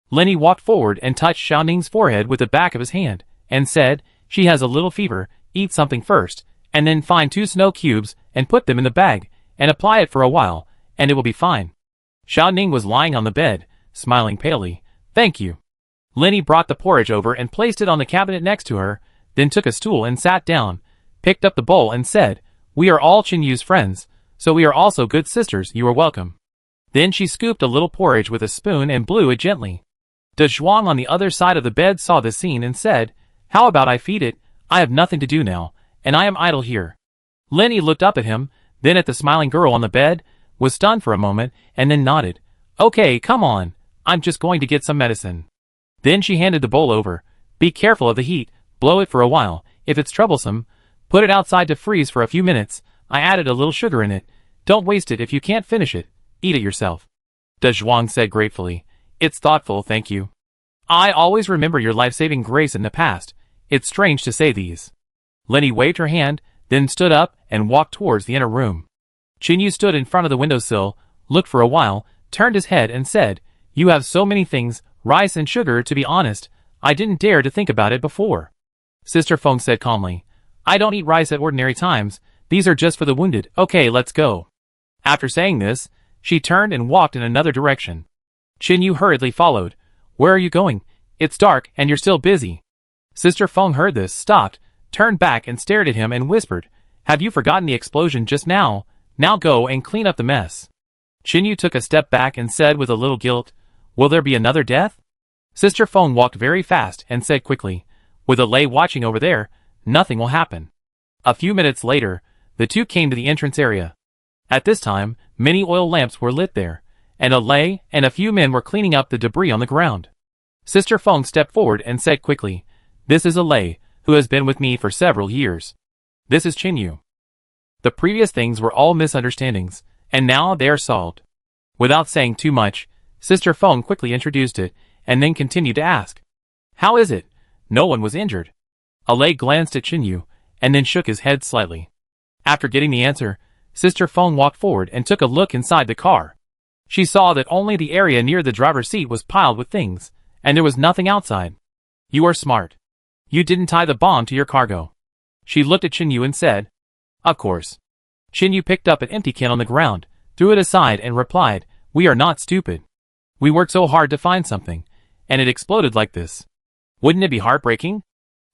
Speaker 1: Lin Yi walked forward and touched Xiao Ning's forehead with the back of his hand, and said, "She has a little fever, eat something first, And then find 2 snow cubes and put them in the bag, and apply it for a while, and it will be fine. Xiao Ning was lying on the bed, smiling palely. Thank you. Lenny brought the porridge over and placed it on the cabinet next to her, then took a stool and sat down, picked up the bowl and said, We are all Qinyu's friends, so we are also good sisters, you are welcome. Then she scooped a little porridge with a spoon and blew it gently. De Zhuang on the other side of the bed saw the scene and said, How about I feed it? I have nothing to do now, and I am idle here. Lenny looked up at him, then at the smiling girl on the bed, was stunned for a moment, and then nodded. Okay, come on, I'm just going to get some medicine. Then she handed the bowl over. Be careful of the heat, blow it for a while, if it's troublesome, put it outside to freeze for a few minutes. I added a little sugar in it. Don't waste it if you can't finish it. Eat it yourself. De Zhuang said gratefully. It's thoughtful, thank you. I always remember your life-saving grace in the past. It's strange to say these. Lenny waved her hand, then stood up and walked towards the inner room. Qinyu stood in front of the windowsill, looked for a while, turned his head and said, You have so many things, rice and sugar, to be honest, I didn't dare to think about it before. Sister Feng said calmly, I don't eat rice at ordinary times, these are just for the wounded. Okay, let's go. After saying this, she turned and walked in another direction. Qinyu hurriedly followed. Where are you going? It's dark and you're still busy. Sister Feng heard this, stopped, turned back and stared at him and whispered, Have you forgotten the explosion just now? Now go and clean up the mess. Qinyu took a step back and said with a little guilt, Will there be another death? Sister Feng walked very fast and said quickly, With a lay watching over there, nothing will happen. A few minutes later, the two came to the entrance area. At this time, many oil lamps were lit there, and a lay and a few men were cleaning up the debris on the ground. Sister Feng stepped forward and said quickly, This is a lay, who has been with me for several years. This is Qinyu. The previous things were all misunderstandings, and now they are solved. Without saying too much, Sister Feng quickly introduced it, and then continued to ask, How is it? No one was injured. Alay glanced at Qinyu, and then shook his head slightly. After getting the answer, Sister Feng walked forward and took a look inside the car. She saw that only the area near the driver's seat was piled with things, and there was nothing outside. You are smart. You didn't tie the bomb to your cargo. She looked at Qinyu and said, Of course. Qinyu picked up an empty can on the ground, threw it aside and replied, We are not stupid. We worked so hard to find something, and it exploded like this. Wouldn't it be heartbreaking?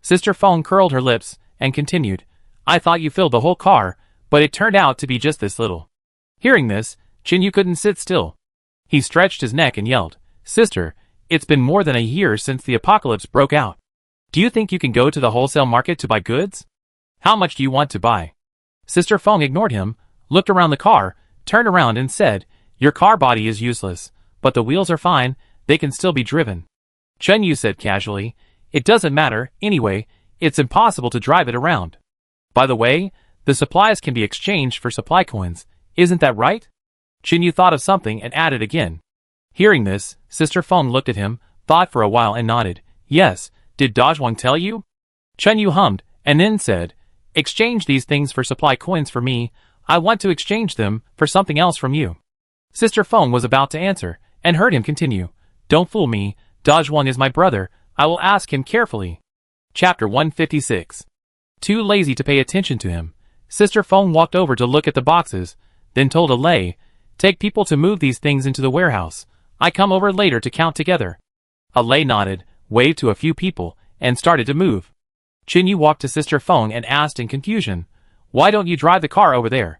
Speaker 1: Sister Feng curled her lips and continued, I thought you filled the whole car, but it turned out to be just this little. Hearing this, Qinyu couldn't sit still. He stretched his neck and yelled, Sister, it's been more than a year since the apocalypse broke out. Do you think you can go to the wholesale market to buy goods? How much do you want to buy? Sister Feng ignored him, looked around the car, turned around and said, Your car body is useless, but the wheels are fine, they can still be driven. Qinyu said casually, It doesn't matter, anyway, it's impossible to drive it around. By the way, the supplies can be exchanged for supply coins, isn't that right? Qinyu thought of something and added again. Hearing this, Sister Feng looked at him, thought for a while and nodded. Yes, did Dazhuang tell you? Qinyu hummed, and then said, Exchange these things for supply coins for me, I want to exchange them for something else from you. Sister Feng was about to answer, and heard him continue. Don't fool me, Dazhuang is my brother, I will ask him carefully. Chapter 156. Too lazy to pay attention to him, Sister Feng walked over to look at the boxes, then told Alay, Take people to move these things into the warehouse. I come over later to count together. Alay nodded, waved to a few people, and started to move. Qinyu walked to Sister Feng and asked in confusion, Why don't you drive the car over there?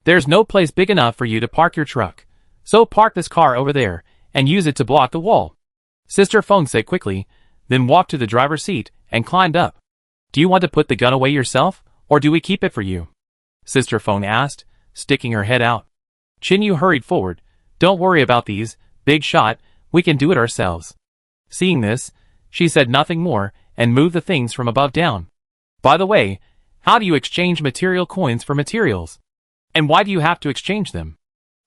Speaker 1: There's no place big enough for you to park your truck. So park this car over there, and use it to block the wall. Sister Feng said quickly, then walked to the driver's seat, and climbed up. Do you want to put the gun away yourself, or do we keep it for you? Sister Feng asked, sticking her head out. Qinyu hurried forward. Don't worry about these, big shot, we can do it ourselves. Seeing this, she said nothing more, and moved the things from above down. By the way, how do you exchange material coins for materials? And why do you have to exchange them?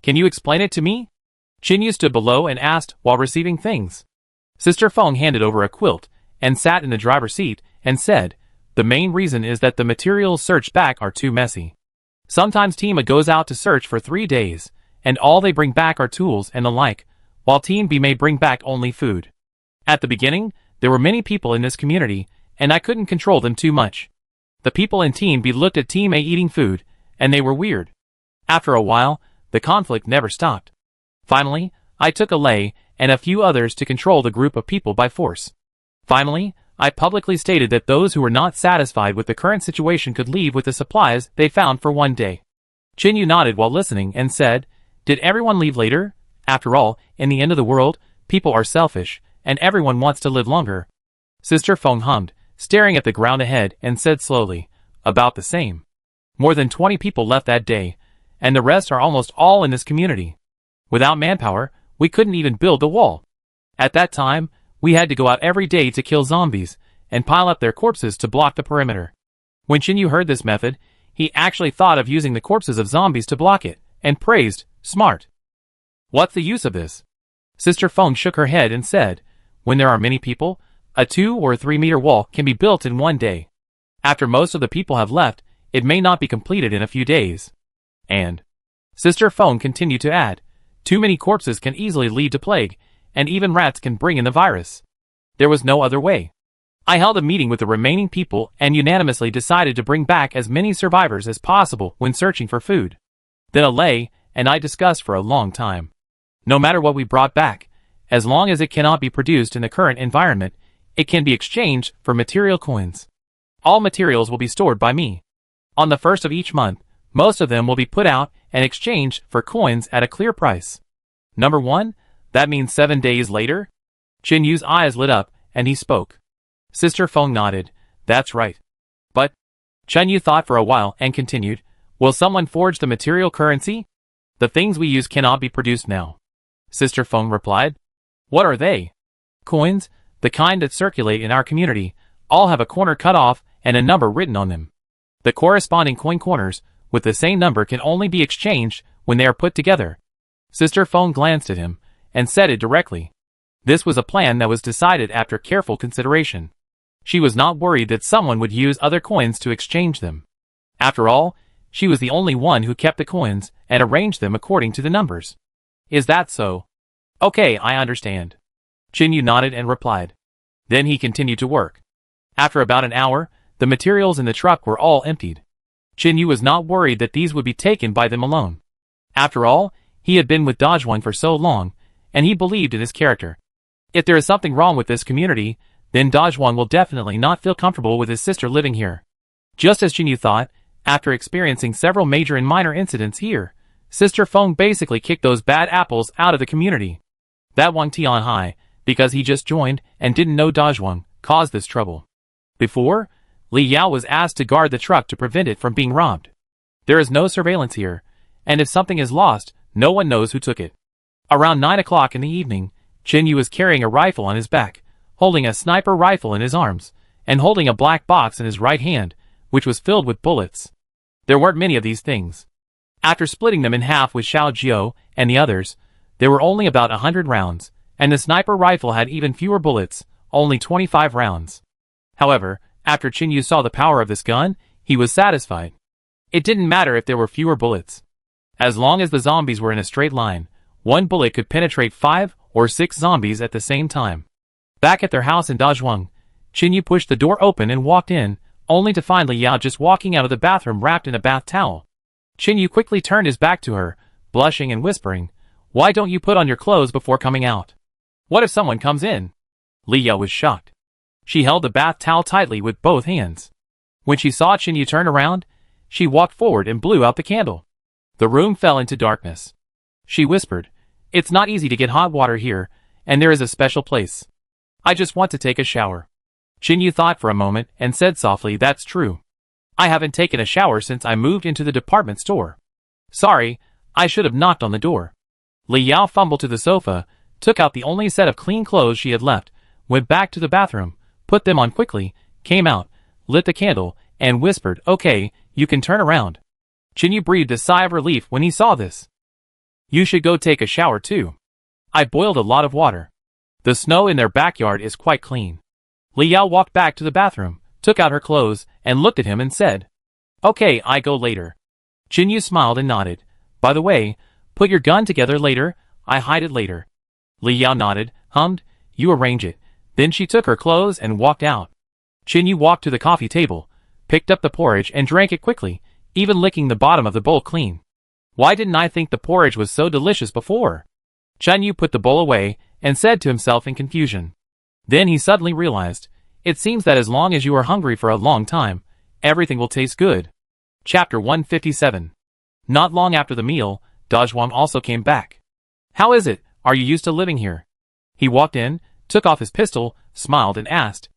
Speaker 1: Can you explain it to me? Qinyu stood below and asked while receiving things. Sister Feng handed over a quilt, and sat in the driver's seat, and said, The main reason is that the materials searched back are too messy. Sometimes Team A goes out to search for 3 days, and all they bring back are tools and the like, while Team B may bring back only food. At the beginning, there were many people in this community, and I couldn't control them too much. The people in Team B looked at Team A eating food, and they were weird. After a while, the conflict never stopped. Finally, I took Alay and a few others to control the group of people by force. Finally, I publicly stated that those who were not satisfied with the current situation could leave with the supplies they found for one day. Chinyu nodded while listening and said, "Did everyone leave later? After all, in the end of the world, people are selfish, and everyone wants to live longer." Sister Feng hummed, staring at the ground ahead, and said slowly, "About the same. More than 20 people left that day, and the rest are almost all in this community. Without manpower, we couldn't even build the wall. At that time, we had to go out every day to kill zombies, and pile up their corpses to block the perimeter." When Chinyu heard this method, he actually thought of using the corpses of zombies to block it, and praised, "Smart. What's the use of this?" Sister Feng shook her head and said, "When there are many people, a 2 or 3 meter wall can be built in one day. After most of the people have left, it may not be completed in a few days. And," Sister Feng continued to add, "too many corpses can easily lead to plague, and even rats can bring in the virus. There was no other way. I held a meeting with the remaining people and unanimously decided to bring back as many survivors as possible when searching for food. Then Alay and I discussed for a long time. No matter what we brought back, as long as it cannot be produced in the current environment, it can be exchanged for material coins. All materials will be stored by me. On the 1st of each month, most of them will be put out and exchanged for coins at a clear price. Number 1, that means 7 days later?" Chinyu's eyes lit up, and he spoke. Sister Feng nodded, "That's right. But," Chinyu thought for a while and continued, "will someone forge the material currency? The things we use cannot be produced now." Sister Feng replied, "What are they?" "Coins, the kind that circulate in our community, all have a corner cut off and a number written on them. The corresponding coin corners with the same number can only be exchanged when they are put together." Sister Feng glanced at him and said it directly. This was a plan that was decided after careful consideration. She was not worried that someone would use other coins to exchange them. After all, she was the only one who kept the coins and arranged them according to the numbers. "Is that so?" "Okay, I understand." Chinyu nodded and replied. Then he continued to work. After about an hour, the materials in the truck were all emptied. Chinyu was not worried that these would be taken by them alone. After all, he had been with Dajwang for so long, and he believed in his character. If there is something wrong with this community, then Dajwang will definitely not feel comfortable with his sister living here. Just as Chinyu thought, after experiencing several major and minor incidents here, Sister Feng basically kicked those bad apples out of the community. That Wang Tianhai, because he just joined and didn't know Dajwang, caused this trouble. Before, Li Yao was asked to guard the truck to prevent it from being robbed. There is no surveillance here, and if something is lost, no one knows who took it. Around 9 o'clock in the evening, Chinyu was carrying a rifle on his back, holding a sniper rifle in his arms, and holding a black box in his right hand, which was filled with bullets. There weren't many of these things. After splitting them in half with Xiao Jiao and the others, there were only about 100 rounds, and the sniper rifle had even fewer bullets, only 25 rounds. However, after Chinyu saw the power of this gun, he was satisfied. It didn't matter if there were fewer bullets. As long as the zombies were in a straight line, one bullet could penetrate 5 or 6 zombies at the same time. Back at their house in Dajwang, Chinyu pushed the door open and walked in, only to find Li Yao just walking out of the bathroom wrapped in a bath towel. Chinyu quickly turned his back to her, blushing and whispering, "Why don't you put on your clothes before coming out? What if someone comes in?" Li Yao was shocked. She held the bath towel tightly with both hands. When she saw Chinyu turn around, she walked forward and blew out the candle. The room fell into darkness. She whispered, "It's not easy to get hot water here, and there is a special place. I just want to take a shower." Chinyu thought for a moment and said softly, "That's true. I haven't taken a shower since I moved into the department store. Sorry, I should have knocked on the door." Li Yao fumbled to the sofa, took out the only set of clean clothes she had left, went back to the bathroom, put them on quickly, came out, lit the candle, and whispered, "Okay, you can turn around." Chinyu breathed a sigh of relief when he saw this. "You should go take a shower too. I boiled a lot of water. The snow in their backyard is quite clean." Li Yao walked back to the bathroom, took out her clothes, and looked at him and said, "Okay, I go later." Chinyu smiled and nodded. "By the way, put your gun together later, I hide it later." Li Yao nodded, hummed, "You arrange it." Then she took her clothes and walked out. Chinyu walked to the coffee table, picked up the porridge and drank it quickly, even licking the bottom of the bowl clean. Why didn't I think the porridge was so delicious before? Chun Yu put the bowl away and said to himself in confusion. Then he suddenly realized, it seems that as long as you are hungry for a long time, everything will taste good. Chapter 157. Not long after the meal, Dazhuang also came back. How is it? Are you used to living here? He walked in, took off his pistol, smiled and asked.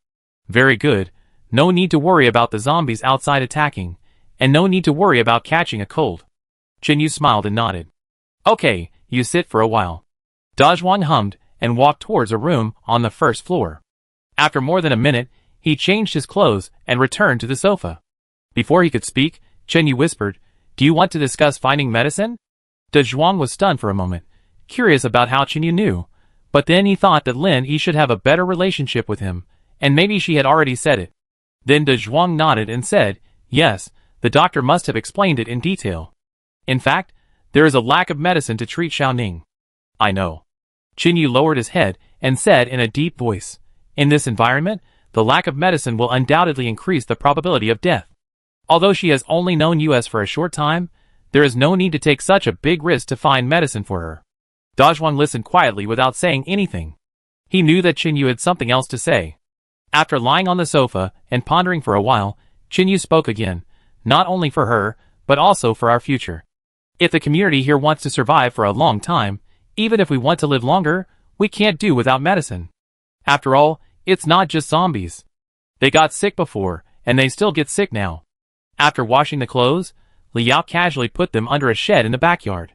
Speaker 1: Very good. No need to worry about the zombies outside attacking, and no need to worry about catching a cold. Chun Yu smiled and nodded. Okay, you sit for a while. Dazhuang hummed and walked towards a room on the first floor. After more than a minute, he changed his clothes and returned to the sofa. Before he could speak, Chun Yu whispered, Do you want to discuss finding medicine? Dazhuang was stunned for a moment, curious about how Chun Yu knew, but then he thought that Lin Yi should have a better relationship with him, and maybe she had already said it. Then Dazhuang nodded and said, Yes, the doctor must have explained it in detail. In fact, there is a lack of medicine to treat Xiaoning. I know. Chun Yu lowered his head and said in a deep voice, In this environment, the lack of medicine will undoubtedly increase the probability of death. Although she has only known us for a short time, there is no need to take such a big risk to find medicine for her. Dazhuang listened quietly without saying anything. He knew that Chun Yu had something else to say. After lying on the sofa and pondering for a while, Chun Yu spoke again, not only for her, but also for our future. If the community here wants to survive for a long time, even if we want to live longer, we can't do without medicine. After all, it's not just zombies. They got sick before, and they still get sick now. After washing the clothes, Liao casually put them under a shed in the backyard.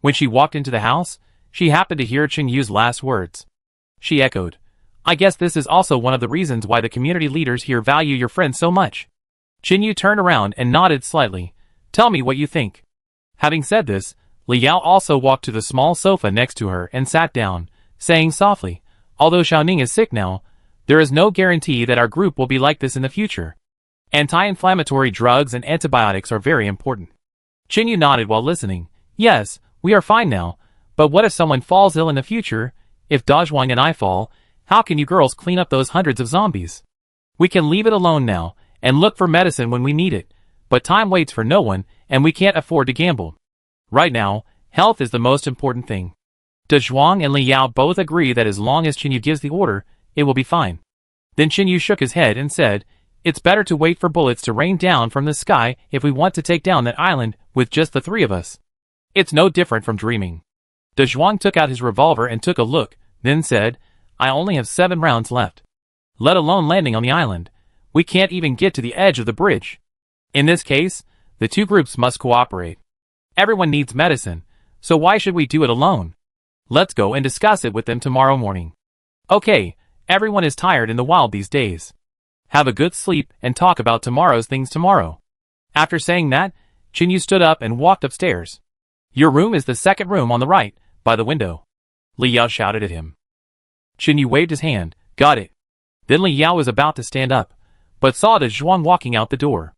Speaker 1: When she walked into the house, she happened to hear Chun Yu's last words. She echoed, I guess this is also one of the reasons why the community leaders here value your friend so much. Chun Yu turned around and nodded slightly. Tell me what you think. Having said this, Liao also walked to the small sofa next to her and sat down, saying softly, Although Xiaoning is sick now, there is no guarantee that our group will be like this in the future. Anti-inflammatory drugs and antibiotics are very important. Chun Yu nodded while listening. Yes, we are fine now, but what if someone falls ill in the future? If Dazhuang and I fall, how can you girls clean up those hundreds of zombies? We can leave it alone now, and look for medicine when we need it, but time waits for no one, and we can't afford to gamble. Right now, health is the most important thing. Dazhuang and Liao both agree that as long as Chun Yu gives the order, it will be fine. Then Chun Yu shook his head and said, It's better to wait for bullets to rain down from the sky if we want to take down that island with just the three of us. It's no different from dreaming. Dazhuang took out his revolver and took a look, then said, I only have 7 rounds left. Let alone landing on the island. We can't even get to the edge of the bridge. In this case, the two groups must cooperate. Everyone needs medicine, so why should we do it alone? Let's go and discuss it with them tomorrow morning. Okay, everyone is tired in the wild these days. Have a good sleep and talk about tomorrow's things tomorrow. After saying that, Chun Yu stood up and walked upstairs. Your room is the second room on the right, by the window. Liao shouted at him. Chun Yu waved his hand, got it. Then Liao was about to stand up, but saw Dazhuang walking out the door.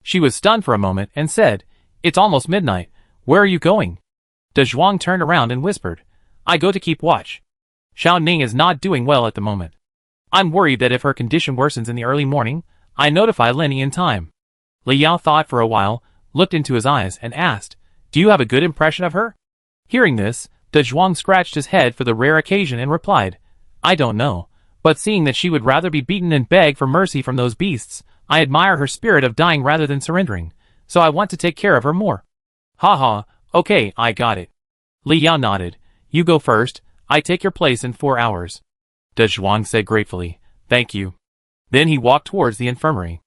Speaker 1: She was stunned for a moment and said, It's almost midnight. Where are you going? Dazhuang turned around and whispered, I go to keep watch. Xiaoning is not doing well at the moment. I'm worried that if her condition worsens in the early morning, I notify Lin Yi in time. Liao thought for a while, looked into his eyes and asked, Do you have a good impression of her? Hearing this, Dazhuang scratched his head for the rare occasion and replied, I don't know, but seeing that she would rather be beaten and beg for mercy from those beasts, I admire her spirit of dying rather than surrendering, so I want to take care of her more. Haha, okay, I got it. Liao nodded. You go first, I take your place in 4 hours. Dazhuang said gratefully, Thank you. Then he walked towards the infirmary.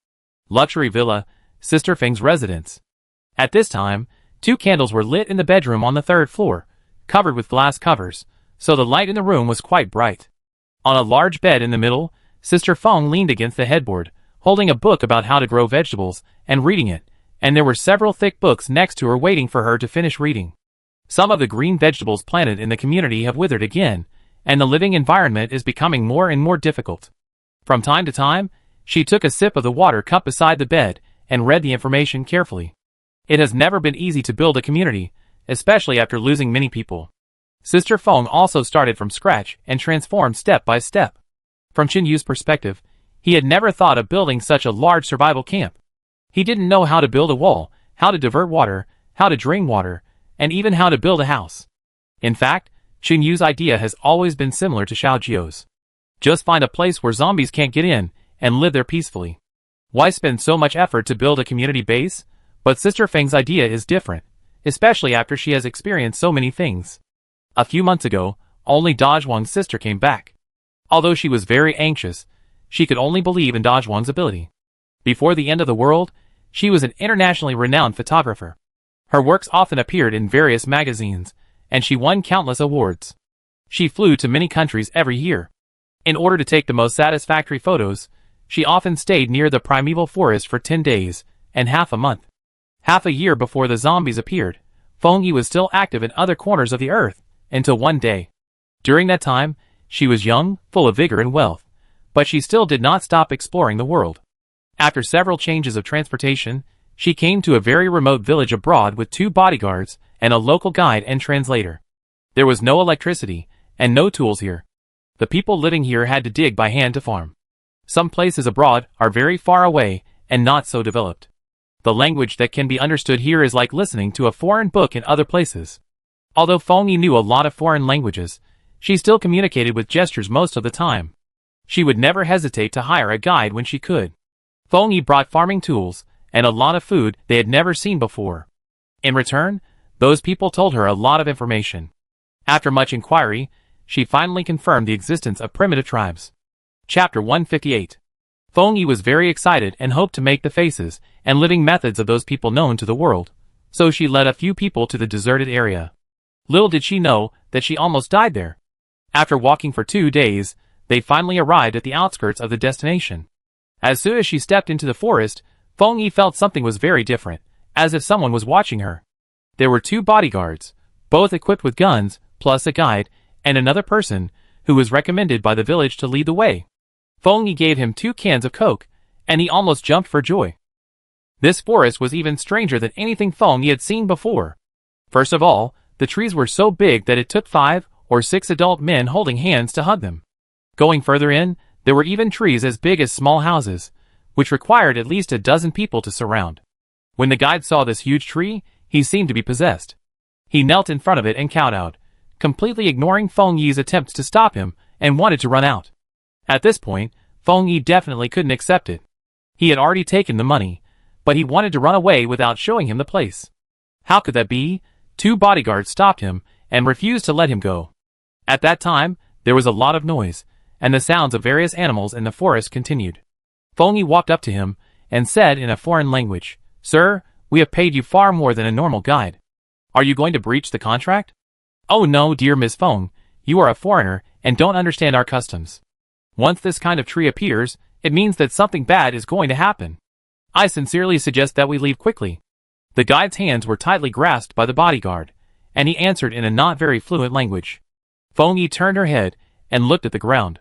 Speaker 1: Luxury villa, Sister Feng's residence. At this time, 2 candles were lit in the bedroom on the 3rd floor, covered with glass covers, so the light in the room was quite bright. On a large bed in the middle, Sister Feng leaned against the headboard, holding a book about how to grow vegetables, and reading it, and there were several thick books next to her waiting for her to finish reading. Some of the green vegetables planted in the community have withered again, and the living environment is becoming more and more difficult. From time to time, she took a sip of the water cup beside the bed and read the information carefully. It has never been easy to build a community, especially after losing many people. Sister Feng also started from scratch and transformed step by step. From Chun Yu's perspective, he had never thought of building such a large survival camp. He didn't know how to build a wall, how to divert water, how to drain water, and even how to build a house. In fact, Qin Yu's idea has always been similar to Xiao Jiu's. Just find a place where zombies can't get in, and live there peacefully. Why spend so much effort to build a community base? But Sister Feng's idea is different, especially after she has experienced so many things. A few months ago, only Dazhuang's sister came back. Although she was very anxious, she could only believe in Dazhuang's ability. Before the end of the world, she was an internationally renowned photographer. Her works often appeared in various magazines, and she won countless awards. She flew to many countries every year. In order to take the most satisfactory photos, she often stayed near the primeval forest for 10 days, and half a month. Half a year before the zombies appeared, Feng Yi was still active in other corners of the earth, until one day. During that time, she was young, full of vigor and wealth, but she still did not stop exploring the world. After several changes of transportation, she came to a very remote village abroad with 2 bodyguards and a local guide and translator. There was no electricity, and no tools here. The people living here had to dig by hand to farm. Some places abroad are very far away and not so developed. The language that can be understood here is like listening to a foreign book in other places. Although Feng Yi knew a lot of foreign languages, she still communicated with gestures most of the time. She would never hesitate to hire a guide when she could. Feng Yi brought farming tools and a lot of food they had never seen before. In return, those people told her a lot of information. After much inquiry, she finally confirmed the existence of primitive tribes. Chapter 158. Feng Yi was very excited and hoped to make the faces and living methods of those people known to the world, so she led a few people to the deserted area. Little did she know that she almost died there. After walking for 2 days, they finally arrived at the outskirts of the destination. As soon as she stepped into the forest, Feng Yi felt something was very different, as if someone was watching her. There were 2 bodyguards, both equipped with guns, plus a guide, and another person, who was recommended by the village to lead the way. Feng Yi gave him 2 cans of Coke, and he almost jumped for joy. This forest was even stranger than anything Feng Yi had seen before. First of all, the trees were so big that it took 5 or 6 adult men holding hands to hug them. Going further in, there were even trees as big as small houses, which required at least a dozen people to surround. When the guide saw this huge tree, he seemed to be possessed. He knelt in front of it and kowtowed, completely ignoring Feng Yi's attempts to stop him, and wanted to run out. At this point, Feng Yi definitely couldn't accept it. He had already taken the money, but he wanted to run away without showing him the place. How could that be? 2 bodyguards stopped him and refused to let him go. At that time, there was a lot of noise, and the sounds of various animals in the forest continued. Feng Yi walked up to him and said in a foreign language, "Sir, we have paid you far more than a normal guide. Are you going to breach the contract?" "Oh no, dear Miss Feng, you are a foreigner and don't understand our customs. Once this kind of tree appears, it means that something bad is going to happen. I sincerely suggest that we leave quickly." The guide's hands were tightly grasped by the bodyguard, and he answered in a not very fluent language. Feng Yi turned her head and looked at the ground.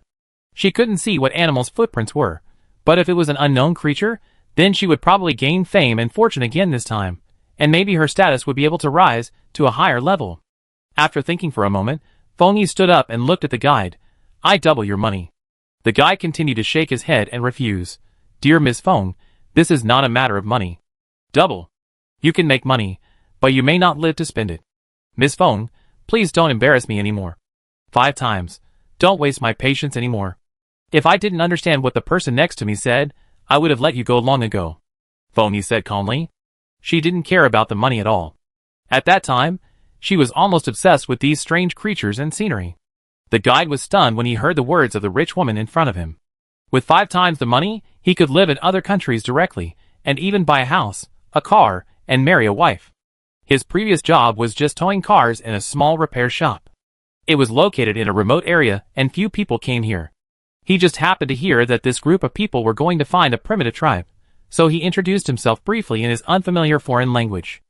Speaker 1: She couldn't see what animal's footprints were, but if it was an unknown creature, then she would probably gain fame and fortune again this time, and maybe her status would be able to rise to a higher level. After thinking for a moment, Feng Yi stood up and looked at the guide. "I double your money." The guide continued to shake his head and refuse. "Dear Miss Feng, this is not a matter of money. Double. You can make money, but you may not live to spend it. Miss Feng, please don't embarrass me anymore. 5 times. Don't waste my patience anymore. If I didn't understand what the person next to me said, I would have let you go long ago," Feng Yi said calmly. She didn't care about the money at all. At that time, she was almost obsessed with these strange creatures and scenery. The guide was stunned when he heard the words of the rich woman in front of him. With 5 times the money, he could live in other countries directly, and even buy a house, a car, and marry a wife. His previous job was just towing cars in a small repair shop. It was located in a remote area and few people came here. He just happened to hear that this group of people were going to find a primitive tribe, so he introduced himself briefly in his unfamiliar foreign language.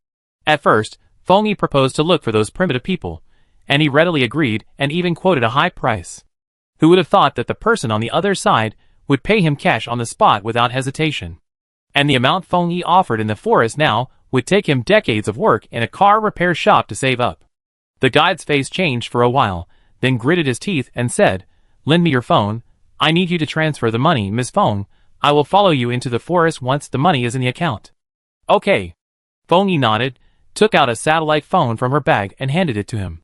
Speaker 1: At first, Feng Yi proposed to look for those primitive people, and he readily agreed and even quoted a high price. Who would have thought that the person on the other side would pay him cash on the spot without hesitation? And the amount Feng Yi offered in the forest now would take him decades of work in a car repair shop to save up. The guide's face changed for a while, then gritted his teeth and said, "Lend me your phone. I need you to transfer the money, Miss Feng. I will follow you into the forest once the money is in the account. Okay. Feng Yi nodded, took out a satellite phone from her bag and handed it to him.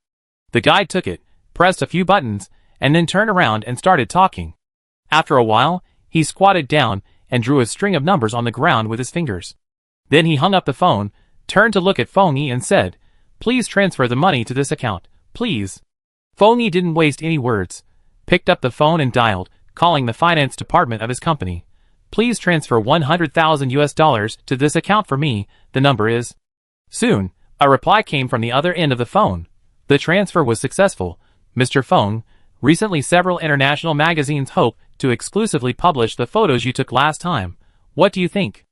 Speaker 1: The guide took it, pressed a few buttons, and then turned around and started talking. After a while, he squatted down and drew a string of numbers on the ground with his fingers. Then he hung up the phone, turned to look at Feng Yi and said, "Please transfer the money to this account, please." Feng Yi didn't waste any words, picked up the phone and dialed, calling the finance department of his company. "Please transfer $100,000 to this account for me, the number is." Soon, a reply came from the other end of the phone. The transfer was successful, Mr. Feng. Recently several international magazines hope to exclusively publish the photos you took last time. What do you think?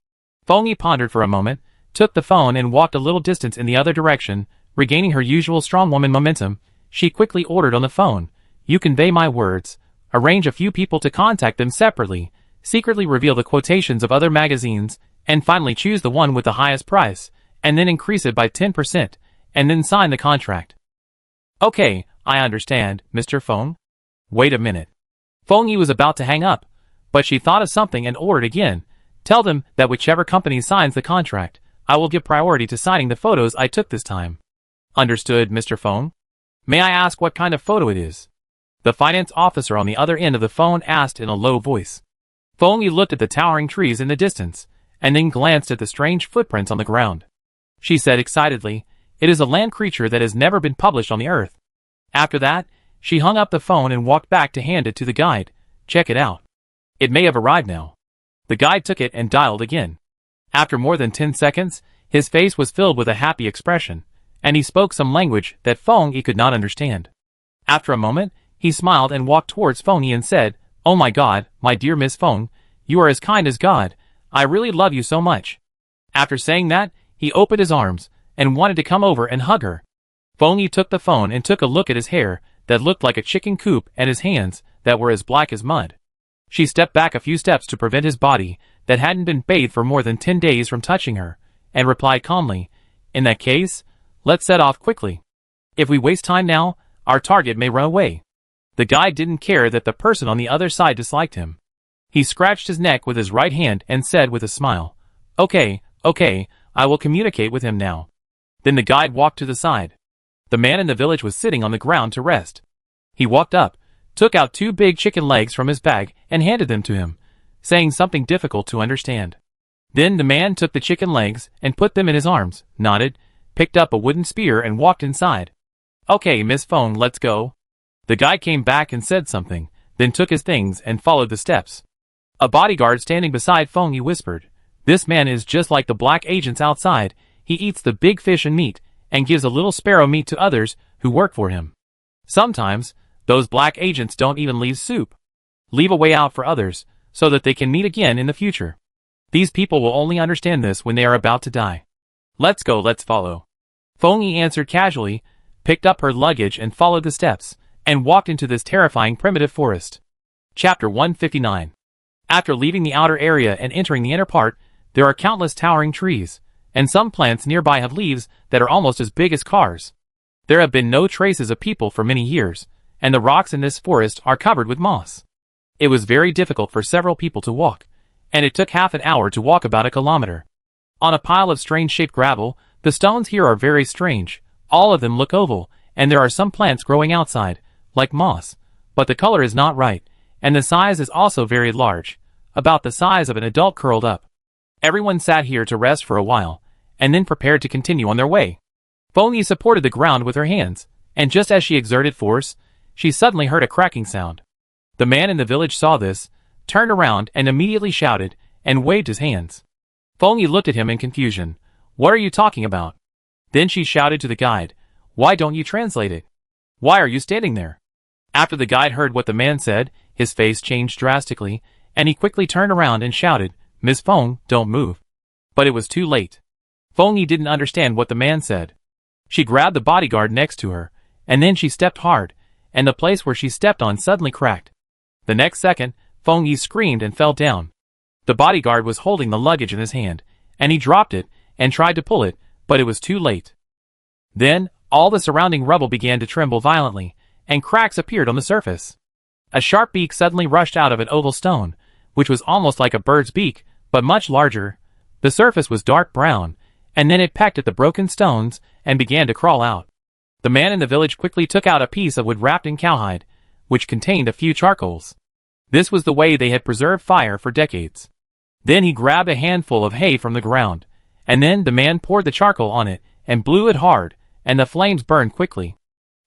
Speaker 1: Feng Yi pondered for a moment, took the phone and walked a little distance in the other direction, regaining her usual strong woman momentum. She quickly ordered on the phone, "You convey my words. Arrange a few people to contact them separately, secretly reveal the quotations of other magazines, and finally choose the one with the highest price, and then increase it by 10%, and then sign the contract." "Okay, I understand, Mr. Feng." "Wait a minute." Feng Yi was about to hang up, but she thought of something and ordered again, "Tell them that whichever company signs the contract, I will give priority to signing the photos I took this time." "Understood, Mr. Feng." "May I ask what kind of photo it is?" the finance officer on the other end of the phone asked in a low voice. Feng Yi looked at the towering trees in the distance, and then glanced at the strange footprints on the ground. She said excitedly, "It is a land creature that has never been published on the earth." After that, she hung up the phone and walked back to hand it to the guide. "Check it out. It may have arrived now." The guide took it and dialed again. After more than 10 seconds, his face was filled with a happy expression, and he spoke some language that Feng Yi could not understand. After a moment, he smiled and walked towards Feng Yi and said, "Oh my God, my dear Miss Feng, you are as kind as God. I really love you so much." After saying that, he opened his arms, and wanted to come over and hug her. Feng Yi took the phone and took a look at his hair, that looked like a chicken coop, and his hands, that were as black as mud. She stepped back a few steps to prevent his body, that hadn't been bathed for more than 10 days from touching her, and replied calmly, "In that case, let's set off quickly. If we waste time now, our target may run away." The guide didn't care that the person on the other side disliked him. He scratched his neck with his right hand and said with a smile, Okay, I will communicate with him now." Then the guide walked to the side. The man in the village was sitting on the ground to rest. He walked up, took out 2 big chicken legs from his bag and handed them to him, saying something difficult to understand. Then the man took the chicken legs and put them in his arms, nodded, picked up a wooden spear and walked inside. "Okay, Miss Feng, let's go." The guy came back and said something, then took his things and followed the steps. A bodyguard standing beside Feng Yi whispered, "This man is just like the black agents outside. He eats the big fish and meat, and gives a little sparrow meat to others who work for him. Sometimes, those black agents don't even leave soup. Leave a way out for others, so that they can meet again in the future. These people will only understand this when they are about to die. Let's go, let's follow." Feng Yi answered casually, picked up her luggage and followed the steps, and walked into this terrifying primitive forest. Chapter 159. After leaving the outer area and entering the inner part, there are countless towering trees, and some plants nearby have leaves that are almost as big as cars. There have been no traces of people for many years, and the rocks in this forest are covered with moss. It was very difficult for several people to walk, and it took half an hour to walk about a kilometer. On a pile of strange-shaped gravel, the stones here are very strange. All of them look oval, and there are some plants growing outside, like moss, but the color is not right, and the size is also very large, about the size of an adult curled up. Everyone sat here to rest for a while, and then prepared to continue on their way. Feng Yi supported the ground with her hands, and just as she exerted force, she suddenly heard a cracking sound. The man in the village saw this, turned around and immediately shouted, and waved his hands. Feng Yi looked at him in confusion. "What are you talking about?" Then she shouted to the guide, "Why don't you translate it? Why are you standing there?" After the guide heard what the man said, his face changed drastically, and he quickly turned around and shouted, "Miss Feng, don't move." But it was too late. Feng Yi didn't understand what the man said. She grabbed the bodyguard next to her, and then she stepped hard, and the place where she stepped on suddenly cracked. The next second, Feng Yi screamed and fell down. The bodyguard was holding the luggage in his hand, and he dropped it, and tried to pull it, but it was too late. Then, all the surrounding rubble began to tremble violently, and cracks appeared on the surface. A sharp beak suddenly rushed out of an oval stone, which was almost like a bird's beak, but much larger. The surface was dark brown, and then it pecked at the broken stones and began to crawl out. The man in the village quickly took out a piece of wood wrapped in cowhide, which contained a few charcoals. This was the way they had preserved fire for decades. Then he grabbed a handful of hay from the ground, and then the man poured the charcoal on it and blew it hard, and the flames burned quickly.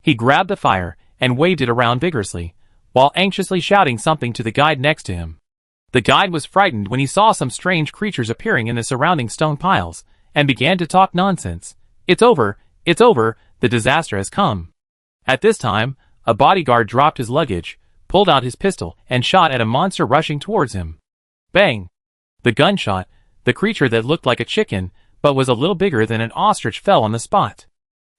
Speaker 1: He grabbed the fire and waved it around vigorously, while anxiously shouting something to the guide next to him. The guide was frightened when he saw some strange creatures appearing in the surrounding stone piles, and began to talk nonsense. It's over, the disaster has come. At this time, a bodyguard dropped his luggage, pulled out his pistol, and shot at a monster rushing towards him. Bang! The gunshot, the creature that looked like a chicken, but was a little bigger than an ostrich, fell on the spot.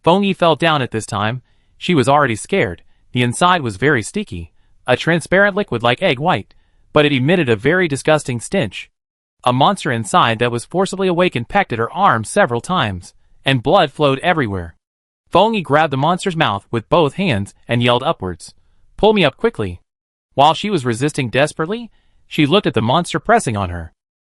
Speaker 1: Feng fell down at this time. She was already scared. The inside was very sticky, a transparent liquid like egg white, but it emitted a very disgusting stench. A monster inside that was forcibly awakened pecked at her arm several times, and blood flowed everywhere. Feng grabbed the monster's mouth with both hands and yelled upwards, "Pull me up quickly." While she was resisting desperately, she looked at the monster pressing on her.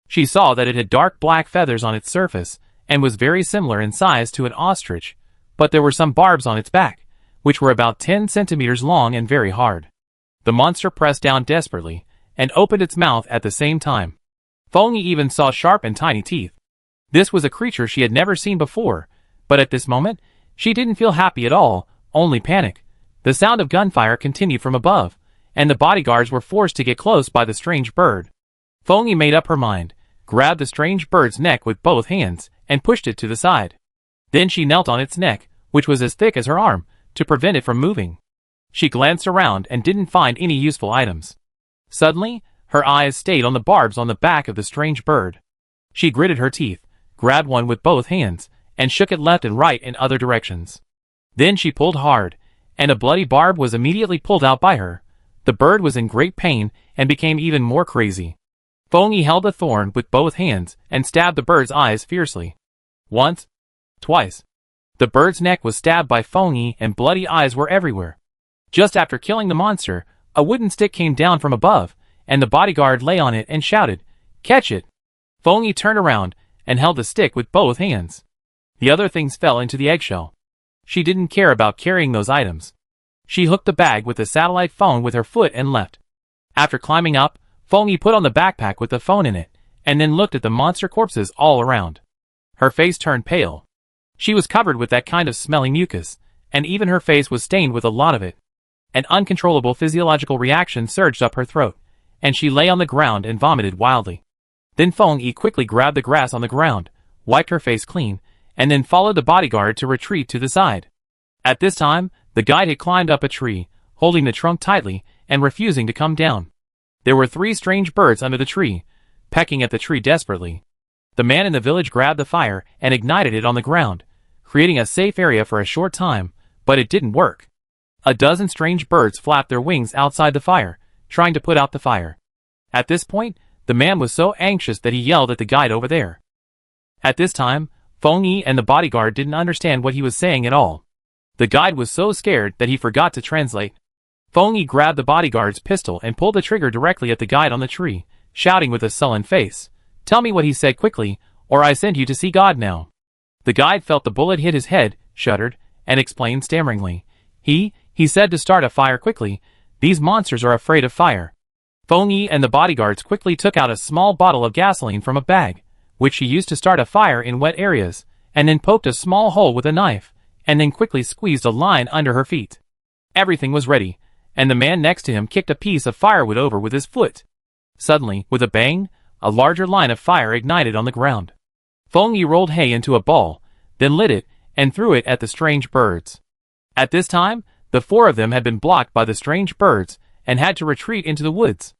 Speaker 1: She saw that it had dark black feathers on its surface, and was very similar in size to an ostrich, but there were some barbs on its back, which were about 10 centimeters long and very hard. The monster pressed down desperately, and opened its mouth at the same time. Feng even saw sharp and tiny teeth. This was a creature she had never seen before, but at this moment, she didn't feel happy at all, only panic. The sound of gunfire continued from above, and the bodyguards were forced to get close by the strange bird. Feng made up her mind, grabbed the strange bird's neck with both hands, and pushed it to the side. Then she knelt on its neck, which was as thick as her arm, to prevent it from moving. She glanced around and didn't find any useful items. Suddenly, her eyes stayed on the barbs on the back of the strange bird. She gritted her teeth, grabbed one with both hands, and shook it left and right in other directions. Then she pulled hard, and a bloody barb was immediately pulled out by her. The bird was in great pain and became even more crazy. Feng held a thorn with both hands and stabbed the bird's eyes fiercely. Once, twice. The bird's neck was stabbed by Feng and bloody eyes were everywhere. Just after killing the monster, a wooden stick came down from above, and the bodyguard lay on it and shouted, "Catch it!" Feng turned around and held the stick with both hands. The other things fell into the eggshell. She didn't care about carrying those items. She hooked the bag with the satellite phone with her foot and left. After climbing up, Feng put on the backpack with the phone in it, and then looked at the monster corpses all around. Her face turned pale. She was covered with that kind of smelly mucus, and even her face was stained with a lot of it. An uncontrollable physiological reaction surged up her throat, and she lay on the ground and vomited wildly. Then Feng quickly grabbed the grass on the ground, wiped her face clean, and then followed the bodyguard to retreat to the side. At this time, the guide had climbed up a tree, holding the trunk tightly and refusing to come down. There were 3 strange birds under the tree, pecking at the tree desperately. The man in the village grabbed the fire and ignited it on the ground, creating a safe area for a short time, but it didn't work. A dozen strange birds flapped their wings outside the fire, trying to put out the fire. At this point, the man was so anxious that he yelled at the guide over there. At this time, Feng and the bodyguard didn't understand what he was saying at all. The guide was so scared that he forgot to translate. Feng grabbed the bodyguard's pistol and pulled the trigger directly at the guide on the tree, shouting with a sullen face, "Tell me what he said quickly, or I send you to see God now." The guide felt the bullet hit his head, shuddered, and explained stammeringly, He said to start a fire quickly. These monsters are afraid of fire." Feng and the bodyguards quickly took out a small bottle of gasoline from a bag, which she used to start a fire in wet areas, and then poked a small hole with a knife, and then quickly squeezed a line under her feet. Everything was ready, and the man next to him kicked a piece of firewood over with his foot. Suddenly, with a bang, a larger line of fire ignited on the ground. Feng rolled hay into a ball, then lit it, and threw it at the strange birds. At this time, the 4 of them had been blocked by the strange birds, and had to retreat into the woods.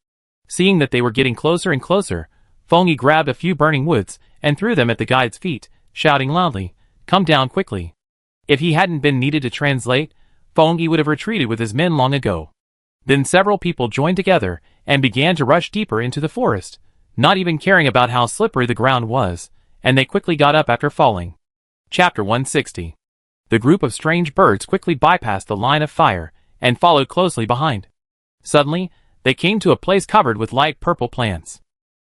Speaker 1: Seeing that they were getting closer and closer, Feng grabbed a few burning woods, and threw them at the guide's feet, shouting loudly, "Come down quickly." If he hadn't been needed to translate, Feng would have retreated with his men long ago. Then several people joined together, and began to rush deeper into the forest, not even caring about how slippery the ground was, and they quickly got up after falling. Chapter 160. The group of strange birds quickly bypassed the line of fire, and followed closely behind. Suddenly, They came to a place covered with light purple plants.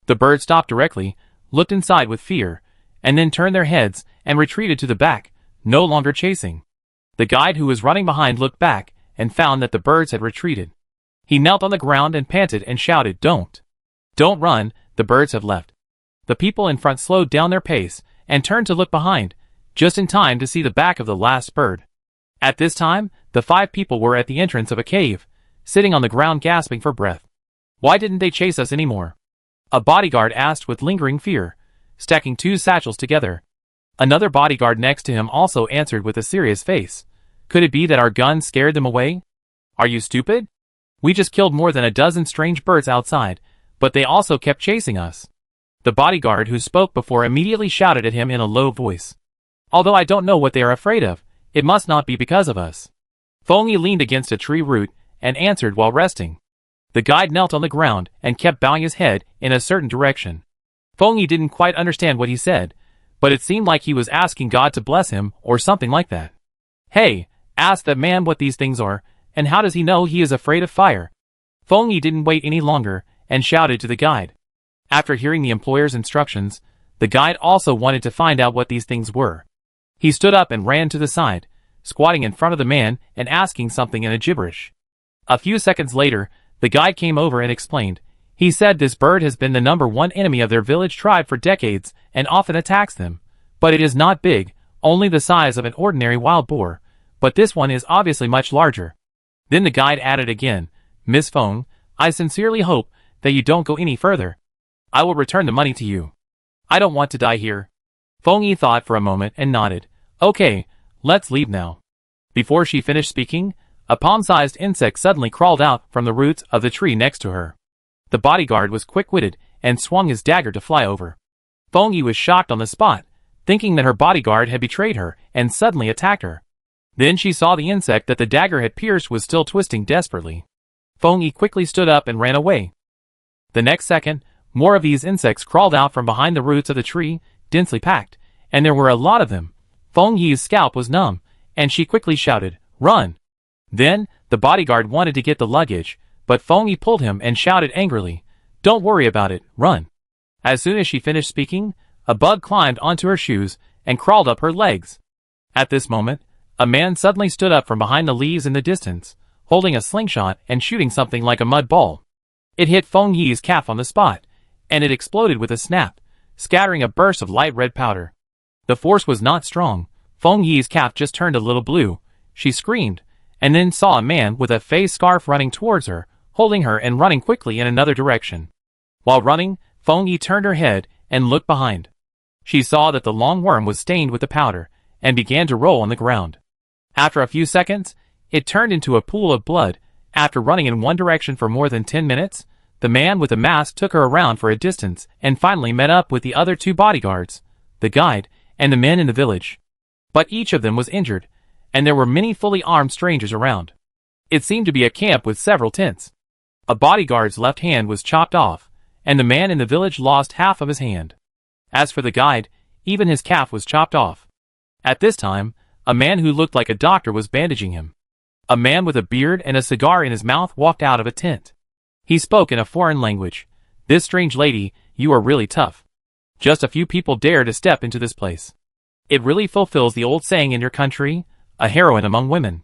Speaker 1: The bird stopped directly, looked inside with fear, and then turned their heads and retreated to the back, no longer chasing. The guide who was running behind looked back and found that the birds had retreated. He knelt on the ground and panted and shouted, "Don't run, the birds have left." The people in front slowed down their pace and turned to look behind, just in time to see the back of the last bird. At this time, the 5 people were at the entrance of a cave, sitting on the ground gasping for breath. "Why didn't they chase us anymore?" a bodyguard asked with lingering fear, stacking 2 satchels together. Another bodyguard next to him also answered with a serious face, "Could it be that our guns scared them away? Are you stupid? We just killed more than a dozen strange birds outside, but they also kept chasing us." The bodyguard who spoke before immediately shouted at him in a low voice, "Although I don't know what they are afraid of, it must not be because of us." Feng Yi leaned against a tree root and answered while resting. The guide knelt on the ground and kept bowing his head in a certain direction. Feng Yi didn't quite understand what he said, but it seemed like he was asking God to bless him or something like that. "Hey, ask that man what these things are, and how does he know he is afraid of fire?" Feng Yi didn't wait any longer and shouted to the guide. After hearing the employer's instructions, the guide also wanted to find out what these things were. He stood up and ran to the side, squatting in front of the man and asking something in a gibberish. A few seconds later, the guide came over and explained. He said this bird has been the #1 enemy of their village tribe for decades and often attacks them. But it is not big, only the size of an ordinary wild boar, but this one is obviously much larger. Then the guide added again, "Miss Feng, I sincerely hope that you don't go any further. I will return the money to you. I don't want to die here." Feng Yi thought for a moment and nodded. "Okay, let's leave now." Before she finished speaking, a palm-sized insect suddenly crawled out from the roots of the tree next to her. The bodyguard was quick-witted and swung his dagger to fly over. Feng Yi was shocked on the spot, thinking that her bodyguard had betrayed her and suddenly attacked her. Then she saw the insect that the dagger had pierced was still twisting desperately. Feng Yi quickly stood up and ran away. The next second, more of these insects crawled out from behind the roots of the tree, densely packed, and there were a lot of them. Feng Yi's scalp was numb, and she quickly shouted, "Run!" Then, the bodyguard wanted to get the luggage, but Feng Yi pulled him and shouted angrily, "Don't worry about it, run." As soon as she finished speaking, a bug climbed onto her shoes and crawled up her legs. At this moment, a man suddenly stood up from behind the leaves in the distance, holding a slingshot and shooting something like a mud ball. It hit Feng Yi's calf on the spot, and it exploded with a snap, scattering a burst of light red powder. The force was not strong. Feng Yi's calf just turned a little blue. She screamed, and then saw a man with a face scarf running towards her, holding her and running quickly in another direction. While running, Feng Yi turned her head and looked behind. She saw that the long worm was stained with the powder, and began to roll on the ground. After a few seconds, it turned into a pool of blood. After running in one direction for more than 10 minutes, the man with the mask took her around for a distance and finally met up with the other 2 bodyguards, the guide, and the men in the village. But each of them was injured, and there were many fully armed strangers around. It seemed to be a camp with several tents. A bodyguard's left hand was chopped off, and the man in the village lost half of his hand. As for the guide, even his calf was chopped off. At this time, a man who looked like a doctor was bandaging him. A man with a beard and a cigar in his mouth walked out of a tent. He spoke in a foreign language. "This strange lady, you are really tough. Just a few people dare to step into this place. It really fulfills the old saying in your country, a heroine among women."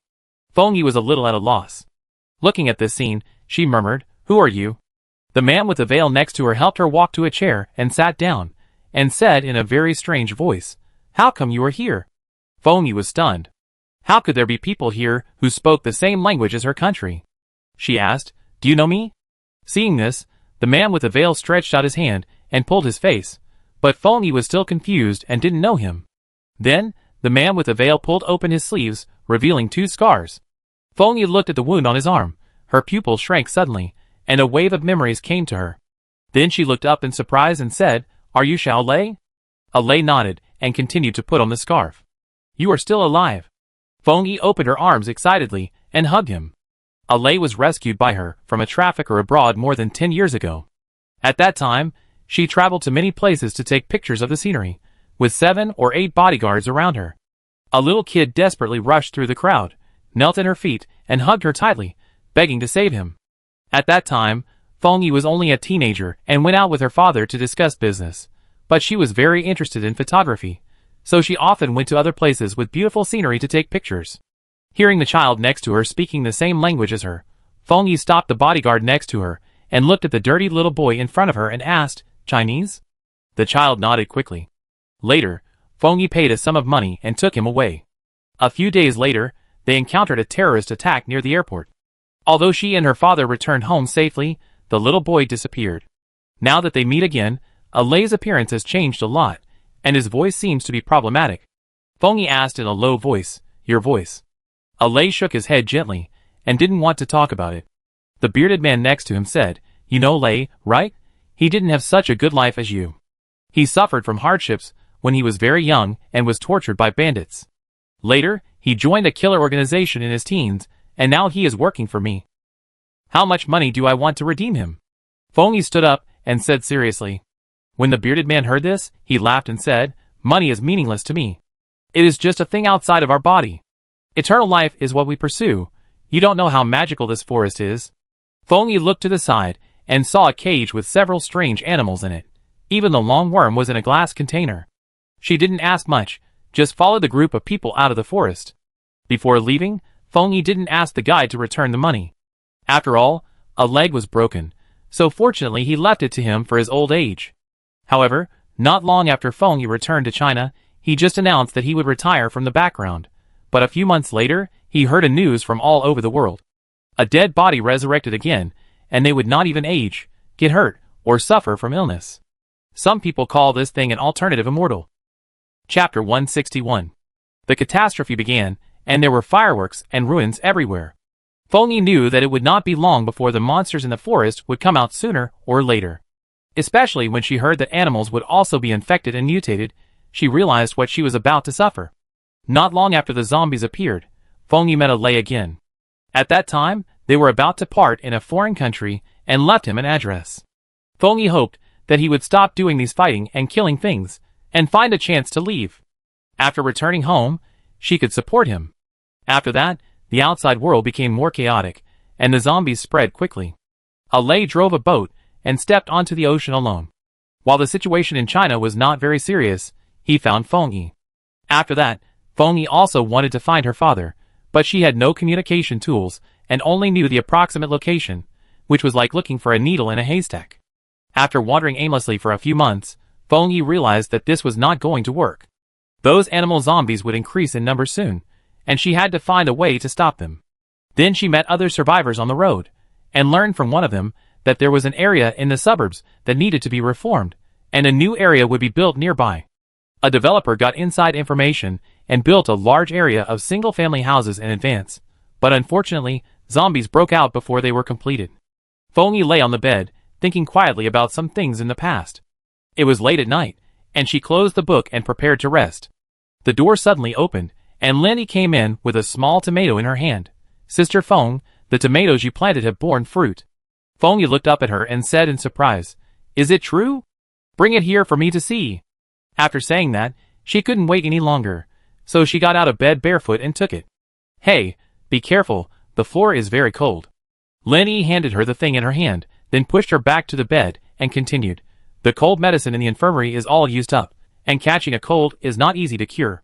Speaker 1: Feng Yi was a little at a loss. Looking at this scene, she murmured, "Who are you?" The man with the veil next to her helped her walk to a chair and sat down, and said in a very strange voice, "How come you are here?" Feng Yi was stunned. How could there be people here who spoke the same language as her country? She asked, "Do you know me?" Seeing this, the man with the veil stretched out his hand and pulled his face, but Feng Yi was still confused and didn't know him. Then, the man with the veil pulled open his sleeves, revealing 2 scars. Feng Yi looked at the wound on his arm. Her pupils shrank suddenly, and a wave of memories came to her. Then she looked up in surprise and said, "Are you Xiao Lei?" Lei nodded and continued to put on the scarf. "You are still alive." Feng Yi opened her arms excitedly and hugged him. Lei was rescued by her from a trafficker abroad more than 10 years ago. At that time, she traveled to many places to take pictures of the scenery, with 7 or 8 bodyguards around her. A little kid desperately rushed through the crowd, knelt at her feet, and hugged her tightly, begging to save him. At that time, Fengyi was only a teenager and went out with her father to discuss business. But she was very interested in photography, so she often went to other places with beautiful scenery to take pictures. Hearing the child next to her speaking the same language as her, Fengyi stopped the bodyguard next to her and looked at the dirty little boy in front of her and asked, "Chinese?" The child nodded quickly. Later, Fengyi paid a sum of money and took him away. A few days later, they encountered a terrorist attack near the airport. Although she and her father returned home safely, the little boy disappeared. Now that they meet again, Alay's appearance has changed a lot, and his voice seems to be problematic. Fengyi asked in a low voice, "Your voice?" Alay shook his head gently, and didn't want to talk about it. The bearded man next to him said, "You know Lei, right? He didn't have such a good life as you. He suffered from hardships when he was very young and was tortured by bandits. Later, he joined a killer organization in his teens, and now he is working for me. How much money do I want to redeem him?" Fengyi stood up and said seriously. When the bearded man heard this, he laughed and said, "Money is meaningless to me. It is just a thing outside of our body. Eternal life is what we pursue. You don't know how magical this forest is." Fengyi looked to the side and saw a cage with several strange animals in it. Even the long worm was in a glass container. She didn't ask much, just followed the group of people out of the forest. Before leaving, Fengyi didn't ask the guide to return the money. After all, a leg was broken, so fortunately he left it to him for his old age. However, not long after Fengyi returned to China, he just announced that he would retire from the background. But a few months later, he heard a news from all over the world. A dead body resurrected again, and they would not even age, get hurt, or suffer from illness. Some people call this thing an alternative immortal. Chapter 161. The catastrophe began, and there were fireworks and ruins everywhere. Fengyi knew that it would not be long before the monsters in the forest would come out sooner or later. Especially when she heard that animals would also be infected and mutated, she realized what she was about to suffer. Not long after the zombies appeared, Fengyi met Alay again. At that time, they were about to part in a foreign country and left him an address. Fengyi hoped that he would stop doing these fighting and killing things, and find a chance to leave. After returning home, she could support him. After that, the outside world became more chaotic, and the zombies spread quickly. Alay drove a boat and stepped onto the ocean alone. While the situation in China was not very serious, he found Fengyi. After that, Fengyi also wanted to find her father, but she had no communication tools and only knew the approximate location, which was like looking for a needle in a haystack. After wandering aimlessly for a few months, Fengyi realized that this was not going to work. Those animal zombies would increase in number soon, and she had to find a way to stop them. Then she met other survivors on the road, and learned from one of them that there was an area in the suburbs that needed to be reformed, and a new area would be built nearby. A developer got inside information and built a large area of single-family houses in advance, but unfortunately, zombies broke out before they were completed. Fengyi lay on the bed, thinking quietly about some things in the past. It was late at night, and she closed the book and prepared to rest. The door suddenly opened, and Lenny came in with a small tomato in her hand. "Sister Feng, the tomatoes you planted have borne fruit." Fengyi looked up at her and said in surprise, "Is it true? Bring it here for me to see." After saying that, she couldn't wait any longer, so she got out of bed barefoot and took it. "Hey, be careful, the floor is very cold." Lenny handed her the thing in her hand, then pushed her back to the bed, and continued, "The cold medicine in the infirmary is all used up, and catching a cold is not easy to cure."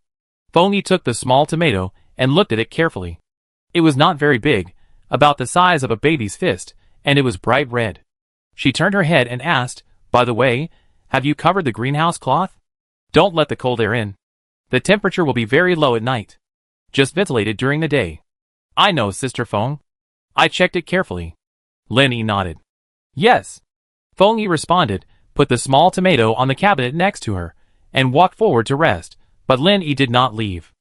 Speaker 1: Fengyi took the small tomato and looked at it carefully. It was not very big, about the size of a baby's fist, and it was bright red. She turned her head and asked, "By the way, have you covered the greenhouse cloth? Don't let the cold air in. The temperature will be very low at night. Just ventilate it during the day." "I know, Sister Feng. I checked it carefully." Lenny nodded. "Yes." Fengyi responded, put the small tomato on the cabinet next to her, and walked forward to rest, but Lenny did not leave.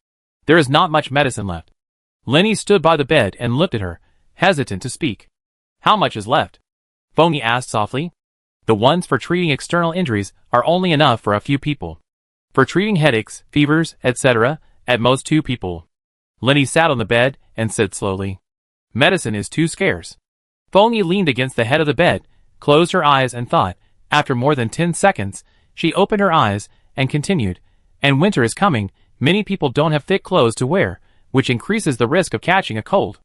Speaker 1: "There is not much medicine left." Lenny stood by the bed and looked at her, hesitant to speak. "How much is left?" Fengyi asked softly. "The ones for treating external injuries are only enough for a few people. For treating headaches, fevers, etc., at most 2 people." Lenny sat on the bed and said slowly, "Medicine is too scarce." Fengyi leaned against the head of the bed, closed her eyes and thought. After more than 10 seconds, she opened her eyes and continued, "And winter is coming, many people don't have thick clothes to wear, which increases the risk of catching a cold."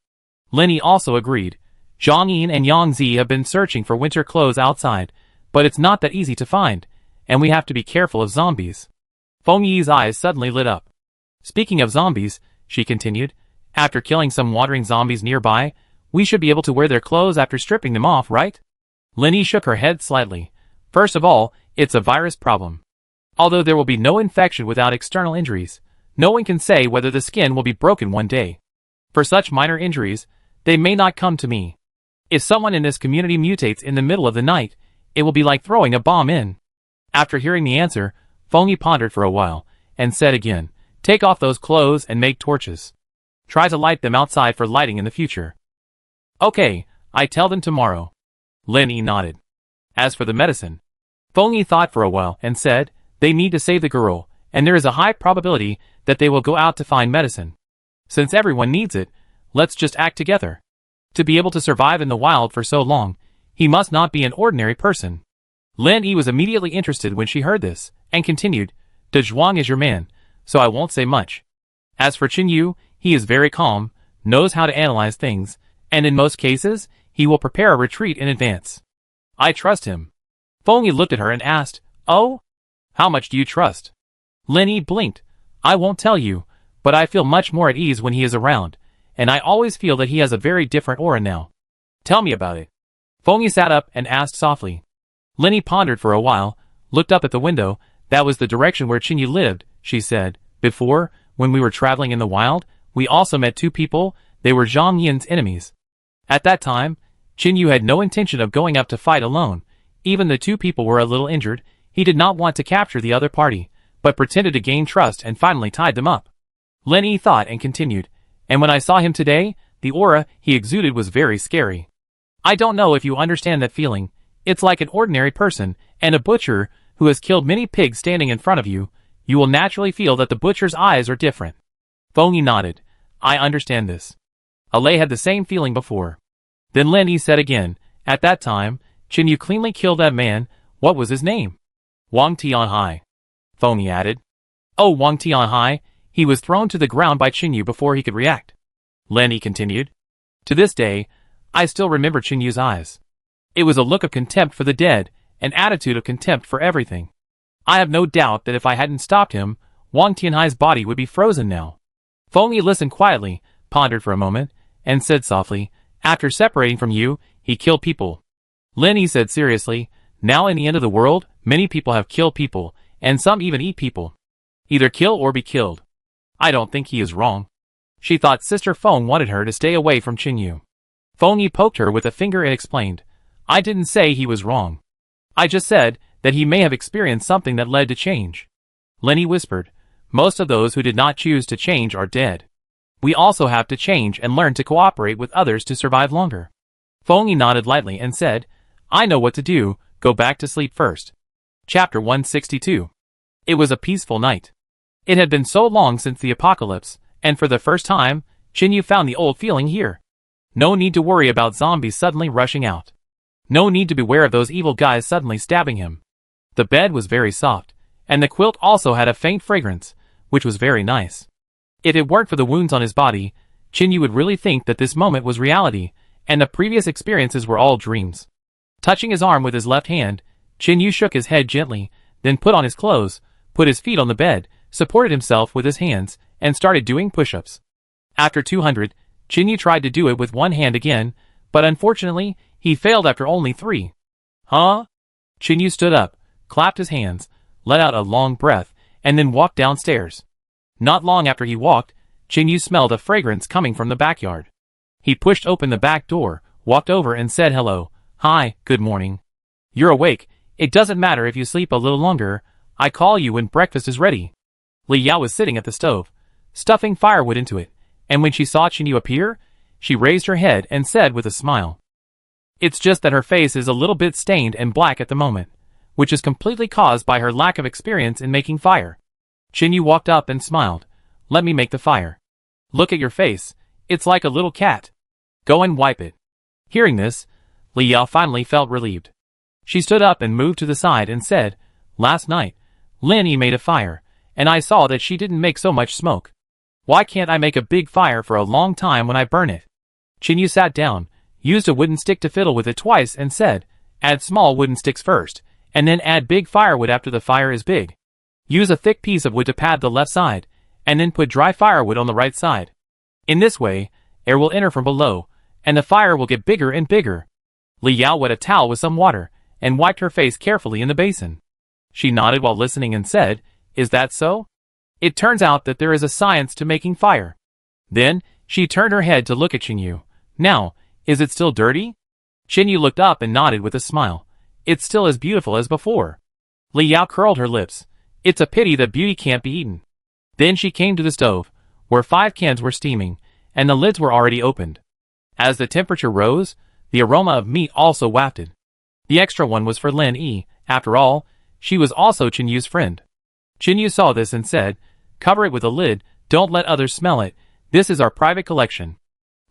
Speaker 1: Lenny also agreed. Zhang Yin and Yang Zi have been searching for winter clothes outside, but it's not that easy to find, and we have to be careful of zombies. Feng Yi's eyes suddenly lit up. Speaking of zombies, she continued, after killing some wandering zombies nearby, we should be able to wear their clothes after stripping them off, right? Lin Yi shook her head slightly. First of all, it's a virus problem. Although there will be no infection without external injuries, no one can say whether the skin will be broken one day. For such minor injuries, they may not come to me. If someone in this community mutates in the middle of the night, it will be like throwing a bomb in. After hearing the answer, Feng Yi pondered for a while, and said again, take off those clothes and make torches. Try to light them outside for lighting in the future. Okay, I tell them tomorrow. Lin Yi nodded. As for the medicine, Feng Yi thought for a while and said, they need to save the girl, and there is a high probability that they will go out to find medicine. Since everyone needs it, let's just act together. To be able to survive in the wild for so long, he must not be an ordinary person. Lin Yi was immediately interested when she heard this, and continued, De Zhuang is your man, so I won't say much. As for Qin Yu, he is very calm, knows how to analyze things, and in most cases, he will prepare a retreat in advance. I trust him. Feng Yi looked at her and asked, oh? How much do you trust? Lin Yi blinked. I won't tell you, but I feel much more at ease when he is around, and I always feel that he has a very different aura now. Tell me about it. Feng Yi sat up and asked softly. Lin Yi pondered for a while, looked up at the window. That was the direction where Qin Yu lived, she said. Before, when we were traveling in the wild, we also met two people. They were Zhang Yin's enemies. At that time, Qin Yu had no intention of going up to fight alone. Even the two people were a little injured. He did not want to capture the other party, but pretended to gain trust and finally tied them up. Lin Yi thought and continued, and when I saw him today, the aura he exuded was very scary. I don't know if you understand that feeling. It's like an ordinary person, and a butcher, who has killed many pigs standing in front of you. You will naturally feel that the butcher's eyes are different. Feng Yi nodded. I understand this. Alei had the same feeling before. Then Lin Yi said again, at that time, Qin Yu cleanly killed that man. What was his name? Wang Tianhai. Feng Yi added. Oh, Wang Tianhai, he was thrown to the ground by Qin Yu before he could react. Lin Yi continued. To this day, I still remember Qin Yu's eyes. It was a look of contempt for the dead, an attitude of contempt for everything. I have no doubt that if I hadn't stopped him, Wang Tianhai's body would be frozen now. Feng Yi listened quietly, pondered for a moment, and said softly, after separating from you, he killed people. Lin Yi said seriously, now in the end of the world, many people have killed people, and some even eat people. Either kill or be killed. I don't think he is wrong. She thought Sister Feng wanted her to stay away from Qin Yu. Feng Yi poked her with a finger and explained, I didn't say he was wrong. I just said that he may have experienced something that led to change. Lin Yi whispered, most of those who did not choose to change are dead. We also have to change and learn to cooperate with others to survive longer. Feng Yi nodded lightly and said, I know what to do, go back to sleep first. Chapter 162. It was a peaceful night. It had been so long since the apocalypse, and for the first time, Qin Yu found the old feeling here. No need to worry about zombies suddenly rushing out. No need to beware of those evil guys suddenly stabbing him. The bed was very soft, and the quilt also had a faint fragrance, which was very nice. If it weren't for the wounds on his body, Qin Yu would really think that this moment was reality, and the previous experiences were all dreams. Touching his arm with his left hand, Qin Yu shook his head gently, then put on his clothes, put his feet on the bed, supported himself with his hands, and started doing push-ups. After 200, Qin Yu tried to do it with one hand again, but unfortunately, he failed after only 3. Huh? Qin Yu stood up, clapped his hands, let out a long breath, and then walked downstairs. Not long after he walked, Qin Yu smelled a fragrance coming from the backyard. He pushed open the back door, walked over and said hello. Hi, good morning. You're awake. It doesn't matter if you sleep a little longer. I call you when breakfast is ready. Li Yao was sitting at the stove, stuffing firewood into it, and when she saw Qin Yu appear, she raised her head and said with a smile. It's just that her face is a little bit stained and black at the moment, which is completely caused by her lack of experience in making fire. Qin Yu walked up and smiled. Let me make the fire. Look at your face. It's like a little cat. Go and wipe it. Hearing this, Li Yao finally felt relieved. She stood up and moved to the side and said, Last night, Lin Yi made a fire, and I saw that she didn't make so much smoke. Why can't I make a big fire for a long time when I burn it? Qin Yu sat down, used a wooden stick to fiddle with it twice and said, add small wooden sticks first, and then add big firewood after the fire is big. Use a thick piece of wood to pad the left side, and then put dry firewood on the right side. In this way, air will enter from below, and the fire will get bigger and bigger. Li Yao wet a towel with some water, and wiped her face carefully in the basin. She nodded while listening and said, is that so? It turns out that there is a science to making fire. Then, she turned her head to look at Qingyu. Now, is it still dirty? Qingyu looked up and nodded with a smile. It's still as beautiful as before. Li Yao curled her lips. It's a pity that beauty can't be eaten. Then she came to the stove, where 5 cans were steaming, and the lids were already opened. As the temperature rose, the aroma of meat also wafted. The extra one was for Lin Yi. After all, she was also Qinyu's friend. Qingyu saw this and said, cover it with a lid, don't let others smell it, this is our private collection.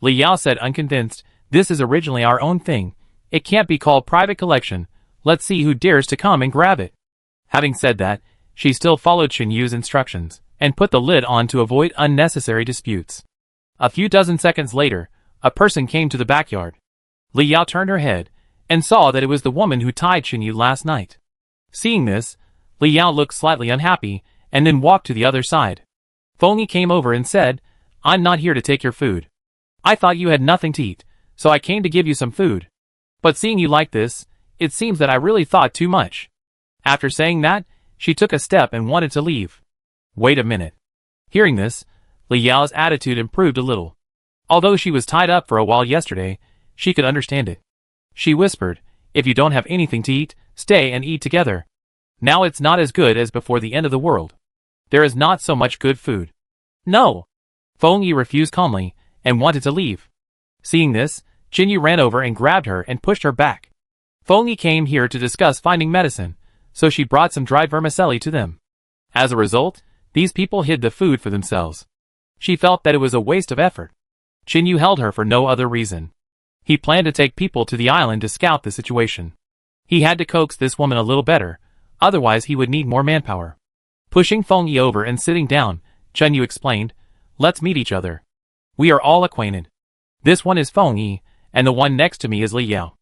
Speaker 1: Li Yao said unconvinced, this is originally our own thing, it can't be called private collection, let's see who dares to come and grab it. Having said that, she still followed Qinyu's instructions, and put the lid on to avoid unnecessary disputes. A few dozen seconds later, a person came to the backyard. Li Yao turned her head, and saw that it was the woman who tied Qingyu last night. Seeing this, Li Yao looked slightly unhappy, and then walked to the other side. Fengyi came over and said, I'm not here to take your food. I thought you had nothing to eat, so I came to give you some food. But seeing you like this, it seems that I really thought too much. After saying that, she took a step and wanted to leave. Wait a minute. Hearing this, Li Yao's attitude improved a little. Although she was tied up for a while yesterday, she could understand it. She whispered, if you don't have anything to eat, stay and eat together. Now it's not as good as before the end of the world. There is not so much good food. No. Fengyi refused calmly, and wanted to leave. Seeing this, Qingyu ran over and grabbed her and pushed her back. Fengyi came here to discuss finding medicine, so she brought some dried vermicelli to them. As a result, these people hid the food for themselves. She felt that it was a waste of effort. Qingyu held her for no other reason. He planned to take people to the island to scout the situation. He had to coax this woman a little better, otherwise he would need more manpower. Pushing Fengyi over and sitting down, Qingyu explained, let's meet each other. We are all acquainted. This one is Fengyi, and the one next to me is Li Yao.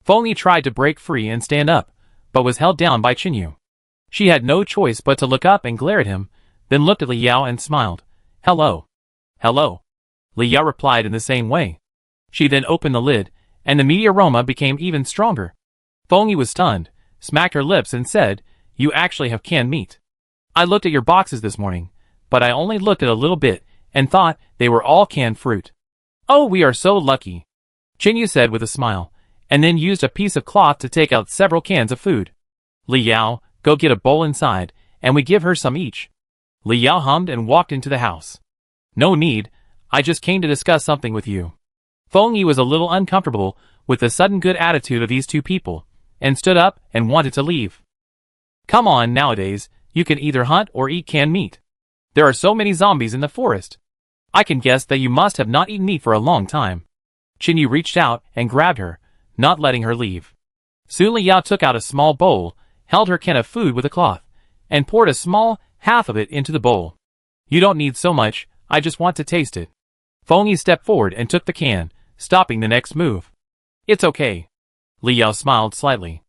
Speaker 1: Fengyi tried to break free and stand up, but was held down by Qingyu. She had no choice but to look up and glare at him, then looked at Li Yao and smiled. Hello. Hello. Li Yao replied in the same way. She then opened the lid, and the meaty aroma became even stronger. Fengyi was stunned, smacked her lips and said, you actually have canned meat. I looked at your boxes this morning, but I only looked at a little bit, and thought they were all canned fruit. Oh, we are so lucky, Qingyu said with a smile, and then used a piece of cloth to take out several cans of food. Li Yao, go get a bowl inside, and we give her some each. Li Yao hummed and walked into the house. No need, I just came to discuss something with you. Fengyi was a little uncomfortable with the sudden good attitude of these two people, and stood up and wanted to leave. Come on, nowadays, you can either hunt or eat canned meat. There are so many zombies in the forest. I can guess that you must have not eaten meat for a long time. Qingyu reached out and grabbed her, not letting her leave. Soon Li Yao took out a small bowl, held her can of food with a cloth, and poured a small half of it into the bowl. You don't need so much, I just want to taste it. Fengyi stepped forward and took the can, stopping the next move. It's okay. Li Yao smiled slightly.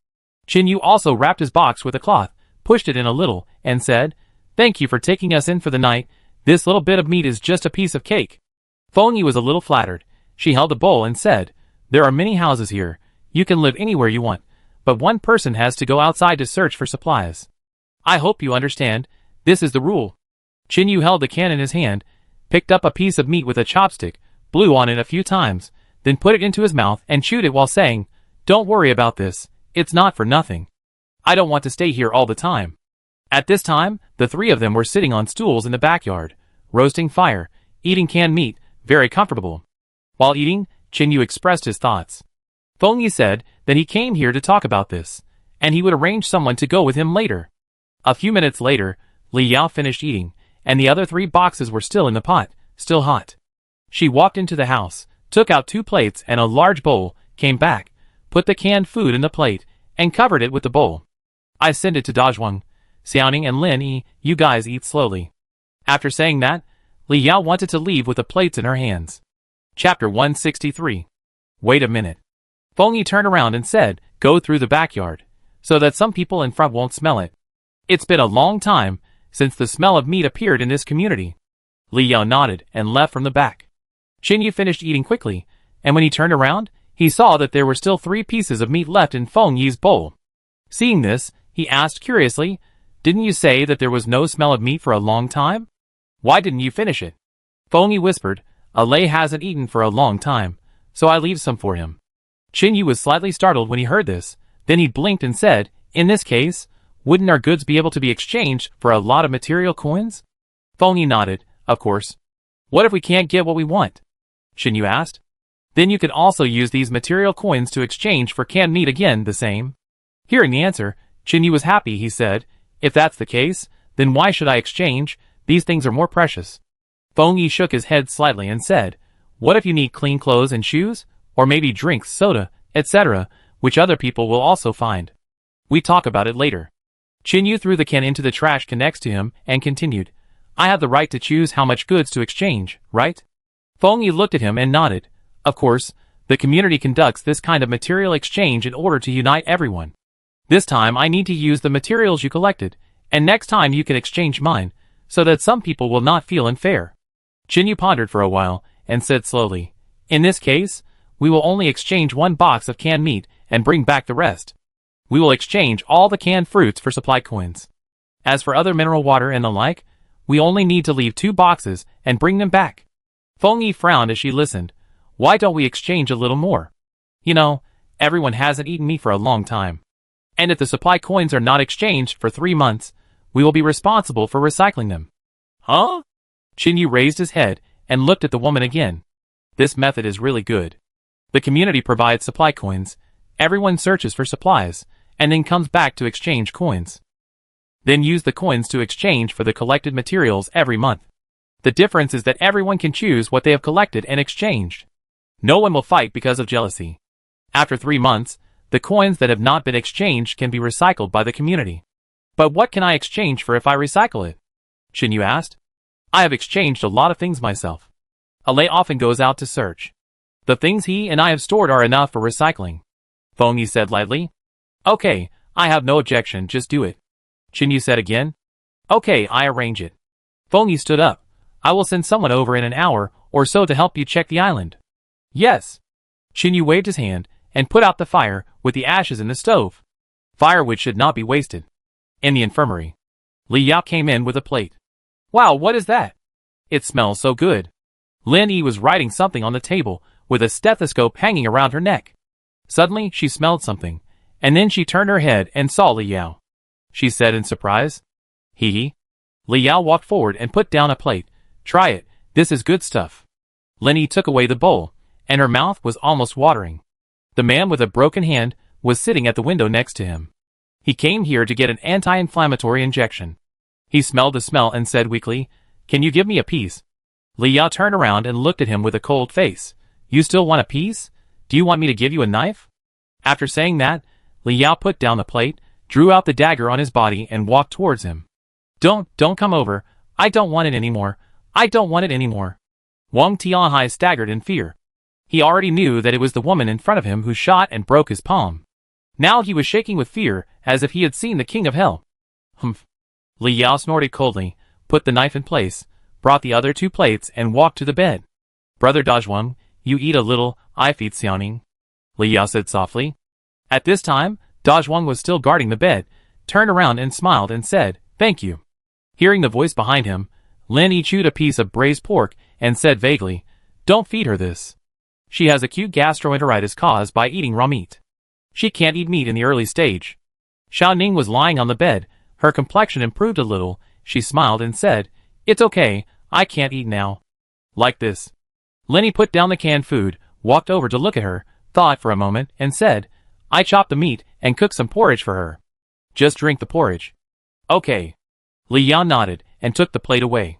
Speaker 1: Qingyu also wrapped his box with a cloth, pushed it in a little, and said, thank you for taking us in for the night, this little bit of meat is just a piece of cake. Fengyi was a little flattered. She held the bowl and said, there are many houses here, you can live anywhere you want, but one person has to go outside to search for supplies. I hope you understand, this is the rule. Qingyu held the can in his hand, picked up a piece of meat with a chopstick, blew on it a few times, then put it into his mouth and chewed it while saying, don't worry about this, it's not for nothing. I don't want to stay here all the time. At this time, the three of them were sitting on stools in the backyard, roasting fire, eating canned meat, very comfortable. While eating, Qingyu expressed his thoughts. Fengyi said that he came here to talk about this, and he would arrange someone to go with him later. A few minutes later, Li Yao finished eating, and the other 3 boxes were still in the pot, still hot. She walked into the house, took out 2 plates and a large bowl, came back, put the canned food in the plate, and covered it with the bowl. I send it to Dazhuang, Xiaoning and Lin Yi, you guys eat slowly. After saying that, Li Yao wanted to leave with the plates in her hands. Chapter 163. Wait a minute. Feng Yi turned around and said, go through the backyard, so that some people in front won't smell it. It's been a long time since the smell of meat appeared in this community. Li Yao nodded and left from the back. Qin Yu finished eating quickly, and when he turned around, he saw that there were still 3 pieces of meat left in Feng Yi's bowl. Seeing this, he asked curiously, didn't you say that there was no smell of meat for a long time? Why didn't you finish it? Feng Yi whispered, Lei hasn't eaten for a long time, so I leave some for him. Qin Yu was slightly startled when he heard this, then he blinked and said, in this case, wouldn't our goods be able to be exchanged for a lot of material coins? Feng Yi nodded, of course. What if we can't get what we want? Qin Yu asked. Then you could also use these material coins to exchange for canned meat again the same. Hearing the answer, Qin Yu was happy. He said, if that's the case, then why should I exchange? These things are more precious. Feng Yi shook his head slightly and said, what if you need clean clothes and shoes, or maybe drinks, soda, etc., which other people will also find? We talk about it later. Qin Yu threw the can into the trash can next to him and continued, I have the right to choose how much goods to exchange, right? Feng Yi looked at him and nodded. Of course, the community conducts this kind of material exchange in order to unite everyone. This time I need to use the materials you collected, and next time you can exchange mine, so that some people will not feel unfair. Qin Yu pondered for a while, and said slowly, in this case, we will only exchange 1 box of canned meat and bring back the rest. We will exchange all the canned fruits for supply coins. As for other mineral water and the like, we only need to leave 2 boxes and bring them back. Feng Yi frowned as she listened. Why don't we exchange a little more? You know, everyone hasn't eaten meat for a long time. And if the supply coins are not exchanged for 3 months, we will be responsible for recycling them. Huh? Qin Yu raised his head and looked at the woman again. This method is really good. The community provides supply coins, everyone searches for supplies, and then comes back to exchange coins. Then use the coins to exchange for the collected materials every month. The difference is that everyone can choose what they have collected and exchanged. No one will fight because of jealousy. After 3 months, the coins that have not been exchanged can be recycled by the community. But what can I exchange for if I recycle it? Qin Yu asked. I have exchanged a lot of things myself. Lei often goes out to search. The things he and I have stored are enough for recycling. Feng Yi said lightly. Okay, I have no objection, just do it. Qin Yu said again. Okay, I arrange it. Feng Yi stood up. I will send someone over in an hour or so to help you check the island. Yes. Qin Yu waved his hand and put out the fire with the ashes in the stove. Firewood should not be wasted. In the infirmary, Li Yao came in with a plate. Wow, what is that? It smells so good. Lin Yi was writing something on the table with a stethoscope hanging around her neck. Suddenly, she smelled something, and then she turned her head and saw Li Yao. She said in surprise, Hee. Li Yao walked forward and put down a plate. Try it, this is good stuff. Lin Yi took away the bowl, and her mouth was almost watering. The man with a broken hand was sitting at the window next to him. He came here to get an anti-inflammatory injection. He smelled the smell and said weakly, Can you give me a piece? Li Yao turned around and looked at him with a cold face. You still want a piece? Do you want me to give you a knife? After saying that, Li Yao put down the plate, drew out the dagger on his body and walked towards him. Don't come over. I don't want it anymore. I don't want it anymore. Wang Tianhai staggered in fear. He already knew that it was the woman in front of him who shot and broke his palm. Now he was shaking with fear, as if he had seen the king of hell. Humph. Li Yao snorted coldly, put the knife in place, brought the other 2 plates and walked to the bed. Brother Dazhuang, you eat a little, I feed Xiaoning. Li Yao said softly. At this time, Dazhuang was still guarding the bed, turned around and smiled and said, Thank you. Hearing the voice behind him, Lin Yi chewed a piece of braised pork and said vaguely, Don't feed her this. She has acute gastroenteritis caused by eating raw meat. She can't eat meat in the early stage. Xiaoning was lying on the bed, her complexion improved a little, she smiled and said, It's okay, I can't eat now. Like this. Lin Yi put down the canned food, walked over to look at her, thought for a moment, and said, I chopped the meat and cooked some porridge for her. Just drink the porridge. Okay. Li Yao nodded and took the plate away.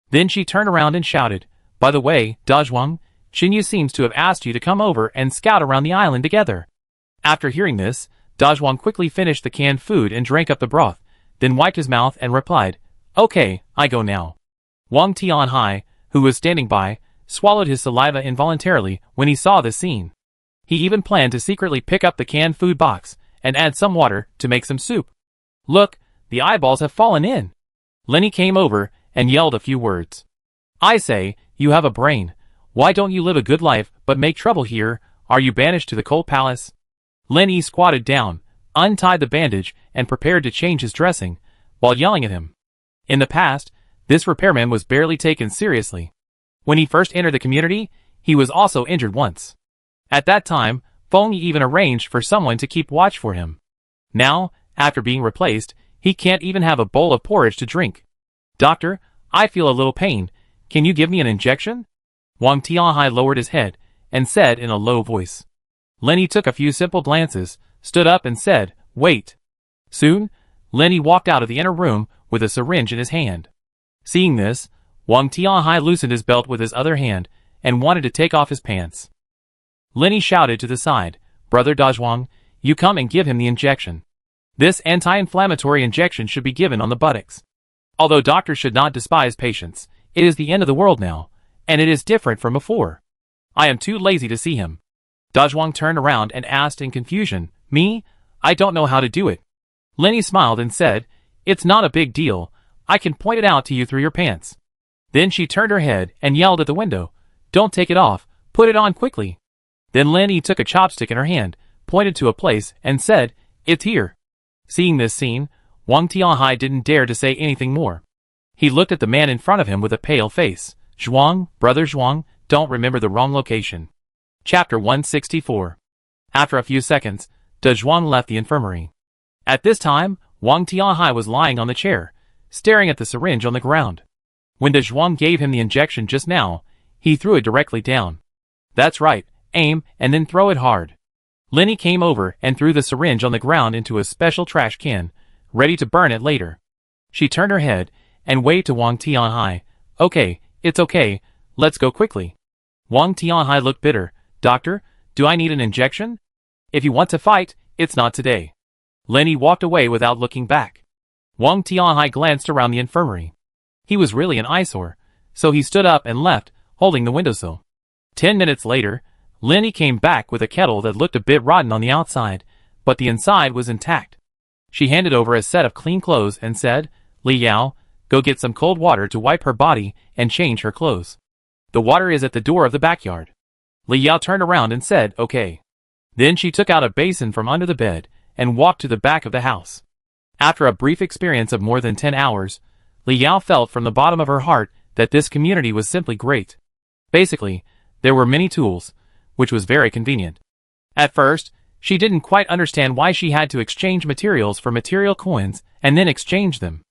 Speaker 1: Then she turned around and shouted, By the way, Dazhuang, Qin Yu seems to have asked you to come over and scout around the island together. After hearing this, Dazhuang quickly finished the canned food and drank up the broth, then wiped his mouth and replied, Okay, I go now. Wang Tianhai, who was standing by, swallowed his saliva involuntarily when he saw this scene. He even planned to secretly pick up the canned food box and add some water to make some soup. Look, the eyeballs have fallen in. Lenny came over and yelled a few words. I say, you have a brain. Why don't you live a good life but make trouble here? Are you banished to the cold palace? Lenny squatted down, untied the bandage, and prepared to change his dressing, while yelling at him. In the past, this repairman was barely taken seriously. When he first entered the community, he was also injured once. At that time, Feng Yi even arranged for someone to keep watch for him. Now, after being replaced, he can't even have a bowl of porridge to drink. Doctor, I feel a little pain. Can you give me an injection? Wang Tianhai lowered his head and said in a low voice. Lenny took a few simple glances, stood up and said, wait. Soon, Lenny walked out of the inner room with a syringe in his hand. Seeing this, Wang Tianhai loosened his belt with his other hand and wanted to take off his pants. Lenny shouted to the side, Brother Dazhuang, you come and give him the injection. This anti-inflammatory injection should be given on the buttocks. Although doctors should not despise patients, it is the end of the world now, and it is different from before. I am too lazy to see him. Dazhuang turned around and asked in confusion, me? I don't know how to do it. Lenny smiled and said, it's not a big deal. I can point it out to you through your pants. Then she turned her head and yelled at the window, don't take it off, put it on quickly. Then Lenny took a chopstick in her hand, pointed to a place, and said, it's here. Seeing this scene, Wang Tianhai didn't dare to say anything more. He looked at the man in front of him with a pale face. Zhuang, Brother Zhuang, don't remember the wrong location. Chapter 164. After a few seconds, De Zhuang left the infirmary. At this time, Wang Tianhai was lying on the chair, staring at the syringe on the ground. When De Zhuang gave him the injection just now, he threw it directly down. That's right, aim and then throw it hard. Lenny came over and threw the syringe on the ground into a special trash can, ready to burn it later. She turned her head and waved to Wang Tianhai. Okay, it's okay, let's go quickly. Wang Tianhai looked bitter. Doctor, do I need an injection? If you want to fight, it's not today. Lenny walked away without looking back. Wang Tianhai glanced around the infirmary. He was really an eyesore, so he stood up and left, holding the windowsill. 10 minutes later, Lenny came back with a kettle that looked a bit rotten on the outside, but the inside was intact. She handed over a set of clean clothes and said, Li Yao, go get some cold water to wipe her body and change her clothes. The water is at the door of the backyard. Li Yao turned around and said, okay. Then she took out a basin from under the bed and walked to the back of the house. After a brief experience of more than 10 hours, Li Yao felt from the bottom of her heart that this community was simply great. Basically, there were many tools, which was very convenient. At first, she didn't quite understand why she had to exchange materials for material coins and then exchange them.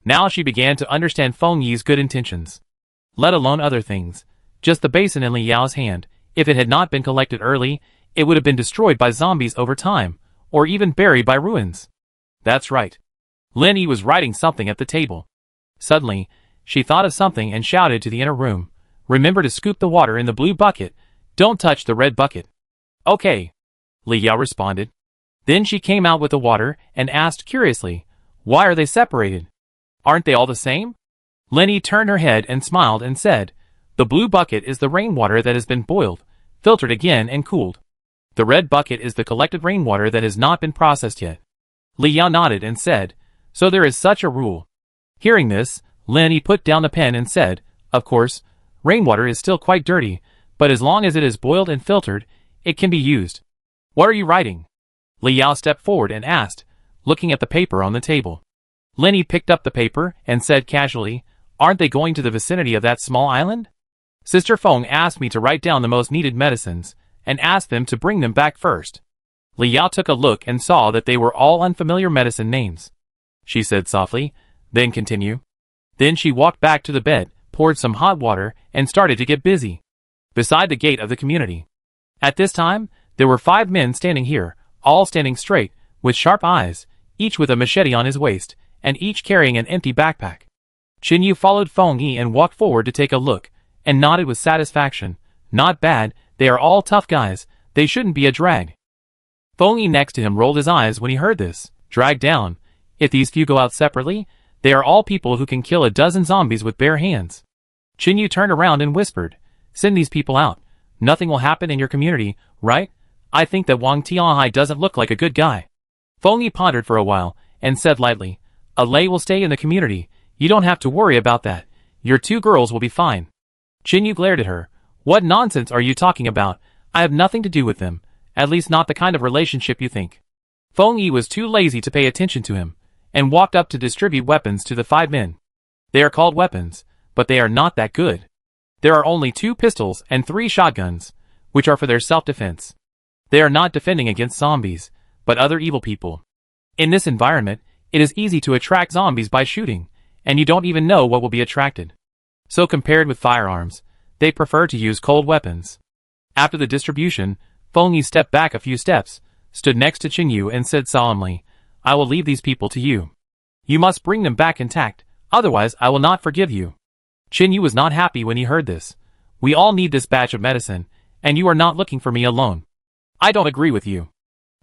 Speaker 1: Now she began to understand Feng Yi's good intentions. Let alone other things. Just the basin in Li Yao's hand, if it had not been collected early, it would have been destroyed by zombies over time, or even buried by ruins. That's right. Lenny was writing something at the table. Suddenly, she thought of something and shouted to the inner room, remember to scoop the water in the blue bucket, don't touch the red bucket. Okay, Li Yao responded. Then she came out with the water and asked curiously, why are they separated? Aren't they all the same? Lenny turned her head and smiled and said, the blue bucket is the rainwater that has been boiled, filtered again and cooled. The red bucket is the collected rainwater that has not been processed yet. Li Yao nodded and said, so there is such a rule. Hearing this, Lenny put down the pen and said, of course, rainwater is still quite dirty, but as long as it is boiled and filtered, it can be used. What are you writing? Li Yao stepped forward and asked, looking at the paper on the table. Lenny picked up the paper and said casually, aren't they going to the vicinity of that small island? Sister Feng asked me to write down the most needed medicines, and asked them to bring them back first. Li Yao took a look and saw that they were all unfamiliar medicine names. She said softly, then continue. Then she walked back to the bed, poured some hot water, and started to get busy. Beside the gate of the community. At this time, there were 5 men standing here, all standing straight, with sharp eyes, each with a machete on his waist, and each carrying an empty backpack. Qin Yu followed Feng Yi and walked forward to take a look, and nodded with satisfaction. Not bad, they are all tough guys, they shouldn't be a drag. Feng Yi next to him rolled his eyes when he heard this. Drag down. If these few go out separately, they are all people who can kill a dozen zombies with bare hands. Qin Yu turned around and whispered, send these people out. Nothing will happen in your community, right? I think that Wang Tianhai doesn't look like a good guy. Feng Yi pondered for a while, and said lightly, Lei will stay in the community, you don't have to worry about that, your 2 girls will be fine. Qin Yu glared at her. What nonsense are you talking about? I have nothing to do with them, at least not the kind of relationship you think. Feng Yi was too lazy to pay attention to him, and walked up to distribute weapons to the 5 men. They are called weapons, but they are not that good. There are only 2 pistols and 3 shotguns, which are for their self-defense. They are not defending against zombies, but other evil people. In this environment, it is easy to attract zombies by shooting, and you don't even know what will be attracted. So compared with firearms, they prefer to use cold weapons. After the distribution, Feng Yi stepped back a few steps, stood next to Qin Yu and said solemnly, I will leave these people to you. You must bring them back intact, otherwise I will not forgive you. Qin Yu was not happy when he heard this. We all need this batch of medicine, and you are not looking for me alone. I don't agree with you.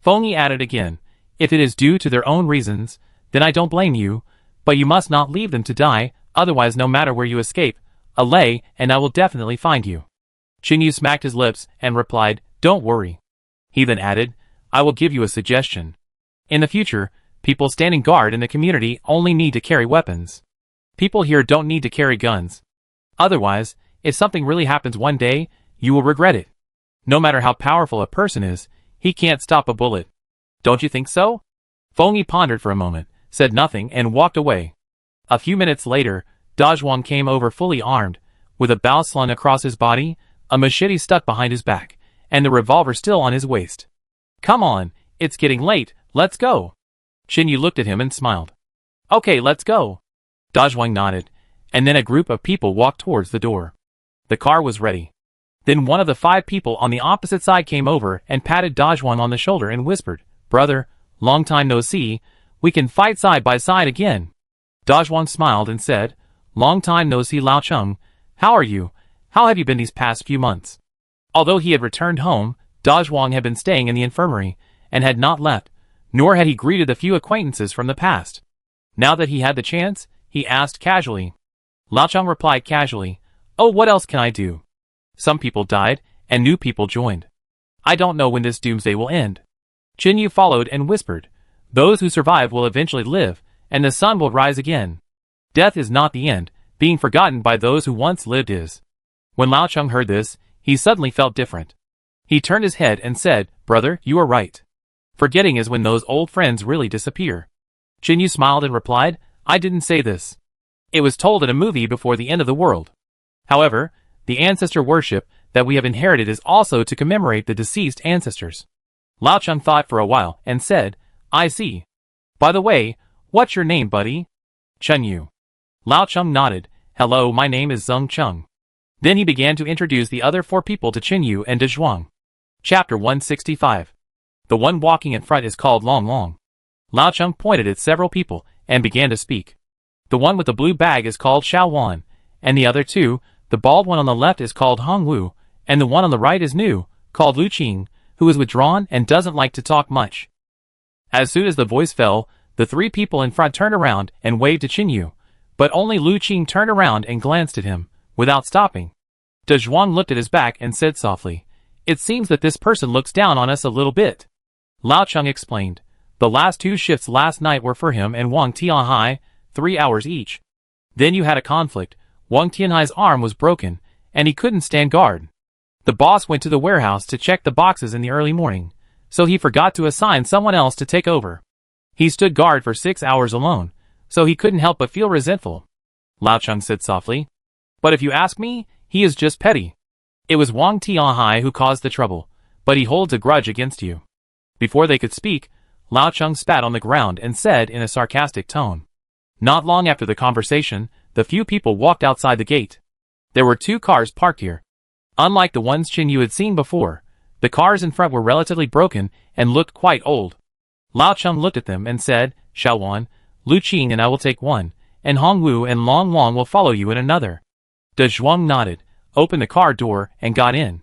Speaker 1: Feng Yi added again, if it is due to their own reasons, then I don't blame you, but you must not leave them to die, otherwise no matter where you escape, Lei and I will definitely find you. Qin Yu smacked his lips and replied, don't worry. He then added, I will give you a suggestion. In the future, people standing guard in the community only need to carry weapons. People here don't need to carry guns. Otherwise, if something really happens one day, you will regret it. No matter how powerful a person is, he can't stop a bullet. Don't you think so? Feng Yi pondered for a moment, said nothing and walked away. A few minutes later, Dazhuang came over fully armed, with a bow slung across his body, a machete stuck behind his back, and the revolver still on his waist. Come on, it's getting late, let's go. Qin Yu looked at him and smiled. Okay, let's go. Dazhuang nodded, and then a group of people walked towards the door. The car was ready. Then one of the 5 people on the opposite side came over and patted Dazhuang on the shoulder and whispered, Brother, long time no see, we can fight side by side again. Dazhuang smiled and said, Long time no see Lao Cheng, how are you? How have you been these past few months? Although he had returned home, Dazhuang had been staying in the infirmary, and had not left, nor had he greeted the few acquaintances from the past. Now that he had the chance, he asked casually. Lao Cheng replied casually, Oh, what else can I do? Some people died, and new people joined. I don't know when this doomsday will end. Qin Yu followed and whispered, Those who survive will eventually live, and the sun will rise again. Death is not the end, being forgotten by those who once lived is. When Lao Cheng heard this, he suddenly felt different. He turned his head and said, Brother, you are right. Forgetting is when those old friends really disappear. Qin Yu smiled and replied, I didn't say this. It was told in a movie before the end of the world. However, the ancestor worship that we have inherited is also to commemorate the deceased ancestors. Lao Cheng thought for a while and said, I see. By the way, what's your name, buddy? Chen Yu. Lao Cheng nodded, Hello, my name is Zeng Cheng. Then he began to introduce the other 4 people to Qin Yu and Dazhuang. Chapter 165. The one walking in front is called Long Long. Lao Cheng pointed at several people and began to speak. The one with the blue bag is called Xiao Wan, and the other 2, the bald one on the left is called Hong Wu, and the one on the right is new, called Lu Qing, who is withdrawn and doesn't like to talk much. As soon as the voice fell, the 3 people in front turned around and waved to Qin Yu, but only Lu Qing turned around and glanced at him, without stopping. Dazhuang looked at his back and said softly, It seems that this person looks down on us a little bit. Lao Cheng explained, The last 2 shifts last night were for him and Wang Tianhai, 3 hours each. Then you had a conflict, Wang Tianhai's arm was broken, and he couldn't stand guard. The boss went to the warehouse to check the boxes in the early morning, so he forgot to assign someone else to take over. He stood guard for 6 hours alone, so he couldn't help but feel resentful. Lao Cheng said softly, But if you ask me, he is just petty. It was Wang Tianhai who caused the trouble, but he holds a grudge against you. Before they could speak, Lao Cheng spat on the ground and said in a sarcastic tone. Not long after the conversation, the few people walked outside the gate. There were 2 cars parked here. Unlike the ones Qin Yu had seen before, the cars in front were relatively broken and looked quite old. Lao Cheng looked at them and said, Xiao Wan, Lu Qing and I will take one, and Hong Wu and Long Long will follow you in another. Dazhuang nodded, opened the car door, and got in.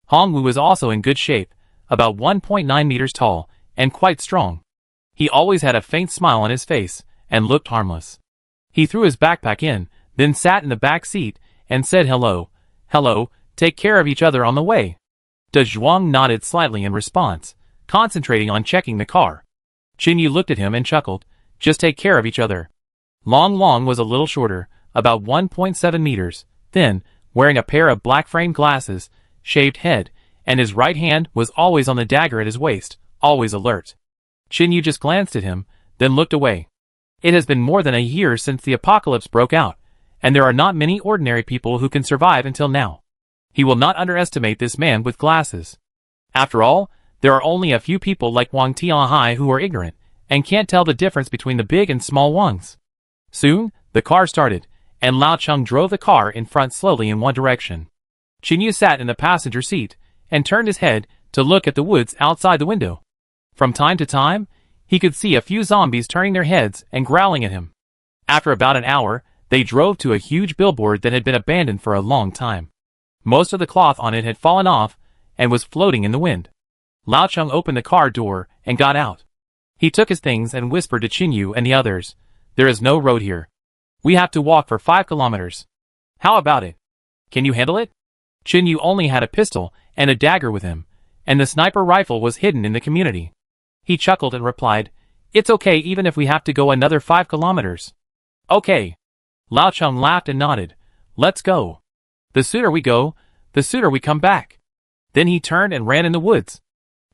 Speaker 1: Hong Wu was also in good shape, about 1.9 meters tall, and quite strong. He always had a faint smile on his face, and looked harmless. He threw his backpack in, then sat in the back seat, and said hello, take care of each other on the way. De Zhuang nodded slightly in response, concentrating on checking the car. Qin Yu looked at him and chuckled. Just take care of each other. Long Wang was a little shorter, about 1.7 meters, thin, wearing a pair of black-framed glasses, shaved head, and his right hand was always on the dagger at his waist, always alert. Qin Yu just glanced at him, then looked away. It has been more than a year since the apocalypse broke out, and there are not many ordinary people who can survive until now. He will not underestimate this man with glasses. After all, there are only a few people like Wang Tianhai who are ignorant, and can't tell the difference between the big and small Wangs. Soon, the car started, and Lao Cheng drove the car in front slowly in one direction. Qin Yu sat in the passenger seat, and turned his head to look at the woods outside the window. From time to time, he could see a few zombies turning their heads and growling at him. After about an hour, they drove to a huge billboard that had been abandoned for a long time. Most of the cloth on it had fallen off, and was floating in the wind. Lao Cheng opened the car door and got out. He took his things and whispered to Qin Yu and the others, "There is no road here. We have to walk for 5 kilometers. How about it? Can you handle it?" Qin Yu only had a pistol and a dagger with him, and the sniper rifle was hidden in the community. He chuckled and replied, "It's okay even if we have to go another 5 kilometers. Okay." Lao Cheng laughed and nodded. "Let's go. The sooner we go, the sooner we come back." Then he turned and ran in the woods.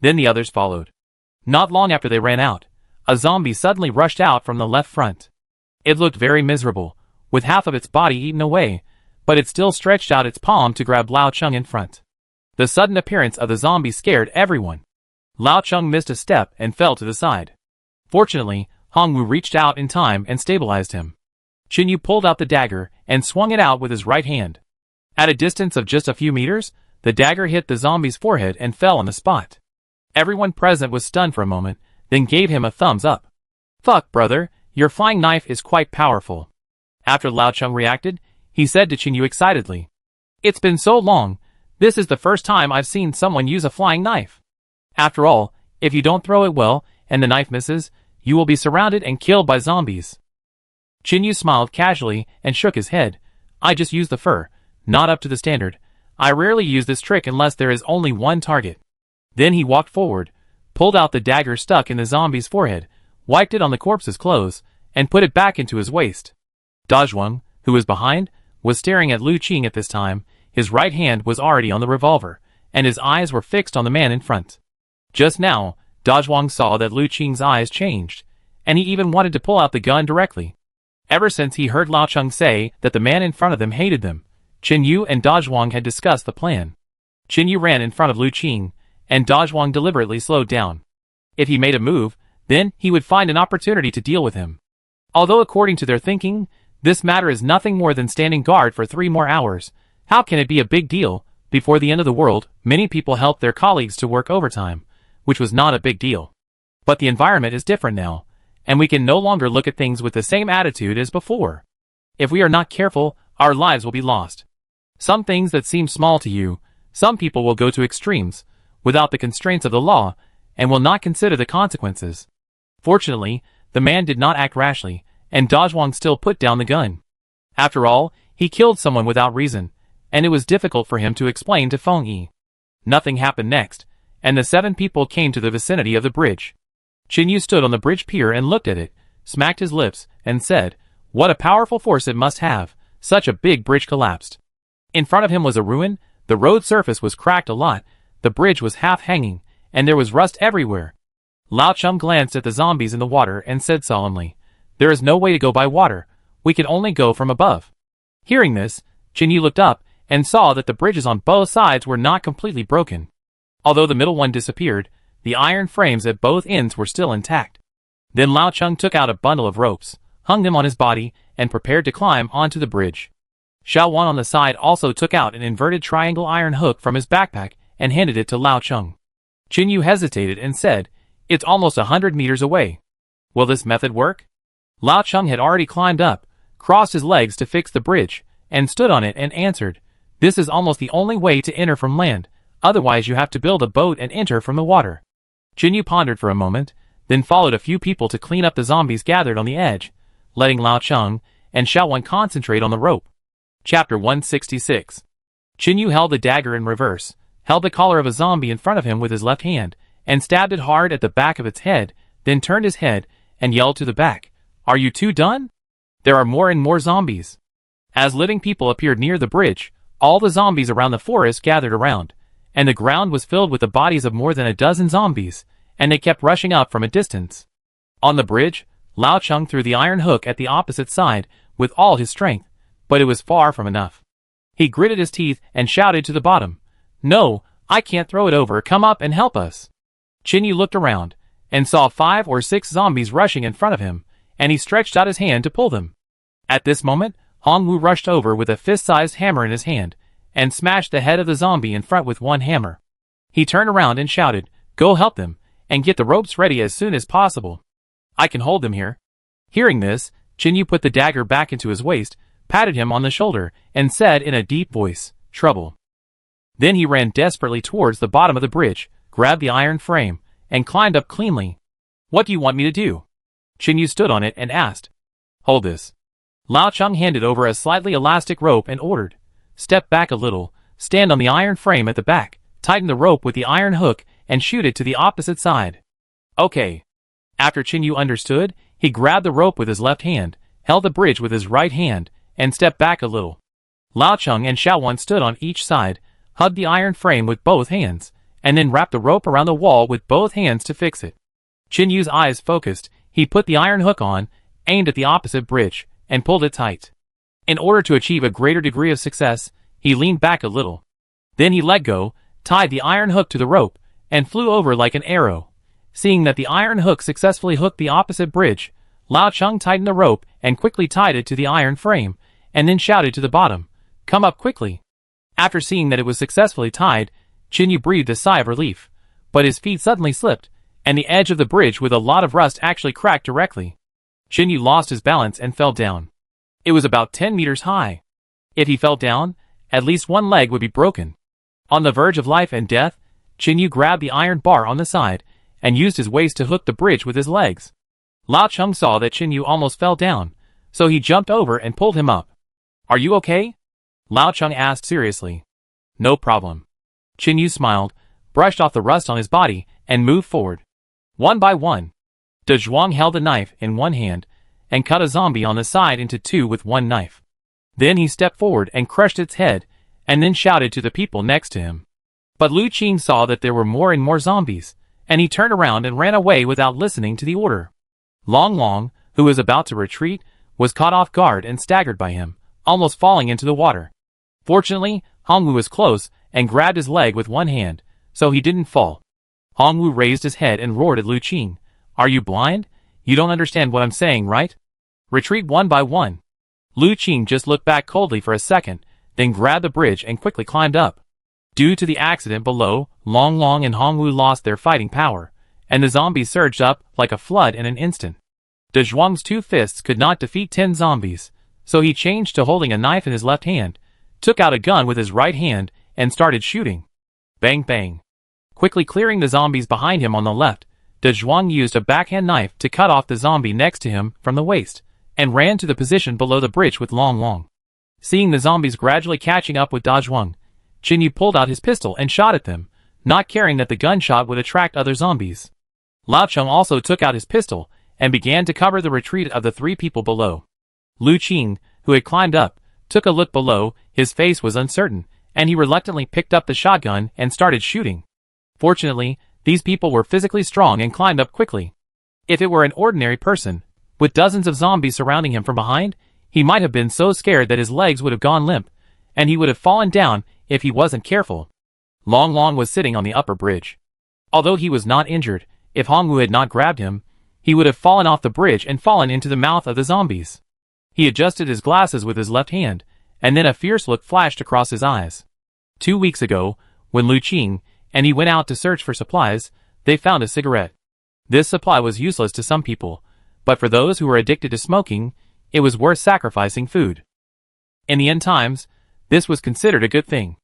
Speaker 1: Then the others followed. Not long after they ran out, a zombie suddenly rushed out from the left front. It looked very miserable, with half of its body eaten away, but it still stretched out its palm to grab Lao Cheng in front. The sudden appearance of the zombie scared everyone. Lao Cheng missed a step and fell to the side. Fortunately, Hongwu reached out in time and stabilized him. Qin Yu pulled out the dagger and swung it out with his right hand. At a distance of just a few meters, the dagger hit the zombie's forehead and fell on the spot. Everyone present was stunned for a moment, then gave him a thumbs up. "Fuck, brother, your flying knife is quite powerful." After Lao Cheng reacted, he said to Qin Yu excitedly, "It's been so long, this is the first time I've seen someone use a flying knife. After all, if you don't throw it well, and the knife misses, you will be surrounded and killed by zombies." Qin Yu smiled casually and shook his head. "I just use the fur, not up to the standard. I rarely use this trick unless there is only one target." Then he walked forward, pulled out the dagger stuck in the zombie's forehead, wiped it on the corpse's clothes, and put it back into his waist. Da Zhuang, who was behind, was staring at Lu Qing at this time. His right hand was already on the revolver, and his eyes were fixed on the man in front. Just now, Da Zhuang saw that Lu Qing's eyes changed, and he even wanted to pull out the gun directly. Ever since he heard Lao Cheng say that the man in front of them hated them, Qin Yu and Da Zhuang had discussed the plan. Qin Yu ran in front of Lu Qing, and Da Zhuang deliberately slowed down. If he made a move, then he would find an opportunity to deal with him. Although according to their thinking, this matter is nothing more than standing guard for 3 more hours, how can it be a big deal? Before the end of the world, many people helped their colleagues to work overtime, which was not a big deal. But the environment is different now, and we can no longer look at things with the same attitude as before. If we are not careful, our lives will be lost. Some things that seem small to you, some people will go to extremes, without the constraints of the law, and will not consider the consequences. Fortunately, the man did not act rashly, and Da Zhuang still put down the gun. After all, he killed someone without reason, and it was difficult for him to explain to Feng Yi. Nothing happened next, and the 7 people came to the vicinity of the bridge. Qin Yu stood on the bridge pier and looked at it, smacked his lips, and said, "What a powerful force it must have, such a big bridge collapsed." In front of him was a ruin, the road surface was cracked a lot, the bridge was half hanging, and there was rust everywhere. Lao Cheng glanced at the zombies in the water and said solemnly, "There is no way to go by water, we can only go from above." Hearing this, Qin Yu looked up and saw that the bridges on both sides were not completely broken. Although the middle one disappeared, the iron frames at both ends were still intact. Then Lao Cheng took out a bundle of ropes, hung them on his body, and prepared to climb onto the bridge. Xiao Wan on the side also took out an inverted triangle iron hook from his backpack and handed it to Lao Cheng. Qin Yu hesitated and said, "It's almost 100 meters away. Will this method work?" Lao Cheng had already climbed up, crossed his legs to fix the bridge, and stood on it and answered, "This is almost the only way to enter from land, otherwise you have to build a boat and enter from the water." Qin Yu pondered for a moment, then followed a few people to clean up the zombies gathered on the edge, letting Lao Cheng and Xiao Wan concentrate on the rope. Chapter 166. Qin Yu held the dagger in reverse, held the collar of a zombie in front of him with his left hand, and stabbed it hard at the back of its head, then turned his head, and yelled to the back, "Are you two done? There are more and more zombies." As living people appeared near the bridge, all the zombies around the forest gathered around, and the ground was filled with the bodies of more than a dozen zombies, and they kept rushing up from a distance. On the bridge, Lao Cheng threw the iron hook at the opposite side with all his strength, but it was far from enough. He gritted his teeth and shouted to the bottom, "No, I can't throw it over, come up and help us." Chinyu looked around, and saw 5 or 6 zombies rushing in front of him, and he stretched out his hand to pull them. At this moment, Hongwu rushed over with a fist-sized hammer in his hand, and smashed the head of the zombie in front with one hammer. He turned around and shouted, "Go help them, and get the ropes ready as soon as possible. I can hold them here." Hearing this, Chinyu put the dagger back into his waist, patted him on the shoulder, and said in a deep voice, "Trouble." Then he ran desperately towards the bottom of the bridge, grabbed the iron frame, and climbed up cleanly. "What do you want me to do?" Chinyu stood on it and asked. "Hold this." Lao Cheng handed over a slightly elastic rope and ordered, "Step back a little, stand on the iron frame at the back, tighten the rope with the iron hook, and shoot it to the opposite side." "Okay." After Chinyu understood, he grabbed the rope with his left hand, held the bridge with his right hand, and stepped back a little. Lao Cheng and Xiaowan stood on each side, hugged the iron frame with both hands, and then wrapped the rope around the wall with both hands to fix it. Chinyu's eyes focused, he put the iron hook on, aimed at the opposite bridge, and pulled it tight. In order to achieve a greater degree of success, he leaned back a little. Then he let go, tied the iron hook to the rope, and flew over like an arrow. Seeing that the iron hook successfully hooked the opposite bridge, Lao Cheng tightened the rope and quickly tied it to the iron frame, and then shouted to the bottom, "Come up quickly." After seeing that it was successfully tied, Chinyu breathed a sigh of relief, but his feet suddenly slipped, and the edge of the bridge with a lot of rust actually cracked directly. Chinyu lost his balance and fell down. It was about 10 meters high. If he fell down, at least one leg would be broken. On the verge of life and death, Chinyu grabbed the iron bar on the side, and used his waist to hook the bridge with his legs. Lao Cheng saw that Chinyu almost fell down, so he jumped over and pulled him up. "Are you okay?" Lao Cheng asked seriously. "No problem." Chinyu smiled, brushed off the rust on his body, and moved forward. One by one, De Zhuang held a knife in one hand, and cut a zombie on the side into 2 with one knife. Then he stepped forward and crushed its head, and then shouted to the people next to him. But Lu Qing saw that there were more and more zombies, and he turned around and ran away without listening to the order. Long Long, who was about to retreat, was caught off guard and staggered by him, almost falling into the water. Fortunately, Hongwu was close and grabbed his leg with one hand, so he didn't fall. Hongwu raised his head and roared at Lu Qing, "Are you blind? You don't understand what I'm saying, right? Retreat one by one." Lu Qing just looked back coldly for a second, then grabbed the bridge and quickly climbed up. Due to the accident below, Long Long and Hongwu lost their fighting power, and the zombies surged up like a flood in an instant. De Zhuang's 2 fists could not defeat 10 zombies, so he changed to holding a knife in his left hand, took out a gun with his right hand, and started shooting. Bang bang. Quickly clearing the zombies behind him on the left, De Zhuang used a backhand knife to cut off the zombie next to him from the waist, and ran to the position below the bridge with Long Long. Seeing the zombies gradually catching up with De Zhuang, Chinyu pulled out his pistol and shot at them, not caring that the gunshot would attract other zombies. Lao Cheng also took out his pistol, and began to cover the retreat of the 3 people below. Lu Qing, who had climbed up, took a look below, his face was uncertain, and he reluctantly picked up the shotgun and started shooting. Fortunately, these people were physically strong and climbed up quickly. If it were an ordinary person, with dozens of zombies surrounding him from behind, he might have been so scared that his legs would have gone limp, and he would have fallen down if he wasn't careful. Long Long was sitting on the upper bridge. Although he was not injured, if Hongwu had not grabbed him, he would have fallen off the bridge and fallen into the mouth of the zombies. He adjusted his glasses with his left hand, and then a fierce look flashed across his eyes. 2 weeks ago, when Lu Qing and he went out to search for supplies, they found a cigarette. This supply was useless to some people, but for those who were addicted to smoking, it was worth sacrificing food. In the end times, this was considered a good thing.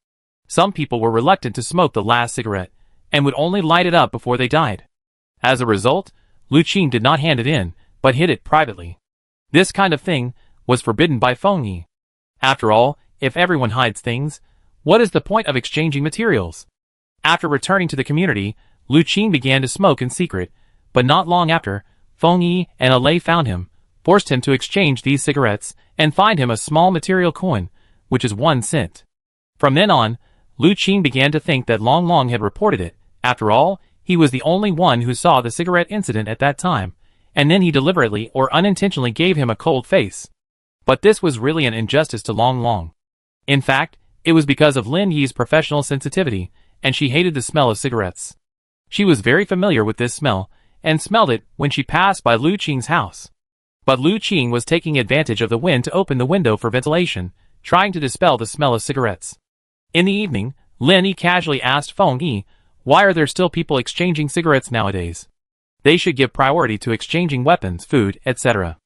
Speaker 1: Some people were reluctant to smoke the last cigarette, and would only light it up before they died. As a result, Lu Qing did not hand it in, but hid it privately. This kind of thing was forbidden by Feng Yi. After all, if everyone hides things, what is the point of exchanging materials? After returning to the community, Lu Qing began to smoke in secret, but not long after, Feng Yi and Alei found him, forced him to exchange these cigarettes, and find him a small material coin, which is 1 cent. From then on, Lu Qing began to think that Long Long had reported it. After all, he was the only one who saw the cigarette incident at that time, and then he deliberately or unintentionally gave him a cold face. But this was really an injustice to Long Long. In fact, it was because of Lin Yi's professional sensitivity, and she hated the smell of cigarettes. She was very familiar with this smell, and smelled it when she passed by Lu Qing's house. But Lu Qing was taking advantage of the wind to open the window for ventilation, trying to dispel the smell of cigarettes. In the evening, Lin Yi casually asked Feng Yi, "Why are there still people exchanging cigarettes nowadays? They should give priority to exchanging weapons, food, etc."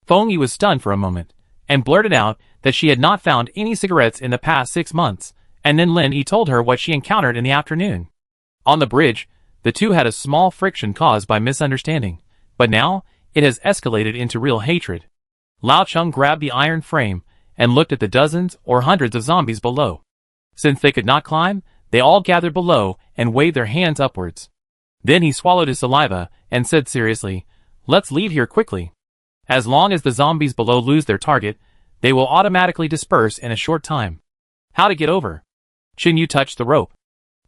Speaker 1: Feng Yi was stunned for a moment, and blurted out that she had not found any cigarettes in the past 6 months, and then Lin Yi told her what she encountered in the afternoon. On the bridge, the two had a small friction caused by misunderstanding, but now, it has escalated into real hatred. Lao Cheng grabbed the iron frame, and looked at the dozens or hundreds of zombies below. Since they could not climb, they all gathered below and waved their hands upwards. Then he swallowed his saliva, and said seriously, "Let's leave here quickly. As long as the zombies below lose their target, they will automatically disperse in a short time." How to get over? Qin Yu touched the rope.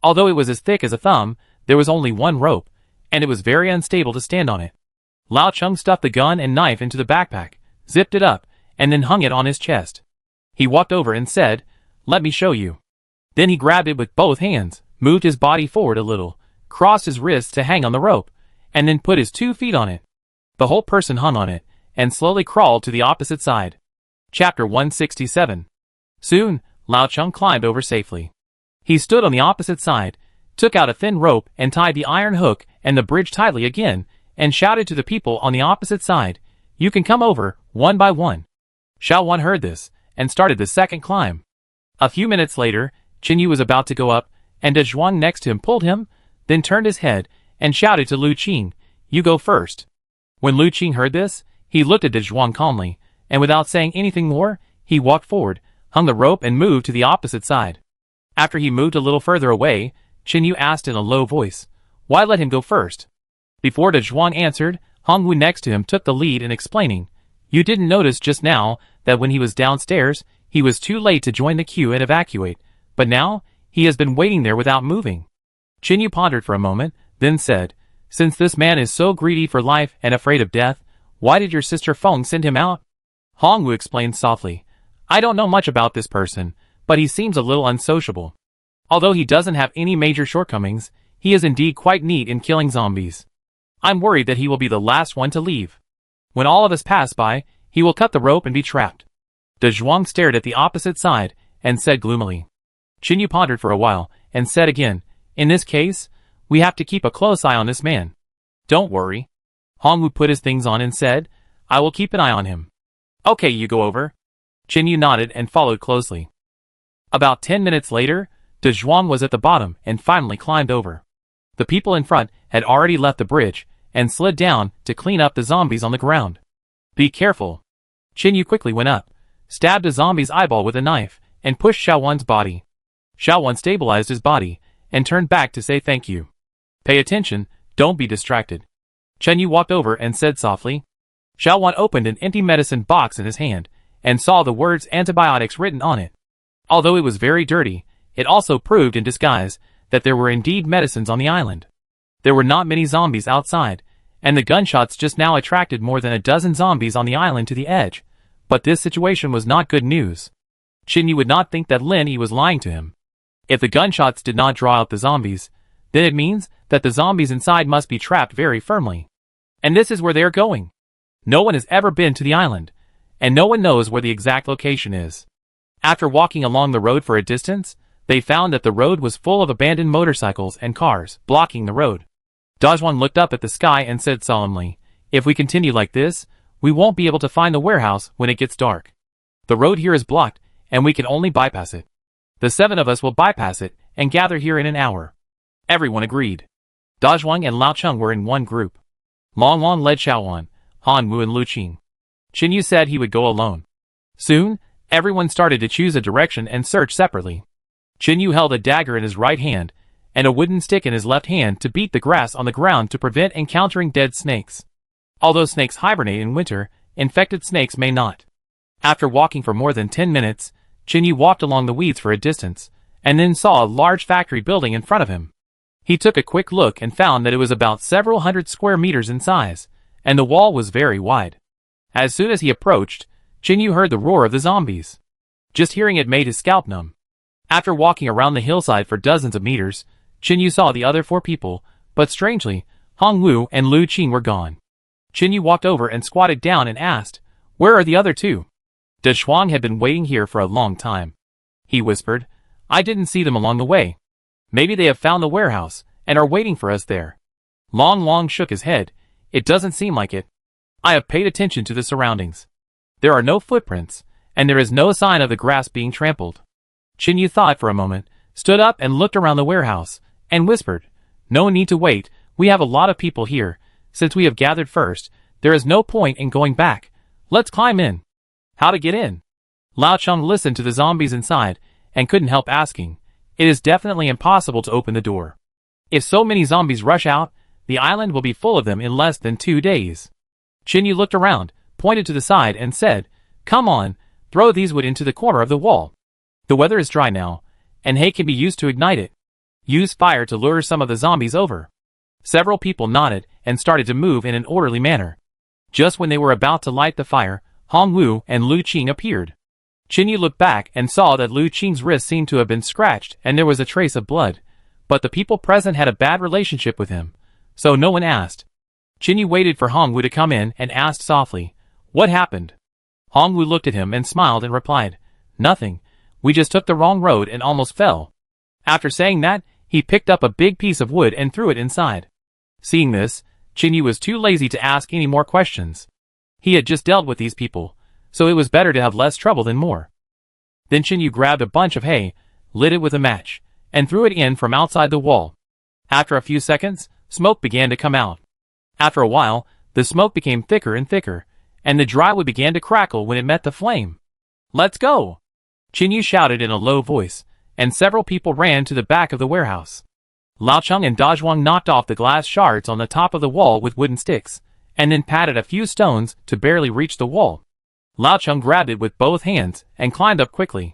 Speaker 1: Although it was as thick as a thumb, there was only one rope, and it was very unstable to stand on it. Lao Cheng stuffed the gun and knife into the backpack, zipped it up, and then hung it on his chest. He walked over and said, "Let me show you." Then he grabbed it with both hands, moved his body forward a little, crossed his wrists to hang on the rope, and then put his 2 feet on it. The whole person hung on it, and slowly crawled to the opposite side. Chapter 167. Soon, Lao Cheng climbed over safely. He stood on the opposite side, took out a thin rope and tied the iron hook and the bridge tightly again, and shouted to the people on the opposite side, "You can come over, one by one." Xiao Wan heard this, and started the second climb. A few minutes later, Qin Yu was about to go up, and De Zhuang next to him pulled him, then turned his head, and shouted to Lu Qing, "You go first." When Lu Qing heard this, he looked at De Zhuang calmly, and without saying anything more, he walked forward, hung the rope and moved to the opposite side. After he moved a little further away, Qin Yu asked in a low voice, "Why let him go first?" Before De Zhuang answered, Hong Wu next to him took the lead in explaining, "You didn't notice just now that when he was downstairs, he was too late to join the queue and evacuate, but now, he has been waiting there without moving." Qin Yu pondered for a moment, then said, "Since this man is so greedy for life and afraid of death, why did your sister Feng send him out?" Hong Wu explained softly, "I don't know much about this person, but he seems a little unsociable. Although he doesn't have any major shortcomings, he is indeed quite neat in killing zombies. I'm worried that he will be the last one to leave. When all of us pass by, he will cut the rope and be trapped." De Zhuang stared at the opposite side, and said gloomily. Qin Yu pondered for a while, and said again, "In this case, we have to keep a close eye on this man." "Don't worry." Hong Wu put his things on and said, "I will keep an eye on him." "Okay, you go over." Qin Yu nodded and followed closely. About 10 minutes later, De Zhuang was at the bottom and finally climbed over. The people in front had already left the bridge, and slid down to clean up the zombies on the ground. "Be careful." Qin Yu quickly went up, stabbed a zombie's eyeball with a knife, and pushed Xiao Wan's body. Xiao Wan stabilized his body, and turned back to say thank you. "Pay attention, don't be distracted." Qin Yu walked over and said softly. Xiao Wan opened an empty medicine box in his hand, and saw the words antibiotics written on it. Although it was very dirty, it also proved in disguise that there were indeed medicines on the island. There were not many zombies outside, and the gunshots just now attracted more than a dozen zombies on the island to the edge, but this situation was not good news. Qin Yu would not think that Lin Yi was lying to him. If the gunshots did not draw out the zombies, then it means that the zombies inside must be trapped very firmly. And this is where they are going. No one has ever been to the island, and no one knows where the exact location is. After walking along the road for a distance, they found that the road was full of abandoned motorcycles and cars, blocking the road. Dazhuan looked up at the sky and said solemnly, "If we continue like this, we won't be able to find the warehouse when it gets dark. The road here is blocked, and we can only bypass it. The 7 of us will bypass it, and gather here in an hour." Everyone agreed. Dazhuang and Lao Cheng were in one group. Long Long led Xiao Wan, Han Wu and Lu Qing. Qin Yu said he would go alone. Soon, everyone started to choose a direction and search separately. Qin Yu held a dagger in his right hand, and a wooden stick in his left hand to beat the grass on the ground to prevent encountering dead snakes. Although snakes hibernate in winter, infected snakes may not. After walking for more than 10 minutes, Chinyu walked along the weeds for a distance, and then saw a large factory building in front of him. He took a quick look and found that it was about several hundred square meters in size, and the wall was very wide. As soon as he approached, Chinyu heard the roar of the zombies. Just hearing it made his scalp numb. After walking around the hillside for dozens of meters, Chinyu saw the other 4 people, but strangely, Hongwu and Lu Qing were gone. Chinyu walked over and squatted down and asked, "Where are the other 2? De Shuang had been waiting here for a long time." He whispered, "I didn't see them along the way. Maybe they have found the warehouse, and are waiting for us there." Long shook his head. "It doesn't seem like it. I have paid attention to the surroundings. There are no footprints, and there is no sign of the grass being trampled." Chinyu thought for a moment, stood up and looked around the warehouse, and whispered, "No need to wait, we have a lot of people here. Since we have gathered first, there is no point in going back. Let's climb in." "How to get in?" Lao Cheng listened to the zombies inside, and couldn't help asking. It is definitely impossible to open the door. If so many zombies rush out, the island will be full of them in less than 2 days. Chinyu looked around, pointed to the side and said, "Come on, throw these wood into the corner of the wall. The weather is dry now, and hay can be used to ignite it. Use fire to lure some of the zombies over." Several people nodded and started to move in an orderly manner. Just when they were about to light the fire, Hongwu and Lu Qing appeared. Chinyu looked back and saw that Lu Qing's wrist seemed to have been scratched and there was a trace of blood, but the people present had a bad relationship with him, so no one asked. Chinyu waited for Hongwu to come in and asked softly, "What happened?" Hongwu looked at him and smiled and replied, "Nothing. We just took the wrong road and almost fell." After saying that, he picked up a big piece of wood and threw it inside. Seeing this, Chinyu was too lazy to ask any more questions. He had just dealt with these people, so it was better to have less trouble than more. Then Chinyu grabbed a bunch of hay, lit it with a match, and threw it in from outside the wall. After a few seconds, smoke began to come out. After a while, the smoke became thicker and thicker, and the dry wood began to crackle when it met the flame. "Let's go!" Chinyu shouted in a low voice, and several people ran to the back of the warehouse. Lao Cheng and Da Zhuang knocked off the glass shards on the top of the wall with wooden sticks, and then patted a few stones to barely reach the wall. Lao Cheng grabbed it with both hands and climbed up quickly.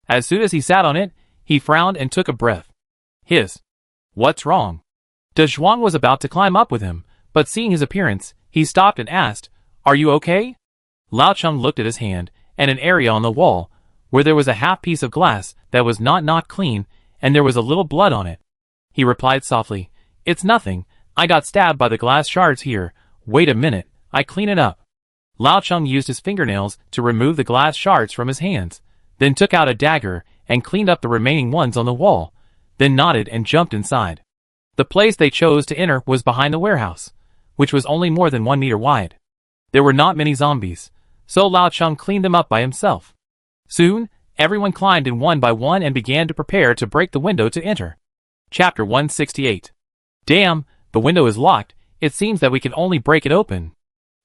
Speaker 1: As soon as he sat on it, he frowned and took a breath. "What's wrong?" Da Zhuang was about to climb up with him, but seeing his appearance, he stopped and asked, "Are you okay?" Lao Cheng looked at his hand and an area on the wall, where there was a half piece of glass that was not clean, and there was a little blood on it. He replied softly, "It's nothing, I got stabbed by the glass shards here. Wait a minute, I clean it up." Lao Cheng used his fingernails to remove the glass shards from his hands, then took out a dagger and cleaned up the remaining ones on the wall, then nodded and jumped inside. The place they chose to enter was behind the warehouse, which was only more than 1 meter wide. There were not many zombies, so Lao Cheng cleaned them up by himself. Soon, everyone climbed in one by one and began to prepare to break the window to enter. Chapter 168. "Damn, the window is locked, it seems that we can only break it open."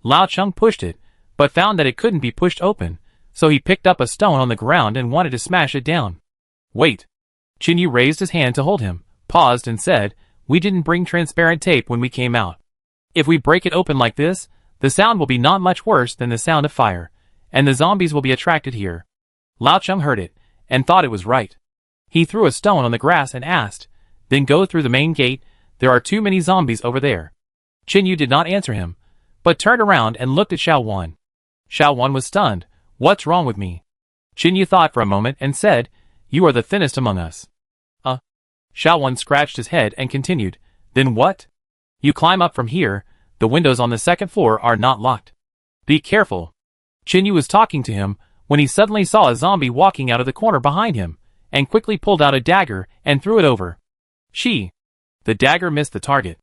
Speaker 1: Lao Cheng pushed it, but found that it couldn't be pushed open, so he picked up a stone on the ground and wanted to smash it down. "Wait." Chinyu raised his hand to hold him, paused and said, "We didn't bring transparent tape when we came out. If we break it open like this, the sound will be not much worse than the sound of fire, and the zombies will be attracted here." Lao Cheng heard it, and thought it was right. He threw a stone on the grass and asked, "Then go through the main gate, there are too many zombies over there." Chinyu did not answer him, but turned around and looked at Xiaowan. Xiaowan was stunned. "What's wrong with me?" Chinyu thought for a moment and said, "You are the thinnest among us." Xiaowan scratched his head and continued, "Then what?" "You climb up from here, the windows on the second floor are not locked. Be careful." Chinyu was talking to him when he suddenly saw a zombie walking out of the corner behind him, and quickly pulled out a dagger and threw it over. The dagger missed the target.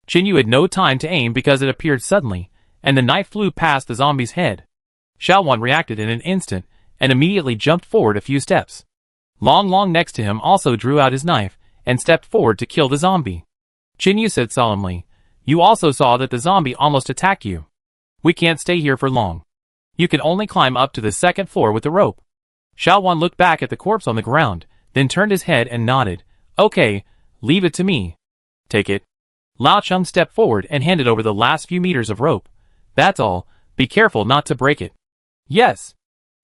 Speaker 1: Chinyu had no time to aim because it appeared suddenly, and the knife flew past the zombie's head. Xiaowan reacted in an instant, and immediately jumped forward a few steps. Long next to him also drew out his knife, and stepped forward to kill the zombie. Chinyu said solemnly, "You also saw that the zombie almost attacked you. We can't stay here for long. You can only climb up to the second floor with the rope." Xiaowan looked back at the corpse on the ground, then turned his head and nodded. "Okay, Leave it to me. Take it. Lao Cheng stepped forward and handed over the last few meters of rope. That's all. Be careful not to break it. Yes.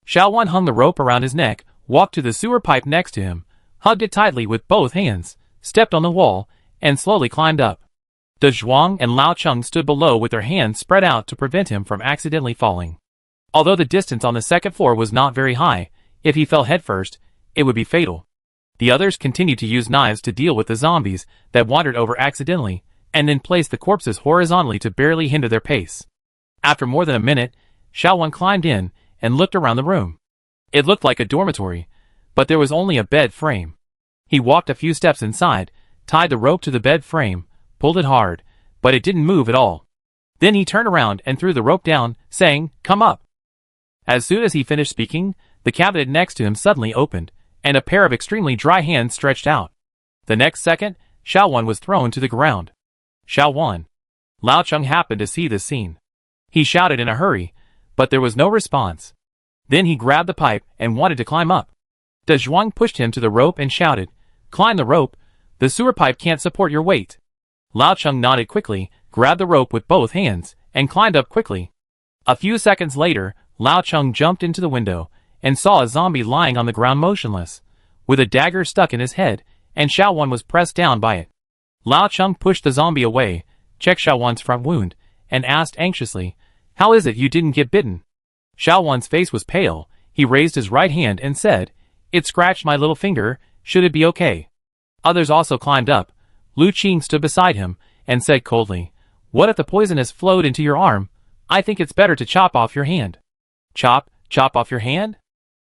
Speaker 1: Xiaowan hung the rope around his neck, walked to the sewer pipe next to him, hugged it tightly with both hands, stepped on the wall, and slowly climbed up. De Zhuang and Lao Cheng stood below with their hands spread out to prevent him from accidentally falling. Although the distance on the second floor was not very high, if he fell headfirst, it would be fatal. The others continued to use knives to deal with the zombies that wandered over accidentally, and then placed the corpses horizontally to barely hinder their pace. After more than a minute, Xiaowan climbed in and looked around the room. It looked like a dormitory, but there was only a bed frame. He walked a few steps inside, tied the rope to the bed frame, pulled it hard, but it didn't move at all. Then he turned around and threw the rope down, saying, "Come up." As soon as he finished speaking, the cabinet next to him suddenly opened, and a pair of extremely dry hands stretched out. The next second, Xiaowan was thrown to the ground. Xiaowan. Lao Cheng happened to see this scene. He shouted in a hurry, but there was no response. Then he grabbed the pipe and wanted to climb up. De Zhuang pushed him to the rope and shouted, "Climb the rope, the sewer pipe can't support your weight." Lao Cheng nodded quickly, grabbed the rope with both hands, and climbed up quickly. A few seconds later, Lao Cheng jumped into the window, and saw a zombie lying on the ground motionless, with a dagger stuck in his head, and Xiaowan was pressed down by it. Lao Cheng pushed the zombie away, checked Xiaowan's front wound, and asked anxiously, "How is it you didn't get bitten?" Xiaowan's face was pale. He raised his right hand and said, "It scratched my little finger, should it be okay?" Others also climbed up. Lu Qing stood beside him, and said coldly, "What if the poisonous flowed into your arm? I think it's better to chop off your hand." Chop off your hand?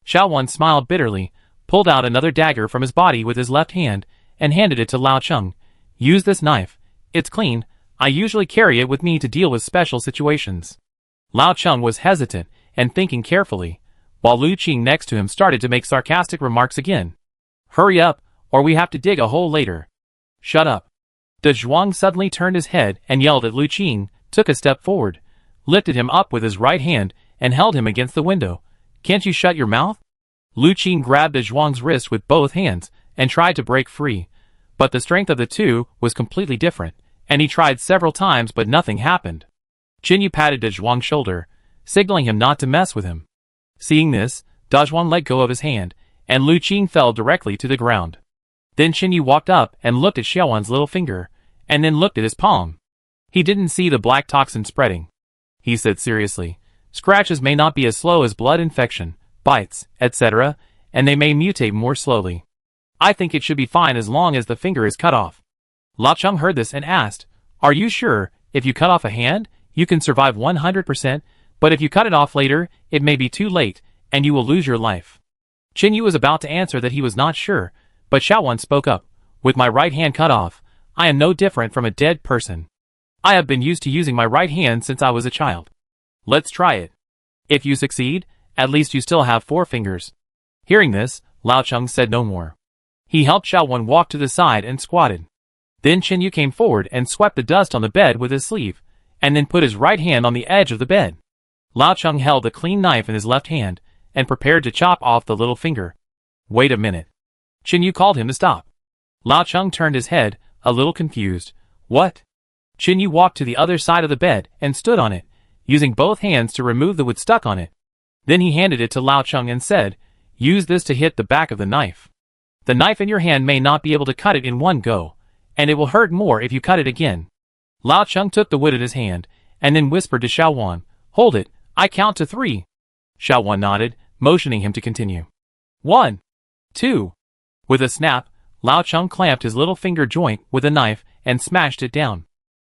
Speaker 1: Xiaowan smiled bitterly, pulled out another dagger from his body with his left hand, and handed it to Lao Cheng. "Use this knife. It's clean. I usually carry it with me to deal with special situations." Lao Cheng was hesitant and thinking carefully, while Lu Qing next to him started to make sarcastic remarks again. "Hurry up, or we have to dig a hole later." "Shut up." De Zhuang suddenly turned his head and yelled at Lu Qing, took a step forward, lifted him up with his right hand, and held him against the window. "Can't you shut your mouth?" Lu Qing grabbed De Zhuang's wrist with both hands and tried to break free, but the strength of the two was completely different, and he tried several times but nothing happened. Jinyu patted De Zhuang's shoulder, signaling him not to mess with him. Seeing this, De Zhuang let go of his hand, and Lu Qing fell directly to the ground. Then Jinyu walked up and looked at Xiaowan's little finger, and then looked at his palm. He didn't see the black toxin spreading. He said seriously, "Scratches may not be as slow as blood infection, bites, etc., and they may mutate more slowly. I think it should be fine as long as the finger is cut off." Lao Cheng heard this and asked, "Are you sure, if you cut off a hand, you can survive 100%, but if you cut it off later, it may be too late, and you will lose your life?" Jinyu was about to answer that he was not sure, but Xiaowan spoke up, "With my right hand cut off, I am no different from a dead person. I have been used to using my right hand since I was a child. Let's try it. If you succeed, at least you still have 4 fingers." Hearing this, Lao Cheng said no more. He helped Xiaowan walk to the side and squatted. Then Jinyu came forward and swept the dust on the bed with his sleeve, and then put his right hand on the edge of the bed. Lao Cheng held a clean knife in his left hand, and prepared to chop off the little finger. "Wait a minute." Jinyu called him to stop. Lao Cheng turned his head, a little confused. "What?" Jinyu walked to the other side of the bed and stood on it, using both hands to remove the wood stuck on it. Then he handed it to Lao Cheng and said, "Use this to hit the back of the knife. The knife in your hand may not be able to cut it in one go, and it will hurt more if you cut it again." Lao Cheng took the wood in his hand, and then whispered to Xiaowan, "Hold it, I count to 3. Xiaowan nodded, motioning him to continue. 1, 2. With a snap, Lao Cheng clamped his little finger joint with a knife and smashed it down.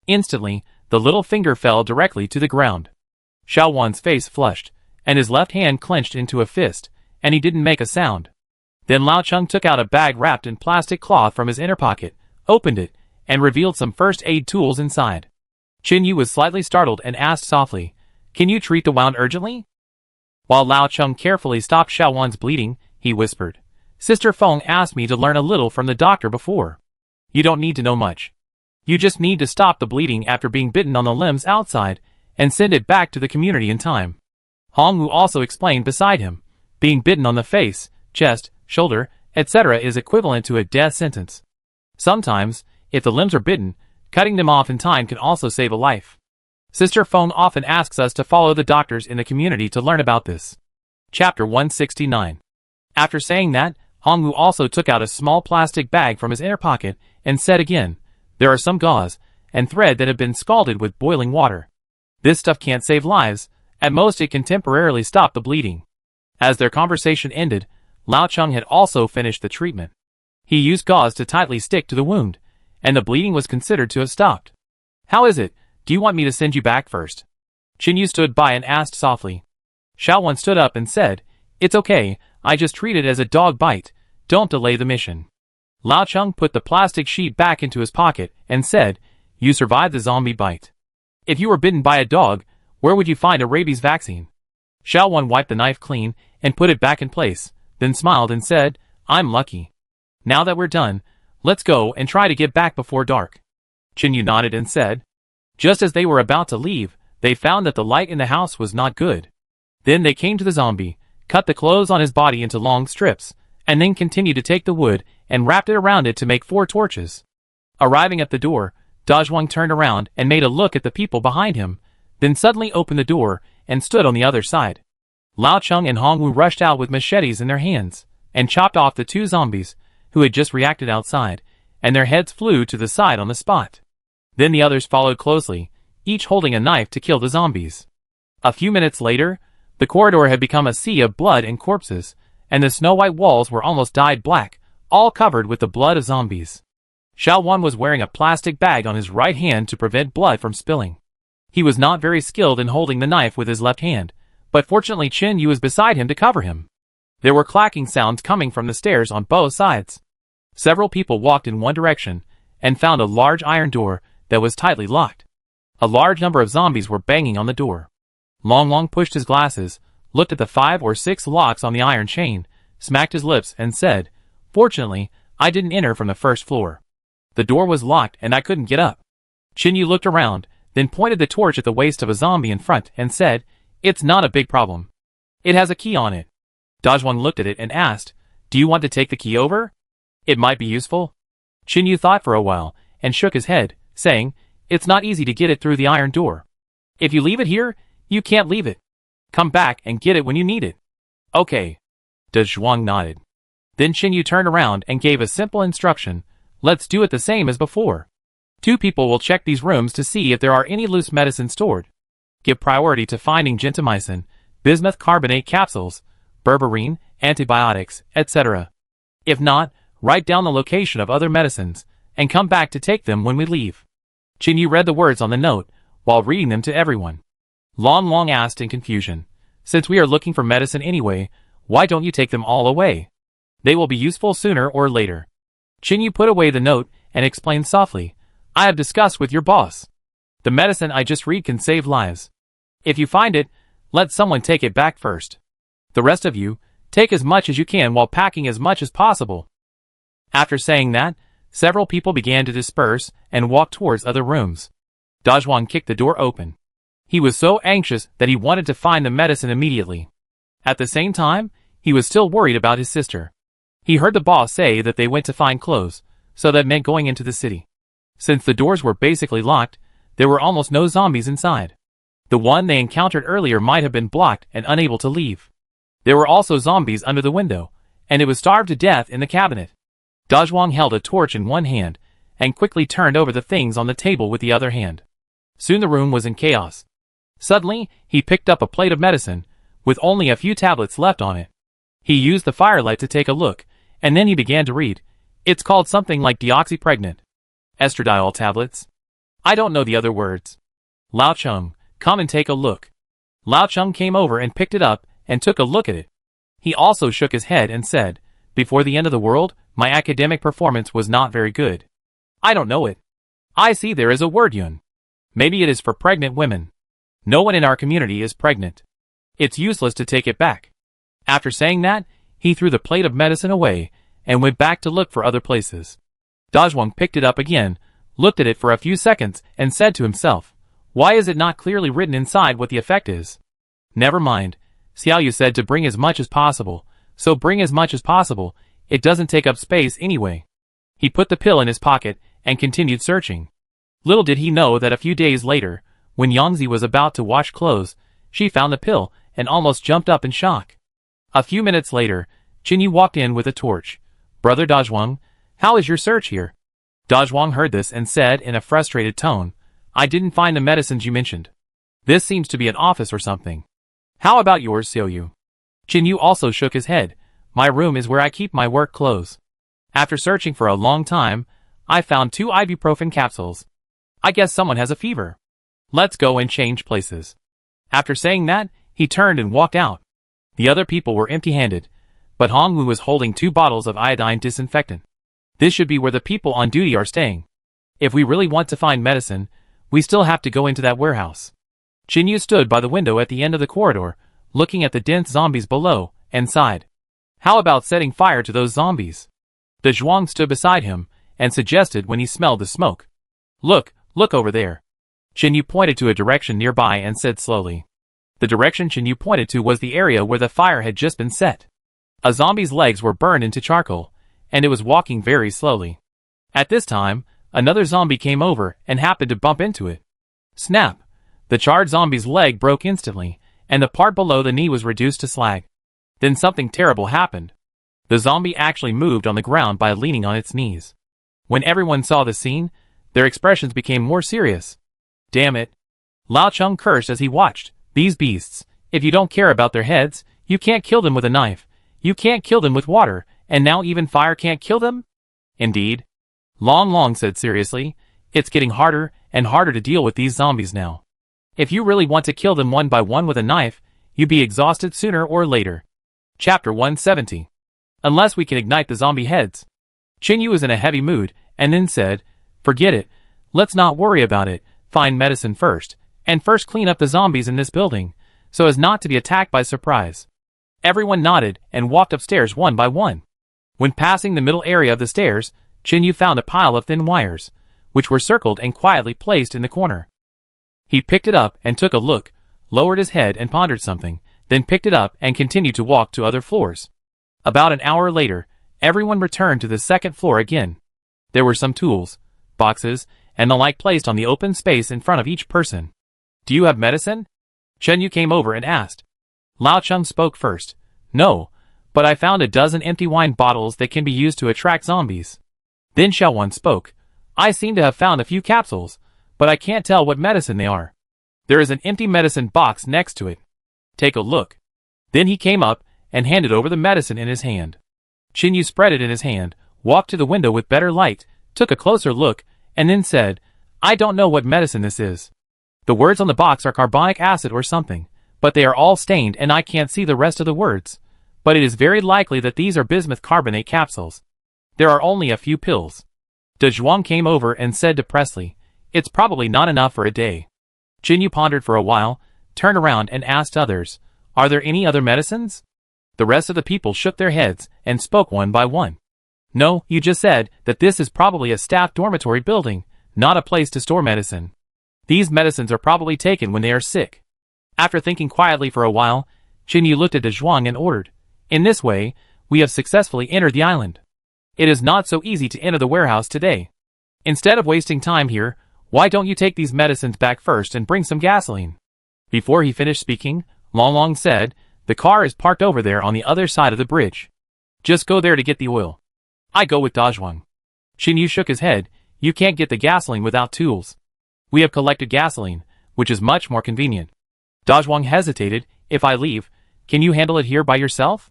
Speaker 1: Instantly, the little finger fell directly to the ground. Xiaowan's face flushed, and his left hand clenched into a fist, and he didn't make a sound. Then Lao Cheng took out a bag wrapped in plastic cloth from his inner pocket, opened it, and revealed some first aid tools inside. Jinyu was slightly startled and asked softly, "Can you treat the wound urgently?" While Lao Cheng carefully stopped Xiaowan's bleeding, he whispered, "Sister Feng asked me to learn a little from the doctor before. You don't need to know much. You just need to stop the bleeding after being bitten on the limbs outside, and send it back to the community in time." Hongwu also explained beside him, "Being bitten on the face, chest, shoulder, etc. is equivalent to a death sentence. Sometimes, if the limbs are bitten, cutting them off in time can also save a life. Sister Feng often asks us to follow the doctors in the community to learn about this. Chapter 169. After saying that, Hongwu also took out a small plastic bag from his inner pocket and said again, there are some gauze and thread that have been scalded with boiling water. This stuff can't save lives, at most it can temporarily stop the bleeding. As their conversation ended, Lao Cheng had also finished the treatment. He used gauze to tightly stick to the wound, and the bleeding was considered to have stopped. How is it? Do you want me to send you back first? Qinyu stood by and asked softly. Xiaowan stood up and said, it's okay, I just treat it as a dog bite, don't delay the mission. Lao Cheng put the plastic sheet back into his pocket and said, you survived the zombie bite. If you were bitten by a dog, where would you find a rabies vaccine? Xiaowan wiped the knife clean and put it back in place, then smiled and said, I'm lucky. Now that we're done, let's go and try to get back before dark. Qinyu nodded and said. Just as they were about to leave, they found that the light in the house was not good. Then they came to the zombie, cut the clothes on his body into long strips, and then continued to take the wood and wrapped it around it to make 4 torches. Arriving at the door, Dazhuang turned around and made a look at the people behind him, then suddenly opened the door and stood on the other side. Lao Cheng and Hongwu rushed out with machetes in their hands and chopped off the 2 zombies who had just reacted outside, and their heads flew to the side on the spot. Then the others followed closely, each holding a knife to kill the zombies. A few minutes later, the corridor had become a sea of blood and corpses, and the snow-white walls were almost dyed black, all covered with the blood of zombies. Xiaowan was wearing a plastic bag on his right hand to prevent blood from spilling. He was not very skilled in holding the knife with his left hand, but fortunately Qinyu was beside him to cover him. There were clacking sounds coming from the stairs on both sides. Several people walked in one direction and found a large iron door that was tightly locked. A large number of zombies were banging on the door. Long pushed his glasses, looked at the 5 or 6 locks on the iron chain, smacked his lips and said, fortunately, I didn't enter from the first floor. The door was locked and I couldn't get up. Qinyu looked around, then pointed the torch at the waist of a zombie in front and said, it's not a big problem. It has a key on it. Dazhuang looked at it and asked, do you want to take the key over? It might be useful. Qinyu thought for a while and shook his head, saying, it's not easy to get it through the iron door. If you leave it here, you can't leave it. Come back and get it when you need it. Okay. Dazhuang nodded. Then Qinyu turned around and gave a simple instruction, let's do it the same as before. 2 people will check these rooms to see if there are any loose medicine stored. Give priority to finding gentamicin, bismuth carbonate capsules, berberine, antibiotics, etc. If not, write down the location of other medicines, and come back to take them when we leave. Qinyu read the words on the note, while reading them to everyone. Long asked in confusion, since we are looking for medicine anyway, why don't you take them all away? They will be useful sooner or later. Qinyu put away the note and explained softly, I have discussed with your boss. The medicine I just read can save lives. If you find it, let someone take it back first. The rest of you, take as much as you can while packing as much as possible. After saying that, several people began to disperse and walk towards other rooms. Dazhuang kicked the door open. He was so anxious that he wanted to find the medicine immediately. At the same time, he was still worried about his sister. He heard the boss say that they went to find clothes, so that meant going into the city. Since the doors were basically locked, there were almost no zombies inside. The one they encountered earlier might have been blocked and unable to leave. There were also zombies under the window, and it was starved to death in the cabinet. Dazhuang held a torch in one hand, and quickly turned over the things on the table with the other hand. Soon the room was in chaos. Suddenly, he picked up a plate of medicine, with only a few tablets left on it. He used the firelight to take a look, and then he began to read. It's called something like deoxypregnant. Estradiol tablets. I don't know the other words. Lao Cheng, come and take a look. Lao Cheng came over and picked it up, and took a look at it. He also shook his head and said, before the end of the world, my academic performance was not very good. I don't know it. I see there is a word yun. Maybe it is for pregnant women. No one in our community is pregnant. It's useless to take it back. After saying that, he threw the plate of medicine away, and went back to look for other places. Dazhuang picked it up again, looked at it for a few seconds, and said to himself, why is it not clearly written inside what the effect is? Never mind. Xiaoyu said to bring as much as possible, so bring as much as possible, it doesn't take up space anyway. He put the pill in his pocket and continued searching. Little did he know that a few days later, when Yangzi was about to wash clothes, she found the pill and almost jumped up in shock. A few minutes later, Qinyu walked in with a torch. "Brother Dazhuang, how is your search here?" Dazhuang heard this and said in a frustrated tone, "I didn't find the medicines you mentioned. This seems to be an office or something. How about yours, Xiaoyu?" Qinyu also shook his head. "My room is where I keep my work clothes. After searching for a long time, I found 2 ibuprofen capsules. I guess someone has a fever. Let's go and change places." After saying that, he turned and walked out. The other people were empty-handed, but Hongwu was holding 2 bottles of iodine disinfectant. This should be where the people on duty are staying. If we really want to find medicine, we still have to go into that warehouse. Qinyu stood by the window at the end of the corridor, looking at the dense zombies below, and sighed. How about setting fire to those zombies? The Zhuang stood beside him, and suggested when he smelled the smoke. Look over there." Qinyu pointed to a direction nearby and said slowly. The direction Qinyu pointed to was the area where the fire had just been set. A zombie's legs were burned into charcoal, and it was walking very slowly. At this time, another zombie came over and happened to bump into it. Snap! The charred zombie's leg broke instantly, and the part below the knee was reduced to slag. Then something terrible happened. The zombie actually moved on the ground by leaning on its knees. When everyone saw the scene, their expressions became more serious. "Damn it!" Lao Cheng cursed as he watched. "These beasts, if you don't care about their heads, you can't kill them with a knife, you can't kill them with water, and now even fire can't kill them?" "Indeed." Long said seriously, "It's getting harder and harder to deal with these zombies now. If you really want to kill them one by one with a knife, you'd be exhausted sooner or later." Chapter 170. Unless we can ignite the zombie heads. Qinyu was in a heavy mood, and then said, "Forget it. Let's not worry about it. Find medicine first, and first clean up the zombies in this building, so as not to be attacked by surprise." Everyone nodded and walked upstairs one by one. When passing the middle area of the stairs, Qinyu found a pile of thin wires, which were circled and quietly placed in the corner. He picked it up and took a look, lowered his head and pondered something, then picked it up and continued to walk to other floors. About an hour later, everyone returned to the second floor again. There were some tools, boxes, and the like placed on the open space in front of each person. "Do you have medicine?" Qinyu came over and asked. Lao Cheng spoke first. "No, but I found a dozen empty wine bottles that can be used to attract zombies." Then Xiaowan spoke. "I seem to have found a few capsules, but I can't tell what medicine they are. There is an empty medicine box next to it. Take a look." Then he came up and handed over the medicine in his hand. Qinyu spread it in his hand, walked to the window with better light, took a closer look, and then said, "I don't know what medicine this is. The words on the box are carbonic acid or something, but they are all stained and I can't see the rest of the words. But it is very likely that these are bismuth carbonate capsules. There are only a few pills." De Zhuang came over and said depressedly, "It's probably not enough for a day." Qinyu pondered for a while, turned around and asked others, "Are there any other medicines?" The rest of the people shook their heads and spoke one by one. "No, you just said that this is probably a staff dormitory building, not a place to store medicine. These medicines are probably taken when they are sick." After thinking quietly for a while, Qinyu looked at De Zhuang and ordered, "In this way, we have successfully entered the island. It is not so easy to enter the warehouse today. Instead of wasting time here, why don't you take these medicines back first and bring some gasoline?" Before he finished speaking, Long said, "The car is parked over there on the other side of the bridge. Just go there to get the oil." "I go with Dazhuang." Qinyu shook his head. "You can't get the gasoline without tools. We have collected gasoline, which is much more convenient." Dazhuang hesitated. "If I leave, can you handle it here by yourself?"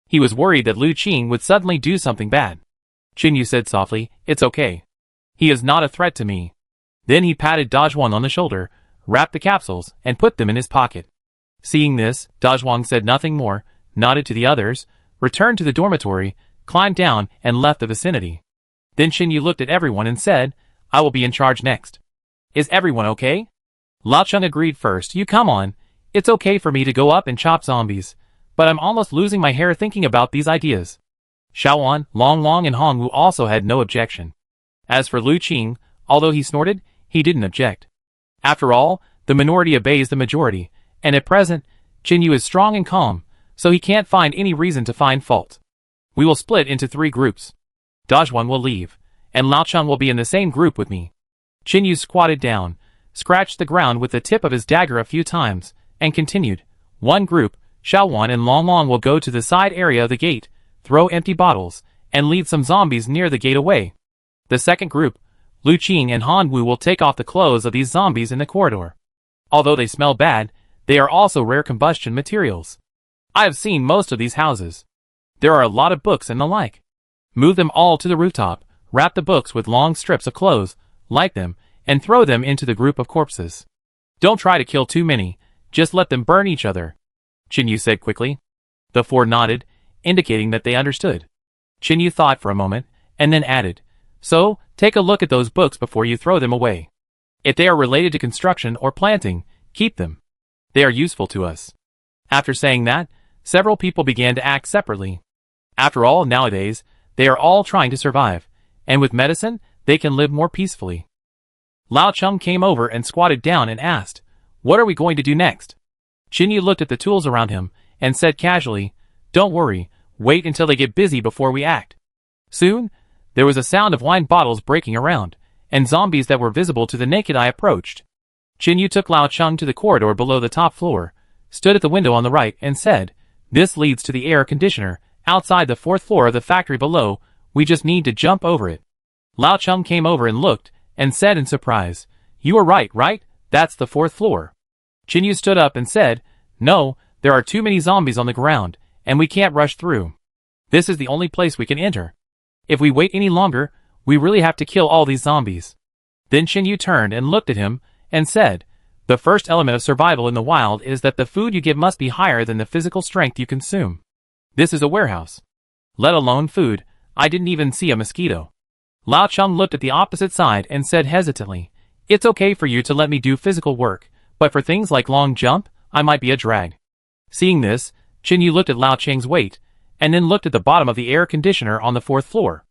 Speaker 1: He was worried that Lu Qing would suddenly do something bad. Qinyu said softly, "It's okay. He is not a threat to me." Then he patted Dazhuang on the shoulder, wrapped the capsules, and put them in his pocket. Seeing this, Dazhuang said nothing more, nodded to the others, returned to the dormitory, climbed down, and left the vicinity. Then Qinyu looked at everyone and said, "I will be in charge next. Is everyone okay?" Lao Cheng agreed first. "You come on. It's okay for me to go up and chop zombies, but I'm almost losing my hair thinking about these ideas." Xiaowan, Long, and Hongwu also had no objection. As for Lu Qing, although he snorted, he didn't object. After all, the minority obeys the majority, and at present, Qinyu is strong and calm, so he can't find any reason to find fault. "We will split into 3 groups. Dazhuang will leave, and Lao Cheng will be in the same group with me. Qin Yu squatted down, scratched the ground with the tip of his dagger a few times, and continued. One group, Xiaowan and Long Long, will go to the side area of the gate, throw empty bottles, and lead some zombies near the gate away. The second group, Lu Qing and Han Wu, will take off the clothes of these zombies in the corridor. Although they smell bad, they are also rare combustion materials. I have seen most of these houses. There are a lot of books and the like. Move them all to the rooftop, wrap the books with long strips of clothes, light them, and throw them into the group of corpses. Don't try to kill too many, just let them burn each other, Qin Yu said quickly. The four nodded, indicating that they understood. Qin Yu thought for a moment, and then added, So, take a look at those books before you throw them away. If they are related to construction or planting, keep them. They are useful to us. After saying that, several people began to act separately. After all, nowadays, they are all trying to survive, and with medicine, they can live more peacefully. Lao Cheng came over and squatted down and asked, What are we going to do next? Qin Yu looked at the tools around him, and said casually, Don't worry, wait until they get busy before we act. Soon, there was a sound of wine bottles breaking around, and zombies that were visible to the naked eye approached. Qin Yu took Lao Cheng to the corridor below the top floor, stood at the window on the right, and said, This leads to the air conditioner, outside the 4th floor of the factory below. We just need to jump over it. Lao Cheng came over and looked, and said in surprise, You are right? That's the 4th floor. Qin Yu stood up and said, No, there are too many zombies on the ground, and we can't rush through. This is the only place we can enter. If we wait any longer, we really have to kill all these zombies. Then Qin Yu turned and looked at him, and said, The first element of survival in the wild is that the food you get must be higher than the physical strength you consume. This is a warehouse. Let alone food, I didn't even see a mosquito. Lao Cheng looked at the opposite side and said hesitantly, It's okay for you to let me do physical work, but for things like long jump, I might be a drag. Seeing this, Qin Yu looked at Lao Cheng's weight, and then looked at the bottom of the air conditioner on the 4th floor.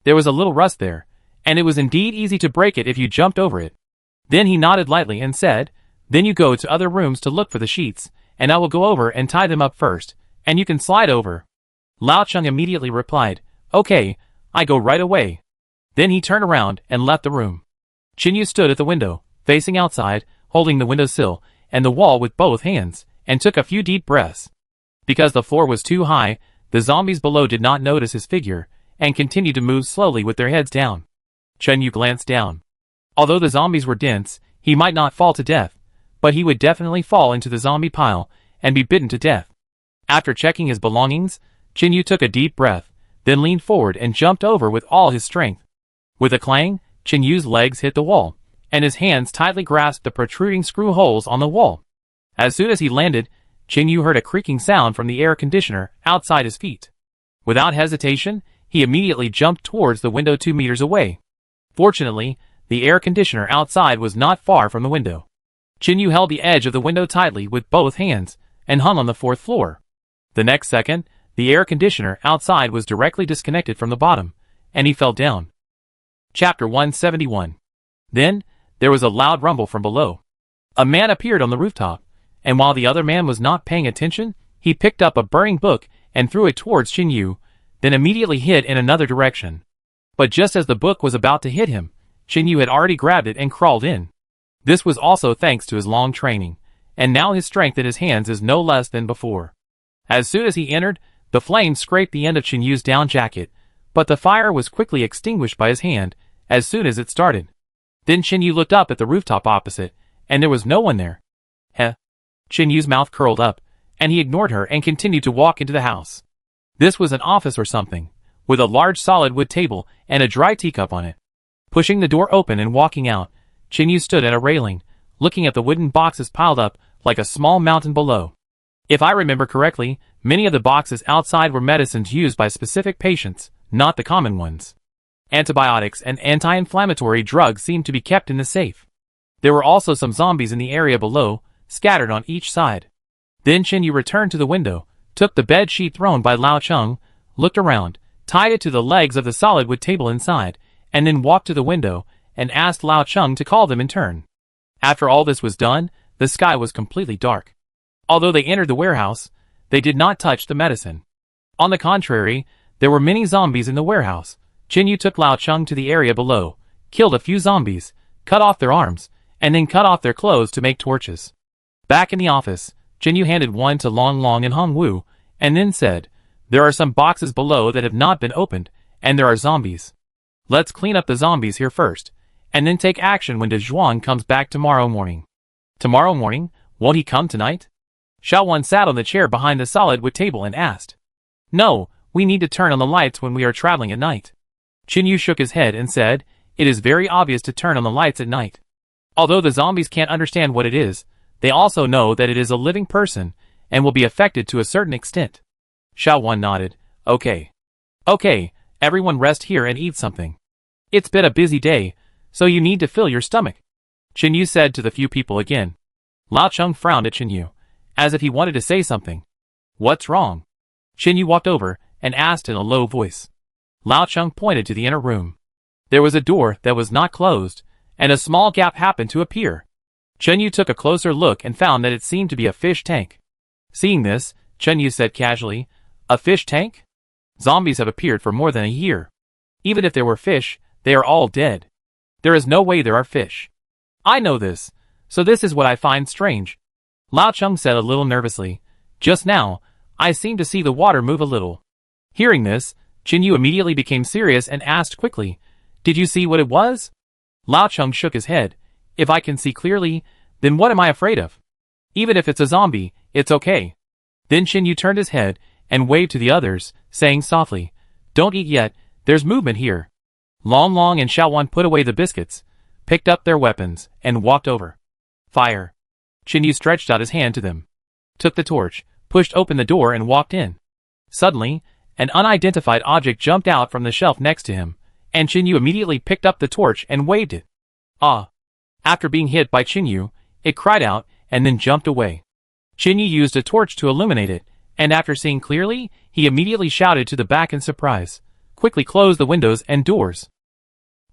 Speaker 1: There was a little rust there, and it was indeed easy to break it if you jumped over it. Then he nodded lightly and said, Then you go to other rooms to look for the sheets, and I will go over and tie them up first, and you can slide over. Lao Cheng immediately replied, Okay, I go right away. Then he turned around and left the room. Qin Yu stood at the window, facing outside, holding the windowsill and the wall with both hands, and took a few deep breaths. Because the floor was too high, the zombies below did not notice his figure, and continued to move slowly with their heads down. Qin Yu glanced down. Although the zombies were dense, he might not fall to death, but he would definitely fall into the zombie pile, and be bitten to death. After checking his belongings, Qin Yu took a deep breath, then leaned forward and jumped over with all his strength. With a clang, Qin Yu's legs hit the wall, and his hands tightly grasped the protruding screw holes on the wall. As soon as he landed, Qin Yu heard a creaking sound from the air conditioner outside his feet. Without hesitation, he immediately jumped towards the window 2 meters away. Fortunately, the air conditioner outside was not far from the window. Qin Yu held the edge of the window tightly with both hands, and hung on the 4th floor. The next second, the air conditioner outside was directly disconnected from the bottom, and he fell down. Chapter 171. Then, there was a loud rumble from below. A man appeared on the rooftop, and while the other man was not paying attention, he picked up a burning book and threw it towards Qin Yu, then immediately hid in another direction. But just as the book was about to hit him, Qin Yu had already grabbed it and crawled in. This was also thanks to his long training, and now his strength in his hands is no less than before. As soon as he entered, the flames scraped the end of Qin Yu's down jacket, but the fire was quickly extinguished by his hand as soon as it started. Then Qin Yu looked up at the rooftop opposite, and there was no one there. Heh. Qin Yu's mouth curled up, and he ignored her and continued to walk into the house. This was an office or something, with a large solid wood table and a dry teacup on it. Pushing the door open and walking out, Qin Yu stood at a railing, looking at the wooden boxes piled up like a small mountain below. If I remember correctly, many of the boxes outside were medicines used by specific patients, not the common ones. Antibiotics and anti-inflammatory drugs seemed to be kept in the safe. There were also some zombies in the area below, scattered on each side. Then Qin Yu returned to the window, took the bed sheet thrown by Lao Cheng, looked around, tied it to the legs of the solid wood table inside, and then walked to the window and asked Lao Cheng to call them in turn. After all this was done, the sky was completely dark. Although they entered the warehouse, they did not touch the medicine. On the contrary, there were many zombies in the warehouse, Yu took Lao Cheng to the area below, killed a few zombies, cut off their arms, and then cut off their clothes to make torches. Back in the office, Yu handed one to Long Long and Hong Wu, and then said, "There are some boxes below that have not been opened, and there are zombies. Let's clean up the zombies here first, and then take action when De Zhuang comes back tomorrow morning." "Tomorrow morning? Won't he come tonight?" Xiao Wan sat on the chair behind the solid wood table and asked. "No, we need to turn on the lights when we are traveling at night." Yu shook his head and said, "It is very obvious to turn on the lights at night. Although the zombies can't understand what it is, they also know that it is a living person, and will be affected to a certain extent." Xiao Wan nodded. Okay. "Okay, everyone rest here and eat something. It's been a busy day, so you need to fill your stomach," Yu said to the few people again. Lao Cheng frowned at Yu, as if he wanted to say something. "What's wrong?" Yu walked over and asked in a low voice. Lao Cheng pointed to the inner room. There was a door that was not closed, and a small gap happened to appear. Yu took a closer look and found that it seemed to be a fish tank. Seeing this, Yu said casually, "A fish tank? Zombies have appeared for more than a year. Even if there were fish, they are all dead. There is no way there are fish. I know this, so this is what I find strange," Lao Cheng said a little nervously. "Just now, I seem to see the water move a little." Hearing this, Yu immediately became serious and asked quickly, "Did you see what it was?" Lao Cheng shook his head. "If I can see clearly, then what am I afraid of? Even if it's a zombie, it's okay." Then Yu turned his head and waved to the others, saying softly, "Don't eat yet, there's movement here." Long Long and Xiao Wan put away the biscuits, picked up their weapons, and walked over. "Fire." Yu stretched out his hand to them, took the torch, pushed open the door and walked in. Suddenly, an unidentified object jumped out from the shelf next to him, and Yu immediately picked up the torch and waved it. "Ah!" After being hit by Yu, it cried out and then jumped away. Yu used a torch to illuminate it, and after seeing clearly, he immediately shouted to the back in surprise, quickly closed the windows and doors.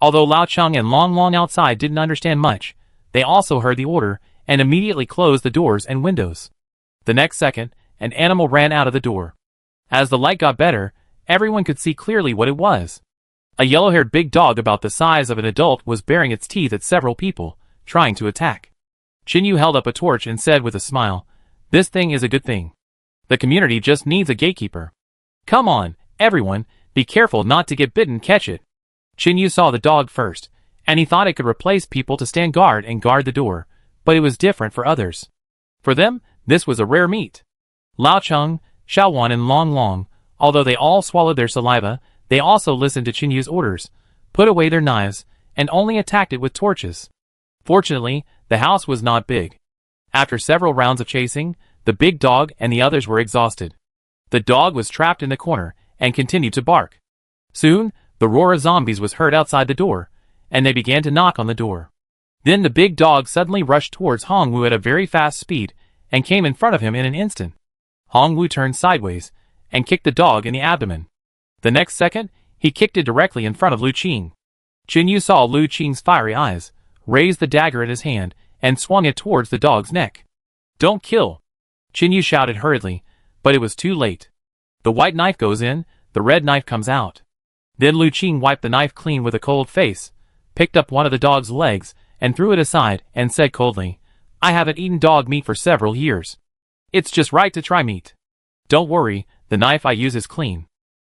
Speaker 1: Although Lao Cheng and Long Long outside didn't understand much, they also heard the order and immediately closed the doors and windows. The next second, an animal ran out of the door. As the light got better, everyone could see clearly what it was. A yellow-haired big dog about the size of an adult was baring its teeth at several people, trying to attack. Yu held up a torch and said with a smile, "This thing is a good thing. The community just needs a gatekeeper. Come on, everyone, be careful not to get bitten, catch it." Yu saw the dog first, and he thought it could replace people to stand guard and guard the door, but it was different for others. For them, this was a rare meat. Lao Cheng, Xiao Wan and Long Long, although they all swallowed their saliva, they also listened to Yu's orders, put away their knives, and only attacked it with torches. Fortunately, the house was not big. After several rounds of chasing, the big dog and the others were exhausted. The dog was trapped in the corner and continued to bark. Soon, the roar of zombies was heard outside the door, and they began to knock on the door. Then the big dog suddenly rushed towards Hong Wu at a very fast speed and came in front of him in an instant. Hong Wu turned sideways and kicked the dog in the abdomen. The next second, he kicked it directly in front of Lu Qing. Yu saw Lu Qing's fiery eyes, raised the dagger in his hand, and swung it towards the dog's neck. "Don't kill!" Yu shouted hurriedly, but it was too late. The white knife goes in, the red knife comes out. Then Lu Qing wiped the knife clean with a cold face, picked up one of the dog's legs, and threw it aside, and said coldly, "I haven't eaten dog meat for several years. It's just right to try meat. Don't worry, the knife I use is clean."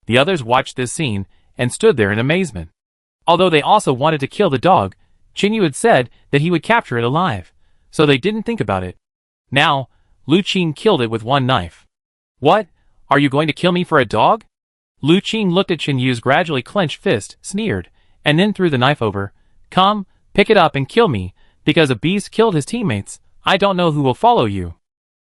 Speaker 1: The others watched this scene, and stood there in amazement. Although they also wanted to kill the dog, Yu had said that he would capture it alive, so they didn't think about it. Now, Lu Qing killed it with one knife. "What? Are you going to kill me for a dog?" Lu Qing looked at Yu's gradually clenched fist, sneered, and then threw the knife over. "Come, pick it up and kill me, because a beast killed his teammates. I don't know who will follow you."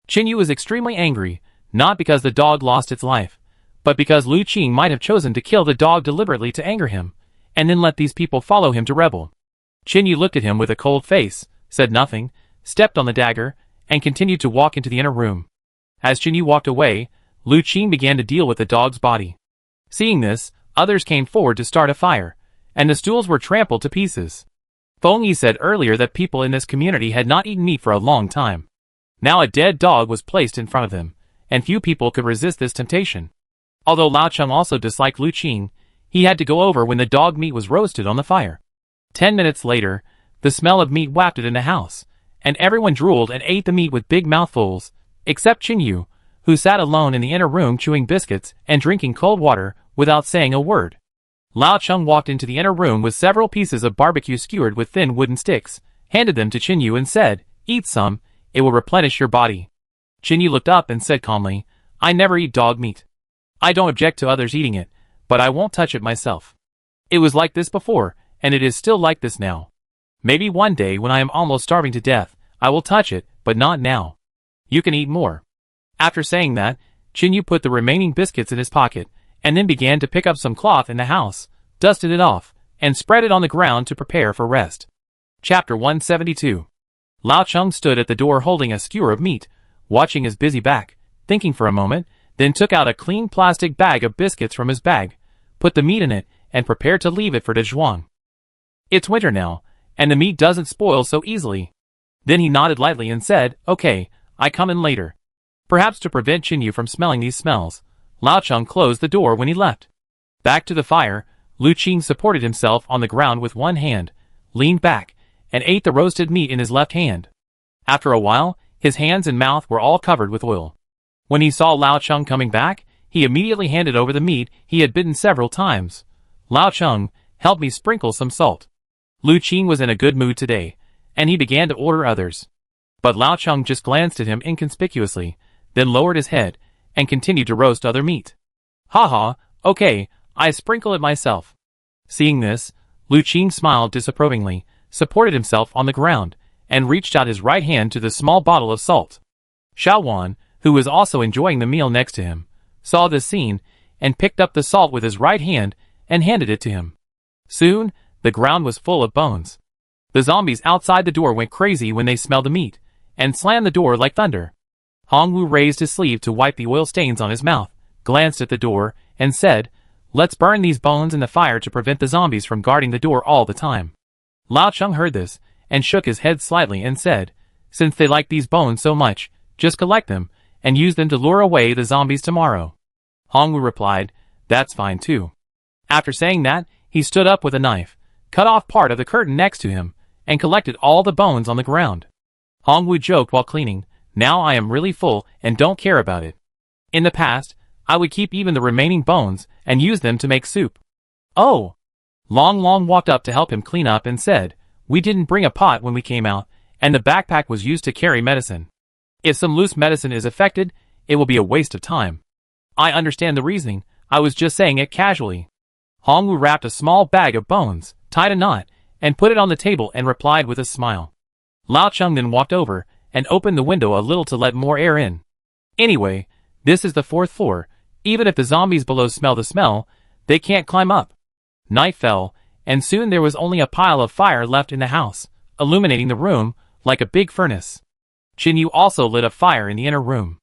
Speaker 1: Yu was extremely angry, not because the dog lost its life, but because Lu Qing might have chosen to kill the dog deliberately to anger him, and then let these people follow him to rebel. Yu looked at him with a cold face, said nothing, stepped on the dagger, and continued to walk into the inner room. As Yu walked away, Lu Qing began to deal with the dog's body. Seeing this, others came forward to start a fire, and the stools were trampled to pieces. Feng Yi said earlier that people in this community had not eaten meat for a long time. Now a dead dog was placed in front of them, and few people could resist this temptation. Although Lao Cheng also disliked Lu Qing, He had to go over when the dog meat was roasted on the fire. 10 minutes later, the smell of meat wafted in the house, and everyone drooled and ate the meat with big mouthfuls, except Chinyu, who sat alone in the inner room chewing biscuits and drinking cold water without saying a word. Lao Cheng walked into the inner room with several pieces of barbecue skewered with thin wooden sticks, handed them to Chinyu and said, "Eat some, it will replenish your body." Chinyu looked up and said calmly, "I never eat dog meat. I don't object to others eating it, but I won't touch it myself. It was like this before, and it is still like this now. Maybe one day when I am almost starving to death, I will touch it, but not now. You can eat more." After saying that, Chinyu put the remaining biscuits in his pocket, and then began to pick up some cloth in the house, dusted it off, and spread it on the ground to prepare for rest. Chapter 172. Lao Cheng stood at the door holding a skewer of meat, watching his busy back, thinking for a moment, then took out a clean plastic bag of biscuits from his bag, put the meat in it, and prepared to leave it for Dezhuang. It's winter now, and the meat doesn't spoil so easily. Then he nodded lightly and said, "Okay, I come in later." Perhaps to prevent Chinyu from smelling these smells, Lao Cheng closed the door when he left. Back to the fire, Lu Qing supported himself on the ground with one hand, leaned back, and ate the roasted meat in his left hand. After a while, his hands and mouth were all covered with oil. When he saw Lao Cheng coming back, he immediately handed over the meat he had bitten several times. "Lao Cheng, help me sprinkle some salt." Lu Qing was in a good mood today, and he began to order others. But Lao Cheng just glanced at him inconspicuously, then lowered his head, and continued to roast other meat. "Haha, okay, I sprinkle it myself." Seeing this, Lu Qing smiled disapprovingly, supported himself on the ground, and reached out his right hand to the small bottle of salt. Xiao Wan, who was also enjoying the meal next to him, saw this scene, and picked up the salt with his right hand, and handed it to him. Soon, the ground was full of bones. The zombies outside the door went crazy when they smelled the meat, and slammed the door like thunder. Hongwu raised his sleeve to wipe the oil stains on his mouth, glanced at the door, and said, "Let's burn these bones in the fire to prevent the zombies from guarding the door all the time." Lao Cheng heard this, and shook his head slightly and said, "Since they like these bones so much, just collect them, and use them to lure away the zombies tomorrow." Hongwu replied, "That's fine too." After saying that, he stood up with a knife, cut off part of the curtain next to him, and collected all the bones on the ground. Hongwu joked while cleaning, "Now I am really full and don't care about it. In the past, I would keep even the remaining bones and use them to make soup." "Oh!" Long Long walked up to help him clean up and said, "We didn't bring a pot when we came out, and the backpack was used to carry medicine. If some loose medicine is affected, it will be a waste of time." "I understand the reasoning, I was just saying it casually." Hongwu wrapped a small bag of bones, tied a knot, and put it on the table and replied with a smile. Lao Cheng then walked over, and opened the window a little to let more air in. "Anyway, this is the 4th floor, even if the zombies below smell the smell, they can't climb up." Night fell, and soon there was only a pile of fire left in the house, illuminating the room like a big furnace. Chinyu also lit a fire in the inner room.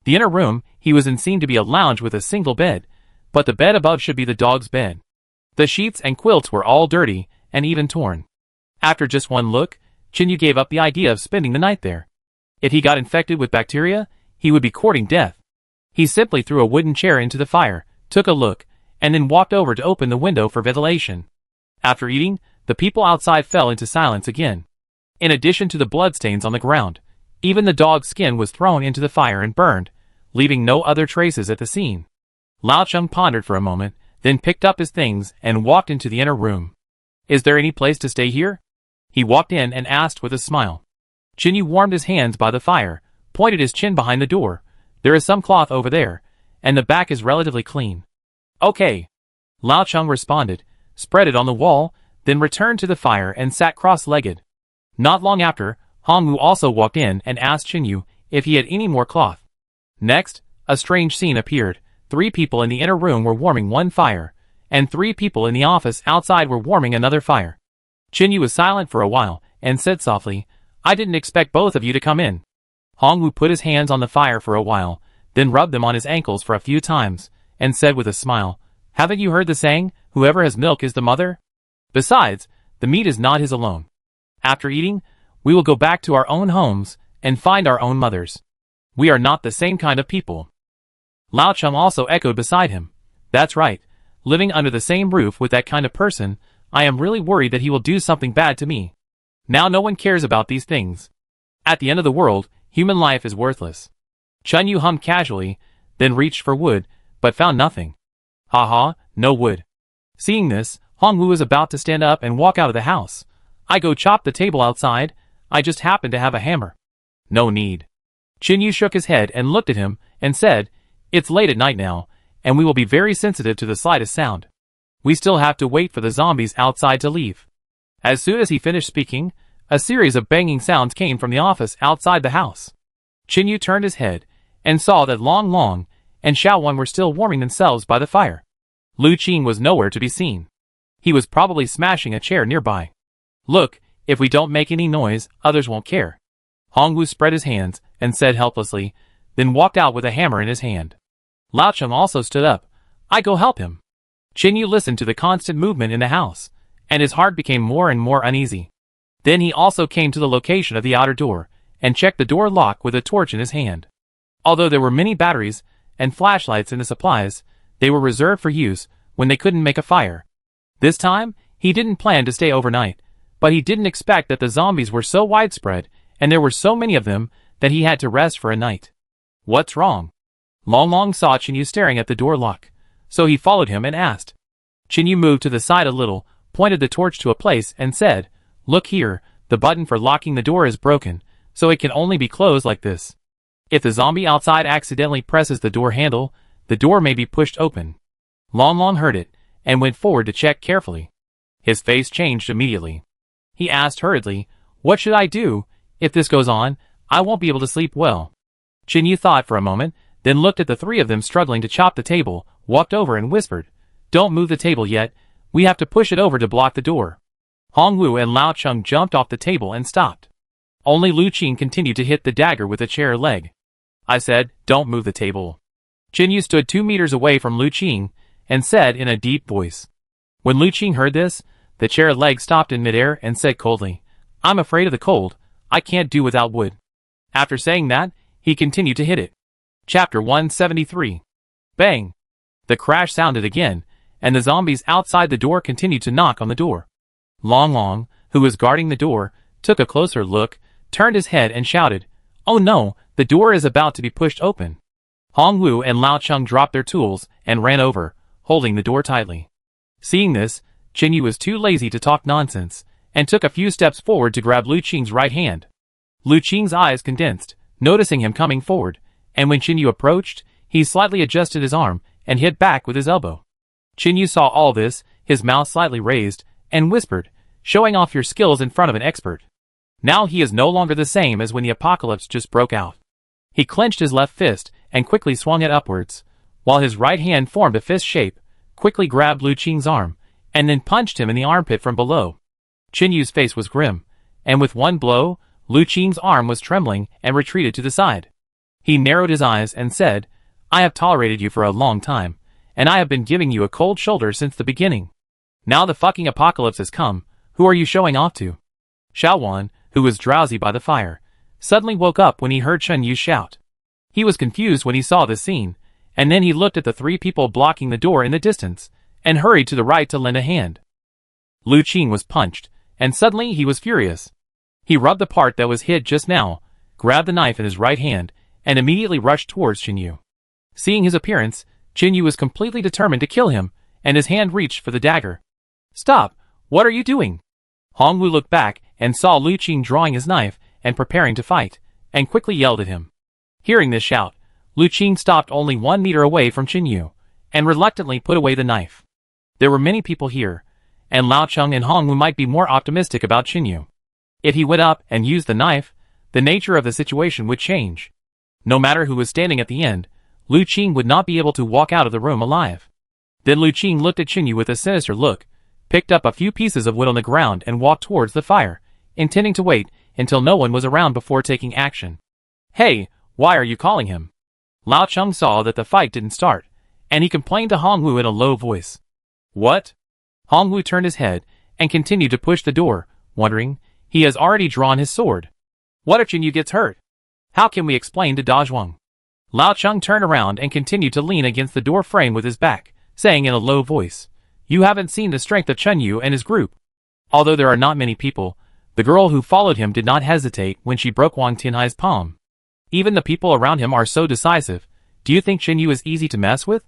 Speaker 1: The inner room he was in seemed to be a lounge with a single bed, but the bed above should be the dog's bed. The sheets and quilts were all dirty, and even torn. After just one look, Chinyu gave up the idea of spending the night there. If he got infected with bacteria, he would be courting death. He simply threw a wooden chair into the fire, took a look, and then walked over to open the window for ventilation. After eating, the people outside fell into silence again. In addition to the bloodstains on the ground, even the dog's skin was thrown into the fire and burned, leaving no other traces at the scene. Lao Cheng pondered for a moment, then picked up his things and walked into the inner room. "Is there any place to stay here?" He walked in and asked with a smile. Chinyu warmed his hands by the fire, pointed his chin behind the door. "There is some cloth over there, and the back is relatively clean." "Okay." Lao Cheng responded, spread it on the wall, then returned to the fire and sat cross-legged. Not long after, Hongwu also walked in and asked Chinyu if he had any more cloth. Next, a strange scene appeared. 3 people in the inner room were warming one fire, and 3 people in the office outside were warming another fire. Chinyu was silent for a while, and said softly, "I didn't expect both of you to come in." Hongwu put his hands on the fire for a while, then rubbed them on his ankles for a few times, and said with a smile, "Haven't you heard the saying, whoever has milk is the mother? Besides, the meat is not his alone. After eating, we will go back to our own homes, and find our own mothers. We are not the same kind of people." Lao Cheng also echoed beside him. "That's right, living under the same roof with that kind of person, I am really worried that he will do something bad to me. Now no one cares about these things. At the end of the world, human life is worthless. Chunyu hummed casually, then reached for wood, but found nothing. Haha, no wood. Seeing this, Hongwu was about to stand up and walk out of the house. I go chop the table outside, I just happen to have a hammer. No need. Chinyu shook his head and looked at him, and said, it's late at night now, and we will be very sensitive to the slightest sound. We still have to wait for the zombies outside to leave. As soon as he finished speaking, a series of banging sounds came from the office outside the house. Chinyu turned his head, and saw that Long Long and Xiaowan were still warming themselves by the fire. Lu Qing was nowhere to be seen. He was probably smashing a chair nearby. Look, if we don't make any noise, others won't care. Hongwu spread his hands, and said helplessly, then walked out with a hammer in his hand. Lao Cheng also stood up. I go help him. Chinyu listened to the constant movement in the house, and his heart became more and more uneasy. Then he also came to the location of the outer door, and checked the door lock with a torch in his hand. Although there were many batteries and flashlights in the supplies, they were reserved for use when they couldn't make a fire. This time, he didn't plan to stay overnight, but he didn't expect that the zombies were so widespread, and there were so many of them, that he had to rest for a night. What's wrong? Long Long saw Chinyu staring at the door lock, so he followed him and asked. Chinyu moved to the side a little, pointed the torch to a place, and said, look here, the button for locking the door is broken, so it can only be closed like this. If the zombie outside accidentally presses the door handle, the door may be pushed open. Long Long heard it, and went forward to check carefully. His face changed immediately. He asked hurriedly, what should I do? If this goes on, I won't be able to sleep well. Chinyu thought for a moment, then looked at the three of them struggling to chop the table, walked over and whispered, don't move the table yet, we have to push it over to block the door. Hongwu and Lao Cheng jumped off the table and stopped. Only Lu Qing continued to hit the dagger with a chair leg. I said, don't move the table. Chinyu stood 2 meters away from Lu Qing, and said in a deep voice. When Lu Qing heard this, the chair leg stopped in midair and said coldly, I'm afraid of the cold, I can't do without wood. After saying that, he continued to hit it. Chapter 173. Bang! The crash sounded again, and the zombies outside the door continued to knock on the door. Long Long, who was guarding the door, took a closer look, turned his head and shouted, oh no, the door is about to be pushed open. Hongwu and Lao Cheng dropped their tools and ran over, holding the door tightly. Seeing this, Chinyu was too lazy to talk nonsense, and took a few steps forward to grab Lu Qing's right hand. Lu Qing's eyes condensed, noticing him coming forward, and when Chinyu approached, he slightly adjusted his arm and hit back with his elbow. Chinyu saw all this, his mouth slightly raised, and whispered, showing off your skills in front of an expert. Now he is no longer the same as when the apocalypse just broke out. He clenched his left fist and quickly swung it upwards, while his right hand formed a fist shape, quickly grabbed Lu Qing's arm, and then punched him in the armpit from below. Chinyu's face was grim, and with one blow, Lu Qing's arm was trembling and retreated to the side. He narrowed his eyes and said, I have tolerated you for a long time, and I have been giving you a cold shoulder since the beginning. Now the fucking apocalypse has come, who are you showing off to? Xiaowan, who was drowsy by the fire, suddenly woke up when he heard Chinyu shout. He was confused when he saw this scene, and then he looked at the 3 people blocking the door in the distance, and hurried to the right to lend a hand. Lu Qing was punched, and suddenly he was furious. He rubbed the part that was hit just now, grabbed the knife in his right hand, and immediately rushed towards Chinyu. Seeing his appearance, Chinyu was completely determined to kill him, and his hand reached for the dagger. Stop! What are you doing? Hongwu looked back and saw Lu Qing drawing his knife and preparing to fight, and quickly yelled at him. Hearing this shout, Lu Qing stopped only 1 meter away from Chinyu, and reluctantly put away the knife. There were many people here, and Lao Cheng and Hongwu might be more optimistic about Chinyu. If he went up and used the knife, the nature of the situation would change. No matter who was standing at the end, Lu Qing would not be able to walk out of the room alive. Then Lu Qing looked at Chinyu with a sinister look, picked up a few pieces of wood on the ground and walked towards the fire, intending to wait until no one was around before taking action. Hey, why are you calling him? Lao Cheng saw that the fight didn't start, and he complained to Hongwu in a low voice. What? Hongwu turned his head and continued to push the door, wondering, he has already drawn his sword. What if Chinyu gets hurt? How can we explain to Dazhuang? Lao Cheng turned around and continued to lean against the door frame with his back, saying in a low voice, "You haven't seen the strength of Chunyu and his group." Although there are not many people, the girl who followed him did not hesitate when she broke Wang Tianhai's palm. Even the people around him are so decisive. Do you think Chunyu is easy to mess with?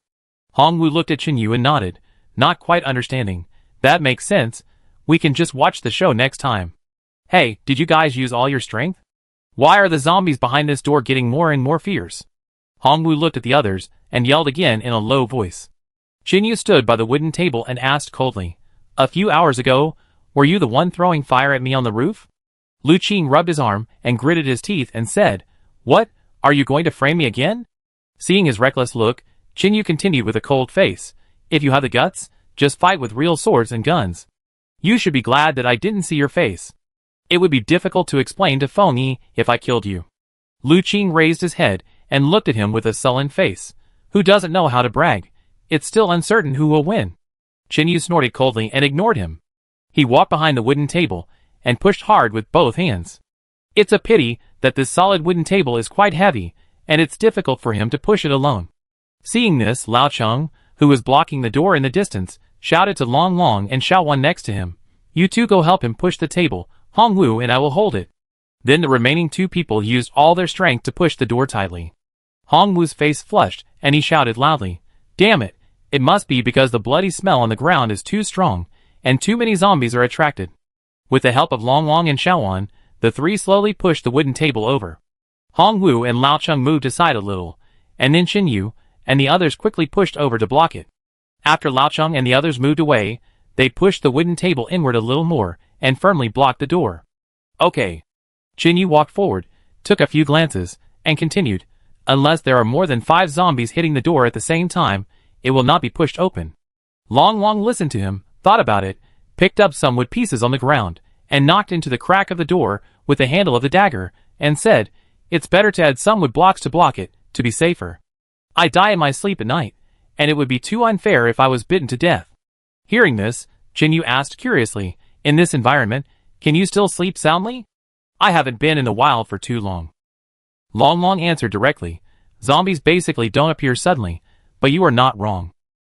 Speaker 1: Hongwu looked at Chunyu and nodded, not quite understanding. That makes sense. We can just watch the show next time. Hey, did you guys use all your strength? Why are the zombies behind this door getting more and more fierce? Hongwu looked at the others and yelled again in a low voice. Chunyu stood by the wooden table and asked coldly, "A few hours ago, were you the one throwing fire at me on the roof?" Lu Qing rubbed his arm and gritted his teeth and said, "What? Are you going to frame me again?" Seeing his reckless look, Chunyu continued with a cold face, "If you have the guts, just fight with real swords and guns. You should be glad that I didn't see your face. It would be difficult to explain to Feng Yi if I killed you." Lu Qing raised his head and looked at him with a sullen face. Who doesn't know how to brag? It's still uncertain who will win. Chunyu snorted coldly and ignored him. He walked behind the wooden table and pushed hard with both hands. It's a pity that this solid wooden table is quite heavy, and it's difficult for him to push it alone. Seeing this, Lao Cheng, who was blocking the door in the distance, shouted to Long Long and Xiaowan next to him, "You two go help him push the table, Hongwu and I will hold it." Then the remaining two people used all their strength to push the door tightly. Hongwu's face flushed, and he shouted loudly, "Damn it, it must be because the bloody smell on the ground is too strong, and too many zombies are attracted." With the help of Long Long and Xiaowan, the three slowly pushed the wooden table over. Hongwu and Lao Cheng moved aside a little, and then Chunyu and the others quickly pushed over to block it. After Lao Cheng and the others moved away, they pushed the wooden table inward a little more, and firmly blocked the door. "Okay." Chunyu walked forward, took a few glances, and continued, "Unless there are more than 5 zombies hitting the door at the same time, it will not be pushed open." Long Long listened to him, thought about it, picked up some wood pieces on the ground, and knocked into the crack of the door with the handle of the dagger, and said, "It's better to add some wood blocks to block it, to be safer. I die in my sleep at night, and it would be too unfair if I was bitten to death." Hearing this, Chunyu asked curiously, "In this environment, can you still sleep soundly?" "I haven't been in the wild for too long." Long Long answered directly, "Zombies basically don't appear suddenly, but you are not wrong.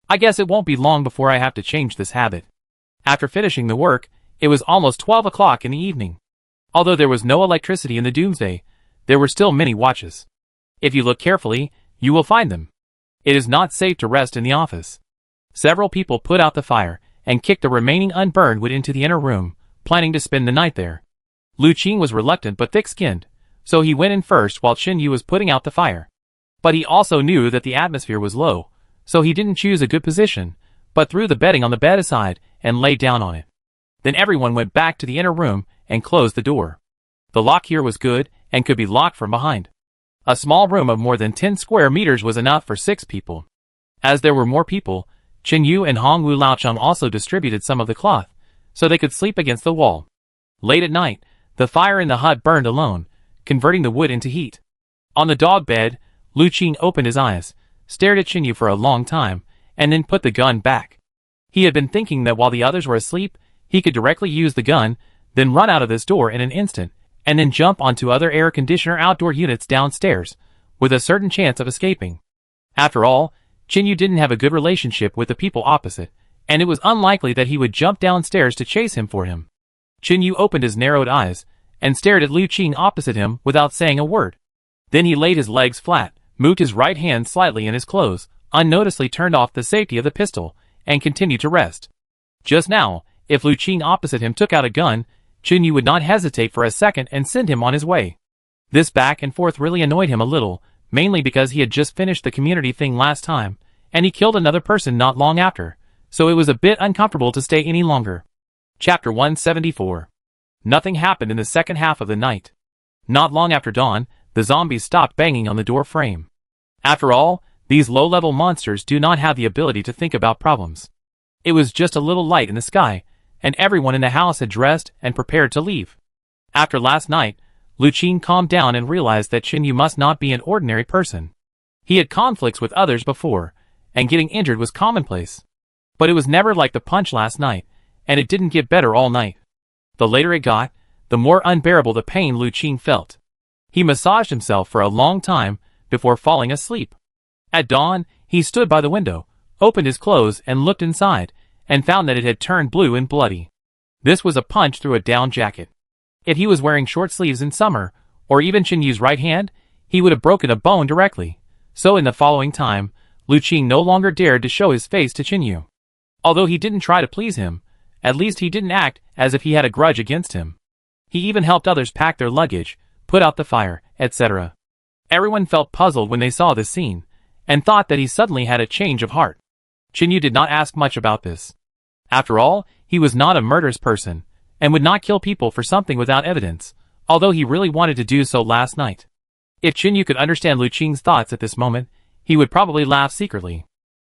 Speaker 1: I guess it won't be long before I have to change this habit." After finishing the work, it was almost 12 o'clock in the evening. Although there was no electricity in the doomsday, there were still many watches. If you look carefully, you will find them. It is not safe to rest in the office. Several people put out the fire and kicked the remaining unburned wood into the inner room, planning to spend the night there. Lu Qing was reluctant but thick-skinned, so he went in first while Chunyu was putting out the fire. But he also knew that the atmosphere was low, so he didn't choose a good position, but threw the bedding on the bed aside and lay down on it. Then everyone went back to the inner room and closed the door. The lock here was good and could be locked from behind. A small room of more than 10 square meters was enough for 6 people. As there were more people, Chunyu and Hongwu Laocheng also distributed some of the cloth, so they could sleep against the wall. Late at night, the fire in the hut burned alone, converting the wood into heat. On the dog bed, Lu Qing opened his eyes, stared at Chunyu for a long time, and then put the gun back. He had been thinking that while the others were asleep, he could directly use the gun, then run out of this door in an instant, and then jump onto other air conditioner outdoor units downstairs, with a certain chance of escaping. After all, Chunyu didn't have a good relationship with the people opposite, and it was unlikely that he would jump downstairs to chase him for him. Chunyu opened his narrowed eyes, and stared at Lu Qing opposite him without saying a word. Then he laid his legs flat, moved his right hand slightly in his clothes, unnoticeably turned off the safety of the pistol, and continued to rest. Just now, if Lu Qing opposite him took out a gun, Chunyu would not hesitate for a second and send him on his way. This back and forth really annoyed him a little, mainly because he had just finished the community thing last time, and he killed another person not long after, so it was a bit uncomfortable to stay any longer. Chapter 174. Nothing happened in the second half of the night. Not long after dawn, the zombies stopped banging on the door frame. After all, these low-level monsters do not have the ability to think about problems. It was just a little light in the sky, and everyone in the house had dressed and prepared to leave. After last night, Lu Qing calmed down and realized that Chunyu must not be an ordinary person. He had conflicts with others before, and getting injured was commonplace. But it was never like the punch last night, and it didn't get better all night. The later it got, the more unbearable the pain Lu Qing felt. He massaged himself for a long time before falling asleep. At dawn, he stood by the window, opened his clothes and looked inside, and found that it had turned blue and bloody. This was a punch through a down jacket. If he was wearing short sleeves in summer, or even Qinyu's right hand, he would have broken a bone directly. So in the following time, Lu Qing no longer dared to show his face to Qinyu. Although he didn't try to please him, at least he didn't act as if he had a grudge against him. He even helped others pack their luggage, put out the fire, etc. Everyone felt puzzled when they saw this scene, and thought that he suddenly had a change of heart. Qinyu did not ask much about this. After all, he was not a murderous person, and would not kill people for something without evidence, although he really wanted to do so last night. If Qinyu could understand Lu Qing's thoughts at this moment, he would probably laugh secretly.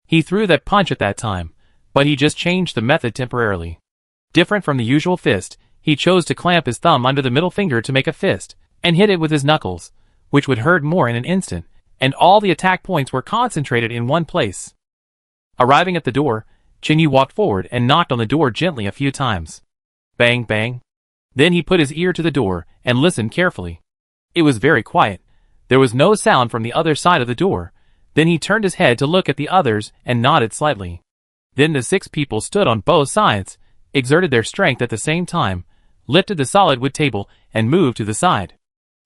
Speaker 1: He threw that punch at that time, but he just changed the method temporarily. Different from the usual fist, he chose to clamp his thumb under the middle finger to make a fist, and hit it with his knuckles, which would hurt more in an instant, and all the attack points were concentrated in one place. Arriving at the door, Qinyu walked forward and knocked on the door gently a few times. Bang, bang. Then he put his ear to the door and listened carefully. It was very quiet. There was no sound from the other side of the door. Then he turned his head to look at the others and nodded slightly. Then the 6 people stood on both sides, exerted their strength at the same time, lifted the solid wood table, and moved to the side.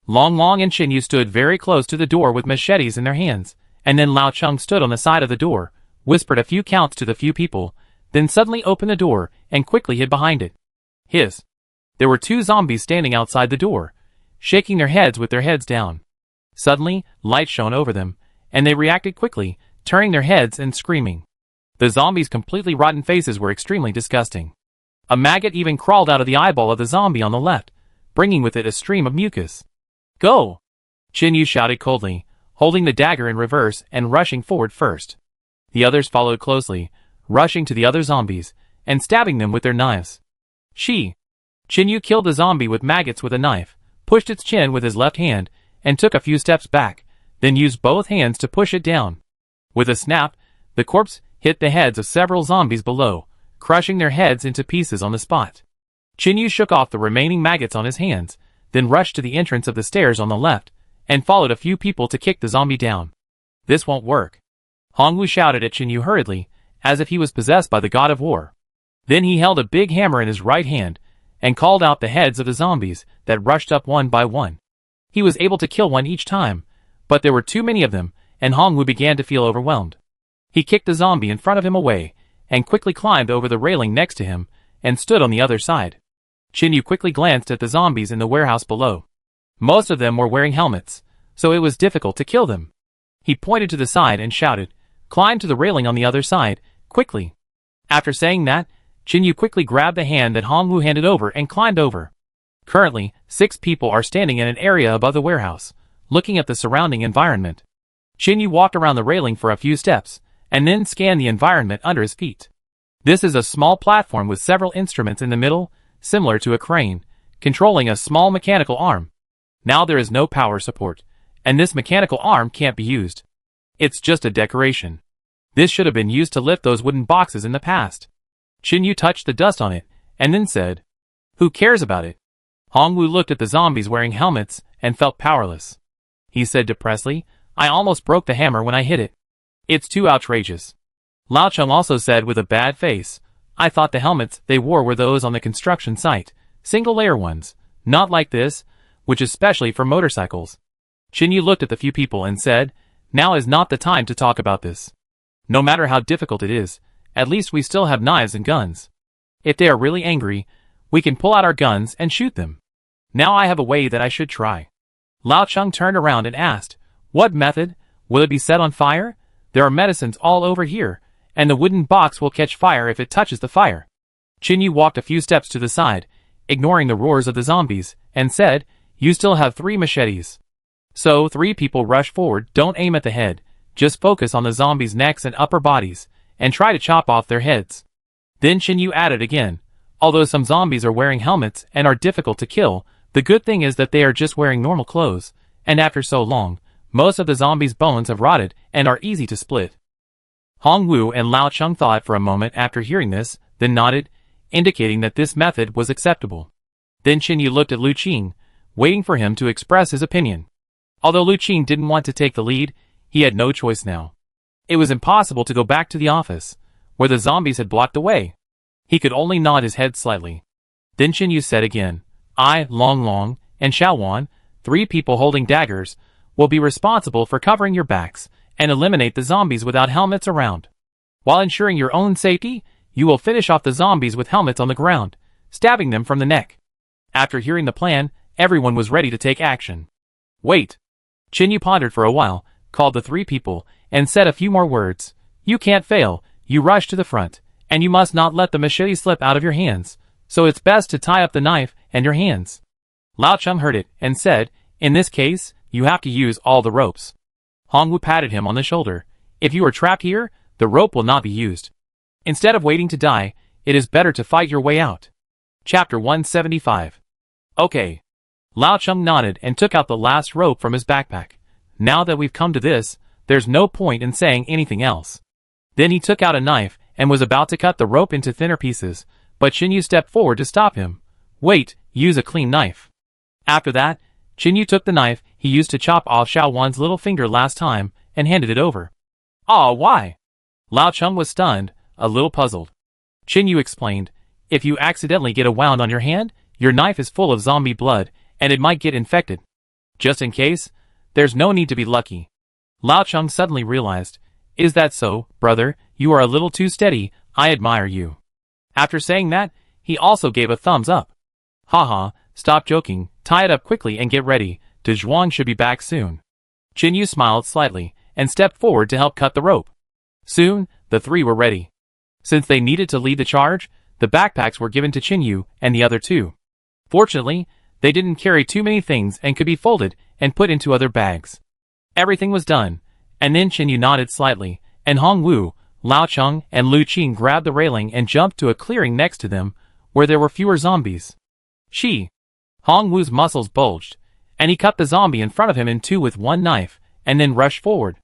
Speaker 1: Long Long and Qinyu stood very close to the door with machetes in their hands, and then Lao Cheng stood on the side of the door, whispered a few counts to the few people, then suddenly opened the door and quickly hid behind it. There were 2 zombies standing outside the door, shaking their heads with their heads down. Suddenly, light shone over them, and they reacted quickly, turning their heads and screaming. The zombies' completely rotten faces were extremely disgusting. A maggot even crawled out of the eyeball of the zombie on the left, bringing with it a stream of mucus. Go! Qinyu shouted coldly, holding the dagger in reverse and rushing forward first. The others followed closely, rushing to the other zombies, and stabbing them with their knives. Qinyu killed the zombie with maggots with a knife, pushed its chin with his left hand, and took a few steps back, then used both hands to push it down. With a snap, the corpse hit the heads of several zombies below, crushing their heads into pieces on the spot. Qinyu shook off the remaining maggots on his hands, then rushed to the entrance of the stairs on the left, and followed a few people to kick the zombie down. This won't work. Hongwu shouted at Qinyu hurriedly, as if he was possessed by the god of war. Then he held a big hammer in his right hand, and called out the heads of the zombies that rushed up one by one. He was able to kill one each time, but there were too many of them, and Hongwu began to feel overwhelmed. He kicked the zombie in front of him away, and quickly climbed over the railing next to him, and stood on the other side. Qinyu quickly glanced at the zombies in the warehouse below. Most of them were wearing helmets, so it was difficult to kill them. He pointed to the side and shouted, "Climb to the railing on the other side, quickly." After saying that, Qinyu quickly grabbed the hand that Hongwu handed over and climbed over. Currently, 6 people are standing in an area above the warehouse, looking at the surrounding environment. Qinyu walked around the railing for a few steps, and then scanned the environment under his feet. This is a small platform with several instruments in the middle, similar to a crane, controlling a small mechanical arm. Now there is no power support, and this mechanical arm can't be used. It's just a decoration. This should have been used to lift those wooden boxes in the past. Qinyu touched the dust on it, and then said, "Who cares about it?" Hongwu looked at the zombies wearing helmets, and felt powerless. He said depressedly, "I almost broke the hammer when I hit it. It's too outrageous." Lao Cheng also said with a bad face, "I thought the helmets they wore were those on the construction site, single-layer ones, not like this, which is specially for motorcycles." Qinyu looked at the few people and said, "Now is not the time to talk about this. No matter how difficult it is, at least we still have knives and guns. If they are really angry, we can pull out our guns and shoot them. Now I have a way that I should try." Lao Cheng turned around and asked, "What method? Will it be set on fire? There are medicines all over here, and the wooden box will catch fire if it touches the fire." Qinyu walked a few steps to the side, ignoring the roars of the zombies, and said, "You still have 3 machetes. So 3 people rush forward. Don't aim at the head, just focus on the zombies' necks and upper bodies, and try to chop off their heads." Then Qinyu added again, "Although some zombies are wearing helmets and are difficult to kill, the good thing is that they are just wearing normal clothes, and after so long, most of the zombies' bones have rotted and are easy to split." Hongwu and Lao Cheng thought for a moment after hearing this, then nodded, indicating that this method was acceptable. Then Qinyu looked at Lu Qing, waiting for him to express his opinion. Although Lu Qing didn't want to take the lead, he had no choice now. It was impossible to go back to the office, where the zombies had blocked the way. He could only nod his head slightly. Then Chinyu said again, I, Long Long, and Xiaowan, 3 people holding daggers, will be responsible for covering your backs and eliminate the zombies without helmets around. While ensuring your own safety, you will finish off the zombies with helmets on the ground, stabbing them from the neck. After hearing the plan, everyone was ready to take action. Wait. Chinyu pondered for a while, called the 3 people, and said a few more words. You can't fail, you rush to the front, and you must not let the machete slip out of your hands, so it's best to tie up the knife and your hands. Lao Cheng heard it, and said, in this case, you have to use all the ropes. Hongwu patted him on the shoulder. If you are trapped here, the rope will not be used. Instead of waiting to die, it is better to fight your way out. Chapter 175. Okay. Lao Cheng nodded and took out the last rope from his backpack. Now that we've come to this, there's no point in saying anything else. Then he took out a knife and was about to cut the rope into thinner pieces, but Chinyu stepped forward to stop him. Wait, use a clean knife. After that, Chinyu took the knife he used to chop off Xiaowan's little finger last time and handed it over. Ah, why? Lao Cheng was stunned, a little puzzled. Chinyu explained, if you accidentally get a wound on your hand, your knife is full of zombie blood, and it might get infected. Just in case, there's no need to be lucky. Lao Cheng suddenly realized, is that so, brother? You are a little too steady, I admire you. After saying that, he also gave a thumbs up. Haha, stop joking, tie it up quickly and get ready, De Zhuang should be back soon. Chinyu smiled slightly, and stepped forward to help cut the rope. Soon, the 3 were ready. Since they needed to lead the charge, the backpacks were given to Chinyu and the other 2. Fortunately, they didn't carry too many things and could be folded and put into other bags. Everything was done, and then Chinyu nodded slightly, and Hongwu, Lao Cheng, and Lu Qing grabbed the railing and jumped to a clearing next to them, where there were fewer zombies. Hongwu's muscles bulged, and he cut the zombie in front of him in 2 with one knife, and then rushed forward.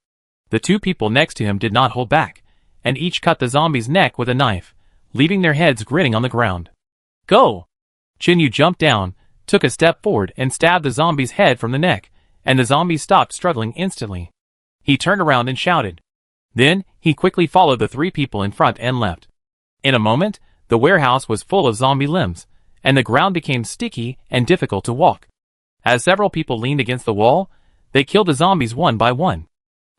Speaker 1: The 2 people next to him did not hold back, and each cut the zombie's neck with a knife, leaving their heads grinning on the ground. Go! Chinyu jumped down, took a step forward and stabbed the zombie's head from the neck, and the zombie stopped struggling instantly. He turned around and shouted. Then, he quickly followed the 3 people in front and left. In a moment, the warehouse was full of zombie limbs, and the ground became sticky and difficult to walk. As several people leaned against the wall, they killed the zombies one by one.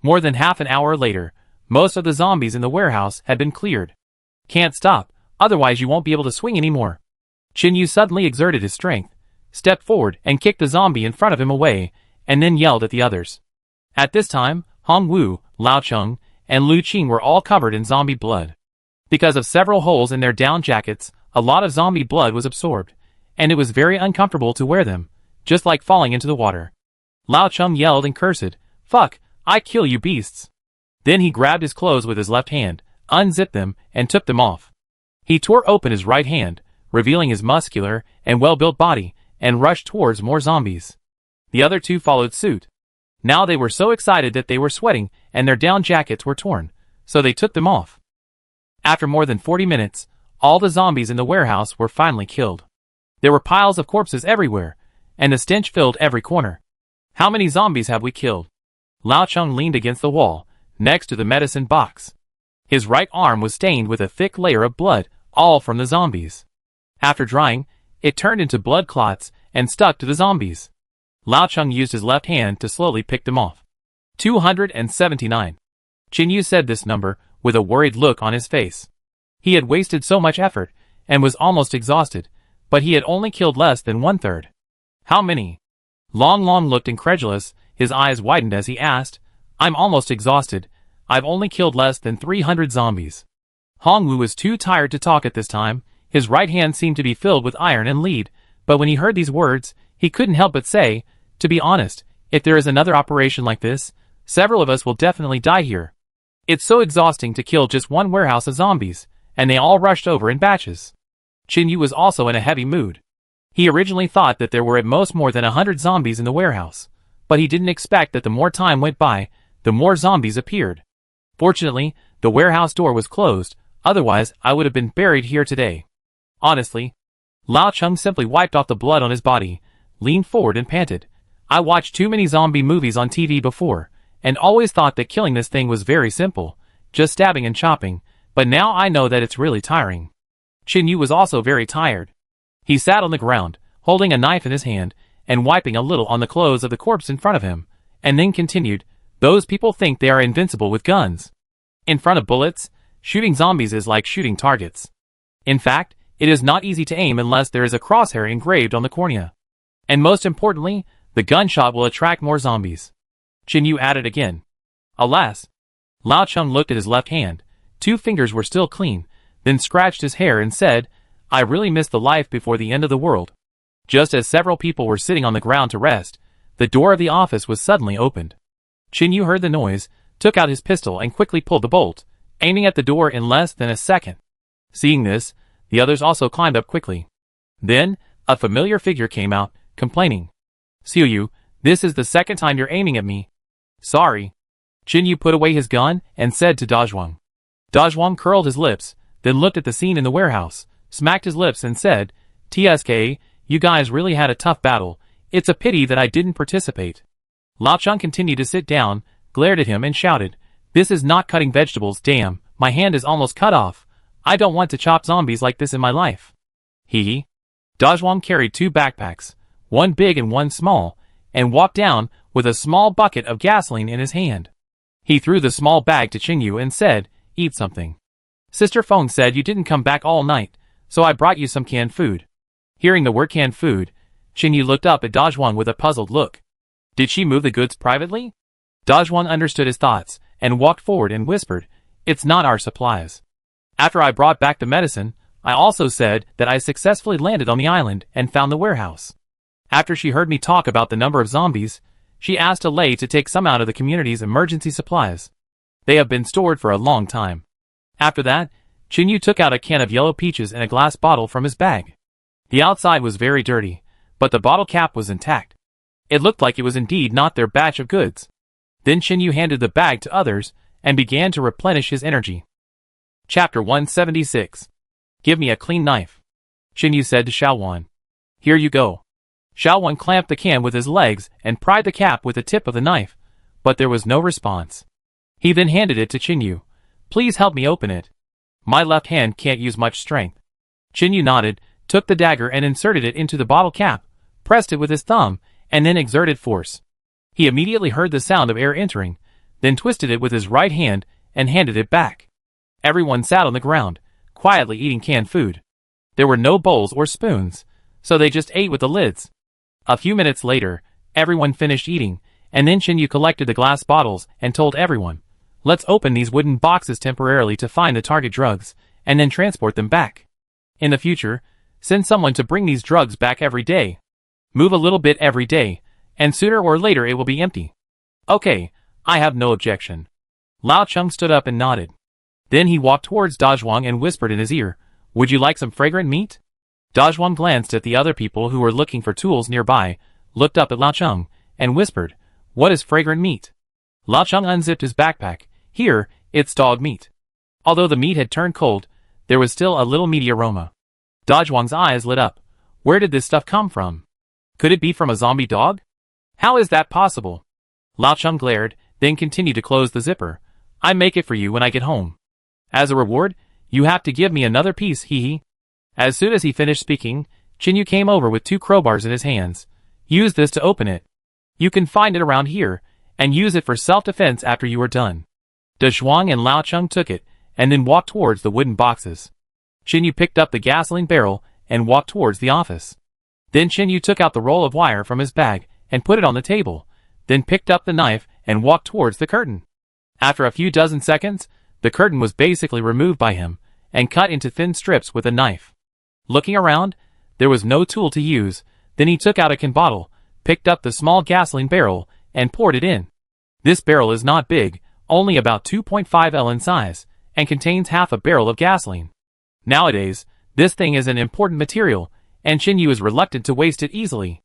Speaker 1: More than half an hour later, most of the zombies in the warehouse had been cleared. Can't stop, otherwise you won't be able to swing anymore. Chinyu suddenly exerted his strength, stepped forward and kicked the zombie in front of him away, and then yelled at the others. At this time, Hongwu, Lao Cheng, and Lu Qing were all covered in zombie blood. Because of several holes in their down jackets, a lot of zombie blood was absorbed, and it was very uncomfortable to wear them, just like falling into the water. Lao Cheng yelled and cursed, "Fuck, I kill you beasts." Then he grabbed his clothes with his left hand, unzipped them, and took them off. He tore open his right hand, revealing his muscular and well-built body, and rushed towards more zombies. The other 2 followed suit. Now they were so excited that they were sweating and their down jackets were torn, so they took them off. After more than 40 minutes, all the zombies in the warehouse were finally killed. There were piles of corpses everywhere, and the stench filled every corner. How many zombies have we killed? Lao Cheng leaned against the wall, next to the medicine box. His right arm was stained with a thick layer of blood, all from the zombies. After drying, it turned into blood clots and stuck to the zombies. Lao Cheng used his left hand to slowly pick them off. 279. Chinyu said this number with a worried look on his face. He had wasted so much effort and was almost exhausted, but he had only killed less than 1/3. How many? Long Long looked incredulous, his eyes widened as he asked, "I'm almost exhausted. I've only killed less than 300 zombies." Hongwu was too tired to talk at this time. His right hand seemed to be filled with iron and lead, but when he heard these words, he couldn't help but say, "To be honest, if there is another operation like this, several of us will definitely die here. It's so exhausting to kill just one warehouse of zombies, and they all rushed over in batches." Chinyu was also in a heavy mood. He originally thought that there were at most more than 100 zombies in the warehouse, but he didn't expect that the more time went by, the more zombies appeared. Fortunately, the warehouse door was closed, otherwise I would have been buried here today. Honestly, Lao Cheng simply wiped off the blood on his body, leaned forward and panted. "I watched too many zombie movies on TV before, and always thought that killing this thing was very simple, just stabbing and chopping, but now I know that it's really tiring. Chinyu was also very tired. He sat on the ground, holding a knife in his hand, and wiping a little on the clothes of the corpse in front of him, and then continued, "Those people think they are invincible with guns. In front of bullets, shooting zombies is like shooting targets. In fact, it is not easy to aim unless there is a crosshair engraved on the cornea. And most importantly, the gunshot will attract more zombies." Chinyu added again. Alas! Lao Cheng looked at his left hand. 2 fingers were still clean, then scratched his hair and said, "I really miss the life before the end of the world." Just as several people were sitting on the ground to rest, the door of the office was suddenly opened. Chinyu heard the noise, took out his pistol and quickly pulled the bolt, aiming at the door in less than a second. Seeing this, the others also climbed up quickly. Then, a familiar figure came out, complaining. "Xiuyu, this is the second time you're aiming at me." "Sorry." Chinyu put away his gun and said to Dazhuang. Dazhuang curled his lips, then looked at the scene in the warehouse, smacked his lips and said, "TSK, you guys really had a tough battle. It's a pity that I didn't participate." Lao Cheng continued to sit down, glared at him and shouted, "This is not cutting vegetables, damn, my hand is almost cut off. I don't want to chop zombies like this in my life." Hee. Dazhuang carried 2 backpacks, one big and one small, and walked down with a small bucket of gasoline in his hand. He threw the small bag to Chinyu and said, "Eat something. Sister Feng said you didn't come back all night, so I brought you some canned food." Hearing the word canned food, Chinyu looked up at Dazhuang with a puzzled look. Did she move the goods privately? Dazhuang understood his thoughts, and walked forward and whispered, "It's not our supplies. After I brought back the medicine, I also said that I successfully landed on the island and found the warehouse." After she heard me talk about the number of zombies, she asked Lei to take some out of the community's emergency supplies. They have been stored for a long time. After that, Chinyu took out a can of yellow peaches and a glass bottle from his bag. The outside was very dirty, but the bottle cap was intact. It looked like it was indeed not their batch of goods. Then Chinyu handed the bag to others, and began to replenish his energy. Chapter 176. "Give me a clean knife," Chinyu said to Xiaowan. "Here you go." Xiaowan clamped the can with his legs and pried the cap with the tip of the knife, but there was no response. He then handed it to Chinyu. "Please help me open it. My left hand can't use much strength." Chinyu nodded, took the dagger and inserted it into the bottle cap, pressed it with his thumb, and then exerted force. He immediately heard the sound of air entering, then twisted it with his right hand and handed it back. Everyone sat on the ground, quietly eating canned food. There were no bowls or spoons, so they just ate with the lids. A few minutes later, everyone finished eating, and then Chinyu collected the glass bottles and told everyone, "Let's open these wooden boxes temporarily to find the target drugs, and then transport them back. In the future, send someone to bring these drugs back every day. Move a little bit every day, and sooner or later it will be empty." "Okay, I have no objection." Lao Cheng stood up and nodded. Then he walked towards Dazhuang and whispered in his ear, "Would you like some fragrant meat?" Dazhuang glanced at the other people who were looking for tools nearby, looked up at Lao Cheng, and whispered, "What is fragrant meat?" Lao Cheng unzipped his backpack. "Here, it's dog meat." Although the meat had turned cold, there was still a little meaty aroma. Dazhuang's eyes lit up. Where did this stuff come from? Could it be from a zombie dog? How is that possible? Lao Cheng glared, then continued to close the zipper. "I make it for you when I get home. As a reward, you have to give me another piece, hee. As soon as he finished speaking, Chinyu came over with 2 crowbars in his hands. "Use this to open it. You can find it around here, and use it for self-defense after you are done." Dazhuang and Lao Cheng took it, and then walked towards the wooden boxes. Chinyu picked up the gasoline barrel and walked towards the office. Then Chinyu took out the roll of wire from his bag and put it on the table, then picked up the knife and walked towards the curtain. After a few dozen seconds, the curtain was basically removed by him and cut into thin strips with a knife. Looking around, there was no tool to use. Then he took out a can bottle, picked up the small gasoline barrel, and poured it in. This barrel is not big, only about 2.5 L in size, and contains half a barrel of gasoline. Nowadays, this thing is an important material, and Chinyu is reluctant to waste it easily.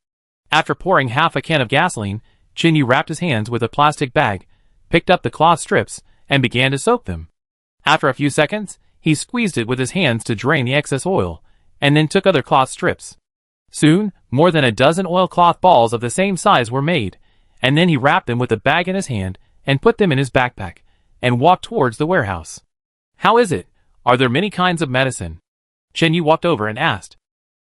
Speaker 1: After pouring half a can of gasoline, Chinyu wrapped his hands with a plastic bag, picked up the cloth strips, and began to soak them. After a few seconds, he squeezed it with his hands to drain the excess oil, and then took other cloth strips. Soon, more than a dozen oilcloth balls of the same size were made, and then he wrapped them with the bag in his hand and put them in his backpack, and walked towards the warehouse. "How is it? Are there many kinds of medicine?" Chen Yu walked over and asked.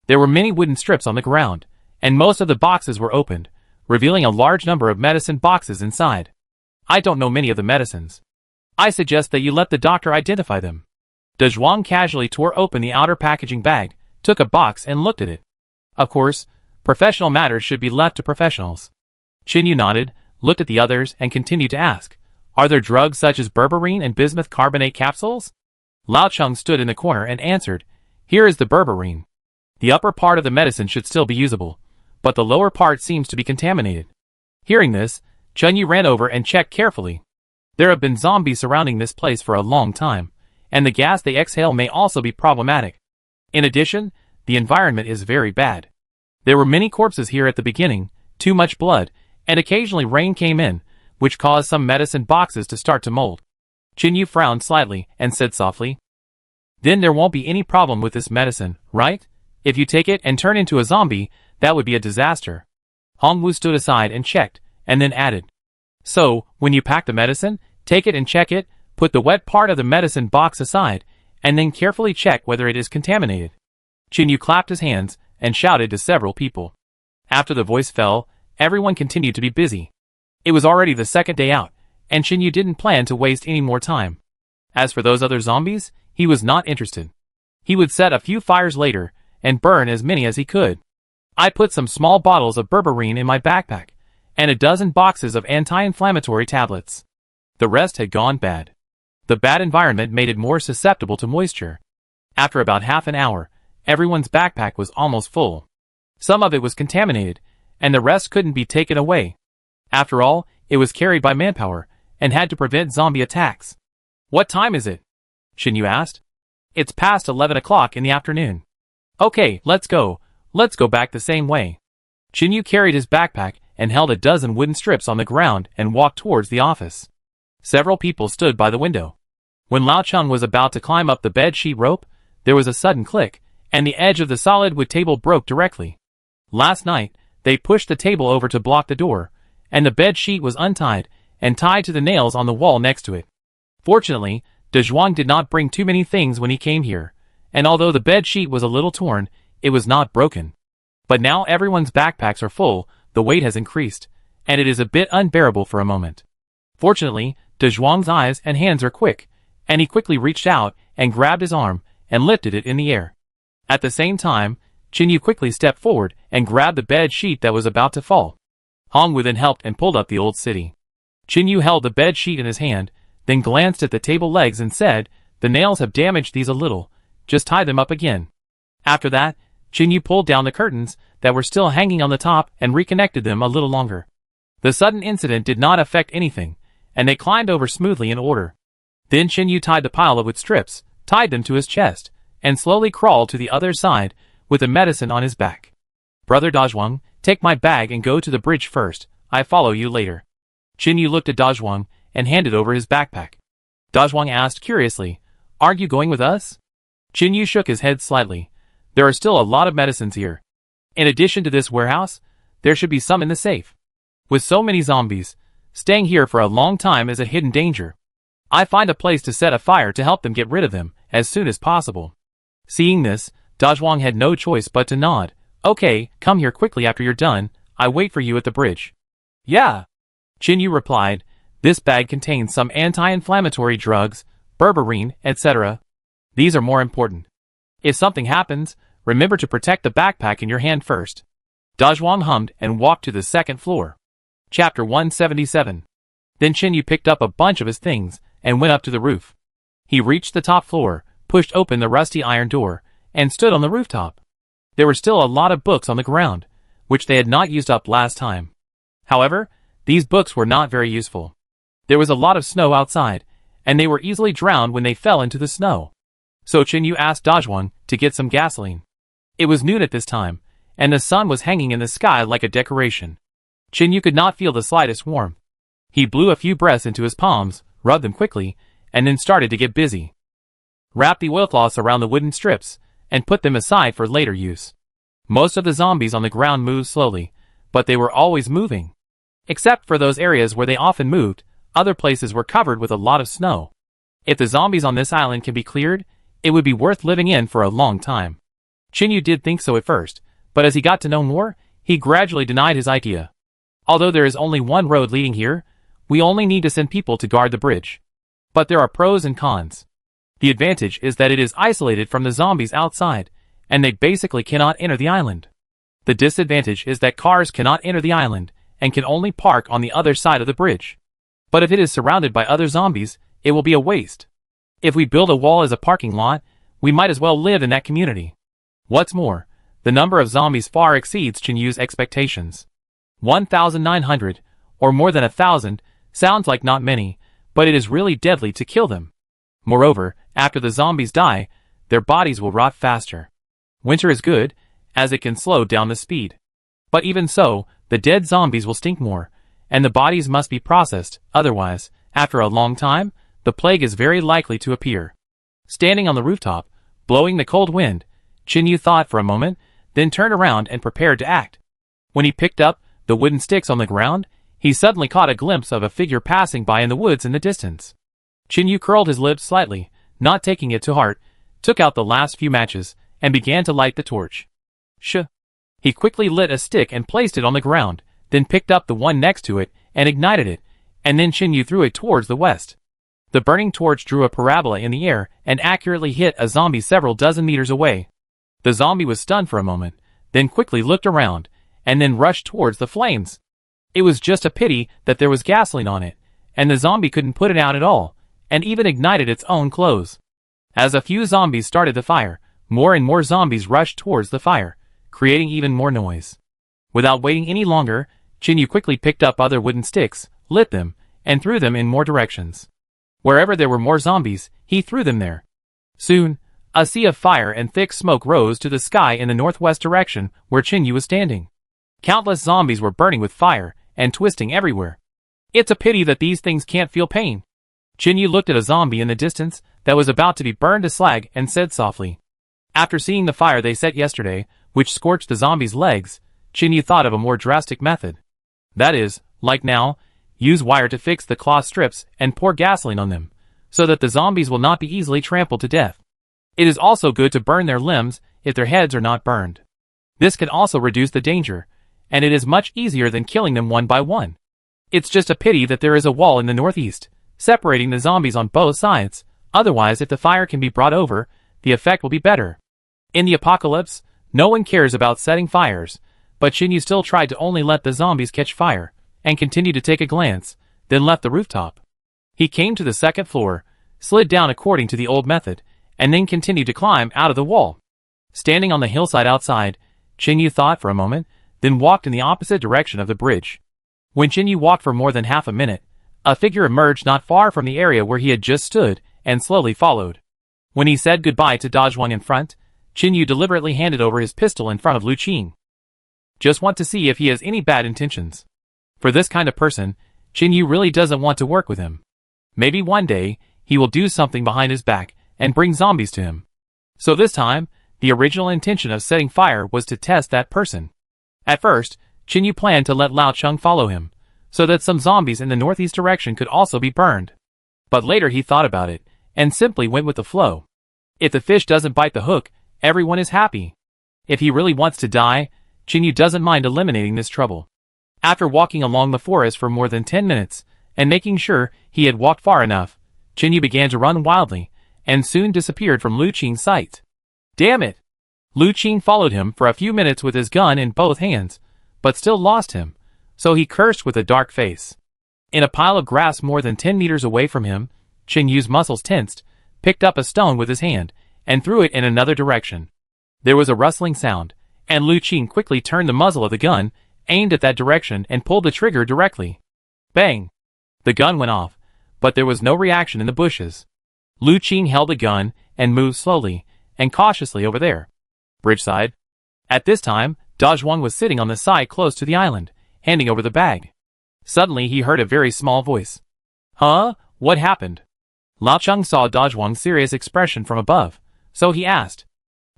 Speaker 1: There were many wooden strips on the ground, and most of the boxes were opened, revealing a large number of medicine boxes inside. "I don't know many of the medicines. I suggest that you let the doctor identify them." De Zhuang casually tore open the outer packaging bag, took a box and looked at it. Of course, professional matters should be left to professionals. Chen Yu nodded, looked at the others and continued to ask, "Are there drugs such as berberine and bismuth carbonate capsules?" Lao Cheng stood in the corner and answered, "Here is the berberine. The upper part of the medicine should still be usable, but the lower part seems to be contaminated." Hearing this, Chen Yu ran over and checked carefully. There have been zombies surrounding this place for a long time, and the gas they exhale may also be problematic. In addition, the environment is very bad. There were many corpses here at the beginning, too much blood, and occasionally rain came in, which caused some medicine boxes to start to mold. Chen Yu frowned slightly and said softly, "Then there won't be any problem with this medicine, right? If you take it and turn into a zombie, that would be a disaster." Hong Wu stood aside and checked, and then added, "So, when you pack the medicine, take it and check it, put the wet part of the medicine box aside, and then carefully check whether it is contaminated." Chen Yu clapped his hands and shouted to several people. After the voice fell, everyone continued to be busy. It was already the second day out, and Chen Yu didn't plan to waste any more time. As for those other zombies, he was not interested. He would set a few fires later and burn as many as he could. I put some small bottles of berberine in my backpack, and a dozen boxes of anti-inflammatory tablets. The rest had gone bad. The bad environment made it more susceptible to moisture. After about half an hour, everyone's backpack was almost full. Some of it was contaminated, and the rest couldn't be taken away. After all, it was carried by manpower, and had to prevent zombie attacks. "What time is it?" Chen Yu asked. "It's past 11 o'clock in the afternoon." "Okay, let's go. Let's go back the same way." Chen Yu carried his backpack and held a dozen wooden strips on the ground and walked towards the office. Several people stood by the window. When Lao Cheng was about to climb up the bed sheet rope, there was a sudden click, and the edge of the solid wood table broke directly. Last night, they pushed the table over to block the door, and the bed sheet was untied and tied to the nails on the wall next to it. Fortunately, De Zhuang did not bring too many things when he came here, and although the bed sheet was a little torn, it was not broken. But now everyone's backpacks are full, the weight has increased, and it is a bit unbearable for a moment. Fortunately, De Zhuang's eyes and hands are quick, and he quickly reached out and grabbed his arm and lifted it in the air. At the same time, Chen Yu quickly stepped forward and grabbed the bed sheet that was about to fall. Hong Wu then helped and pulled up the old city. Chen Yu held the bed sheet in his hand, then glanced at the table legs and said, "The nails have damaged these a little, just tie them up again." After that, Chen Yu pulled down the curtains that were still hanging on the top and reconnected them a little longer. The sudden incident did not affect anything, and they climbed over smoothly in order. Then Chen Yu tied the pile of wood strips, tied them to his chest, and slowly crawled to the other side with the medicine on his back. "Brother Da Zhuang, take my bag and go to the bridge first, I follow you later." Chen Yu looked at Da Zhuang and handed over his backpack. Da Zhuang asked curiously, "Aren't you going with us?" Chen Yu shook his head slightly. "There are still a lot of medicines here. In addition to this warehouse, there should be some in the safe. With so many zombies, staying here for a long time is a hidden danger. I find a place to set a fire to help them get rid of them as soon as possible." Seeing this, Da Zhuang had no choice but to nod. "Okay, come here quickly after you're done, I wait for you at the bridge." "Yeah." Chen Yu replied, "This bag contains some anti-inflammatory drugs, berberine, etc. These are more important. If something happens, remember to protect the backpack in your hand first." Da Zhuang hummed and walked to the second floor. Chapter 177. Then Chen Yu picked up a bunch of his things and went up to the roof. He reached the top floor, pushed open the rusty iron door, and stood on the rooftop. There were still a lot of books on the ground, which they had not used up last time. However, these books were not very useful. There was a lot of snow outside, and they were easily drowned when they fell into the snow. So Chen Yu asked Da Zhuang to get some gasoline. It was noon at this time, and the sun was hanging in the sky like a decoration. Chen Yu could not feel the slightest warmth. He blew a few breaths into his palms, rubbed them quickly, and then started to get busy. Wrap the oilcloths around the wooden strips, and put them aside for later use. Most of the zombies on the ground moved slowly, but they were always moving. Except for those areas where they often moved, Other places were covered with a lot of snow. If the zombies on this island can be cleared, it would be worth living in for a long time. Chinyu did think so at first, but as he got to know more, he gradually denied his idea. Although there is only one road leading here, we only need to send people to guard the bridge. But there are pros and cons. The advantage is that it is isolated from the zombies outside, and they basically cannot enter the island. The disadvantage is that cars cannot enter the island, and can only park on the other side of the bridge. But if it is surrounded by other zombies, it will be a waste. If we build a wall as a parking lot, we might as well live in that community. What's more, the number of zombies far exceeds Chinyu's expectations. 1,900, or more than 1,000, sounds like not many, but it is really deadly to kill them. Moreover, after the zombies die, their bodies will rot faster. Winter is good, as it can slow down the speed. But even so, the dead zombies will stink more, and the bodies must be processed, otherwise, after a long time, the plague is very likely to appear. Standing on the rooftop, blowing the cold wind, Chinyu thought for a moment, then turned around and prepared to act. When he picked up the wooden sticks on the ground, he suddenly caught a glimpse of a figure passing by in the woods in the distance. Chinyu curled his lips slightly, not taking it to heart, took out the last few matches, and began to light the torch. He quickly lit a stick and placed it on the ground, then picked up the one next to it and ignited it, and then Chinyu threw it towards the west. The burning torch drew a parabola in the air and accurately hit a zombie several dozen meters away. The zombie was stunned for a moment, then quickly looked around, and then rushed towards the flames. It was just a pity that there was gasoline on it, and the zombie couldn't put it out at all, and even ignited its own clothes. As a few zombies started the fire, more and more zombies rushed towards the fire, creating even more noise. Without waiting any longer, Chinyu quickly picked up other wooden sticks, lit them, and threw them in more directions. Wherever there were more zombies, he threw them there. Soon, a sea of fire and thick smoke rose to the sky in the northwest direction where Chinyu was standing. Countless zombies were burning with fire and twisting everywhere. It's a pity that these things can't feel pain. Chinyu looked at a zombie in the distance that was about to be burned to slag and said softly. After seeing the fire they set yesterday, which scorched the zombie's legs, Chinyu thought of a more drastic method. That is, like now, use wire to fix the cloth strips and pour gasoline on them, so that the zombies will not be easily trampled to death. It is also good to burn their limbs if their heads are not burned. This can also reduce the danger, and it is much easier than killing them one by one. It's just a pity that there is a wall in the northeast, separating the zombies on both sides, otherwise if the fire can be brought over, the effect will be better. In the apocalypse, no one cares about setting fires, but Chinyu still tried to only let the zombies catch fire, and continued to take a glance, then left the rooftop. He came to the second floor, slid down according to the old method, and then continued to climb out of the wall. Standing on the hillside outside, Chinyu thought for a moment, then walked in the opposite direction of the bridge. When Chinyu walked for more than half a minute, a figure emerged not far from the area where he had just stood, and slowly followed. When he said goodbye to Dajwang in front, Chinyu deliberately handed over his pistol in front of Lu Qing. Just want to see if he has any bad intentions. For this kind of person, Chinyu really doesn't want to work with him. Maybe one day, he will do something behind his back, and bring zombies to him. So this time, the original intention of setting fire was to test that person. At first, Chinyu planned to let Lao Chung follow him, so that some zombies in the northeast direction could also be burned. But later he thought about it, and simply went with the flow. If the fish doesn't bite the hook, everyone is happy. If he really wants to die, Chinyu doesn't mind eliminating this trouble. After walking along the forest for more than 10 minutes, and making sure he had walked far enough, Chinyu began to run wildly, and soon disappeared from Lu Qing's sight. Damn it! Lu Qing followed him for a few minutes with his gun in both hands, but still lost him, so he cursed with a dark face. In a pile of grass more than 10 meters away from him, Chinyu's muscles tensed, picked up a stone with his hand, and threw it in another direction. There was a rustling sound, and Lu Qing quickly turned the muzzle of the gun, aimed at that direction and pulled the trigger directly. Bang! The gun went off, but there was no reaction in the bushes. Lu Qing held the gun and moved slowly and cautiously over there. Bridgeside. At this time, Dajwang was sitting on the side close to the island, handing over the bag. Suddenly he heard a very small voice. Huh? What happened? Lao Chung saw Dajwang's serious expression from above, so he asked.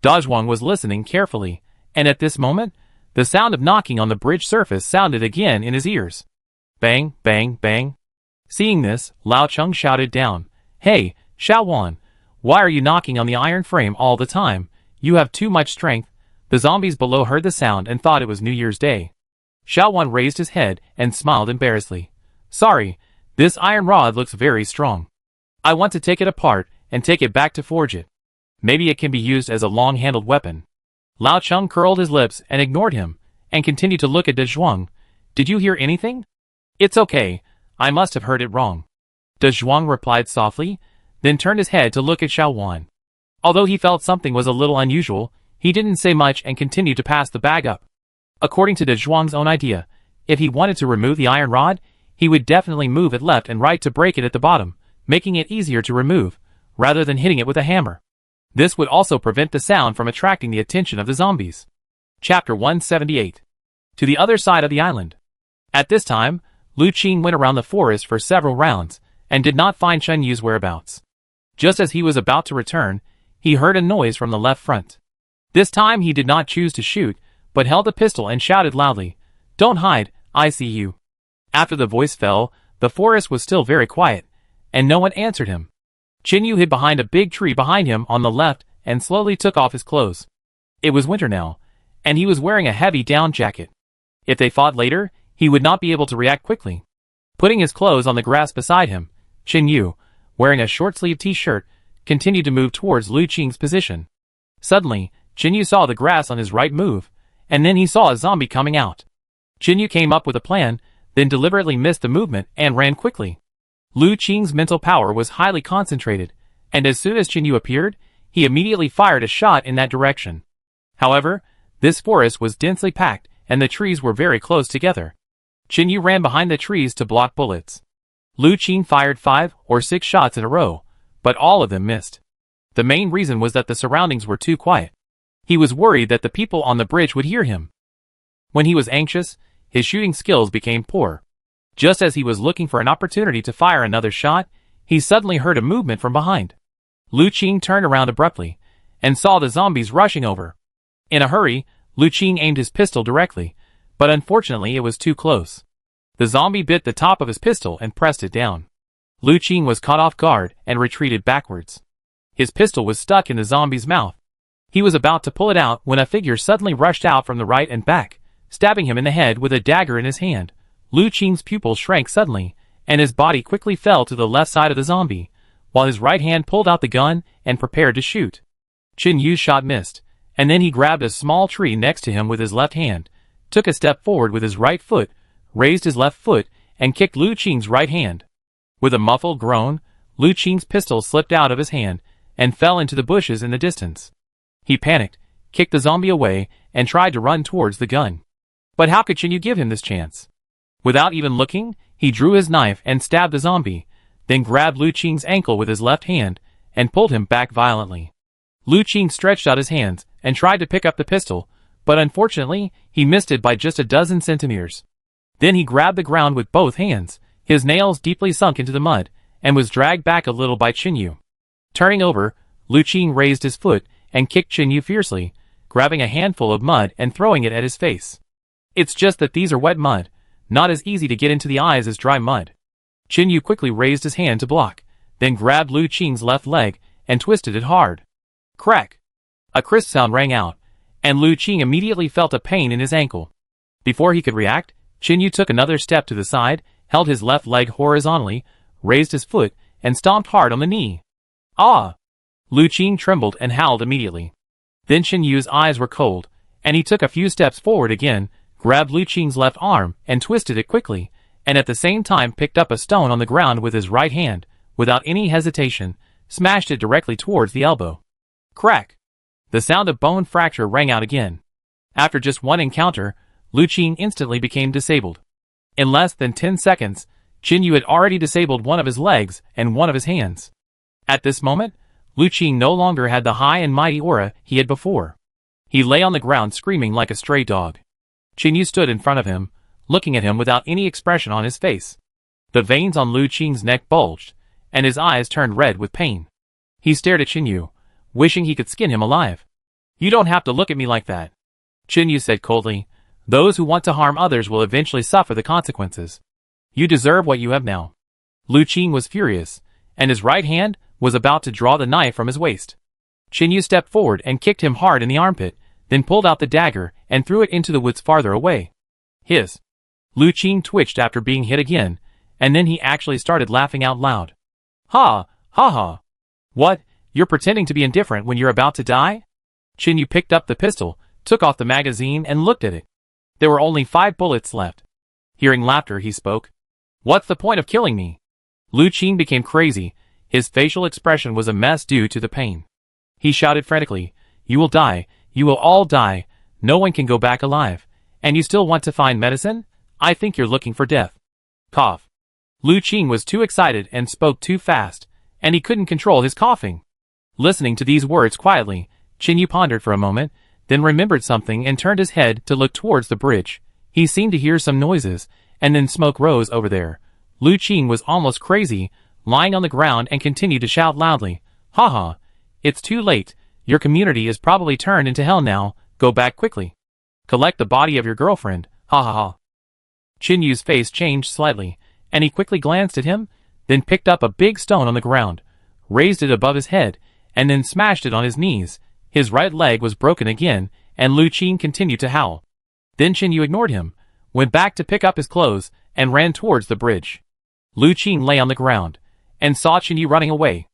Speaker 1: Dajwang was listening carefully, and at this moment, the sound of knocking on the bridge surface sounded again in his ears. Bang, bang, bang. Seeing this, Lao Cheng shouted down, "Hey, Xiaowan, why are you knocking on the iron frame all the time? You have too much strength." The zombies below heard the sound and thought it was New Year's Day. Xiaowan raised his head and smiled embarrassedly. "Sorry, this iron rod looks very strong. I want to take it apart and take it back to forge it. Maybe it can be used as a long-handled weapon." Lao Cheng curled his lips and ignored him, and continued to look at De Zhuang. "Did you hear anything?" "It's okay, I must have heard it wrong." De Zhuang replied softly, then turned his head to look at Xiaowan. Although he felt something was a little unusual, he didn't say much and continued to pass the bag up. According to De Zhuang's own idea, if he wanted to remove the iron rod, he would definitely move it left and right to break it at the bottom, making it easier to remove, rather than hitting it with a hammer. This would also prevent the sound from attracting the attention of the zombies. Chapter 178. To the other side of the island. At this time, Lu Qing went around the forest for several rounds, and did not find Chen Yu's whereabouts. Just as he was about to return, he heard a noise from the left front. This time he did not choose to shoot, but held a pistol and shouted loudly, "Don't hide, I see you." After the voice fell, the forest was still very quiet, and no one answered him. Chen Yu hid behind a big tree behind him on the left and slowly took off his clothes. It was winter now, and he was wearing a heavy down jacket. If they fought later, he would not be able to react quickly. Putting his clothes on the grass beside him, Chen Yu, wearing a short-sleeved t-shirt, continued to move towards Lu Qing's position. Suddenly, Chen Yu saw the grass on his right move, and then he saw a zombie coming out. Chen Yu came up with a plan, then deliberately missed the movement and ran quickly. Lu Qing's mental power was highly concentrated, and as soon as Chen Yu appeared, he immediately fired a shot in that direction. However, this forest was densely packed, and the trees were very close together. Chen Yu ran behind the trees to block bullets. Lu Qing fired 5 or 6 shots in a row, but all of them missed. The main reason was that the surroundings were too quiet. He was worried that the people on the bridge would hear him. When he was anxious, his shooting skills became poor. Just as he was looking for an opportunity to fire another shot, he suddenly heard a movement from behind. Lu Qing turned around abruptly, and saw the zombies rushing over. In a hurry, Lu Qing aimed his pistol directly, but unfortunately it was too close. The zombie bit the top of his pistol and pressed it down. Lu Qing was caught off guard and retreated backwards. His pistol was stuck in the zombie's mouth. He was about to pull it out when a figure suddenly rushed out from the right and back, stabbing him in the head with a dagger in his hand. Lu Qing's pupils shrank suddenly, and his body quickly fell to the left side of the zombie, while his right hand pulled out the gun and prepared to shoot. Chen Yu's shot missed, and then he grabbed a small tree next to him with his left hand, took a step forward with his right foot, raised his left foot, and kicked Lu Qing's right hand. With a muffled groan, Lu Qing's pistol slipped out of his hand and fell into the bushes in the distance. He panicked, kicked the zombie away, and tried to run towards the gun. But how could Chen Yu give him this chance? Without even looking, he drew his knife and stabbed the zombie, then grabbed Lu Qing's ankle with his left hand and pulled him back violently. Lu Qing stretched out his hands and tried to pick up the pistol, but unfortunately, he missed it by just a dozen centimeters. Then he grabbed the ground with both hands, his nails deeply sunk into the mud, and was dragged back a little by Chen Yu. Turning over, Lu Qing raised his foot and kicked Chen Yu fiercely, grabbing a handful of mud and throwing it at his face. It's just that these are wet mud, not as easy to get into the eyes as dry mud. Chen Yu quickly raised his hand to block, then grabbed Lu Qing's left leg and twisted it hard. Crack! A crisp sound rang out, and Lu Qing immediately felt a pain in his ankle. Before he could react, Chen Yu took another step to the side, held his left leg horizontally, raised his foot, and stomped hard on the knee. Ah! Lu Qing trembled and howled immediately. Then Chen Yu's eyes were cold, and he took a few steps forward again, grabbed Lu Qing's left arm and twisted it quickly, and at the same time picked up a stone on the ground with his right hand, without any hesitation, smashed it directly towards the elbow. Crack! The sound of bone fracture rang out again. After just one encounter, Lu Qing instantly became disabled. In less than 10 seconds, Chen Yu had already disabled one of his legs and one of his hands. At this moment, Lu Qing no longer had the high and mighty aura he had before. He lay on the ground screaming like a stray dog. Chen Yu stood in front of him, looking at him without any expression on his face. The veins on Lu Qing's neck bulged, and his eyes turned red with pain. He stared at Chen Yu, wishing he could skin him alive. "You don't have to look at me like that," Chen Yu said coldly. "Those who want to harm others will eventually suffer the consequences. You deserve what you have now." Lu Qing was furious, and his right hand was about to draw the knife from his waist. Qin Yu stepped forward and kicked him hard in the armpit, then pulled out the dagger and threw it into the woods farther away. His. Lu Qing twitched after being hit again, and then he actually started laughing out loud. Ha, ha ha. What, you're pretending to be indifferent when you're about to die? Qin Yu picked up the pistol, took off the magazine and looked at it. There were only 5 bullets left. Hearing laughter, he spoke. What's the point of killing me? Lu Qing became crazy. His facial expression was a mess due to the pain. He shouted frantically, You will die, you will all die, no one can go back alive. And you still want to find medicine? I think you're looking for death. Cough. Lu Qing was too excited and spoke too fast, and he couldn't control his coughing. Listening to these words quietly, Qin Yu pondered for a moment, then remembered something and turned his head to look towards the bridge. He seemed to hear some noises, and then smoke rose over there. Lu Qing was almost crazy, lying on the ground and continued to shout loudly, Ha ha, it's too late, your community is probably turned into hell now, go back quickly. Collect the body of your girlfriend, ha ha ha. Qin Yu's face changed slightly, and he quickly glanced at him, then picked up a big stone on the ground, raised it above his head, and then smashed it on his knees. His right leg was broken again, and Lu Qing continued to howl. Then Qin Yu ignored him, went back to pick up his clothes, and ran towards the bridge. Lu Qing lay on the ground, and saw Qin Yu running away.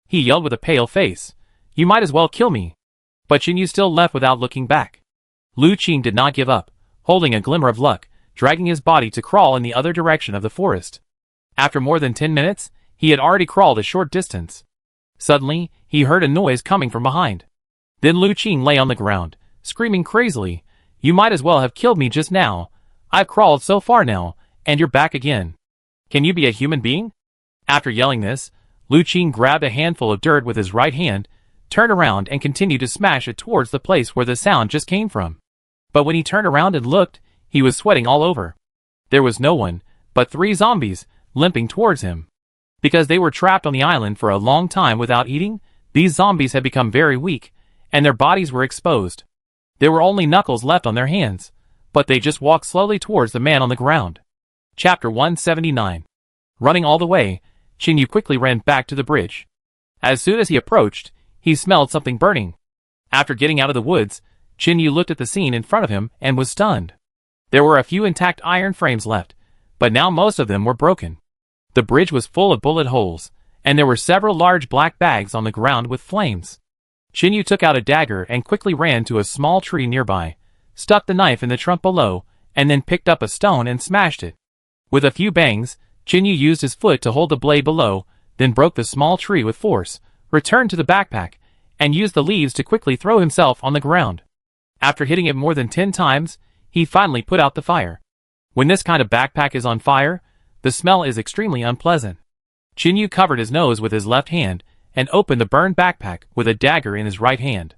Speaker 1: He yelled with a pale face, You might as well kill me. But Qin Yu still left without looking back. Lu Qing did not give up, holding a glimmer of luck, dragging his body to crawl in the other direction of the forest. After more than 10 minutes, he had already crawled a short distance. Suddenly, he heard a noise coming from behind. Then Lu Qing lay on the ground, screaming crazily, You might as well have killed me just now. I've crawled so far now, and you're back again. Can you be a human being? After yelling this, Lu Qing grabbed a handful of dirt with his right hand, turned around and continued to smash it towards the place where the sound just came from. But when he turned around and looked, he was sweating all over. There was no one, but 3 zombies, limping towards him. Because they were trapped on the island for a long time without eating, these zombies had become very weak, and their bodies were exposed. There were only knuckles left on their hands, but they just walked slowly towards the man on the ground. Chapter 179. Running all the way, Qin Yu quickly ran back to the bridge. As soon as he approached, he smelled something burning. After getting out of the woods, Qin Yu looked at the scene in front of him and was stunned. There were a few intact iron frames left, but now most of them were broken. The bridge was full of bullet holes, and there were several large black bags on the ground with flames. Qin Yu took out a dagger and quickly ran to a small tree nearby, stuck the knife in the trunk below, and then picked up a stone and smashed it. With a few bangs, Qin Yu used his foot to hold the blade below, then broke the small tree with force, returned to the backpack, and used the leaves to quickly throw himself on the ground. After hitting it more than 10 times, he finally put out the fire. When this kind of backpack is on fire, the smell is extremely unpleasant. Qin Yu covered his nose with his left hand and opened the burned backpack with a dagger in his right hand.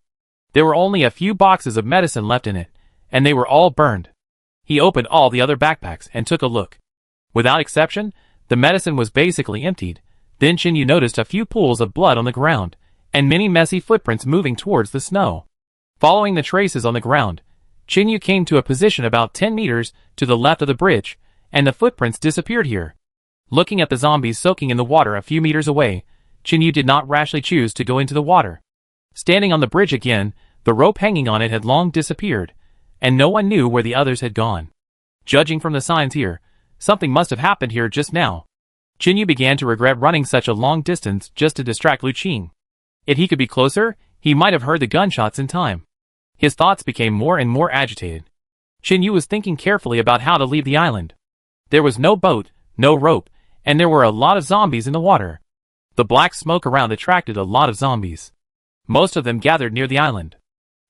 Speaker 1: There were only a few boxes of medicine left in it, and they were all burned. He opened all the other backpacks and took a look. Without exception, the medicine was basically emptied. Then Qin Yu noticed a few pools of blood on the ground, and many messy footprints moving towards the snow. Following the traces on the ground, Qin Yu came to a position about 10 meters to the left of the bridge, and the footprints disappeared here. Looking at the zombies soaking in the water a few meters away, Qin Yu did not rashly choose to go into the water. Standing on the bridge again, the rope hanging on it had long disappeared, and no one knew where the others had gone. Judging from the signs here, something must have happened here just now. Qin Yu began to regret running such a long distance just to distract Lu Qing. If he could be closer, he might have heard the gunshots in time. His thoughts became more and more agitated. Qin Yu was thinking carefully about how to leave the island. There was no boat, no rope, and there were a lot of zombies in the water. The black smoke around attracted a lot of zombies. Most of them gathered near the island.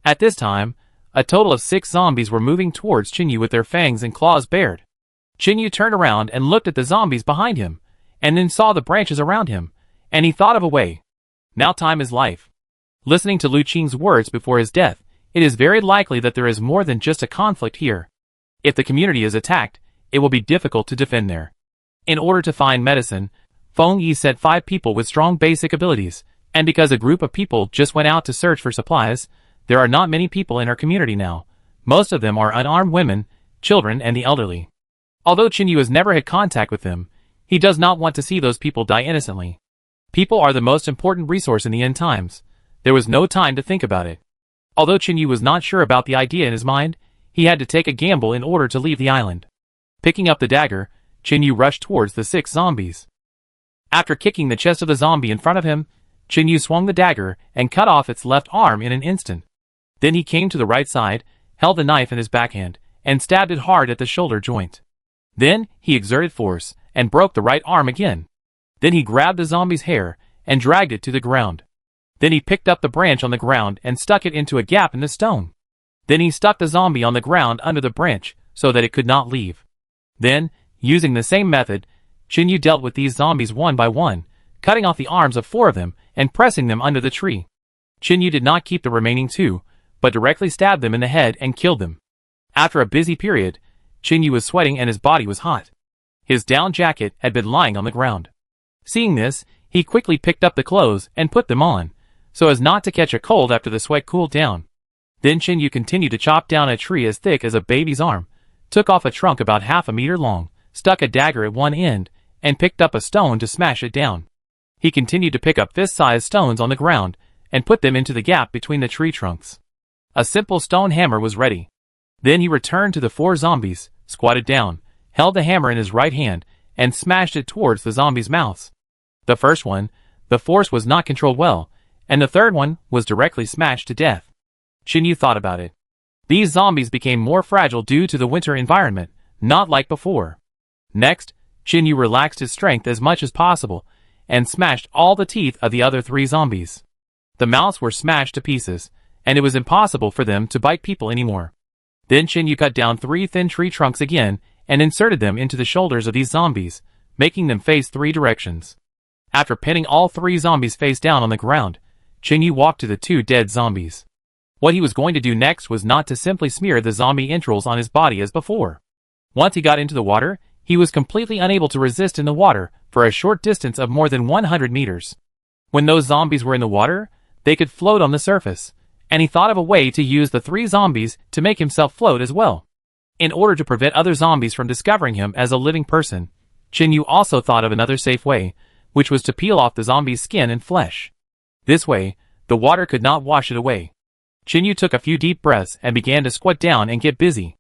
Speaker 1: At this time, a total of 6 zombies were moving towards Qin Yu with their fangs and claws bared. Qin Yu turned around and looked at the zombies behind him, and then saw the branches around him, and he thought of a way. Now time is life. Listening to Lu Qing's words before his death, it is very likely that there is more than just a conflict here. If the community is attacked, it will be difficult to defend there. In order to find medicine, Feng Yi sent 5 people with strong basic abilities, and because a group of people just went out to search for supplies, there are not many people in our community now. Most of them are unarmed women, children and the elderly. Although Qin Yu has never had contact with them, He does not want to see those people die innocently. People are the most important resource in the end times. There was no time to think about it. Although Chinyu was not sure about the idea in his mind, he had to take a gamble in order to leave the island. Picking up the dagger, Chinyu rushed towards the 6 zombies. After kicking the chest of the zombie in front of him, Chinyu swung the dagger and cut off its left arm in an instant. Then he came to the right side, held the knife in his backhand, and stabbed it hard at the shoulder joint. Then he exerted force and broke the right arm again. Then he grabbed the zombie's hair and dragged it to the ground. Then he picked up the branch on the ground and stuck it into a gap in the stone. Then he stuck the zombie on the ground under the branch so that it could not leave. Then, using the same method, Chinyu dealt with these zombies one by one, cutting off the arms of 4 of them and pressing them under the tree. Chinyu did not keep the remaining 2, but directly stabbed them in the head and killed them. After a busy period, Chinyu was sweating and his body was hot. His down jacket had been lying on the ground. Seeing this, he quickly picked up the clothes and put them on, so as not to catch a cold after the sweat cooled down. Then Chinyu continued to chop down a tree as thick as a baby's arm, took off a trunk about half a meter long, stuck a dagger at one end, and picked up a stone to smash it down. He continued to pick up fist-sized stones on the ground and put them into the gap between the tree trunks. A simple stone hammer was ready. Then he returned to the 4 zombies, squatted down, held the hammer in his right hand, and smashed it towards the zombies' mouths. The first one, the force was not controlled well, and the third one was directly smashed to death. Chinyu thought about it. These zombies became more fragile due to the winter environment, not like before. Next, Chinyu relaxed his strength as much as possible, and smashed all the teeth of the other 3 zombies. The mouths were smashed to pieces, and it was impossible for them to bite people anymore. Then Chinyu cut down 3 thin tree trunks again, and inserted them into the shoulders of these zombies, making them face 3 directions. After pinning all 3 zombies face down on the ground, Chinyu walked to the 2 dead zombies. What he was going to do next was not to simply smear the zombie entrails on his body as before. Once he got into the water, he was completely unable to resist in the water for a short distance of more than 100 meters. When those zombies were in the water, they could float on the surface, and he thought of a way to use the 3 zombies to make himself float as well. In order to prevent other zombies from discovering him as a living person, Chinyu also thought of another safe way, which was to peel off the zombie's skin and flesh. This way, the water could not wash it away. Chinyu took a few deep breaths and began to squat down and get busy.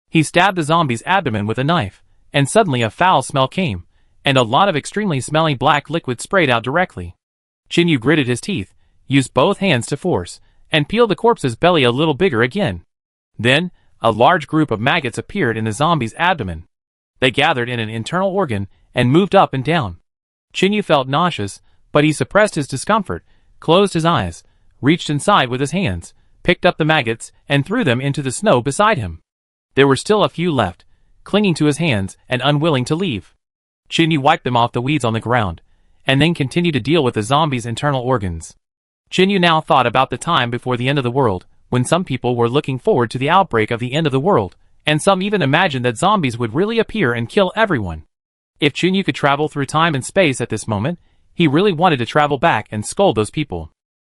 Speaker 1: He stabbed the zombie's abdomen with a knife, and suddenly a foul smell came, and a lot of extremely smelly black liquid sprayed out directly. Chinyu gritted his teeth, used both hands to force, and peeled the corpse's belly a little bigger again. Then, a large group of maggots appeared in the zombie's abdomen. They gathered in an internal organ and moved up and down. Chinyu felt nauseous, but he suppressed his discomfort, closed his eyes, reached inside with his hands, picked up the maggots, and threw them into the snow beside him. There were still a few left, clinging to his hands and unwilling to leave. Chinyu wiped them off the weeds on the ground, and then continued to deal with the zombie's internal organs. Chinyu now thought about the time before the end of the world, when some people were looking forward to the outbreak of the end of the world, and some even imagined that zombies would really appear and kill everyone. If Chinyu could travel through time and space at this moment, he really wanted to travel back and scold those people.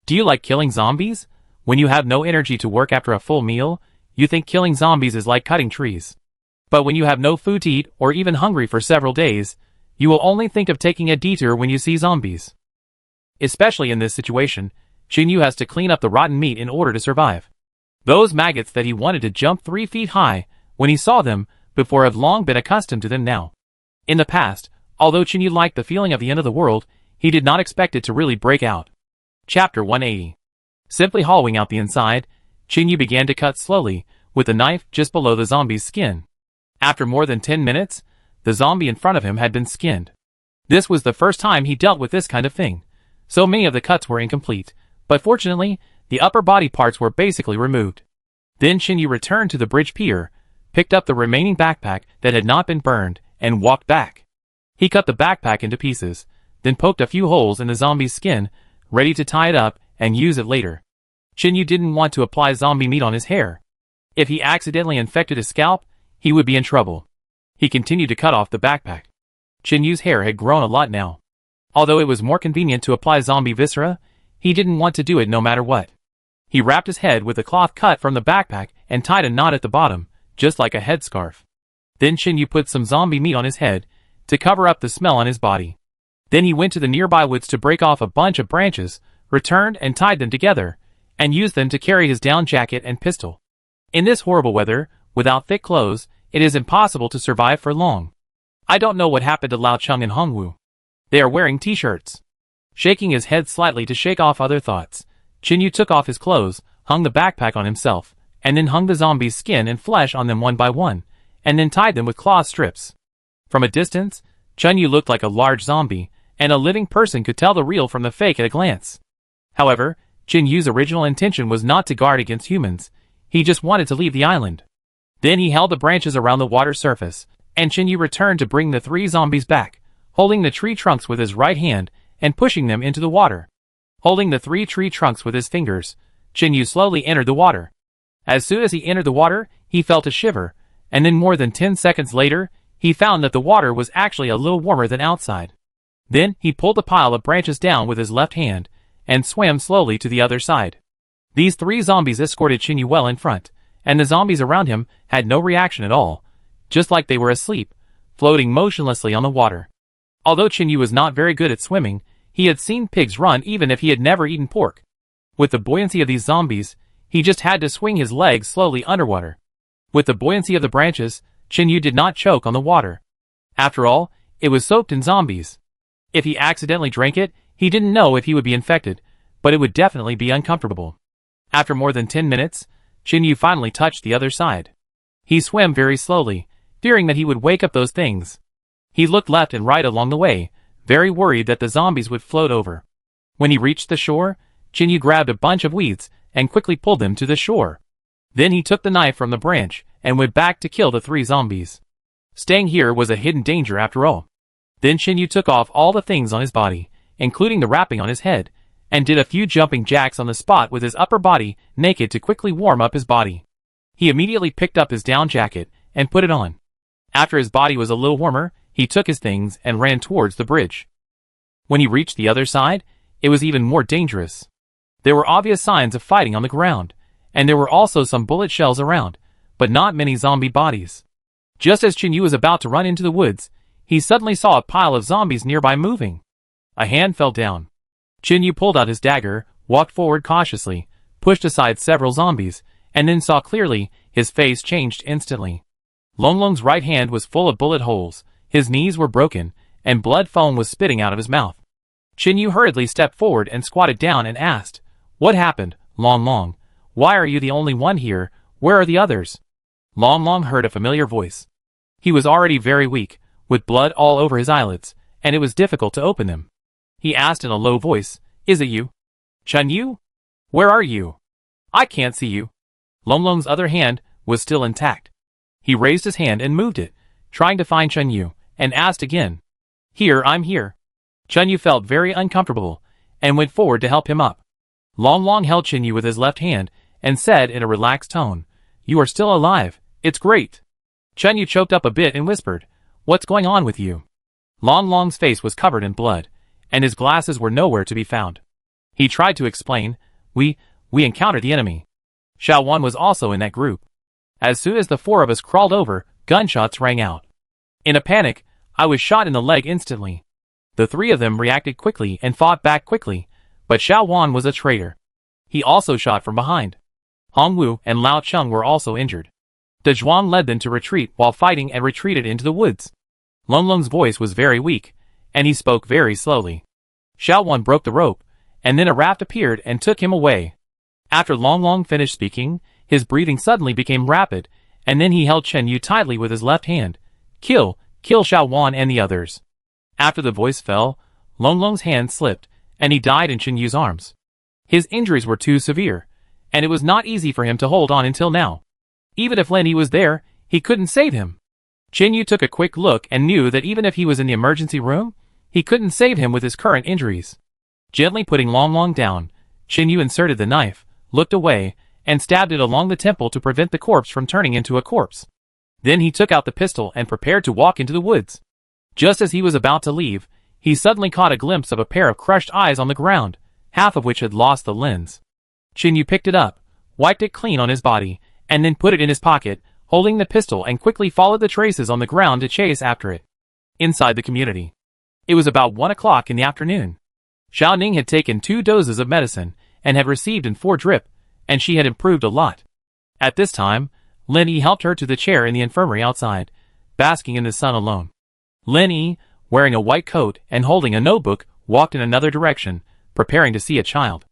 Speaker 1: Do you like killing zombies? When you have no energy to work after a full meal, you think killing zombies is like cutting trees. But when you have no food to eat or even hungry for several days, you will only think of taking a detour when you see zombies. Especially in this situation, Chinyu has to clean up the rotten meat in order to survive. Those maggots that he wanted to jump 3 feet high when he saw them before have long been accustomed to them now. In the past, although Chinyu liked the feeling of the end of the world, he did not expect it to really break out. Chapter 180. Simply hollowing out the inside, Chinyu began to cut slowly, with the knife just below the zombie's skin. After more than 10 minutes, the zombie in front of him had been skinned. This was the first time he dealt with this kind of thing. So many of the cuts were incomplete, but fortunately, the upper body parts were basically removed. Then Chinyu returned to the bridge pier, picked up the remaining backpack that had not been burned, and walked back. He cut the backpack into pieces, then poked a few holes in the zombie's skin, ready to tie it up and use it later. Chinyu didn't want to apply zombie meat on his hair. If he accidentally infected his scalp, he would be in trouble. He continued to cut off the backpack. Chinyu's hair had grown a lot now. Although it was more convenient to apply zombie viscera, he didn't want to do it no matter what. He wrapped his head with a cloth cut from the backpack and tied a knot at the bottom, just like a headscarf. Then Chinyu put some zombie meat on his head, to cover up the smell on his body. Then he went to the nearby woods to break off a bunch of branches, returned and tied them together, and used them to carry his down jacket and pistol. In this horrible weather, without thick clothes, it is impossible to survive for long. I don't know what happened to Lao Chung and Hongwu. They are wearing t-shirts. Shaking his head slightly to shake off other thoughts, Chinyu took off his clothes, hung the backpack on himself, and then hung the zombies' skin and flesh on them one by one, and then tied them with cloth strips. From a distance, Chinyu looked like a large zombie, and a living person could tell the real from the fake at a glance. However, Chinyu's original intention was not to guard against humans. He just wanted to leave the island. Then he held the branches around the water surface, and Chinyu returned to bring the 3 zombies back, holding the tree trunks with his right hand and pushing them into the water. Holding the 3 tree trunks with his fingers, Chinyu slowly entered the water. As soon as he entered the water, he felt a shiver, and then more than 10 seconds later, he found that the water was actually a little warmer than outside. Then he pulled the pile of branches down with his left hand, and swam slowly to the other side. These 3 zombies escorted Chinyu well in front, and the zombies around him had no reaction at all, just like they were asleep, floating motionlessly on the water. Although Chinyu was not very good at swimming, he had seen pigs run even if he had never eaten pork. With the buoyancy of these zombies, he just had to swing his legs slowly underwater. With the buoyancy of the branches, Chinyu did not choke on the water. After all, it was soaked in zombies. If he accidentally drank it, he didn't know if he would be infected, but it would definitely be uncomfortable. After more than 10 minutes, Chinyu finally touched the other side. He swam very slowly, fearing that he would wake up those things. He looked left and right along the way, very worried that the zombies would float over. When he reached the shore, Chinyu grabbed a bunch of weeds and quickly pulled them to the shore. Then he took the knife from the branch and went back to kill the 3 zombies. Staying here was a hidden danger after all. Then Chinyu took off all the things on his body, including the wrapping on his head, and did a few jumping jacks on the spot with his upper body naked to quickly warm up his body. He immediately picked up his down jacket and put it on. After his body was a little warmer, he took his things and ran towards the bridge. When he reached the other side, it was even more dangerous. There were obvious signs of fighting on the ground, and there were also some bullet shells around, but not many zombie bodies. Just as Chinyu was about to run into the woods, he suddenly saw a pile of zombies nearby moving. A hand fell down. Chinyu pulled out his dagger, walked forward cautiously, pushed aside several zombies, and then saw clearly. His face changed instantly. Longlong's right hand was full of bullet holes, his knees were broken, and blood foam was spitting out of his mouth. Chinyu hurriedly stepped forward and squatted down and asked, "What happened, Longlong? Why are you the only one here? Where are the others?" Longlong heard a familiar voice. He was already very weak, with blood all over his eyelids, and it was difficult to open them. He asked in a low voice, "Is it you? Chinyu? Where are you? I can't see you." Longlong's other hand was still intact. He raised his hand and moved it, trying to find Chinyu, and asked again, "Here, I'm here." Chinyu felt very uncomfortable, and went forward to help him up. Longlong held Chinyu with his left hand, and said in a relaxed tone, "You are still alive, it's great." Chinyu choked up a bit and whispered, "What's going on with you?" Longlong's face was covered in blood, and his glasses were nowhere to be found. He tried to explain, We encountered the enemy. Xiao Wan was also in that group. As soon as the 4 of us crawled over, gunshots rang out. In a panic, I was shot in the leg instantly. The 3 of them reacted quickly and fought back quickly, but Xiao Wan was a traitor. He also shot from behind. Hongwu and Lao Chung were also injured. De Zhuang led them to retreat while fighting and retreated into the woods. Longlong's voice was very weak, and he spoke very slowly. Xiao Wan broke the rope, and then a raft appeared and took him away. After Longlong finished speaking, his breathing suddenly became rapid, and then he held Chinyu tightly with his left hand. Kill Xiao Wan and the others." After the voice fell, Longlong's hand slipped, and he died in Chinyu's arms. His injuries were too severe, and it was not easy for him to hold on until now. Even if Lenny was there, he couldn't save him. Chinyu took a quick look and knew that even if he was in the emergency room, he couldn't save him with his current injuries. Gently putting Longlong down, Chinyu inserted the knife, looked away, and stabbed it along the temple to prevent the corpse from turning into a corpse. Then he took out the pistol and prepared to walk into the woods. Just as he was about to leave, he suddenly caught a glimpse of a pair of crushed eyes on the ground, half of which had lost the lens. Chinyu picked it up, wiped it clean on his body, and then put it in his pocket, holding the pistol and quickly followed the traces on the ground to chase after it. inside the community. It was about 1 o'clock in the afternoon. Xiaoning had taken 2 doses of medicine and had received in 4 drip, and she had improved a lot. At this time, Lin Yi helped her to the chair in the infirmary outside, basking in the sun alone. Lin Yi, wearing a white coat and holding a notebook, walked in another direction, preparing to see a child.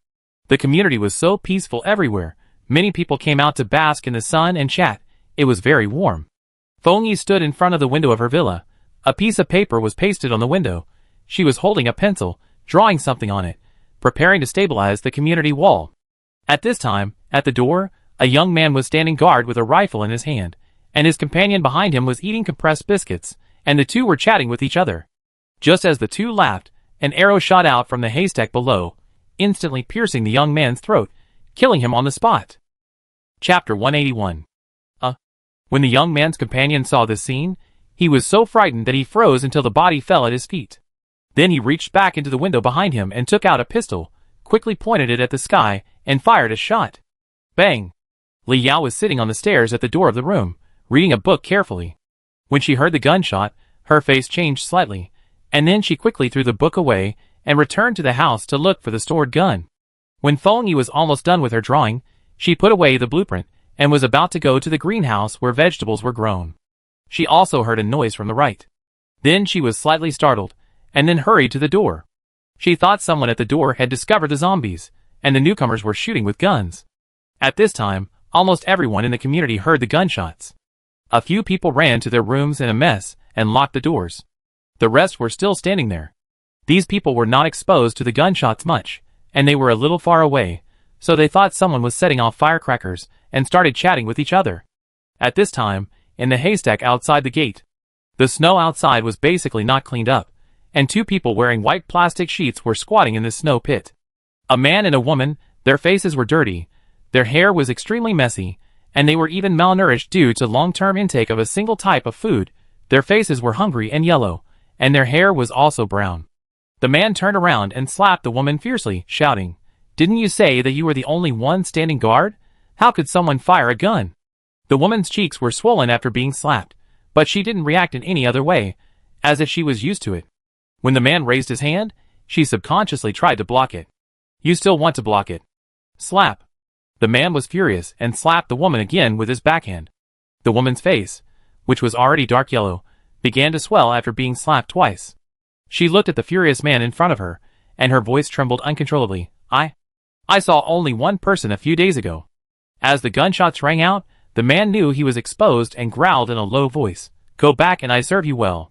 Speaker 1: The community was so peaceful everywhere. Many people came out to bask in the sun and chat. It was very warm. Feng Yi stood in front of the window of her villa. A piece of paper was pasted on the window. She was holding a pencil, drawing something on it, preparing to stabilize the community wall. At this time, at the door, a young man was standing guard with a rifle in his hand, and his companion behind him was eating compressed biscuits, and the two were chatting with each other. Just as the two laughed, an arrow shot out from the haystack below, instantly piercing the young man's throat, killing him on the spot. Chapter 181. When the young man's companion saw this scene, he was so frightened that he froze until the body fell at his feet. Then he reached back into the window behind him and took out a pistol, quickly pointed it at the sky, and fired a shot. Bang! Li Yao was sitting on the stairs at the door of the room, reading a book carefully. When she heard the gunshot, her face changed slightly, and then she quickly threw the book away and returned to the house to look for the stored gun. When Feng Yi was almost done with her drawing, she put away the blueprint and was about to go to the greenhouse where vegetables were grown. She also heard a noise from the right. Then she was slightly startled, and then hurried to the door. She thought someone at the door had discovered the zombies, and the newcomers were shooting with guns. At this time, almost everyone in the community heard the gunshots. A few people ran to their rooms in a mess and locked the doors. The rest were still standing there. These people were not exposed to the gunshots much, and they were a little far away, so they thought someone was setting off firecrackers and started chatting with each other. At this time, in the haystack outside the gate, the snow outside was basically not cleaned up, and 2 people wearing white plastic sheets were squatting in the snow pit. A man and a woman, their faces were dirty, their hair was extremely messy, and they were even malnourished due to long-term intake of a single type of food. Their faces were hungry and yellow, and their hair was also brown. The man turned around and slapped the woman fiercely, shouting, "Didn't you say that you were the only one standing guard? How could someone fire a gun?" The woman's cheeks were swollen after being slapped, but she didn't react in any other way, as if she was used to it. When the man raised his hand, she subconsciously tried to block it. "You still want to block it?" Slap. The man was furious and slapped the woman again with his backhand. The woman's face, which was already dark yellow, began to swell after being slapped twice. She looked at the furious man in front of her, and her voice trembled uncontrollably. I saw only one person a few days ago." As the gunshots rang out, the man knew he was exposed and growled in a low voice, "Go back and I serve you well."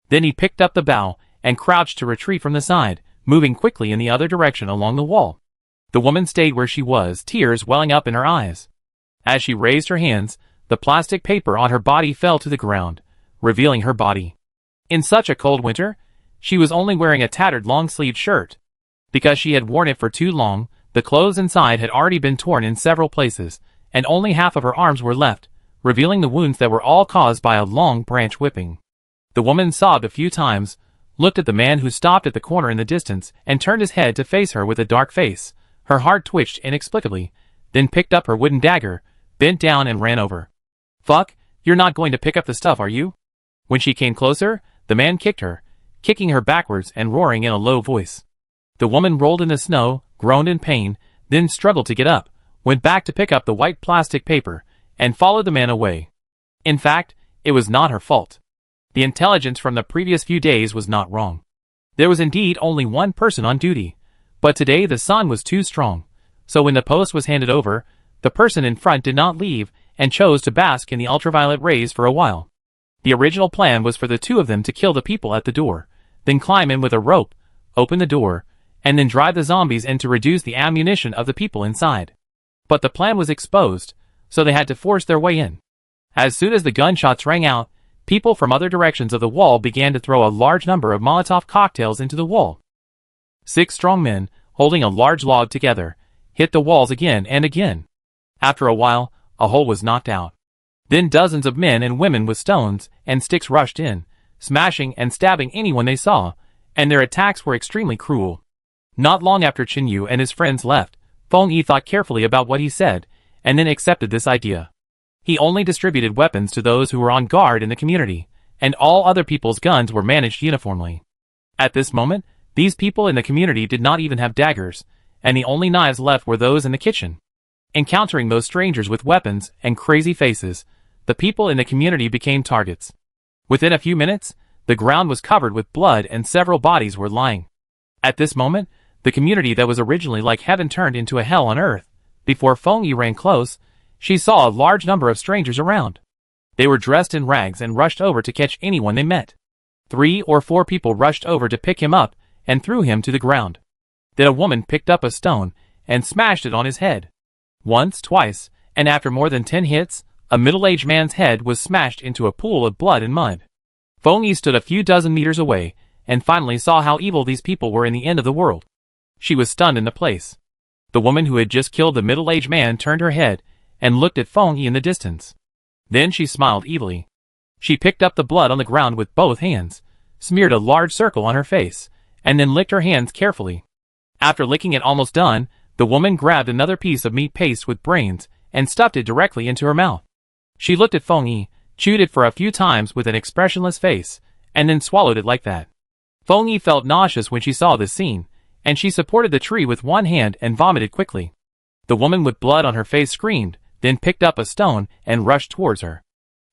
Speaker 1: Then he picked up the bow and crouched to retreat from the side, moving quickly in the other direction along the wall. The woman stayed where she was, tears welling up in her eyes. As she raised her hands, the plastic paper on her body fell to the ground, revealing her body. In such a cold winter, she was only wearing a tattered long-sleeved shirt. Because she had worn it for too long, the clothes inside had already been torn in several places, and only half of her arms were left, revealing the wounds that were all caused by a long branch whipping. The woman sobbed a few times, looked at the man who stopped at the corner in the distance, and turned his head to face her with a dark face. Her heart twitched inexplicably, then picked up her wooden dagger, bent down and ran over. "Fuck, you're not going to pick up the stuff, are you?" When she came closer, the man kicked her, kicking her backwards and roaring in a low voice. The woman rolled in the snow, groaned in pain, then struggled to get up, went back to pick up the white plastic paper, and followed the man away. In fact, it was not her fault. The intelligence from the previous few days was not wrong. There was indeed only one person on duty, but today the sun was too strong, so when the post was handed over, the person in front did not leave and chose to bask in the ultraviolet rays for a while. The original plan was for the 2 of them to kill the people at the door, then climb in with a rope, open the door, and then drive the zombies in to reduce the ammunition of the people inside. But the plan was exposed, so they had to force their way in. As soon as the gunshots rang out, people from other directions of the wall began to throw a large number of Molotov cocktails into the wall. 6 strong men, holding a large log together, hit the walls again and again. After a while, a hole was knocked out. Then dozens of men and women with stones and sticks rushed in, smashing and stabbing anyone they saw, and their attacks were extremely cruel. Not long after Qin Yu and his friends left, Feng Yi thought carefully about what he said, and then accepted this idea. He only distributed weapons to those who were on guard in the community, and all other people's guns were managed uniformly. At this moment, these people in the community did not even have daggers, and the only knives left were those in the kitchen. Encountering those strangers with weapons and crazy faces, the people in the community became targets. Within a few minutes, the ground was covered with blood and several bodies were lying. At this moment, the community that was originally like heaven turned into a hell on earth. Before Feng Yi ran close, she saw a large number of strangers around. They were dressed in rags and rushed over to catch anyone they met. 3 or 4 people rushed over to pick him up and threw him to the ground. Then a woman picked up a stone and smashed it on his head. Once, twice, and after more than 10 hits, a middle-aged man's head was smashed into a pool of blood and mud. Feng Yi stood a few dozen meters away and finally saw how evil these people were in the end of the world. She was stunned in the place. The woman who had just killed the middle-aged man turned her head and looked at Feng Yi in the distance. Then she smiled evilly. She picked up the blood on the ground with both hands, smeared a large circle on her face, and then licked her hands carefully. After licking it almost done, the woman grabbed another piece of meat paste with brains and stuffed it directly into her mouth. She looked at Feng Yi, chewed it for a few times with an expressionless face, and then swallowed it like that. Feng Yi felt nauseous when she saw this scene, and she supported the tree with one hand and vomited quickly. The woman with blood on her face screamed, then picked up a stone and rushed towards her.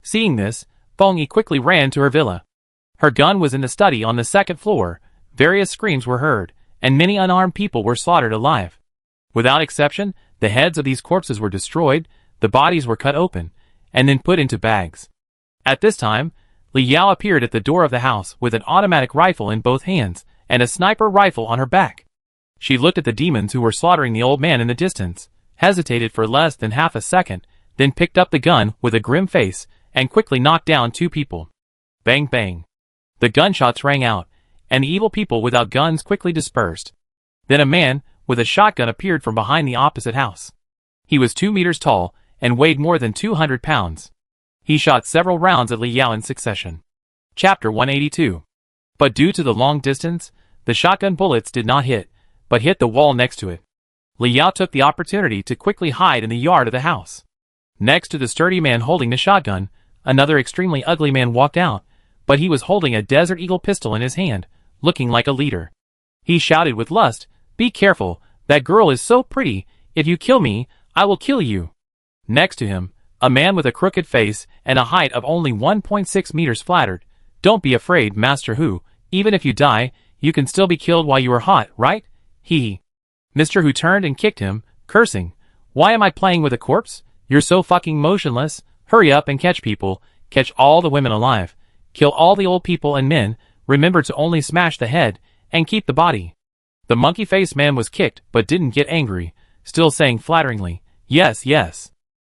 Speaker 1: Seeing this, Feng Yi quickly ran to her villa. Her gun was in the study on the second floor. Various screams were heard, and many unarmed people were slaughtered alive. Without exception, the heads of these corpses were destroyed, the bodies were cut open, and then put into bags. At this time, Li Yao appeared at the door of the house with an automatic rifle in both hands and a sniper rifle on her back. She looked at the demons who were slaughtering the old man in the distance, hesitated for less than half a second, then picked up the gun with a grim face and quickly knocked down 2 people. Bang bang. The gunshots rang out, and the evil people without guns quickly dispersed. Then a man with a shotgun appeared from behind the opposite house. He was 2 meters tall and weighed more than 200 pounds. He shot several rounds at Li Yao in succession. Chapter 182. But due to the long distance, the shotgun bullets did not hit, but hit the wall next to it. Li Yao took the opportunity to quickly hide in the yard of the house. Next to the sturdy man holding the shotgun, another extremely ugly man walked out, but he was holding a Desert Eagle pistol in his hand, looking like a leader. He shouted with lust, "Be careful, that girl is so pretty, if you kill me, I will kill you." Next to him, a man with a crooked face and a height of only 1.6 meters flattered, "Don't be afraid, Master Hu, even if you die, you can still be killed while you are hot, right? He." Mr. Hu turned and kicked him, cursing, "Why am I playing with a corpse? You're so fucking motionless. Hurry up and catch people, catch all the women alive, kill all the old people and men, remember to only smash the head, and keep the body." The monkey-faced man was kicked but didn't get angry, still saying flatteringly, "Yes, yes."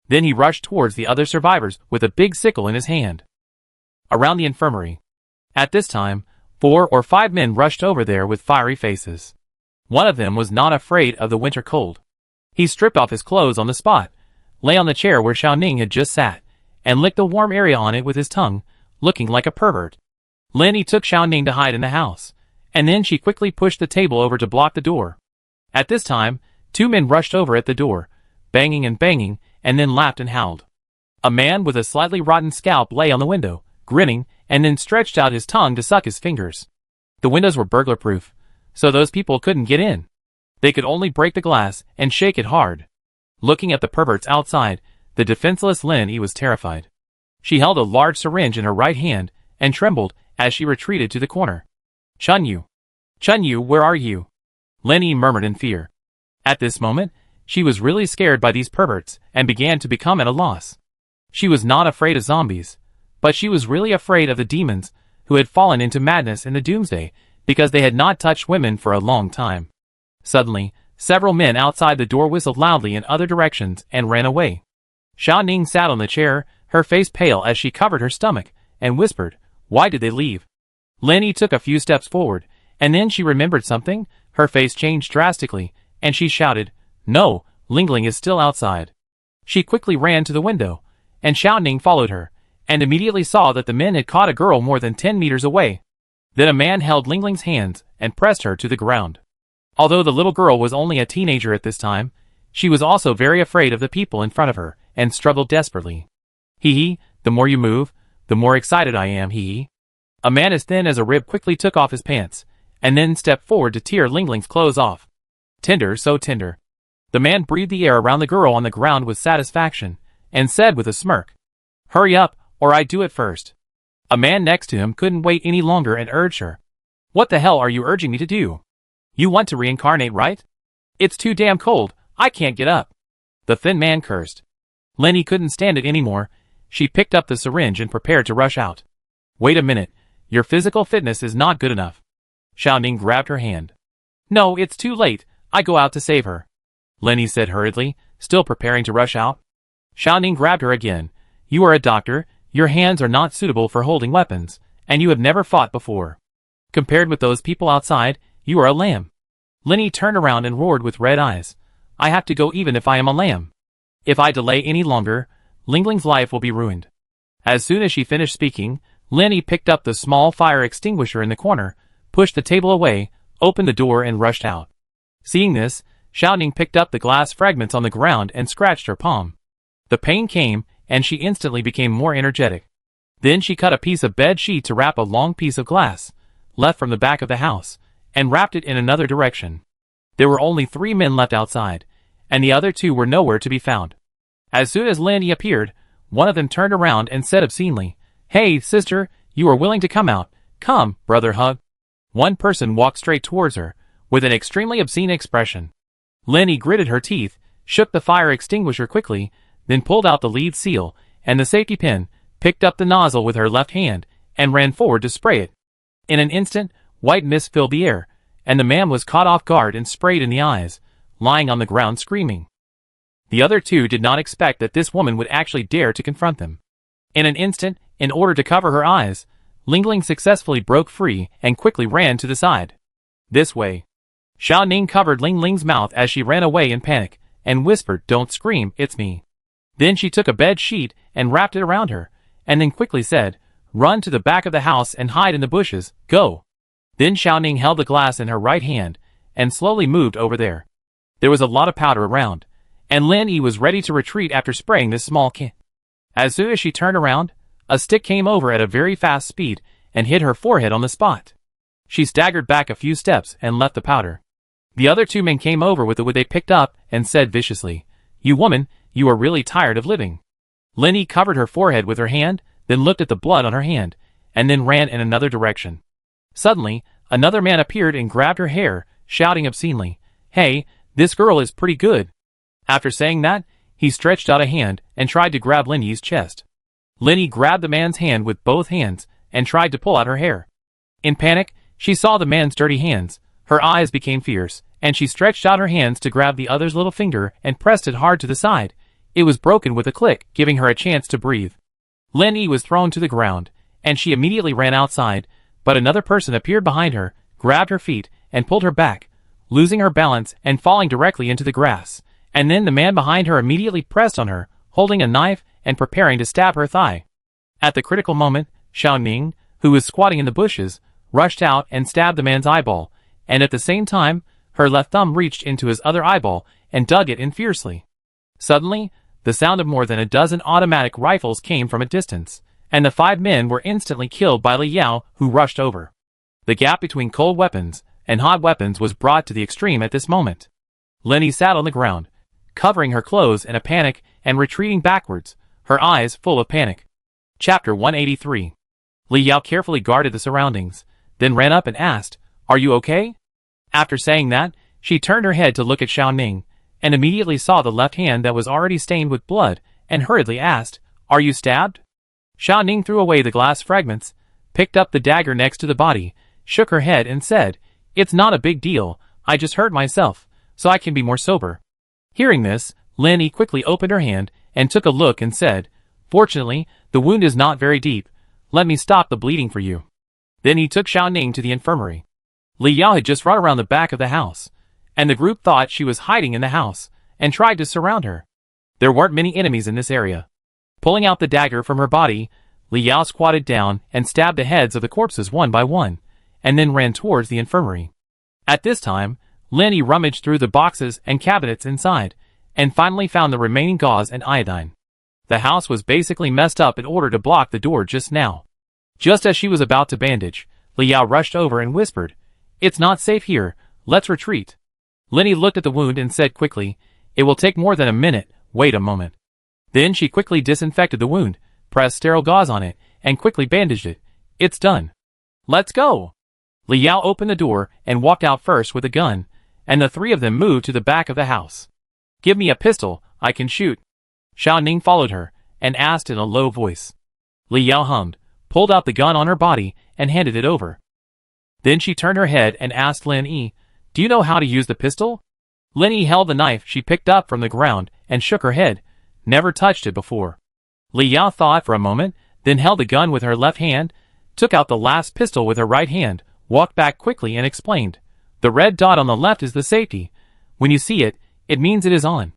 Speaker 1: Then he rushed towards the other survivors with a big sickle in his hand. Around the infirmary. At this time, 4 or 5 men rushed over there with fiery faces. One of them was not afraid of the winter cold. He stripped off his clothes on the spot, lay on the chair where Xiaoning had just sat, and licked the warm area on it with his tongue, looking like a pervert. Lenny took Xiaoning to hide in the house, and then she quickly pushed the table over to block the door. At this time, 2 men rushed over at the door, banging, and then laughed and howled. A man with a slightly rotten scalp lay on the window, grinning, and then stretched out his tongue to suck his fingers. The windows were burglar-proof, so those people couldn't get in. They could only break the glass and shake it hard. Looking at the perverts outside, the defenseless Lin Yi was terrified. She held a large syringe in her right hand and trembled as she retreated to the corner. Chun Yu, where are you?" Lin Yi murmured in fear. At this moment, she was really scared by these perverts and began to become at a loss. She was not afraid of zombies, but she was really afraid of the demons who had fallen into madness in the doomsday because they had not touched women for a long time. Suddenly, several men outside the door whistled loudly in other directions and ran away. Xiaoning sat on the chair, her face pale as she covered her stomach, and whispered, "Why did they leave?" Lin Yi took a few steps forward, and then she remembered something. Her face changed drastically, and she shouted, "No, Lingling is still outside." She quickly ran to the window, and Xiaoning followed her, and immediately saw that the men had caught a girl more than 10 meters away. Then a man held Lingling's hands and pressed her to the ground. Although the little girl was only a teenager at this time, she was also very afraid of the people in front of her and struggled desperately. "Hee hee, the more you move, the more excited I am, he. A man as thin as a rib quickly took off his pants, and then stepped forward to tear Ling Ling's clothes off. Tender, so tender. The man breathed the air around the girl on the ground with satisfaction, and said with a smirk, "Hurry up, or I do it first." A man next to him couldn't wait any longer and urged her. "What the hell are you urging me to do? You want to reincarnate, right? It's too damn cold, I can't get up." The thin man cursed. Lenny couldn't stand it anymore. She picked up the syringe and prepared to rush out. "Wait a minute, your physical fitness is not good enough." Xiao Ning grabbed her hand. "No, it's too late, I go out to save her," Lenny said hurriedly, still preparing to rush out. Xiao Ning grabbed her again. "You are a doctor, your hands are not suitable for holding weapons, and you have never fought before. Compared with those people outside, you are a lamb." Lenny turned around and roared with red eyes. "I have to go even if I am a lamb. If I delay any longer, Ling Ling's life will be ruined." As soon as she finished speaking, Lenny picked up the small fire extinguisher in the corner, pushed the table away, opened the door and rushed out. Seeing this, Xiao Ning picked up the glass fragments on the ground and scratched her palm. The pain came, and she instantly became more energetic. Then she cut a piece of bed sheet to wrap a long piece of glass, left from the back of the house, and wrapped it in another direction. There were only 3 men left outside, and the other 2 were nowhere to be found. As soon as Lenny appeared, one of them turned around and said obscenely, "Hey, sister, you are willing to come out. Come, brother hug." One person walked straight towards her, with an extremely obscene expression. Lenny gritted her teeth, shook the fire extinguisher quickly, then pulled out the lead seal and the safety pin, picked up the nozzle with her left hand, and ran forward to spray it. In an instant, white mist filled the air, and the man was caught off guard and sprayed in the eyes, lying on the ground screaming. The other 2 did not expect that this woman would actually dare to confront them. In an instant, in order to cover her eyes, Ling Ling successfully broke free and quickly ran to the side. "This way." Xiao Ning covered Ling Ling's mouth as she ran away in panic, and whispered, "Don't scream, it's me." Then she took a bed sheet and wrapped it around her, and then quickly said, "Run to the back of the house and hide in the bushes, go." Then Xiao Ning held the glass in her right hand, and slowly moved over there. There was a lot of powder around, and Lin Yi was ready to retreat after spraying this small can. As soon as she turned around, a stick came over at a very fast speed and hit her forehead on the spot. She staggered back a few steps and left the powder. The other 2 men came over with the wood they picked up and said viciously, "You woman, you are really tired of living." Lin Yi covered her forehead with her hand, then looked at the blood on her hand, and then ran in another direction. Suddenly, another man appeared and grabbed her hair, shouting obscenely, "Hey, this girl is pretty good." After saying that, he stretched out a hand and tried to grab Lin Yi's chest. Lin Yi grabbed the man's hand with both hands and tried to pull out her hair. In panic, she saw the man's dirty hands. Her eyes became fierce, and she stretched out her hands to grab the other's little finger and pressed it hard to the side. It was broken with a click, giving her a chance to breathe. Lin Yi was thrown to the ground, and she immediately ran outside, but another person appeared behind her, grabbed her feet, and pulled her back, losing her balance and falling directly into the grass. And then the man behind her immediately pressed on her, holding a knife and preparing to stab her thigh. At the critical moment, Xiao Ning, who was squatting in the bushes, rushed out and stabbed the man's eyeball, and at the same time, her left thumb reached into his other eyeball and dug it in fiercely. Suddenly, the sound of more than a dozen automatic rifles came from a distance, and the 5 men were instantly killed by Li Yao, who rushed over. The gap between cold weapons and hot weapons was brought to the extreme at this moment. Lenny sat on the ground, covering her clothes in a panic and retreating backwards, her eyes full of panic. Chapter 183. Li Yao carefully guarded the surroundings, then ran up and asked, "Are you okay?" After saying that, she turned her head to look at Xiao Ning, and immediately saw the left hand that was already stained with blood, and hurriedly asked, "Are you stabbed?" Xiao Ning threw away the glass fragments, picked up the dagger next to the body, shook her head and said, "It's not a big deal, I just hurt myself, so I can be more sober." Hearing this, Lin Yi quickly opened her hand and took a look and said, "Fortunately, the wound is not very deep. Let me stop the bleeding for you." Then he took Xiao Ning to the infirmary. Li Yao had just run around the back of the house, and the group thought she was hiding in the house, and tried to surround her. There weren't many enemies in this area. Pulling out the dagger from her body, Li Yao squatted down and stabbed the heads of the corpses one by one, and then ran towards the infirmary. At this time, Lin Yi rummaged through the boxes and cabinets inside, and finally found the remaining gauze and iodine. The house was basically messed up in order to block the door just now. Just as she was about to bandage, Liao rushed over and whispered, "It's not safe here, let's retreat." Lenny looked at the wound and said quickly, "It will take more than a minute, wait a moment." Then she quickly disinfected the wound, pressed sterile gauze on it, and quickly bandaged it. "It's done. Let's go." Liao opened the door and walked out first with a gun, and the three of them moved to the back of the house. "Give me a pistol, I can shoot." Xiao Ning followed her, and asked in a low voice. Liao hummed, pulled out the gun on her body, and handed it over. Then she turned her head and asked Lin Yi, "Do you know how to use the pistol?" Lin Yi held the knife she picked up from the ground and shook her head, never touched it before. Liao thought for a moment, then held the gun with her left hand, took out the last pistol with her right hand, walked back quickly and explained, "The red dot on the left is the safety. When you see it, it means it is on."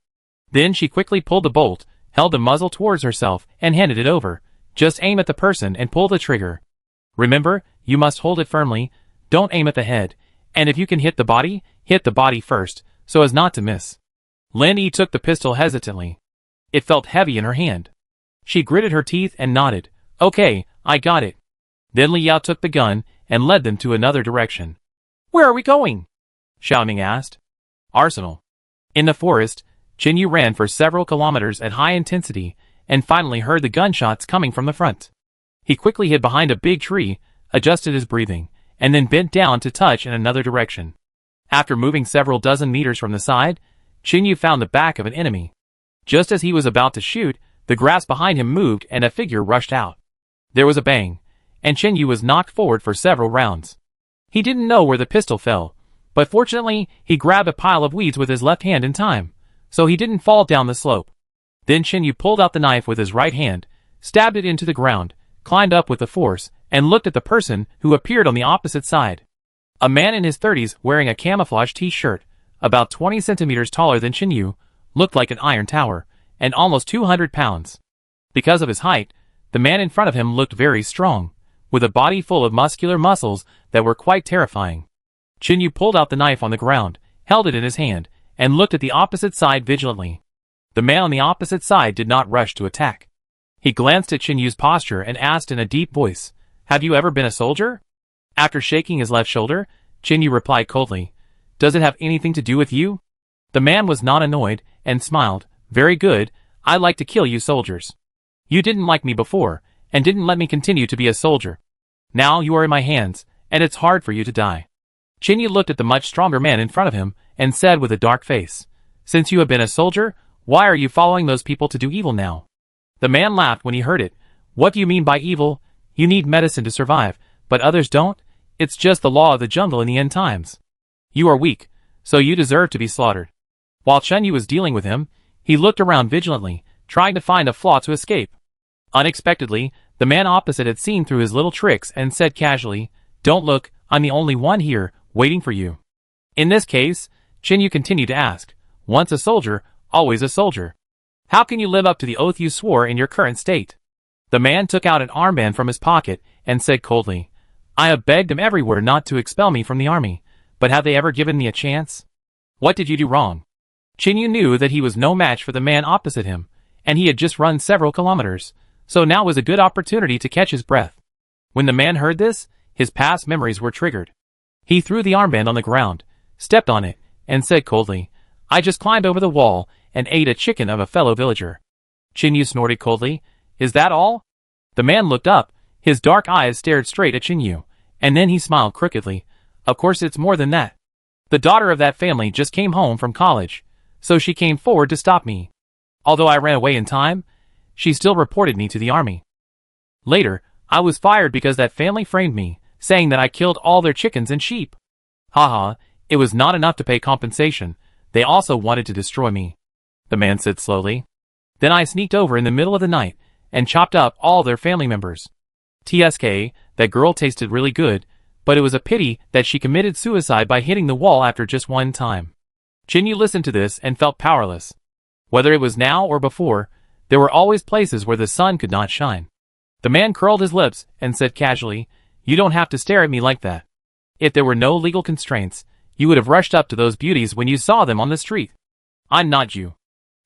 Speaker 1: Then she quickly pulled the bolt, held the muzzle towards herself, and handed it over. "Just aim at the person and pull the trigger. Remember, you must hold it firmly, don't aim at the head, and if you can hit the body first, so as not to miss." Lin Yi took the pistol hesitantly. It felt heavy in her hand. She gritted her teeth and nodded, "Okay, I got it." Then Liao took the gun and led them to another direction. "Where are we going?" Xiao Ning asked. "Arsenal." In the forest, Qin Yu ran for several kilometers at high intensity and finally heard the gunshots coming from the front. He quickly hid behind a big tree, adjusted his breathing, and then bent down to touch in another direction. After moving several dozen meters from the side, Qin Yu found the back of an enemy. Just as he was about to shoot, the grass behind him moved and a figure rushed out. There was a bang, and Qin Yu was knocked forward for several rounds. He didn't know where the pistol fell, but fortunately he grabbed a pile of weeds with his left hand in time, so he didn't fall down the slope. Then Qin Yu pulled out the knife with his right hand, stabbed it into the ground, climbed up with the force, and looked at the person who appeared on the opposite side. A man in his 30s wearing a camouflage t-shirt, about 20 centimeters taller than Qin Yu, looked like an iron tower, and almost 200 pounds. Because of his height, the man in front of him looked very strong, with a body full of muscular muscles that were quite terrifying. Qin Yu pulled out the knife on the ground, held it in his hand, and looked at the opposite side vigilantly. The man on the opposite side did not rush to attack. He glanced at Qin Yu's posture and asked in a deep voice, "Have you ever been a soldier?" After shaking his left shoulder, Qin Yu replied coldly, "Does it have anything to do with you?" The man was not annoyed, and smiled, "Very good, I like to kill you soldiers. You didn't like me before, and didn't let me continue to be a soldier. Now you are in my hands, and it's hard for you to die." Qin Yu looked at the much stronger man in front of him, and said with a dark face, "Since you have been a soldier, why are you following those people to do evil now?" The man laughed when he heard it. "What do you mean by evil? You need medicine to survive, but others don't? It's just the law of the jungle in the end times. You are weak, so you deserve to be slaughtered." While Qin Yu was dealing with him, he looked around vigilantly, trying to find a flaw to escape. Unexpectedly, the man opposite had seen through his little tricks and said casually, "Don't look, I'm the only one here, waiting for you." In this case, Qin Yu continued to ask, "Once a soldier, always a soldier. How can you live up to the oath you swore in your current state?" The man took out an armband from his pocket and said coldly, "I have begged them everywhere not to expel me from the army, but have they ever given me a chance? What did you do wrong?" Qin Yu knew that he was no match for the man opposite him, and he had just run several kilometers, so now was a good opportunity to catch his breath. When the man heard this, his past memories were triggered. He threw the armband on the ground, stepped on it, and said coldly, "I just climbed over the wall and ate a chicken of a fellow villager." Qin Yu snorted coldly, "Is that all?" The man looked up, his dark eyes stared straight at Qin Yu, and then he smiled crookedly. "Of course it's more than that. The daughter of that family just came home from college, so she came forward to stop me. Although I ran away in time, she still reported me to the army. Later, I was fired because that family framed me, saying that I killed all their chickens and sheep. Haha, it was not enough to pay compensation, they also wanted to destroy me," the man said slowly. "Then I sneaked over in the middle of the night, and chopped up all their family members. TSK, that girl tasted really good, but it was a pity that she committed suicide by hitting the wall after just one time." Qin Yu listened to this and felt powerless. Whether it was now or before, there were always places where the sun could not shine. The man curled his lips and said casually, "You don't have to stare at me like that. If there were no legal constraints, you would have rushed up to those beauties when you saw them on the street. I'm not you."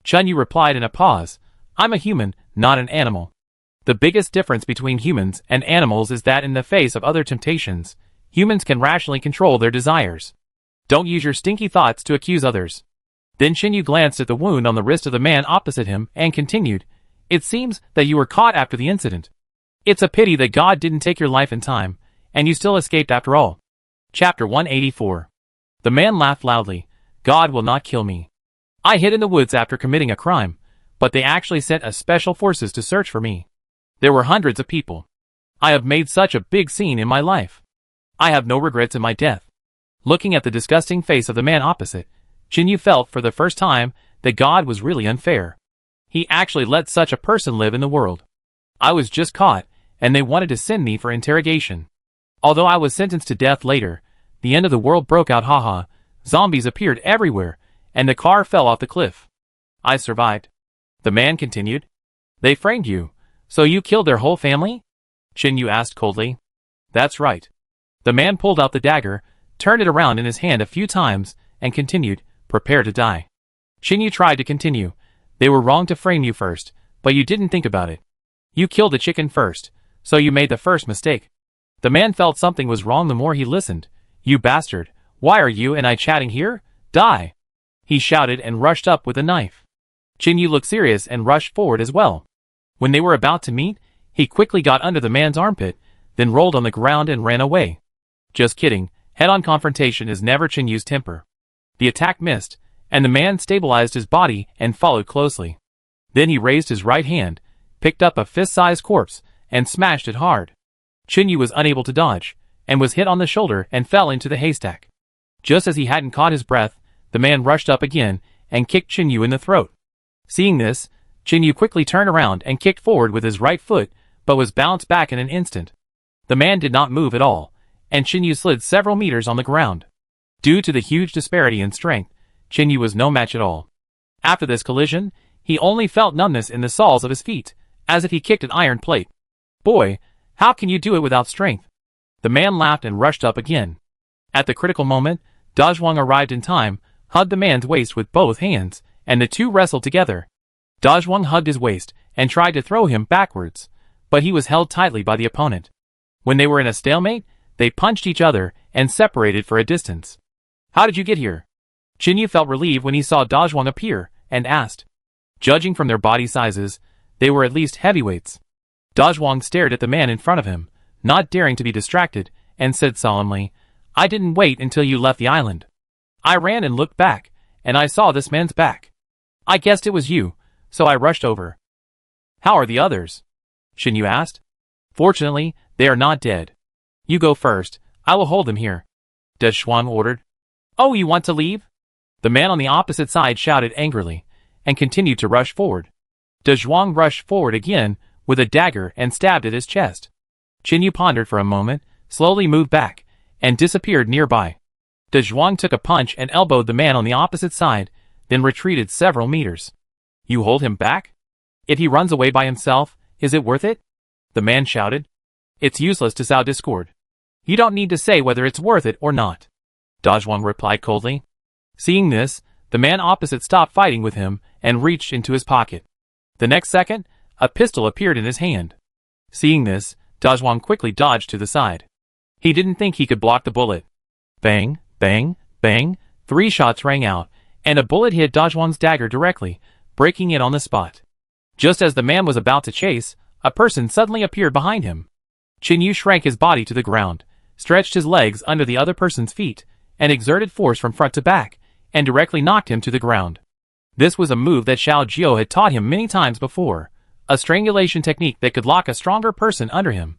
Speaker 1: Qin Yu replied in a pause, "I'm a human, not an animal. The biggest difference between humans and animals is that in the face of other temptations, humans can rationally control their desires. Don't use your stinky thoughts to accuse others. Then Xinyu glanced at the wound on the wrist of the man opposite him and continued, "It seems that you were caught after the incident. It's a pity that God didn't take your life in time, and you still escaped after all." Chapter 184. The man laughed loudly. "God will not kill me. I hid in the woods after committing a crime, but they actually sent a special forces to search for me. There were hundreds of people. I have made such a big scene in my life. I have no regrets in my death." Looking at the disgusting face of the man opposite, Xinyu felt for the first time that God was really unfair. He actually let such a person live in the world. I was just caught, and they wanted to send me for interrogation. Although I was sentenced to death later, the end of the world broke out, haha. Zombies appeared everywhere, and the car fell off the cliff. I survived. The man continued. "They framed you, so you killed their whole family?" Xinyu asked coldly. "That's right." The man pulled out the dagger, turned it around in his hand a few times, and continued, "Prepare to die." Xinyu tried to continue. "They were wrong to frame you first, but you didn't think about it. You killed the chicken first, so you made the first mistake." The man felt something was wrong the more he listened. "You bastard, why are you and I chatting here? Die!" he shouted and rushed up with a knife. Xinyu looked serious and rushed forward as well. When they were about to meet, he quickly got under the man's armpit, then rolled on the ground and ran away. Just kidding, head-on confrontation is never Qinyu's temper. The attack missed, and the man stabilized his body and followed closely. Then he raised his right hand, picked up a fist-sized corpse, and smashed it hard. Xinyu was unable to dodge, and was hit on the shoulder and fell into the haystack. Just as he hadn't caught his breath, the man rushed up again and kicked Xinyu in the throat. Seeing this, Xinyu quickly turned around and kicked forward with his right foot, but was bounced back in an instant. The man did not move at all, and Xinyu slid several meters on the ground. Due to the huge disparity in strength, Xinyu was no match at all. After this collision, he only felt numbness in the soles of his feet, as if he kicked an iron plate. "Boy, how can you do it without strength?" The man laughed and rushed up again. At the critical moment, Dazhuang arrived in time, hugged the man's waist with both hands, and the two wrestled together. Dazhuang hugged his waist and tried to throw him backwards, but he was held tightly by the opponent. When they were in a stalemate, they punched each other and separated for a distance. "How did you get here?" Xinyu felt relieved when he saw Dazhuang appear, and asked. Judging from their body sizes, they were at least heavyweights. Dazhuang stared at the man in front of him, not daring to be distracted, and said solemnly, "I didn't wait until you left the island. I ran and looked back, and I saw this man's back. I guessed it was you, so I rushed over." "How are the others?" Xinyu asked. "Fortunately, they are not dead. You go first, I will hold them here," Dazhuang ordered. "Oh, you want to leave?" The man on the opposite side shouted angrily, and continued to rush forward. Dazhuang rushed forward again, with a dagger and stabbed at his chest. Xinyu pondered for a moment, slowly moved back, and disappeared nearby. Dazhuang took a punch and elbowed the man on the opposite side, then retreated several meters. "You hold him back? If he runs away by himself, is it worth it?" the man shouted. "It's useless to sow discord. You don't need to say whether it's worth it or not," Dazhuang replied coldly. Seeing this, the man opposite stopped fighting with him and reached into his pocket. The next second, a pistol appeared in his hand. Seeing this, Dazhuang quickly dodged to the side. He didn't think he could block the bullet. Bang, bang, bang, 3 shots rang out, and a bullet hit Dazhuang's dagger directly, breaking it on the spot. Just as the man was about to chase, a person suddenly appeared behind him. Xinyu shrank his body to the ground, stretched his legs under the other person's feet, and exerted force from front to back, and directly knocked him to the ground. This was a move that Xiao Jiao had taught him many times before, a strangulation technique that could lock a stronger person under him.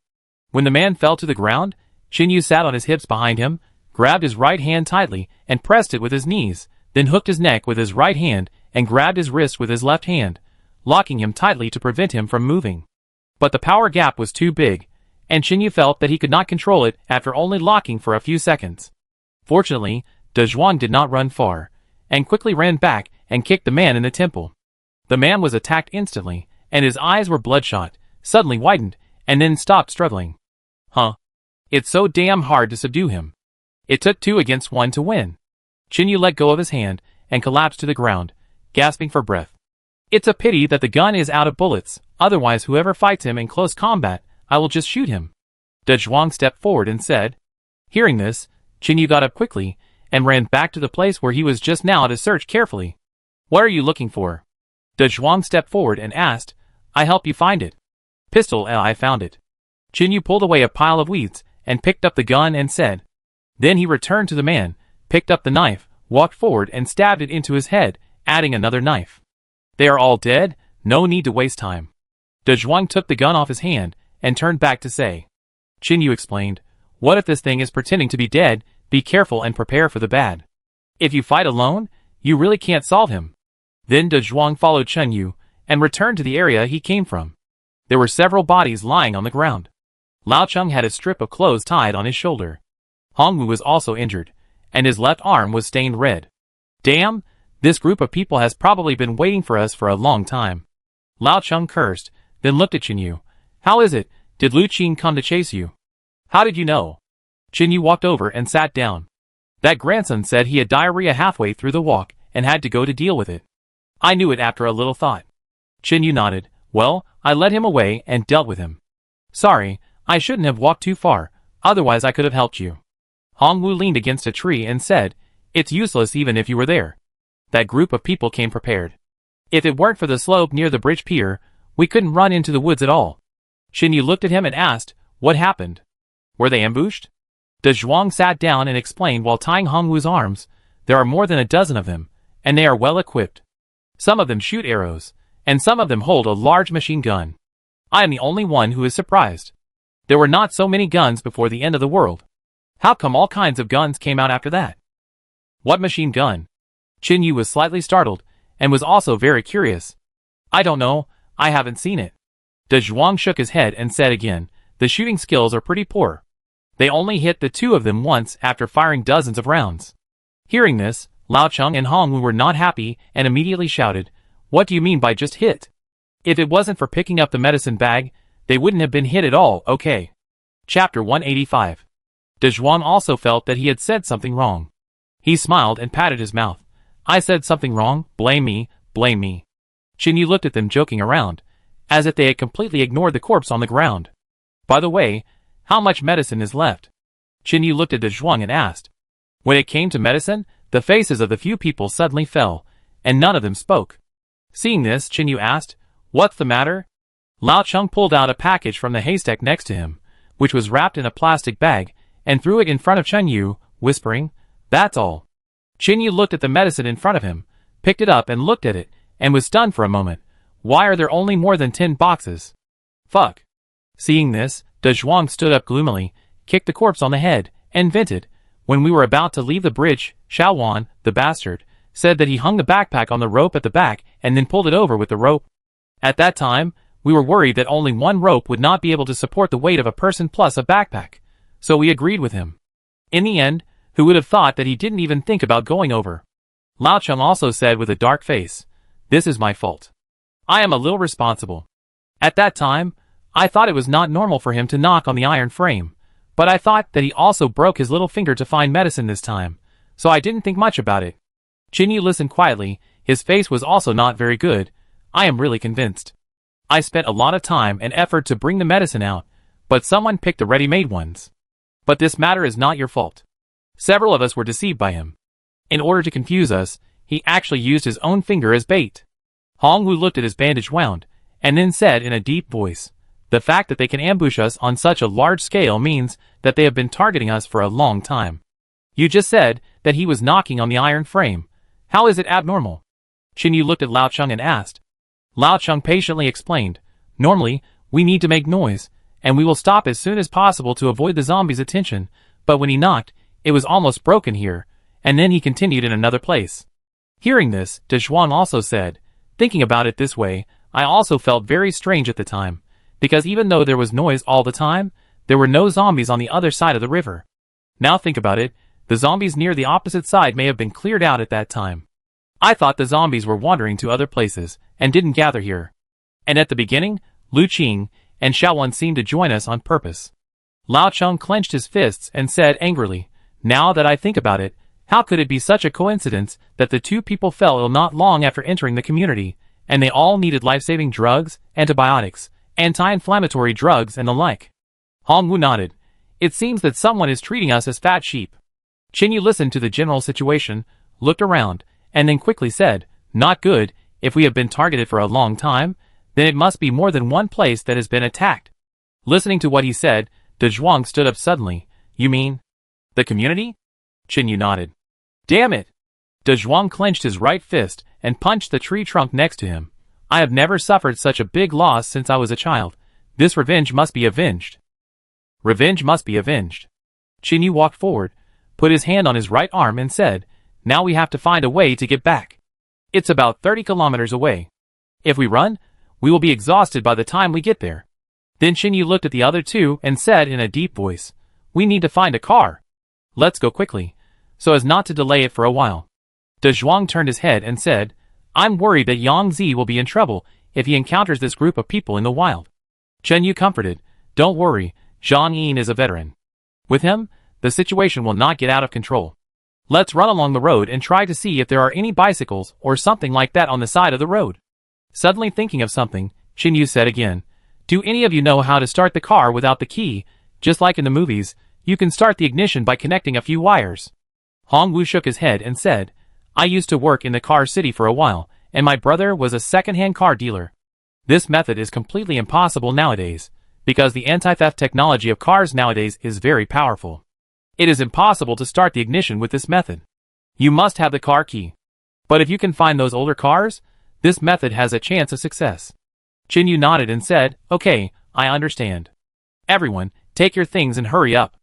Speaker 1: When the man fell to the ground, Xinyu sat on his hips behind him, grabbed his right hand tightly and pressed it with his knees, then hooked his neck with his right hand and grabbed his wrist with his left hand, locking him tightly to prevent him from moving. But the power gap was too big, and Xinyu felt that he could not control it after only locking for a few seconds. Fortunately, Dazhuang did not run far, and quickly ran back and kicked the man in the temple. The man was attacked instantly, and his eyes were bloodshot, suddenly widened, and then stopped struggling. Huh? It's so damn hard to subdue him. It took 2 against 1 to win. Xinyu let go of his hand and collapsed to the ground, gasping for breath. It's a pity that the gun is out of bullets, otherwise whoever fights him in close combat, I will just shoot him. De Zhuang stepped forward and said. Hearing this, Qinyu got up quickly, and ran back to the place where he was just now to search carefully. What are you looking for? De Zhuang stepped forward and asked. I help you find it. Pistol, I found it. Qinyu pulled away a pile of weeds, and picked up the gun and said. Then he returned to the man, picked up the knife, walked forward and stabbed it into his head, adding another knife. They are all dead, no need to waste time. De Zhuang took the gun off his hand, and turned back to say. Qinyu explained, what if this thing is pretending to be dead? Be careful and prepare for the bad. If you fight alone, you really can't solve him. Then De Zhuang followed Qinyu, and returned to the area he came from. There were several bodies lying on the ground. Lao Cheng had a strip of clothes tied on his shoulder. Hongwu was also injured, and his left arm was stained red. Damn, this group of people has probably been waiting for us for a long time. Lao Cheng cursed, then looked at Qinyu. How is it? Did Lu Qing come to chase you? How did you know? Qinyu walked over and sat down. That grandson said he had diarrhea halfway through the walk, and had to go to deal with it. I knew it after a little thought. Qinyu nodded. Well, I led him away and dealt with him. Sorry, I shouldn't have walked too far, otherwise I could have helped you. Hongwu leaned against a tree and said, It's useless even if you were there. That group of people came prepared. If it weren't for the slope near the bridge pier, we couldn't run into the woods at all. Qinyu looked at him and asked, What happened? Were they ambushed? De Zhuang sat down and explained while tying Hongwu's arms, There are more than a dozen of them, and they are well equipped. Some of them shoot arrows, and some of them hold a large machine gun. I am the only one who is surprised. There were not so many guns before the end of the world. How come all kinds of guns came out after that? What machine gun? Qinyu was slightly startled, and was also very curious. I don't know, I haven't seen it. De Zhuang shook his head and said again, The shooting skills are pretty poor. They only hit the two of them once after firing dozens of rounds. Hearing this, Lao Cheng and Hongwu were not happy and immediately shouted, What do you mean by just hit? If it wasn't for picking up the medicine bag, they wouldn't have been hit at all, okay. Chapter 185. De Zhuang also felt that he had said something wrong. He smiled and patted his mouth. I said something wrong, blame me, blame me. Qinyu looked at them joking around, as if they had completely ignored the corpse on the ground. By the way, how much medicine is left? Qinyu looked at De Zhuang and asked. When it came to medicine, the faces of the few people suddenly fell, and none of them spoke. Seeing this, Qinyu asked, What's the matter? Lao Cheng pulled out a package from the haystack next to him, which was wrapped in a plastic bag, and threw it in front of Qinyu, whispering, That's all. Qinyu looked at the medicine in front of him, picked it up and looked at it, and was stunned for a moment. Why are there only more than 10 boxes? Fuck. Seeing this, De Zhuang stood up gloomily, kicked the corpse on the head, and vented. When we were about to leave the bridge, Xiaowan, the bastard, said that he hung the backpack on the rope at the back and then pulled it over with the rope. At that time, we were worried that only one rope would not be able to support the weight of a person plus a backpack, so we agreed with him. In the end, who would have thought that he didn't even think about going over? Lao Cheng also said with a dark face, This is my fault. I am a little responsible. At that time, I thought it was not normal for him to knock on the iron frame, but I thought that he also broke his little finger to find medicine this time, so I didn't think much about it. Qinyu listened quietly, his face was also not very good. I am really convinced. I spent a lot of time and effort to bring the medicine out, but someone picked the ready-made ones. But this matter is not your fault. Several of us were deceived by him. In order to confuse us, he actually used his own finger as bait. Hongwu looked at his bandage wound, and then said in a deep voice, The fact that they can ambush us on such a large scale means that they have been targeting us for a long time. You just said that he was knocking on the iron frame. How is it abnormal? Qinyu looked at Lao Cheng and asked. Lao Cheng patiently explained, Normally, we need to make noise, and we will stop as soon as possible to avoid the zombie's attention, but when he knocked, it was almost broken here, and then he continued in another place. Hearing this, De Zhuang also said, Thinking about it this way, I also felt very strange at the time, because even though there was noise all the time, there were no zombies on the other side of the river. Now think about it, the zombies near the opposite side may have been cleared out at that time. I thought the zombies were wandering to other places, and didn't gather here. And at the beginning, Lu Qing and Xiaowan seemed to join us on purpose. Lao Cheng clenched his fists and said angrily, Now that I think about it, how could it be such a coincidence that the two people fell ill not long after entering the community, and they all needed life-saving drugs, antibiotics, anti-inflammatory drugs, and the like. Hongwu nodded. It seems that someone is treating us as fat sheep. Qinyu listened to the general situation, looked around, and then quickly said, not good. If we have been targeted for a long time, then it must be more than one place that has been attacked. Listening to what he said, De Zhuang stood up suddenly. You mean the community? Qinyu nodded. Damn it! De Zhuang clenched his right fist and punched the tree trunk next to him. I have never suffered such a big loss since I was a child. This revenge must be avenged. Revenge must be avenged. Qinyu walked forward, put his hand on his right arm and said, now we have to find a way to get back. It's about 30 kilometers away. If we run, we will be exhausted by the time we get there. Then Qinyu looked at the other two and said in a deep voice, we need to find a car. Let's go quickly, so as not to delay it for a while. De Zhuang turned his head and said, I'm worried that Yang Zi will be in trouble if he encounters this group of people in the wild. Qinyu comforted, don't worry, Zhang Yin is a veteran. With him, the situation will not get out of control. Let's run along the road and try to see if there are any bicycles or something like that on the side of the road. Suddenly thinking of something, Qinyu said again, do any of you know how to start the car without the key? Just like in the movies, you can start the ignition by connecting a few wires. Hongwu shook his head and said, I used to work in the car city for a while, and my brother was a second-hand car dealer. This method is completely impossible nowadays, because the anti-theft technology of cars nowadays is very powerful. It is impossible to start the ignition with this method. You must have the car key. But if you can find those older cars, this method has a chance of success. Qinyu nodded and said, okay, I understand. Everyone, take your things and hurry up.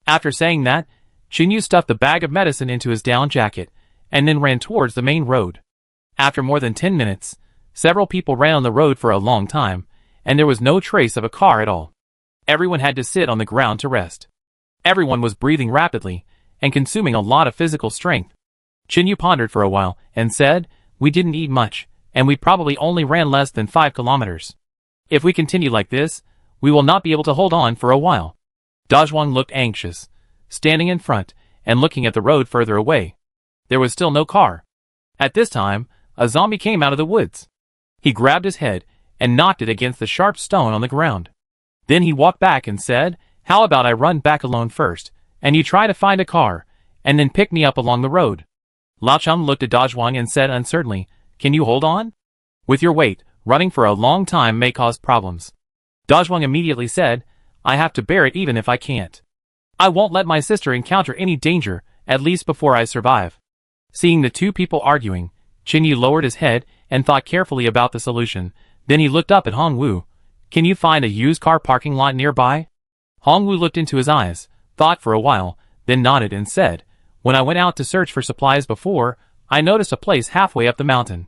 Speaker 1: After saying that, Qinyu stuffed the bag of medicine into his down jacket, and then ran towards the main road. After more than 10 minutes, several people ran on the road for a long time, and there was no trace of a car at all. Everyone had to sit on the ground to rest. Everyone was breathing rapidly, and consuming a lot of physical strength. Qinyu pondered for a while, and said, we didn't eat much, and we probably only ran less than 5 kilometers. If we continue like this, we will not be able to hold on for a while. De Zhuang looked anxious, standing in front, and looking at the road further away. There was still no car. At this time, a zombie came out of the woods. He grabbed his head, and knocked it against the sharp stone on the ground. Then he walked back and said, how about I run back alone first, and you try to find a car, and then pick me up along the road. Lao Cheng looked at De Zhuang and said uncertainly, can you hold on? With your weight, running for a long time may cause problems. De Zhuang immediately said, I have to bear it even if I can't. I won't let my sister encounter any danger, at least before I survive. Seeing the two people arguing, Qinyu lowered his head and thought carefully about the solution. Then he looked up at Hongwu. Can you find a used car parking lot nearby? Hongwu looked into his eyes, thought for a while, then nodded and said, when I went out to search for supplies before, I noticed a place halfway up the mountain.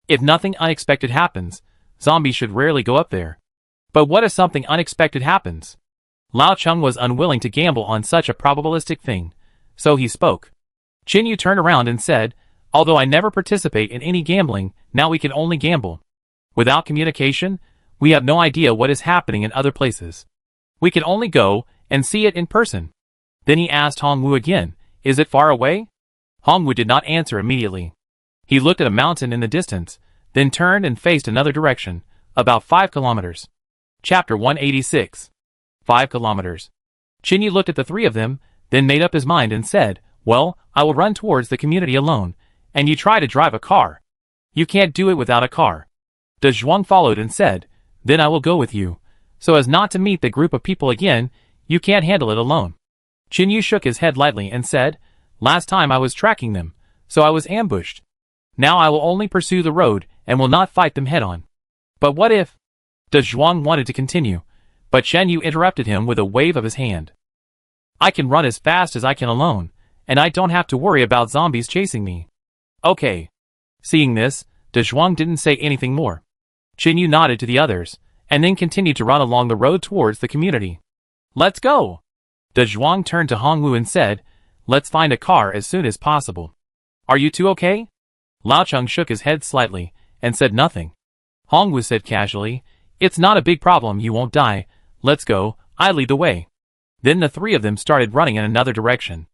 Speaker 1: If nothing unexpected happens, zombies should rarely go up there. But what if something unexpected happens? Lao Cheng was unwilling to gamble on such a probabilistic thing, so he spoke. Qinyu turned around and said, although I never participate in any gambling, now we can only gamble. Without communication, we have no idea what is happening in other places. We can only go and see it in person. Then he asked Hongwu again, is it far away? Hongwu did not answer immediately. He looked at a mountain in the distance, then turned and faced another direction, about 5 kilometers. Chapter 186. 5 kilometers. Qinyu looked at the three of them, then made up his mind and said, well, I will run towards the community alone, and you try to drive a car. You can't do it without a car. De Zhuang followed and said, then I will go with you. So as not to meet the group of people again, you can't handle it alone. Qinyu shook his head lightly and said, last time I was tracking them, so I was ambushed. Now I will only pursue the road and will not fight them head-on. But what if? De Zhuang wanted to continue, but Qinyu interrupted him with a wave of his hand. I can run as fast as I can alone, and I don't have to worry about zombies chasing me. Okay. Seeing this, De Zhuang didn't say anything more. Qinyu nodded to the others, and then continued to run along the road towards the community. Let's go! De Zhuang turned to Hongwu and said, let's find a car as soon as possible. Are you two okay? Lao Cheng shook his head slightly, and said nothing. Hongwu said casually, it's not a big problem, you won't die. Let's go, I lead the way. Then the three of them started running in another direction.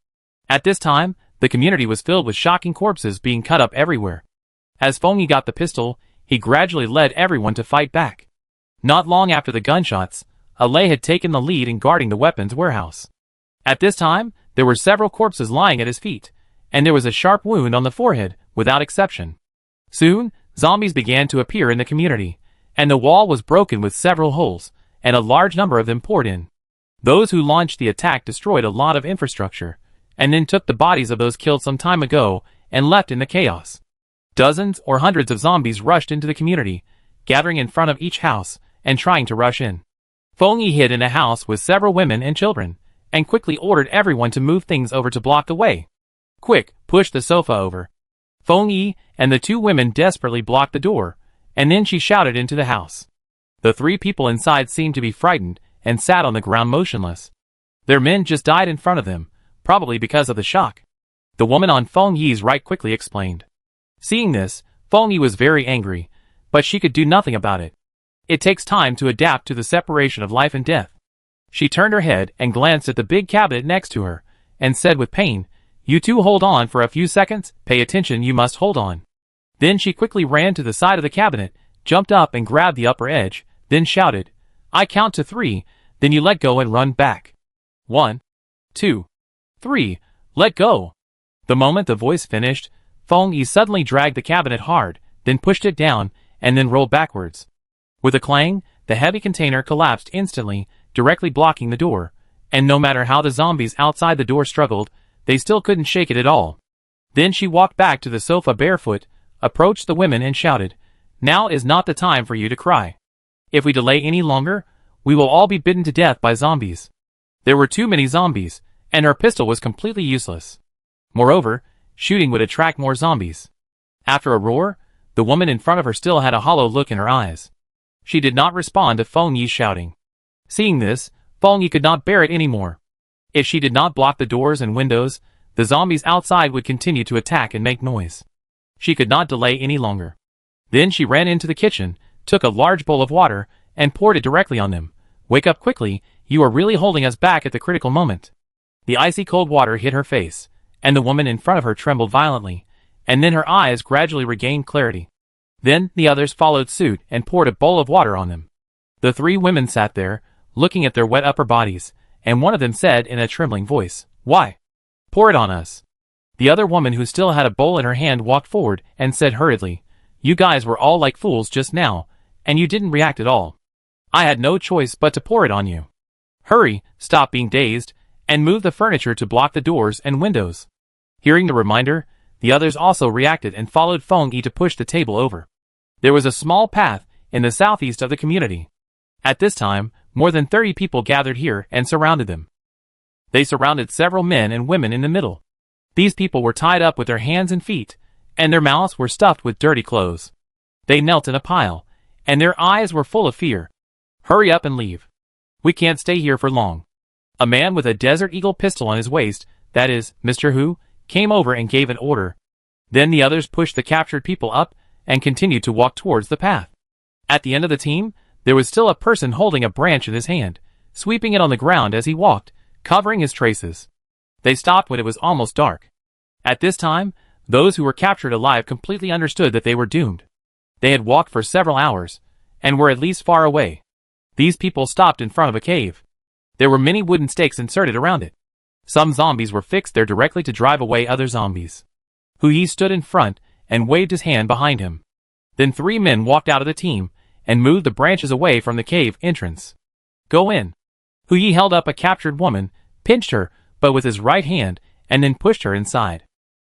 Speaker 1: At this time, the community was filled with shocking corpses being cut up everywhere. As Fengyi got the pistol, He gradually led everyone to fight back. Not long after the gunshots, Alay had taken the lead in guarding the weapons warehouse. At this time, there were several corpses lying at his feet, and there was a sharp wound on the forehead, without exception. Soon, zombies began to appear in the community, and the wall was broken with several holes, and a large number of them poured in. Those who launched the attack destroyed a lot of infrastructure, and then took the bodies of those killed some time ago and left in the chaos. Dozens or hundreds of zombies rushed into the community, gathering in front of each house and trying to rush in. Feng Yi hid in a house with several women and children, and quickly ordered everyone to move things over to block the way. Quick, push the sofa over. Feng Yi and the two women desperately blocked the door, and then she shouted into the house. The three people inside seemed to be frightened and sat on the ground motionless. Their men just died in front of them, probably because of the shock. The woman on Feng Yi's right quickly explained. Seeing this, Feng Yi was very angry, but she could do nothing about it. It takes time to adapt to the separation of life and death. She turned her head and glanced at the big cabinet next to her, and said with pain, "You two hold on for a few seconds, pay attention, you must hold on." Then she quickly ran to the side of the cabinet, jumped up and grabbed the upper edge, then shouted, "I count to 3, then you let go and run back. 1, 2, 3, let go." The moment the voice finished, Feng Yi suddenly dragged the cabinet hard, then pushed it down, and then rolled backwards. With a clang, the heavy container collapsed instantly, directly blocking the door, and no matter how the zombies outside the door struggled, they still couldn't shake it at all. Then she walked back to the sofa barefoot, approached the women and shouted, "Now is not the time for you to cry. If we delay any longer, we will all be bitten to death by zombies." There were too many zombies, and her pistol was completely useless. Moreover, shooting would attract more zombies. After a roar, the woman in front of her still had a hollow look in her eyes. She did not respond to Feng Yi's shouting. Seeing this, Feng Yi could not bear it anymore. If she did not block the doors and windows, the zombies outside would continue to attack and make noise. She could not delay any longer. Then she ran into the kitchen, took a large bowl of water, and poured it directly on them. "Wake up quickly, you are really holding us back at the critical moment." The icy cold water hit her face, and the woman in front of her trembled violently, and then her eyes gradually regained clarity. Then the others followed suit and poured a bowl of water on them. The three women sat there, looking at their wet upper bodies, and one of them said in a trembling voice, "Why? Pour it on us." The other woman who still had a bowl in her hand walked forward and said hurriedly, "You guys were all like fools just now, and you didn't react at all. I had no choice but to pour it on you. Hurry, stop being dazed, and move the furniture to block the doors and windows." Hearing the reminder, the others also reacted and followed Feng Yi to push the table over. There was a small path in the southeast of the community. At this time, more than 30 people gathered here and surrounded them. They surrounded several men and women in the middle. These people were tied up with their hands and feet, and their mouths were stuffed with dirty clothes. They knelt in a pile, and their eyes were full of fear. "Hurry up and leave. We can't stay here for long." A man with a Desert Eagle pistol on his waist, that is, Mr. Hu, came over and gave an order. Then the others pushed the captured people up and continued to walk towards the path. At the end of the team, there was still a person holding a branch in his hand, sweeping it on the ground as he walked, covering his traces. They stopped when it was almost dark. At this time, those who were captured alive completely understood that they were doomed. They had walked for several hours, and were at least far away. These people stopped in front of a cave. There were many wooden stakes inserted around it. Some zombies were fixed there directly to drive away other zombies. Hu Yi stood in front and waved his hand behind him. Then 3 men walked out of the team and moved the branches away from the cave entrance. "Go in." Hu Yi held up a captured woman, pinched her, but with his right hand, and then pushed her inside.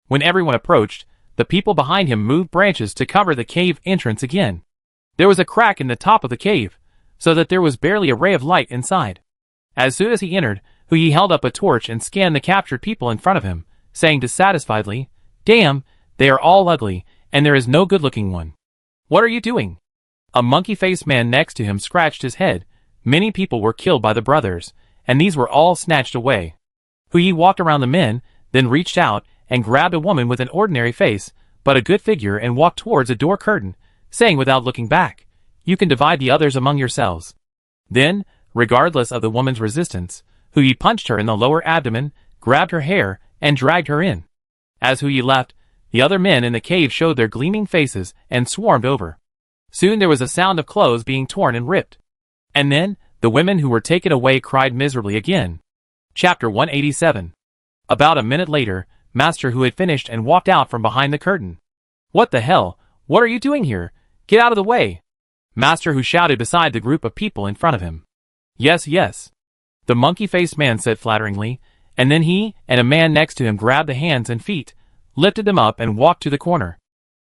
Speaker 1: When everyone approached, the people behind him moved branches to cover the cave entrance again. There was a crack in the top of the cave, so that there was barely a ray of light inside. As soon as he entered, Hu Yi held up a torch and scanned the captured people in front of him, saying dissatisfiedly, "Damn, they are all ugly, and there is no good-looking one. What are you doing?" A monkey-faced man next to him scratched his head. Many people were killed by the brothers, and these were all snatched away. Hu Yi walked around the men, then reached out and grabbed a woman with an ordinary face, but a good figure, and walked towards a door curtain, saying without looking back, "You can divide the others among yourselves." Then, regardless of the woman's resistance, Hu Yi punched her in the lower abdomen, grabbed her hair, and dragged her in. As Hu Yi left, the other men in the cave showed their gleaming faces and swarmed over. Soon there was a sound of clothes being torn and ripped. And then, the women who were taken away cried miserably again. Chapter 187. About a minute later, Master Hu had finished and walked out from behind the curtain. "What the hell? What are you doing here? Get out of the way!" Master Hu shouted beside the group of people in front of him. "Yes, yes," the monkey-faced man said flatteringly, and then he and a man next to him grabbed the hands and feet, lifted them up and walked to the corner.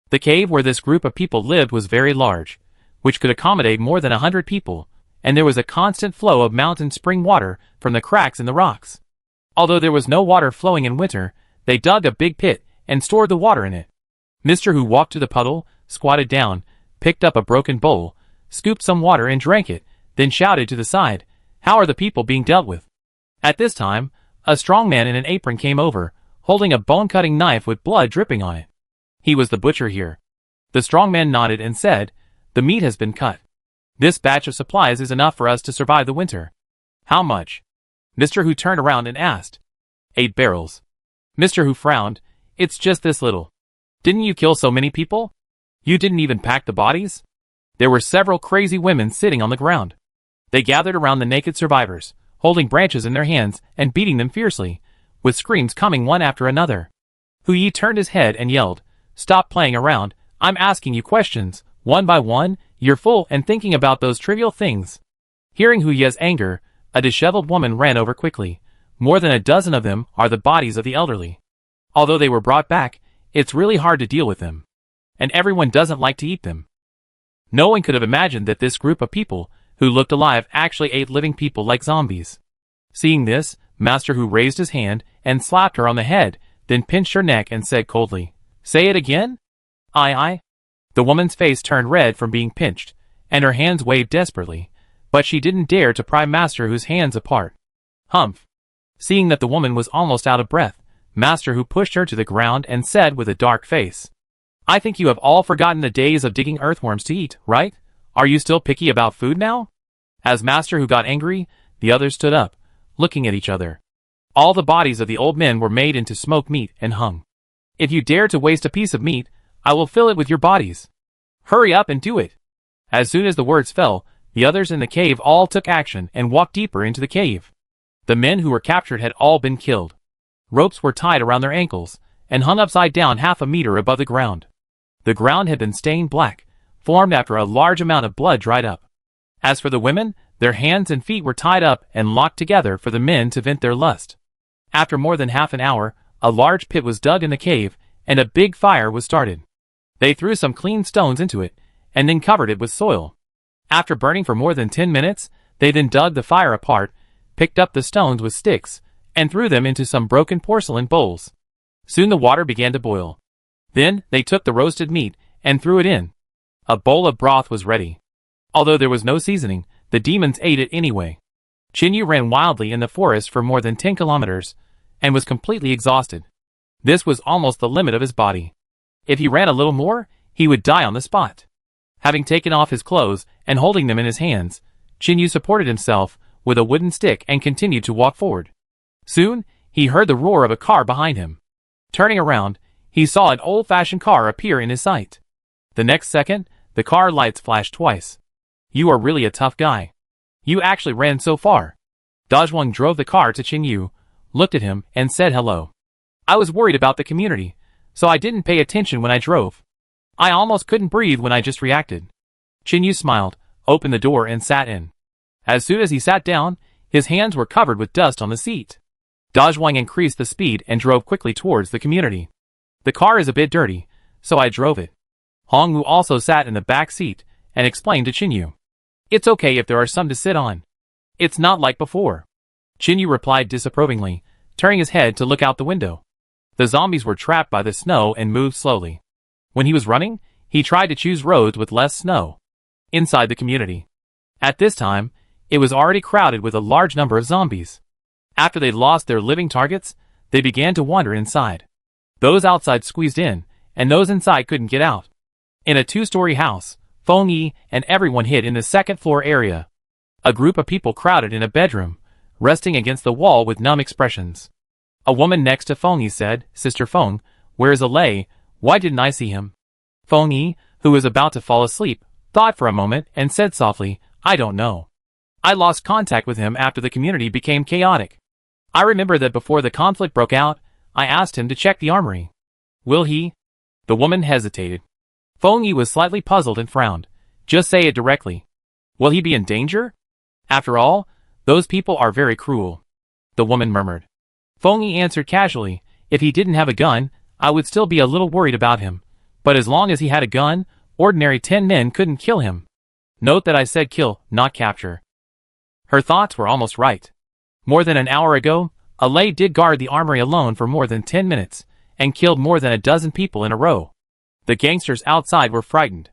Speaker 1: The cave where this group of people lived was very large, which could accommodate more than 100 people, and there was a constant flow of mountain spring water from the cracks in the rocks. Although there was no water flowing in winter, they dug a big pit and stored the water in it. Mr. Hu walked to the puddle, squatted down, picked up a broken bowl, scooped some water and drank it, then shouted to the side, "How are the people being dealt with?" At this time, a strong man in an apron came over, holding a bone-cutting knife with blood dripping on it. He was the butcher here. The strong man nodded and said, "The meat has been cut. This batch of supplies is enough for us to survive the winter." "How much?" Mr. Hu turned around and asked. 8 barrels. Mr. Hu frowned. "It's just this little. Didn't you kill so many people? You didn't even pack the bodies?" There were several crazy women sitting on the ground. They gathered around the naked survivors, holding branches in their hands and beating them fiercely, with screams coming one after another. Hu Yi turned his head and yelled, "Stop playing around, I'm asking you questions, one by one, you're full and thinking about those trivial things." Hearing Hu Yi's anger, a disheveled woman ran over quickly. More than a dozen of them are the bodies of the elderly. Although they were brought back, it's really hard to deal with them. And everyone doesn't like to eat them. No one could have imagined that this group of people, who looked alive, actually ate living people like zombies. Seeing this, Master Hu raised his hand and slapped her on the head, then pinched her neck and said coldly, "Say it again?" "Aye." The woman's face turned red from being pinched, and her hands waved desperately, but she didn't dare to pry Master Hu's hands apart. "Humph." Seeing that the woman was almost out of breath, Master Hu pushed her to the ground and said with a dark face, "I think you have all forgotten the days of digging earthworms to eat, right? Are you still picky about food now?" As Master Hu got angry, the others stood up, looking at each other. All the bodies of the old men were made into smoked meat and hung. "If you dare to waste a piece of meat, I will fill it with your bodies. Hurry up and do it." As soon as the words fell, the others in the cave all took action and walked deeper into the cave. The men who were captured had all been killed. Ropes were tied around their ankles and hung upside down half a meter above the ground. The ground had been stained black, formed after a large amount of blood dried up. As for the women, their hands and feet were tied up and locked together for the men to vent their lust. After more than half an hour, a large pit was dug in the cave, and a big fire was started. They threw some clean stones into it, and then covered it with soil. After burning for more than 10 minutes, they then dug the fire apart, picked up the stones with sticks, and threw them into some broken porcelain bowls. Soon the water began to boil. Then, they took the roasted meat and threw it in. A bowl of broth was ready. Although there was no seasoning, the demons ate it anyway. Qin ran wildly in the forest for more than 10 kilometers, and was completely exhausted. This was almost the limit of his body. If he ran a little more, he would die on the spot. Having taken off his clothes and holding them in his hands, Qin supported himself with a wooden stick and continued to walk forward. Soon, he heard the roar of a car behind him. Turning around, he saw an old-fashioned car appear in his sight. The next second, the car lights flashed twice. "You are really a tough guy. You actually ran so far." Dazhuang drove the car to Qin, looked at him, and said hello. "I was worried about the community, so I didn't pay attention when I drove. I almost couldn't breathe when I just reacted." Qin smiled, opened the door and sat in. As soon as he sat down, his hands were covered with dust on the seat. Dazhuang increased the speed and drove quickly towards the community. "The car is a bit dirty, so I drove it." Hongwu also sat in the back seat and explained to Qin, "It's okay if there are some to sit on. It's not like before." Qin replied disapprovingly, turning his head to look out the window. The zombies were trapped by the snow and moved slowly. When he was running, he tried to choose roads with less snow. Inside the community. At this time, it was already crowded with a large number of zombies. After they'd lost their living targets, they began to wander inside. Those outside squeezed in, and those inside couldn't get out. In a 2-story house, Feng Yi and everyone hid in the second-floor area. A group of people crowded in a bedroom, resting against the wall with numb expressions. A woman next to Feng Yi said, "Sister Feng, where is Alei? Why didn't I see him?" Feng Yi, who was about to fall asleep, thought for a moment, and said softly, I don't know. I lost contact with him after the community became chaotic. I remember that before the conflict broke out, I asked him to check the armory. Will he? The woman hesitated. Feng Yi was slightly puzzled and frowned. Just say it directly. Will he be in danger? After all, those people are very cruel. The woman murmured. Feng Yi answered casually, if he didn't have a gun, I would still be a little worried about him. But as long as he had a gun, ordinary 10 men couldn't kill him. Note that I said kill, not capture. Her thoughts were almost right. More than an hour ago, Alay did guard the armory alone for more than 10 minutes, and killed more than a dozen people in a row. The gangsters outside were frightened.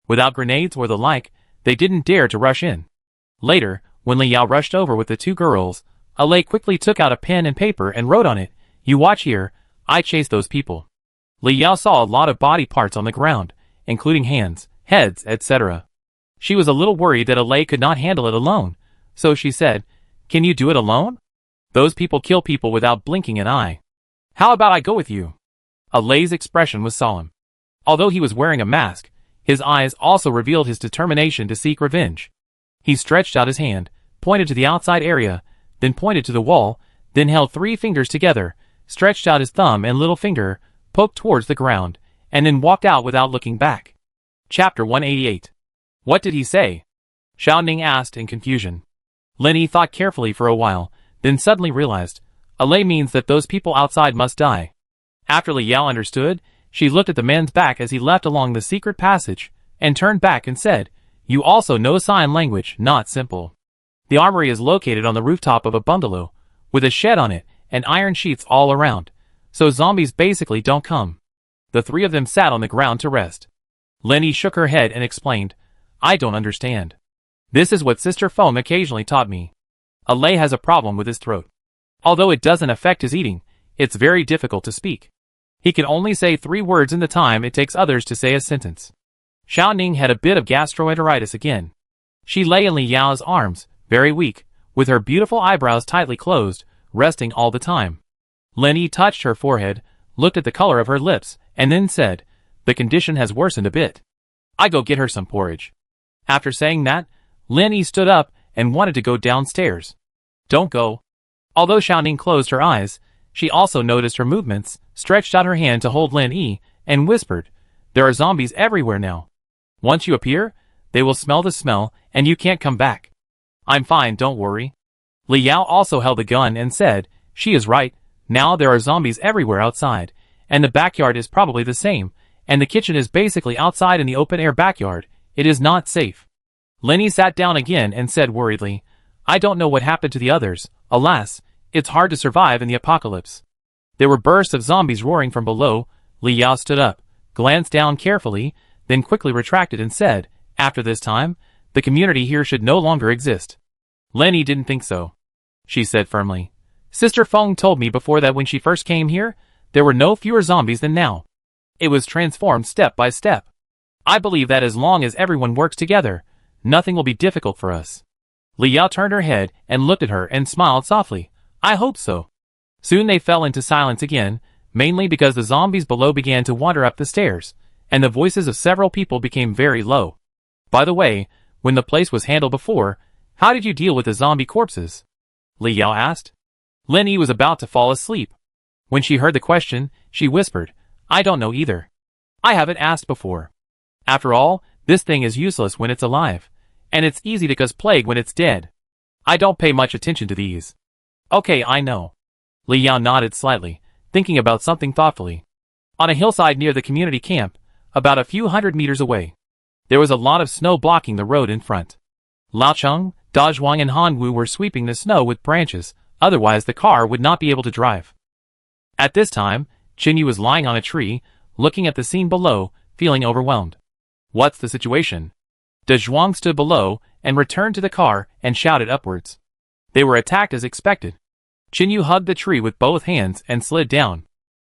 Speaker 1: Without grenades or the like, they didn't dare to rush in. Later, when Li Yao rushed over with the two girls, Alay quickly took out a pen and paper and wrote on it, You watch here, I chased those people. Li Yao saw a lot of body parts on the ground, including hands, heads, etc. She was a little worried that Alay could not handle it alone, so she said, Can you do it alone? Those people kill people without blinking an eye. How about I go with you? Alay's expression was solemn. Although he was wearing a mask, his eyes also revealed his determination to seek revenge. He stretched out his hand, pointed to the outside area, then pointed to the wall, then held 3 fingers together, stretched out his thumb and little finger, poked towards the ground, and then walked out without looking back. Chapter 188. What did he say? Xiao Ning asked in confusion. Lin Yi thought carefully for a while, then suddenly realized, Alay means that those people outside must die. After Li Yao understood, she looked at the man's back as he left along the secret passage, and turned back and said, You also know sign language, not simple. The armory is located on the rooftop of a bungalow, with a shed on it, and iron sheets all around, so zombies basically don't come. The 3 of them sat on the ground to rest. Lin Yi shook her head and explained, I don't understand. This is what Sister Foam occasionally taught me. Alay has a problem with his throat. Although it doesn't affect his eating, it's very difficult to speak. He can only say 3 words in the time it takes others to say a sentence. Xiao Ning had a bit of gastroenteritis again. She lay in Li Yao's arms, very weak, with her beautiful eyebrows tightly closed, resting all the time. Lin Yi touched her forehead, looked at the color of her lips, and then said, The condition has worsened a bit. I go get her some porridge. After saying that, Lin Yi stood up and wanted to go downstairs. Don't go. Although Xiao Ning closed her eyes, she also noticed her movements, stretched out her hand to hold Lin Yi, and whispered, There are zombies everywhere now. Once you appear, they will smell the smell, and you can't come back. I'm fine, don't worry. Li Yao also held the gun and said, She is right, now there are zombies everywhere outside, and the backyard is probably the same, and the kitchen is basically outside in the open-air backyard. It is not safe. Lin Yi sat down again and said worriedly, I don't know what happened to the others. Alas, it's hard to survive in the apocalypse. There were bursts of zombies roaring from below. Li Yao stood up, glanced down carefully, then quickly retracted and said, After this time, the community here should no longer exist. Lin Yi didn't think so. She said firmly, Sister Feng told me before that when she first came here, there were no fewer zombies than now. It was transformed step by step. I believe that as long as everyone works together, nothing will be difficult for us. Li Yao turned her head and looked at her and smiled softly. I hope so. Soon they fell into silence again, mainly because the zombies below began to wander up the stairs, and the voices of several people became very low. By the way, when the place was handled before, how did you deal with the zombie corpses? Li Yao asked. Lin Yi was about to fall asleep. When she heard the question, she whispered, I don't know either. I haven't asked before. After all, this thing is useless when it's alive, and it's easy to cause plague when it's dead. I don't pay much attention to these. Okay, I know. Li Yao nodded slightly, thinking about something thoughtfully. On a hillside near the community camp, about a few 100 meters away, there was a lot of snow blocking the road in front. Lao Cheng, Da Zhuang and Han Wu were sweeping the snow with branches, otherwise the car would not be able to drive. At this time, Qin Yu was lying on a tree, looking at the scene below, feeling overwhelmed. What's the situation? Da Zhuang stood below, and returned to the car, and shouted upwards. They were attacked as expected. Qin Yu hugged the tree with both hands and slid down.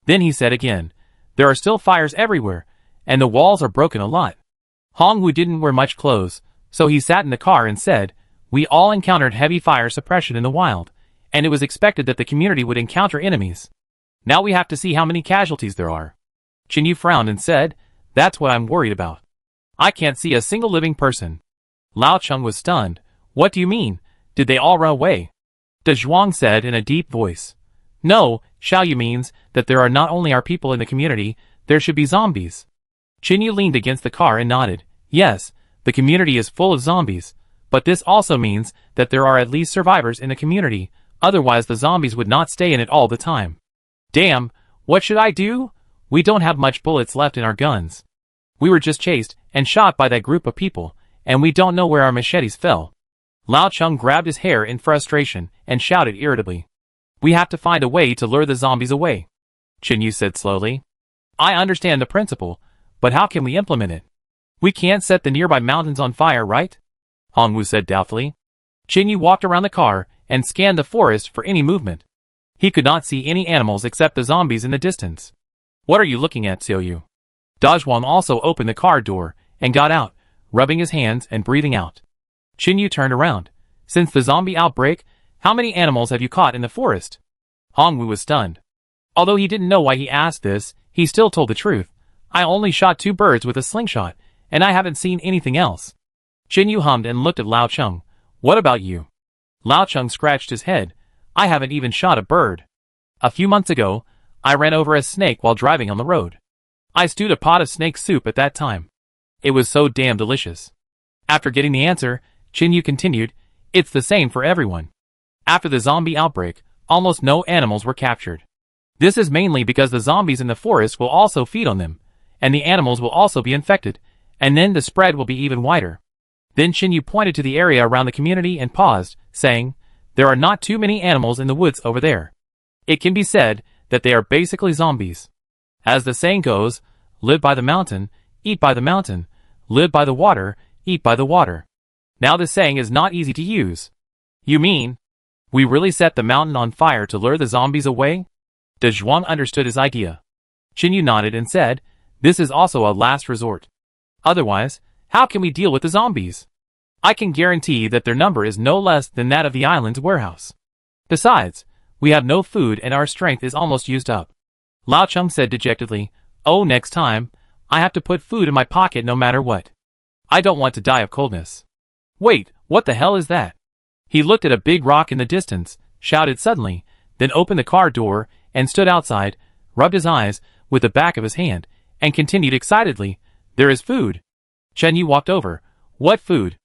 Speaker 1: Then he said again, There are still fires everywhere, and the walls are broken a lot. Hong Wu didn't wear much clothes, so he sat in the car and said, We all encountered heavy fire suppression in the wild, and it was expected that the community would encounter enemies. Now we have to see how many casualties there are. Qin Yu frowned and said, That's what I'm worried about. I can't see a single living person. Lao Cheng was stunned. What do you mean? Did they all run away? De Zhuang said in a deep voice. No, Xiaoyu means that there are not only our people in the community, there should be zombies. Qinyu leaned against the car and nodded. Yes, the community is full of zombies, but this also means that there are at least survivors in the community, otherwise the zombies would not stay in it all the time. Damn, what should I do? We don't have much bullets left in our guns. We were just chased and shot by that group of people, and we don't know where our machetes fell. Lao Cheng grabbed his hair in frustration and shouted irritably. We have to find a way to lure the zombies away. Qinyu said slowly. I understand the principle, but how can we implement it? We can't set the nearby mountains on fire, right? Hongwu said doubtfully. Qinyu walked around the car and scanned the forest for any movement. He could not see any animals except the zombies in the distance. What are you looking at, Xiaoyu? Dazhuang also opened the car door and got out, rubbing his hands and breathing out. Qinyu turned around. Since the zombie outbreak, how many animals have you caught in the forest? Hongwu was stunned. Although he didn't know why he asked this, he still told the truth. I only shot 2 birds with a slingshot, and I haven't seen anything else. Qinyu hummed and looked at Lao Cheng. What about you? Lao Cheng scratched his head. I haven't even shot a bird. A few months ago, I ran over a snake while driving on the road. I stewed a pot of snake soup at that time. It was so damn delicious. After getting the answer, Qinyu continued, it's the same for everyone. After the zombie outbreak, almost no animals were captured. This is mainly because the zombies in the forest will also feed on them, and the animals will also be infected, and then the spread will be even wider. Then Qinyu pointed to the area around the community and paused, saying, there are not too many animals in the woods over there. It can be said that they are basically zombies. As the saying goes, live by the mountain, eat by the mountain, live by the water, eat by the water. Now this saying is not easy to use. You mean, we really set the mountain on fire to lure the zombies away? De Zhuang understood his idea. Qinyu nodded and said, this is also a last resort. Otherwise, how can we deal with the zombies? I can guarantee that their number is no less than that of the island's warehouse. Besides, we have no food and our strength is almost used up. Lao Cheng said dejectedly, oh, next time, I have to put food in my pocket no matter what. I don't want to die of coldness. Wait, what the hell is that? He looked at a big rock in the distance, shouted suddenly, then opened the car door and stood outside, rubbed his eyes with the back of his hand, and continued excitedly, there is food. Qinyu walked over. What food?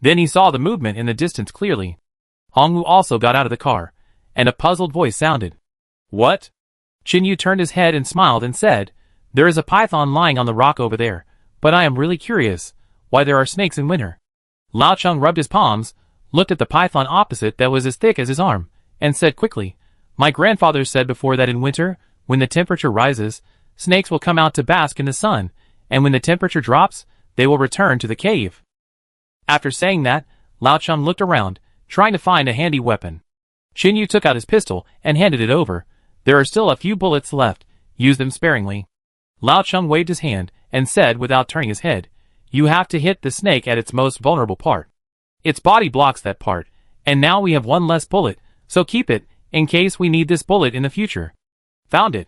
Speaker 1: Then he saw the movement in the distance clearly. Hongwu also got out of the car, and a puzzled voice sounded. What? Qinyu turned his head and smiled and said, there is a python lying on the rock over there, but I am really curious why there are snakes in winter. Lao Cheng rubbed his palms, looked at the python opposite that was as thick as his arm, and said quickly, my grandfather said before that in winter, when the temperature rises, snakes will come out to bask in the sun, and when the temperature drops, they will return to the cave. After saying that, Lao Cheng looked around, trying to find a handy weapon. Qinyu took out his pistol and handed it over. There are still a few bullets left, use them sparingly. Lao Cheng waved his hand and said without turning his head, you have to hit the snake at its most vulnerable part. Its body blocks that part, and now we have 1 less bullet, so keep it, in case we need this bullet in the future. Found it.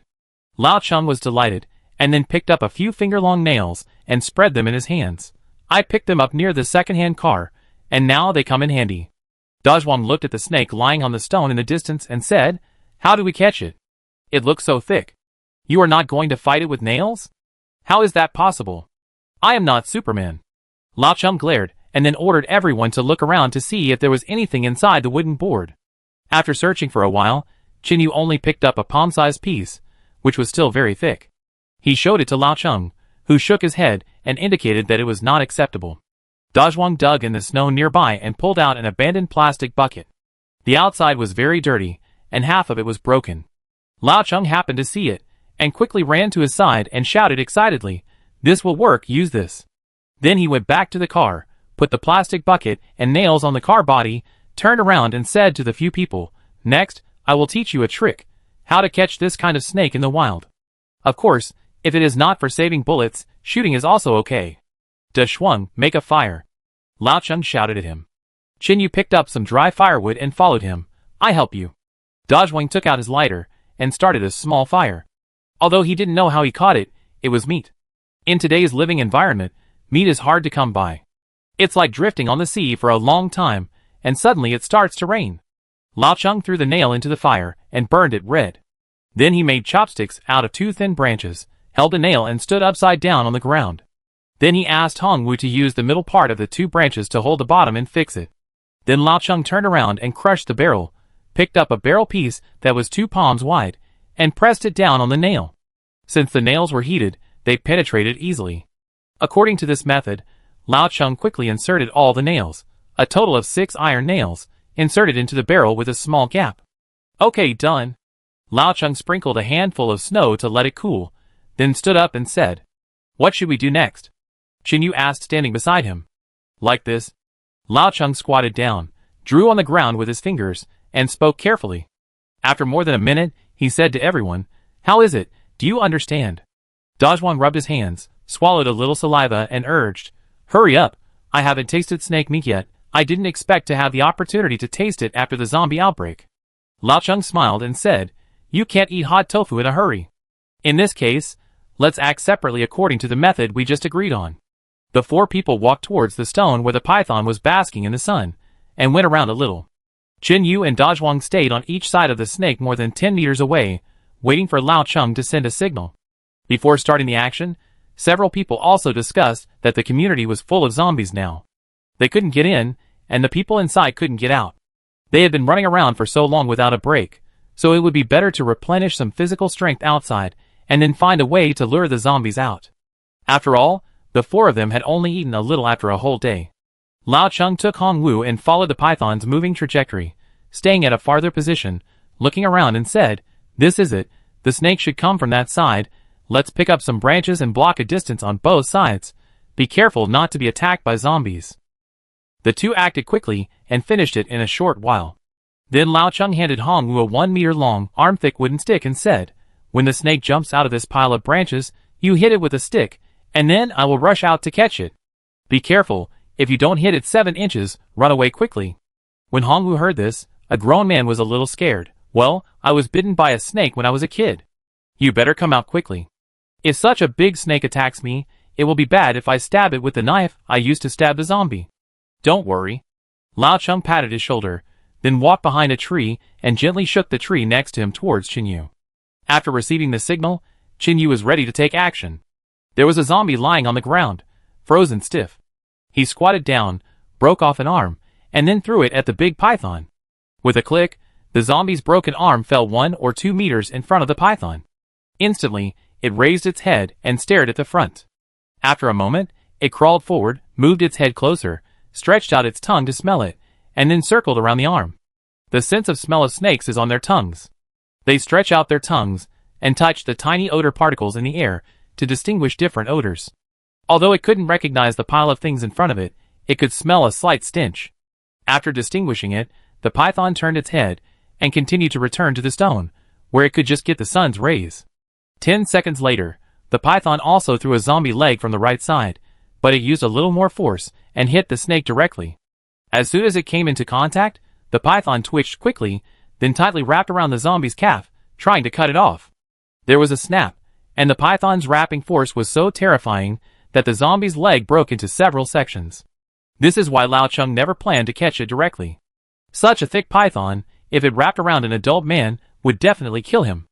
Speaker 1: Lao Cheng was delighted, and then picked up a few finger-long nails and spread them in his hands. I picked them up near the second-hand car, and now they come in handy. Dazhuang looked at the snake lying on the stone in the distance and said, how do we catch it? It looks so thick. You are not going to fight it with nails? How is that possible? I am not Superman. Lao Cheng glared, and then ordered everyone to look around to see if there was anything inside the wooden board. After searching for a while, Qinyu only picked up a palm-sized piece, which was still very thick. He showed it to Lao Cheng, who shook his head and indicated that it was not acceptable. Dazhuang dug in the snow nearby and pulled out an abandoned plastic bucket. The outside was very dirty, and half of it was broken. Lao Cheng happened to see it, and quickly ran to his side and shouted excitedly, this will work, use this. Then he went back to the car, put the plastic bucket and nails on the car body, turned around and said to the few people, next, I will teach you a trick, how to catch this kind of snake in the wild. Of course, if it is not for saving bullets, shooting is also okay. De Zhuang, make a fire. Lao Cheng shouted at him. Qinyu picked up some dry firewood and followed him. I help you. Dazhuang took out his lighter and started a small fire. Although he didn't know how he caught it, it was meat. In today's living environment, Meat is hard to come by. It's like drifting on the sea for a long time, and suddenly it starts to rain. Lao Cheng threw the nail into the fire and burned it red. Then he made chopsticks out of 2 thin branches, held the nail and stood upside down on the ground. Then he asked Hong Wu to use the middle part of the 2 branches to hold the bottom and fix it. Then Lao Cheng turned around and crushed the barrel, picked up a barrel piece that was 2 palms wide, and pressed it down on the nail. Since the nails were heated, they penetrated easily. According to this method, Lao Cheng quickly inserted all the nails, a total of 6 iron nails, inserted into the barrel with a small gap. Okay, done. Lao Cheng sprinkled a handful of snow to let it cool, then stood up and said, "What should we do next?" Qin Yu asked, standing beside him. "Like this." Lao Cheng squatted down, drew on the ground with his fingers, and spoke carefully. After more than a minute, he said to everyone, "How is it? Do you understand?" Dazhuang rubbed his hands, swallowed a little saliva and urged, "Hurry up, I haven't tasted snake meat yet. I didn't expect to have the opportunity to taste it after the zombie outbreak." Lao Cheng smiled and said, "You can't eat hot tofu in a hurry. In this case, let's act separately according to the method we just agreed on." The 4 people walked towards the stone where the python was basking in the sun, and went around a little. Qin Yu and Dazhuang stayed on each side of the snake more than 10 meters away, waiting for Lao Cheng to send a signal. Before starting the action, several people also discussed that the community was full of zombies now. They couldn't get in, and the people inside couldn't get out. They had been running around for so long without a break, so it would be better to replenish some physical strength outside, and then find a way to lure the zombies out. After all, the 4 of them had only eaten a little after a whole day. Lao Cheng took Hong Wu and followed the python's moving trajectory, staying at a farther position, looking around and said, "This is it, the snake should come from that side. Let's pick up some branches and block a distance on both sides. Be careful not to be attacked by zombies." The 2 acted quickly and finished it in a short while. Then Lao Cheng handed Hong Wu a 1-meter-long, arm-thick wooden stick and said, "When the snake jumps out of this pile of branches, you hit it with a stick, and then I will rush out to catch it. Be careful, if you don't hit it 7 inches, run away quickly." When Hong Wu heard this, a grown man was a little scared. "Well, I was bitten by a snake when I was a kid. You better come out quickly. If such a big snake attacks me, it will be bad if I stab it with the knife I used to stab the zombie." "Don't worry." Lao Cheng patted his shoulder, then walked behind a tree and gently shook the tree next to him towards Qin Yu. After receiving the signal, Qin Yu was ready to take action. There was a zombie lying on the ground, frozen stiff. He squatted down, broke off an arm, and then threw it at the big python. With a click, the zombie's broken arm fell 1 or 2 meters in front of the python. Instantly, it raised its head and stared at the front. After a moment, it crawled forward, moved its head closer, stretched out its tongue to smell it, and then circled around the arm. The sense of smell of snakes is on their tongues. They stretch out their tongues and touch the tiny odor particles in the air to distinguish different odors. Although it couldn't recognize the pile of things in front of it, it could smell a slight stench. After distinguishing it, the python turned its head and continued to return to the stone, where it could just get the sun's rays. 10 seconds later, the python also threw a zombie leg from the right side, but it used a little more force and hit the snake directly. As soon as it came into contact, the python twitched quickly, then tightly wrapped around the zombie's calf, trying to cut it off. There was a snap, and the python's wrapping force was so terrifying that the zombie's leg broke into several sections. This is why Lao Cheng never planned to catch it directly. Such a thick python, if it wrapped around an adult man, would definitely kill him.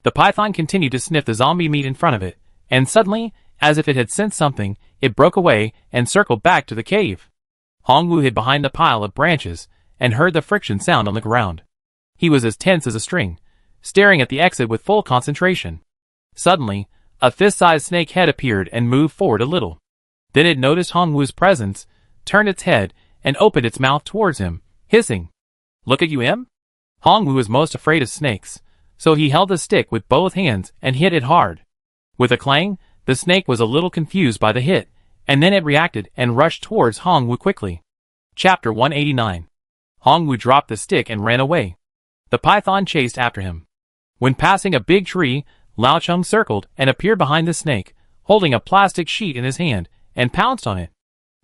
Speaker 1: The python continued to sniff the zombie meat in front of it, and suddenly, as if it had sensed something, it broke away and circled back to the cave. Hong Wu hid behind the pile of branches and heard the friction sound on the ground. He was as tense as a string, staring at the exit with full concentration. Suddenly, a fist-sized snake head appeared and moved forward a little. Then it noticed Hong Wu's presence, turned its head, and opened its mouth towards him, hissing, "Look at you, Em?" Hong Wu was most afraid of snakes, so he held the stick with both hands and hit it hard. With a clang, the snake was a little confused by the hit, and then it reacted and rushed towards Hong Wu quickly. Chapter 189. Hong Wu dropped the stick and ran away. The python chased after him. When passing a big tree, Lao Cheng circled and appeared behind the snake, holding a plastic sheet in his hand, and pounced on it.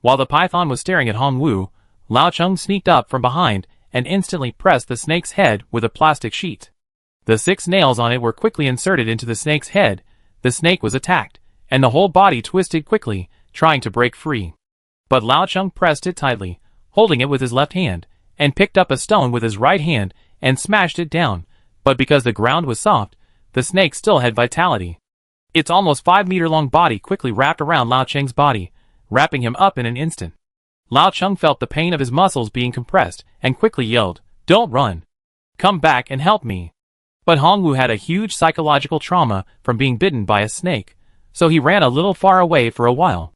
Speaker 1: While the python was staring at Hong Wu, Lao Cheng sneaked up from behind and instantly pressed the snake's head with a plastic sheet. The 6 nails on it were quickly inserted into the snake's head. The snake was attacked, and the whole body twisted quickly, trying to break free. But Lao Cheng pressed it tightly, holding it with his left hand, and picked up a stone with his right hand and smashed it down, but because the ground was soft, the snake still had vitality. Its almost 5-meter-long body quickly wrapped around Lao Cheng's body, wrapping him up in an instant. Lao Cheng felt the pain of his muscles being compressed and quickly yelled, "Don't run! Come back and help me!" But Hongwu had a huge psychological trauma from being bitten by a snake, so he ran a little far away for a while.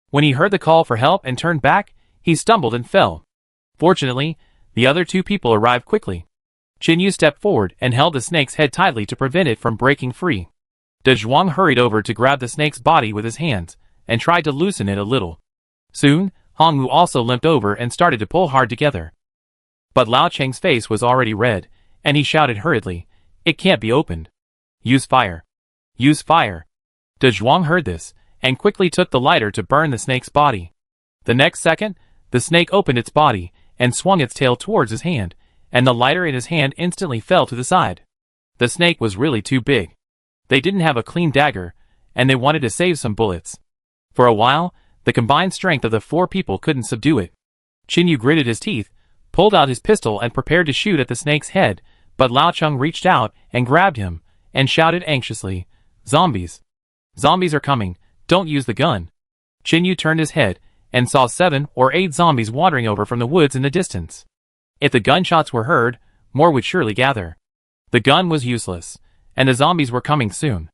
Speaker 1: When he heard the call for help and turned back, he stumbled and fell. Fortunately, the other 2 people arrived quickly. Qinyu stepped forward and held the snake's head tightly to prevent it from breaking free. De Zhuang hurried over to grab the snake's body with his hands and tried to loosen it a little. Soon, Hongwu also limped over and started to pull hard together. But Lao Cheng's face was already red, and he shouted hurriedly, "It can't be opened. Use fire. Use fire." De Zhuang heard this, and quickly took the lighter to burn the snake's body. The next second, the snake opened its body and swung its tail towards his hand, and the lighter in his hand instantly fell to the side. The snake was really too big. They didn't have a clean dagger, and they wanted to save some bullets. For a while, the combined strength of the 4 people couldn't subdue it. Qinyu gritted his teeth, pulled out his pistol and prepared to shoot at the snake's head, but Lao Cheng reached out and grabbed him, and shouted anxiously, "Zombies! Zombies are coming, don't use the gun." Qinyu turned his head, and saw 7 or 8 zombies wandering over from the woods in the distance. If the gunshots were heard, more would surely gather. The gun was useless, and the zombies were coming soon.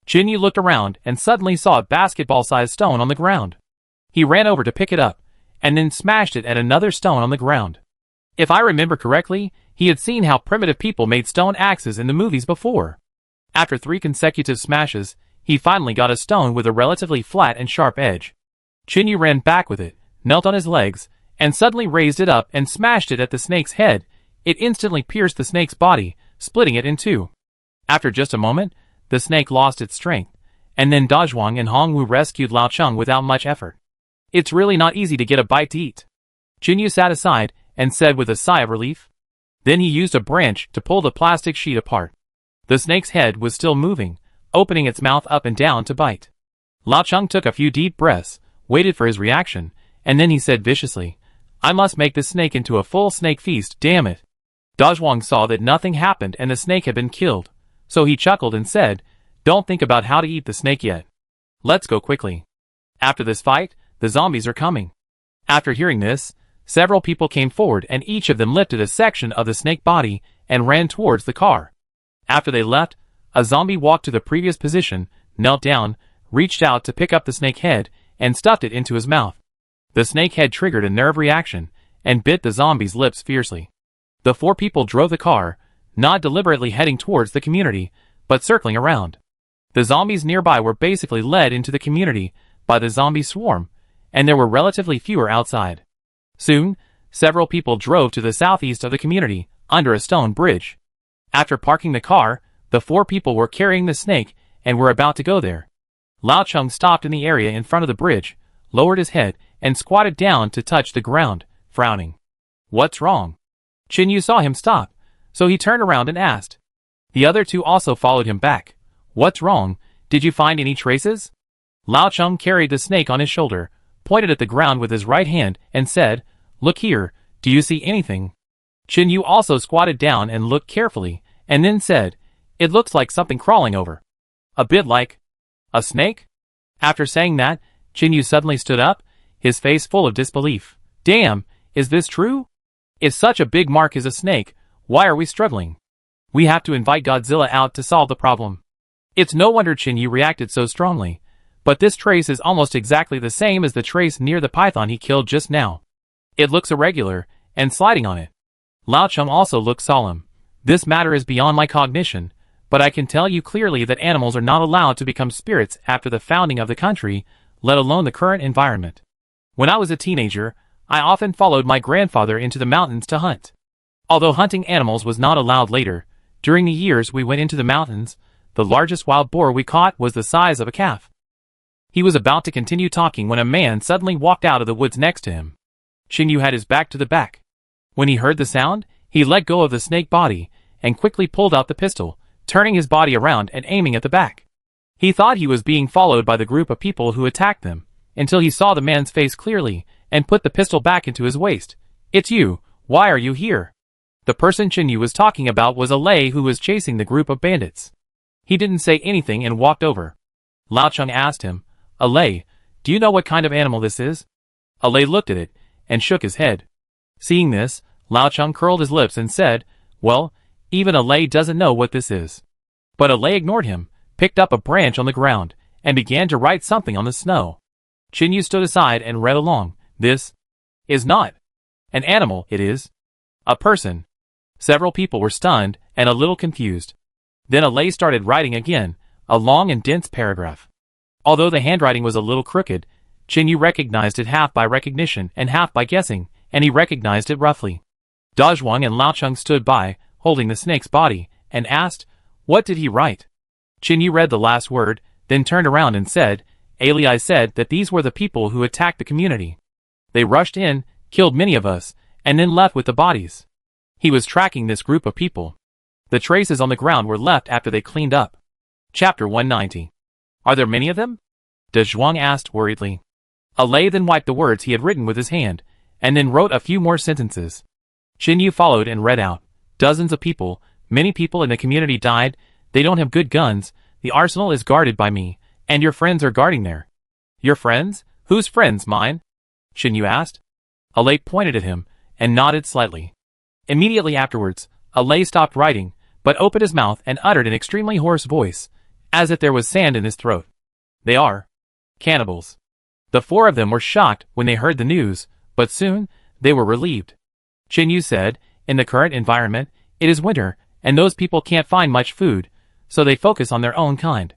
Speaker 1: Qinyu looked around and suddenly saw a basketball-sized stone on the ground. He ran over to pick it up, and then smashed it at another stone on the ground. If I remember correctly, he had seen how primitive people made stone axes in the movies before. After 3 consecutive smashes, he finally got a stone with a relatively flat and sharp edge. Qinyu ran back with it, knelt on his legs, and suddenly raised it up and smashed it at the snake's head. It instantly pierced the snake's body, splitting it in 2. After just a moment, the snake lost its strength, and then Da Zhuang and Hongwu rescued Lao Cheng without much effort. "It's really not easy to get a bite to eat," Qinyu sat aside and said with a sigh of relief. Then he used a branch to pull the plastic sheet apart. The snake's head was still moving, opening its mouth up and down to bite. Lao Cheng took a few deep breaths, waited for his reaction, and then he said viciously, "I must make this snake into a full snake feast, damn it." Da Zhuang saw that nothing happened and the snake had been killed, so he chuckled and said, "Don't think about how to eat the snake yet. Let's go quickly. After this fight, the zombies are coming." After hearing this, several people came forward and each of them lifted a section of the snake body and ran towards the car. After they left, a zombie walked to the previous position, knelt down, reached out to pick up the snake head, and stuffed it into his mouth. The snake head triggered a nerve reaction, and bit the zombie's lips fiercely. The 4 people drove the car, not deliberately heading towards the community, but circling around. The zombies nearby were basically led into the community by the zombie swarm, and there were relatively fewer outside. Soon, several people drove to the southeast of the community, under a stone bridge. After parking the car, the 4 people were carrying the snake and were about to go there. Lao Cheng stopped in the area in front of the bridge, lowered his head, and squatted down to touch the ground, frowning. "What's wrong?" Qinyu saw him stop, so he turned around and asked. The other 2 also followed him back. "What's wrong? Did you find any traces?" Lao Cheng carried the snake on his shoulder, pointed at the ground with his right hand, and said, "Look here, do you see anything?" Qinyu also squatted down and looked carefully, and then said, "It looks like something crawling over. A bit like a snake?" After saying that, Qinyu suddenly stood up, his face full of disbelief. "Damn, is this true? If such a big mark is a snake, why are we struggling? We have to invite Godzilla out to solve the problem." It's no wonder Qinyu reacted so strongly, but this trace is almost exactly the same as the trace near the python he killed just now. It looks irregular, and sliding on it. Lao Cheng also looked solemn. "This matter is beyond my cognition, but I can tell you clearly that animals are not allowed to become spirits after the founding of the country, let alone the current environment. When I was a teenager, I often followed my grandfather into the mountains to hunt. Although hunting animals was not allowed later, during the years we went into the mountains, the largest wild boar we caught was the size of a calf." He was about to continue talking when a man suddenly walked out of the woods next to him. Qinyu had his back to the back. When he heard the sound, he let go of the snake body, and quickly pulled out the pistol, turning his body around and aiming at the back. He thought he was being followed by the group of people who attacked them. until he saw the man's face clearly, and put the pistol back into his waist. "It's you. Why are you here?" The person Chen Yu was talking about was a Lei who was chasing the group of bandits. He didn't say anything and walked over. Lao Cheng asked him, "A Lei, do you know what kind of animal this is?" A Lei looked at it, and shook his head. Seeing this, Lao Cheng curled his lips and said, "Well, even a Lei doesn't know what this is." But a Lei ignored him, picked up a branch on the ground, and began to write something on the snow. Chen Yu stood aside and read along. "This is not an animal, it is a person." Several people were stunned and a little confused. Then a Lei started writing again, a long and dense paragraph. Although the handwriting was a little crooked, Chen Yu recognized it half by recognition and half by guessing, and he recognized it roughly. Da Zhuang and Lao Cheng stood by, holding the snake's body, and asked, "What did he write?" Chen Yu read the last word, then turned around and said, "Ali said that these were the people who attacked the community. They rushed in, killed many of us, and then left with the bodies. He was tracking this group of people. The traces on the ground were left after they cleaned up." Chapter 190. "Are there many of them?" Da Zhuang asked worriedly. A Lei then wiped the words he had written with his hand, and then wrote a few more sentences. Chen Yu followed and read out, "Dozens of people, many people in the community died, they don't have good guns, the arsenal is guarded by me, and your friends are guarding there." "Your friends? Whose friends, mine?" Chen Yu asked. A Lei pointed at him, and nodded slightly. Immediately afterwards, a Lei stopped writing, but opened his mouth and uttered an extremely hoarse voice, as if there was sand in his throat. "They are cannibals." The four of them were shocked when they heard the news, but soon, they were relieved. Chen Yu said, "In the current environment, it is winter, and those people can't find much food, so they focus on their own kind."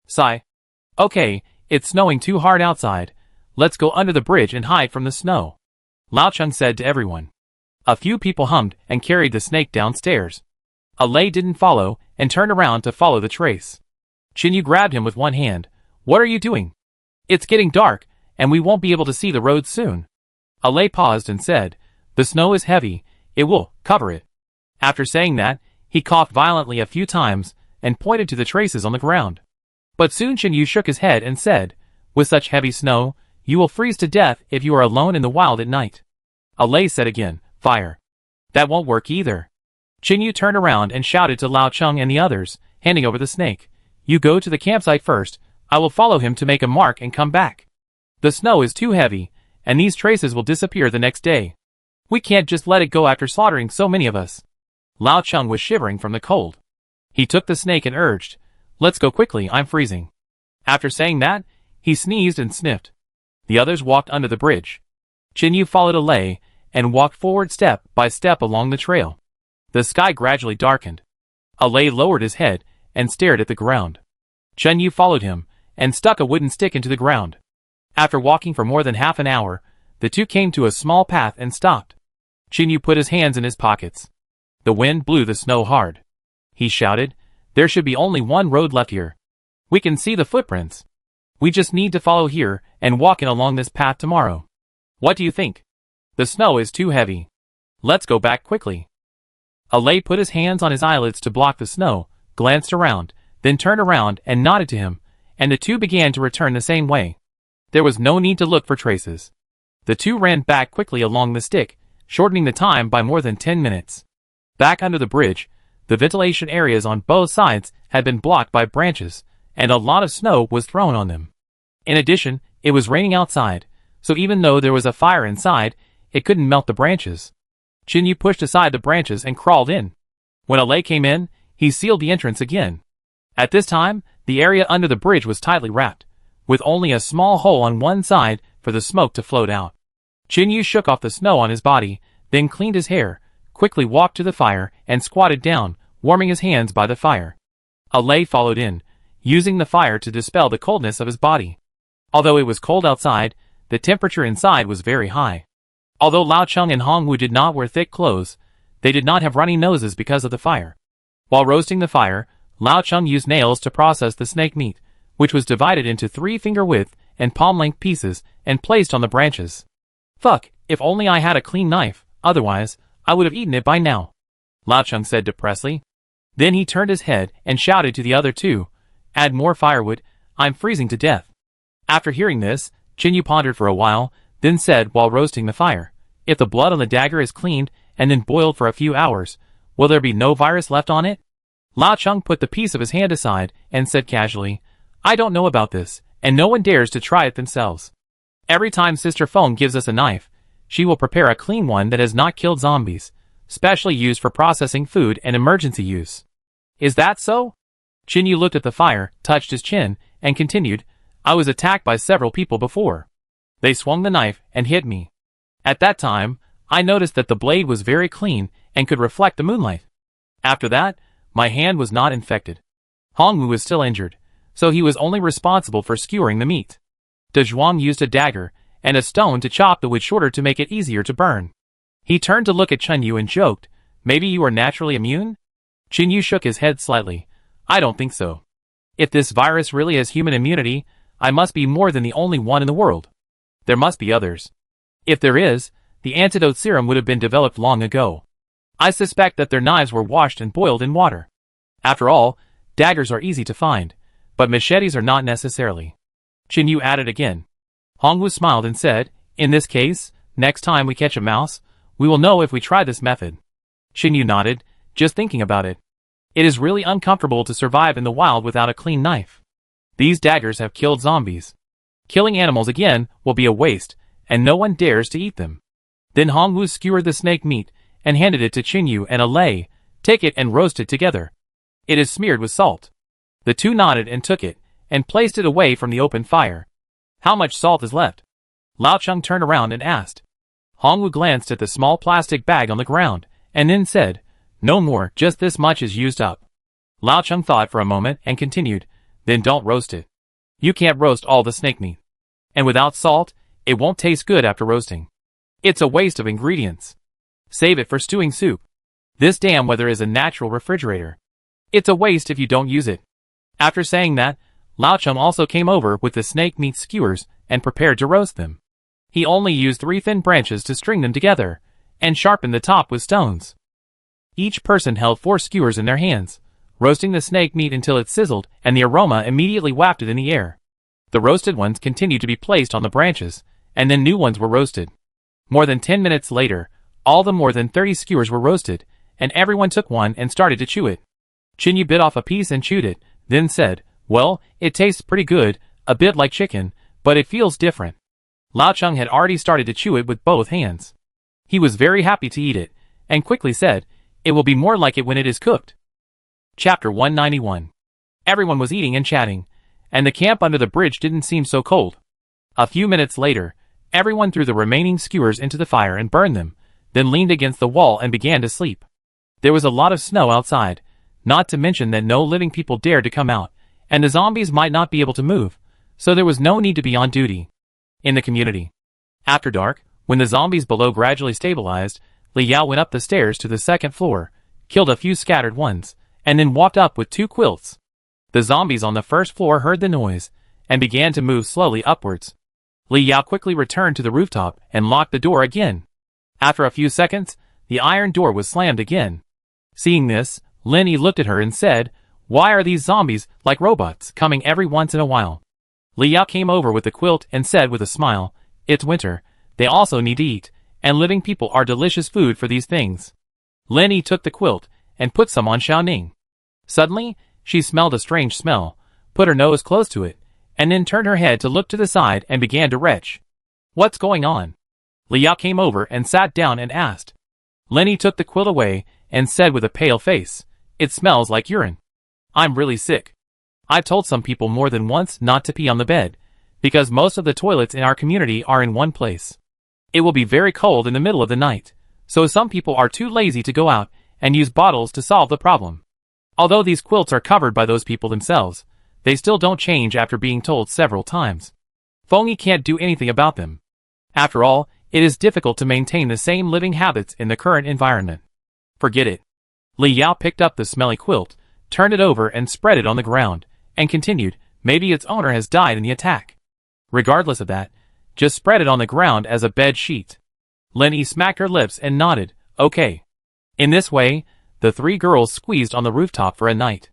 Speaker 1: Sigh. "Okay, it's snowing too hard outside. Let's go under the bridge and hide from the snow," Lao Cheng said to everyone. A few people hummed and carried the snake downstairs. A Lei didn't follow and turned around to follow the trace. Chen Yu grabbed him with one hand. "What are you doing? It's getting dark, and we won't be able to see the road soon." A Lei paused and said, "The snow is heavy, it will cover it." After saying that, he coughed violently a few times and pointed to the traces on the ground. But soon Chen Yu shook his head and said, "With such heavy snow, you will freeze to death if you are alone in the wild at night." A Lei said again, "Fire. That won't work either." Chen Yu turned around and shouted to Lao Cheng and the others, handing over the snake. "You go to the campsite first, I will follow him to make a mark and come back. The snow is too heavy, and these traces will disappear the next day. We can't just let it go after slaughtering so many of us." Lao Cheng was shivering from the cold. He took the snake and urged, "Let's go quickly, I'm freezing." After saying that, he sneezed and sniffed. The others walked under the bridge. Chen Yu followed a Lei and walked forward step by step along the trail. The sky gradually darkened. A Lei lowered his head and stared at the ground. Chen Yu followed him and stuck a wooden stick into the ground. After walking for more than half an hour, the two came to a small path and stopped. Chen Yu put his hands in his pockets. The wind blew the snow hard. He shouted, "There should be only one road left here. We can see the footprints. We just need to follow here and walk in along this path tomorrow. What do you think? The snow is too heavy. Let's go back quickly." A Lei put his hands on his eyelids to block the snow, glanced around, then turned around and nodded to him, and the two began to return the same way. There was no need to look for traces. The two ran back quickly along the stick, shortening the time by more than 10 minutes. Back under the bridge, the ventilation areas on both sides had been blocked by branches, and a lot of snow was thrown on them. In addition, it was raining outside, so even though there was a fire inside, it couldn't melt the branches. Chen Yu pushed aside the branches and crawled in. When a Lei came in, he sealed the entrance again. At this time, the area under the bridge was tightly wrapped, with only a small hole on one side for the smoke to float out. Chen Yu shook off the snow on his body, then cleaned his hair, quickly walked to the fire, and squatted down, warming his hands by the fire. A Lei followed in, using the fire to dispel the coldness of his body. Although it was cold outside, the temperature inside was very high. Although Lao Cheng and Hongwu did not wear thick clothes, they did not have runny noses because of the fire. While roasting the fire, Lao Cheng used nails to process the snake meat, which was divided into 3-finger-width and palm-length pieces and placed on the branches. "Fuck, if only I had a clean knife, otherwise, I would have eaten it by now," Lao Cheng said depressedly. Then he turned his head and shouted to the other two, "Add more firewood, I'm freezing to death." After hearing this, Chinyu pondered for a while, then said while roasting the fire, "If the blood on the dagger is cleaned and then boiled for a few hours, will there be no virus left on it?" Lao Cheng put the piece of his hand aside and said casually, "I don't know about this, and no one dares to try it themselves. Every time Sister Feng gives us a knife, she will prepare a clean one that has not killed zombies, specially used for processing food and emergency use." "Is that so?" Chinyu looked at the fire, touched his chin, and continued, "I was attacked by several people before. They swung the knife and hit me. At that time, I noticed that the blade was very clean and could reflect the moonlight. After that, my hand was not infected. Hongwu was still injured, so he was only responsible for skewering the meat. De Zhuang used a dagger and a stone to chop the wood shorter to make it easier to burn." He turned to look at Chinyu and joked, "Maybe you are naturally immune?" Chinyu shook his head slightly. "I don't think so. If this virus really has human immunity, I must be more than the only one in the world. There must be others. If there is, the antidote serum would have been developed long ago. I suspect that their knives were washed and boiled in water. After all, daggers are easy to find, but machetes are not necessarily." Chinyu added again. Hongwu smiled and said, "In this case, next time we catch a mouse, we will know if we try this method." Chinyu nodded, just thinking about it. It is really uncomfortable to survive in the wild without a clean knife. These daggers have killed zombies. Killing animals again will be a waste, and no one dares to eat them. Then Hongwu skewered the snake meat and handed it to Chinyu and Alei. "Take it and roast it together. It is smeared with salt." The two nodded and took it, and placed it away from the open fire. "How much salt is left?" Lao Cheng turned around and asked. Hongwu glanced at the small plastic bag on the ground, and then said, "No more, just this much is used up." Lao Cheng thought for a moment and continued, "Then don't roast it. You can't roast all the snake meat. And without salt, it won't taste good after roasting. It's a waste of ingredients. Save it for stewing soup. This damn weather is a natural refrigerator. It's a waste if you don't use it." After saying that, Lao Cheng also came over with the snake meat skewers and prepared to roast them. He only used 3 thin branches to string them together, and sharpened the top with stones. Each person held 4 skewers in their hands, roasting the snake meat until it sizzled and the aroma immediately wafted in the air. The roasted ones continued to be placed on the branches, and then new ones were roasted. More than 10 minutes later, all the more than 30 skewers were roasted, and everyone took one and started to chew it. Chinyu bit off a piece and chewed it, then said, "Well, it tastes pretty good, a bit like chicken, but it feels different." Lao Cheng had already started to chew it with both hands. He was very happy to eat it, and quickly said, "It will be more like it when it is cooked." Chapter 191. Everyone was eating and chatting, and the camp under the bridge didn't seem so cold. A few minutes later, everyone threw the remaining skewers into the fire and burned them, then leaned against the wall and began to sleep. There was a lot of snow outside, not to mention that no living people dared to come out, and the zombies might not be able to move, so there was no need to be on duty. In the community. After dark, when the zombies below gradually stabilized, Li Yao went up the stairs to the second floor, killed a few scattered ones, and then walked up with 2 quilts. The zombies on the first floor heard the noise, and began to move slowly upwards. Li Yao quickly returned to the rooftop and locked the door again. After a few seconds, the iron door was slammed again. Seeing this, Lin Yi looked at her and said, "Why are these zombies, like robots, coming every once in a while?" Li Yao came over with the quilt and said with a smile, "It's winter, they also need to eat, and living people are delicious food for these things." Lin Yi took the quilt and put some on Xiaoning. Suddenly, she smelled a strange smell, put her nose close to it, and then turned her head to look to the side and began to retch. "What's going on?" Li Yao came over and sat down and asked. Lin Yi took the quilt away and said with a pale face, "It smells like urine. I'm really sick. I've told some people more than once not to pee on the bed, because most of the toilets in our community are in one place. It will be very cold in the middle of the night, so some people are too lazy to go out and use bottles to solve the problem. Although these quilts are covered by those people themselves, they still don't change after being told several times. Fengyi can't do anything about them. After all, it is difficult to maintain the same living habits in the current environment. Forget it." Li Yao picked up the smelly quilt, turned it over and spread it on the ground, and continued, "Maybe its owner has died in the attack. Regardless of that, just spread it on the ground as a bed sheet." Lin Yi smacked her lips and nodded, "Okay." In this way, the 3 girls squeezed on the rooftop for a night.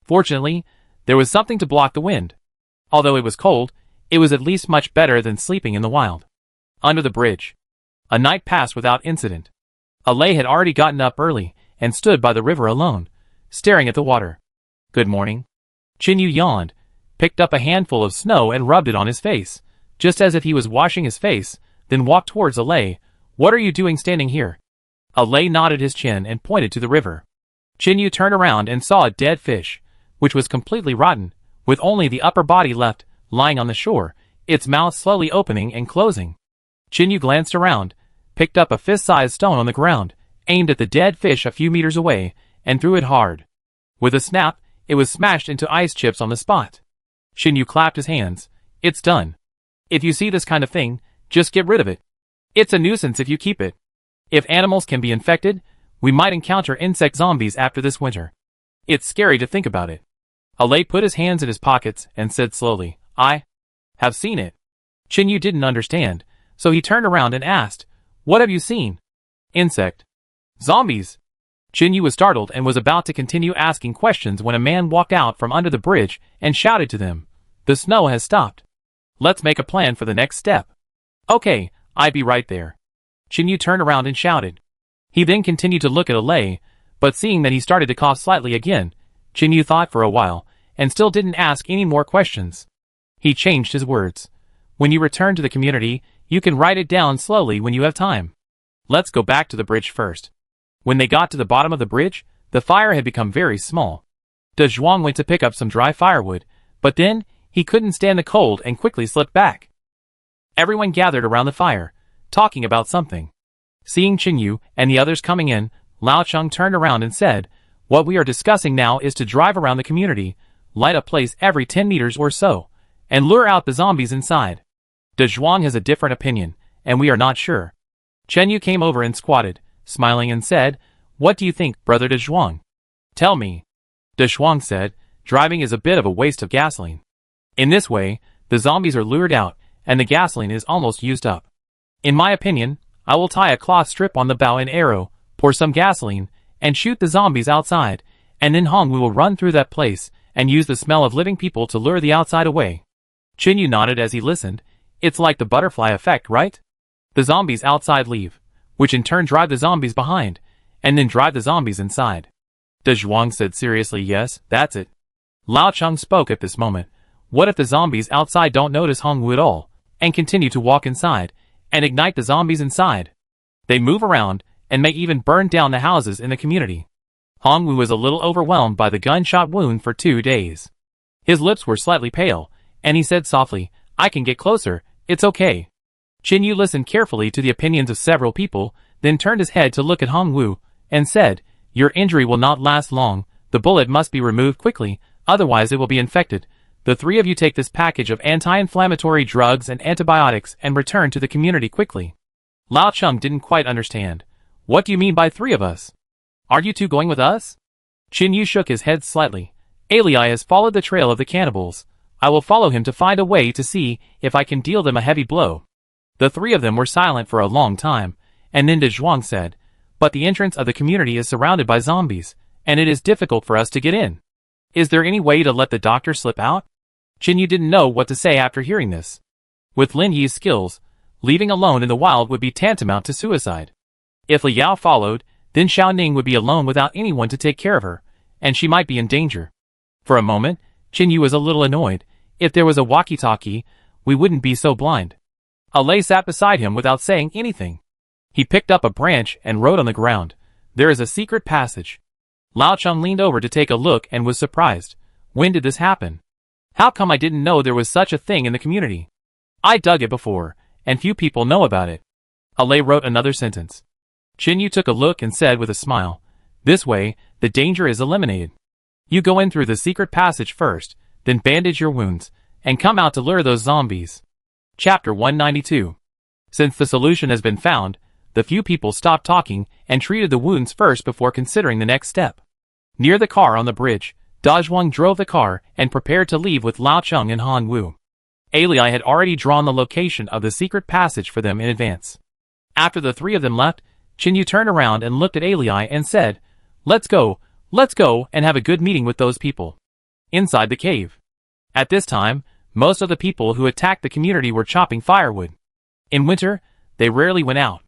Speaker 1: Fortunately, there was something to block the wind. Although it was cold, It was at least much better than sleeping in the wild. Under the bridge. A night passed without incident. Alay had already gotten up early and stood by the river alone, staring at the water. Good morning. Chinyu yawned, picked up a handful of snow and rubbed it on his face, just as if he was washing his face, then walked towards Alay. What are you doing standing here? Alay nodded his chin and pointed to the river. Chinyu turned around and saw a dead fish, which was completely rotten, with only the upper body left, lying on the shore, its mouth slowly opening and closing. Chinyu glanced around, picked up a fist-sized stone on the ground, aimed at the dead fish a few meters away, and threw it hard. With a snap, it was smashed into ice chips on the spot. Chinyu clapped his hands. It's done. If you see this kind of thing, just get rid of it. It's a nuisance if you keep it. If animals can be infected, we might encounter insect zombies after this winter. It's scary to think about it. Alay put his hands in his pockets and said slowly, I have seen it. Chinyu didn't understand, so he turned around and asked, What have you seen? Insect. Zombies. Chinyu was startled and was about to continue asking questions when a man walked out from under the bridge and shouted to them, The snow has stopped. Let's make a plan for the next step. Okay, I'll be right there. Chinyu turned around and shouted. He then continued to look at Alay, but seeing that he started to cough slightly again, Chinyu thought for a while, and still didn't ask any more questions. He changed his words. When you return to the community, you can write it down slowly when you have time. Let's go back to the bridge first. When they got to the bottom of the bridge, the fire had become very small. De Zhuang went to pick up some dry firewood, but then, he couldn't stand the cold and quickly slipped back. Everyone gathered around the fire, talking about something. Seeing Chinyu and the others coming in, Lao Cheng turned around and said, What we are discussing now is to drive around the community, light a place every 10 meters or so, and lure out the zombies inside. De Zhuang has a different opinion, and we are not sure. Chenyu came over and squatted, smiling and said, What do you think, brother De Zhuang? Tell me. De Zhuang said, Driving is a bit of a waste of gasoline. In this way, the zombies are lured out, and the gasoline is almost used up. In my opinion, I will tie a cloth strip on the bow and arrow, pour some gasoline, and shoot the zombies outside, and then Hongwu will run through that place, and use the smell of living people to lure the outside away. Chinyu nodded as he listened. It's like the butterfly effect, right? The zombies outside leave, which in turn drive the zombies behind, and then drive the zombies inside. De Zhuang said seriously, Yes, that's it. Lao Cheng spoke at this moment. What if the zombies outside don't notice Hongwu at all, and continue to walk inside, and ignite the zombies inside? They move around, and may even burn down the houses in the community. Hongwu was a little overwhelmed by the gunshot wound for 2 days. His lips were slightly pale, and he said softly, I can get closer, it's okay. Chinyu listened carefully to the opinions of several people, then turned his head to look at Hongwu, and said, Your injury will not last long, the bullet must be removed quickly, otherwise it will be infected. The 3 of you take this package of anti-inflammatory drugs and antibiotics and return to the community quickly. Lao Cheng didn't quite understand. What do you mean by 3 of us? Are you 2 going with us? Chinyu shook his head slightly. Ali has followed the trail of the cannibals. I will follow him to find a way to see if I can deal them a heavy blow. The 3 of them were silent for a long time, and then De Zhuang said, But the entrance of the community is surrounded by zombies, and it is difficult for us to get in. Is there any way to let the doctor slip out? Chinyu didn't know what to say after hearing this. With Lin Yi's skills, leaving alone in the wild would be tantamount to suicide. If Li Yao followed, then Xiao Ning would be alone without anyone to take care of her, and she might be in danger. For a moment, Chinyu was a little annoyed. If there was a walkie-talkie, we wouldn't be so blind. Alay sat beside him without saying anything. He picked up a branch and wrote on the ground, There is a secret passage. Lao Cheng leaned over to take a look and was surprised. When did this happen? How come I didn't know there was such a thing in the community? I dug it before, and few people know about it. Alay wrote another sentence. Chinyu took a look and said with a smile, This way, the danger is eliminated. You go in through the secret passage first, then bandage your wounds, and come out to lure those zombies. Chapter 192. Since the solution has been found, the few people stopped talking and treated the wounds first before considering the next step. Near the car on the bridge, Da Zhuang drove the car and prepared to leave with Lao Cheng and Han Wu. Ali had already drawn the location of the secret passage for them in advance. After the 3 of them left, Chinyu turned around and looked at Ali and said, let's go and have a good meeting with those people. Inside the cave. At this time, Most of the people who attacked the community were chopping firewood. In winter, they rarely went out.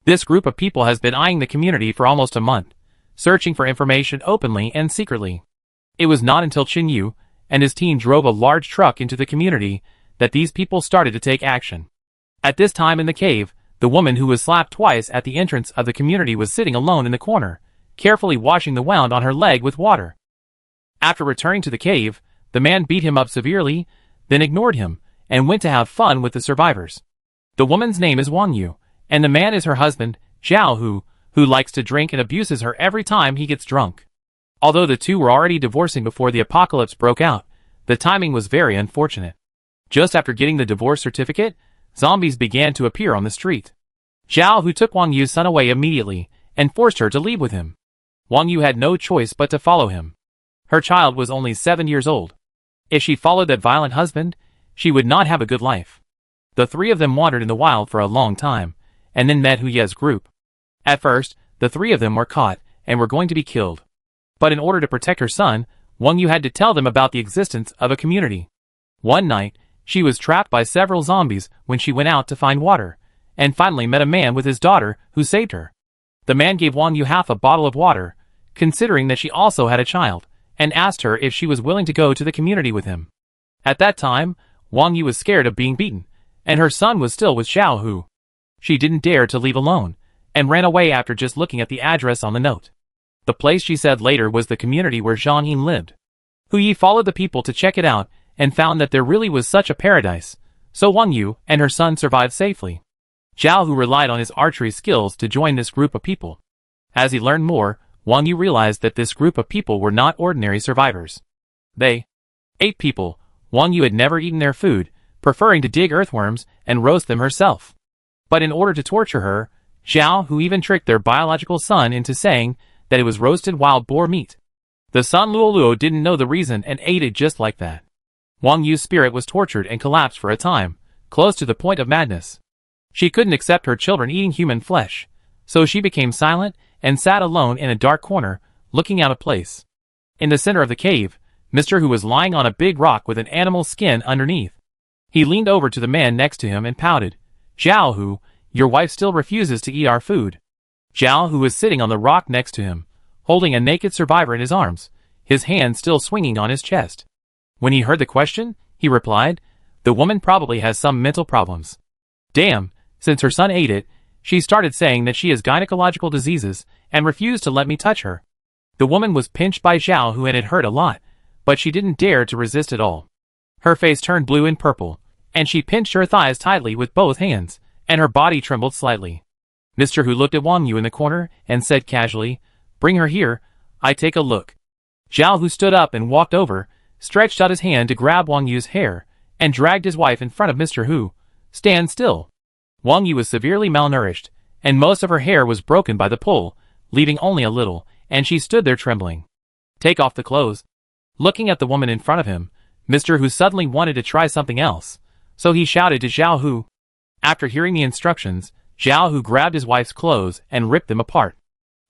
Speaker 1: This group of people has been eyeing the community for almost a month, searching for information openly and secretly. It was not until Qin Yu and his team drove a large truck into the community that these people started to take action. At this time in the cave, the woman who was slapped twice at the entrance of the community was sitting alone in the corner, carefully washing the wound on her leg with water. After returning to the cave, the man beat him up severely, then ignored him, and went to have fun with the survivors. The woman's name is Wang Yu, and the man is her husband, Zhao Hu, who likes to drink and abuses her every time he gets drunk. Although the two were already divorcing before the apocalypse broke out, the timing was very unfortunate. Just after getting the divorce certificate, zombies began to appear on the street. Zhao Hu took Wang Yu's son away immediately, and forced her to leave with him. Wang Yu had no choice but to follow him. Her child was only 7 years old. If she followed that violent husband, she would not have a good life. The three of them wandered in the wild for a long time, and then met Hu Ye's group. At first, the three of them were caught, and were going to be killed. But in order to protect her son, Wang Yu had to tell them about the existence of a community. One night, she was trapped by several zombies when she went out to find water, and finally met a man with his daughter who saved her. The man gave Wang Yu half a bottle of water, considering that she also had a child, and asked her if she was willing to go to the community with him. At that time, Wang Yu was scared of being beaten, and her son was still with Zhao Hu. She didn't dare to leave alone, and ran away after just looking at the address on the note. The place she said later was the community where Zhang Yin lived. Hu Yi followed the people to check it out, and found that there really was such a paradise, so Wang Yu and her son survived safely. Zhao Hu relied on his archery skills to join this group of people. As he learned more, Wang Yu realized that this group of people were not ordinary survivors. They ate people. Wang Yu had never eaten their food, preferring to dig earthworms and roast them herself. But in order to torture her, Zhao Hu even tricked their biological son into saying that it was roasted wild boar meat. The son Luoluo didn't know the reason and ate it just like that. Wang Yu's spirit was tortured and collapsed for a time, close to the point of madness. She couldn't accept her children eating human flesh, so she became silent and sat alone in a dark corner, looking out of place. In the center of the cave, Mr. Hu was lying on a big rock with an animal's skin underneath. He leaned over to the man next to him and pouted, "Zhao Hu, your wife still refuses to eat our food." Zhao Hu was sitting on the rock next to him, holding a naked survivor in his arms, his hand still swinging on his chest. When he heard the question, he replied, "The woman probably has some mental problems. Damn, since her son ate it, she started saying that she has gynecological diseases and refused to let me touch her." The woman was pinched by Zhao Hu and it hurt a lot, but she didn't dare to resist at all. Her face turned blue and purple, and she pinched her thighs tightly with both hands, and her body trembled slightly. Mr. Hu looked at Wang Yu in the corner and said casually, "Bring her here, I take a look." Zhao Hu stood up and walked over, stretched out his hand to grab Wang Yu's hair, and dragged his wife in front of Mr. Hu. "Stand still." Wang Yu was severely malnourished, and most of her hair was broken by the pull, leaving only a little, and she stood there trembling. "Take off the clothes." Looking at the woman in front of him, Mr. Hu suddenly wanted to try something else, so he shouted to Zhao Hu. After hearing the instructions, Zhao Hu grabbed his wife's clothes and ripped them apart.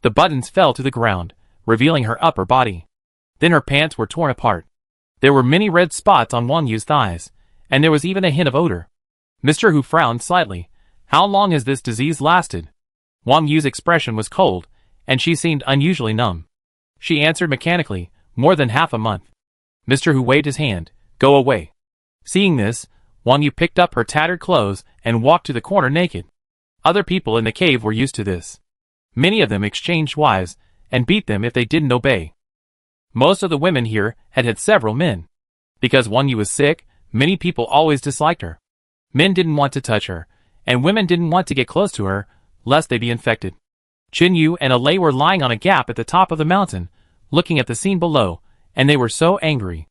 Speaker 1: The buttons fell to the ground, revealing her upper body. Then her pants were torn apart. There were many red spots on Wang Yu's thighs, and there was even a hint of odor. Mr. Hu frowned slightly. How long has this disease lasted? Wang Yu's expression was cold, and she seemed unusually numb. She answered mechanically, "More than half a month." Mr. Hu waved his hand, "Go away." Seeing this, Wang Yu picked up her tattered clothes and walked to the corner naked. Other people in the cave were used to this. Many of them exchanged wives and beat them if they didn't obey. Most of the women here had had several men. Because Wang Yu was sick, many people always disliked her. Men didn't want to touch her, and women didn't want to get close to her, lest they be infected. Qin Yu and Alei were lying on a gap at the top of the mountain, looking at the scene below, and they were so angry.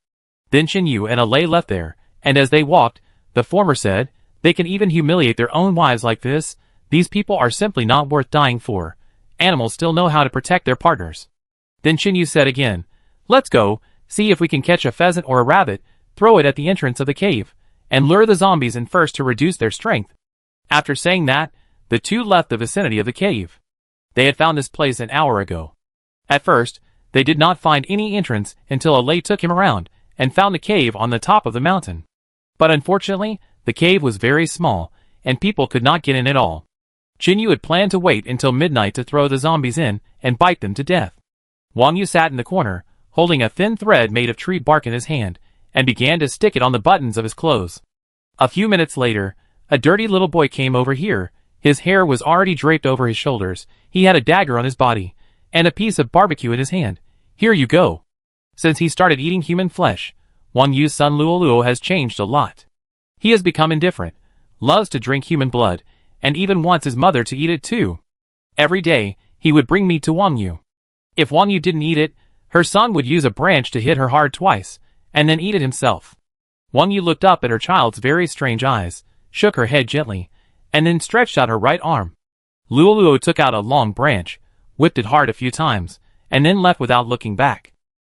Speaker 1: Then Qin Yu and Alei left there, and as they walked, the former said, "They can even humiliate their own wives like this. These people are simply not worth dying for. Animals still know how to protect their partners." Then Qin Yu said again, "Let's go, see if we can catch a pheasant or a rabbit, throw it at the entrance of the cave, and lure the zombies in first to reduce their strength." After saying that, the two left the vicinity of the cave. They had found this place an hour ago. At first, they did not find any entrance until Alei took him around and found the cave on the top of the mountain. But unfortunately, the cave was very small, and people could not get in at all. Jinyu had planned to wait until midnight to throw the zombies in and bite them to death. Wang Yu sat in the corner, holding a thin thread made of tree bark in his hand, and began to stick it on the buttons of his clothes. A few minutes later, a dirty little boy came over here. His hair was already draped over his shoulders, he had a dagger on his body, and a piece of barbecue in his hand. Here you go. Since he started eating human flesh, Wang Yu's son Luoluo has changed a lot. He has become indifferent, loves to drink human blood, and even wants his mother to eat it too. Every day, he would bring meat to Wang Yu. If Wang Yu didn't eat it, her son would use a branch to hit her hard twice, and then eat it himself. Wang Yu looked up at her child's very strange eyes, shook her head gently, and then stretched out her right arm. Luoluo took out a long branch, whipped it hard a few times, and then left without looking back.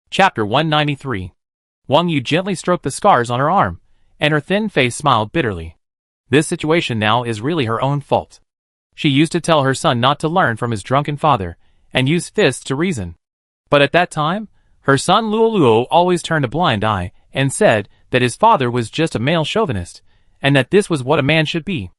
Speaker 1: Chapter 193. Wang Yu gently stroked the scars on her arm, and her thin face smiled bitterly. This situation now is really her own fault. She used to tell her son not to learn from his drunken father, and use fists to reason. But at that time, her son Luoluo always turned a blind eye, and said that his father was just a male chauvinist, and that this was what a man should be.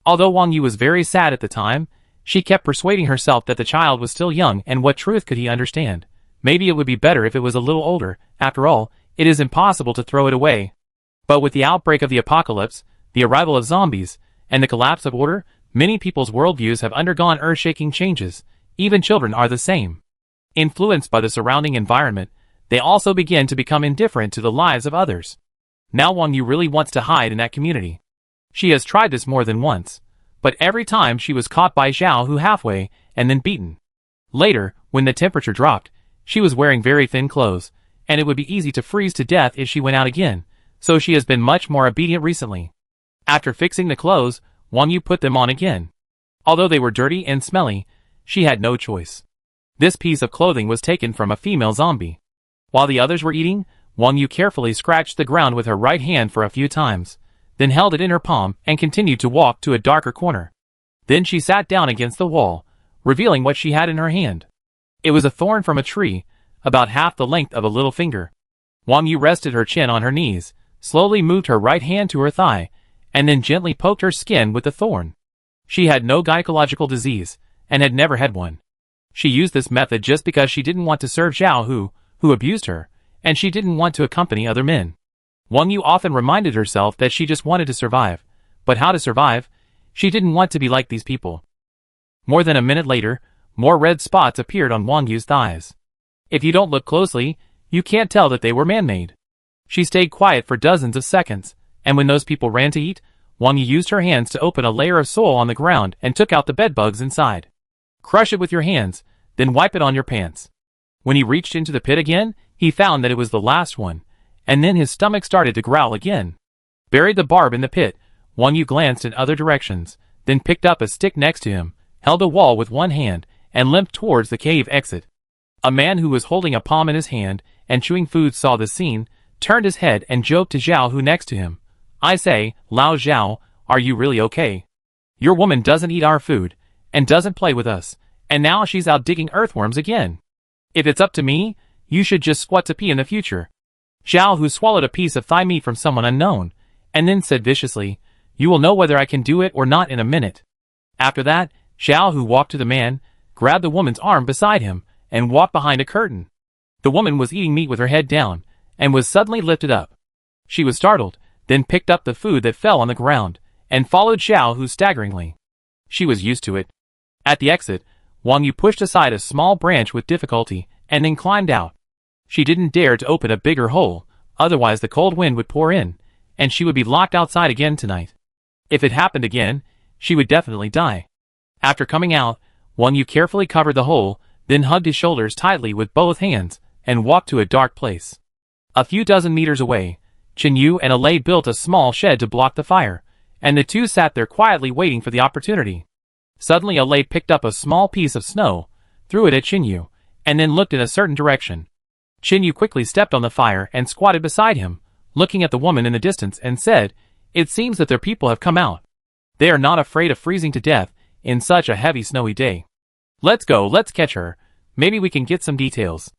Speaker 1: Although Wang Yu was very sad at the time, she kept persuading herself that the child was still young and what truth could he understand. Maybe it would be better if it was a little older. After all, it is impossible to throw it away. But with the outbreak of the apocalypse, the arrival of zombies, and the collapse of order, many people's worldviews have undergone earth-shaking changes. Even children are the same. Influenced by the surrounding environment, they also begin to become indifferent to the lives of others. Now Wang Yu really wants to hide in that community. She has tried this more than once, but every time she was caught by Zhao Hu halfway, and then beaten. Later, when the temperature dropped, she was wearing very thin clothes, and it would be easy to freeze to death if she went out again, so she has been much more obedient recently. After fixing the clothes, Wang Yu put them on again. Although they were dirty and smelly, she had no choice. This piece of clothing was taken from a female zombie. While the others were eating, Wang Yu carefully scratched the ground with her right hand for a few times, then held it in her palm and continued to walk to a darker corner. Then she sat down against the wall, revealing what she had in her hand. It was a thorn from a tree, about half the length of a little finger. Wang Yu rested her chin on her knees, slowly moved her right hand to her thigh, and then gently poked her skin with the thorn. She had no gynecological disease, and had never had one. She used this method just because she didn't want to serve Zhao Hu, who abused her, and she didn't want to accompany other men. Wang Yu often reminded herself that she just wanted to survive. But how to survive? She didn't want to be like these people. More than a minute later, more red spots appeared on Wang Yu's thighs. If you don't look closely, you can't tell that they were man-made. She stayed quiet for dozens of seconds, and when those people ran to eat, Wang Yu used her hands to open a layer of soil on the ground and took out the bedbugs inside. Crush it with your hands, then wipe it on your pants. When he reached into the pit again, he found that it was the last one, and then his stomach started to growl again. Buried the barb in the pit, Wang Yu glanced in other directions, then picked up a stick next to him, held a wall with one hand, and limped towards the cave exit. A man who was holding a palm in his hand and chewing food saw the scene, turned his head and joked to Zhao Hu next to him. I say, Lao Zhao, are you really okay? Your woman doesn't eat our food, and doesn't play with us, and now she's out digging earthworms again. If it's up to me, you should just squat to pee in the future. Zhao Hu swallowed a piece of thigh meat from someone unknown, and then said viciously, you will know whether I can do it or not in a minute. After that, Zhao Hu walked to the man, grabbed the woman's arm beside him, and walked behind a curtain. The woman was eating meat with her head down, and was suddenly lifted up. She was startled, then picked up the food that fell on the ground, and followed Zhao Hu staggeringly. She was used to it. At the exit, Wang Yu pushed aside a small branch with difficulty, and then climbed out. She didn't dare to open a bigger hole, otherwise the cold wind would pour in, and she would be locked outside again tonight. If it happened again, she would definitely die. After coming out, Wang Yu carefully covered the hole, then hugged his shoulders tightly with both hands, and walked to a dark place. A few dozen meters away, Chen Yu and Alei built a small shed to block the fire, and the two sat there quietly waiting for the opportunity. Suddenly Alei picked up a small piece of snow, threw it at Chen Yu, and then looked in a certain direction. Chen Yu quickly stepped on the fire and squatted beside him, looking at the woman in the distance and said, it seems that their people have come out. They are not afraid of freezing to death in such a heavy snowy day. Let's go, let's catch her. Maybe we can get some details.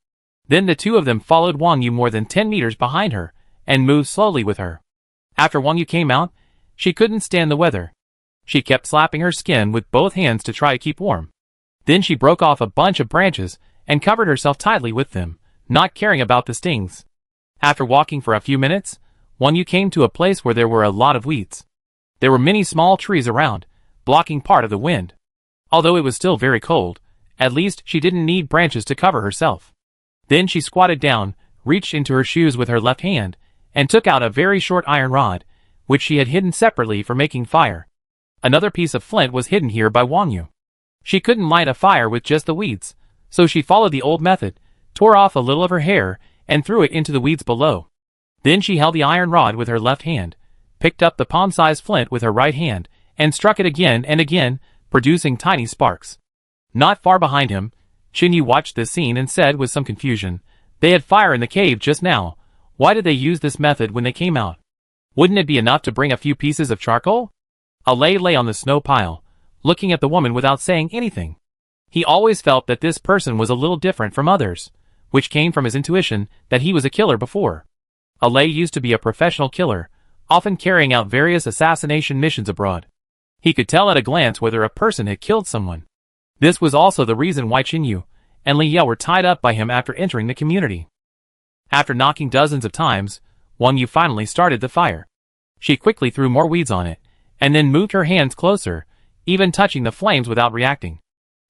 Speaker 1: Then the two of them followed Wang Yu more than 10 meters behind her, and moved slowly with her. After Wang Yu came out, she couldn't stand the weather. She kept slapping her skin with both hands to try to keep warm. Then she broke off a bunch of branches and covered herself tightly with them, not caring about the stings. After walking for a few minutes, Wang Yu came to a place where there were a lot of weeds. There were many small trees around, blocking part of the wind. Although it was still very cold, at least she didn't need branches to cover herself. Then she squatted down, reached into her shoes with her left hand, and took out a very short iron rod, which she had hidden separately for making fire. Another piece of flint was hidden here by Wang Yu. She couldn't light a fire with just the weeds, so she followed the old method, tore off a little of her hair, and threw it into the weeds below. Then she held the iron rod with her left hand, picked up the palm-sized flint with her right hand, and struck it again and again, producing tiny sparks. Not far behind him, Qin Yu watched this scene and said with some confusion, "They had fire in the cave just now. Why did they use this method when they came out? Wouldn't it be enough to bring a few pieces of charcoal?" Alei lay on the snow pile, looking at the woman without saying anything. He always felt that this person was a little different from others, which came from his intuition that he was a killer before. Alei used to be a professional killer, often carrying out various assassination missions abroad. He could tell at a glance whether a person had killed someone. This was also the reason why Qin Yu and Li Yao were tied up by him after entering the community. After knocking dozens of times, Wang Yu finally started the fire. She quickly threw more weeds on it, and then moved her hands closer, even touching the flames without reacting.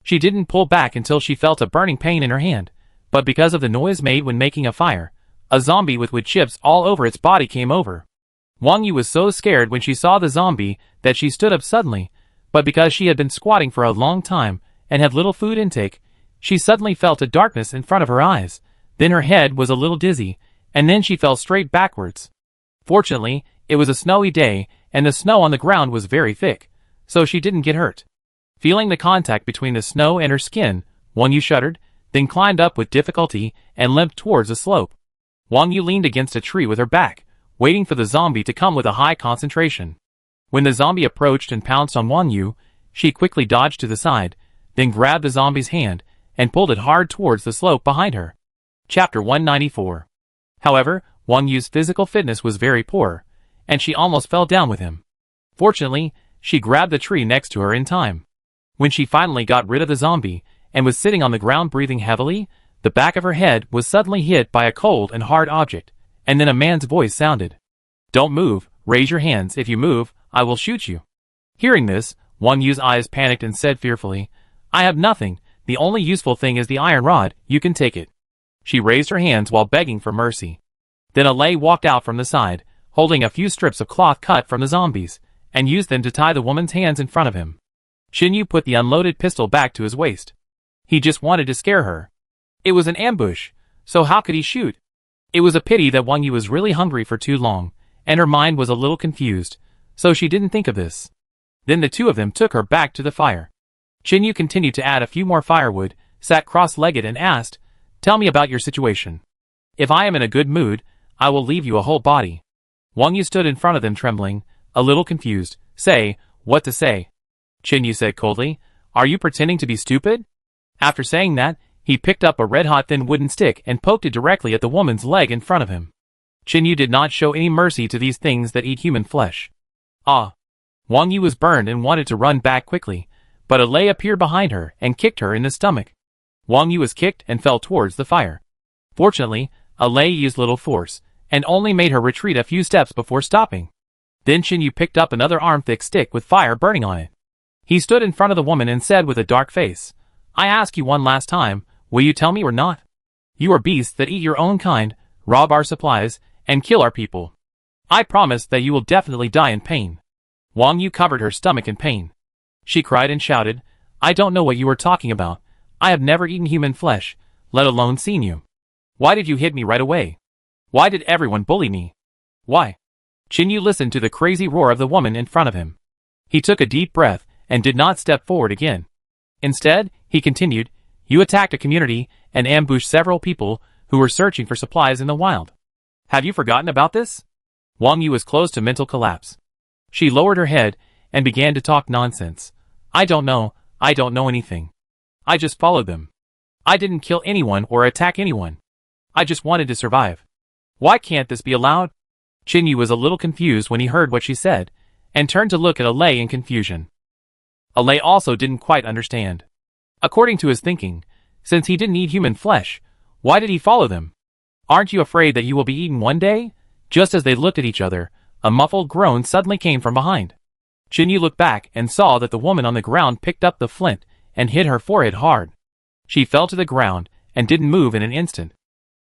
Speaker 1: She didn't pull back until she felt a burning pain in her hand, but because of the noise made when making a fire, a zombie with wood chips all over its body came over. Wang Yu was so scared when she saw the zombie that she stood up suddenly, but because she had been squatting for a long time and had little food intake, she suddenly felt a darkness in front of her eyes, then her head was a little dizzy, and then she fell straight backwards. Fortunately, it was a snowy day, and the snow on the ground was very thick, so she didn't get hurt. Feeling the contact between the snow and her skin, Wang Yu shuddered, then climbed up with difficulty and limped towards the slope. Wang Yu leaned against a tree with her back, waiting for the zombie to come with a high concentration. When the zombie approached and pounced on Wang Yu, she quickly dodged to the side, then grabbed the zombie's hand and pulled it hard towards the slope behind her. Chapter 194. However, Wang Yu's physical fitness was very poor, and she almost fell down with him. Fortunately, she grabbed the tree next to her in time. When she finally got rid of the zombie and was sitting on the ground breathing heavily, the back of her head was suddenly hit by a cold and hard object, and then a man's voice sounded. "Don't move, raise your hands. If you move, I will shoot you." Hearing this, Wang Yu's eyes panicked and said fearfully, "I have nothing. The only useful thing is the iron rod. You can take it." She raised her hands while begging for mercy. Then Alei walked out from the side, holding a few strips of cloth cut from the zombies, and used them to tie the woman's hands in front of him. Qin Yu put the unloaded pistol back to his waist. He just wanted to scare her. It was an ambush, so how could he shoot? It was a pity that Wang Yu was really hungry for too long, and her mind was a little confused, so she didn't think of this. Then the two of them took her back to the fire. Qin Yu continued to add a few more firewood, sat cross-legged and asked, "Tell me about your situation. If I am in a good mood, I will leave you a whole body." Wang Yu stood in front of them trembling, a little confused. "Say, what to say?" Qin Yu said coldly, "Are you pretending to be stupid?" After saying that, he picked up a red-hot thin wooden stick and poked it directly at the woman's leg in front of him. Qin Yu did not show any mercy to these things that eat human flesh. Ah! Wang Yu was burned and wanted to run back quickly, but Alei appeared behind her and kicked her in the stomach. Wang Yu was kicked and fell towards the fire. Fortunately, Alei used little force, and only made her retreat a few steps before stopping. Then Qin Yu picked up another arm-thick stick with fire burning on it. He stood in front of the woman and said with a dark face, "I ask you one last time, will you tell me or not? You are beasts that eat your own kind, rob our supplies, and kill our people. I promise that you will definitely die in pain." Wang Yu covered her stomach in pain. She cried and shouted, "I don't know what you are talking about. I have never eaten human flesh, let alone seen you. Why did you hit me right away? Why did everyone bully me? Why?" Qin Yu listened to the crazy roar of the woman in front of him. He took a deep breath and did not step forward again. Instead, he continued, "You attacked a community and ambushed several people who were searching for supplies in the wild. Have you forgotten about this?" Wang Yu was close to mental collapse. She lowered her head and began to talk nonsense. I don't know anything. I just followed them. I didn't kill anyone or attack anyone. I just wanted to survive. Why can't this be allowed?" Chin-Yu was a little confused when he heard what she said, and turned to look at Alei in confusion. Alei also didn't quite understand. According to his thinking, since he didn't eat human flesh, why did he follow them? Aren't you afraid that you will be eaten one day? Just as they looked at each other, a muffled groan suddenly came from behind. Chin-Yu looked back and saw that the woman on the ground picked up the flint and hit her forehead hard. She fell to the ground and didn't move in an instant.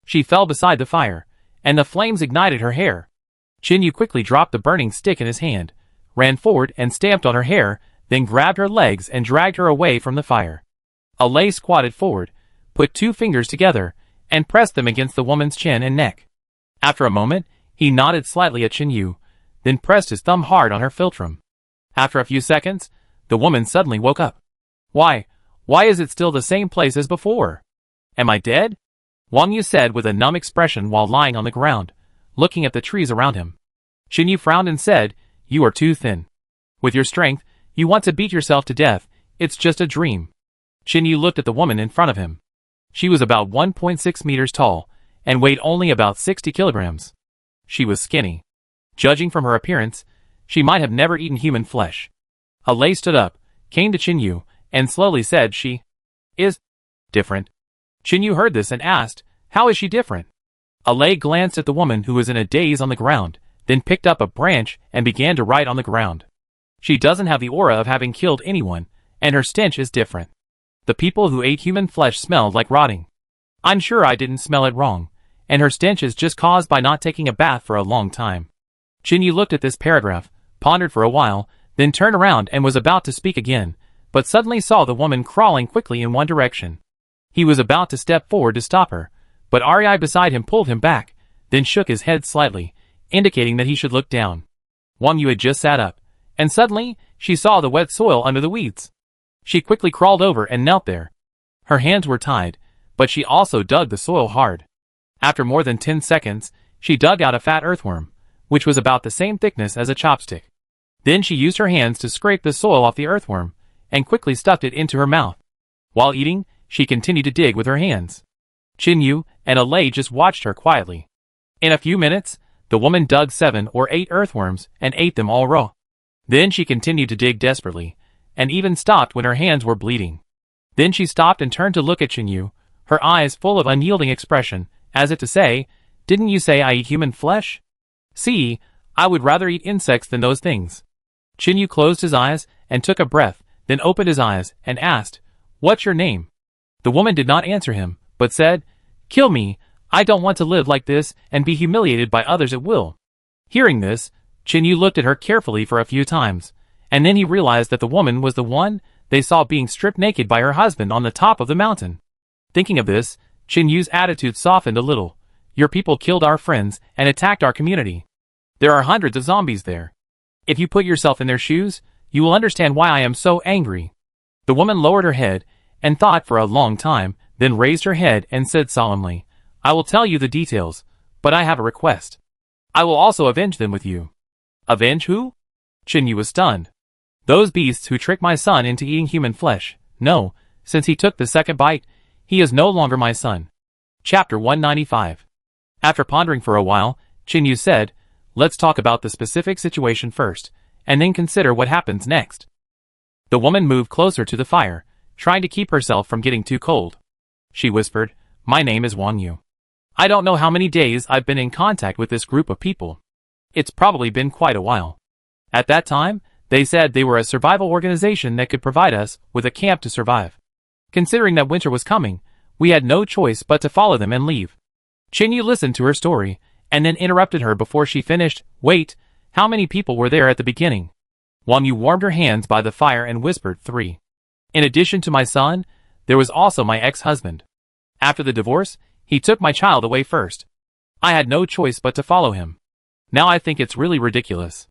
Speaker 1: She fell beside the fire, and the flames ignited her hair. Chin-Yu quickly dropped the burning stick in his hand, ran forward and stamped on her hair, then grabbed her legs and dragged her away from the fire. Alei squatted forward, put 2 fingers together, and pressed them against the woman's chin and neck. After a moment, he nodded slightly at Chin-Yu, then pressed his thumb hard on her philtrum. After a few seconds, the woman suddenly woke up. Why is it still the same place as before? Am I dead? Wang Yu said with a numb expression while lying on the ground, looking at the trees around him. Chin-Yu frowned and said, "You are too thin. With your strength, you want to beat yourself to death. It's just a dream." Chin-Yu looked at the woman in front of him. She was about 1.6 meters tall, and weighed only about 60 kilograms. She was skinny. Judging from her appearance, she might have never eaten human flesh. Alei stood up, came to Chin-Yu, and slowly said she is different. Chin-Yu heard this and asked, "How is she different?" Alei glanced at the woman who was in a daze on the ground, then picked up a branch and began to write on the ground. She doesn't have the aura of having killed anyone, and her stench is different. The people who ate human flesh smelled like rotting. I'm sure I didn't smell it wrong, and her stench is just caused by not taking a bath for a long time. Chin-Yu looked at this paragraph, pondered for a while, then turned around and was about to speak again, but suddenly saw the woman crawling quickly in one direction. He was about to step forward to stop her, but Ari beside him pulled him back, then shook his head slightly, indicating that he should look down. Wang Yu had just sat up, and suddenly, she saw the wet soil under the weeds. She quickly crawled over and knelt there. Her hands were tied, but she also dug the soil hard. After more than 10 seconds, she dug out a fat earthworm, which was about the same thickness as a chopstick. Then she used her hands to scrape the soil off the earthworm, and quickly stuffed it into her mouth. While eating, she continued to dig with her hands. Chin-Yu and Alei just watched her quietly. In a few minutes, the woman dug 7 or 8 earthworms and ate them all raw. Then she continued to dig desperately, and even stopped when her hands were bleeding. Then she stopped and turned to look at Chin-Yu, her eyes full of unyielding expression, as if to say, "Didn't you say I eat human flesh? See, I would rather eat insects than those things." Chin-Yu closed his eyes and took a breath, then opened his eyes and asked, "What's your name?" The woman did not answer him, but said, "Kill me, I don't want to live like this and be humiliated by others at will." Hearing this, Chin-Yu looked at her carefully for a few times, and then he realized that the woman was the one they saw being stripped naked by her husband on the top of the mountain. Thinking of this, Chin-Yu's attitude softened a little. "Your people killed our friends and attacked our community. There are hundreds of zombies there. If you put yourself in their shoes, you will understand why I am so angry." The woman lowered her head and thought for a long time, then raised her head and said solemnly, "I will tell you the details, but I have a request. I will also avenge them with you." "Avenge who?" Chin-Yu was stunned. "Those beasts who tricked my son into eating human flesh. No, since he took the second bite, he is no longer my son." Chapter 195. After pondering for a while, Chin-Yu said, "Let's talk about the specific situation first, and then consider what happens next." The woman moved closer to the fire, trying to keep herself from getting too cold. She whispered, "My name is Wang Yu. I don't know how many days I've been in contact with this group of people. It's probably been quite a while. At that time, they said they were a survival organization that could provide us with a camp to survive. Considering that winter was coming, we had no choice but to follow them and leave." Chin-Yu listened to her story, and then interrupted her before she finished. "Wait, how many people were there at the beginning?" Wang Yu warmed her hands by the fire and whispered, 3. "In addition to my son, there was also my ex-husband. After the divorce, he took my child away first. I had no choice but to follow him. Now I think it's really ridiculous.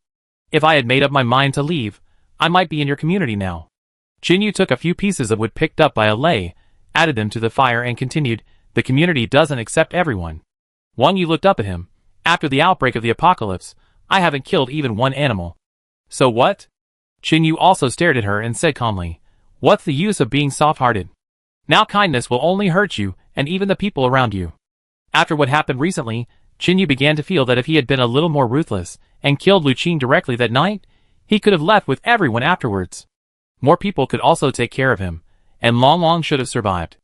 Speaker 1: If I had made up my mind to leave, I might be in your community now." Chin-Yu took a few pieces of wood picked up by Alei, added them to the fire and continued, "The community doesn't accept everyone." Wang Yu looked up at him. "After the outbreak of the apocalypse, I haven't killed even one animal. So what?" Chin-Yu also stared at her and said calmly, "What's the use of being soft-hearted? Now kindness will only hurt you and even the people around you." After what happened recently, Yu began to feel that if he had been a little more ruthless and killed Lu Qing directly that night, he could have left with everyone afterwards. More people could also take care of him, and Long should have survived.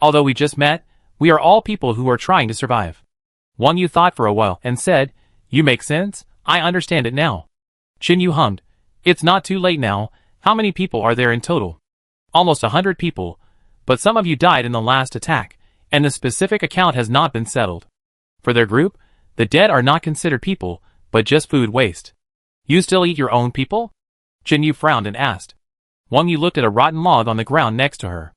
Speaker 1: Although we just met, we are all people who are trying to survive. Wang Yu thought for a while and said, "You make sense, I understand it now." Qin Yu hummed, "It's not too late now. How many people are there in total?" "Almost 100 people, but some of you died in the last attack, and the specific account has not been settled. For their group, the dead are not considered people, but just food waste." "You still eat your own people?" Qin Yu frowned and asked. Wang Yu looked at a rotten log on the ground next to her.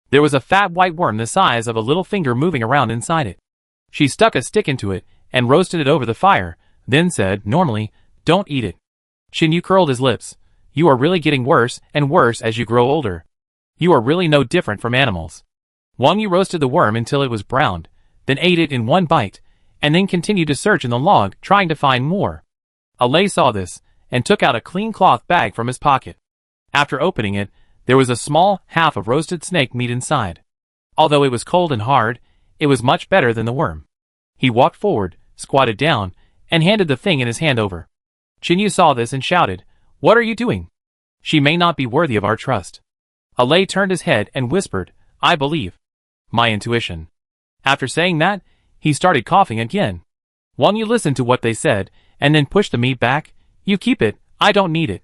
Speaker 1: There was a fat white worm the size of a little finger moving around inside it. She stuck a stick into it and roasted it over the fire, then said, normally, "Don't eat it." Qin Yu curled his lips. "You are really getting worse and worse as you grow older. You are really no different from animals." Wang Yu roasted the worm until it was browned, then ate it in one bite, and then continued to search in the log, trying to find more. Alay saw this, and took out a clean cloth bag from his pocket. After opening it, there was a small half of roasted snake meat inside. Although it was cold and hard, it was much better than the worm. He walked forward, squatted down, and handed the thing in his hand over. Qin Yu saw this and shouted, "What are you doing? She may not be worthy of our trust." Alay turned his head and whispered, "I believe my intuition." After saying that, he started coughing again. Wang Yu listened to what they said, and then pushed the meat back. "You keep it, I don't need it."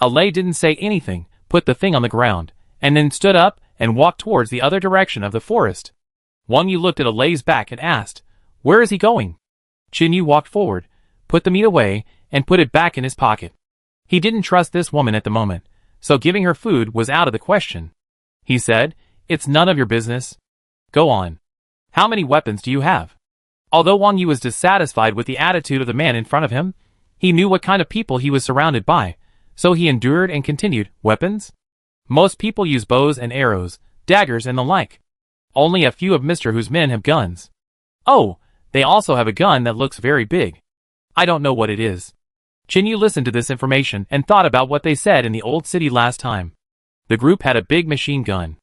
Speaker 1: Alay didn't say anything, put the thing on the ground, and then stood up and walked towards the other direction of the forest. Wang Yu looked at Alay's back and asked, "Where is he going?" Qin Yu walked forward, put the meat away, and put it back in his pocket. He didn't trust this woman at the moment, so giving her food was out of the question. He said, "It's none of your business. Go on. How many weapons do you have?" Although Wang Yu was dissatisfied with the attitude of the man in front of him, he knew what kind of people he was surrounded by, so he endured and continued, "Weapons? Most people use bows and arrows, daggers and the like. Only a few of Mr. Hu's men have guns. Oh, they also have a gun that looks very big. I don't know what it is." Qin Yu listened to this information and thought about what they said in the old city last time. The group had a big machine gun.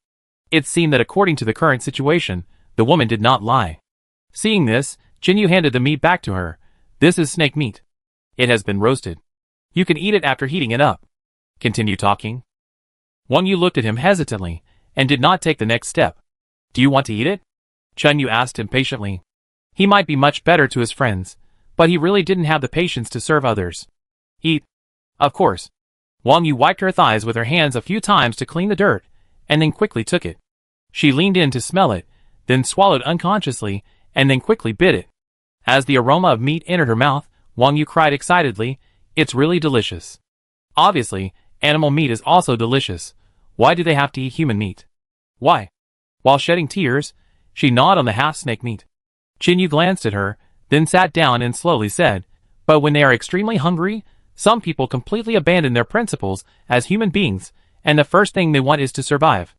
Speaker 1: It seemed that according to the current situation, the woman did not lie. Seeing this, Qin Yu handed the meat back to her. "This is snake meat. It has been roasted. You can eat it after heating it up. Continue talking." Wang Yu looked at him hesitantly, and did not take the next step. "Do you want to eat it?" Qin Yu asked impatiently. He might be much better to his friends, but he really didn't have the patience to serve others. "Eat." "Of course." Wang Yu wiped her thighs with her hands a few times to clean the dirt, and then quickly took it. She leaned in to smell it, then swallowed unconsciously, and then quickly bit it. As the aroma of meat entered her mouth, Wang Yu cried excitedly, "It's really delicious." Obviously, animal meat is also delicious. Why do they have to eat human meat? Why? While shedding tears, she gnawed on the half-snake meat. Qin Yu glanced at her, then sat down and slowly said, "But when they are extremely hungry, some people completely abandon their principles as human beings, and the first thing they want is to survive.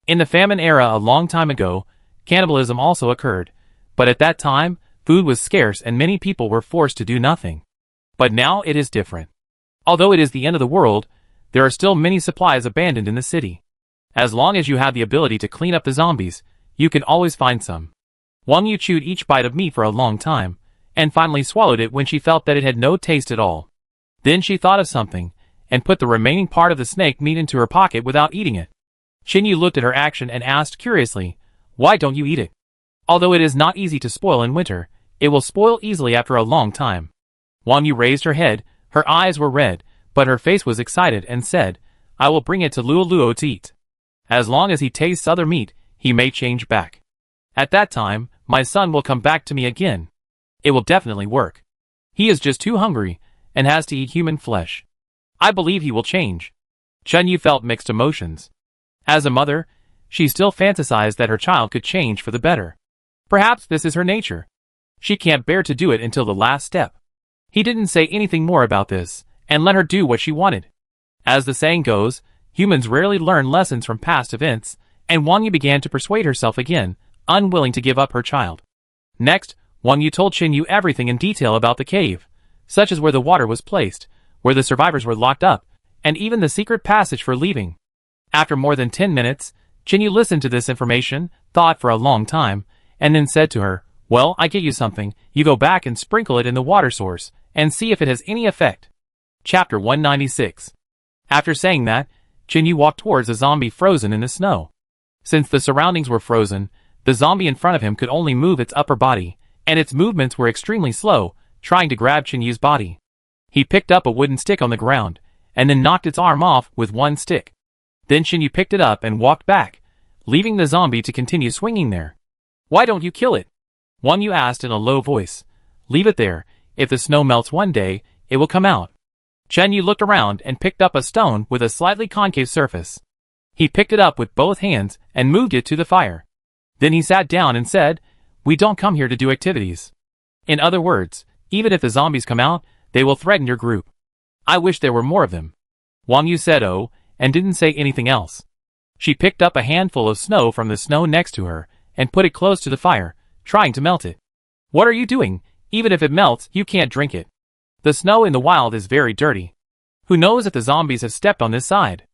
Speaker 1: In the famine era a long time ago, cannibalism also occurred, but at that time, food was scarce and many people were forced to do nothing. But now it is different. Although it is the end of the world, there are still many supplies abandoned in the city. As long as you have the ability to clean up the zombies, you can always find some." Wang Yu chewed each bite of meat for a long time, and finally swallowed it when she felt that it had no taste at all. Then she thought of something, and put the remaining part of the snake meat into her pocket without eating it. Qin Yu looked at her action and asked curiously, "Why don't you eat it?" "Although it is not easy to spoil in winter, it will spoil easily after a long time." Wang Yu raised her head, her eyes were red, but her face was excited and said, "I will bring it to Luo Luo to eat. As long as he tastes other meat, he may change back. At that time, my son will come back to me again. It will definitely work. He is just too hungry, and has to eat human flesh. I believe he will change." Qin Yu felt mixed emotions. As a mother, she still fantasized that her child could change for the better. Perhaps this is her nature. She can't bear to do it until the last step. He didn't say anything more about this, and let her do what she wanted. As the saying goes, humans rarely learn lessons from past events, and Wang Yu began to persuade herself again, unwilling to give up her child. Next, Wang Yu told Qin Yu everything in detail about the cave, such as where the water was placed, where the survivors were locked up, and even the secret passage for leaving. After more than 10 minutes, Qin Yu listened to this information, thought for a long time, and then said to her, Well, I get you something. You go back and sprinkle it in the water source, and see if it has any effect. Chapter 196. After saying that, Jinyu walked towards a zombie frozen in the snow. Since the surroundings were frozen, the zombie in front of him could only move its upper body, and its movements were extremely slow, trying to grab Chinyu's body. He picked up a wooden stick on the ground, and then knocked its arm off with one stick. Then Chinyu picked it up and walked back, leaving the zombie to continue swinging there. Why don't you kill it? Wang Yu asked in a low voice. Leave it there. If the snow melts one day, it will come out. Chinyu looked around and picked up a stone with a slightly concave surface. He picked it up with both hands and moved it to the fire. Then he sat down and said, We don't come here to do activities. In other words, even if the zombies come out, they will threaten your group. I wish there were more of them. Wang Yu said oh, and didn't say anything else. She picked up a handful of snow from the snow next to her and put it close to the fire, trying to melt it. What are you doing? Even if it melts, you can't drink it. The snow in the wild is very dirty. Who knows if the zombies have stepped on this side?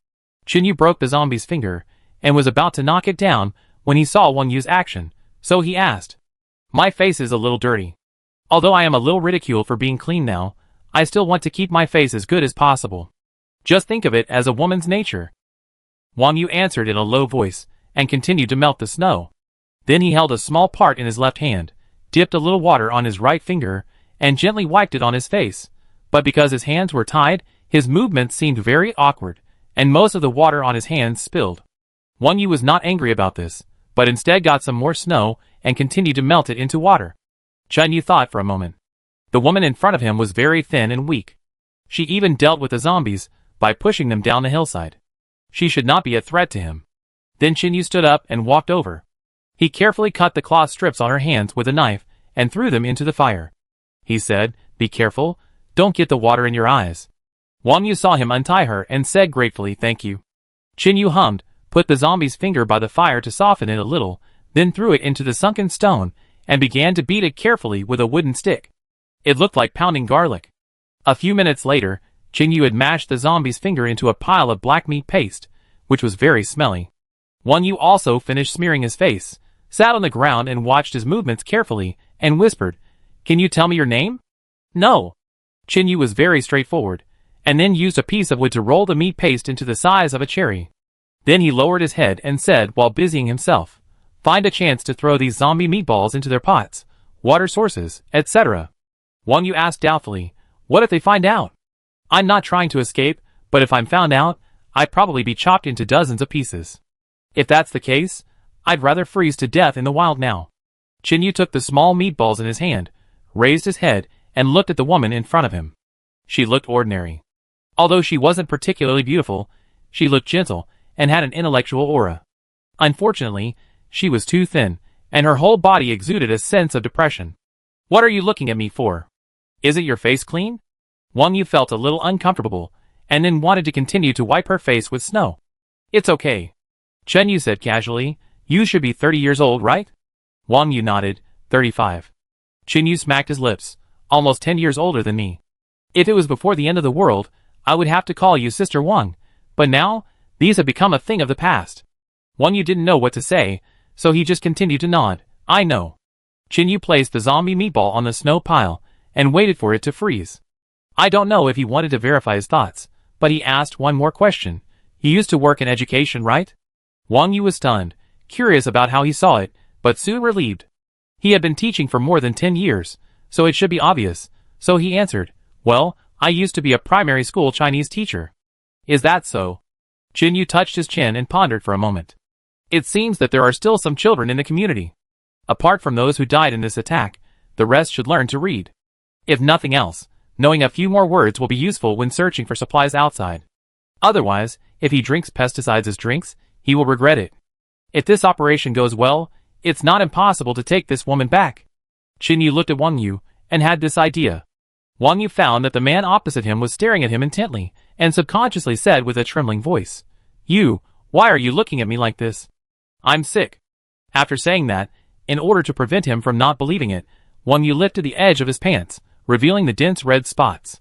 Speaker 1: Chinyu broke the zombie's finger and was about to knock it down when he saw Wang Yu's action, so he asked. My face is a little dirty. Although I am a little ridiculed for being clean now, I still want to keep my face as good as possible. Just think of it as a woman's nature. Wang Yu answered in a low voice and continued to melt the snow. Then he held a small part in his left hand, dipped a little water on his right finger, and gently wiped it on his face. But because his hands were tied, his movements seemed very awkward, and most of the water on his hands spilled. Wang Yu was not angry about this, but instead got some more snow and continued to melt it into water. Chinyu thought for a moment. The woman in front of him was very thin and weak. She even dealt with the zombies by pushing them down the hillside. She should not be a threat to him. Then Chinyu stood up and walked over. He carefully cut the cloth strips on her hands with a knife and threw them into the fire. He said, Be careful, don't get the water in your eyes. Wang Yu saw him untie her and said gratefully thank you. Chinyu hummed, put the zombie's finger by the fire to soften it a little, then threw it into the sunken stone and began to beat it carefully with a wooden stick. It looked like pounding garlic. A few minutes later, Chinyu had mashed the zombie's finger into a pile of black meat paste, which was very smelly. Wang Yu also finished smearing his face, sat on the ground and watched his movements carefully, and whispered, Can you tell me your name? No. Chinyu was very straightforward, and then used a piece of wood to roll the meat paste into the size of a cherry. Then he lowered his head and said while busying himself, Find a chance to throw these zombie meatballs into their pots, water sources, etc. Wang Yu asked doubtfully, What if they find out? I'm not trying to escape, but if I'm found out, I'd probably be chopped into dozens of pieces. If that's the case, I'd rather freeze to death in the wild now. Chinyu took the small meatballs in his hand, raised his head, and looked at the woman in front of him. She looked ordinary. Although she wasn't particularly beautiful, she looked gentle and had an intellectual aura. Unfortunately, she was too thin, and her whole body exuded a sense of depression. What are you looking at me for? Isn't your face clean? Wang Yu felt a little uncomfortable, and then wanted to continue to wipe her face with snow. It's okay. Chinyu said casually, You should be 30 years old, right? Wang Yu nodded, 35. Chinyu smacked his lips, almost 10 years older than me. If it was before the end of the world, I would have to call you Sister Wang, but now, these have become a thing of the past. Wang Yu didn't know what to say, so he just continued to nod, I know. Chinyu placed the zombie meatball on the snow pile, and waited for it to freeze. I don't know if he wanted to verify his thoughts, but he asked one more question. You used to work in education, right? Wang Yu was stunned, curious about how he saw it, but soon relieved. He had been teaching for more than 10 years, so it should be obvious, so he answered, Well, I used to be a primary school Chinese teacher. Is that so? Chinyu touched his chin and pondered for a moment. It seems that there are still some children in the community. Apart from those who died in this attack, the rest should learn to read. If nothing else, knowing a few more words will be useful when searching for supplies outside. Otherwise, if he drinks pesticides as drinks, he will regret it. If this operation goes well, it's not impossible to take this woman back. Chinyu looked at Wang Yu and had this idea. Wang Yu found that the man opposite him was staring at him intently, and subconsciously said with a trembling voice, You, why are you looking at me like this? I'm sick. After saying that, in order to prevent him from not believing it, Wang Yu lifted the edge of his pants, revealing the dense red spots.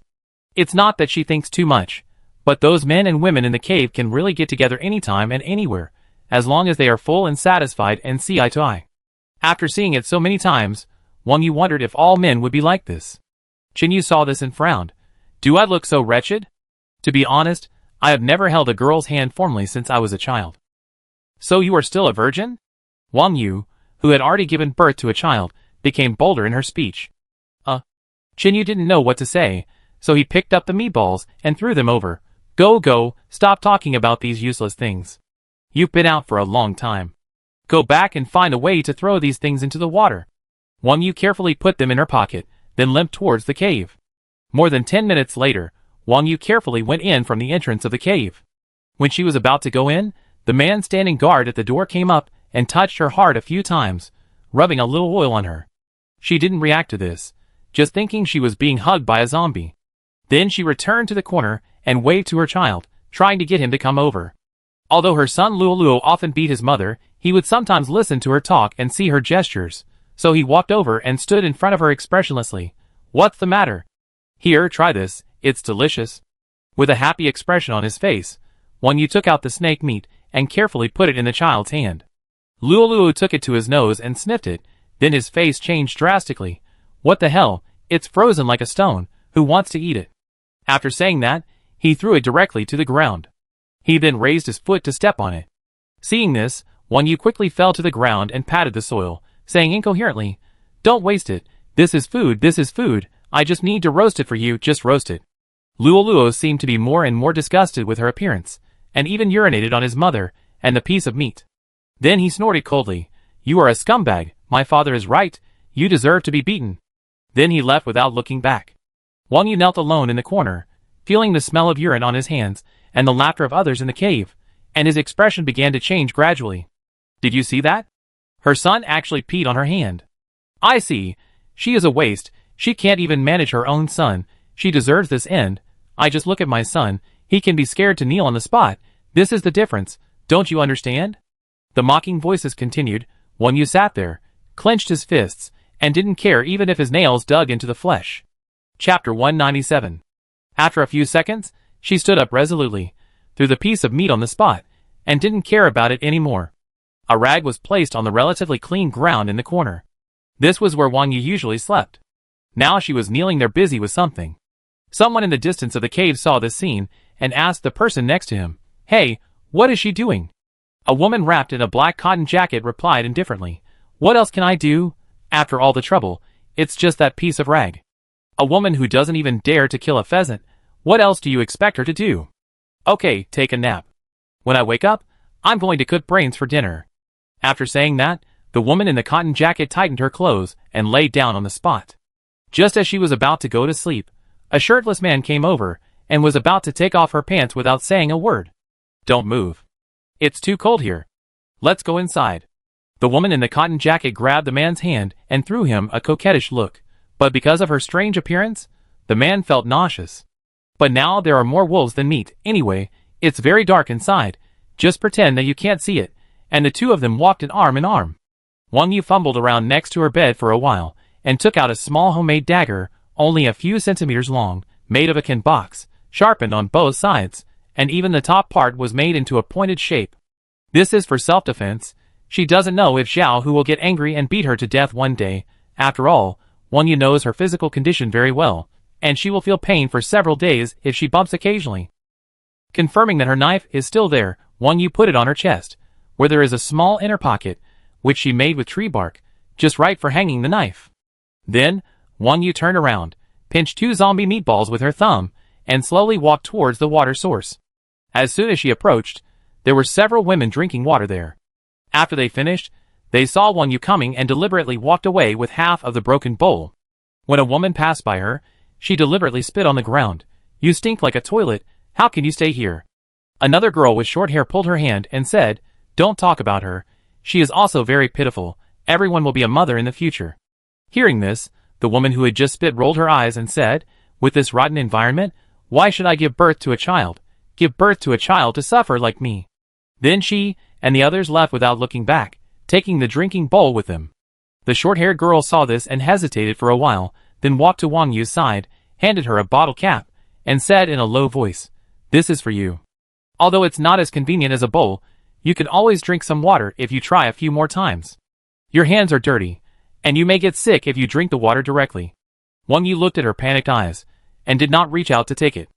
Speaker 1: It's not that she thinks too much, but those men and women in the cave can really get together anytime and anywhere, as long as they are full and satisfied and see eye to eye. After seeing it so many times, Wang Yu wondered if all men would be like this. Chen Yu saw this and frowned. Do I look so wretched? To be honest, I have never held a girl's hand formally since I was a child. So you are still a virgin? Wang Yu, who had already given birth to a child, became bolder in her speech. Chen Yu didn't know what to say, so he picked up the meatballs and threw them over. Go, stop talking about these useless things. You've been out for a long time. Go back and find a way to throw these things into the water. Wang Yu carefully put them in her pocket, then limped towards the cave. More than 10 minutes later, Wang Yu carefully went in from the entrance of the cave. When she was about to go in, the man standing guard at the door came up and touched her hard a few times, rubbing a little oil on her. She didn't react to this, just thinking she was being hugged by a zombie. Then she returned to the corner and waved to her child, trying to get him to come over. Although her son Luoluo often beat his mother, he would sometimes listen to her talk and see her gestures, so he walked over and stood in front of her expressionlessly. What's the matter? Here, try this, it's delicious. With a happy expression on his face, Wang Yu took out the snake meat and carefully put it in the child's hand. Luoluo took it to his nose and sniffed it, then his face changed drastically. What the hell, it's frozen like a stone, who wants to eat it? After saying that, he threw it directly to the ground. He then raised his foot to step on it. Seeing this, Wang Yu quickly fell to the ground and patted the soil, saying incoherently, Don't waste it, this is food, I just need to roast it for you, just roast it. Luoluo seemed to be more and more disgusted with her appearance, and even urinated on his mother and the piece of meat. Then he snorted coldly, You are a scumbag, my father is right, you deserve to be beaten. Then he left without looking back. Wang Yu knelt alone in the corner, feeling the smell of urine on his hands and the laughter of others in the cave, and his expression began to change gradually. Did you see that? Her son actually peed on her hand. I see. She is a waste. She can't even manage her own son. She deserves this end. I just look at my son. He can be scared to kneel on the spot. This is the difference. Don't you understand? The mocking voices continued. Wang Yu sat there, clenched his fists, and didn't care even if his nails dug into the flesh. Chapter 197. After a few seconds, she stood up resolutely, threw the piece of meat on the spot, and didn't care about it anymore. A rag was placed on the relatively clean ground in the corner. This was where Wang Yu usually slept. Now she was kneeling there busy with something. Someone in the distance of the cave saw this scene and asked the person next to him, Hey, what is she doing? A woman wrapped in a black cotton jacket replied indifferently, What else can I do? After all the trouble, it's just that piece of rag. A woman who doesn't even dare to kill a pheasant, what else do you expect her to do? Okay, take a nap. When I wake up, I'm going to cook brains for dinner. After saying that, the woman in the cotton jacket tightened her clothes and lay down on the spot. Just as she was about to go to sleep, a shirtless man came over and was about to take off her pants without saying a word. Don't move. It's too cold here. Let's go inside. The woman in the cotton jacket grabbed the man's hand and threw him a coquettish look, but because of her strange appearance, the man felt nauseous. But now there are more wolves than meat. Anyway, it's very dark inside. Just pretend that you can't see it. And the two of them walked arm in arm. Wang Yu fumbled around next to her bed for a while, and took out a small homemade dagger, only a few centimeters long, made of a tin box, sharpened on both sides, and even the top part was made into a pointed shape. This is for self-defense. She doesn't know if Xiao Hu will get angry and beat her to death one day. After all, Wang Yu knows her physical condition very well, and she will feel pain for several days if she bumps occasionally. Confirming that her knife is still there, Wang Yu put it on her chest, where there is a small inner pocket, which she made with tree bark, just right for hanging the knife. Then, Wang Yu turned around, pinched 2 zombie meatballs with her thumb, and slowly walked towards the water source. As soon as she approached, there were several women drinking water there. After they finished, they saw Wang Yu coming and deliberately walked away with half of the broken bowl. When a woman passed by her, she deliberately spit on the ground. You stink like a toilet, how can you stay here? Another girl with short hair pulled her hand and said, Don't talk about her, she is also very pitiful, everyone will be a mother in the future. Hearing this, the woman who had just spit rolled her eyes and said, With this rotten environment, why should I give birth to a child? Give birth to a child to suffer like me. Then she and the others left without looking back, taking the drinking bowl with them. The short-haired girl saw this and hesitated for a while, then walked to Wang Yu's side, handed her a bottle cap, and said in a low voice, This is for you. Although it's not as convenient as a bowl, you can always drink some water if you try a few more times. Your hands are dirty, And you may get sick if you drink the water directly. Wang Yu looked at her panicked eyes, and did not reach out to take it.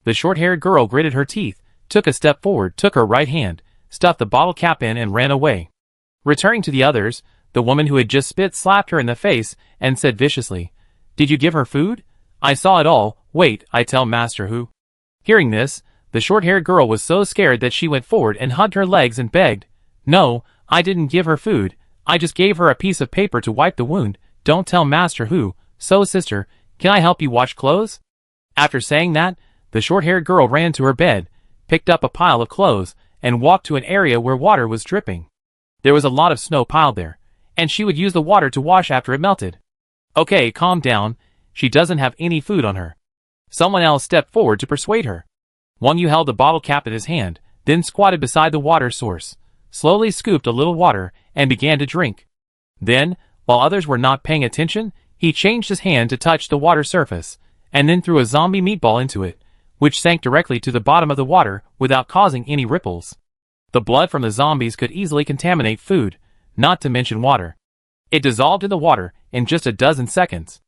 Speaker 1: The short-haired girl gritted her teeth, took a step forward, took her right hand, stuffed the bottle cap in and ran away. Returning to the others, the woman who had just spit slapped her in the face and said viciously, "Did you give her food? I saw it all. Wait, I tell Master Hu." Hearing this, the short-haired girl was so scared that she went forward and hugged her legs and begged, "No, I didn't give her food. I just gave her a piece of paper to wipe the wound. Don't tell Master Hu. So sister, can I help you wash clothes?" After saying that, the short-haired girl ran to her bed, picked up a pile of clothes, and walked to an area where water was dripping. There was a lot of snow piled there, and she would use the water to wash after it melted. "Okay, calm down. She doesn't have any food on her." Someone else stepped forward to persuade her. Wang Yu held the bottle cap in his hand, then squatted beside the water source, slowly scooped a little water, and began to drink. Then, while others were not paying attention, he changed his hand to touch the water surface, and then threw a zombie meatball into it, which sank directly to the bottom of the water without causing any ripples. The blood from the zombies could easily contaminate food, not to mention water. It dissolved in the water in just a dozen seconds.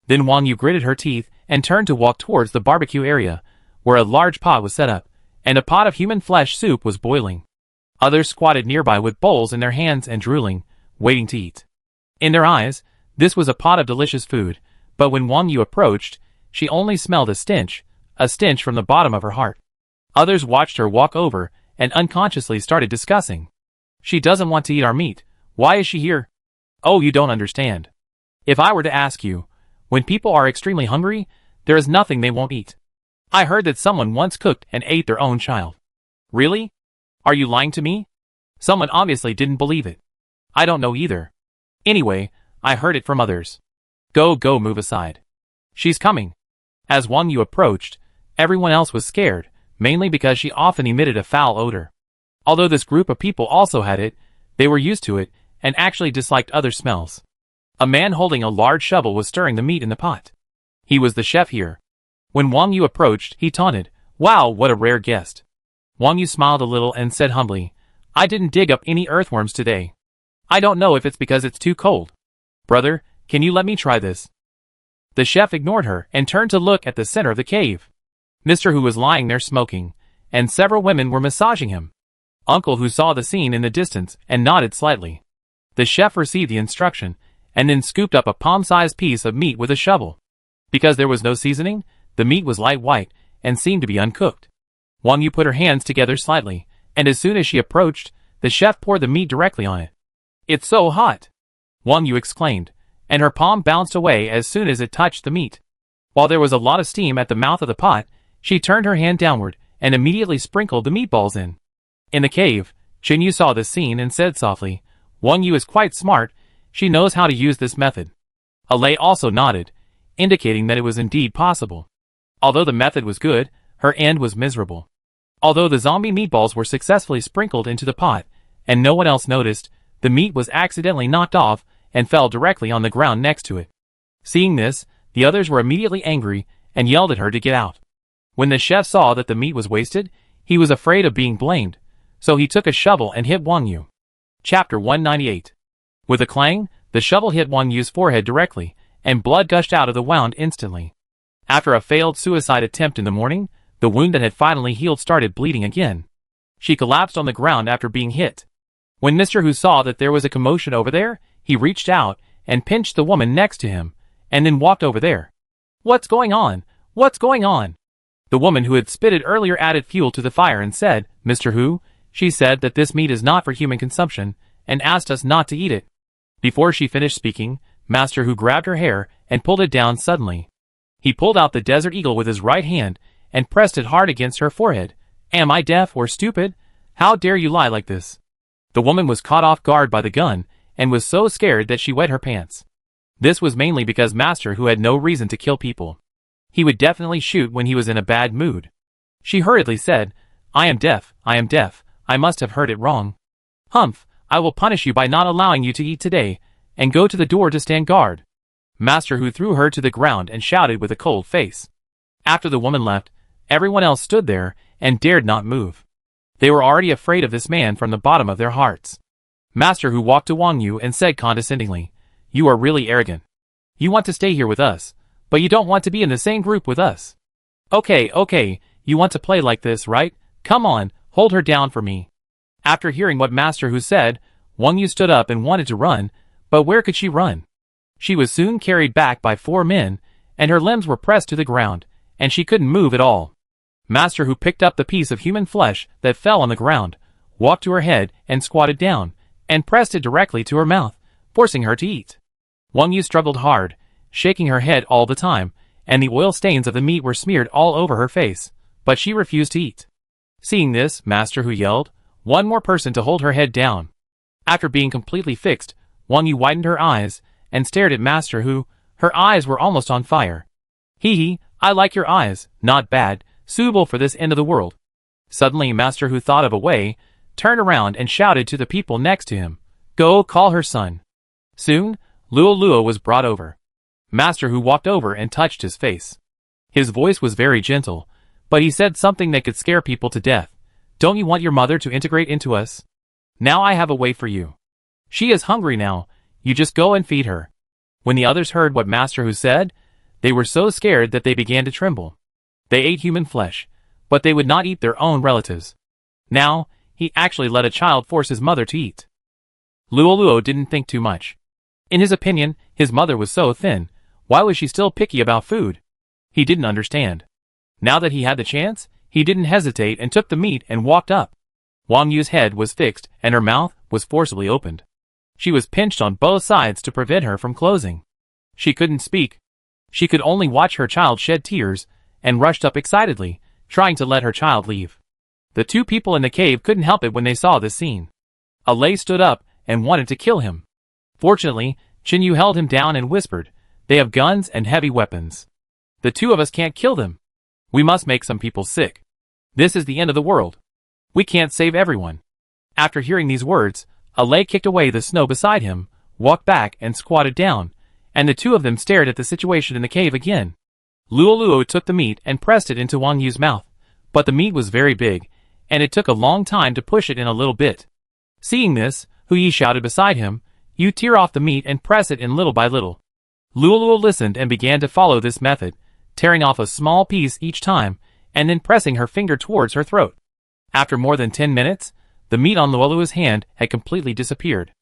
Speaker 1: Then Wang Yu gritted her teeth and turned to walk towards the barbecue area, where a large pot was set up, and a pot of human flesh soup was boiling. Others squatted nearby with bowls in their hands and drooling, waiting to eat. In their eyes, this was a pot of delicious food, but when Wang Yu approached, she only smelled a stench from the bottom of her heart. Others watched her walk over and unconsciously started discussing. "She doesn't want to eat our meat. Why is she here?" "Oh, you don't understand. If I were to ask you, when people are extremely hungry, there is nothing they won't eat. I heard that someone once cooked and ate their own child." "Really? Are you lying to me?" Someone obviously didn't believe it. "I don't know either. Anyway, I heard it from others. Go, move aside. She's coming." As Wang Yu approached, everyone else was scared, mainly because she often emitted a foul odor. Although this group of people also had it, they were used to it and actually disliked other smells. A man holding a large shovel was stirring the meat in the pot. He was the chef here. When Wang Yu approached, he taunted, "Wow, what a rare guest." Wang Yu smiled a little and said humbly, "I didn't dig up any earthworms today. I don't know if it's because it's too cold. Brother, can you let me try this?" The chef ignored her and turned to look at the center of the cave. Mr. Hu was lying there smoking, and several women were massaging him. Uncle Hu saw the scene in the distance and nodded slightly. The chef received the instruction, and then scooped up a palm-sized piece of meat with a shovel. Because there was no seasoning, the meat was light white and seemed to be uncooked. Wang Yu put her hands together slightly, and as soon as she approached, the chef poured the meat directly on it. "It's so hot!" Wang Yu exclaimed, and her palm bounced away as soon as it touched the meat. While there was a lot of steam at the mouth of the pot, she turned her hand downward and immediately sprinkled the meatballs in. In the cave, Chen Yu saw this scene and said softly, "Wang Yu is quite smart. She knows how to use this method." Alei also nodded, indicating that it was indeed possible. Although the method was good, her end was miserable. Although the zombie meatballs were successfully sprinkled into the pot, and no one else noticed, the meat was accidentally knocked off and fell directly on the ground next to it. Seeing this, the others were immediately angry and yelled at her to get out. When the chef saw that the meat was wasted, he was afraid of being blamed, so he took a shovel and hit Wang Yu. Chapter 198. With a clang, the shovel hit Wang Yu's forehead directly, and blood gushed out of the wound instantly. After a failed suicide attempt in the morning, the wound that had finally healed started bleeding again. She collapsed on the ground after being hit. When Mr. Hu saw that there was a commotion over there, he reached out and pinched the woman next to him, and then walked over there. "What's going on? What's going on?" The woman who had spitted earlier added fuel to the fire and said, "Mr. Hu, she said that this meat is not for human consumption, and asked us not to eat it." Before she finished speaking, Master Hu grabbed her hair and pulled it down suddenly. He pulled out the Desert Eagle with his right hand and pressed it hard against her forehead. "Am I deaf or stupid? How dare you lie like this?" The woman was caught off guard by the gun and was so scared that she wet her pants. This was mainly because Master Hu had no reason to kill people. He would definitely shoot when he was in a bad mood. She hurriedly said, I am deaf, I must have heard it wrong. Humph, I will punish you by not allowing you to eat today, and go to the door to stand guard." Master Hu threw her to the ground and shouted with a cold face. After the woman left, everyone else stood there and dared not move. They were already afraid of this man from the bottom of their hearts. Master Hu walked to Wang Yu and said condescendingly, You are really arrogant. You want to stay here with us, but you don't want to be in the same group with us. Okay, you want to play like this, right? Come on, hold her down for me. After hearing what Master Hu said, Wang Yu stood up and wanted to run, but where could she run? She was soon carried back by 4 men, and her limbs were pressed to the ground, and she couldn't move at all. Master Hu picked up the piece of human flesh that fell on the ground, walked to her head and squatted down, and pressed it directly to her mouth, forcing her to eat. Wang Yu struggled hard, shaking her head all the time, and the oil stains of the meat were smeared all over her face, but she refused to eat. Seeing this, Master Hu yelled, "One more person to hold her head down." After being completely fixed, Wang Yu widened her eyes and stared at Master Hu. Her eyes were almost on fire. Hee, I like your eyes, not bad, suitable for this end of the world. Suddenly Master Hu thought of a way, turned around and shouted to the people next to him, "Go call her son." Soon, Luo was brought over. Master Hu walked over and touched his face. His voice was very gentle, but he said something that could scare people to death. "Don't you want your mother to integrate into us? Now I have a way for you. She is hungry now, you just go and feed her." When the others heard what Master Hu said, they were so scared that they began to tremble. They ate human flesh, but they would not eat their own relatives. Now, he actually let a child force his mother to eat. Luo didn't think too much. In his opinion, his mother was so thin, why was she still picky about food? He didn't understand. Now that he had the chance, he didn't hesitate and took the meat and walked up. Wang Yu's head was fixed and her mouth was forcibly opened. She was pinched on both sides to prevent her from closing. She couldn't speak. She could only watch her child shed tears and rushed up excitedly, trying to let her child leave. The 2 people in the cave couldn't help it when they saw this scene. Alay stood up and wanted to kill him. Fortunately, Qin held him down and whispered, "They have guns and heavy weapons. The 2 of us can't kill them. We must make some people sick. This is the end of the world. We can't save everyone." After hearing these words, Alay kicked away the snow beside him, walked back and squatted down, and the 2 of them stared at the situation in the cave again. Luo took the meat and pressed it into Wang Yu's mouth, but the meat was very big, and it took a long time to push it in a little bit. Seeing this, Hu Yi shouted beside him, "You tear off the meat and press it in little by little." Luo listened and began to follow this method, tearing off a small piece each time, and then pressing her finger towards her throat. After more than 10 minutes, the meat on Luo's hand had completely disappeared.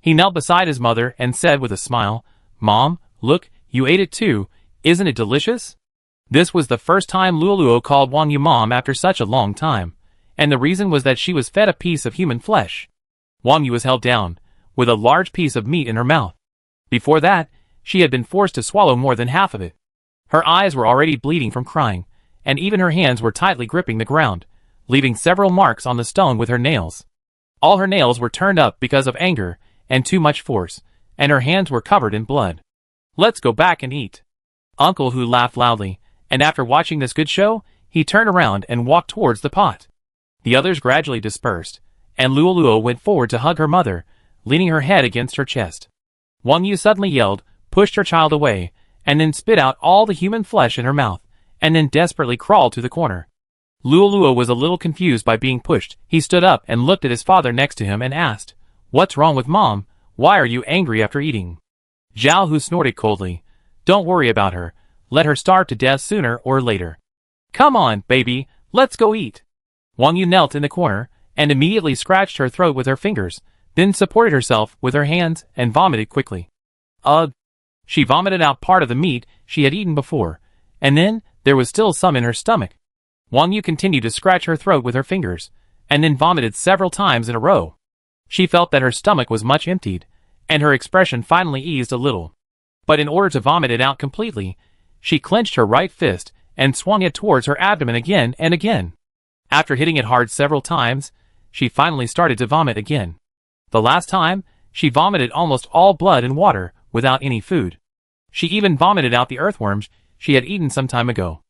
Speaker 1: He knelt beside his mother and said with a smile, "Mom, look, you ate it too, isn't it delicious?" This was the first time Luo called Wang Yu mom after such a long time, and the reason was that she was fed a piece of human flesh. Wang Yu was held down, with a large piece of meat in her mouth. Before that, she had been forced to swallow more than half of it. Her eyes were already bleeding from crying, and even her hands were tightly gripping the ground, leaving several marks on the stone with her nails. All her nails were turned up because of anger and too much force, and her hands were covered in blood. "Let's go back and eat." Uncle Hu laughed loudly, and after watching this good show, he turned around and walked towards the pot. The others gradually dispersed, and Luo went forward to hug her mother, leaning her head against her chest. Wang Yu suddenly yelled, pushed her child away, and then spit out all the human flesh in her mouth, and then desperately crawled to the corner. Luo was a little confused by being pushed. He stood up and looked at his father next to him and asked, "What's wrong with Mom? Why are you angry after eating?" Zhao Hu snorted coldly, "Don't worry about her. Let her starve to death sooner or later. Come on, baby, let's go eat." Wang Yu knelt in the corner and immediately scratched her throat with her fingers, then supported herself with her hands and vomited quickly. Ugh! She vomited out part of the meat she had eaten before, and then there was still some in her stomach. Wang Yu continued to scratch her throat with her fingers, and then vomited several times in a row. She felt that her stomach was much emptied, and her expression finally eased a little. But in order to vomit it out completely, she clenched her right fist and swung it towards her abdomen again and again. After hitting it hard several times, she finally started to vomit again. The last time, she vomited almost all blood and water without any food. She even vomited out the earthworms she had eaten some time ago.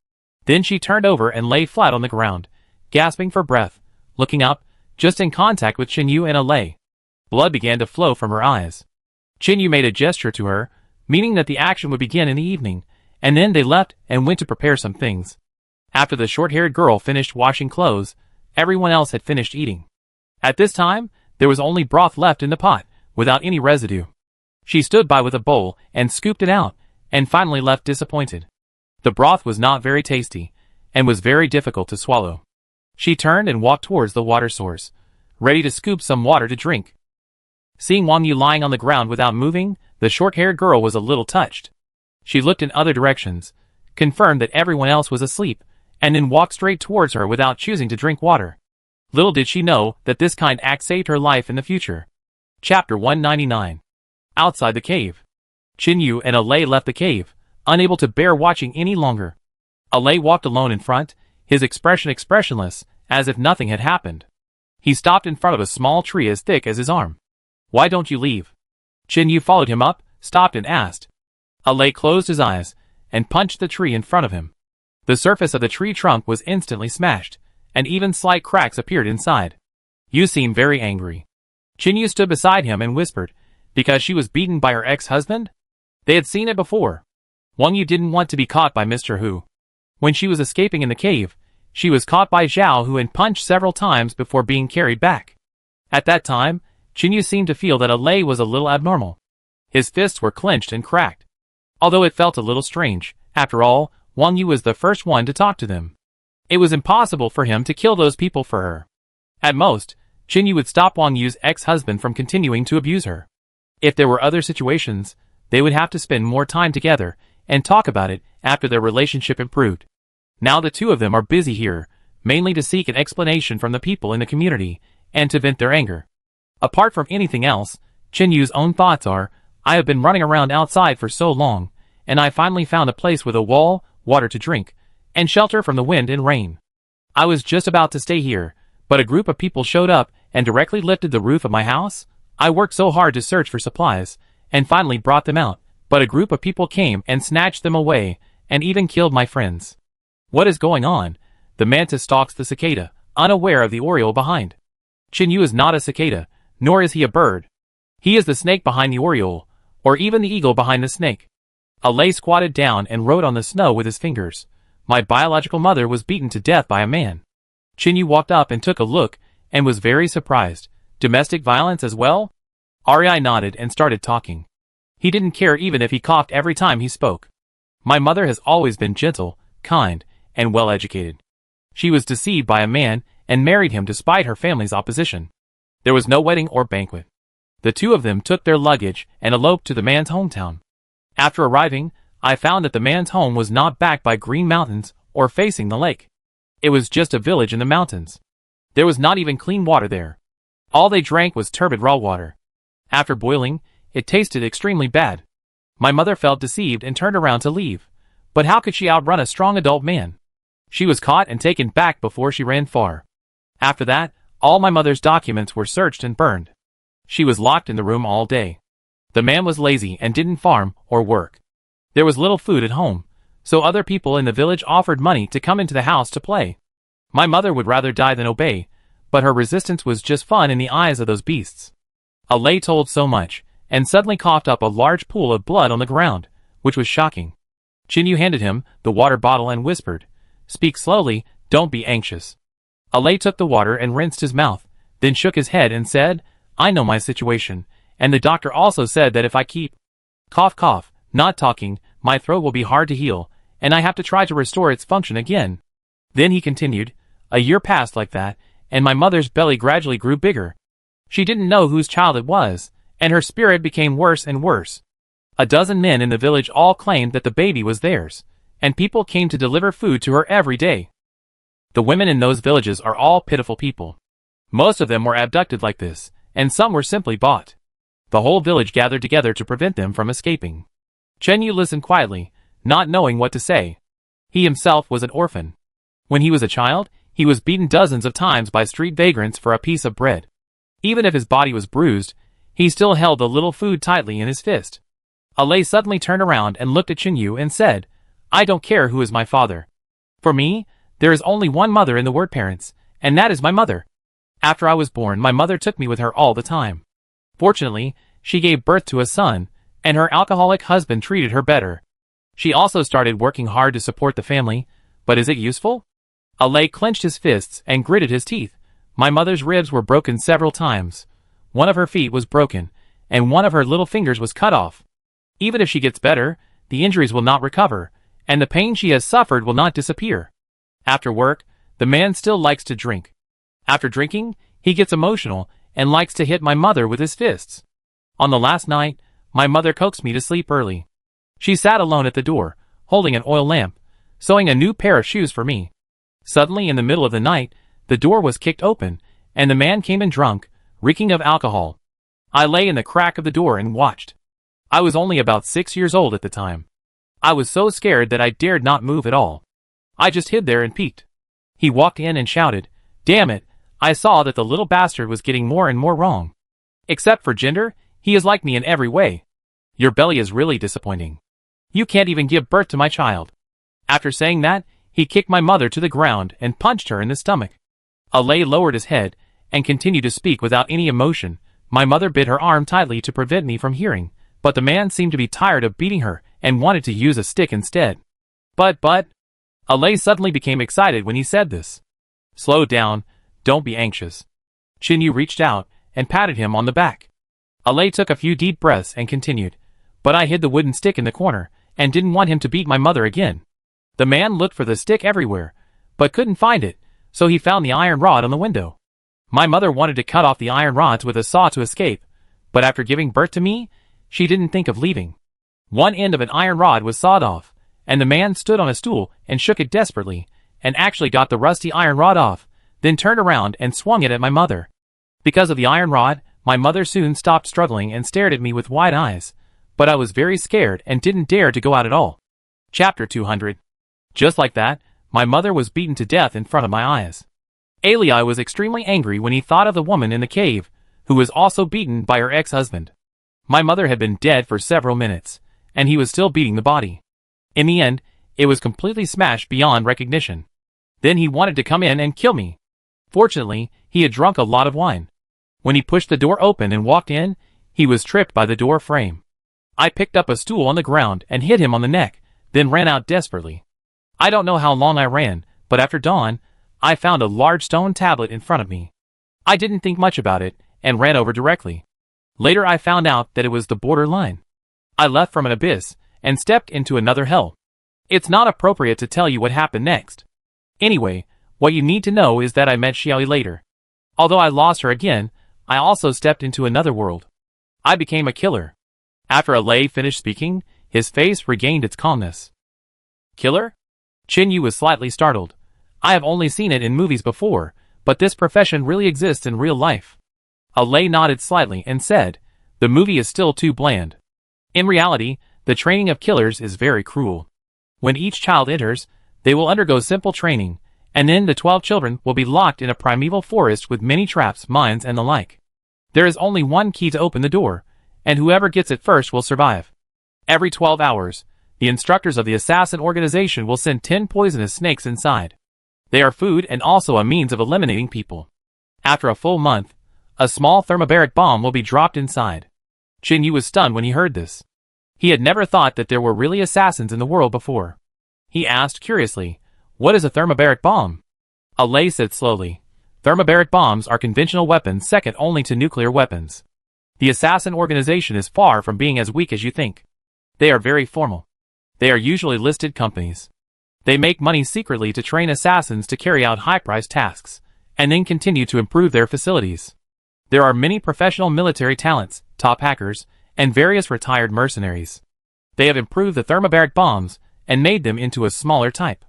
Speaker 1: Then she turned over and lay flat on the ground, gasping for breath, looking up, just in contact with Qin and Alay. Blood began to flow from her eyes. Qin made a gesture to her, meaning that the action would begin in the evening, and then they left and went to prepare some things. After the short-haired girl finished washing clothes, everyone else had finished eating. At this time, there was only broth left in the pot, without any residue. She stood by with a bowl and scooped it out, and finally left disappointed. The broth was not very tasty, and was very difficult to swallow. She turned and walked towards the water source, ready to scoop some water to drink. Seeing Wang Yu lying on the ground without moving, the short-haired girl was a little touched. She looked in other directions, confirmed that everyone else was asleep, and then walked straight towards her without choosing to drink water. Little did she know that this kind act saved her life in the future. Chapter 199. Outside the cave. Qin Yu and Alei left the cave, unable to bear watching any longer. Alei walked alone in front, his expression expressionless, as if nothing had happened. He stopped in front of a small tree as thick as his arm. "Why don't you leave?" Qin Yu followed him up, stopped and asked. Alei closed his eyes, and punched the tree in front of him. The surface of the tree trunk was instantly smashed, and even slight cracks appeared inside. "You seem very angry." Qin Yu stood beside him and whispered, "Because she was beaten by her ex-husband?" They had seen it before. Wang Yu didn't want to be caught by Mr. Hu. When she was escaping in the cave, she was caught by Zhao Hu and punched several times before being carried back. At that time, Qin Yu seemed to feel that Alei was a little abnormal. His fists were clenched and cracked. Although it felt a little strange, after all, Wang Yu was the first one to talk to them. It was impossible for him to kill those people for her. At most, Qin Yu would stop Wang Yu's ex-husband from continuing to abuse her. If there were other situations, they would have to spend more time together and talk about it after their relationship improved. Now the two of them are busy here, mainly to seek an explanation from the people in the community and to vent their anger. Apart from anything else, Qin Yu's own thoughts are, "I have been running around outside for so long, and I finally found a place with a wall, water to drink, and shelter from the wind and rain. I was just about to stay here, but a group of people showed up and directly lifted the roof of my house. I worked so hard to search for supplies, and finally brought them out, but a group of people came and snatched them away, and even killed my friends." What is going on? The mantis stalks the cicada, unaware of the oriole behind. Qin Yu is not a cicada, nor is he a bird. He is the snake behind the oriole, or even the eagle behind the snake. Alei squatted down and wrote on the snow with his fingers. "My biological mother was beaten to death by a man." Qin Yu walked up and took a look, and was very surprised. "Domestic violence as well?" Arai nodded and started talking. He didn't care even if he coughed every time he spoke. "My mother has always been gentle, kind, and well-educated. She was deceived by a man and married him despite her family's opposition. There was no wedding or banquet. The two of them took their luggage and eloped to the man's hometown. After arriving, I found that the man's home was not backed by green mountains or facing the lake. It was just a village in the mountains. There was not even clean water there. All they drank was turbid raw water. After boiling, it tasted extremely bad. My mother felt deceived and turned around to leave. But how could she outrun a strong adult man? She was caught and taken back before she ran far. After that, all my mother's documents were searched and burned. She was locked in the room all day. The man was lazy and didn't farm or work. There was little food at home, so other people in the village offered money to come into the house to play. My mother would rather die than obey, but her resistance was just fun in the eyes of those beasts." Alei told so much, and suddenly coughed up a large pool of blood on the ground, which was shocking. Qin Yu handed him the water bottle and whispered, "Speak slowly, don't be anxious." Alei took the water and rinsed his mouth, then shook his head and said, "I know my situation, and the doctor also said that if I keep cough, not talking, my throat will be hard to heal, and I have to try to restore its function again." Then he continued, "A year passed like that, and my mother's belly gradually grew bigger. She didn't know whose child it was, and her spirit became worse and worse. A dozen men in the village all claimed that the baby was theirs, and people came to deliver food to her every day. The women in those villages are all pitiful people. Most of them were abducted like this, and some were simply bought. The whole village gathered together to prevent them from escaping." Qin Yu listened quietly, not knowing what to say. He himself was an orphan. When he was a child, he was beaten dozens of times by street vagrants for a piece of bread. Even if his body was bruised, he still held the little food tightly in his fist. Alei suddenly turned around and looked at Qin Yu and said, "I don't care who is my father. For me, there is only one mother in the word parents, and that is my mother. After I was born, my mother took me with her all the time. Fortunately, she gave birth to a son, and her alcoholic husband treated her better. She also started working hard to support the family, but is it useful?" Alei clenched his fists and gritted his teeth. "My mother's ribs were broken several times. One of her feet was broken, and one of her little fingers was cut off. Even if she gets better, the injuries will not recover, and the pain she has suffered will not disappear. After work, the man still likes to drink. After drinking, he gets emotional and likes to hit my mother with his fists. On the last night, my mother coaxed me to sleep early. She sat alone at the door, holding an oil lamp, sewing a new pair of shoes for me. Suddenly, in the middle of the night, the door was kicked open, and the man came in drunk, reeking of alcohol. I lay in the crack of the door and watched. I was only about 6 years old at the time. I was so scared that I dared not move at all. I just hid there and peeked. He walked in and shouted, "Damn it, I saw that the little bastard was getting more and more wrong. Except for gender, he is like me in every way. Your belly is really disappointing. You can't even give birth to my child." After saying that, he kicked my mother to the ground and punched her in the stomach. Alay lowered his head and continued to speak without any emotion. My mother bit her arm tightly to prevent me from hearing, but the man seemed to be tired of beating her and wanted to use a stick instead. But, Alay suddenly became excited when he said this. "Slow down, don't be anxious." Chinyu reached out and patted him on the back. Alay took a few deep breaths and continued, "But I hid the wooden stick in the corner and didn't want him to beat my mother again." The man looked for the stick everywhere, but couldn't find it, so he found the iron rod on the window. My mother wanted to cut off the iron rods with a saw to escape, but after giving birth to me, she didn't think of leaving. One end of an iron rod was sawed off, and the man stood on a stool and shook it desperately, and actually got the rusty iron rod off, then turned around and swung it at my mother. Because of the iron rod, my mother soon stopped struggling and stared at me with wide eyes, but I was very scared and didn't dare to go out at all. Chapter 200. Just like that, my mother was beaten to death in front of my eyes. Ali was extremely angry when he thought of the woman in the cave, who was also beaten by her ex-husband. My mother had been dead for several minutes, and he was still beating the body. In the end, it was completely smashed beyond recognition. Then he wanted to come in and kill me. Fortunately, he had drunk a lot of wine. When he pushed the door open and walked in, he was tripped by the door frame. I picked up a stool on the ground and hit him on the neck, then ran out desperately. I don't know how long I ran, but after dawn, I found a large stone tablet in front of me. I didn't think much about it, and ran over directly. Later I found out that it was the borderline. I left from an abyss, and stepped into another hell. It's not appropriate to tell you what happened next. Anyway, what you need to know is that I met Xiaoyi later. Although I lost her again, I also stepped into another world. I became a killer. After Alay finished speaking, his face regained its calmness. Killer? Chinyu was slightly startled. I have only seen it in movies before, but this profession really exists in real life. Alay nodded slightly and said, "The movie is still too bland. In reality, the training of killers is very cruel. When each child enters, they will undergo simple training, and then the 12 children will be locked in a primeval forest with many traps, mines, and the like. There is only one key to open the door, and whoever gets it first will survive. Every 12 hours, the instructors of the assassin organization will send 10 poisonous snakes inside. They are food and also a means of eliminating people. After a full month, a small thermobaric bomb will be dropped inside." Chinyu was stunned when he heard this. He had never thought that there were really assassins in the world before. He asked curiously, "What is a thermobaric bomb?" Alay said slowly, "Thermobaric bombs are conventional weapons second only to nuclear weapons. The assassin organization is far from being as weak as you think. They are very formal. They are usually listed companies. They make money secretly to train assassins to carry out high-priced tasks, and then continue to improve their facilities. There are many professional military talents, top hackers, and various retired mercenaries. They have improved the thermobaric bombs and made them into a smaller type.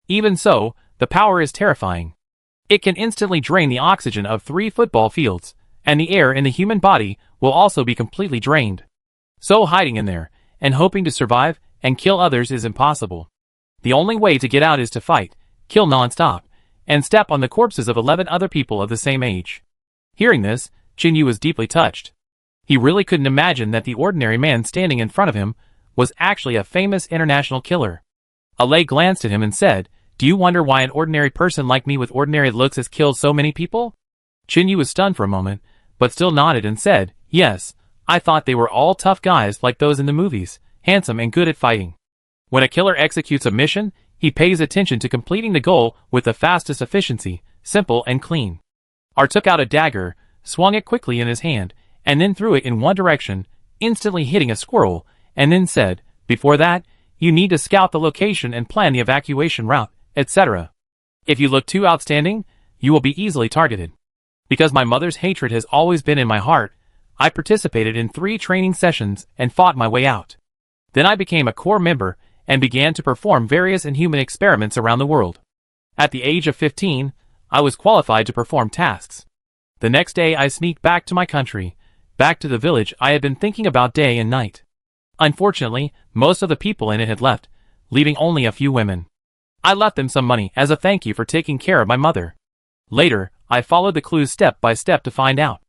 Speaker 1: Even so, the power is terrifying. It can instantly drain the oxygen of 3 football fields, and the air in the human body will also be completely drained. So hiding in there, and hoping to survive and kill others is impossible. The only way to get out is to fight, kill non-stop, and step on the corpses of 11 other people of the same age." Hearing this, Chinyu was deeply touched. He really couldn't imagine that the ordinary man standing in front of him was actually a famous international killer. Alay glanced at him and said, "Do you wonder why an ordinary person like me with ordinary looks has killed so many people?" Chinyu was stunned for a moment, but still nodded and said, "Yes, I thought they were all tough guys like those in the movies, handsome and good at fighting. When a killer executes a mission, he pays attention to completing the goal with the fastest efficiency, simple and clean." Ar took out a dagger, swung it quickly in his hand, and then threw it in one direction, instantly hitting a squirrel, and then said, "Before that, you need to scout the location and plan the evacuation route, etc. If you look too outstanding, you will be easily targeted." Because my mother's hatred has always been in my heart, I participated in 3 training sessions and fought my way out. Then I became a core member and began to perform various inhuman experiments around the world. At the age of 15, I was qualified to perform tasks. The next day I sneaked back to my country, back to the village I had been thinking about day and night. Unfortunately, most of the people in it had left, leaving only a few women. I left them some money as a thank you for taking care of my mother. Later, I followed the clues step by step to find out.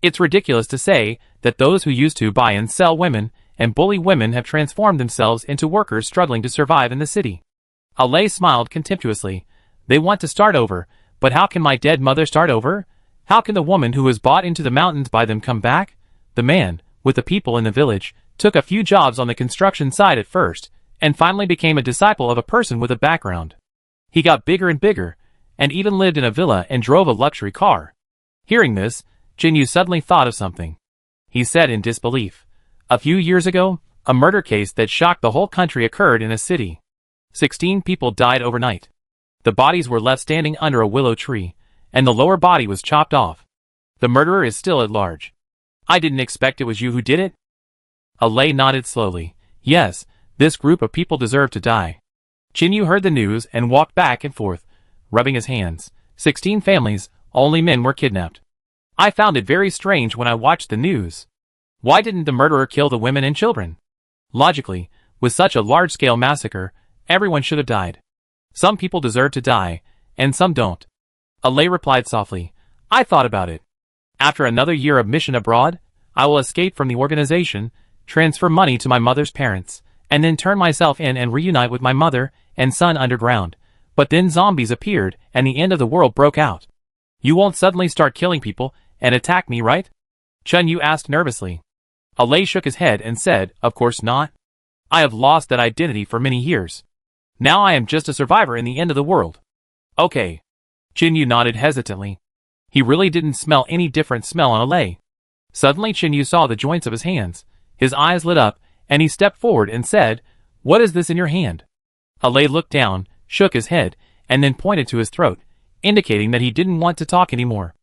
Speaker 1: It's ridiculous to say that those who used to buy and sell women and bully women have transformed themselves into workers struggling to survive in the city. Alay smiled contemptuously. They want to start over, but how can my dead mother start over? How can the woman who was bought into the mountains by them come back? The man, with the people in the village, took a few jobs on the construction side at first, and finally became a disciple of a person with a background. He got bigger and bigger, and even lived in a villa and drove a luxury car. Hearing this, Jinyu suddenly thought of something. He said in disbelief, "A few years ago, a murder case that shocked the whole country occurred in a city. 16 people died overnight. The bodies were left standing under a willow tree, and the lower body was chopped off. The murderer is still at large. I didn't expect it was you who did it?" Alay nodded slowly. "Yes, this group of people deserve to die." Jinyu heard the news and walked back and forth, rubbing his hands. 16 families, only men, were kidnapped. I found it very strange when I watched the news. Why didn't the murderer kill the women and children? Logically, with such a large-scale massacre, everyone should have died. Some people deserve to die, and some don't. Alay replied softly, "I thought about it. After another year of mission abroad, I will escape from the organization, transfer money to my mother's parents, and then turn myself in and reunite with my mother and son underground. But then zombies appeared and the end of the world broke out. You won't suddenly start killing people and attack me, right?" Chunyu asked nervously. Alay shook his head and said, "Of course not. I have lost that identity for many years. Now I am just a survivor in the end of the world." "Okay." Jinyu nodded hesitantly. He really didn't smell any different smell on Alay. Suddenly Jinyu saw the joints of his hands. His eyes lit up, and he stepped forward and said, "What is this in your hand?" Alay looked down, shook his head, and then pointed to his throat, indicating that he didn't want to talk anymore.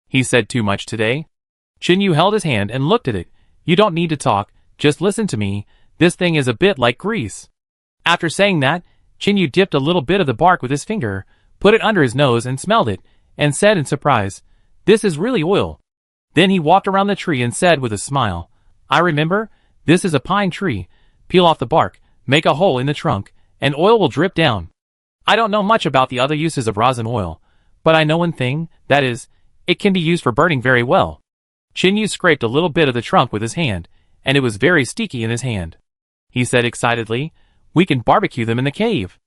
Speaker 1: He said too much today. Jinyu held his hand and looked at it. "You don't need to talk, just listen to me. This thing is a bit like grease." After saying that, Jinyu dipped a little bit of the bark with his finger, put it under his nose and smelled it, and said in surprise, "This is really oil." Then he walked around the tree and said with a smile, "I remember, this is a pine tree. Peel off the bark, make a hole in the trunk, and oil will drip down. I don't know much about the other uses of rosin oil, but I know one thing, that is, it can be used for burning very well." Jinyu scraped a little bit of the trunk with his hand, and it was very sticky in his hand. He said excitedly, "We can barbecue them in the cave."